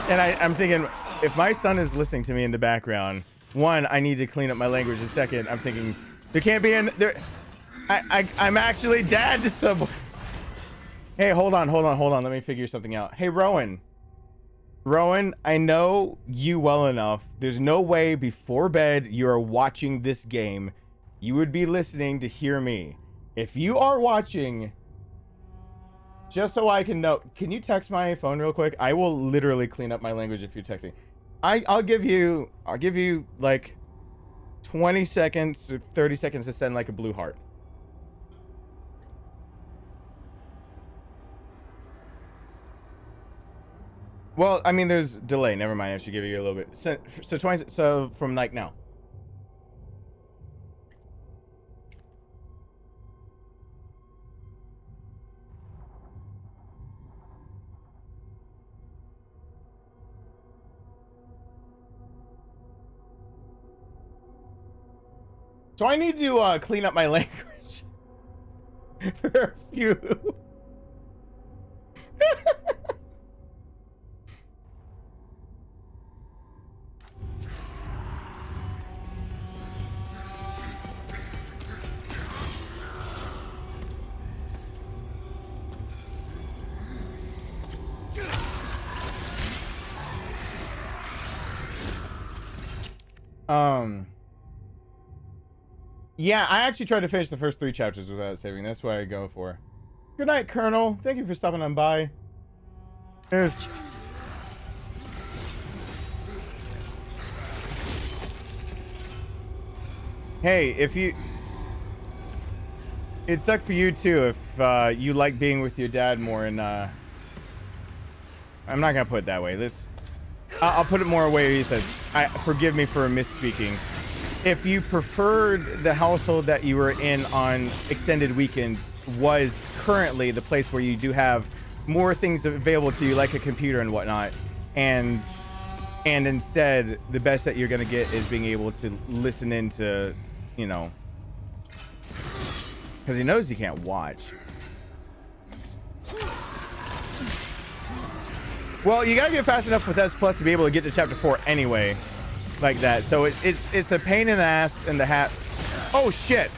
I'm thinking, if my son is listening to me in the background, one, I need to clean up my language, and second, I'm thinking there can't be there. I'm actually dad to someone. Hey, hold on. Let me figure something out. Hey, Rowan, I know you well enough. There's no way before bed you are watching this game. You would be listening to hear me. If you are watching, just so I can know, can you text my phone real quick? I will literally clean up my language if you're texting. I'll give you like 20 seconds or 30 seconds to send like a blue heart. Well, I mean, there's delay. Never mind. I should give you a little bit. So 20. So from like now. So I need to clean up my language for a few. Yeah, I actually tried to finish the first 3 chapters without saving. That's what I go for. Good night, Colonel. Thank you for stopping on by. Hey, if you... It'd suck for you, too, if you like being with your dad more and... I'm not gonna put it that way. I'll put it more way he says. Forgive me for misspeaking. If you preferred the household that you were in on extended weekends was currently the place where you do have more things available to you, like a computer and whatnot, and instead the best that you're gonna get is being able to listen into, you know, because he knows he can't watch. Well, you gotta get fast enough with S Plus to be able to get to chapter 4 anyway. Like that, so it's a pain in the ass in the hat. Oh shit!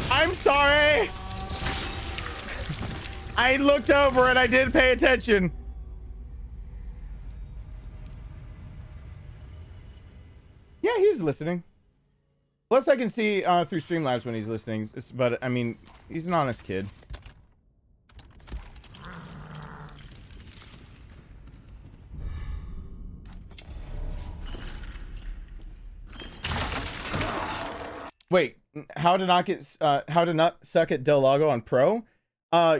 I'm sorry. I looked over and I didn't pay attention. Yeah, he's listening. Plus, I can see through Streamlabs when he's listening. But I mean, he's an honest kid. Wait, how to not suck at Del Lago on Pro?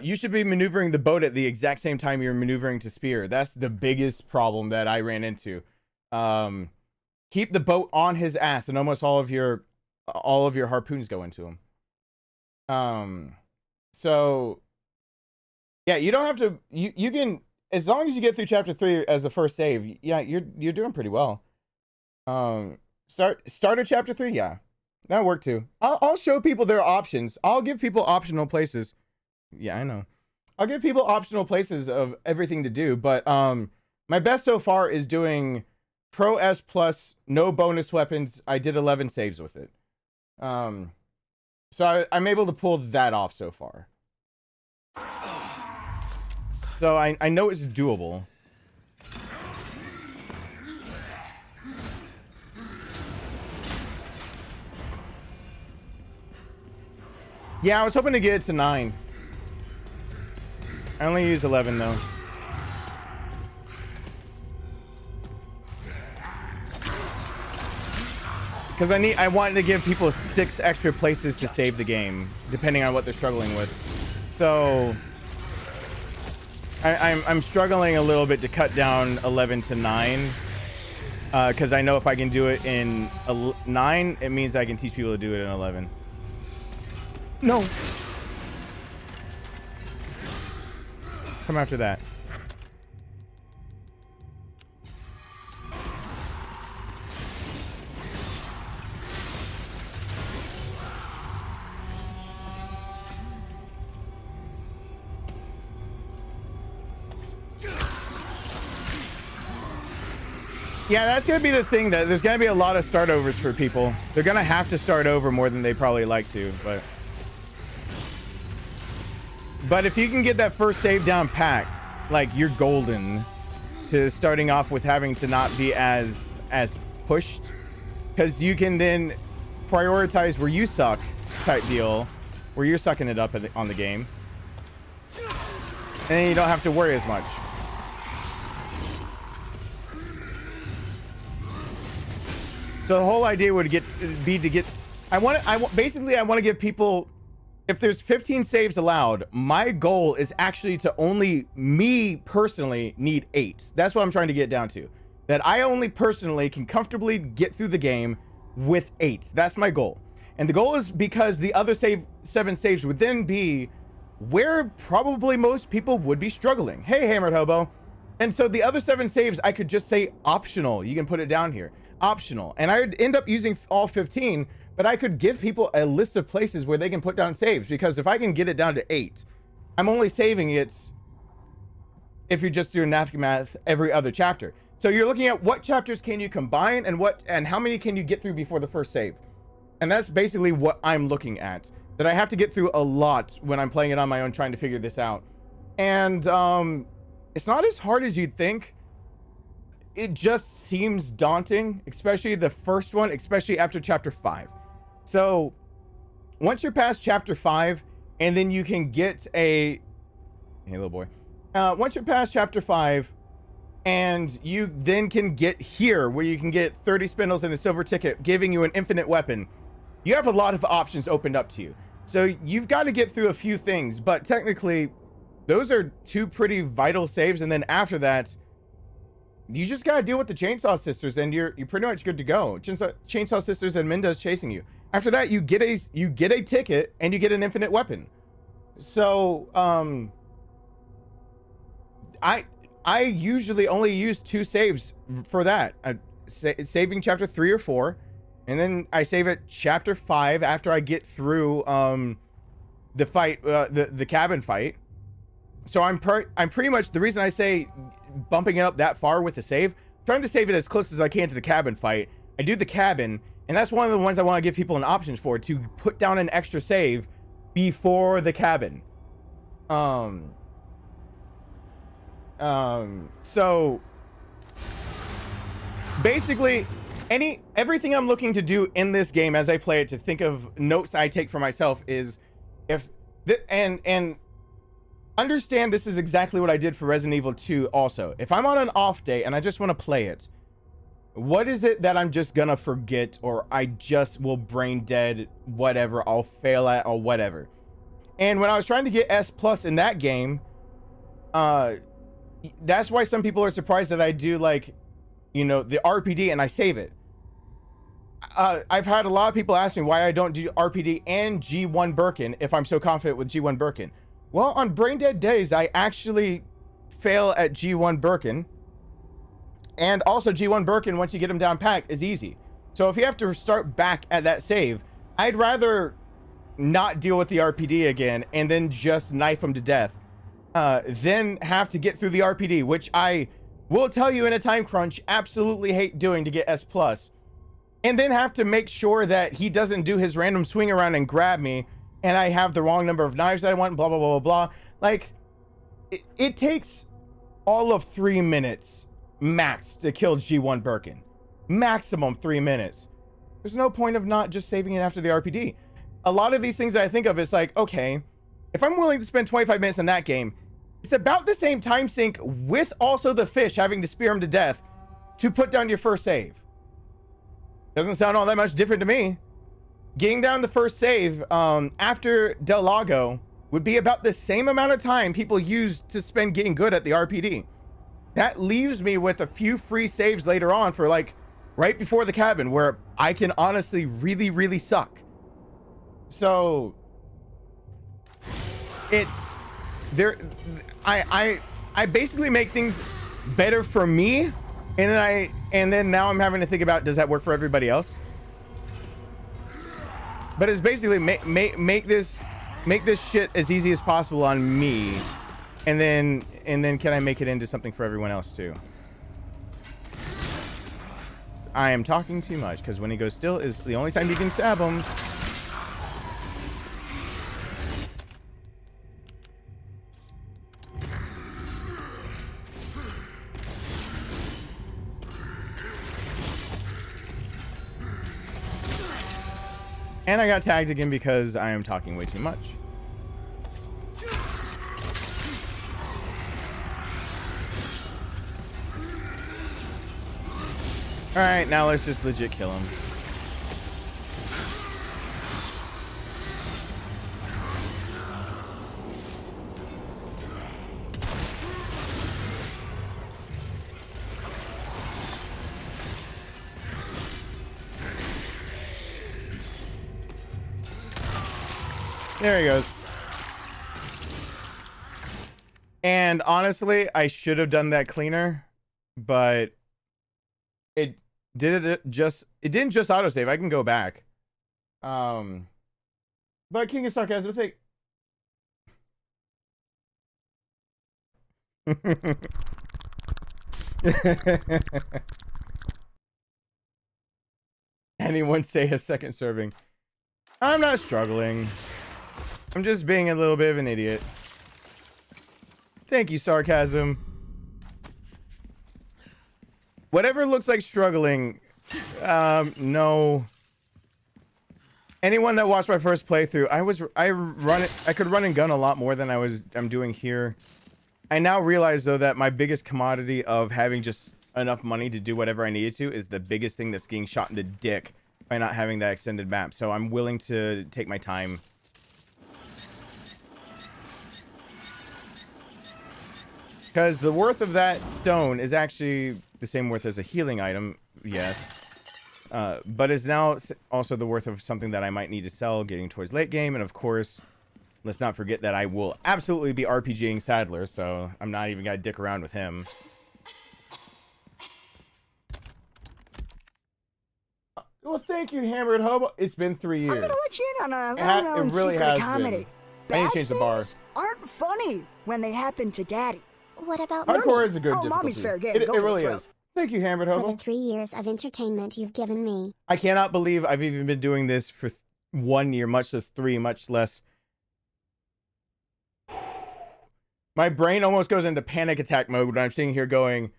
You should be maneuvering the boat at the exact same time you're maneuvering to spear. That's the biggest problem that I ran into. Keep the boat on his ass, and almost all of your harpoons go into him. So yeah, you don't have to. You can, as long as you get through chapter 3 as the first save. Yeah, you're doing pretty well. Start at chapter 3. Yeah. That'll work too. I'll show people their options. I'll give people optional places. Yeah, I know. I'll give people optional places of everything to do, but my best so far is doing Pro S Plus, no bonus weapons. I did 11 saves with it. So I'm able to pull that off so far. So I know it's doable. Yeah, I was hoping to get it to 9. I only use 11 though. Because I wanted to give people 6 extra places to save the game, depending on what they're struggling with. So I'm struggling a little bit to cut down 11 to 9. Because I know if I can do it in 9, it means I can teach people to do it in 11. No. Come after that. Yeah, that's going to be the thing, that there's going to be a lot of start overs for people. They're going to have to start over more than they probably like to, But if you can get that first save down pat, like, you're golden to starting off with having to not be as pushed, because you can then prioritize where you suck type deal, where you're sucking it up on the game, and then you don't have to worry as much. So the whole idea would be to get. Basically I want to give people. If there's 15 saves allowed, my goal is actually to only me personally need 8. That's what I'm trying to get down to. That I only personally can comfortably get through the game with 8. That's my goal. And the goal is because the other 7 saves would then be where probably most people would be struggling. Hey, Hammered Hobo. And so the other 7 saves, I could just say optional. You can put it down here. Optional. And I would end up using all 15, but I could give people a list of places where they can put down saves, because if I can get it down to 8, I'm only saving it, if you just do napkin math, every other chapter. So you're looking at what chapters can you combine and how many can you get through before the first save. And that's basically what I'm looking at. That I have to get through a lot when I'm playing it on my own, trying to figure this out. And it's not as hard as you'd think. It just seems daunting, especially the first one, especially after chapter 5. So once you're past chapter 5, and then you can get a... Hey, little boy. Once you're past chapter 5, and you then can get here, where you can get 30 spindles and a silver ticket, giving you an infinite weapon, you have a lot of options opened up to you. So you've got to get through a few things, but technically, those are 2 pretty vital saves, and then after that, you just got to deal with the Chainsaw Sisters, and you're pretty much good to go. Chainsaw Sisters and Minda's chasing you. After that, you get a ticket, and you get an infinite weapon. So, I usually only use 2 saves for that. Saving chapter 3 or 4, and then I save it chapter 5 after I get through the fight, the cabin fight. So I'm pretty much, the reason I say bumping it up that far with the save, I'm trying to save it as close as I can to the cabin fight. I do the cabin, and that's one of the ones I want to give people an option for, to put down an extra save before the cabin. So basically everything I'm looking to do in this game as I play it, to think of notes I take for myself, is and understand this is exactly what I did for Resident Evil 2 also. If I'm on an off day and I just want to play it, what is it that I'm just gonna forget, or I just will brain dead, whatever, I'll fail at, or whatever. And when I was trying to get S+ in that game, that's why some people are surprised that I do, like, you know, the RPD and I save it. I've had a lot of people ask me why I don't do RPD and G1 Birkin if I'm so confident with G1 Birkin. Well, on brain dead days, I actually fail at G1 Birkin. And also G1 Birkin, once you get them down pat, is easy. So if you have to start back at that save, I'd rather not deal with the RPD again and then just knife them to death. Then have to get through the RPD, which I will tell you in a time crunch, absolutely hate doing to get S+. And then have to make sure that he doesn't do his random swing around and grab me, and I have the wrong number of knives that I want, blah, blah, blah, blah, blah. Like, it takes all of 3 minutes max to kill G1 Birkin. Maximum 3 minutes. There's no point of not just saving it after the RPD. A lot of these things that I think of is like, okay, if I'm willing to spend 25 minutes in that game, it's about the same time sink with also the fish having to spear him to death to put down your first save. Doesn't sound all that much different to me. Getting down the first save after Del Lago would be about the same amount of time people use to spend getting good at the RPD. That leaves me with a few free saves later on for, like, right before the cabin, where I can honestly really, really suck. So it's there. I basically make things better for me, and then now I'm having to think about, does that work for everybody else? But it's basically make this shit as easy as possible on me, and then can I make it into something for everyone else too? I am talking too much, because when he goes still is the only time you can stab him. And I got tagged again because I am talking way too much. Alright, now let's just legit kill him. There he goes. And honestly, I should have done that cleaner, but it didn't just autosave. I can go back. But King of Sarcasm, think. Anyone say a second serving? I'm not struggling. I'm just being a little bit of an idiot. Thank you, Sarcasm. Whatever looks like struggling, no. Anyone that watched my first playthrough, I could run and gun a lot more than I'm doing here. I now realize though that my biggest commodity of having just enough money to do whatever I needed to is the biggest thing that's getting shot in the dick by not having that extended map. So I'm willing to take my time. Because the worth of that stone is actually the same worth as a healing item, yes. But is now also the worth of something that I might need to sell getting towards late game. And of course, let's not forget that I will absolutely be RPGing Sadler, so I'm not even going to dick around with him. Well, thank you, Hammered Hobo. It's been 3 years. I'm gonna let you in on a well-known really secret has of comedy. been. I need Bad to change the bar. things aren't funny when they happen to Daddy. What about Hardcore Mommy? is a good Oh, difficulty. Mommy's fair game. It Go for really the is. Thank you, Hammered For Hobo. the 3 years of entertainment you've given me. I cannot believe I've even been doing this for 1 year, much less 3, much less. My brain almost goes into panic attack mode when I'm sitting here going,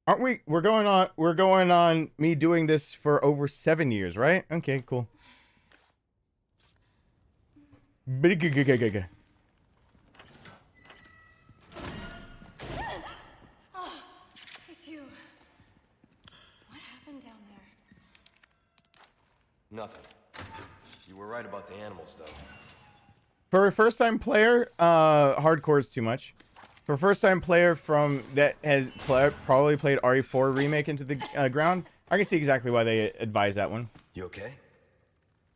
aren't we? We're going on me doing this for over 7 years, right? Okay, cool. It's you. What happened down there? Nothing. You were right about the animals, though. For a first-time player, hardcore is too much. For a first-time player from that has probably played RE4 Remake Into the Ground, I can see exactly why they advise that one. You okay?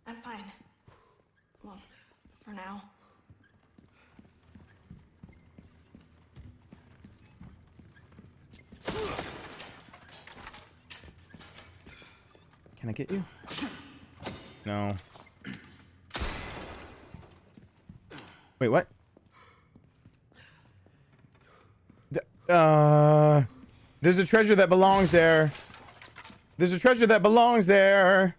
I'm fine. Well, for now. Can I get you? No. Wait, what? There's a treasure that belongs there. There's a treasure that belongs there.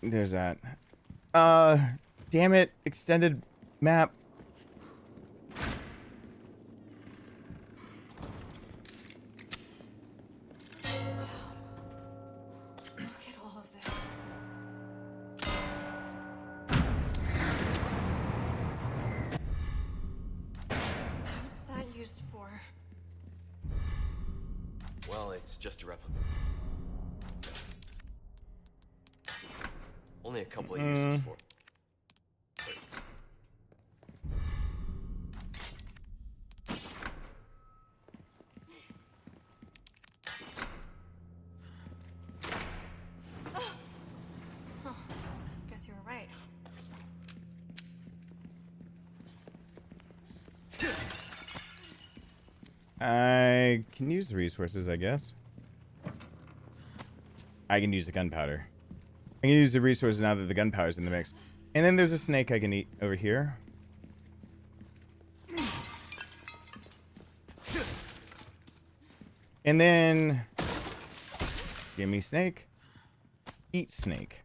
There's that. Damn it. Extended map. Look at all of this. What's that used for? Well, it's just a replica. Only a couple of uses for it. Guess you were right. I can use the resources, I guess. I can use the gunpowder. I can use the resources now that the gunpowder's in the mix. And then there's a snake I can eat over here. And then... give me snake. Eat snake.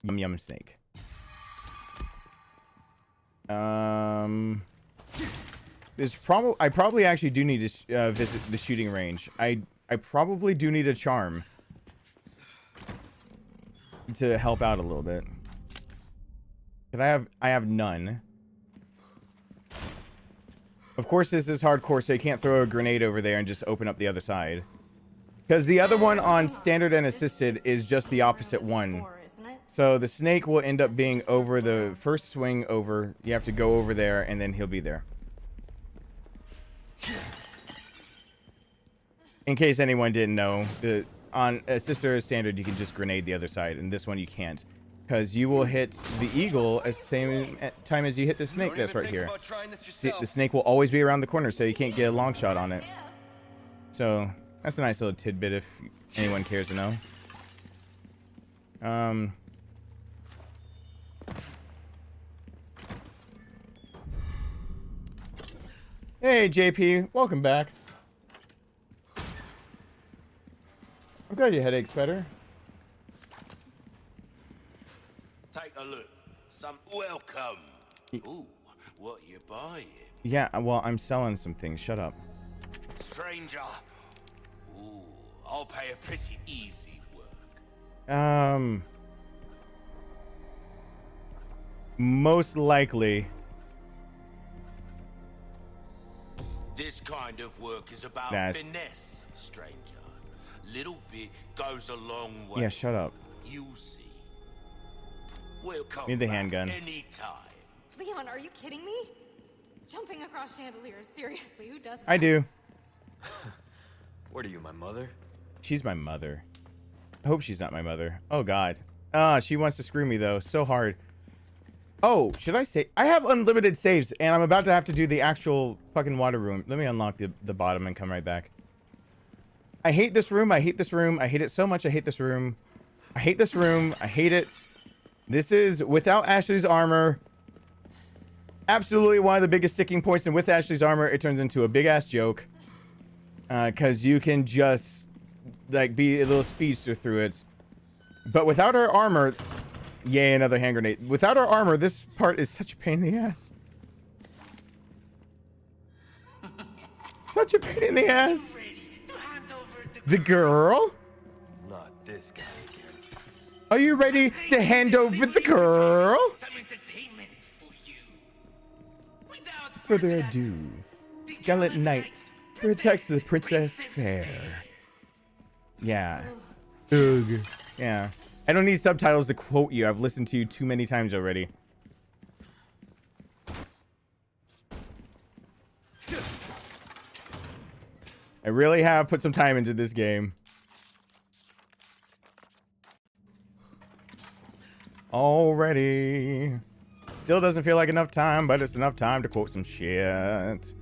Yum yum snake. I probably actually do need to visit the shooting range. I probably do need a charm to help out a little bit. But I have none. Of course, this is hardcore, so you can't throw a grenade over there and just open up the other side. Because the other one on standard and assisted is just the opposite one. So the snake will end up being over the first swing over. You have to go over there, and then he'll be there. In case anyone didn't know, on assisted or standard, you can just grenade the other side, and this one you can't. Because you will hit the eagle at the same time as you hit the snake that's right here. See, the snake will always be around the corner, so you can't get a long shot on it. So that's a nice little tidbit if anyone cares to know. Hey JP, welcome back. I'm glad your headache's better. Take a look. Some welcome. Ooh, what you buying? Yeah, well, I'm selling some things. Shut up. Stranger. Ooh, I'll pay a pretty easy work. Most likely. This kind of work is about finesse, stranger. Little bit goes a long way. Yeah, shut up. You'll see. We'll come Need the back handgun. anytime. Leon, are you kidding me? Jumping across chandeliers, seriously, who does that? I do. What are you, my mother? She's my mother. I hope she's not my mother. Oh god. She wants to screw me though, so hard. Oh, should I say? I have unlimited saves, and I'm about to have to do the actual fucking water room. Let me unlock the bottom and come right back. I hate this room. I hate this room. I hate it so much. I hate this room. I hate this room. I hate it. This is without Ashley's armor. Absolutely one of the biggest sticking points, and with Ashley's armor, it turns into a big ass joke. Because you can just like be a little speedster through it. But without her armor, yay, another hand grenade. Without her armor, this part is such a pain in the ass. Such a pain in the ass. The girl? Not this guy again. Are you ready to hand over the girl? Further ado, gallant knight protects the princess fair. Yeah. Ugh. Yeah. I don't need subtitles to quote you. I've listened to you too many times already. I really have put some time into this game. Already. Still doesn't feel like enough time, but it's enough time to quote some shit.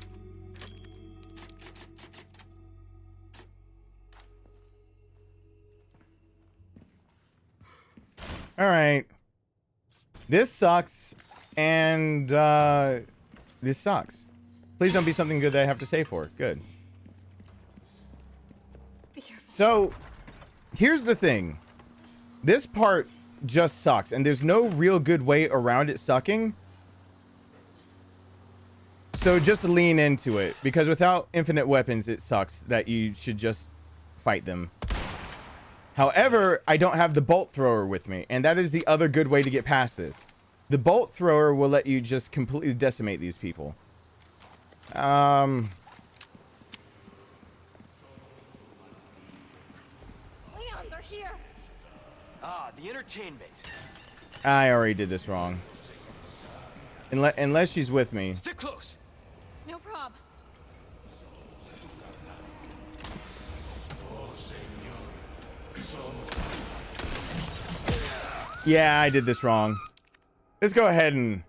Alright. This sucks. And, this sucks. Please don't be something good that I have to save for. Good. Be careful. So, here's the thing. This part just sucks, and there's no real good way around it sucking. So just lean into it, because without infinite weapons, it sucks that you should just fight them. However, I don't have the bolt thrower with me, and that is the other good way to get past this. The bolt thrower will let you just completely decimate these people. Leon, they're here. Ah, the entertainment. I already did this wrong. Unless she's with me. Stick close. No prob. Yeah, I did this wrong. Let's go ahead and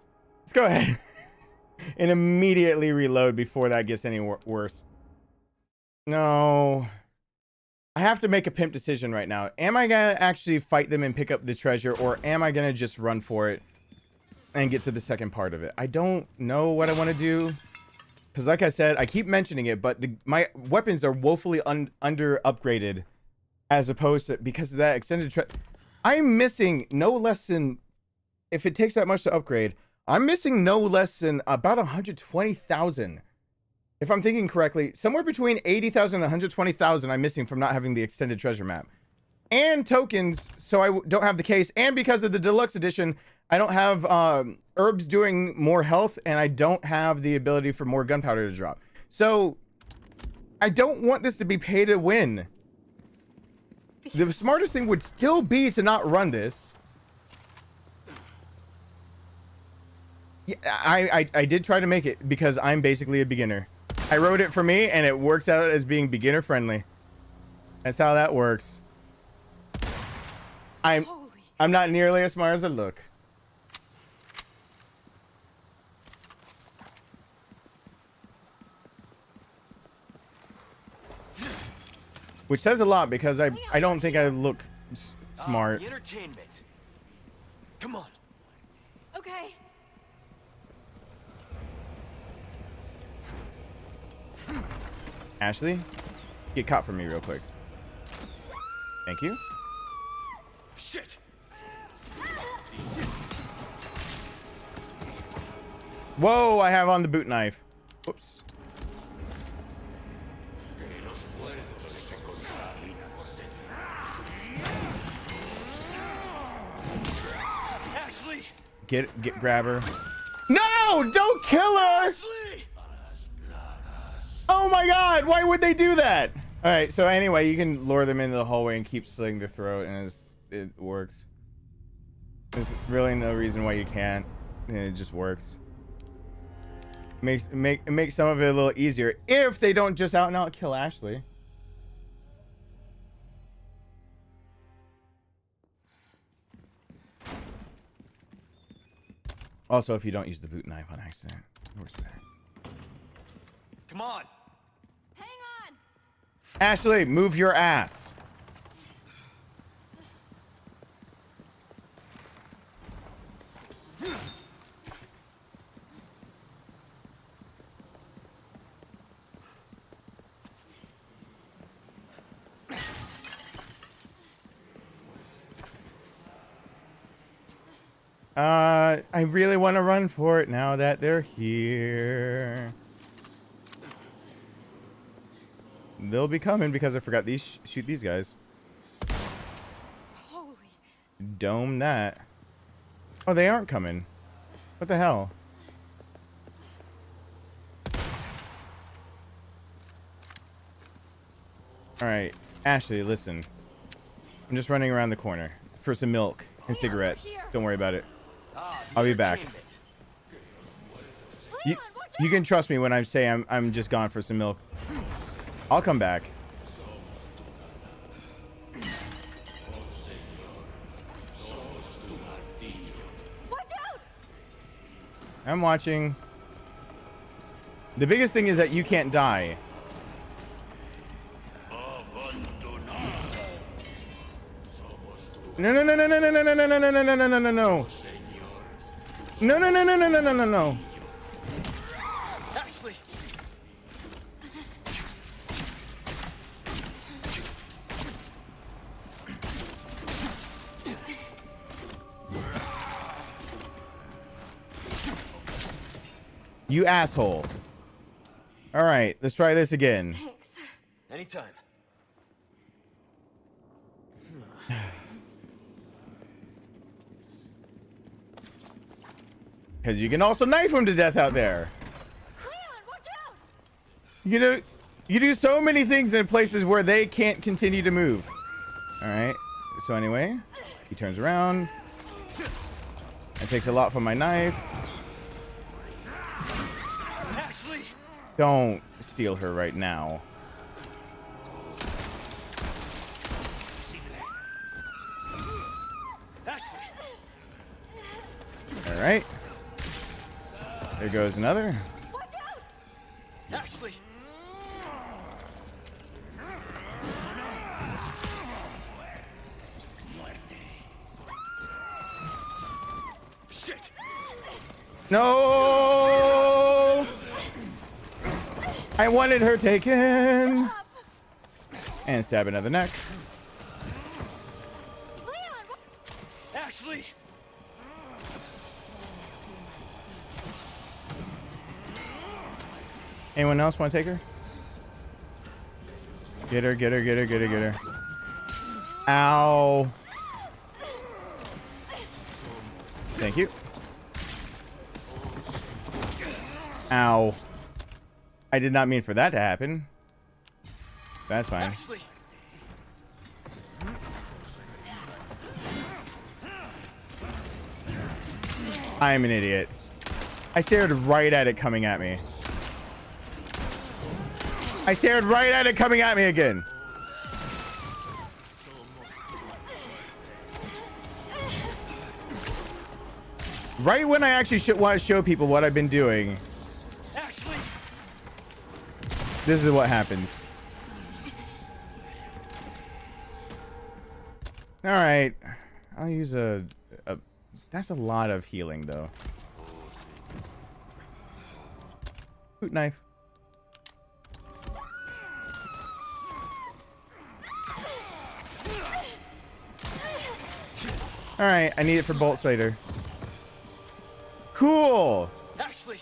and immediately reload before that gets any worse. No. I have to make a pimp decision right now. Am I gonna actually fight them and pick up the treasure, or am I gonna just run for it and get to the second part of it? I don't know what I want to do. Because like I said, I keep mentioning it, but my weapons are woefully under upgraded as opposed to, because of that extended I'm missing no less than, if it takes that much to upgrade, I'm missing no less than about 120,000. If I'm thinking correctly, somewhere between 80,000 and 120,000 I'm missing from not having the extended treasure map. and tokens, so I don't have the case. And because of the deluxe edition, I don't have herbs doing more health, and I don't have the ability for more gunpowder to drop. So I don't want this to be pay to win. The smartest thing would still be to not run this. Yeah, I did try to make it because I'm basically a beginner. I wrote it for me, and it works out as being beginner friendly. That's how that works. I'm not nearly as smart as I look. Which says a lot because I don't think I look smart. The entertainment. Come on. Okay. Ashley, get caught for me real quick. Thank you. Shit. Whoa, I have on the boot knife. Whoops. Ashley. Grab her. No, don't kill her. Ashley. Oh my God, why would they do that? All right, so anyway, you can lure them into the hallway and keep slitting their throat, and it works. There's really no reason why you can't. And it just works. It makes some of it a little easier if they don't just out and out kill Ashley. Also, if you don't use the boot knife on accident, it works better. Come on. Hang on. Ashley, move your ass. I really want to run for it now that they're here. They'll be coming because I forgot these shoot these guys. Holy. Dome that. Oh, they aren't coming. What the hell? All right, Ashley, listen. I'm just running around the corner for some milk and cigarettes. Don't worry about it. I'll be back. You can trust me when I say I'm just gone for some milk. I'll come back. Watch out! I'm watching. The biggest thing is that you can't die. No, no, no, no, no, no, no, no, no, no, no, no, no, no, no, no. No, no, no, no, no, no, no, no, no. Ashley. You asshole. All right, let's try this again. Thanks. Anytime. Because you can also knife him to death out there. Leon, watch out! You do so many things in places where they can't continue to move. All right. So anyway, he turns around. It takes a lot from my knife. Ashley. Don't steal her right now. Ashley. All right. There goes another. Watch out! Ashley. Shit. No! I wanted her taken. And stab another neck. Leon, Ashley. Anyone else want to take her? Get her, get her, get her, get her, get her. Ow. Thank you. Ow. I did not mean for that to happen. That's fine. Actually, I am an idiot. I stared right at it coming at me. I stared right at it coming at me again. Right when I actually want to show people what I've been doing, actually, this is what happens. All right, I'll use a that's a lot of healing though. Boot knife. All right, I need it for Bolt Slater. Cool. actually.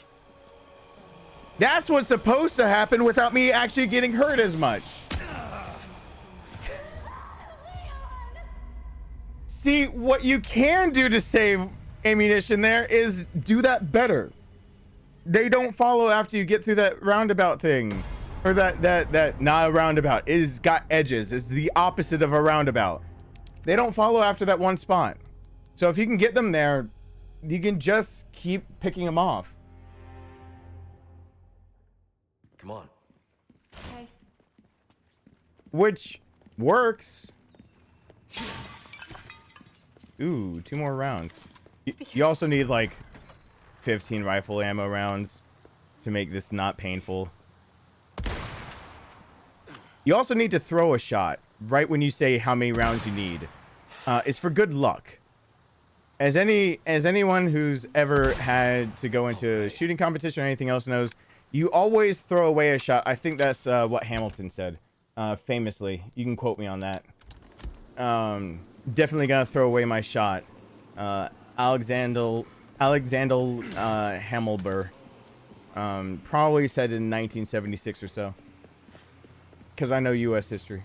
That's what's supposed to happen without me actually getting hurt as much. See, what you can do to save ammunition there is do that better. They don't follow after you get through that roundabout thing. Or that not a roundabout. It has got edges. It's the opposite of a roundabout. They don't follow after that one spot. So if you can get them there, you can just keep picking them off. Come on. Okay. Which works. Ooh, 2 more rounds. You also need like 15 rifle ammo rounds to make this not painful. You also need to throw a shot right when you say how many rounds you need. It's for good luck. As anyone who's ever had to go into a shooting competition or anything else knows, you always throw away a shot. I think that's what Hamilton said, famously. You can quote me on that. Definitely gonna throw away my shot. Alexander Hamilber probably said in 1976 or so. Because I know U.S. history.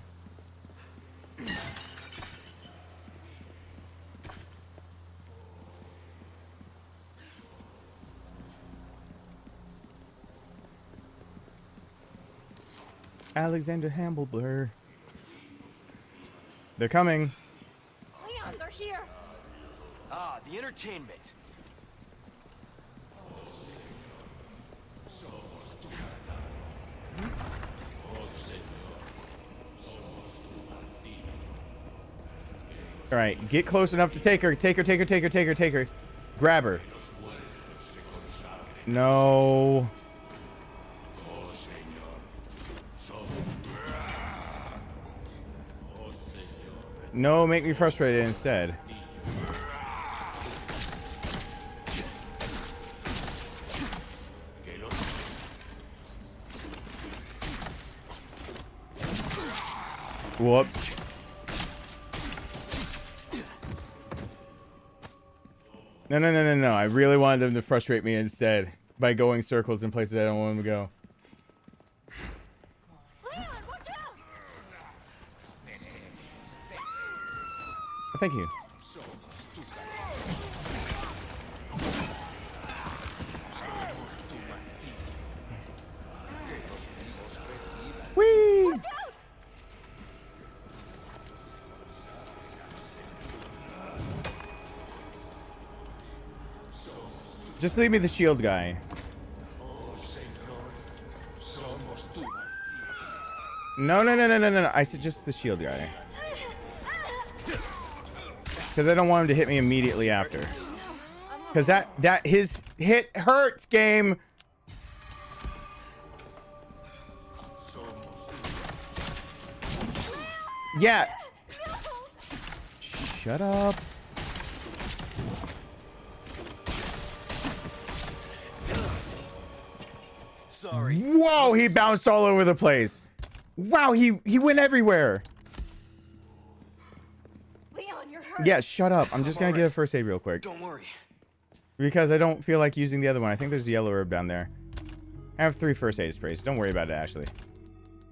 Alexander Hamilber. They're coming. Leon, they're here. Ah, the entertainment. All right, get close enough to take her. Take her, take her, take her, take her, take her. Grab her. No. No, make me frustrated instead. Whoops. No. I really wanted them to frustrate me instead by going circles in places I don't want them to go. Leon, watch out! Oh, thank you. Whee! Just leave me the shield guy. No. I said just the shield guy. Because I don't want him to hit me immediately after. Because that his hit hurts, game. Yeah. Shut up. Sorry. Whoa, he bounced all over the place. Wow, he went everywhere. Leon, you're hurt. Yeah, shut up. I'm just gonna get a first aid real quick. Don't worry. Because I don't feel like using the other one. I think there's a yellow herb down there. I have 3 first aid sprays. Don't worry about it, Ashley.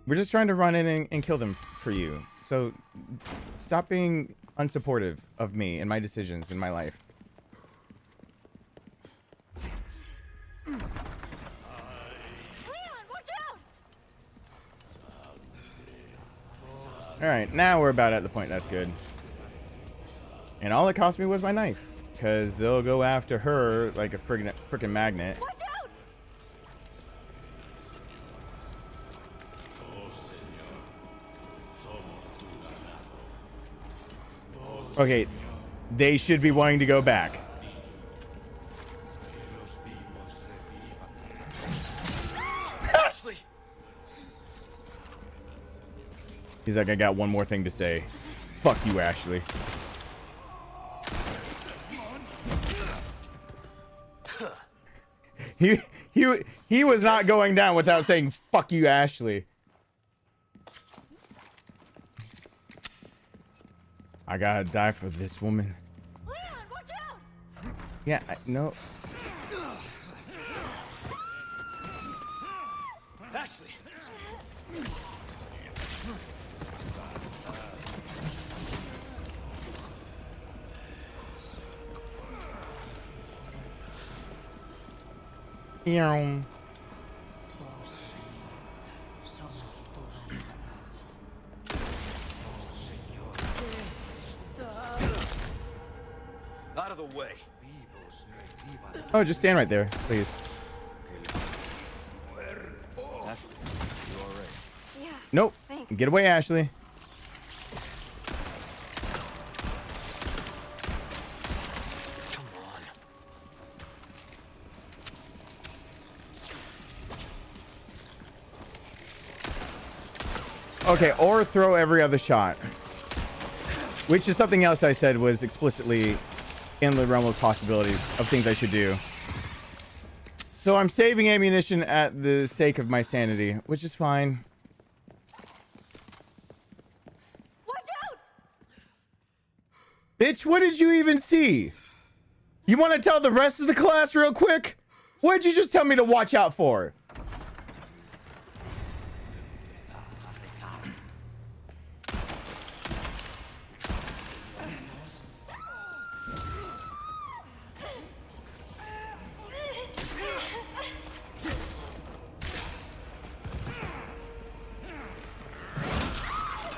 We're just trying to run in and kill them for you. So stop being unsupportive of me and my decisions in my life. Leon, watch out! All right, now we're about at the point that's good. And all it cost me was my knife, because they'll go after her like a freaking magnet. Watch out! Okay, they should be wanting to go back. Ashley! He's like, I got one more thing to say. Fuck you, Ashley. He was not going down without saying fuck you, Ashley. I gotta die for this woman. Leon, watch out! Yeah, no. Ashley! Out of the way. Oh, just stand right there, please. Ashley, you alright? Yeah. Nope. Thanks. Get away, Ashley. Come on. Okay, or throw every other shot. Which is something else I said was explicitly in the realm of possibilities of things I should do. So I'm saving ammunition at the sake of my sanity, which is fine. Watch out! Bitch, what did you even see? You want to tell the rest of the class real quick? What did you just tell me to watch out for?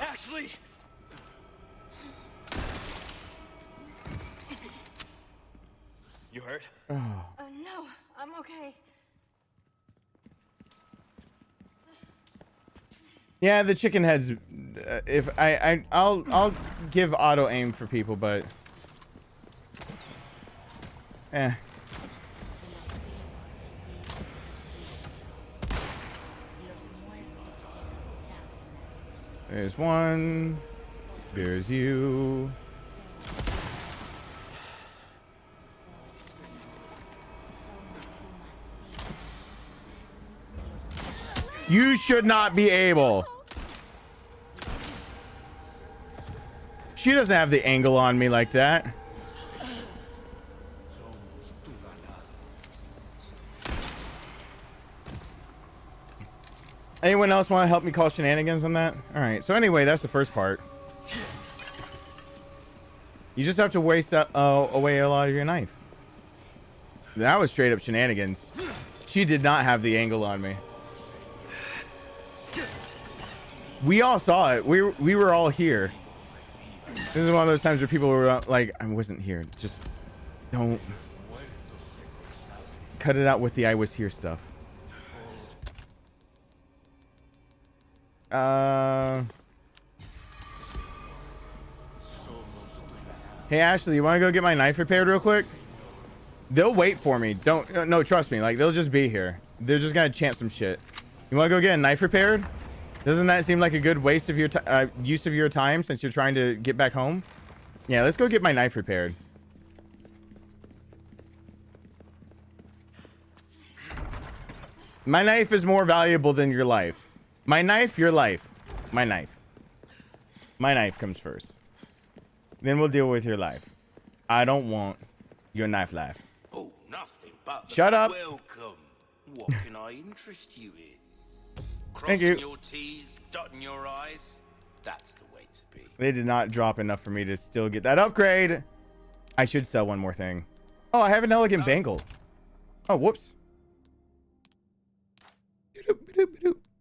Ashley! You hurt? No, I'm okay. Yeah, the chicken heads. If I'll give auto aim for people, but There's one. There's you. You should not be able. She doesn't have the angle on me like that. Anyone else want to help me call shenanigans on that? All right. So anyway, that's the first part. You just have to waste away a lot of your knife. That was straight up shenanigans. She did not have the angle on me. We all saw it. We were all here. This is one of those times where people were like, I wasn't here. Just don't cut it out with the I was here stuff. Hey Ashley, you want to go get my knife repaired real quick? They'll wait for me. No, trust me. Like, they'll just be here. They're just gonna chant some shit. You want to go get a knife repaired? Doesn't that seem like a good waste of your use of your time since you're trying to get back home? Yeah, let's go get my knife repaired. My knife is more valuable than your life. My knife, your life. My knife. My knife comes first. Then we'll deal with your life. I don't want your knife life. Oh, nothing but Shut up. welcome. What can I interest you in? Thank you. Crossing your T's, dotting your I's. That's the way to They did not drop enough for me to still get that upgrade. I should sell one more thing. Oh, I have an elegant bangle. Oh, whoops.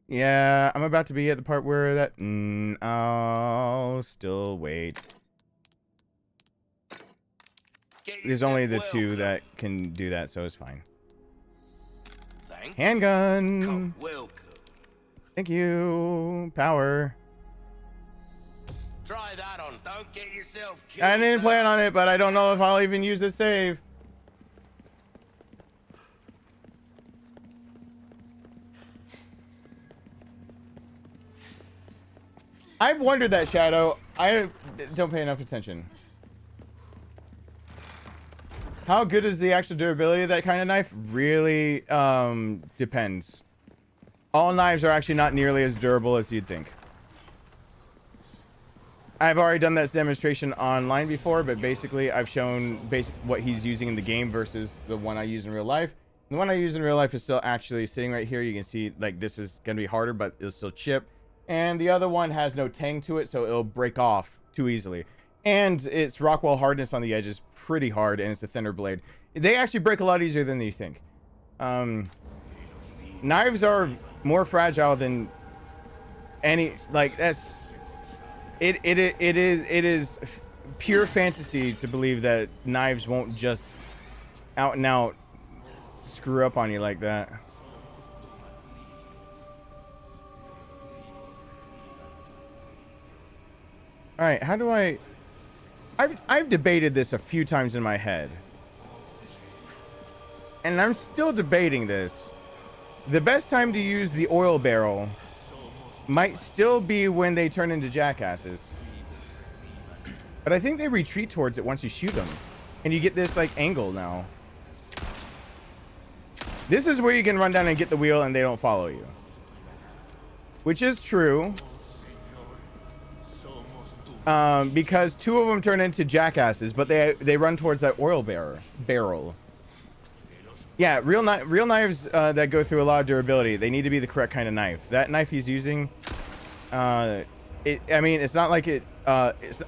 Yeah, I'm about to be at the part where that... I'll still wait. There's only the two that can do that, so it's fine. Handgun. Thank you. Power. Try that on. Don't get yourself killed. I didn't plan on it, but I don't know if I'll even use a save. I've wondered that, Shadow. I don't pay enough attention. How good is the actual durability of that kind of knife? Really depends. All knives are actually not nearly as durable as you'd think. I've already done that demonstration online before, but basically I've shown what he's using in the game versus the one I use in real life. The one I use in real life is still actually sitting right here. You can see like this is going to be harder, but it'll still chip. And the other one has no tang to it, so it'll break off too easily. And its Rockwell hardness on the edge is pretty hard, and it's a thinner blade. They actually break a lot easier than you think. Knives are more fragile than any, like, that's it is pure fantasy to believe that knives won't just out and out screw up on you like that. All right, how do I've debated this a few times in my head, and I'm still debating this. The best time to use the oil barrel might still be when they turn into jackasses, but I think they retreat towards it once you shoot them, and you get this like angle now. This is where you can run down and get the wheel and they don't follow you, which is true. Because two of them turn into jackasses, but they run towards that oil barrel. Yeah, real knives that go through a lot of durability, they need to be the correct kind of knife. That knife he's using, I mean, it's not like it's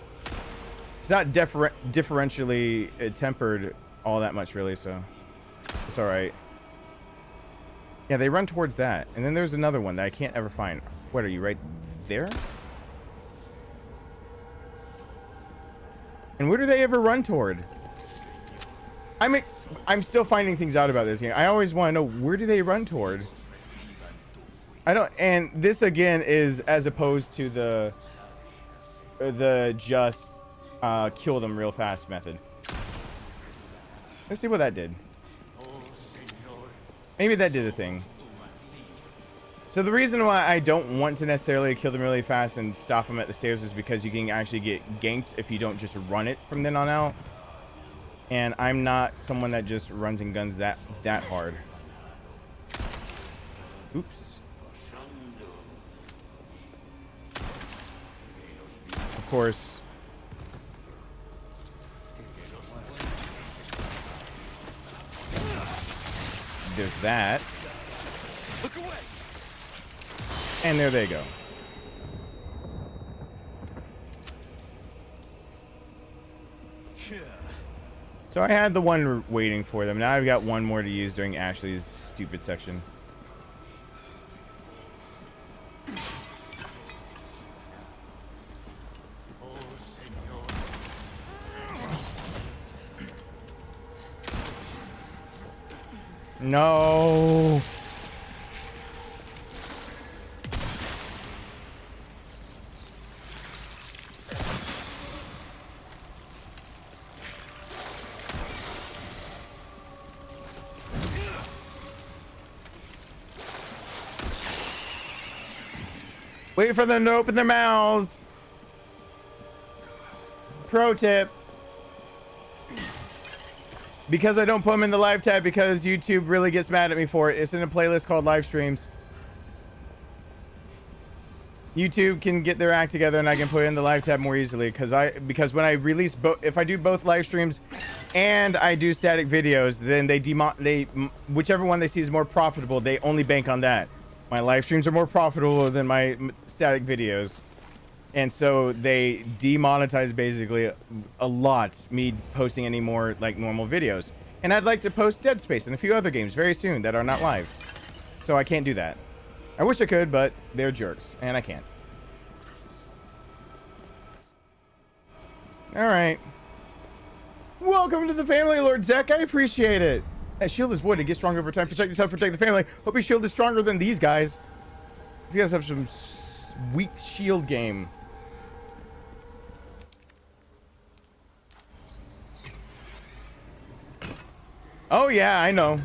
not differentially tempered all that much, really. So it's all right. Yeah, they run towards that, and then there's another one that I can't ever find. What are you, right there? And where do they ever run toward? I'm still finding things out about this game. I always want to know, where do they run toward? I don't, and this again is as opposed to the just kill them real fast method. Let's see what that did. Maybe that did a thing. So the reason why I don't want to necessarily kill them really fast and stop them at the stairs is because you can actually get ganked if you don't just run it from then on out. And I'm not someone that just runs and guns that hard. Oops. Of course. There's that. Look away. And there they go. So I had the one waiting for them. Now I've got one more to use during Ashley's stupid section. No. Wait for them to open their mouths. Pro tip. Because I don't put them in the live tab because YouTube really gets mad at me for it. It's in a playlist called live streams. YouTube can get their act together and I can put it in the live tab more easily because when I release if I do both live streams and I do static videos, then they whichever one they see is more profitable, they only bank on that. My live streams are more profitable than my static videos. And so they demonetized basically a lot me posting any more like normal videos. And I'd like to post Dead Space and a few other games very soon that are not live. So I can't do that. I wish I could, but they're jerks, and I can't. All right. Welcome to the family, Lord Zek. I appreciate it. That shield is wood. It gets stronger over time. Protect yourself, protect the family. Hope your shield is stronger than these guys. These guys have some weak shield game. Oh, yeah, I know.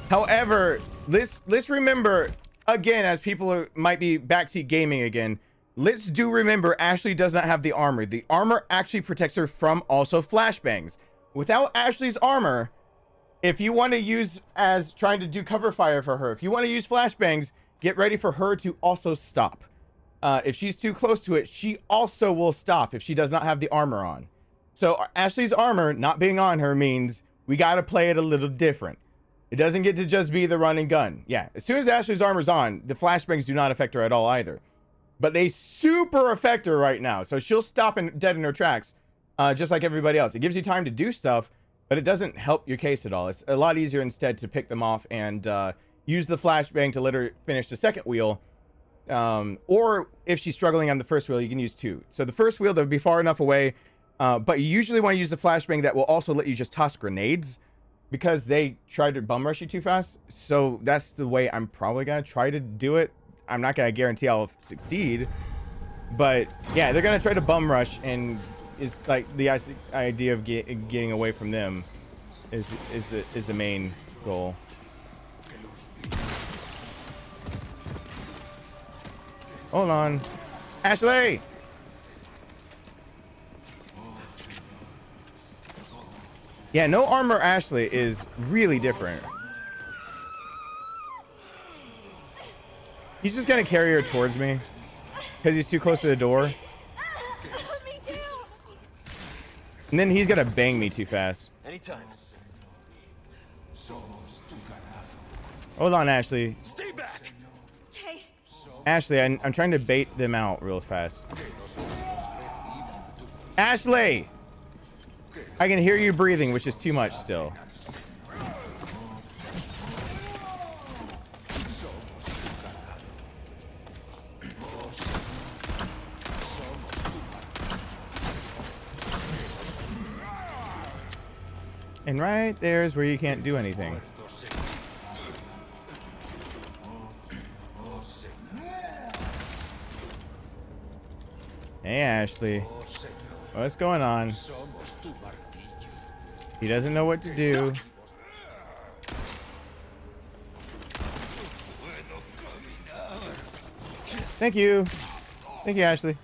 However, let's remember, again, as people might be backseat gaming again, let's do remember Ashley does not have the armor. The armor actually protects her from also flashbangs. Without Ashley's armor, if you want to use as trying to do cover fire for her, if you want to use flashbangs, get ready for her to also stop. If she's too close to it, she also will stop if she does not have the armor on. So Ashley's armor not being on her means we got to play it a little different. It doesn't get to just be the run and gun. Yeah, as soon as Ashley's armor's on, the flashbangs do not affect her at all either. But they super affect her right now. So she'll stop dead in her tracks, just like everybody else. It gives you time to do stuff, but it doesn't help your case at all. It's a lot easier instead to pick them off and use the flashbang to let her finish the second wheel. Or if she's struggling on the first wheel, you can use two. So the first wheel, they'll be far enough away. But you usually want to use the flashbang that will also let you just toss grenades because they try to bum rush you too fast. So that's the way I'm probably going to try to do it. I'm not going to guarantee I'll succeed. But yeah, they're going to try to bum rush, and it's like the idea of getting away from them is the main goal. Hold on. Ashley! Yeah, no armor Ashley is really different. He's just gonna carry her towards me because he's too close to the door. And then he's gonna bang me too fast. Anytime. Hold on, Ashley. Stay back. Okay. Ashley, I'm trying to bait them out real fast. Ashley! I can hear you breathing, which is too much still. And right there's where you can't do anything. Hey, Ashley. What's going on? He doesn't know what to do. Thank you. Thank you, Ashley.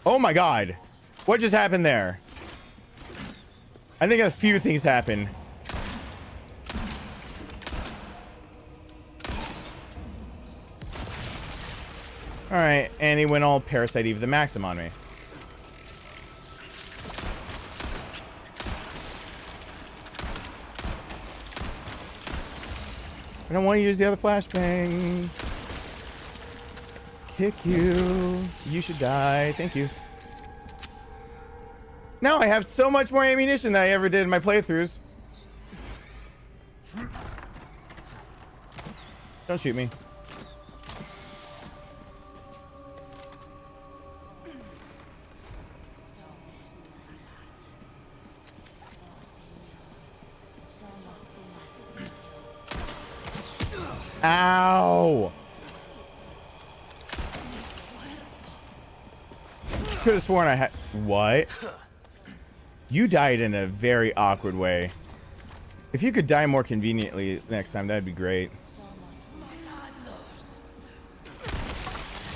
Oh my God. What just happened there? I think a few things happened. Alright, and he went all Parasite Eve the Maxim on me. I don't want to use the other flashbang. Kick you. You should die. Thank you. Now I have so much more ammunition than I ever did in my playthroughs. Don't shoot me. Ow! Could have sworn I had... What? You died in a very awkward way. If you could die more conveniently next time, that'd be great.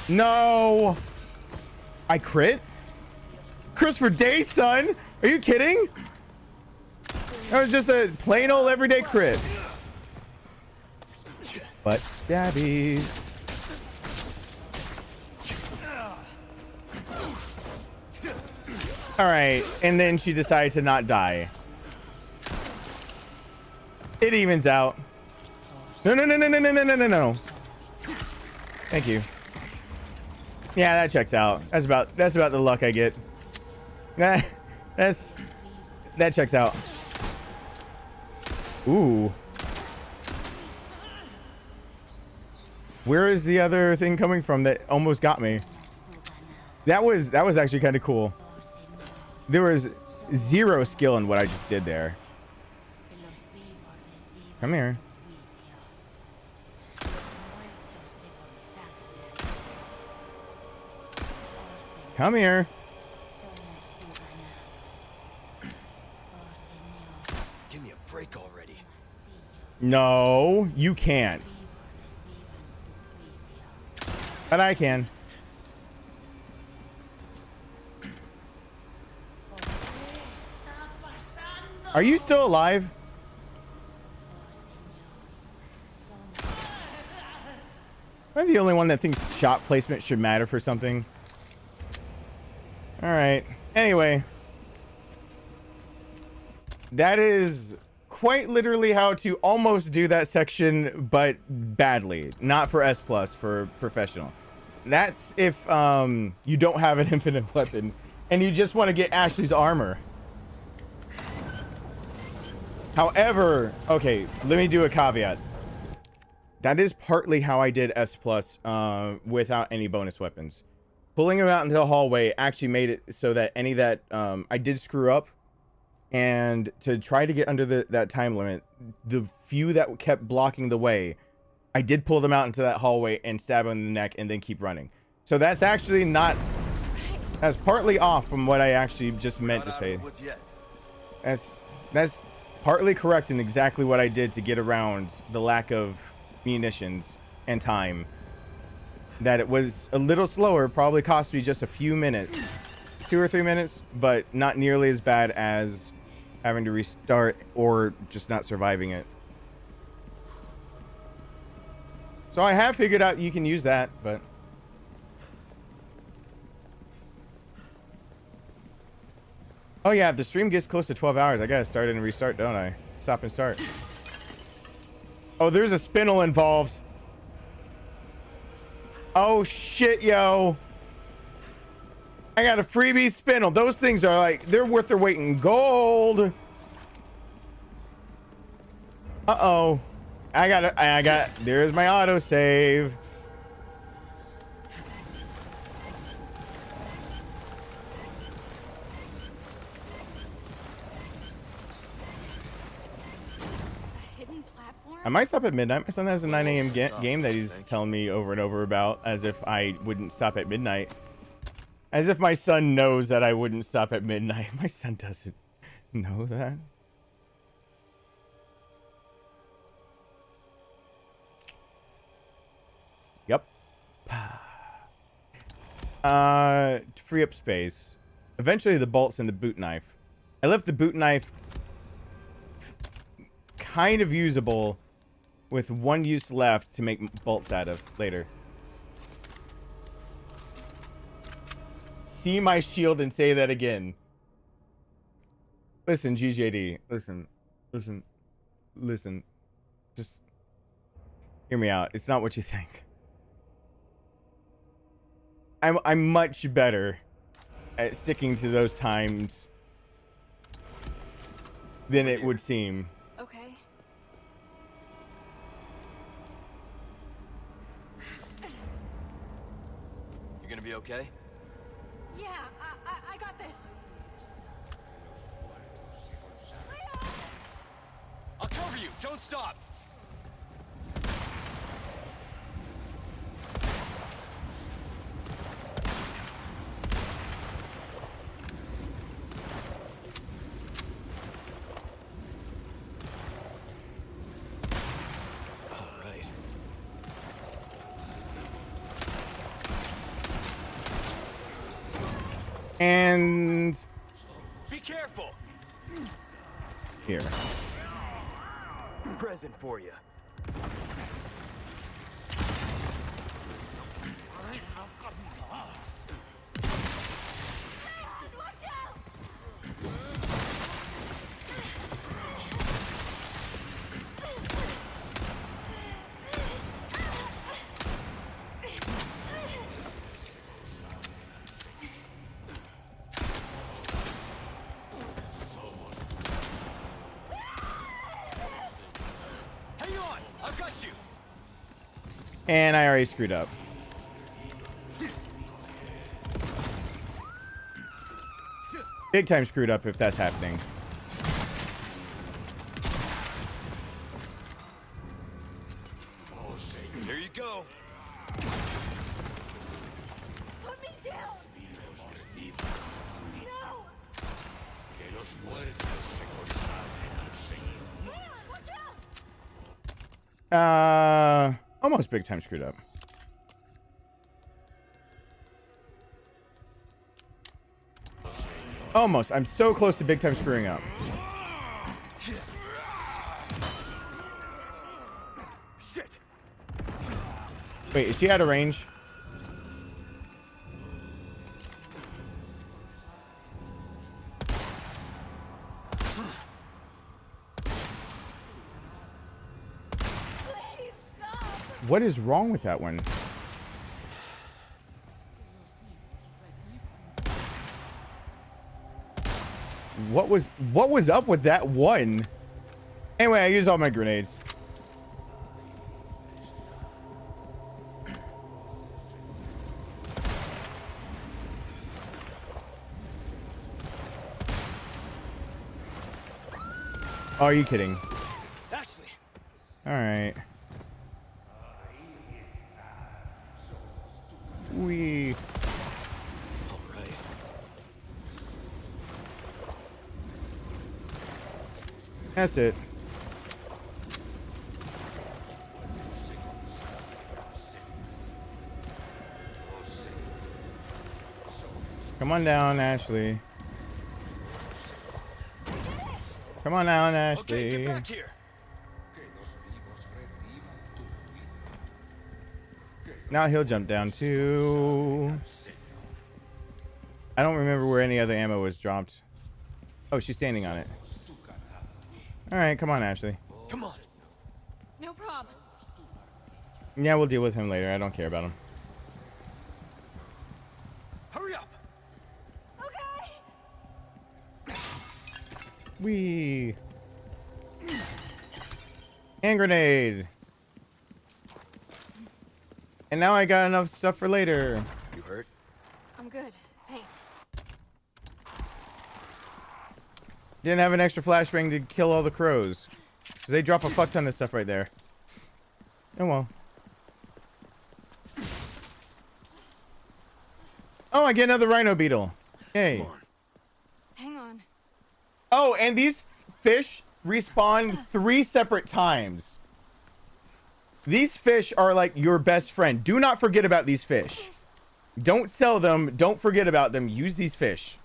No! I crit? Christopher Day, son? Are you kidding? That was just a plain old everyday crit. But stabbies. All right, and then she decided to not die. It evens out. No, no, no, no, no, no, no, no, no, no. Thank you. Yeah, that checks out. That's about the luck I get. That checks out. Ooh. Where is the other thing coming from that almost got me? That was actually kind of cool. There was zero skill in what I just did there. Come here. Come here. Give me a break already. No, you can't. But I can. Are you still alive? I'm the only one that thinks shot placement should matter for something. All right. Anyway. That is quite literally how to almost do that section, but badly. Not for S+, for professional. That's if you don't have an infinite weapon and you just want to get Ashley's armor. However, okay, let me do a caveat. That is partly how I did S+ without any bonus weapons. Pulling him out into the hallway actually made it so that any that I did screw up, and to try to get under that time limit, the few that kept blocking the way, I did pull them out into that hallway and stab them in the neck and then keep running. So that's actually not... That's partly off from what I actually just meant to say. That's partly correct in exactly what I did to get around the lack of munitions and time. That it was a little slower, probably cost me just a few minutes, 2 or 3 minutes, but not nearly as bad as having to restart or just not surviving it. So I have figured out you can use that, but oh yeah, if the stream gets close to 12 hours, I gotta start and restart, don't I? Stop and start. Oh, there's a spinel involved. Oh shit, yo. I got a freebie spinel. Those things are like, they're worth their weight in gold. Uh-oh. There's my autosave. I might stop at midnight. My son has a 9 a.m. game that he's telling me over and over about, as if I wouldn't stop at midnight. As if my son knows that I wouldn't stop at midnight. My son doesn't know that. Yep. To free up space. Eventually the bolts and the boot knife. I left the boot knife kind of usable with one use left to make bolts out of later. See my shield and say that again. Listen, GJD. Listen. Just hear me out. It's not what you think. I'm much better at sticking to those times than it would seem. Okay. You're gonna be okay? Yeah, I got this. I'll cover you. Don't stop. And be careful. Here. Present for you. Watch out! And I already screwed up. Big time screwed up if that's happening. There you go. Put me down! No! Man, watch out! Almost big time screwed up. Almost. I'm so close to big time screwing up. Wait, is she out of range? What is wrong with that one? What was up with that one? Anyway, I used all my grenades. Oh, are you kidding? Ashley. All right. We. All right. That's it. Come on down, Ashley. Come on down, Ashley. Okay, get back here. Now he'll jump down too. I don't remember where any other ammo was dropped. Oh, she's standing on it. All right, come on, Ashley. Come on. No problem. Yeah, we'll deal with him later. I don't care about him. Hurry up. Okay. Wee. Hand grenade. And now I got enough stuff for later. You hurt? I'm good. Thanks. Didn't have an extra flashbang to kill all the crows. Because they drop a fuck ton of stuff right there. Oh well. Oh, I get another rhino beetle. Yay. Hang on. Oh, and these fish respawn 3 separate times. These fish are like your best friend. Do not forget about these fish. Don't sell them. Don't forget about them. Use these fish.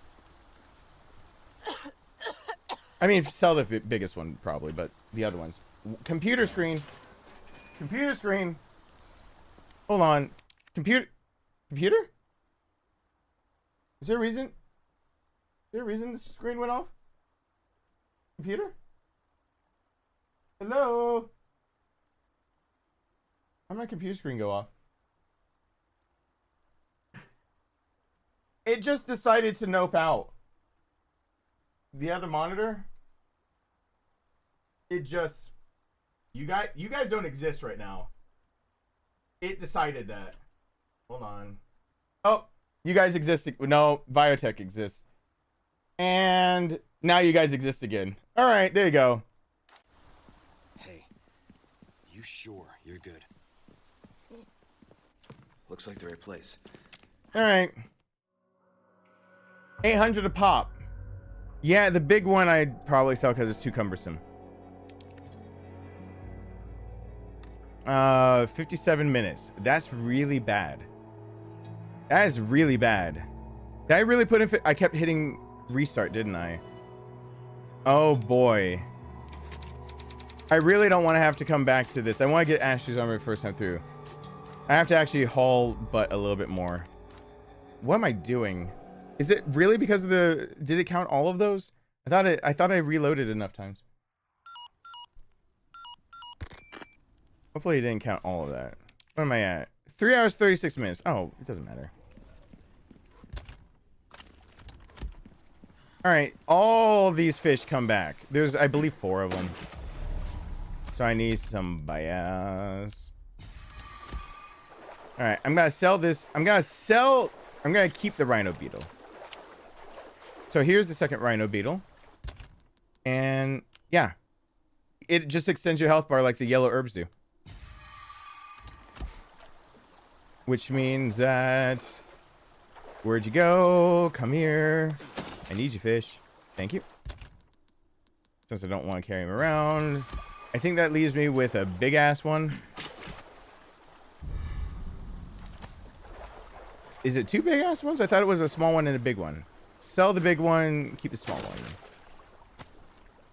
I mean, sell the biggest one probably, but the other ones. Computer screen. Computer screen. Hold on. Computer? Is there a reason? Is there a reason the screen went off? Computer? Hello? How'd my computer screen go off? It just decided to nope out. The other monitor? It just... You guys don't exist right now. It decided that. Hold on. Oh, you guys exist. No, Biotech exists. And now you guys exist again. All right, there you go. Hey, you sure you're good? Looks like the right place. All right. 800 a pop. Yeah, the big one I'd probably sell because it's too cumbersome. 57 minutes. That's really bad. That is really bad. Did I really put in... I kept hitting restart, didn't I? Oh, boy. I really don't want to have to come back to this. I want to get Ashley's armor first time through. I have to actually haul butt a little bit more. What am I doing? Is it really because of the... Did it count all of those? I thought I reloaded enough times. Hopefully it didn't count all of that. What am I at? 3 hours, 36 minutes. Oh, it doesn't matter. All right, all these fish come back. There's, I believe, 4 of them. So I need some bias. All right, I'm gonna sell this. I'm gonna keep the rhino beetle. So here's the second rhino beetle. And yeah, it just extends your health bar like the yellow herbs do. Which means that, where'd you go? Come here. I need you, fish. Thank you. Since I don't want to carry him around. I think that leaves me with a big ass one. Is it two big ass ones? I thought it was a small one and a big one. Sell the big one, keep the small one.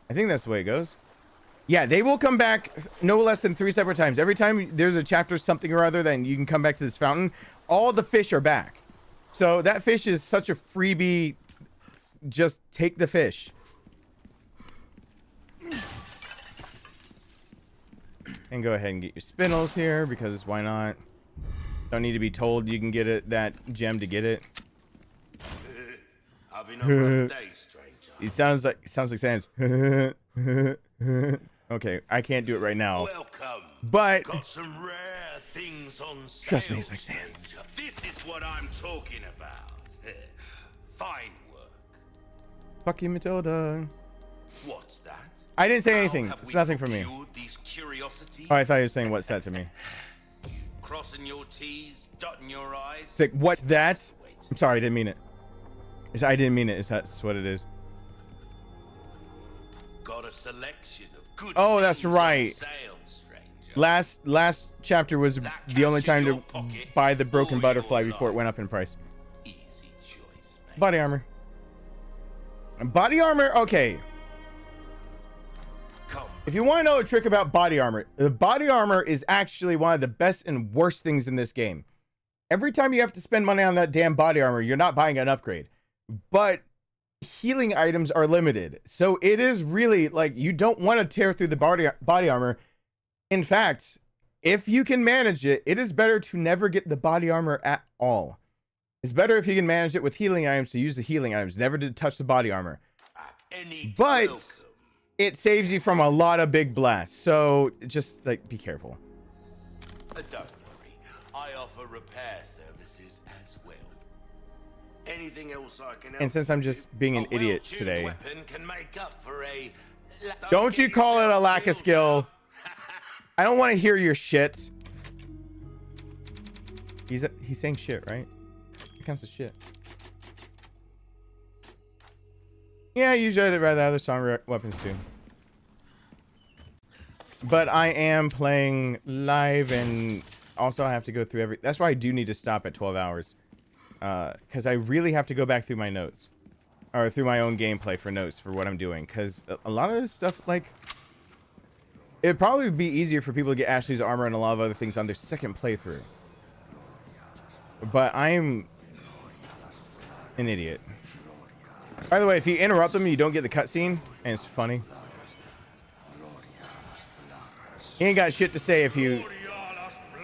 I think that's the way it goes. Yeah, they will come back no less than 3 separate times. Every time there's a chapter, something or other, then you can come back to this fountain. All the fish are back. So that fish is such a freebie. Just take the fish. And go ahead and get your spinels here, because why not? Don't need to be told you can get it, that gem to get it. Having a rough day, stranger. It sounds like Sans. Okay, I can't do it right now. Welcome. But got some rare things on sale. Trust me, it's like Sans. This is what I'm talking about. Fine work. Fuck you, Matilda. What's that? I didn't say anything. It's nothing for me. These curiosities? Oh, I thought you were saying what's that to me. Crossing your T's, dotting your I's. It's like, what's that? I'm sorry, I didn't mean it. I didn't mean it. That's what it is. Got a selection of good. Oh, that's right. Last chapter was the only time to buy the broken butterfly before it went up in price. Easy choice, man. Body armor. Body armor, okay. If you want to know a trick about body armor, the body armor is actually one of the best and worst things in this game. Every time you have to spend money on that damn body armor, you're not buying an upgrade. But healing items are limited. So it is really like, you don't want to tear through the body armor. In fact, if you can manage it, it is better to never get the body armor at all. It's better if you can manage it with healing items, to use the healing items, never to touch the body armor. But it saves you from a lot of big blasts. So just like, be careful. Don't worry. I offer repair services as well. Anything else I can help. And since I'm just being an idiot today, weapon can make up for a... don't you call it a lack of skill. I don't want to hear your shit. He's saying shit, right? Here comes the shit. Yeah, usually I'd rather have the stronger weapons too. But I am playing live, and also I have to go through every... That's why I do need to stop at 12 hours. Because I really have to go back through my notes. Or through my own gameplay for notes for what I'm doing. Because a lot of this stuff, like... It'd probably be easier for people to get Ashley's armor and a lot of other things on their second playthrough. But I'm... an idiot. By the way, if you interrupt them, you don't get the cutscene. And it's funny. He ain't got shit to say if you...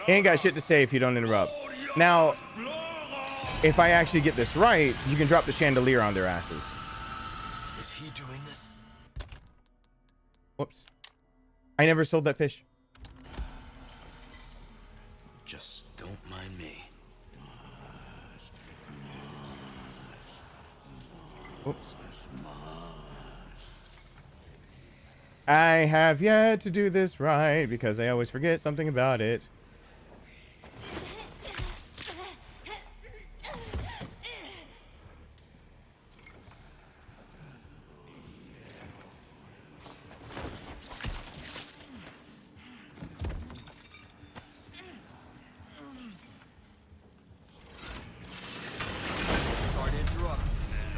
He ain't got shit to say if you don't interrupt. Now, if I actually get this right, you can drop the chandelier on their asses. Is he doing this? Whoops. I never sold that fish. Just don't mind me. Whoops. I have yet to do this right because I always forget something about it.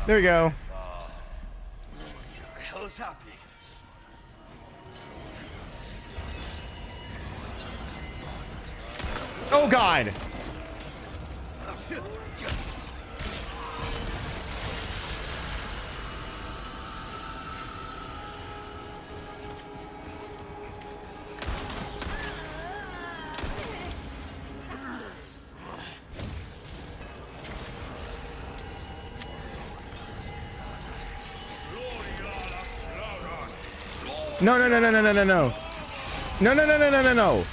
There we go. What the hell is happening? Oh God! No, no, no, no, no, no, no, no. No, no, no, no, no, no, no.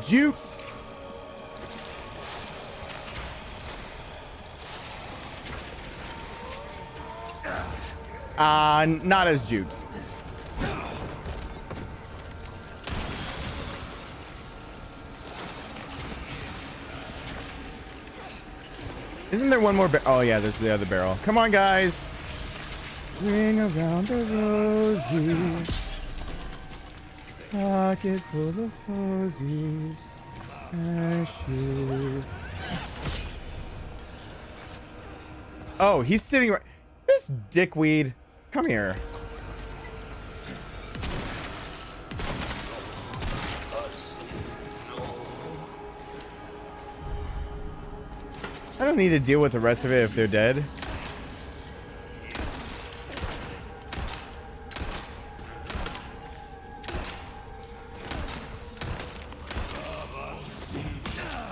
juked. Not as juked. Isn't there one more oh yeah, there's the other barrel. Come on, guys. Ring around the rosy. Pocket full of posies. Ashes. Oh, he's sitting right. This dickweed. Come here. I don't need to deal with the rest of it if they're dead.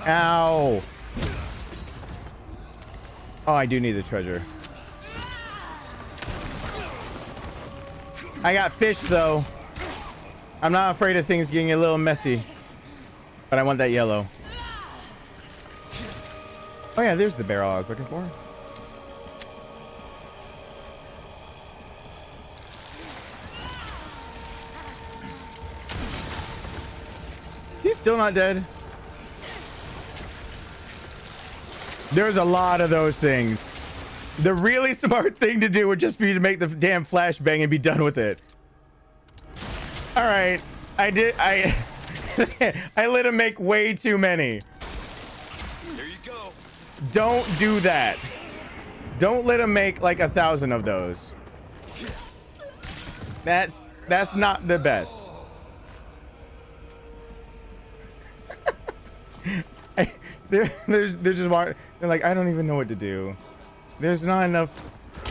Ow. Oh, I do need the treasure. I got fish, though. I'm not afraid of things getting a little messy. But I want that yellow. Oh, yeah, there's the barrel I was looking for. Is he still not dead? There's a lot of those things. The really smart thing to do would just be to make the damn flashbang and be done with it. All right. I let him make way too many. There you go. Don't do that. Don't let him make like 1,000 of those. That's not the best. They're just they're like, I don't even know what to do. There's not enough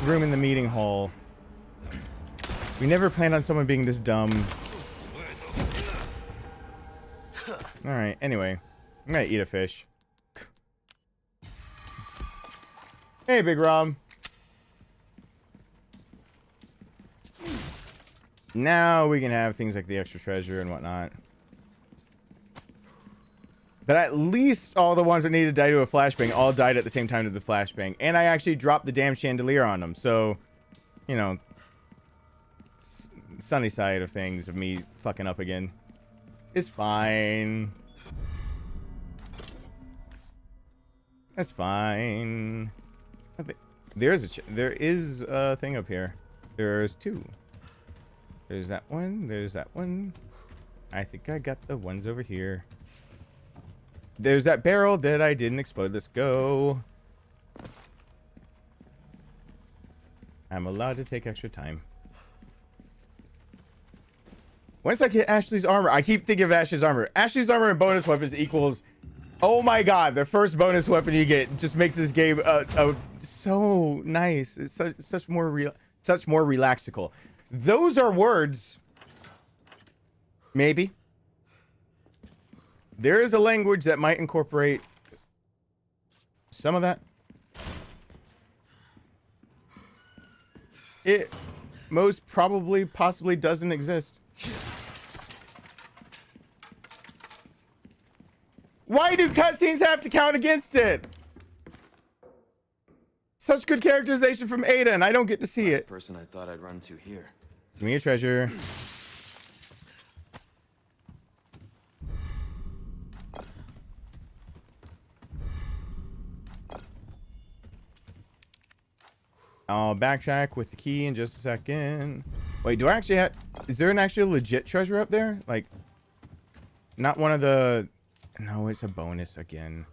room in the meeting hall. We never planned on someone being this dumb. All right. Anyway, I'm gonna eat a fish. Hey, Big Rob. Now we can have things like the extra treasure and whatnot. But at least all the ones that needed to die to a flashbang all died at the same time to the flashbang. And I actually dropped the damn chandelier on them. So, you know, sunny side of things of me fucking up again. It's fine. That's fine. There is a thing up here. There's two. There's that one. There's that one. I think I got the ones over here. There's that barrel that I didn't explode. Let's go. I'm allowed to take extra time. Once I get Ashley's armor, I keep thinking of Ashley's armor. Ashley's armor and bonus weapons equals, oh my god, the first bonus weapon you get just makes this game so nice. It's such more relaxical. Those are words. Maybe. There is a language that might incorporate some of that. It most probably, possibly doesn't exist. Why do cutscenes have to count against it? Such good characterization from Ada, and I don't get to see it. Person I thought I'd run to here. Give me a treasure. I'll backtrack with the key in just a second. Wait, do I actually have... Is there an actual legit treasure up there? Like, not one of the... No, it's a bonus again.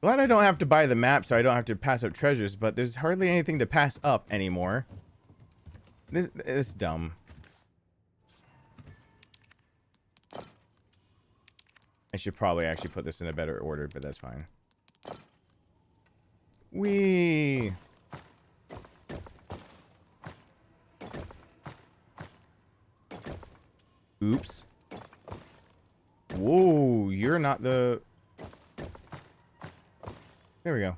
Glad I don't have to buy the map so I don't have to pass up treasures, but there's hardly anything to pass up anymore. This is dumb. I should probably actually put this in a better order, but that's fine. Wee. Oops. Whoa, you're not the... There we go.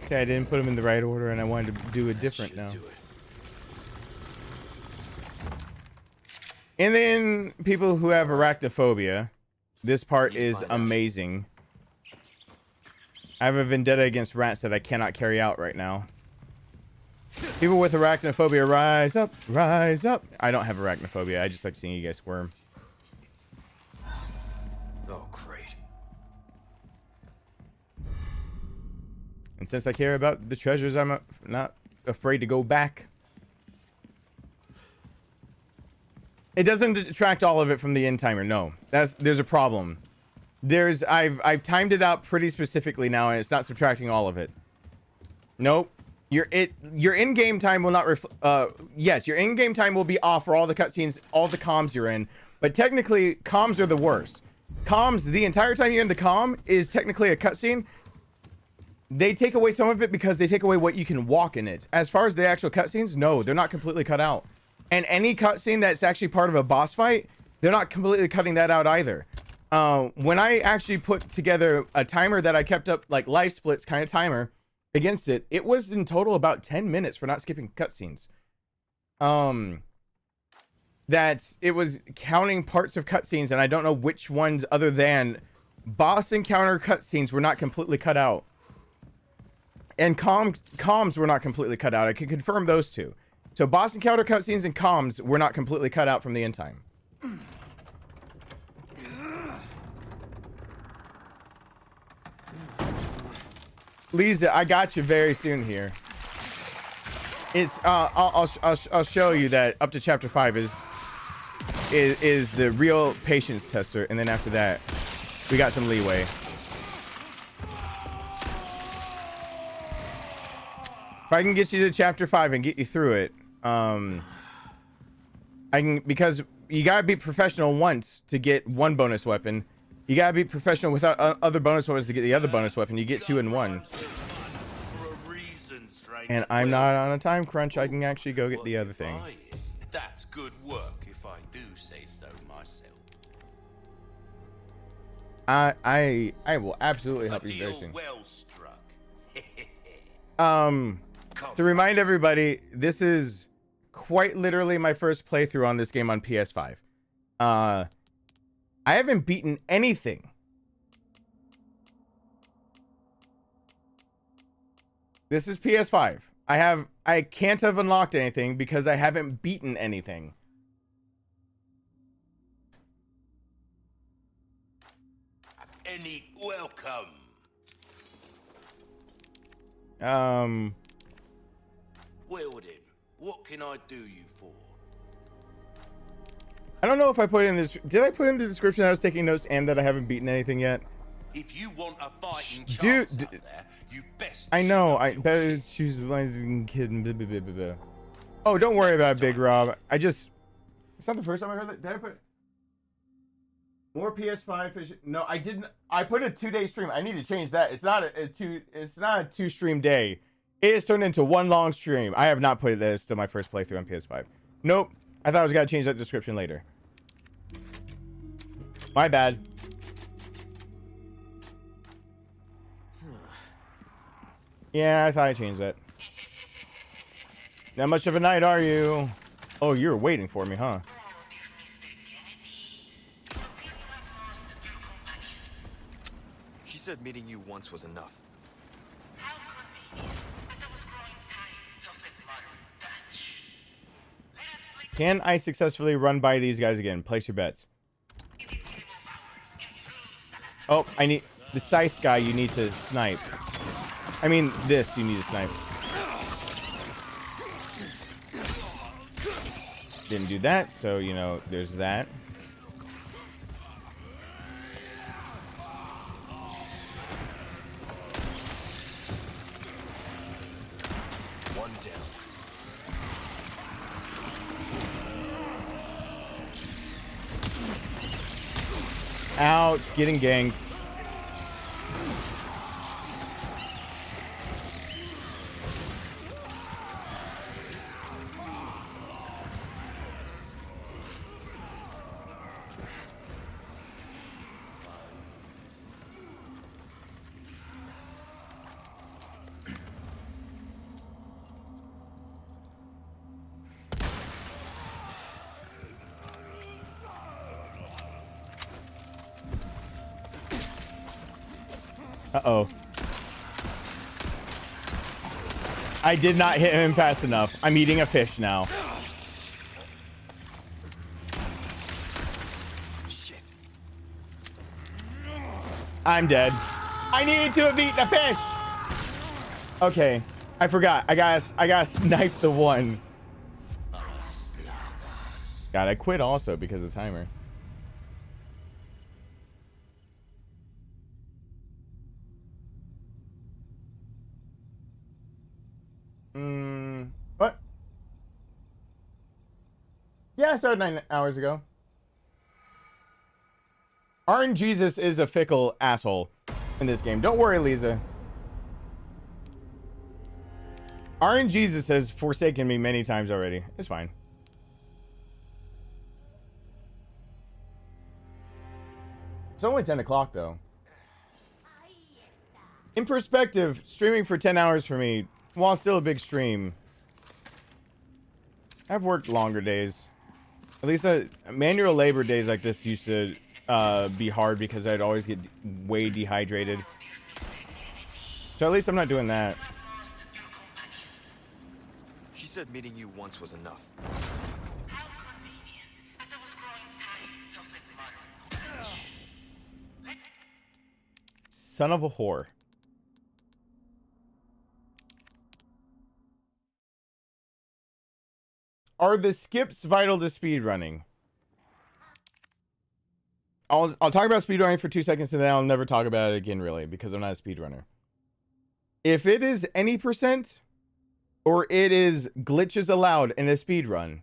See, I didn't put them in the right order and I wanted to do it different now. And then people who have arachnophobia, this part is amazing. I have a vendetta against rats that I cannot carry out right now. People with arachnophobia, rise up, rise up. I don't have arachnophobia. I just like seeing you guys squirm. Oh, great. And since I care about the treasures, I'm not afraid to go back. It doesn't detract all of it from the end timer. No, there's a problem. I've timed it out pretty specifically now, and it's not subtracting all of it. Nope. Your in-game time will not yes, your in-game time will be off for all the cutscenes, all the comms you're in, but technically comms are the worst. Comms, the entire time you're in the comm is technically a cutscene. They take away some of it because they take away what you can walk in it. As far as the actual cutscenes, no, they're not completely cut out. And any cutscene that's actually part of a boss fight, they're not completely cutting that out either. When I actually put together a timer that I kept up, like life splits kind of timer against it, it was in total about 10 minutes for not skipping cutscenes. It was counting parts of cutscenes, and I don't know which ones other than boss encounter cutscenes were not completely cut out. And comms were not completely cut out. I can confirm those two. So boss encounter cutscenes and comms were not completely cut out from the end time. Lisa, I got you very soon here. It's I'll show you that up to chapter 5 is the real patience tester, and then after that we got some leeway. If I can get you to chapter 5 and get you through it, I can, because you gotta be professional once to get one bonus weapon. You gotta be professional without other bonus weapons to get the other bonus weapon. You get 2 in 1. And I'm not on a time crunch. I can actually go get the other thing. That's good work, if I do say so myself. I will absolutely help you very soon. Well struck. To remind everybody, this is quite literally my first playthrough on this game on PS5. I haven't beaten anything. This is PS5. I can't have unlocked anything because I haven't beaten anything. Any welcome. Well then, what can I do you for? I don't know if I put in this. Did I put in the description that I was taking notes and that I haven't beaten anything yet? If you want a fighting chance out there, you best. I know. I better choose my kid. Oh, don't worry about it, Big Rob. It's not the first time I heard that. Did I put more PS5 fish? No, I didn't. I put a 2-day stream. I need to change that. It's not a 2-stream day. It is turned into one long stream. I have not put it. It's still my first playthrough on PS5. Nope. I thought I was gonna change that description later. My bad. Yeah, I thought I changed that. Not much of a night, are you? Oh, you're waiting for me, huh? She said meeting you once was enough. Can I successfully run by these guys again? Place your bets. Oh, I need the scythe guy. You need to snipe. I mean, this you need to snipe. Didn't do that, so you know there's that. One down. Ouch, getting ganked. Uh-oh. I did not hit him fast enough. I'm eating a fish now. Shit. I'm dead. I need to have eaten a fish. Okay, I forgot. I gotta snipe the one. God, I quit also because of timer. What? Yeah, I started 9 hours ago. RNGesus is a fickle asshole in this game. Don't worry, Lisa. RNGesus has forsaken me many times already. It's fine. It's only 10 o'clock, though. In perspective, streaming for 10 hours for me, while still a big stream, I've worked longer days. At least manual labor days like this used to be hard because I'd always get way dehydrated. So at least I'm not doing that. She said meeting you once was enough. Son of a whore. Are the skips vital to speedrunning? I'll talk about speedrunning for 2 seconds and then I'll never talk about it again, really, because I'm not a speedrunner. If it is any percent or it is glitches allowed in a speedrun,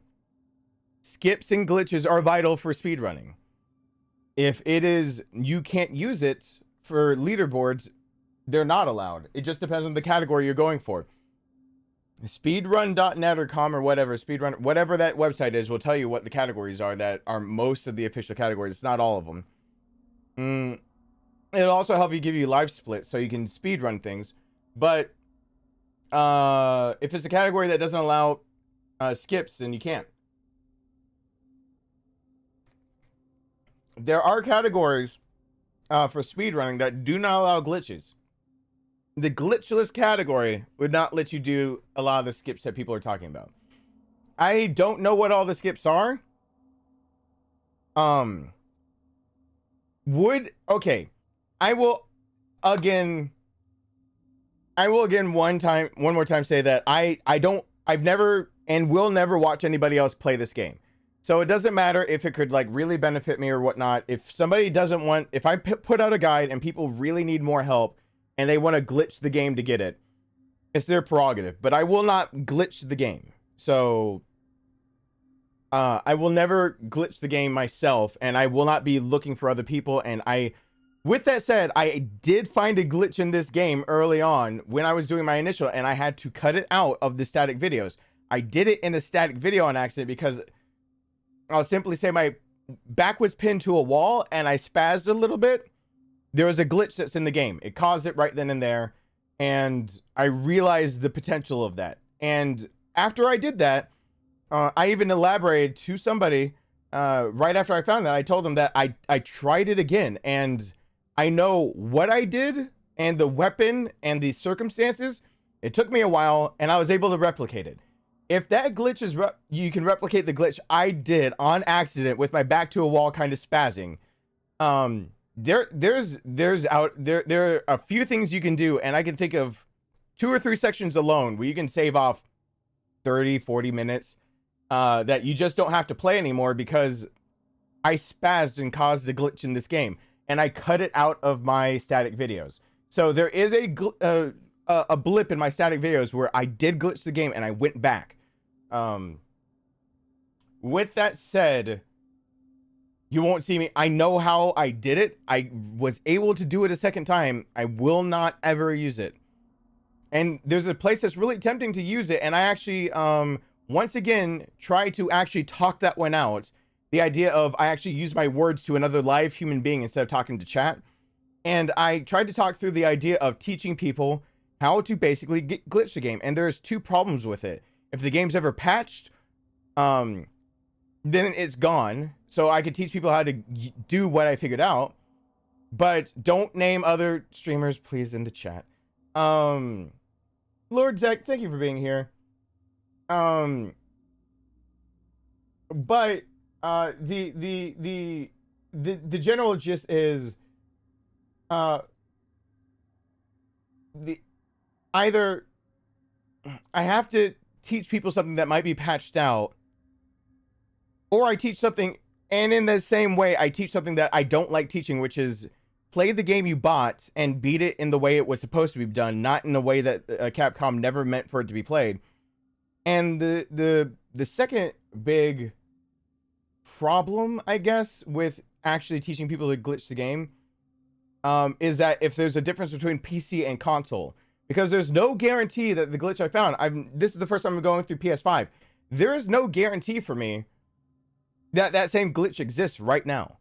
skips and glitches are vital for speedrunning. If it is you can't use it for leaderboards, they're not allowed. It just depends on the category you're going for. Speedrun.net or com or whatever, speedrun, whatever that website is, will tell you what the categories are that are most of the official categories. It's not all of them. It'll also help you give you live splits so you can speedrun things. But if it's a category that doesn't allow skips, then you can't. There are categories for speedrunning that do not allow glitches. The glitchless category would not let you do a lot of the skips that people are talking about. I don't know what all the skips are. Okay. I will again one more time say that I've never and will never watch anybody else play this game. So it doesn't matter if it could like really benefit me or whatnot. If somebody doesn't want, if I put out a guide and people really need more help and they want to glitch the game to get it, it's their prerogative. But I will not glitch the game. So I will never glitch the game myself, and I will not be looking for other people. And with that said, I did find a glitch in this game early on when I was doing my initial, and I had to cut it out of the static videos. I did it in a static video on accident because I'll simply say my back was pinned to a wall and I spazzed a little bit. There was a glitch that's in the game. It caused it right then and there. And I realized the potential of that. And after I did that, I even elaborated to somebody right after I found that. I told them that I tried it again. And I know what I did and the weapon and the circumstances. It took me a while and I was able to replicate it. If that glitch is, you can replicate the glitch I did on accident with my back to a wall kind of spazzing. There are a few things you can do, and I can think of 2 or 3 sections alone where you can save off 30, 40 minutes that you just don't have to play anymore because I spazzed and caused a glitch in this game, and I cut it out of my static videos. So there is a blip in my static videos where I did glitch the game and I went back. With that said, you won't see me. I know how I did it. I was able to do it a second time. I will not ever use it. And there's a place that's really tempting to use it. And I actually, once again, try to actually talk that one out. The idea of I actually use my words to another live human being instead of talking to chat. And I tried to talk through the idea of teaching people how to basically glitch the game. And there's 2 problems with it. If the game's ever patched, then it's gone. So I could teach people how to do what I figured out. But don't name other streamers, please, in the chat. Lord Zek, thank you for being here. But the general gist is either I have to teach people something that might be patched out, or I teach something, and in the same way I teach something that I don't like teaching, which is play the game you bought and beat it in the way it was supposed to be done, not in the way that Capcom never meant for it to be played. And the second big problem, I guess, with actually teaching people to glitch the game is that if there's a difference between PC and console, because there's no guarantee that the glitch I found, this is the first time I'm going through PS5, there is no guarantee for me that that same glitch exists right now.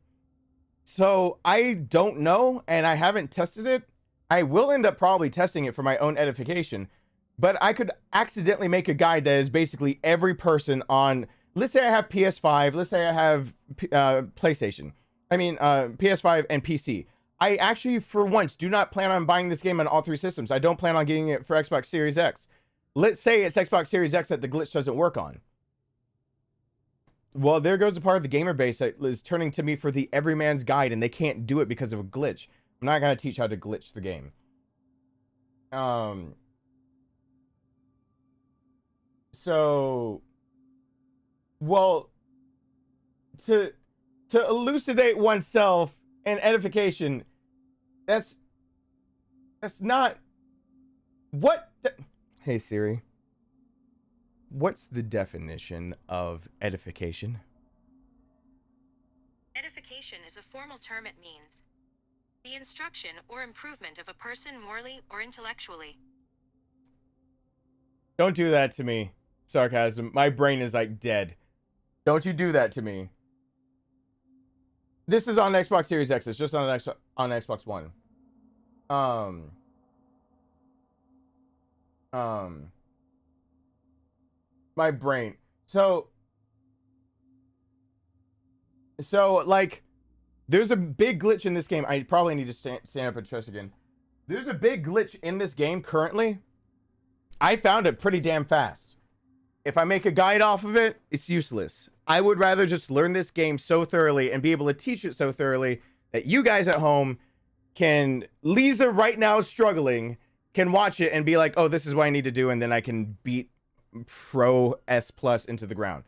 So I don't know, and I haven't tested it. I will end up probably testing it for my own edification, but I could accidentally make a guide that is basically every person on, let's say I have PS5, let's say I have PlayStation, PS5 and PC. I actually, for once, do not plan on buying this game on all three systems. I don't plan on getting it for Xbox Series X. Let's say it's Xbox Series X that the glitch doesn't work on. Well, there goes a part of the gamer base that is turning to me for the everyman's guide, and they can't do it because of a glitch. I'm not going to teach how to glitch the game. So, well, to elucidate oneself and edification, that's not what Hey Siri, what's the definition of edification? Edification is a formal term. It means the instruction or improvement of a person morally or intellectually. Don't do that to me. Sarcasm. My brain is like dead. Don't you do that to me. This is on Xbox Series X. It's just on Xbox One. My brain. So like, there's a big glitch in this game. I probably need to stand up and trust again. There's a big glitch in this game currently. I found it pretty damn fast. If I make a guide off of it, it's useless. I would rather just learn this game so thoroughly and be able to teach it so thoroughly that you guys at home can, Lisa right now struggling, can watch it and be like, oh, this is what I need to do, and then I can beat Pro S Plus into the ground.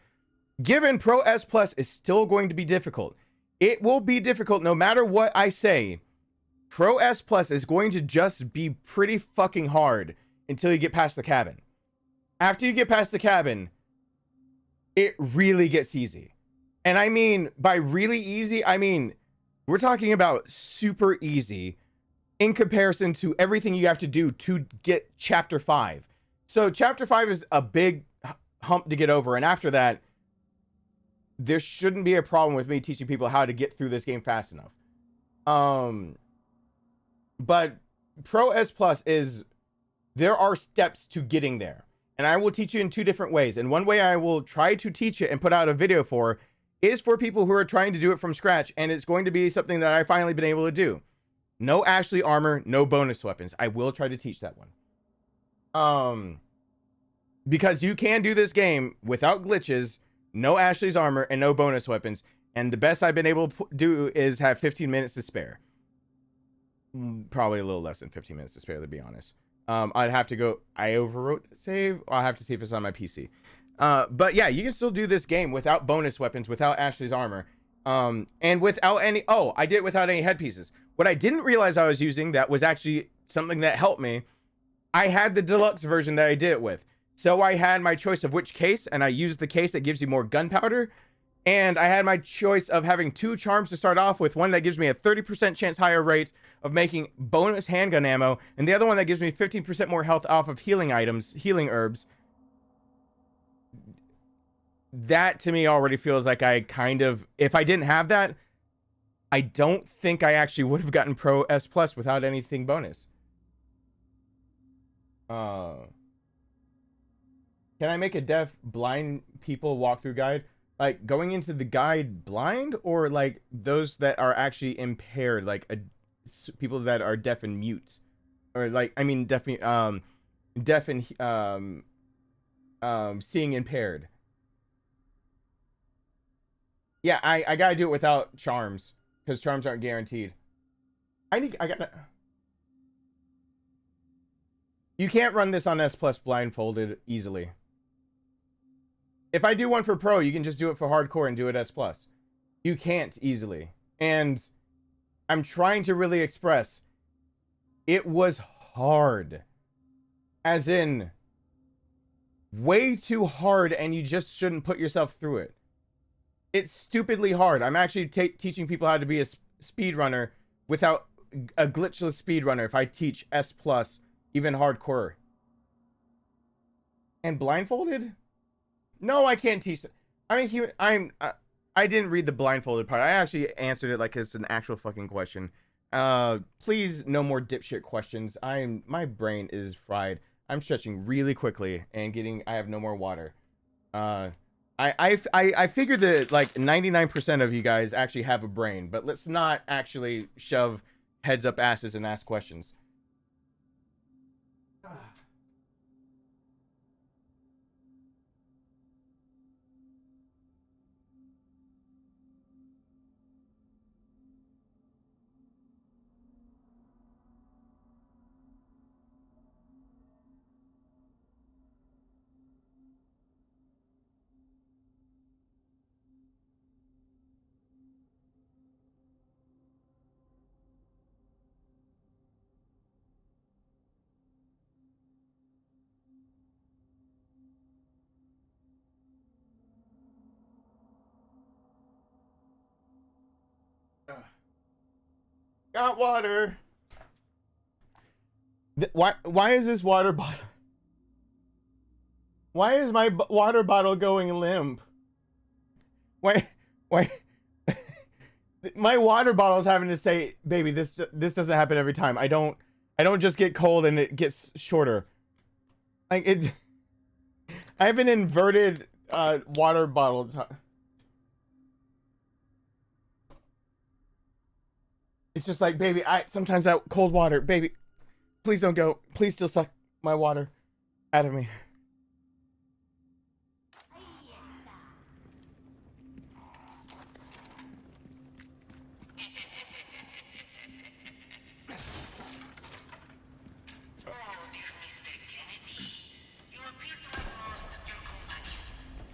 Given Pro S Plus is still going to be difficult. It will be difficult no matter what I say. Pro S Plus is going to just be pretty fucking hard until you get past the cabin. After you get past the cabin, it really gets easy. And I mean, by really easy, I mean, we're talking about super easy in comparison to everything you have to do to get Chapter 5. So Chapter 5 is a big hump to get over. And after that, there shouldn't be a problem with me teaching people how to get through this game fast enough. But Pro S Plus is, there are steps to getting there. And I will teach you in two different ways. And one way I will try to teach it and put out a video for is for people who are trying to do it from scratch. And it's going to be something that I've finally been able to do. No Ashley armor, no bonus weapons. I will try to teach that one. Because you can do this game without glitches, no Ashley's armor, and no bonus weapons. And the best I've been able to do is have 15 minutes to spare. Probably a little less than 15 minutes to spare, to be honest. I'd have to go, I overwrote the save. I'll have to see if it's on my PC. But yeah, you can still do this game without bonus weapons, without Ashley's armor, and without any, oh, I did it without any headpieces. What I didn't realize I was using that was actually something that helped me. I had the deluxe version that I did it with. So I had my choice of which case, and I used the case that gives you more gunpowder. And I had my choice of having 2 charms to start off with, one that gives me a 30% chance higher rate of making bonus handgun ammo, and the other one that gives me 15% more health off of healing items, healing herbs. That to me already feels like I kind of, if I didn't have that, I don't think I actually would have gotten Pro S Plus without anything bonus. Can I make a deaf blind people walkthrough guide? Like, going into the guide blind, or like those that are actually impaired, like people that are deaf and mute, or like I mean deaf and seeing impaired. Yeah, I gotta do it without charms because charms aren't guaranteed. I gotta. You can't run this on S Plus blindfolded easily. If I do one for Pro, you can just do it for hardcore and do it S Plus. You can't easily. And I'm trying to really express, it was hard. As in, way too hard, and you just shouldn't put yourself through it. It's stupidly hard. I'm actually teaching people how to be a speedrunner without a glitchless speedrunner if I teach S Plus, even hardcore. And blindfolded? No, I can't teach. I mean, I didn't read the blindfolded part. I actually answered it like it's an actual fucking question. Please, no more dipshit questions. My brain is fried. I'm stretching really quickly and I have no more water. I figure that like 99% of you guys actually have a brain, but let's not actually shove heads up asses and ask questions. Got water. Why is this water bottle? Why is my water bottle going limp? Why? My water bottle is having to say, "Baby, this doesn't happen every time. I don't just get cold and it gets shorter." Like it. I have an inverted water bottle. It's just like, baby, sometimes that cold water, baby, please don't go. Please still suck my water out of me.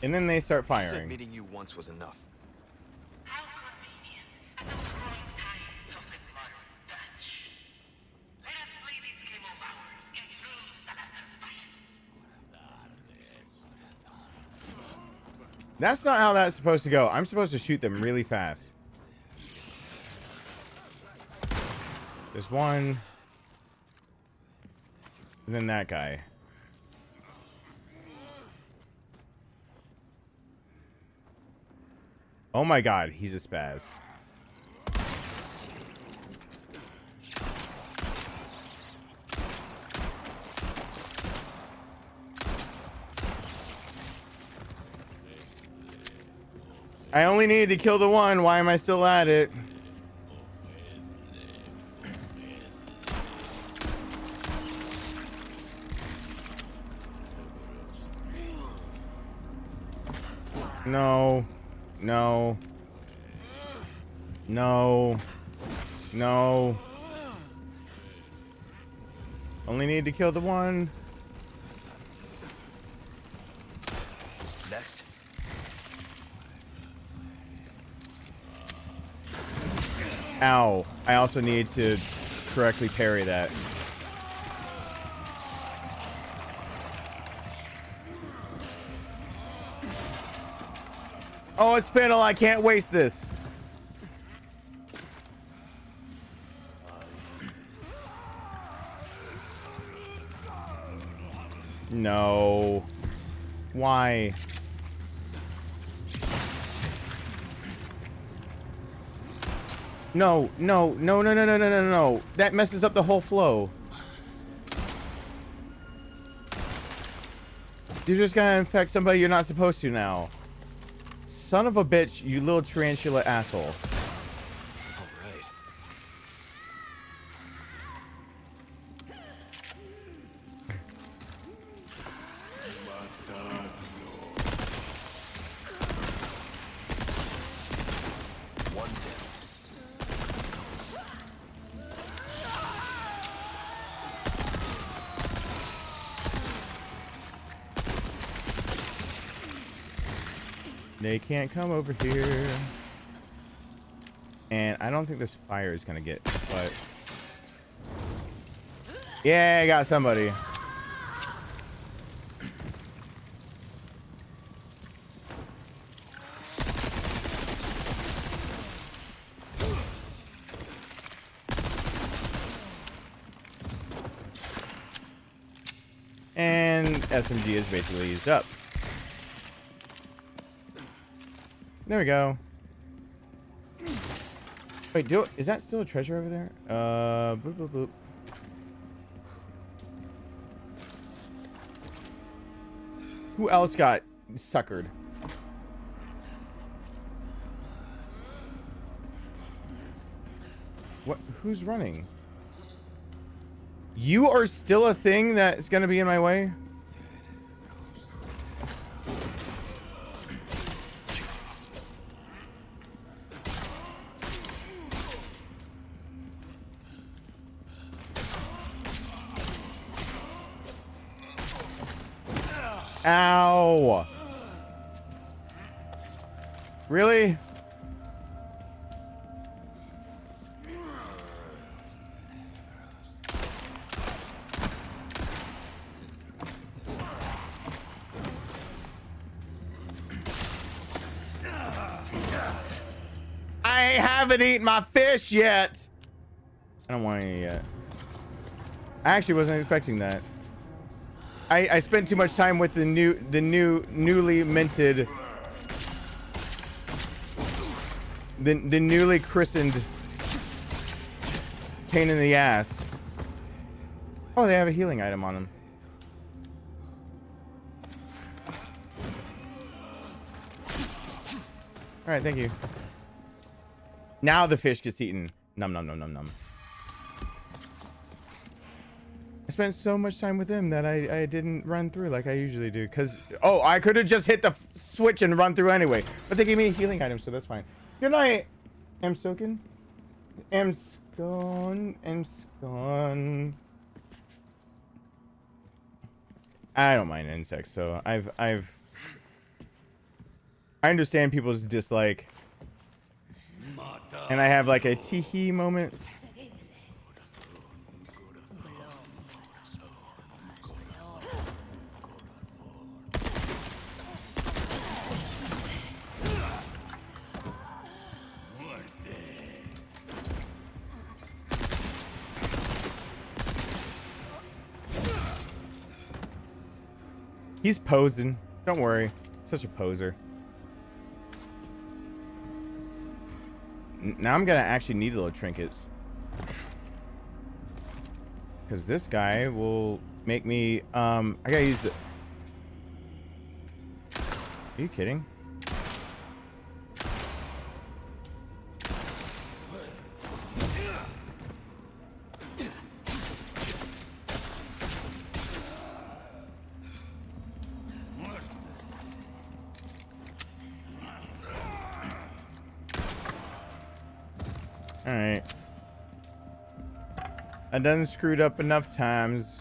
And then they start firing. Said meeting you once was enough. That's not how that's supposed to go. I'm supposed to shoot them really fast. There's one. And then that guy. Oh my god, he's a spaz. I only needed to kill the one. Why am I still at it? No. No. No. No. Only need to kill the one. Next. Ow. I also need to correctly parry that. Oh, it's spinel. I can't waste this. No. Why? No, no, no, no, no, no, no, no, no. That messes up the whole flow. You're just gonna infect somebody you're not supposed to now. Son of a bitch, you little tarantula asshole. All right. They can't come over here. And I don't think this fire is gonna get, but yeah, I got somebody. And SMG is basically used up. There we go. Wait, is that still a treasure over there? Boop, boop, boop. Who else got suckered? What? Who's running? You are still a thing that's gonna be in my way? Ow! Really? I haven't eaten my fish yet. I don't want any yet. I actually wasn't expecting that. I spent too much time with the newly minted, the newly christened pain in the ass. Oh, they have a healing item on them. All right, thank you. Now the fish gets eaten. Num num num num num. I spent so much time with him that I didn't run through like I usually do. Cause I could have just hit the switch and run through anyway. But they gave me a healing item, so that's fine. Good night, Amsoken. Amscon. I don't mind insects, so I understand people's dislike. And I have like a tee-hee moment. He's posing. Don't worry. Such a poser. Now I'm gonna actually need little trinkets. Because this guy will make me, I gotta use the... Are you kidding? Alright. I done screwed up enough times.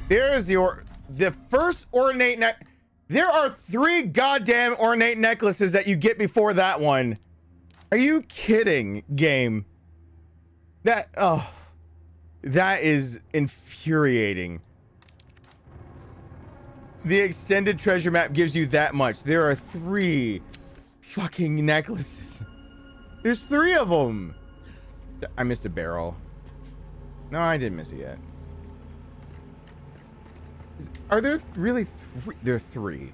There's the first ornate neck. There are 3 goddamn ornate necklaces that you get before that one. Are you kidding, game? That is infuriating. The extended treasure map gives you that much. There are 3 fucking necklaces. There's 3 of them. I missed a barrel. No, I didn't miss it yet. Are there really 3? There are 3.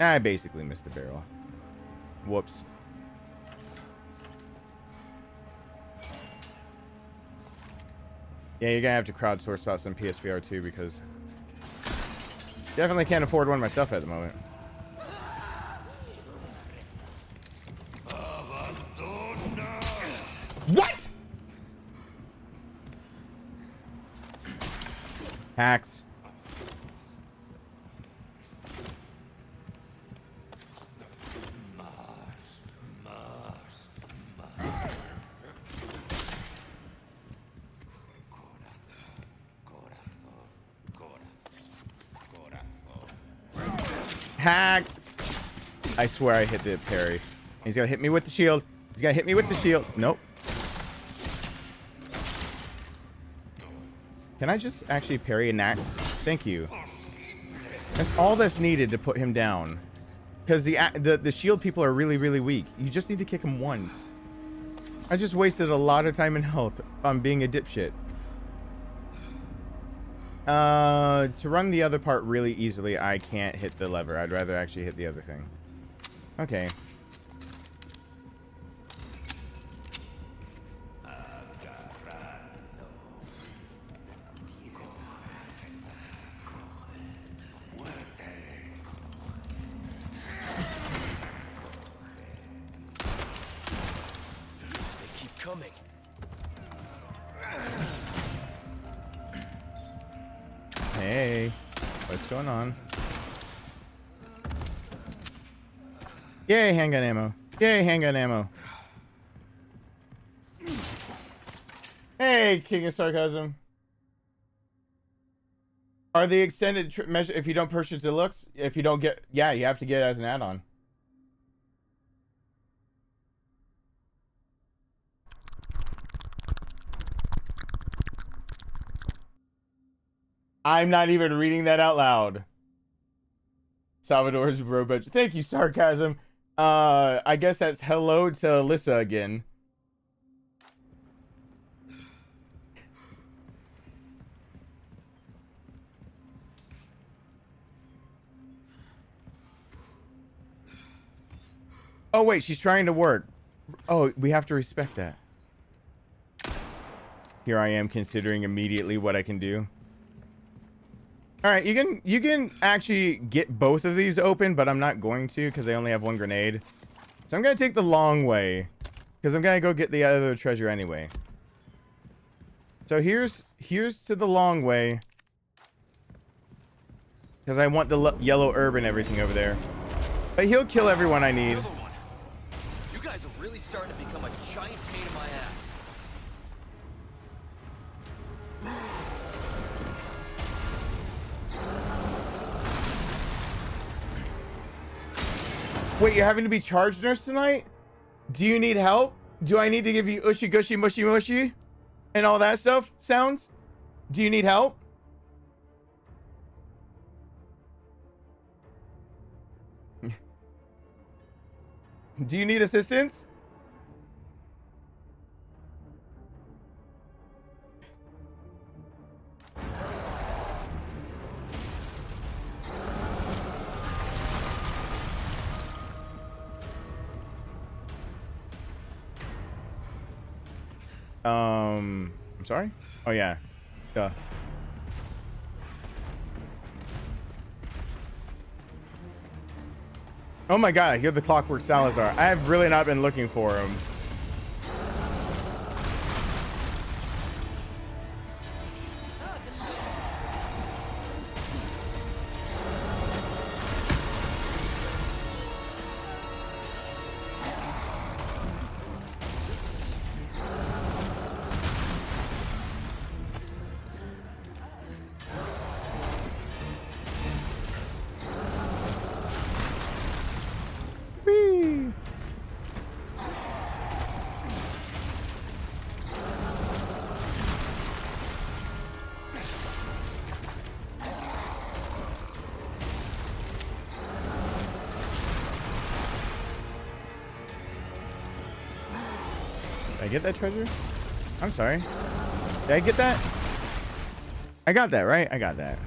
I basically missed the barrel. Whoops. Yeah, you're gonna have to crowdsource out some PSVR 2 because definitely can't afford one myself at the moment. What? Hacks. hacks. I swear I hit the parry. He's gonna hit me with the shield. He's gonna hit me with the shield. Nope. Can I just actually parry an axe? Thank you. That's all that's needed to put him down. Because the shield people are really, really weak. You just need to kick him once. I just wasted a lot of time and health on being a dipshit. To run the other part really easily, I can't hit the lever. I'd rather actually hit the other thing. Okay. Coming. Hey, what's going on? Yay, handgun ammo. Yay, handgun ammo. Hey, King of Sarcasm. Are the extended measure if you don't purchase deluxe? If you don't get, yeah, you have to get it as an add-on. I'm not even reading that out loud. Salvador's bro budget. Thank you, Sarcasm. I guess that's hello to Alyssa again. Oh wait, she's trying to work. Oh, we have to respect that. Here I am considering immediately what I can do. All right, you can actually get both of these open, but I'm not going to because I only have one grenade. So I'm gonna take the long way because I'm gonna go get the other treasure anyway. So here's to the long way because I want the yellow herb and everything over there. But he'll kill everyone I need. You guys are really starting to become a giant pain in my ass. Wait, you're having to be charge nurse tonight? Do you need help? Do I need to give you ushy gushy mushy mushy and all that stuff sounds? Do you need help? Do you need assistance? I'm sorry? Oh, yeah. Duh. Oh my god, I hear the Clockwork Salazar. I have really not been looking for him. Did I get that treasure? I'm sorry. Did I get that? I got that, right? I got that.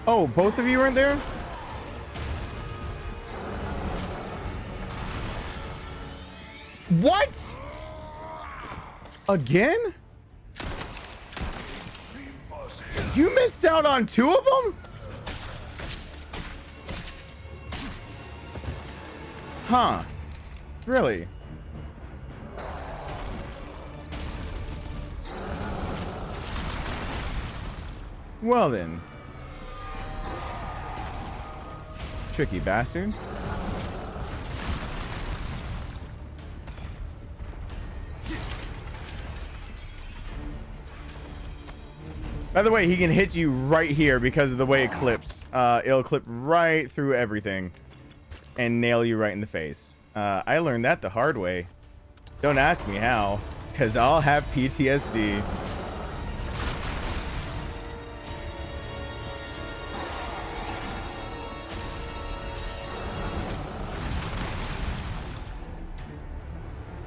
Oh, both of you weren't there? What? Again? You missed out on 2 of them? Huh. Really? Well then. Tricky bastard. By the way, he can hit you right here because of the way it clips. It'll clip right through everything and nail you right in the face. I learned that the hard way. Don't ask me how, because I'll have PTSD.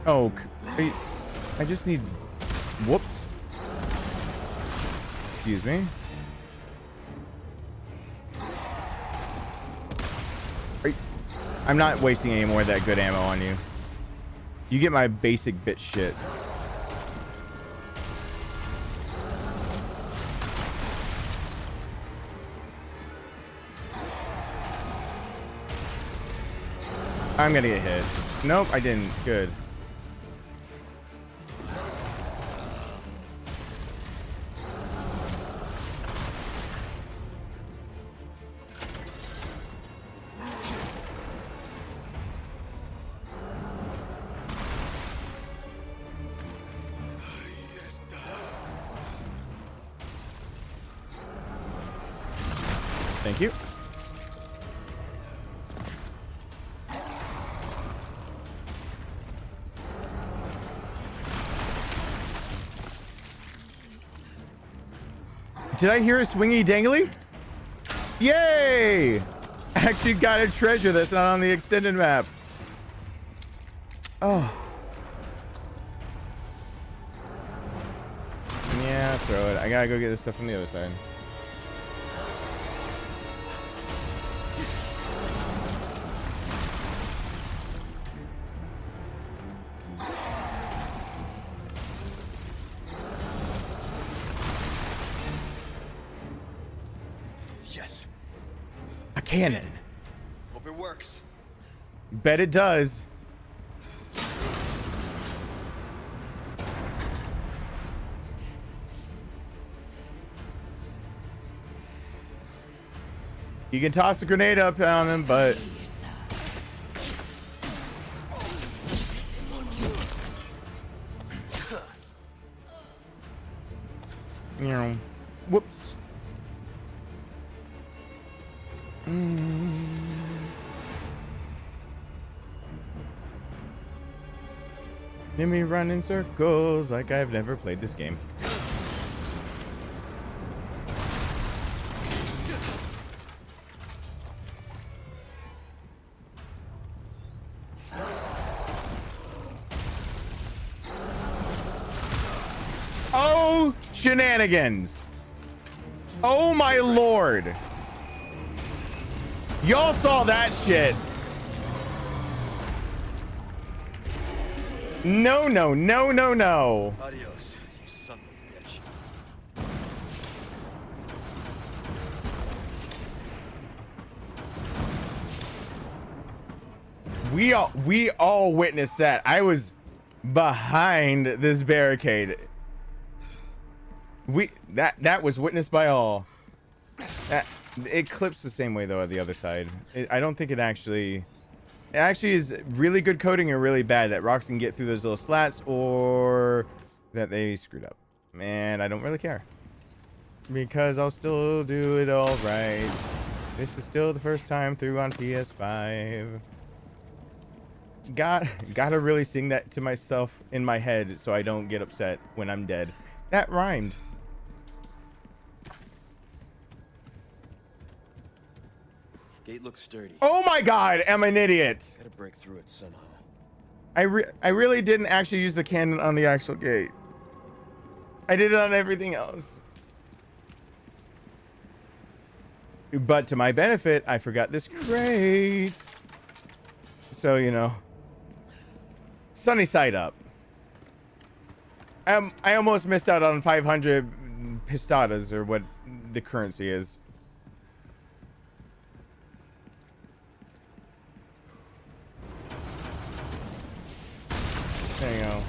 Oh, I just need... Whoops. Excuse me. I'm not wasting any more of that good ammo on you. You get my basic bitch shit. I'm gonna get hit. Nope, I didn't. Good. Thank you. Did I hear a swingy dangly? Yay! Actually got a treasure that's not on the extended map. Oh. Yeah, throw it. I gotta go get this stuff from the other side. Cannon. Hope it works. Bet it does. You can toss a grenade up on him, but you know, whoops. Let me run in circles like I've never played this game. Oh, shenanigans. Oh my lord. Y'all saw that shit. No, no, no, no, no. Adios, you son of a bitch. We all witnessed that. I was behind this barricade. That was witnessed by all. It clips the same way though at the other side. I don't think it actually is really good coding or really bad that rocks can get through those little slats or that they screwed up. Man, I don't really care because I'll still do it all right. This is still the first time through on PS5. Gotta really sing that to myself in my head so I don't get upset when I'm dead. That rhymed. Gate looks sturdy. Oh my god, I'm an idiot. Gotta break through it somehow. I really didn't actually use the cannon on the actual gate. I did it on everything else. But to my benefit, I forgot this crate. So, you know, sunny side up. I almost missed out on 500 pistadas, or what the currency is. There you go.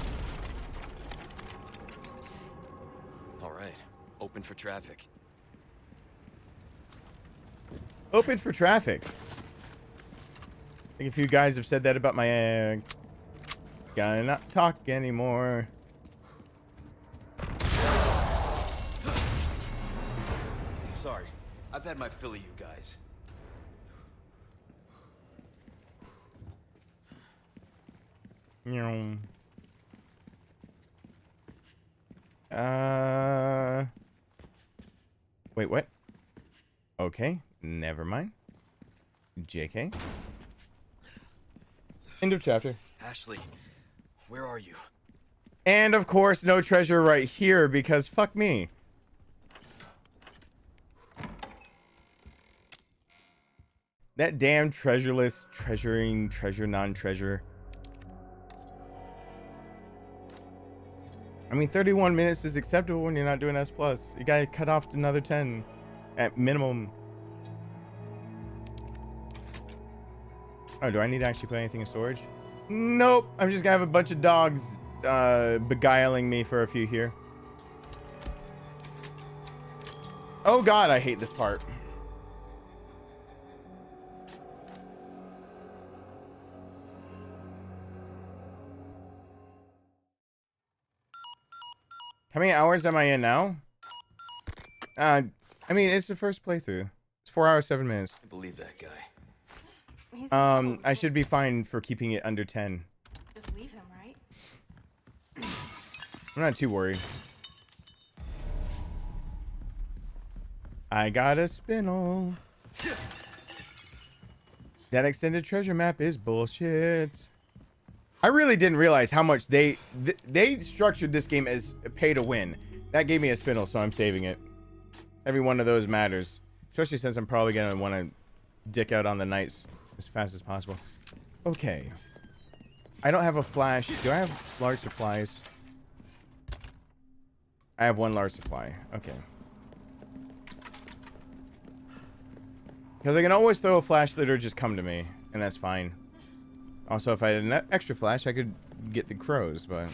All right, open for traffic. Open for traffic. I think a few guys have said that about my gotta not talk anymore. Sorry, I've had my fill of you guys. Wait, what? Okay, never mind. JK. End of chapter. Ashley, where are you? And of course, no treasure right here because fuck me. That damn treasureless treasuring, treasure, non-treasure. I mean, 31 minutes is acceptable when you're not doing S+. You gotta cut off another 10 at minimum. Oh, do I need to actually put anything in storage? Nope. I'm just gonna have a bunch of dogs beguiling me for a few here. Oh god, I hate this part. How many hours am I in now? I mean, it's the first playthrough. It's 4 hours, 7 minutes. I believe that guy. I should be fine for keeping it under 10. Just leave him, right? I'm not too worried. I got a spinel. That extended treasure map is bullshit. I really didn't realize how much they structured this game as pay to win. That gave me a spinel, so I'm saving it. Every one of those matters, especially since I'm probably gonna want to dick out on the nights as fast as possible. Okay. I don't have a flash. Do I have large supplies? I have 1 large supply. Okay. Because I can always throw a flashlight or just come to me, and that's fine. Also, if I had an extra flash, I could get the crows, but...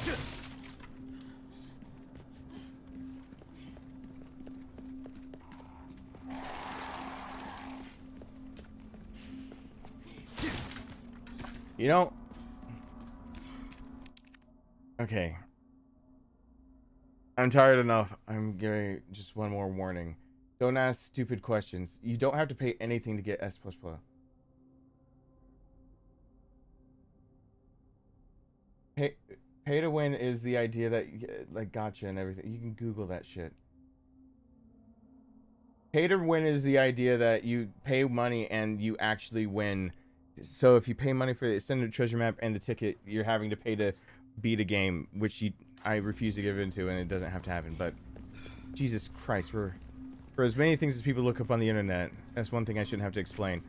You know... Okay. I'm tired enough. I'm giving just one more warning. Don't ask stupid questions. You don't have to pay anything to get S++. Pay to win is the idea that, like, gotcha and everything. You can Google that shit. Pay to win is the idea that you pay money and you actually win. So if you pay money for the extended treasure map and the ticket, you're having to pay to beat a game, which I refuse to give into, and it doesn't have to happen. But Jesus Christ, for as many things as people look up on the internet, that's one thing I shouldn't have to explain.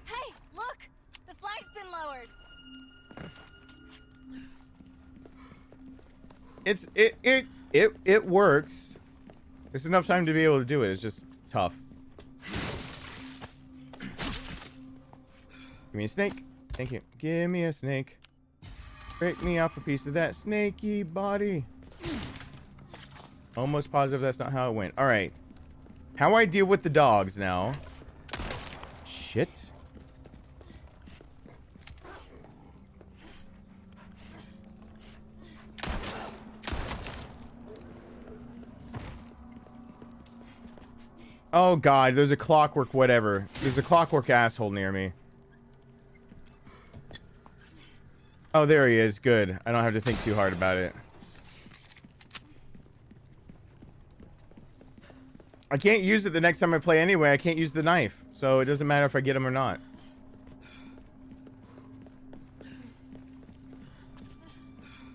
Hey, look! The flag's been lowered. It works. There's enough time to be able to do it. It's just tough. Give me a snake. Thank you. Give me a snake. Break me off a piece of that snaky body. Almost positive that's not how it went. Alright. How I deal with the dogs now. Shit. Oh god, there's a clockwork whatever. There's a clockwork asshole near me. Oh, there he is. Good. I don't have to think too hard about it. I can't use it the next time I play anyway. I can't use the knife. So it doesn't matter if I get him or not.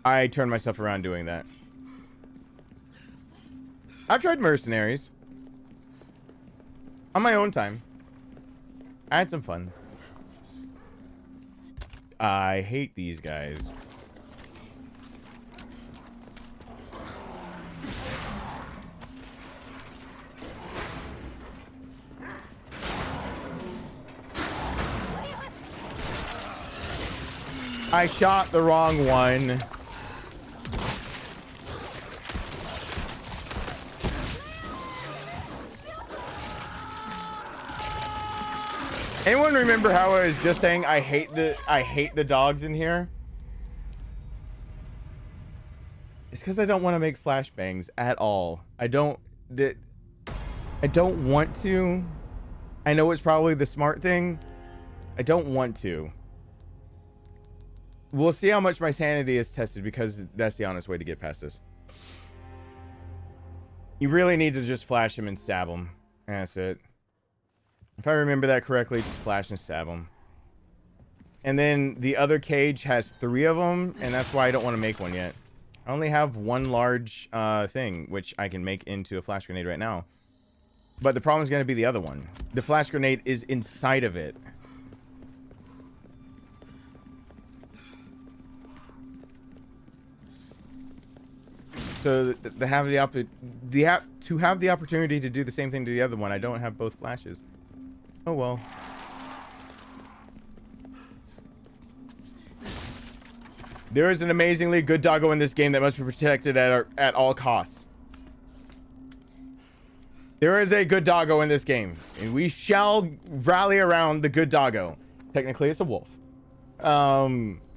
I turned myself around doing that. I've tried Mercenaries. On my own time. I had some fun. I hate these guys. I shot the wrong one. Anyone remember how I was just saying I hate the dogs in here? It's because I don't want to make flashbangs at all. I don't want to. I know it's probably the smart thing. I don't want to. We'll see how much my sanity is tested, because that's the honest way to get past this. You really need to just flash him and stab him. That's it. If I remember that correctly, just flash and stab him. And then the other cage has 3 of them, and that's why I don't want to make one yet. I only have one large thing, which I can make into a flash grenade right now. But the problem is going to be the other one. The flash grenade is inside of it. So to have the opportunity to do the same thing to the other one, I don't have both flashes. Oh well. There is an amazingly good doggo in this game that must be protected at all costs. There is a good doggo in this game, and we shall rally around the good doggo. Technically, it's a wolf.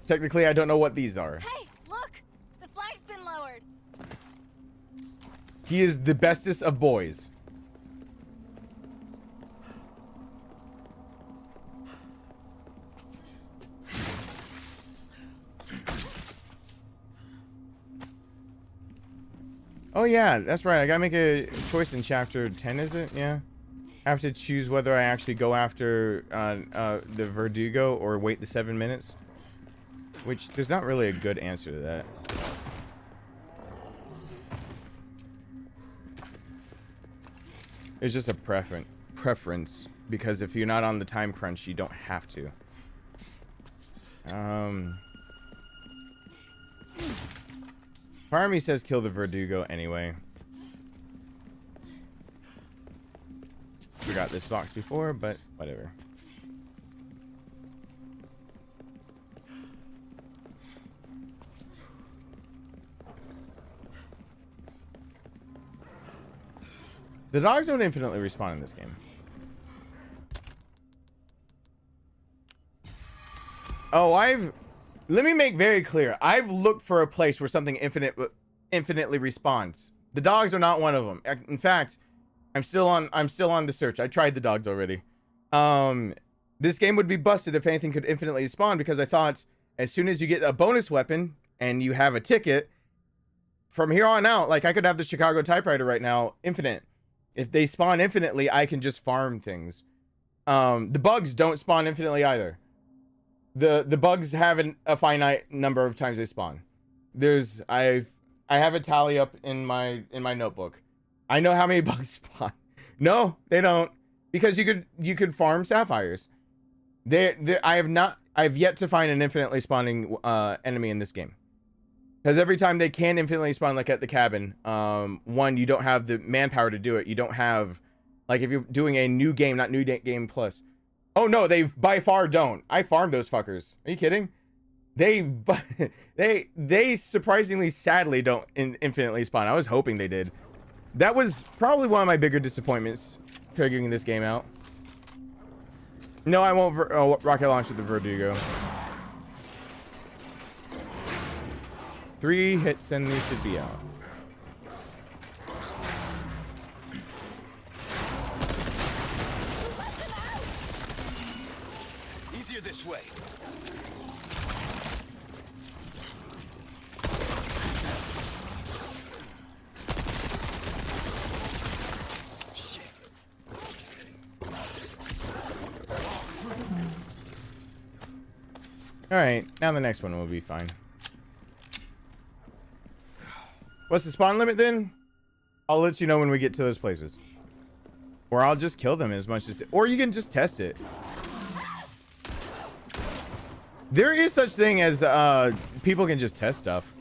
Technically, I don't know what these are. Hey, look! The flag's been lowered. He is the bestest of boys. Oh yeah, that's right. I gotta make a choice in chapter 10, is it? Yeah. I have to choose whether I actually go after the Verdugo or wait the 7 minutes. Which, there's not really a good answer to that. It's just a preference, because if you're not on the time crunch, you don't have to. Part of me says kill the Verdugo anyway. Forgot this box before, but whatever. The dogs don't infinitely respawn in this game. Oh, let me make very clear. I've looked for a place where something infinitely respawns. The dogs are not one of them. In fact, I'm still on the search. I tried the dogs already. This game would be busted if anything could infinitely spawn, because I thought as soon as you get a bonus weapon and you have a ticket, from here on out, like I could have the Chicago typewriter right now, infinite. If they spawn infinitely, I can just farm things. The bugs don't spawn infinitely either. The bugs have a finite number of times they spawn. I have a tally up in my notebook. I know how many bugs spawn. No, they don't, because you could farm sapphires. I've yet to find an infinitely spawning enemy in this game. Because every time they can infinitely spawn, like at the cabin, one, you don't have the manpower to do it. You don't have, like, if you're doing a new game, not new game plus. Oh no, they by far don't. I farmed those fuckers. Are you kidding? They surprisingly, sadly don't infinitely spawn. I was hoping they did. That was probably one of my bigger disappointments figuring this game out. No, I won't rocket launch with the Verdugo. 3 hits and they should be out. Easier this way. Alright, now the next one will be fine. What's the spawn limit then? I'll let you know when we get to those places. Or I'll just kill them as much as... Or you can just test it. There is such thing as people can just test stuff.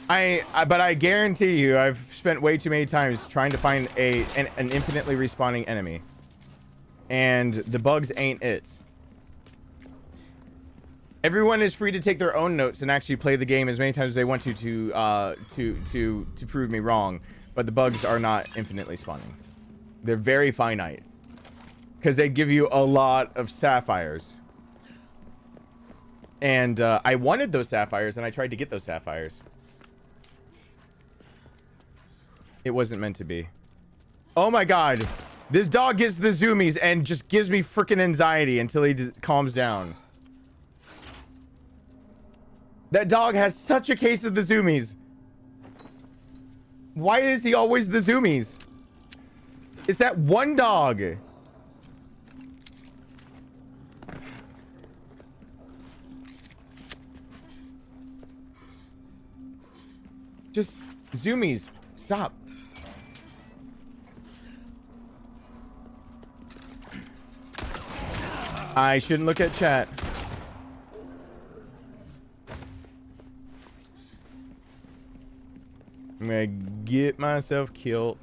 But I guarantee you, I've spent way too many times trying to find an infinitely respawning enemy. And the bugs ain't it. Everyone is free to take their own notes and actually play the game as many times as they want to prove me wrong. But the bugs are not infinitely spawning. They're very finite. Because they give you a lot of sapphires. And I wanted those sapphires and I tried to get those sapphires. It wasn't meant to be. Oh my god. This dog gets the zoomies and just gives me freaking anxiety until he calms down. That dog has such a case of the zoomies. Why is he always the zoomies? It's that one dog. Just zoomies. Stop. I shouldn't look at chat. I'm gonna get myself killed.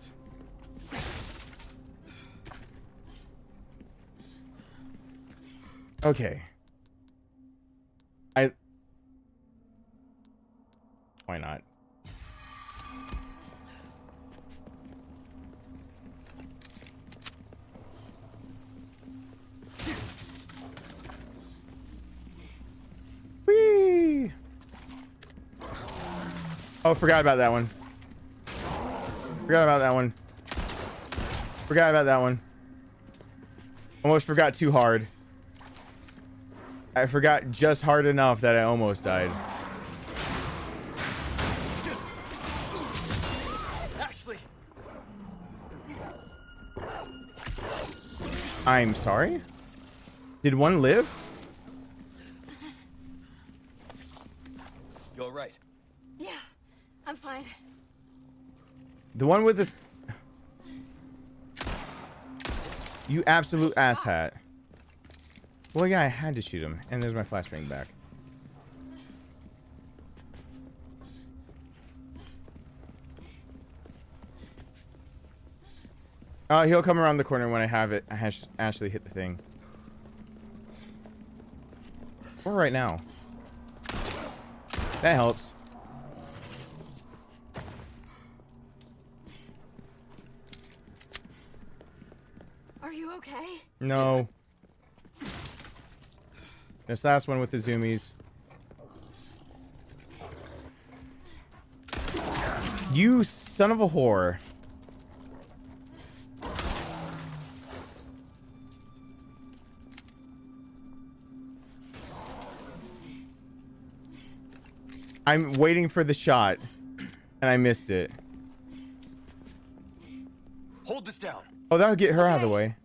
Okay. Why not? Whee! Oh, forgot about that one. Forgot about that one. Forgot about that one. Almost forgot too hard. I forgot just hard enough that I almost died. Ashley. I'm sorry? Did one live? You all right? Yeah, I'm fine. The one with this... You absolute asshat. Well, yeah, I had to shoot him. And there's my flashbang back. He'll come around the corner when I have it. I actually hit the thing. Or right now. That helps. Are you okay? No. This last one with the zoomies. You son of a whore. I'm waiting for the shot, and I missed it. Hold this down. Oh, that'll get her out of the way.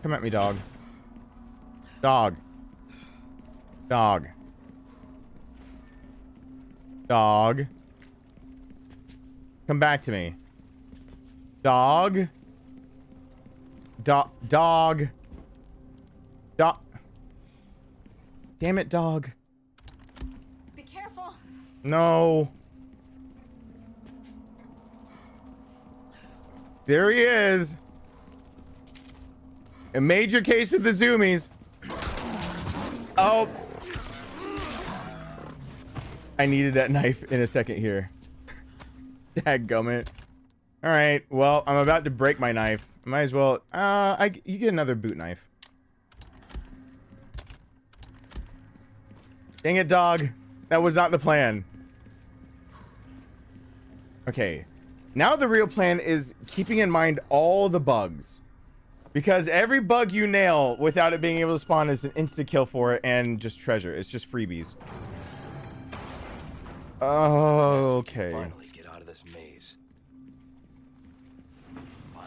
Come at me, dog. Dog. Dog. Dog. Come back to me. Dog. Dog. Dog. Dog. Damn it, dog. Be careful. No. There he is. A major case of the zoomies. Oh. I needed that knife in a second here. Dadgummit. Alright, well, I'm about to break my knife. Might as well... you get another boot knife. Dang it, dog. That was not the plan. Okay. Now the real plan is keeping in mind all the bugs. Because every bug you nail without it being able to spawn is an insta-kill for it and just treasure. It's just freebies. Oh, okay. Finally get out of this maze.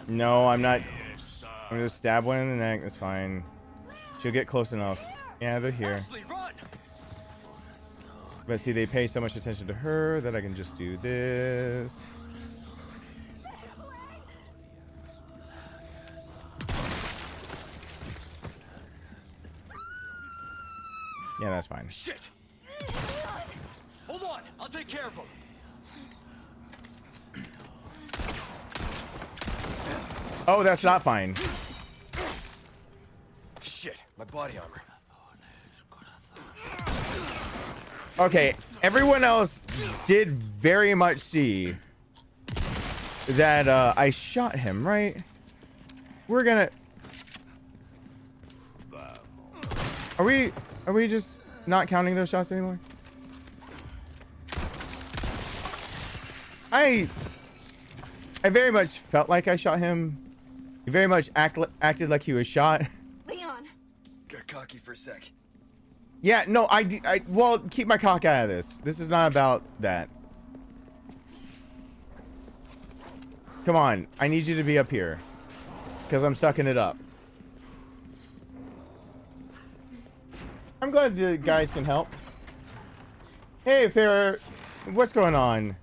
No, I'm not. I'm gonna stab one in the neck. That's fine. She'll get close enough. Yeah, they're here. Ashley, run! But see, they pay so much attention to her that I can just do this. Yeah, that's fine. Shit! Hold on, I'll take care of him. Oh, that's not fine. Shit, my body armor. Okay, everyone else did very much see that I shot him, right? We're gonna... Are we just not counting those shots anymore? I very much felt like I shot him. He very much acted like he was shot. Leon. Got cocky for a sec. Yeah, no, well, keep my cock out of this. This is not about that. Come on, I need you to be up here. Because I'm sucking it up. I'm glad the guys can help. Hey, Farrah, what's going on?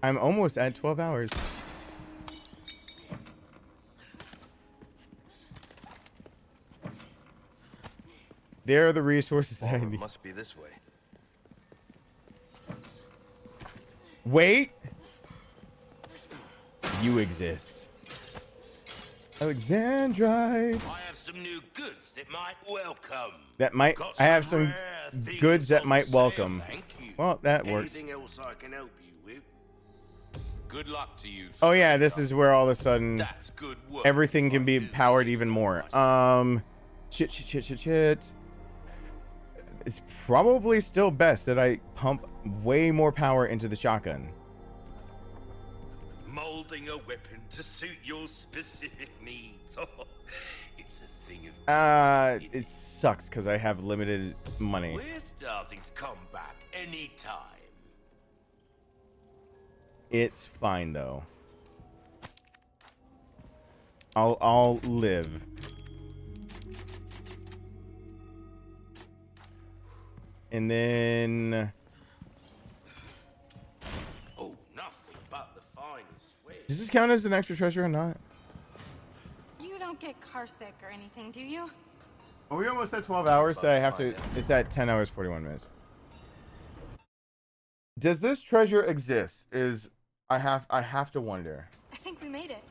I'm almost at 12 hours. There are the resources I need. Must be this way. Wait. You exist. Alexandrite. I have some new goods that might welcome. I have some goods that might welcome. Well, that works. Anything else I can help you with? Good luck to you. Oh yeah, this is where all of a sudden That's good work. everything can be powered even more. Shit. It's probably still best that I pump way more power into the shotgun. Molding a weapon to suit your specific needs. Oh, it's a thing of It sucks because I have limited money. We're starting to come back anytime. It's fine though. I'll live. And then Oh, nothing but the finest way. does this count as an extra treasure or not? You don't get car sick or anything, do you? Are we almost at 12 hours? So I have to. It's at 10 hours 41 minutes. Does this treasure exist? I have to wonder. I think we made it.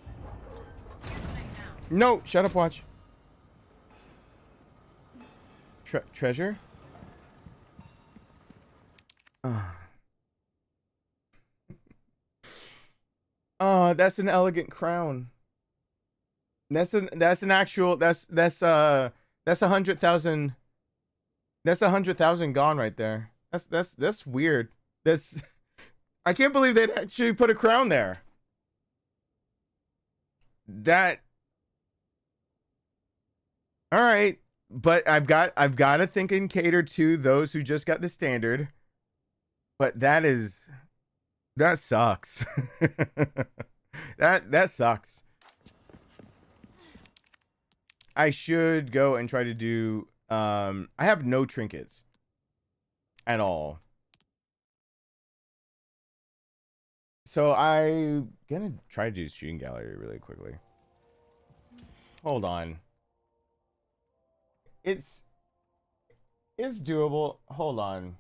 No, shut up, watch. Treasure? Oh, that's an elegant crown. That's an actual that's 100,000. That's 100,000 gone right there. That's weird. I can't believe they'd actually put a crown there. All right, but I've got to think and cater to those who just got the standard. But that sucks. that sucks. I should go and try to do I have no trinkets at all. So I'm gonna try to do shooting gallery really quickly. Hold on. It's doable. Hold on.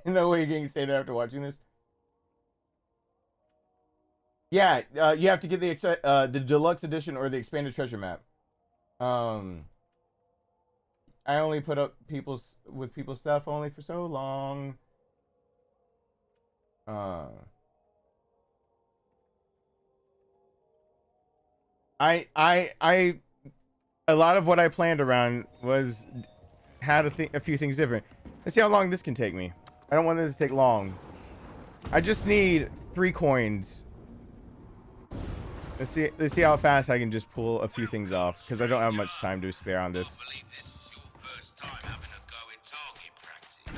No way you're getting stated after watching this. Yeah, you have to get the deluxe edition or the expanded treasure map. I only put up people's stuff only for so long. A lot of what I planned around was how to think a few things different. Let's see how long this can take me. I don't want this to take long. I just need 3 coins. Let's see how fast I can just pull a few things off, because I don't have much time to spare on this.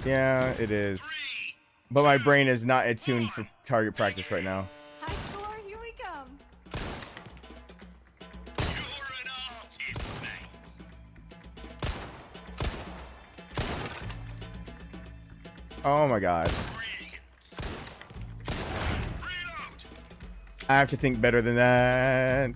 Yeah, it is. But my brain is not attuned for target practice right now. High score, here we come. Oh my god. I have to think better than that.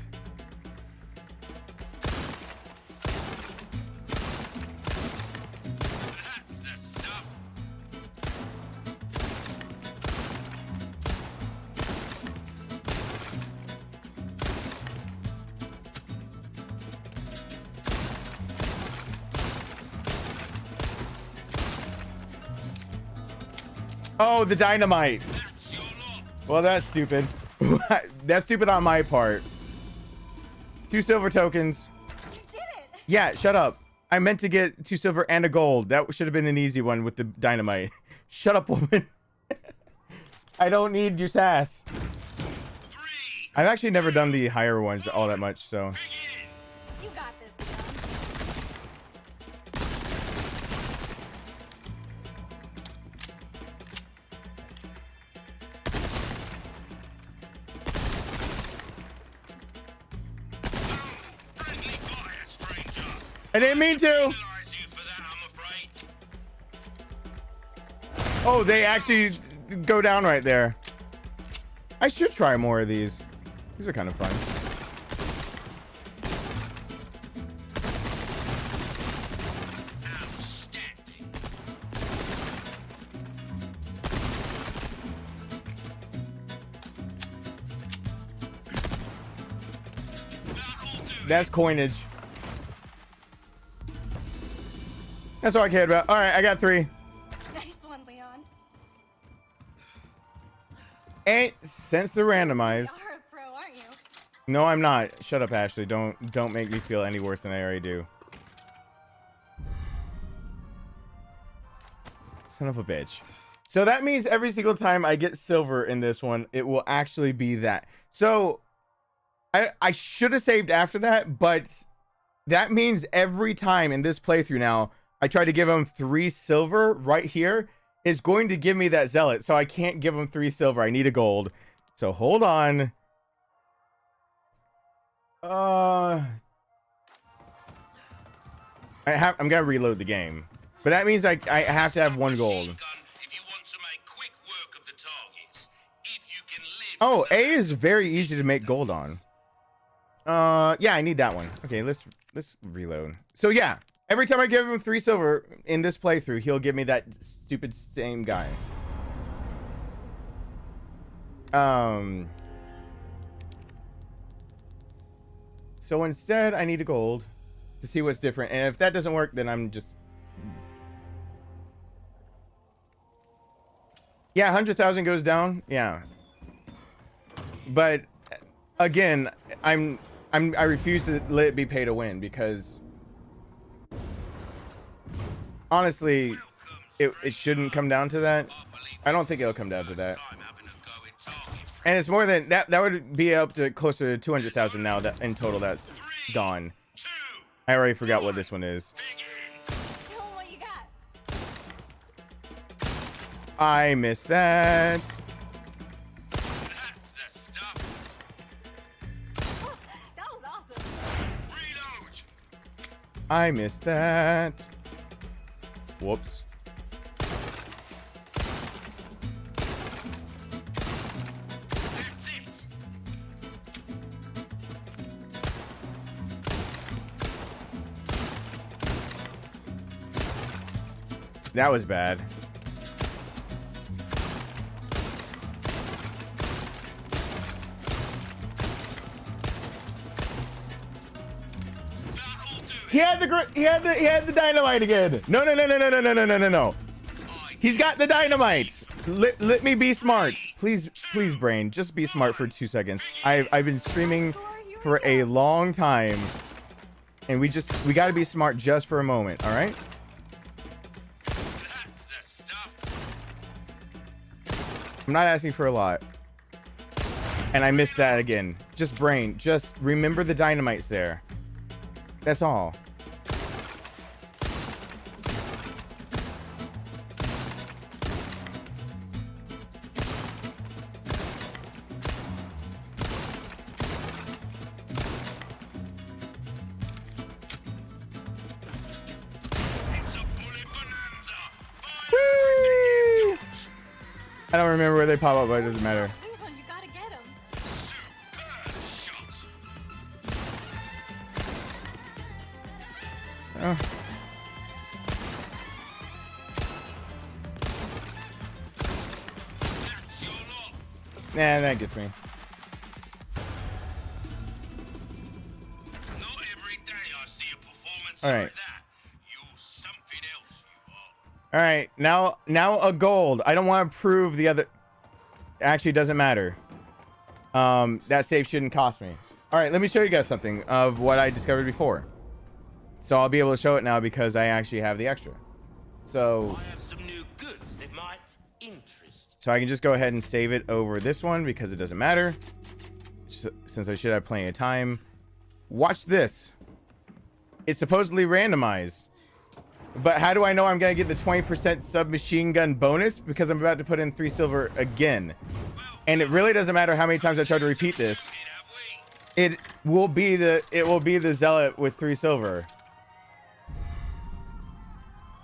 Oh, the dynamite. Well, that's stupid. That's stupid on my part. 2 silver tokens. You did it. Yeah, shut up. I meant to get 2 silver and a gold. That should have been an easy one with the dynamite. Shut up, woman. I don't need your sass. I've actually never done the higher ones all that much, so. You got this. I didn't mean to. Oh, they actually go down right there. I should try more of these. These are kind of fun. That's coinage. That's all I cared about. All right, I got 3. Nice one, Leon. And since they're randomized. You're a pro, aren't you? No, I'm not. Shut up, Ashley. Don't make me feel any worse than I already do. Son of a bitch. So that means every single time I get silver in this one, it will actually be that. So I should have saved after that, but that means every time in this playthrough now, I try to give him 3 silver right here, is going to give me that zealot. So I can't give him 3 silver. I need a gold. So hold on. I'm gonna reload the game, but that means I have to have 1 gold. Oh, A is very easy to make gold on. Yeah, I need that one. Okay, let's reload. So yeah, every time I give him 3 silver in this playthrough, he'll give me that stupid same guy. So instead, I need a gold to see what's different. And if that doesn't work, then I'm just... Yeah, 100,000 goes down. Yeah. But again, I refuse to let it be pay to win, because honestly, it shouldn't come down to that. I don't think it'll come down to that. And it's more than that. That would be up to closer to 200,000 now. That in total, that's gone. I already forgot what this one is. Show 'em what you got. I missed that. That was awesome. I missed that. Whoops. That was bad. He had the dynamite again. No. He's got the dynamite. Let me be smart. Please, brain, just be smart for 2 seconds. I've been streaming for a long time, and we got to be smart just for a moment, all right? I'm not asking for a lot. And I missed that again. Just brain. Just remember the dynamite's there. That's all. I don't remember where they pop up, but it doesn't matter. You gotta get him. Oh. Nah, that gets me. Not every day I see a performance All right. like that. You're something else, you are. All right, now a gold. I don't want to prove the other. Actually, it doesn't matter. That save shouldn't cost me. All right, let me show you guys something of what I discovered before. So I'll be able to show it now because I actually have the extra. So I have some new goods that might interest. I can just go ahead and save it over this one because it doesn't matter. Since I should have plenty of time. Watch this. It's supposedly randomized. But how do I know I'm going to get the 20% submachine gun bonus? Because I'm about to put in 3 silver again. And it really doesn't matter how many times I try to repeat this. It will be the Zealot with 3 silver.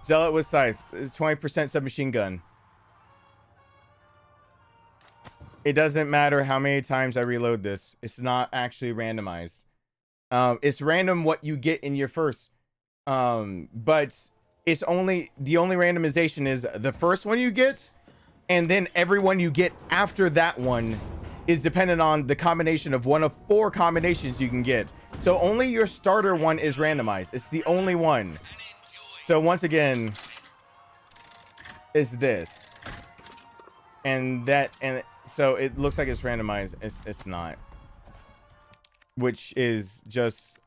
Zealot with scythe. It's 20% submachine gun. It doesn't matter how many times I reload this. It's not actually randomized. It's random what you get in your first. But it's only the only randomization is the first one you get, and then every one you get after that one is dependent on the combination of one of 4 combinations you can get. So only your starter one is randomized. It's the only one. So once again, is this. And that, and so it looks like it's randomized. It's not. Which is just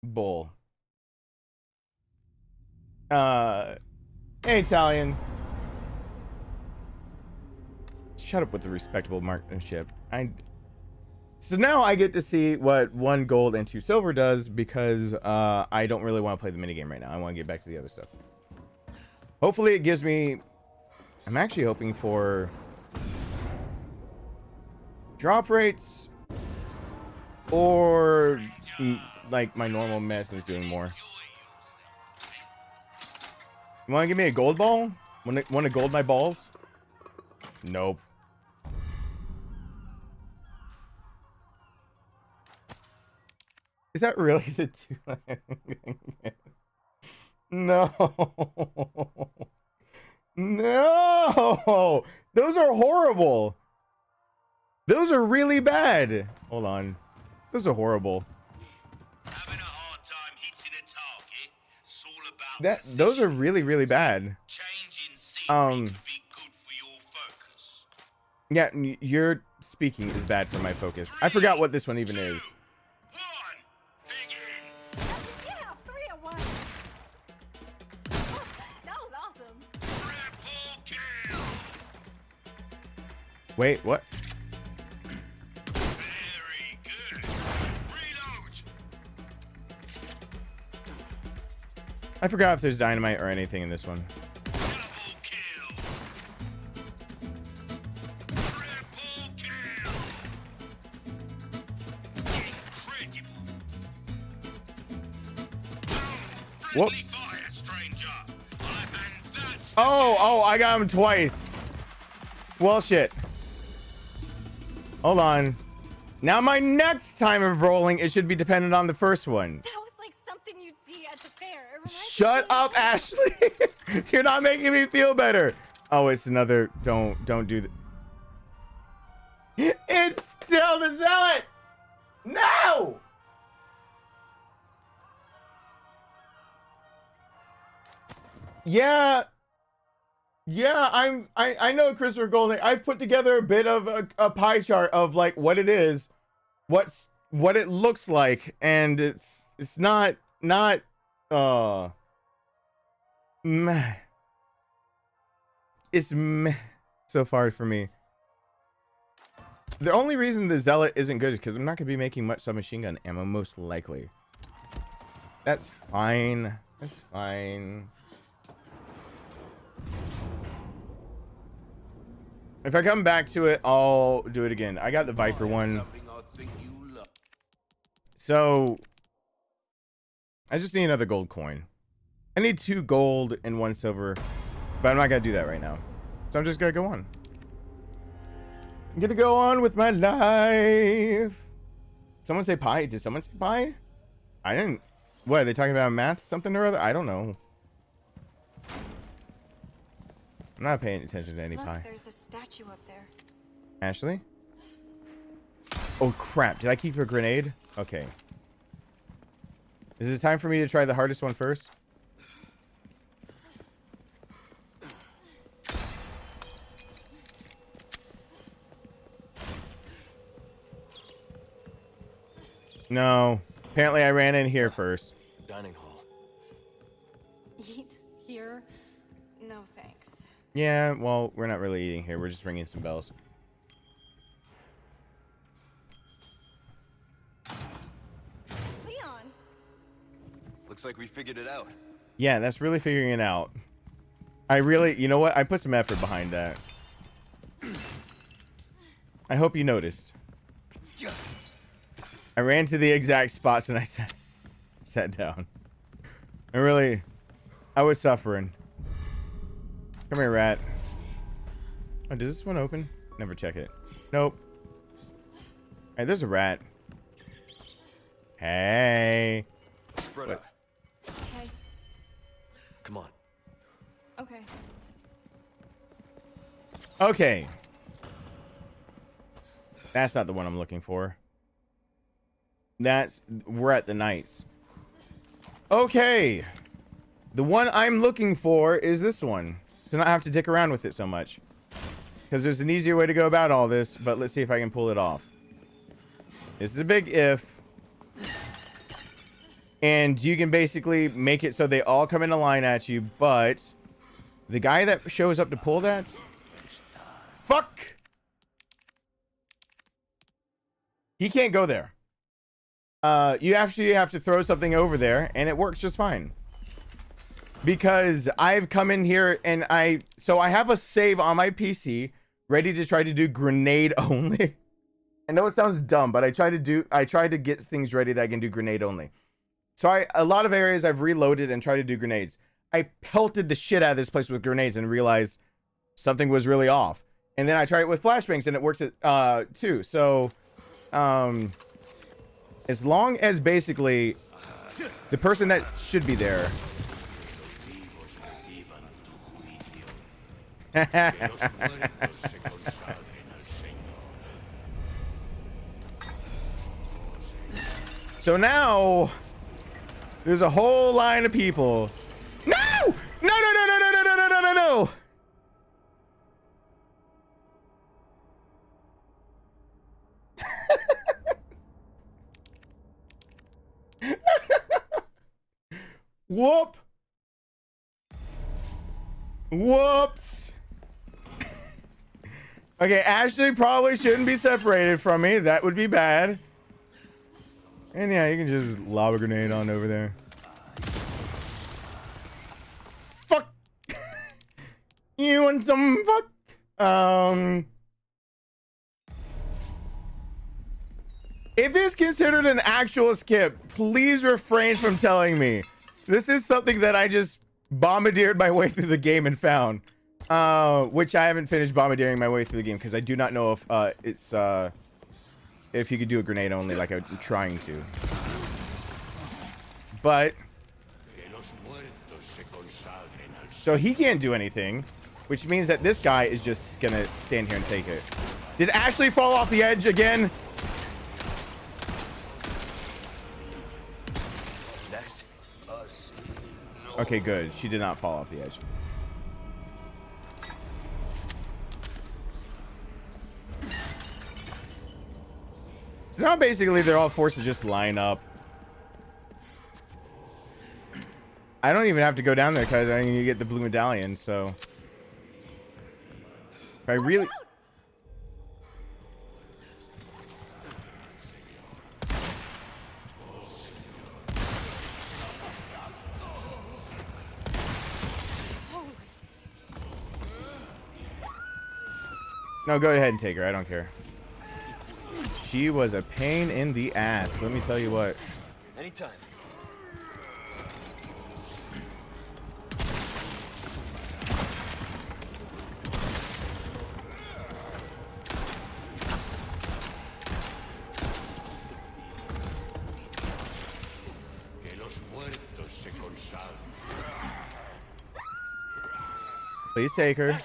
bull. Hey, Italian. Shut up with the respectable marksmanship. So now I get to see what 1 gold and 2 silver does because I don't really want to play the minigame right now. I want to get back to the other stuff. Hopefully it gives me... I'm actually hoping for drop rates or like my normal mess is doing more. You want to give me a gold ball? Want to gold my balls? Nope. Is that really the 2? No. No. Those are horrible. Those are really bad. Hold on. Those are horrible. Having a hard time hitting a target. It's all about Those are really, really bad. Changing scenery could be good for your focus. Yeah, your speaking is bad for my focus. I forgot what this one even is. Yeah, 3 at once. That was awesome. Wait, what? Very good. Reload. I forgot if there's dynamite or anything in this one. Whoops. Oh, I got him twice. Well, shit. Hold on. Now my next time of rolling, it should be dependent on the first one. That was like something you'd see at the fair. Shut up, Ashley. You're not making me feel better. Oh, it's another. Don't do that. It's still the Zealot. No. Yeah, I know Christopher Golden. I've put together a bit of a pie chart of like what it is, what it looks like, and it's not meh. It's meh so far for me. The only reason the Zealot isn't good is because I'm not gonna be making much submachine gun ammo, most likely. That's fine. That's fine. If I come back to it, I'll do it again. I got the Viper one. So I just need another gold coin. I need 2 gold and 1 silver, but I'm not gonna do that right now. So I'm just gonna go on. I'm gonna go on with my life. Someone say pie? Did someone say pie? I didn't. What, are they talking about math? Something or other? I don't know. I'm not paying attention to any pie. There's a statue up there. Ashley? Oh crap, did I keep a grenade? Okay. Is it time for me to try the hardest one first? No. Apparently I ran in here first. Dining hall. Eat here? No thanks. Yeah, well, we're not really eating here. We're just ringing some bells. Leon! Looks like we figured it out. Yeah, that's really figuring it out. I really, you know what? I put some effort behind that. I hope you noticed. I ran to the exact spots and I sat down. I was suffering. Come here, rat. Oh, does this one open? Never check it. Nope. Hey, there's a rat. Hey. Spread out. Okay. Come on. Okay. Okay. That's not the one I'm looking for. We're at the Knights. Okay. The one I'm looking for is this one. To not have to dick around with it so much. Because there's an easier way to go about all this, but let's see if I can pull it off. This is a big if. And you can basically make it so they all come in a line at you, but the guy that shows up to pull that... Fuck! He can't go there. You actually have to throw something over there, and it works just fine. Because I've come in here, and I have a save on my PC, ready to try to do grenade only. I know it sounds dumb, but I try to get things ready that I can do grenade only. So a lot of areas I've reloaded and tried to do grenades. I pelted the shit out of this place with grenades and realized something was really off. And then I tried it with flashbangs, and it works too. So, as long as basically the person that should be there. So now there's a whole line of people. No! No, no, no, no, no, no, no, no, no, no. Whoop. Whoops. Okay, Ashley probably shouldn't be separated from me. That would be bad. And yeah, you can just lob a grenade on over there. Fuck. You want some fuck? If it's considered an actual skip, please refrain from telling me. This is something that I just bombardeered my way through the game and found. Which I haven't finished bombardeering my way through the game because I do not know if if you could do a grenade only like I'm trying to. But so he can't do anything, which means that this guy is just gonna stand here and take it. Did Ashley fall off the edge again? Next. Okay, good. She did not fall off the edge. So now basically they're all forced to just line up. I don't even have to go down there because I need to get the blue medallion, so. If I really... No, go ahead and take her. I don't care. She was a pain in the ass. Let me tell you what. Anytime. Please take her.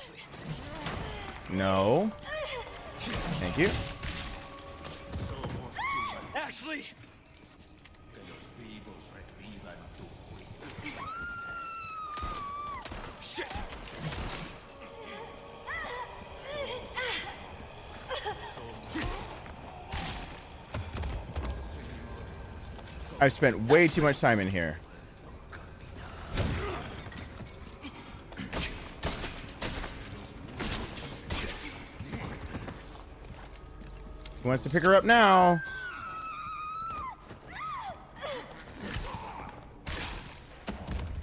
No. Thank you. Ashley! Shit! I've spent way too much time in here. Who wants to pick her up now?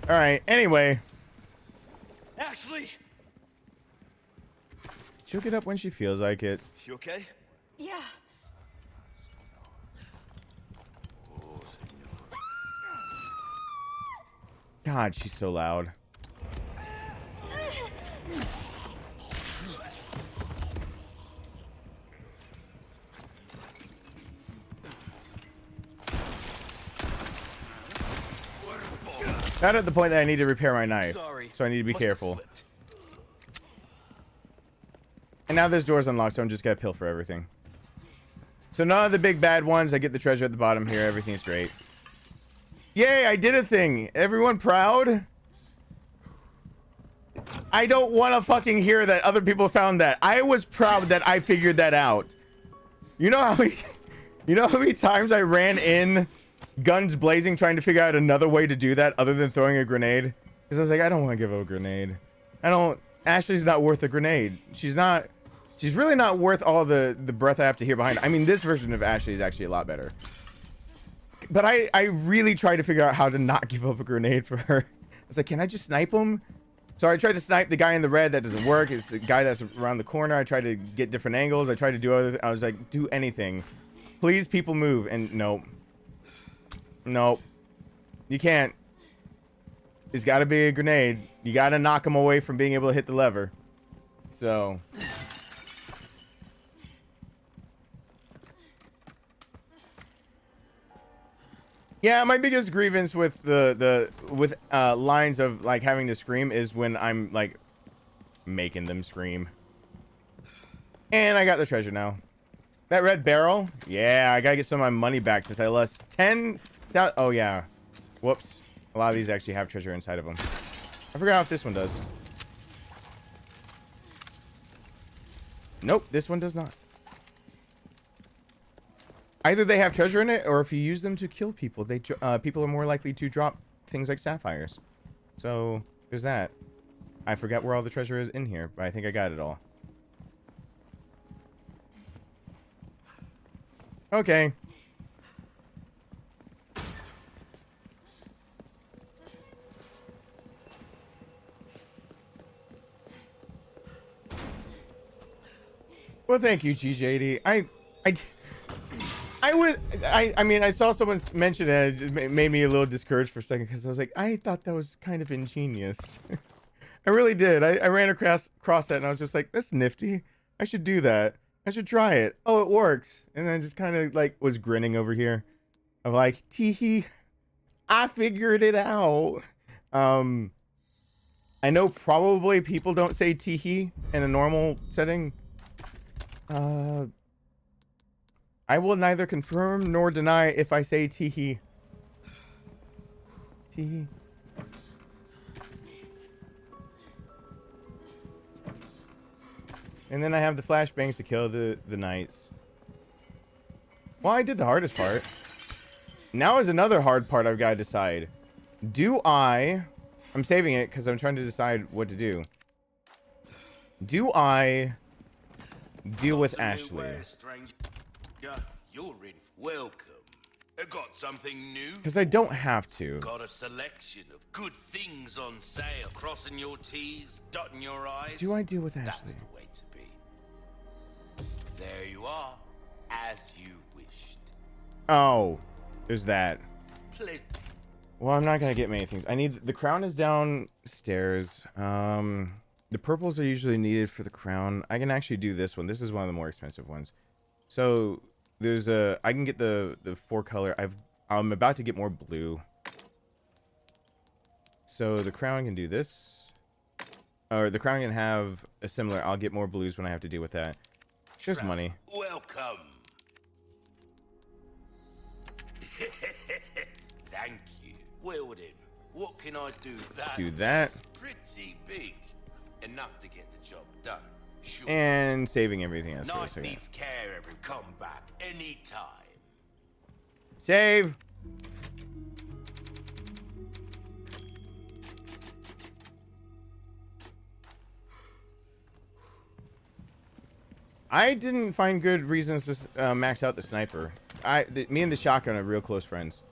All right. Anyway, Ashley! she'll get up when she feels like it. You okay? Yeah. God, she's so loud. Not at the point that I need to repair my knife, so I need to be careful. And now this door's unlocked, so I'm just gonna pilfer everything. So none of the big bad ones. I get the treasure at the bottom here. Everything's great. Yay, I did a thing. Everyone proud? I don't want to fucking hear that other people found that. I was proud that I figured that out. You know how many times I ran in guns blazing trying to figure out another way to do that other than throwing a grenade? Because I was like, I don't want to give up a grenade. Ashley's not worth a grenade. She's really not worth all the breath I have to hear behind. I mean, this version of Ashley is actually a lot better. But I really tried to figure out how to not give up a grenade for her. I was like, can I just snipe him? So I tried to snipe the guy in the red. That doesn't work. It's the guy that's around the corner. I tried to get different angles. I tried to do other. I was like, do anything. Please, people move. And nope. Nope. You can't. It's got to be a grenade. You got to knock him away from being able to hit the lever. So... yeah, my biggest grievance with lines of like having to scream is when I'm like making them scream. And I got the treasure now. That red barrel? Yeah, I gotta get some of my money back since I lost 10. Oh yeah. Whoops. A lot of these actually have treasure inside of them. I forgot if this one does. Nope, this one does not. Either they have treasure in it, or if you use them to kill people, people are more likely to drop things like sapphires. So there's that. I forgot where all the treasure is in here, but I think I got it all. Okay. Well, thank you, GJD. I mean, I saw someone mention it. It made me a little discouraged for a second because I was like, I thought that was kind of ingenious. I really did. I ran across that and I was just like, that's nifty. I should do that. I should try it. Oh, it works. And then just kind of like was grinning over here. I'm like, tee, I figured it out. I know probably people don't say tee in a normal setting. I will neither confirm nor deny if I say tee. Tee. And then I have the flashbangs to kill the knights. Well, I did the hardest part. Now is another hard part I've got to decide. I'm saving it because I'm trying to decide what to do. Do I deal with Ashley? You're in. Welcome. I got something new. Because I don't have to. Got a selection of good things on sale. Crossing your T's, dotting your I's. Do I deal with Ashley? That's the way to be. There you are, as you wished. Oh, there's that. Please. Well, I'm not gonna get many things. The crown is downstairs. The purples are usually needed for the crown. I can actually do this one. This is one of the more expensive ones. So there's I can get the 4-color. I'm about to get more blue. So the crown can do this. Or the crown can have a similar. I'll get more blues when I have to deal with that. Just money. Welcome. Thank you. Well then, what can I do? Let's do that. Pretty big. Enough to get the job done. Sure. And saving everything else. Knife needs care every. Come back anytime. Save. I didn't find good reasons to max out the sniper. Me and the shotgun are real close friends.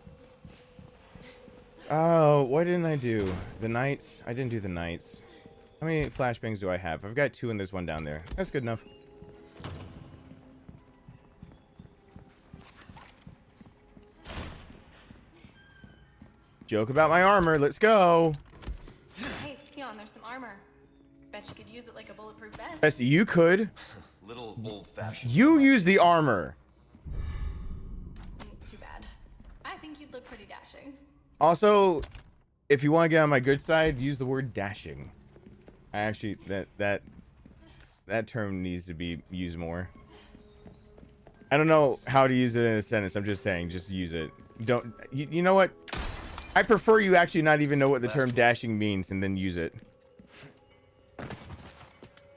Oh, what didn't I do? The knights? I didn't do the knights. How many flashbangs do I have? I've got 2 and there's 1 down there. That's good enough. Joke about my armor. Let's go. Hey, Keon, there's some armor. Bet you could use it like a bulletproof vest. Yes, you could. Little old-fashioned. You use the armor. Too bad. I think you'd look pretty dashing. Also, if you want to get on my good side, use the word dashing. I actually that term needs to be used more. I don't know how to use it in a sentence. I'm just saying, just use it. Don't you know what? I prefer you actually not even know what the term dashing means and then use it.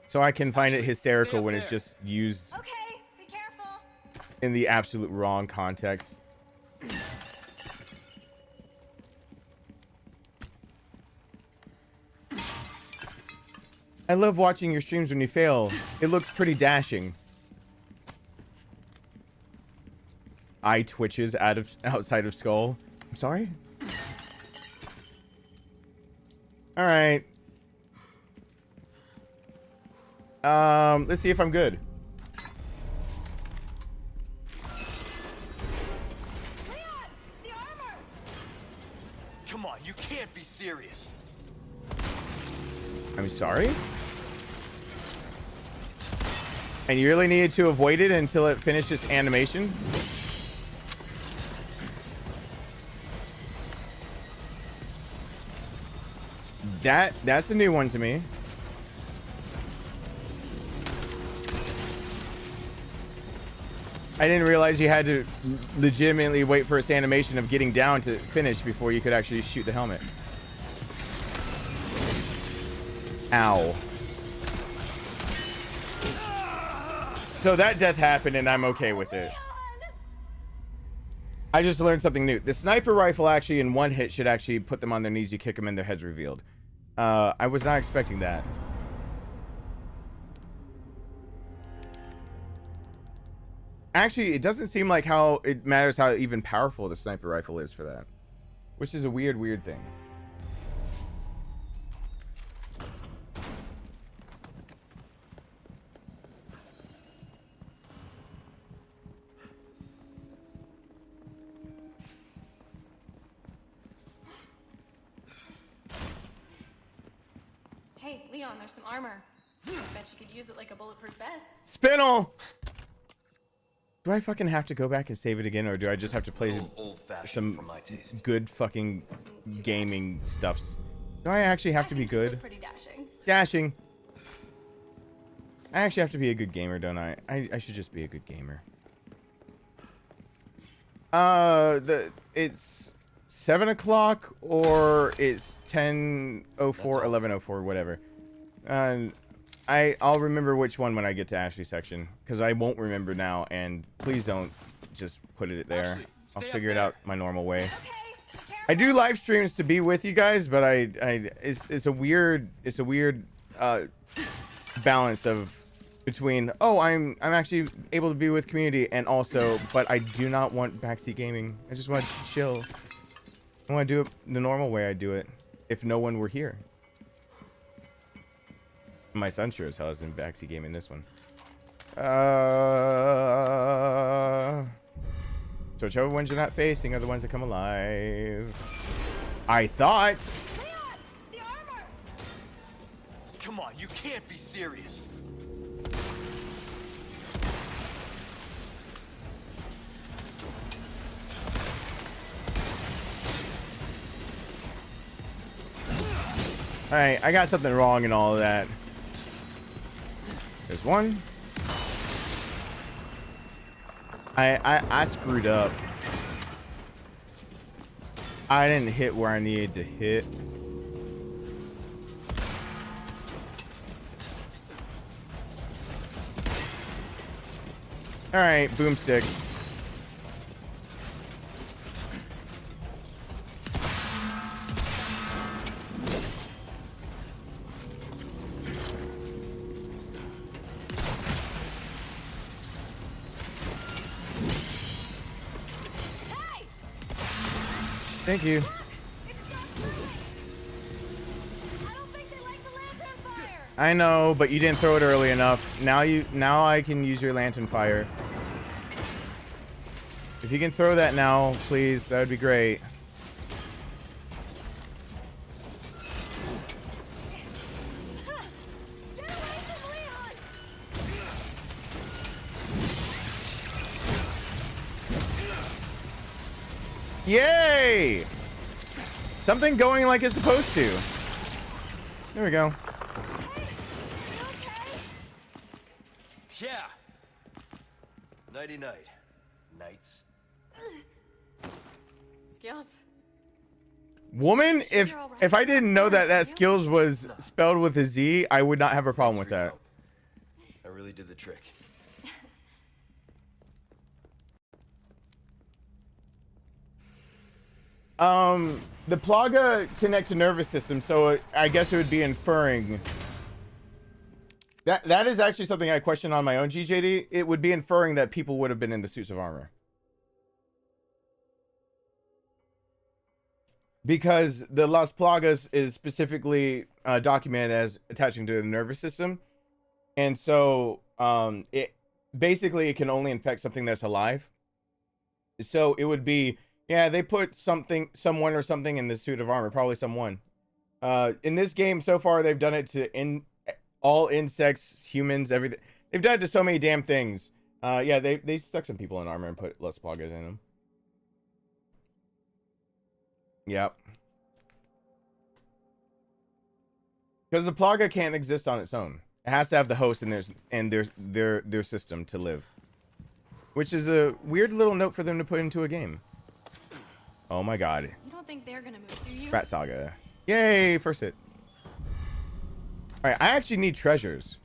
So I can find it hysterical when it's just used be careful. in the absolute wrong context. I love watching your streams when you fail. It looks pretty dashing. Eye twitches outside of skull. I'm sorry? Alright. Let's see if I'm good. Leon, the armor! Come on, you can't be serious. I'm sorry? And you really needed to avoid it until it finished its animation? That's a new one to me. I didn't realize you had to legitimately wait for its animation of getting down to finish before you could actually shoot the helmet. Ow. So that death happened and I'm okay with it. I just learned something new. The sniper rifle actually in one hit should actually put them on their knees. You kick them and their heads revealed. I was not expecting that. Actually, it doesn't seem like how it matters how even powerful the sniper rifle is for that. Which is a weird thing. Hey, Leon, there's some armor. Bet you could use it like a bulletproof vest. Spinel! Do I fucking have to go back and save it again, or do I just have to play some good fucking gaming stuffs? Do I actually have to be good? Pretty dashing. Dashing. I actually have to be a good gamer, don't I? I should just be a good gamer. It's 7 o'clock or it's 10:04, 11:04, whatever. And I'll remember which one when I get to Ashley's section, because I won't remember now. And please don't just put it there. Ashley, I'll stay figure up it there. out my normal way. I do live streams to be with you guys, but it's a weird balance of between I'm actually able to be with community and also, but I do not want backseat gaming. I just want to chill. I want to do it the normal way I do it if no one were here. My son sure as hell is in backseat gaming this one. So whichever ones you're not facing are the ones that come alive. I thought. Leon, the armor! Come on, you can't be serious. Alright, I got something wrong in all of that. There's one. I screwed up. I didn't hit where I needed to hit. Alright, boomstick. Thank you. I know, but you didn't throw it early enough. Now I can use your lantern fire. If you can throw that now, please, that would be great. Yay! Something going like it's supposed to. There we go. Yeah. Nighty night. Nights. Skills. Woman, if I didn't know that skills was spelled with a Z, I would not have a problem with that. I really did the trick. The plaga connect to nervous system, so I guess it would be inferring. That is actually something I question on my own, GJD. It would be inferring that people would have been in the suits of armor. Because the Las Plagas is specifically documented as attaching to the nervous system. And so it can only infect something that's alive. So it would be, yeah, they put someone or something in the suit of armor, probably someone. In this game so far, they've done it to all insects, humans, everything. They've done it to so many damn things. Yeah, they stuck some people in armor and put Las Plagas in them. Yep. Because the plaga can't exist on its own. It has to have the host and their system to live. Which is a weird little note for them to put into a game. Oh my god. You don't think they're gonna move, do you? Rat Saga. Yay, first hit. Alright, I actually need treasures.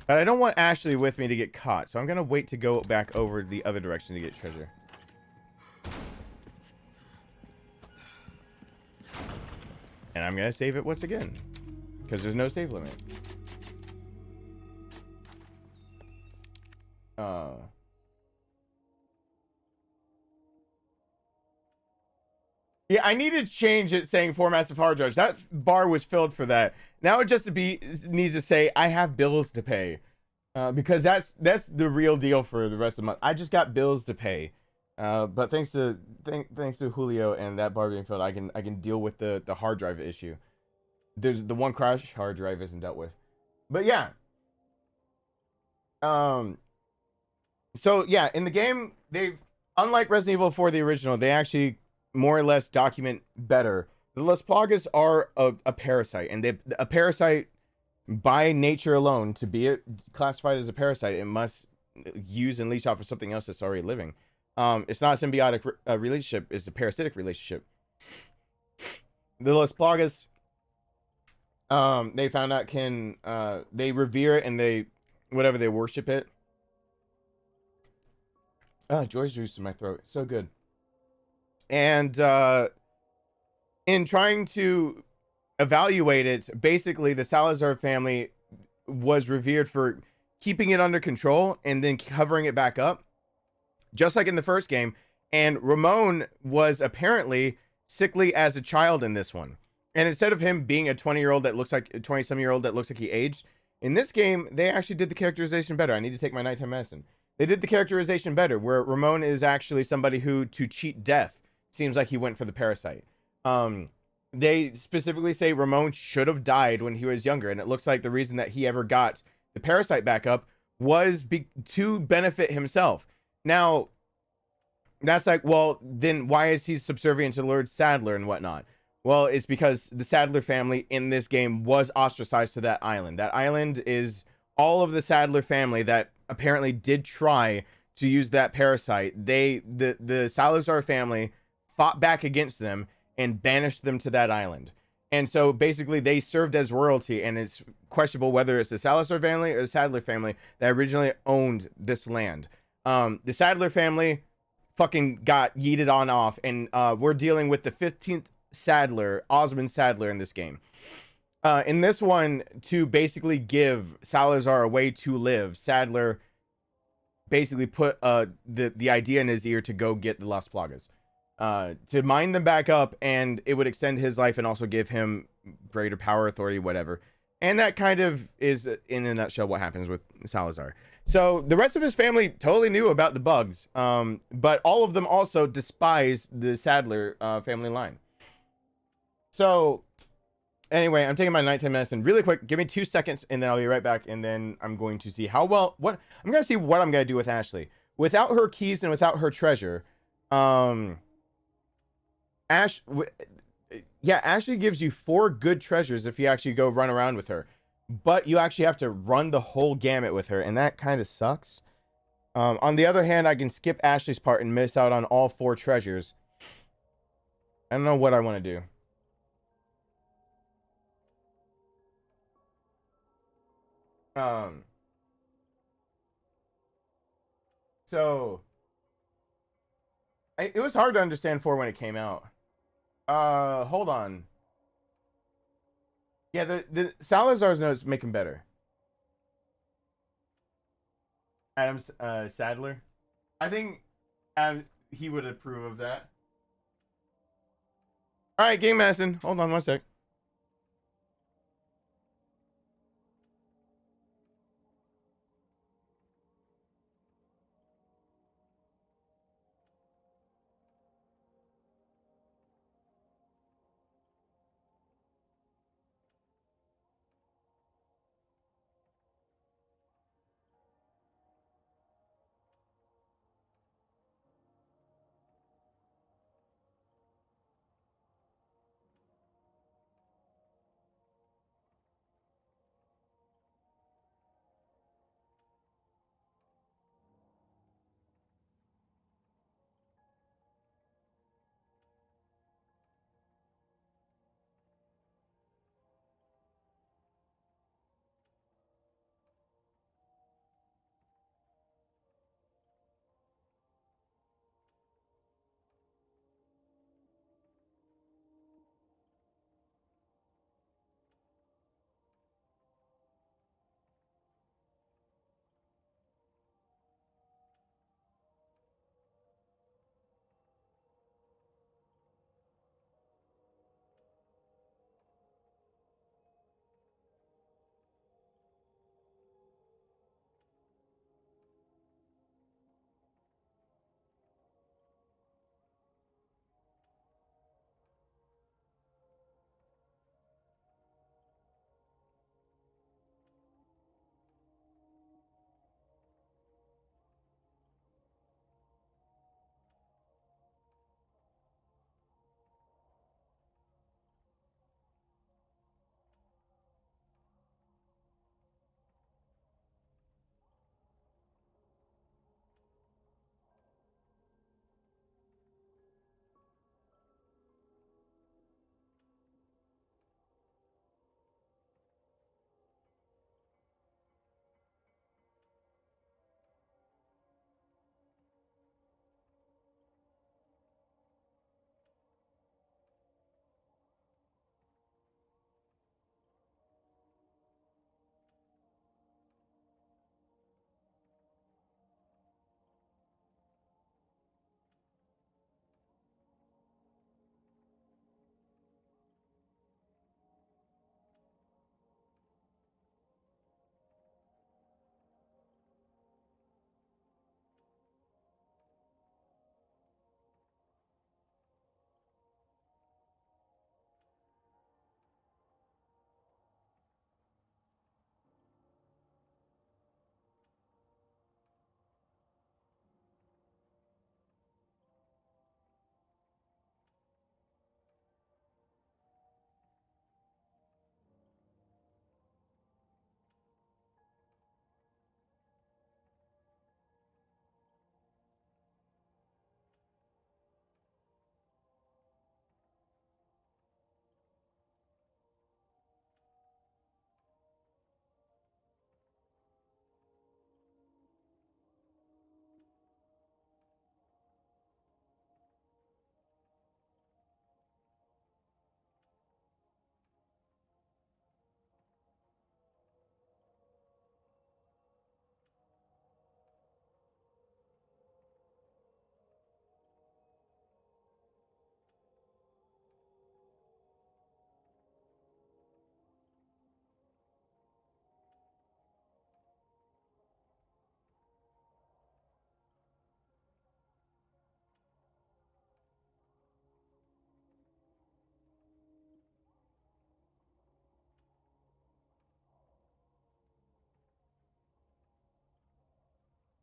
But I don't want Ashley with me to get caught, so I'm gonna wait to go back over the other direction to get treasure. And I'm gonna save it once again, because there's no save limit. Yeah, I need to change it saying 4 massive hard drives. That bar was filled for that. Now it just needs to say I have bills to pay, because that's the real deal for the rest of the month. I just got bills to pay, but thanks to Julio and that bar being filled, I can deal with the hard drive issue. There's the one crash hard drive isn't dealt with, but yeah. So yeah, in the game they've, unlike Resident Evil 4 the original, they actually more or less document better. The Las Plagas are a parasite, and a parasite by nature alone, to be classified as a parasite, it must use and leech off of something else that's already living. It's not a symbiotic relationship, it's a parasitic relationship. The Las Plagas, they found out they revere it and they worship it. Joy's juice in my throat, so good. And in trying to evaluate it, basically the Salazar family was revered for keeping it under control and then covering it back up, just like in the first game. And Ramon was apparently sickly as a child in this one. And instead of him being a 20-year-old that looks like a 20-some-year-old that looks like he aged, in this game they actually did the characterization better. I need to take my nighttime medicine. They did the characterization better, where Ramon is actually somebody who, to cheat death, seems like he went for the parasite. They specifically say Ramon should have died when he was younger, and it looks like the reason that he ever got the parasite back up was to benefit himself. Now, that's like, well, then why is he subservient to Lord Sadler and whatnot? Well, it's because the Sadler family in this game was ostracized to that island. That island is all of the Sadler family that apparently did try to use that parasite. The Salazar family fought back against them and banished them to that island. And so basically they served as royalty, and it's questionable whether it's the Salazar family or the Sadler family that originally owned this land. The Sadler family fucking got yeeted on off, and we're dealing with the 15th Sadler, Osmond Sadler, in this game. In this one, to basically give Salazar a way to live, Sadler basically put the idea in his ear to go get the Las Plagas, to mine them back up, and it would extend his life and also give him greater power, authority, whatever. And that kind of is, in a nutshell, what happens with Salazar. So the rest of his family totally knew about the bugs, but all of them also despise the Sadler family line. So anyway, I'm taking my nighttime medicine really quick. Give me 2 seconds, and then I'll be right back. And then I'm going to see how well, I'm going to see what I'm going to do with Ashley. Without her keys and without her treasure, Ashley gives you 4 good treasures if you actually go run around with her. But you actually have to run the whole gamut with her, and that kind of sucks. On the other hand, I can skip Ashley's part and miss out on all 4 treasures. I don't know what I want to do. So it was hard to understand 4 when it came out. Hold on. Yeah, the Salazar's notes make him better. Adam's Sadler. I think he would approve of that. All right, Game Madison. Hold on one sec.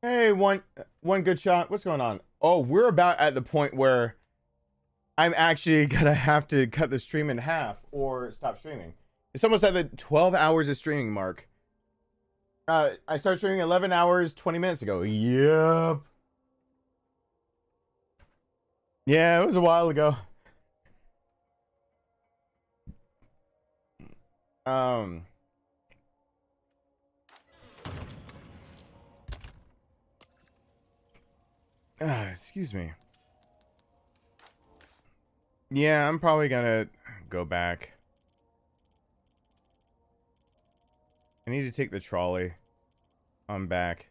Hey, one good shot. What's going on? Oh, we're about at the point where I'm actually gonna have to cut the stream in half or stop streaming. It's almost at the 12 hours of streaming mark. I started streaming 11 hours, 20 minutes ago. Yep. Yeah, it was a while ago. Excuse me. Yeah, I'm probably gonna go back. I need to take the trolley on back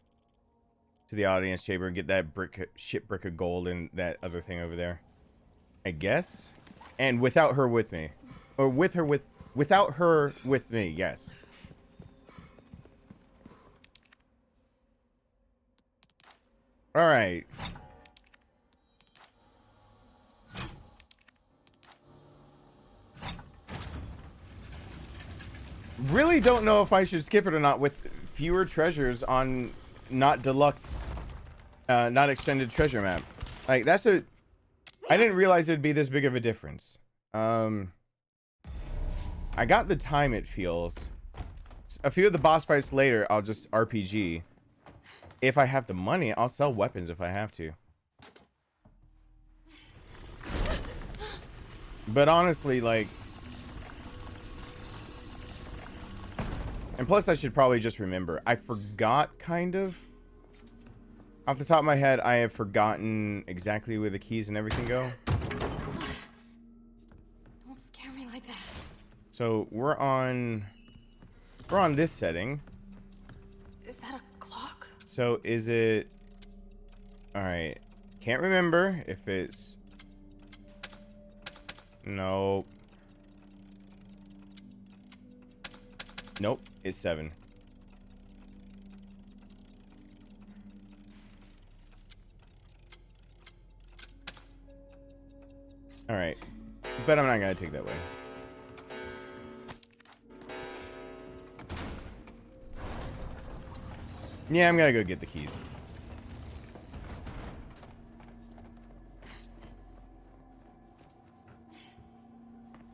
to the audience chamber and get that shit brick of gold and that other thing over there. I guess? And without her with me. Or without her with me, yes. Alright. Really don't know if I should skip it or not with fewer treasures on not deluxe, not extended treasure map. Like, that's a... I didn't realize it'd be this big of a difference. I got the time, it feels. A few of the boss fights later, I'll just RPG. If I have the money, I'll sell weapons if I have to. But honestly, like... And plus, I should probably just remember. I forgot, kind of. Off the top of my head, I have forgotten exactly where the keys and everything go. Don't scare me like that. So, we're on this setting. Is that a clock? So, is it... Alright. Can't remember if it's... Nope. Nope, it's 7. Alright. But I'm not gonna take that way. Yeah, I'm gonna go get the keys.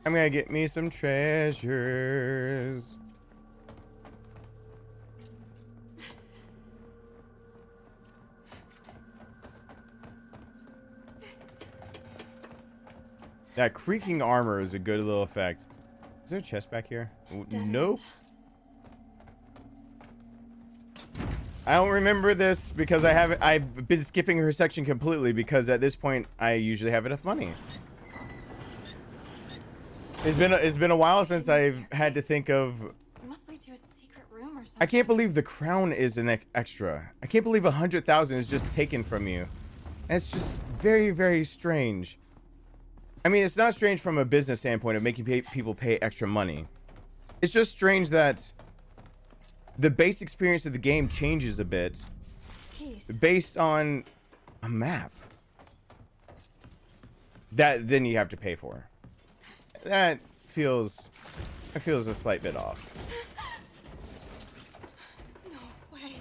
I'm gonna get me some treasures. That creaking armor is a good little effect. Is there a chest back here? Nope. I don't remember this because I've been skipping her section completely because at this point I usually have enough money. It's been a while since I've had to think of... It must lead to a secret room or something. I can't believe the crown is an extra. I can't believe 100,000 is just taken from you. That's just very, very strange. I mean, it's not strange from a business standpoint of making people pay extra money. It's just strange that the base experience of the game changes a bit based on a map that then you have to pay for. That feels a slight bit off. No way.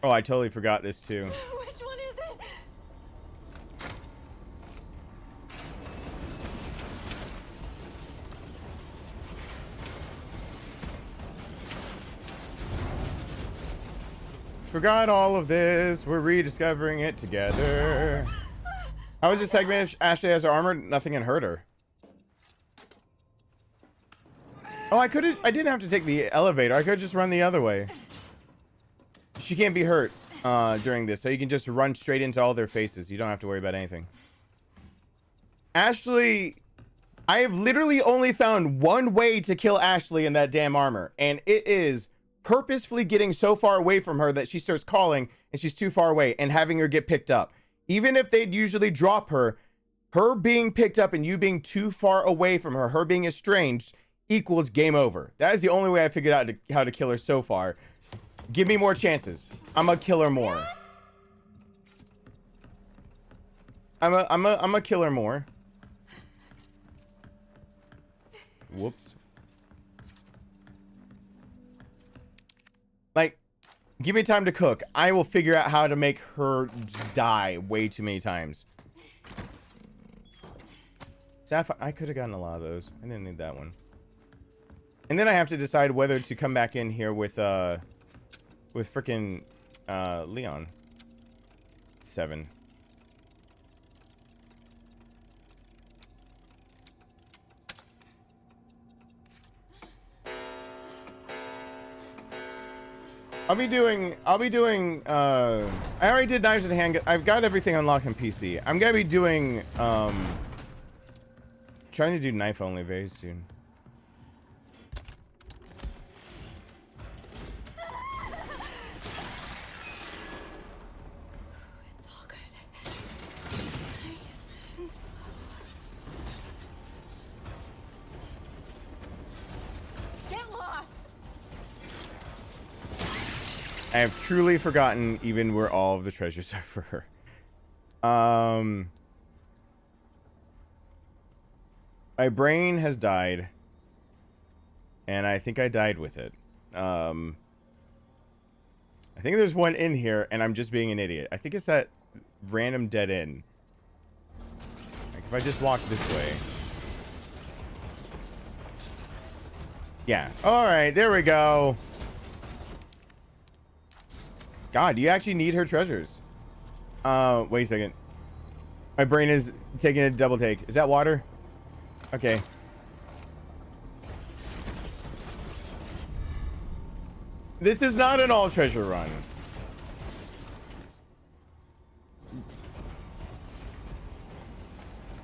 Oh, I totally forgot this too. Which one is it? Forgot all of this. We're rediscovering it together. How was this segment if Ashley has her armor? Nothing can hurt her. Oh, I didn't have to take the elevator. I could just run the other way. She can't be hurt during this, so you can just run straight into all their faces. You don't have to worry about anything. Ashley, I have literally only found one way to kill Ashley in that damn armor, and it is purposefully getting so far away from her that she starts calling and she's too far away and having her get picked up. Even if they'd usually drop her, her being picked up and you being too far away from her being estranged equals game over. That is the only way I figured out how to kill her so far. Give me more chances. I'm gonna kill her more. I'm a kill her more. Whoops. Give me time to cook. I will figure out how to make her die way too many times. Sapphire, I could have gotten a lot of those. I didn't need that one. And then I have to decide whether to come back in here with frickin' Leon. 7. I'll be doing, I already did knives and handguns. I've got everything unlocked on PC. I'm gonna be doing, trying to do knife only very soon. It's all good. Nice and slow. Get lost! I have truly forgotten even where all of the treasures are for her. My brain has died. And I think I died with it. I think there's one in here and I'm just being an idiot. I think it's that random dead end. Like if I just walk this way. Yeah. Alright, there we go. God, you actually need her treasures. Wait a second. My brain is taking a double take. Is that water? Okay. This is not an all treasure run.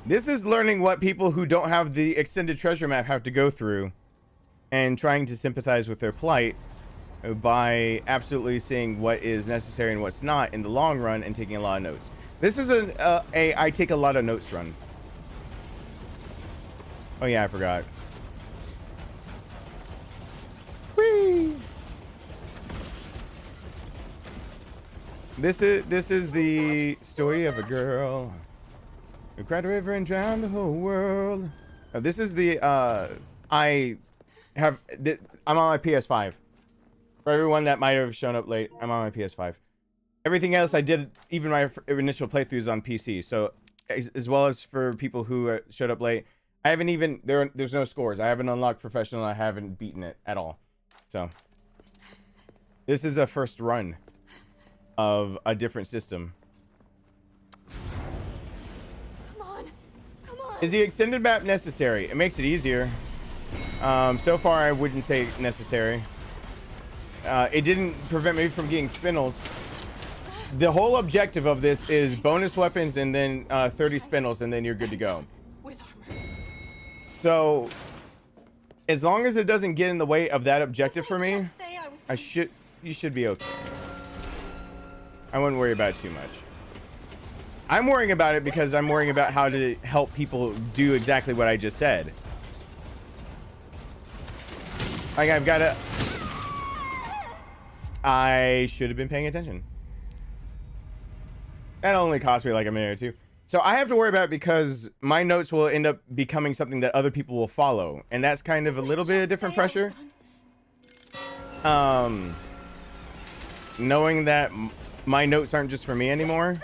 This is learning what people who don't have the extended treasure map have to go through and trying to sympathize with their plight by absolutely seeing what is necessary and what's not in the long run and taking a lot of notes. This is a I take a lot of notes run. Oh yeah, I forgot. Whee! This is the story of a girl who cried a river and drowned the whole world. Oh, this is the I'm on my PS5. For everyone that might have shown up late, I'm on my PS5. Everything else I did, even my initial playthroughs on PC. So, as well as for people who showed up late, I haven't even there's no scores. I haven't unlocked professional. I haven't beaten it at all. So, this is a first run of a different system. Come on. Come on. Is the extended map necessary? It makes it easier. So far, I wouldn't say necessary. It didn't prevent me from getting spindles. The whole objective of this is bonus weapons and then 30 spindles, and then you're good to go. With armor. So, as long as it doesn't get in the way of that objective for me, you should be okay. I wouldn't worry about it too much. I'm worrying about it because I'm worrying about how to help people do exactly what I just said. Like I've got to... I should have been paying attention. That only cost me like a minute or two. So I have to worry about it because my notes will end up becoming something that other people will follow. And that's kind of a little bit of different pressure. Knowing that my notes aren't just for me anymore.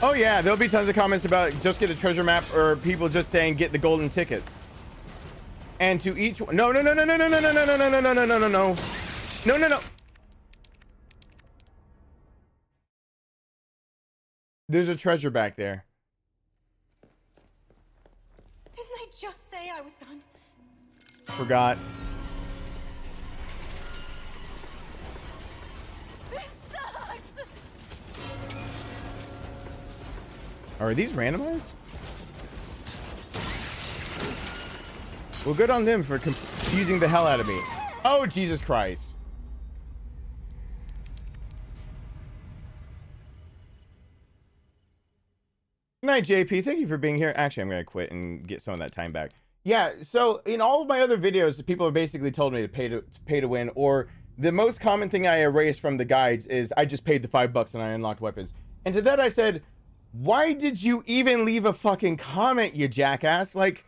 Oh yeah, there'll be tons of comments about just get a treasure map or people just saying get the golden tickets. And to each one, no. There's a treasure back there. Didn't I just say I was done? Forgot. This sucks. Are these randomized? Well, good on them for confusing the hell out of me. Oh, Jesus Christ. Good night, JP. Thank you for being here. Actually, I'm going to quit and get some of that time back. Yeah, so in all of my other videos, people have basically told me to pay to win, or the most common thing I erase from the guides is I just paid the $5 and I unlocked weapons. And to that I said, why did you even leave a fucking comment, you jackass? Like,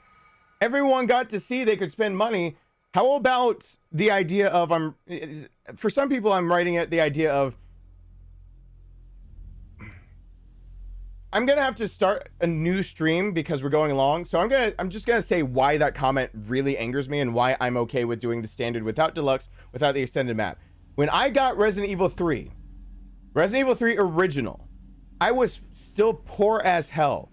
everyone got to see they could spend money. How about the idea of, for some people I'm writing it, the idea of, I'm gonna have to start a new stream because we're going along. So I'm just gonna say why that comment really angers me and why I'm okay with doing the standard without deluxe, without the extended map. When I got Resident Evil 3 original, I was still poor as hell.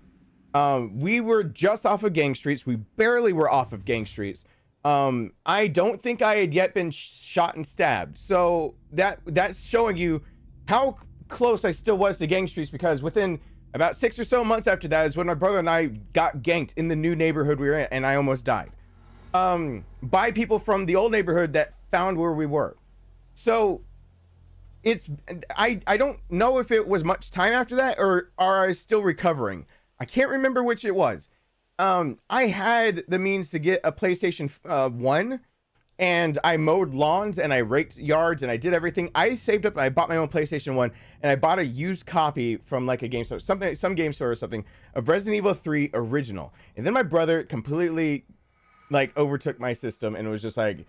We were just off of gang streets. We barely were off of gang streets. I don't think I had yet been shot and stabbed. So that's showing you how close I still was to gang streets, because within about 6 or so months after that is when my brother and I got ganked in the new neighborhood we were in, and I almost died. By people from the old neighborhood that found where we were. So I don't know if it was much time after that, or are I still recovering? I can't remember which it was. I had the means to get a PlayStation 1, and I mowed lawns and I raked yards and I did everything. I saved up and I bought my own PlayStation 1, and I bought a used copy from like a game store, some game store or something, of Resident Evil 3 original. And then my brother completely like overtook my system and was just like,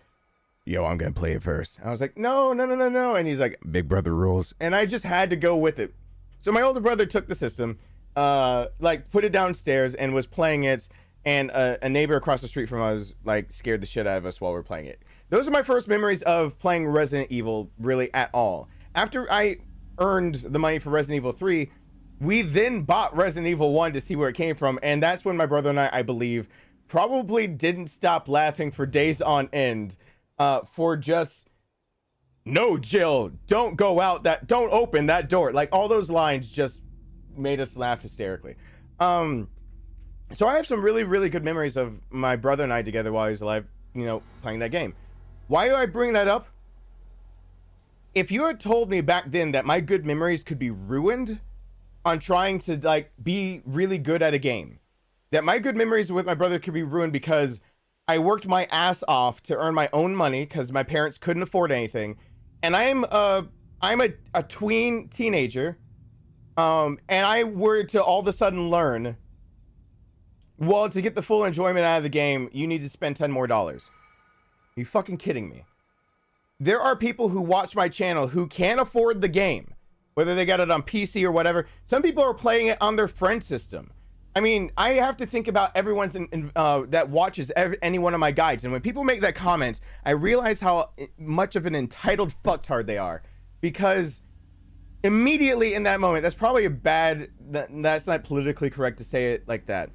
yo, I'm gonna play it first. I was like, no. And he's like, big brother rules. And I just had to go with it. So my older brother took the system, like put it downstairs and was playing it. And a neighbor across the street from us like scared the shit out of us while we were playing it. Those are my first memories of playing Resident Evil really at all. After I earned the money for Resident Evil 3, we then bought Resident Evil 1 to see where it came from. And that's when my brother and I believe, probably didn't stop laughing for days on end, for just, no, Jill, don't go out don't open that door. Like, all those lines just made us laugh hysterically. So I have some really, really good memories of my brother and I together while he's alive, you know, playing that game. Why do I bring that up? If you had told me back then that my good memories could be ruined on trying to like be really good at a game, that my good memories with my brother could be ruined because I worked my ass off to earn my own money because my parents couldn't afford anything, and I'm a tween teenager, and I were to all of a sudden learn, well, to get the full enjoyment out of the game, you need to spend $10 more. Are you fucking kidding me? There are people who watch my channel who can't afford the game, whether they got it on PC or whatever. Some people are playing it on their friend system. I mean, I have to think about everyone's that watches any one of my guides. And when people make that comment, I realize how much of an entitled fucktard they are. Because immediately in that moment, that's probably that's not politically correct to say it like that.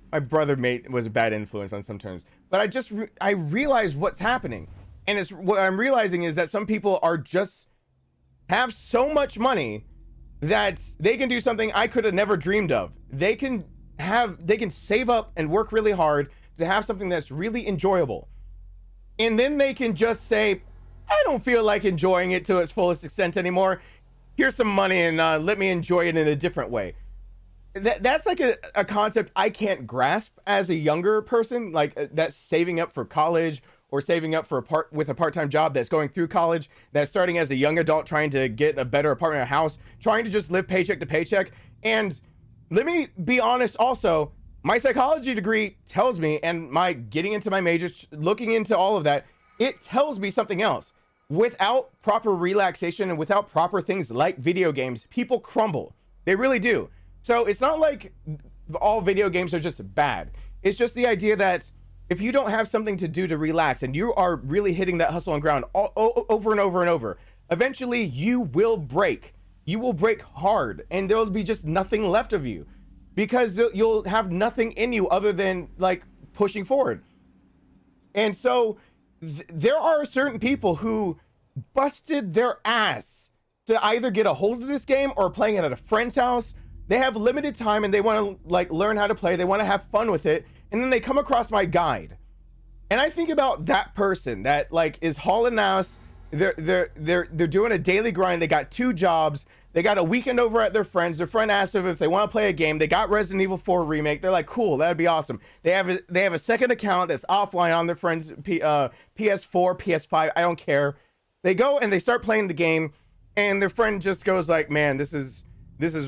My brother was a bad influence on some terms, but I realize what's happening, and what I'm realizing is that some people are just have so much money that they can do something I could have never dreamed of. They can save up and work really hard to have something that's really enjoyable, and then they can just say, I don't feel like enjoying it to its fullest extent anymore. Here's some money and let me enjoy it in a different way. That's like a concept I can't grasp as a younger person, like that's saving up for college or saving up for a part-time job, that's going through college, that's starting as a young adult trying to get a better apartment or house, trying to just live paycheck to paycheck. And let me be honest also, my psychology degree tells me, and my getting into my majors, looking into all of that, it tells me something else. Without proper relaxation and without proper things like video games, people crumble. They really do. So it's not like all video games are just bad. It's just the idea that if you don't have something to do to relax and you are really hitting that hustle and grind over and over and over, eventually you will break. You will break hard, and there will be just nothing left of you because you'll have nothing in you other than like pushing forward. And so there are certain people who busted their ass to either get a hold of this game or playing it at a friend's house. They have limited time and they want to like learn how to play. They want to have fun with it. And then they come across my guide. And I think about that person that like is hauling ass. They're doing a daily grind. They got 2 jobs. They got a weekend over at their friends. Their friend asked them if they want to play a game. They got Resident Evil 4 remake. They're like, cool, that'd be awesome. They have a second account that's offline on their friend's PS4, PS5. I don't care. They go and they start playing the game, and their friend just goes like, man, this is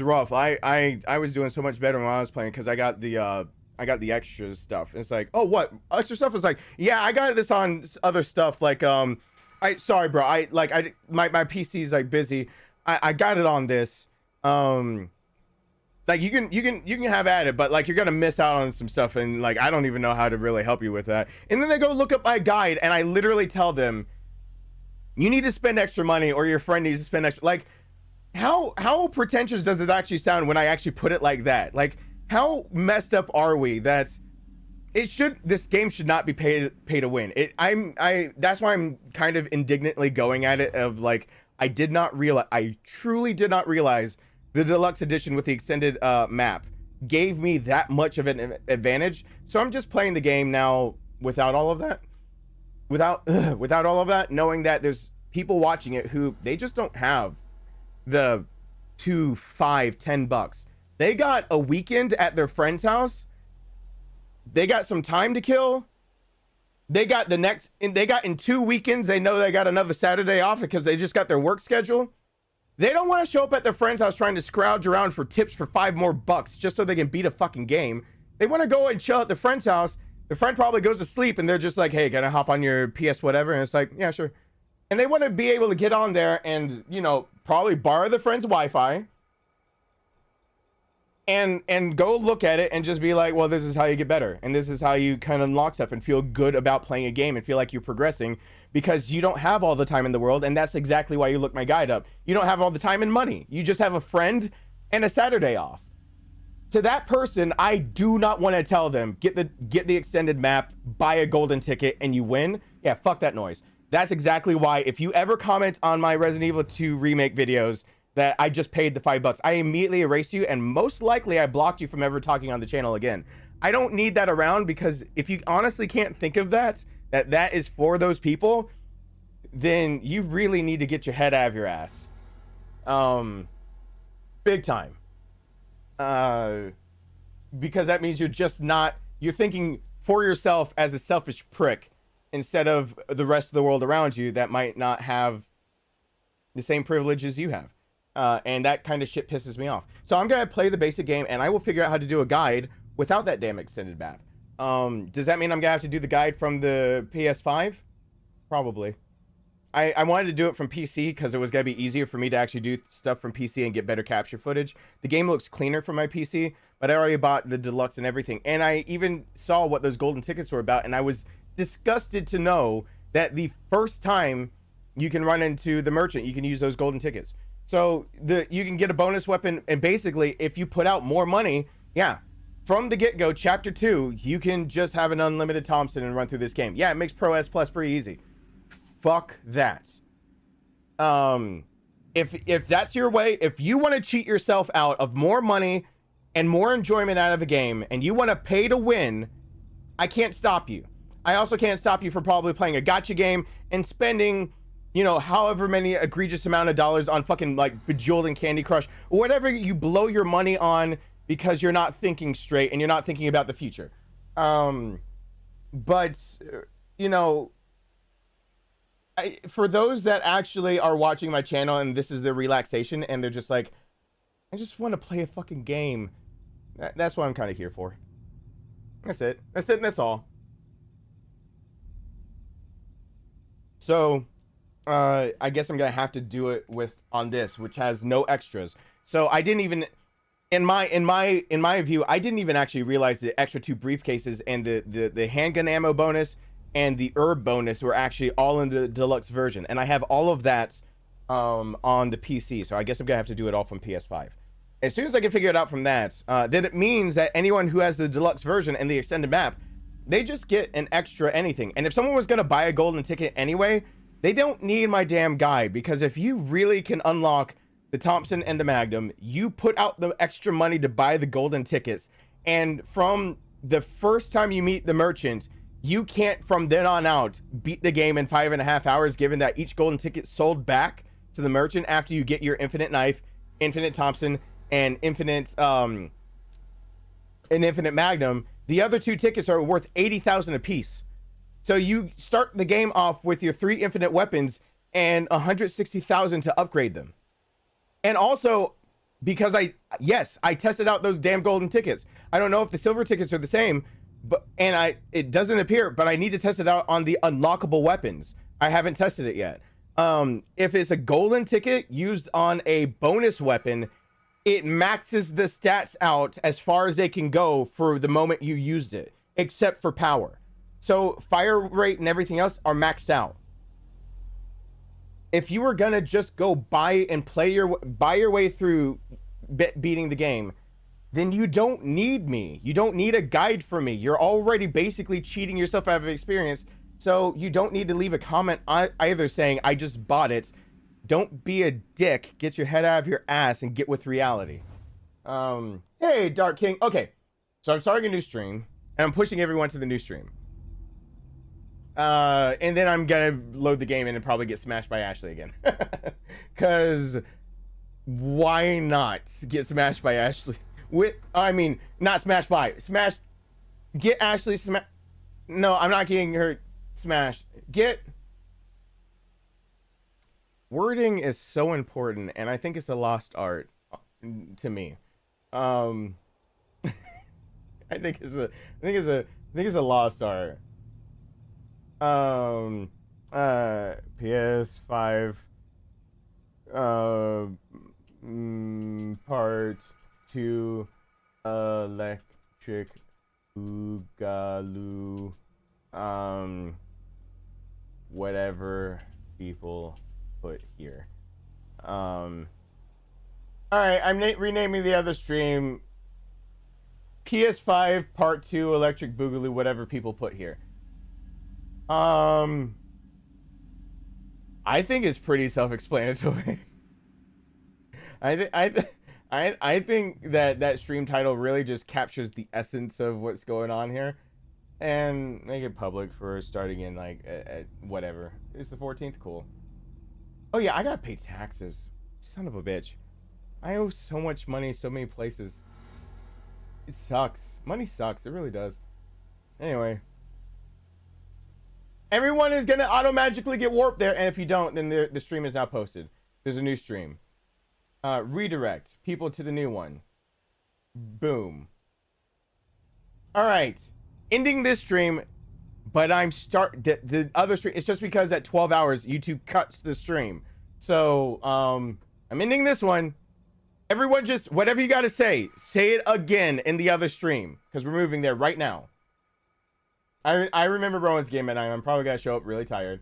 rough. I was doing so much better when I was playing because I got the extra stuff. And it's like, oh, what extra stuff? It's like, yeah, I got this on other stuff. Like, sorry, bro. My PC's like busy. I got it on this. Like you can have at it, but like you're gonna miss out on some stuff, and like I don't even know how to really help you with that. And then they go look up my guide, and I literally tell them, you need to spend extra money, or your friend needs to spend extra. Like, how pretentious does it actually sound when I actually put it like that? Like, how messed up are we that this game should not be pay to win? That's why I'm kind of indignantly going at it of like, I truly did not realize the deluxe edition with the extended map gave me that much of an advantage. So I'm just playing the game now without all of that. Without all of that, knowing that there's people watching it who they just don't have the $2, $5, $10. They got a weekend at their friend's house. They got some time to kill. They got in 2 weekends, they know they got another Saturday off because they just got their work schedule. They don't want to show up at their friend's house trying to scrounge around for tips for $5 more just so they can beat a fucking game. They want to go and chill at their friend's house. The friend probably goes to sleep and they're just like, hey, can I hop on your PS whatever? And it's like, yeah, sure. And they want to be able to get on there and, you know, probably borrow the friend's Wi-Fi and go look at it and just be like, well, this is how you get better. And this is how you kind of unlock stuff and feel good about playing a game and feel like you're progressing, because you don't have all the time in the world. And that's exactly why you look my guide up. You don't have all the time and money. You just have a friend and a Saturday off. To that person, I do not want to tell them, get the extended map, buy a golden ticket, and you win. Yeah, fuck that noise. That's exactly why if you ever comment on my Resident Evil 2 remake videos that I just paid the $5, I immediately erase you, and most likely I blocked you from ever talking on the channel again. I don't need that around, because if you honestly can't think of that is for those people, then you really need to get your head out of your ass. Big time. Because that means you're thinking for yourself as a selfish prick instead of the rest of the world around you that might not have the same privileges you have. And that kind of shit pisses me off. So I'm going to play the basic game, and I will figure out how to do a guide without that damn extended map. Does that mean I'm going to have to do the guide from the PS5? Probably. I wanted to do it from PC because it was going to be easier for me to actually do stuff from PC and get better capture footage. The game looks cleaner from my PC, but I already bought the deluxe and everything. And I even saw what those golden tickets were about, and I was disgusted to know that the first time you can run into the merchant, you can use those golden tickets. So you can get a bonus weapon, and basically, if you put out more money, yeah, from the get-go, Chapter 2, you can just have an unlimited Thompson and run through this game. Yeah, it makes Pro S Plus pretty easy. Fuck that. If that's your way, if you want to cheat yourself out of more money and more enjoyment out of a game, and you want to pay to win, I can't stop you. I also can't stop you from probably playing a gacha game and spending, you know, however many egregious amount of dollars on fucking like Bejeweled and Candy Crush, or whatever you blow your money on because you're not thinking straight and you're not thinking about the future. But you know, for those that actually are watching my channel and this is their relaxation and they're just like, I just want to play a fucking game. That's what I'm kind of here for. That's it. That's it and that's all. So, I guess I'm gonna have to do it on this, which has no extras. So I didn't even, in my view, I didn't even actually realize the extra 2 briefcases and the handgun ammo bonus and the herb bonus were actually all in the deluxe version, and I have all of that on the PC. So I guess I'm gonna have to do it all from PS5. As soon as I can figure it out from that, then it means that anyone who has the deluxe version and the extended map, they just get an extra anything. And if someone was gonna buy a golden ticket anyway, they don't need my damn guide, because if you really can unlock the Thompson and the Magnum, you put out the extra money to buy the golden tickets, and from the first time you meet the merchant, you can't from then on out beat the game in 5.5 hours, given that each golden ticket sold back to the merchant after you get your infinite knife, Infinite Thompson and Infinite Magnum, the other 2 tickets are worth 80,000 apiece. So you start the game off with your 3 infinite weapons and 160,000 to upgrade them. And also, because I tested out those damn golden tickets. I don't know if the silver tickets are the same, but it doesn't appear, but I need to test it out on the unlockable weapons. I haven't tested it yet. If it's a golden ticket used on a bonus weapon, it maxes the stats out as far as they can go for the moment you used it, except for power. So fire rate and everything else are maxed out. If you were gonna just go buy your way through beating the game, then you don't need me. You don't need a guide for me. You're already basically cheating yourself out of experience. So you don't need to leave a comment either saying, I just bought it. Don't be a dick. Get your head out of your ass and get with reality. Hey, Dark King. Okay, so I'm starting a new stream, and I'm pushing everyone to the new stream. And then I'm gonna load the game in and probably get smashed by Ashley again. Because why not get smashed by Ashley? Not smashed by. Get Ashley smashed. No, I'm not getting her smashed. Wording is so important, and I think it's a lost art to me. I think it's a lost art. PS5 part 2 electric boogaloo whatever people put here. All right, I'm renaming the other stream PS5 part 2 electric boogaloo whatever people put here. I think it's pretty self-explanatory. I think that stream title really just captures the essence of what's going on here, and make it public for starting in like at whatever. It's the 14th, cool. Oh yeah, I gotta pay taxes. Son of a bitch. I owe so much money so many places. It sucks. Money sucks. It really does. Anyway. Everyone is going to auto-magically get warped there, and if you don't, then the stream is now posted. There's a new stream. Redirect people to the new one. Boom. Alright. Ending this stream, but the other stream, it's just because at 12 hours, YouTube cuts the stream. So, I'm ending this one. Everyone just, whatever you got to say it again in the other stream, because we're moving there right now. I remember Rowan's game at 9. I'm probably going to show up really tired.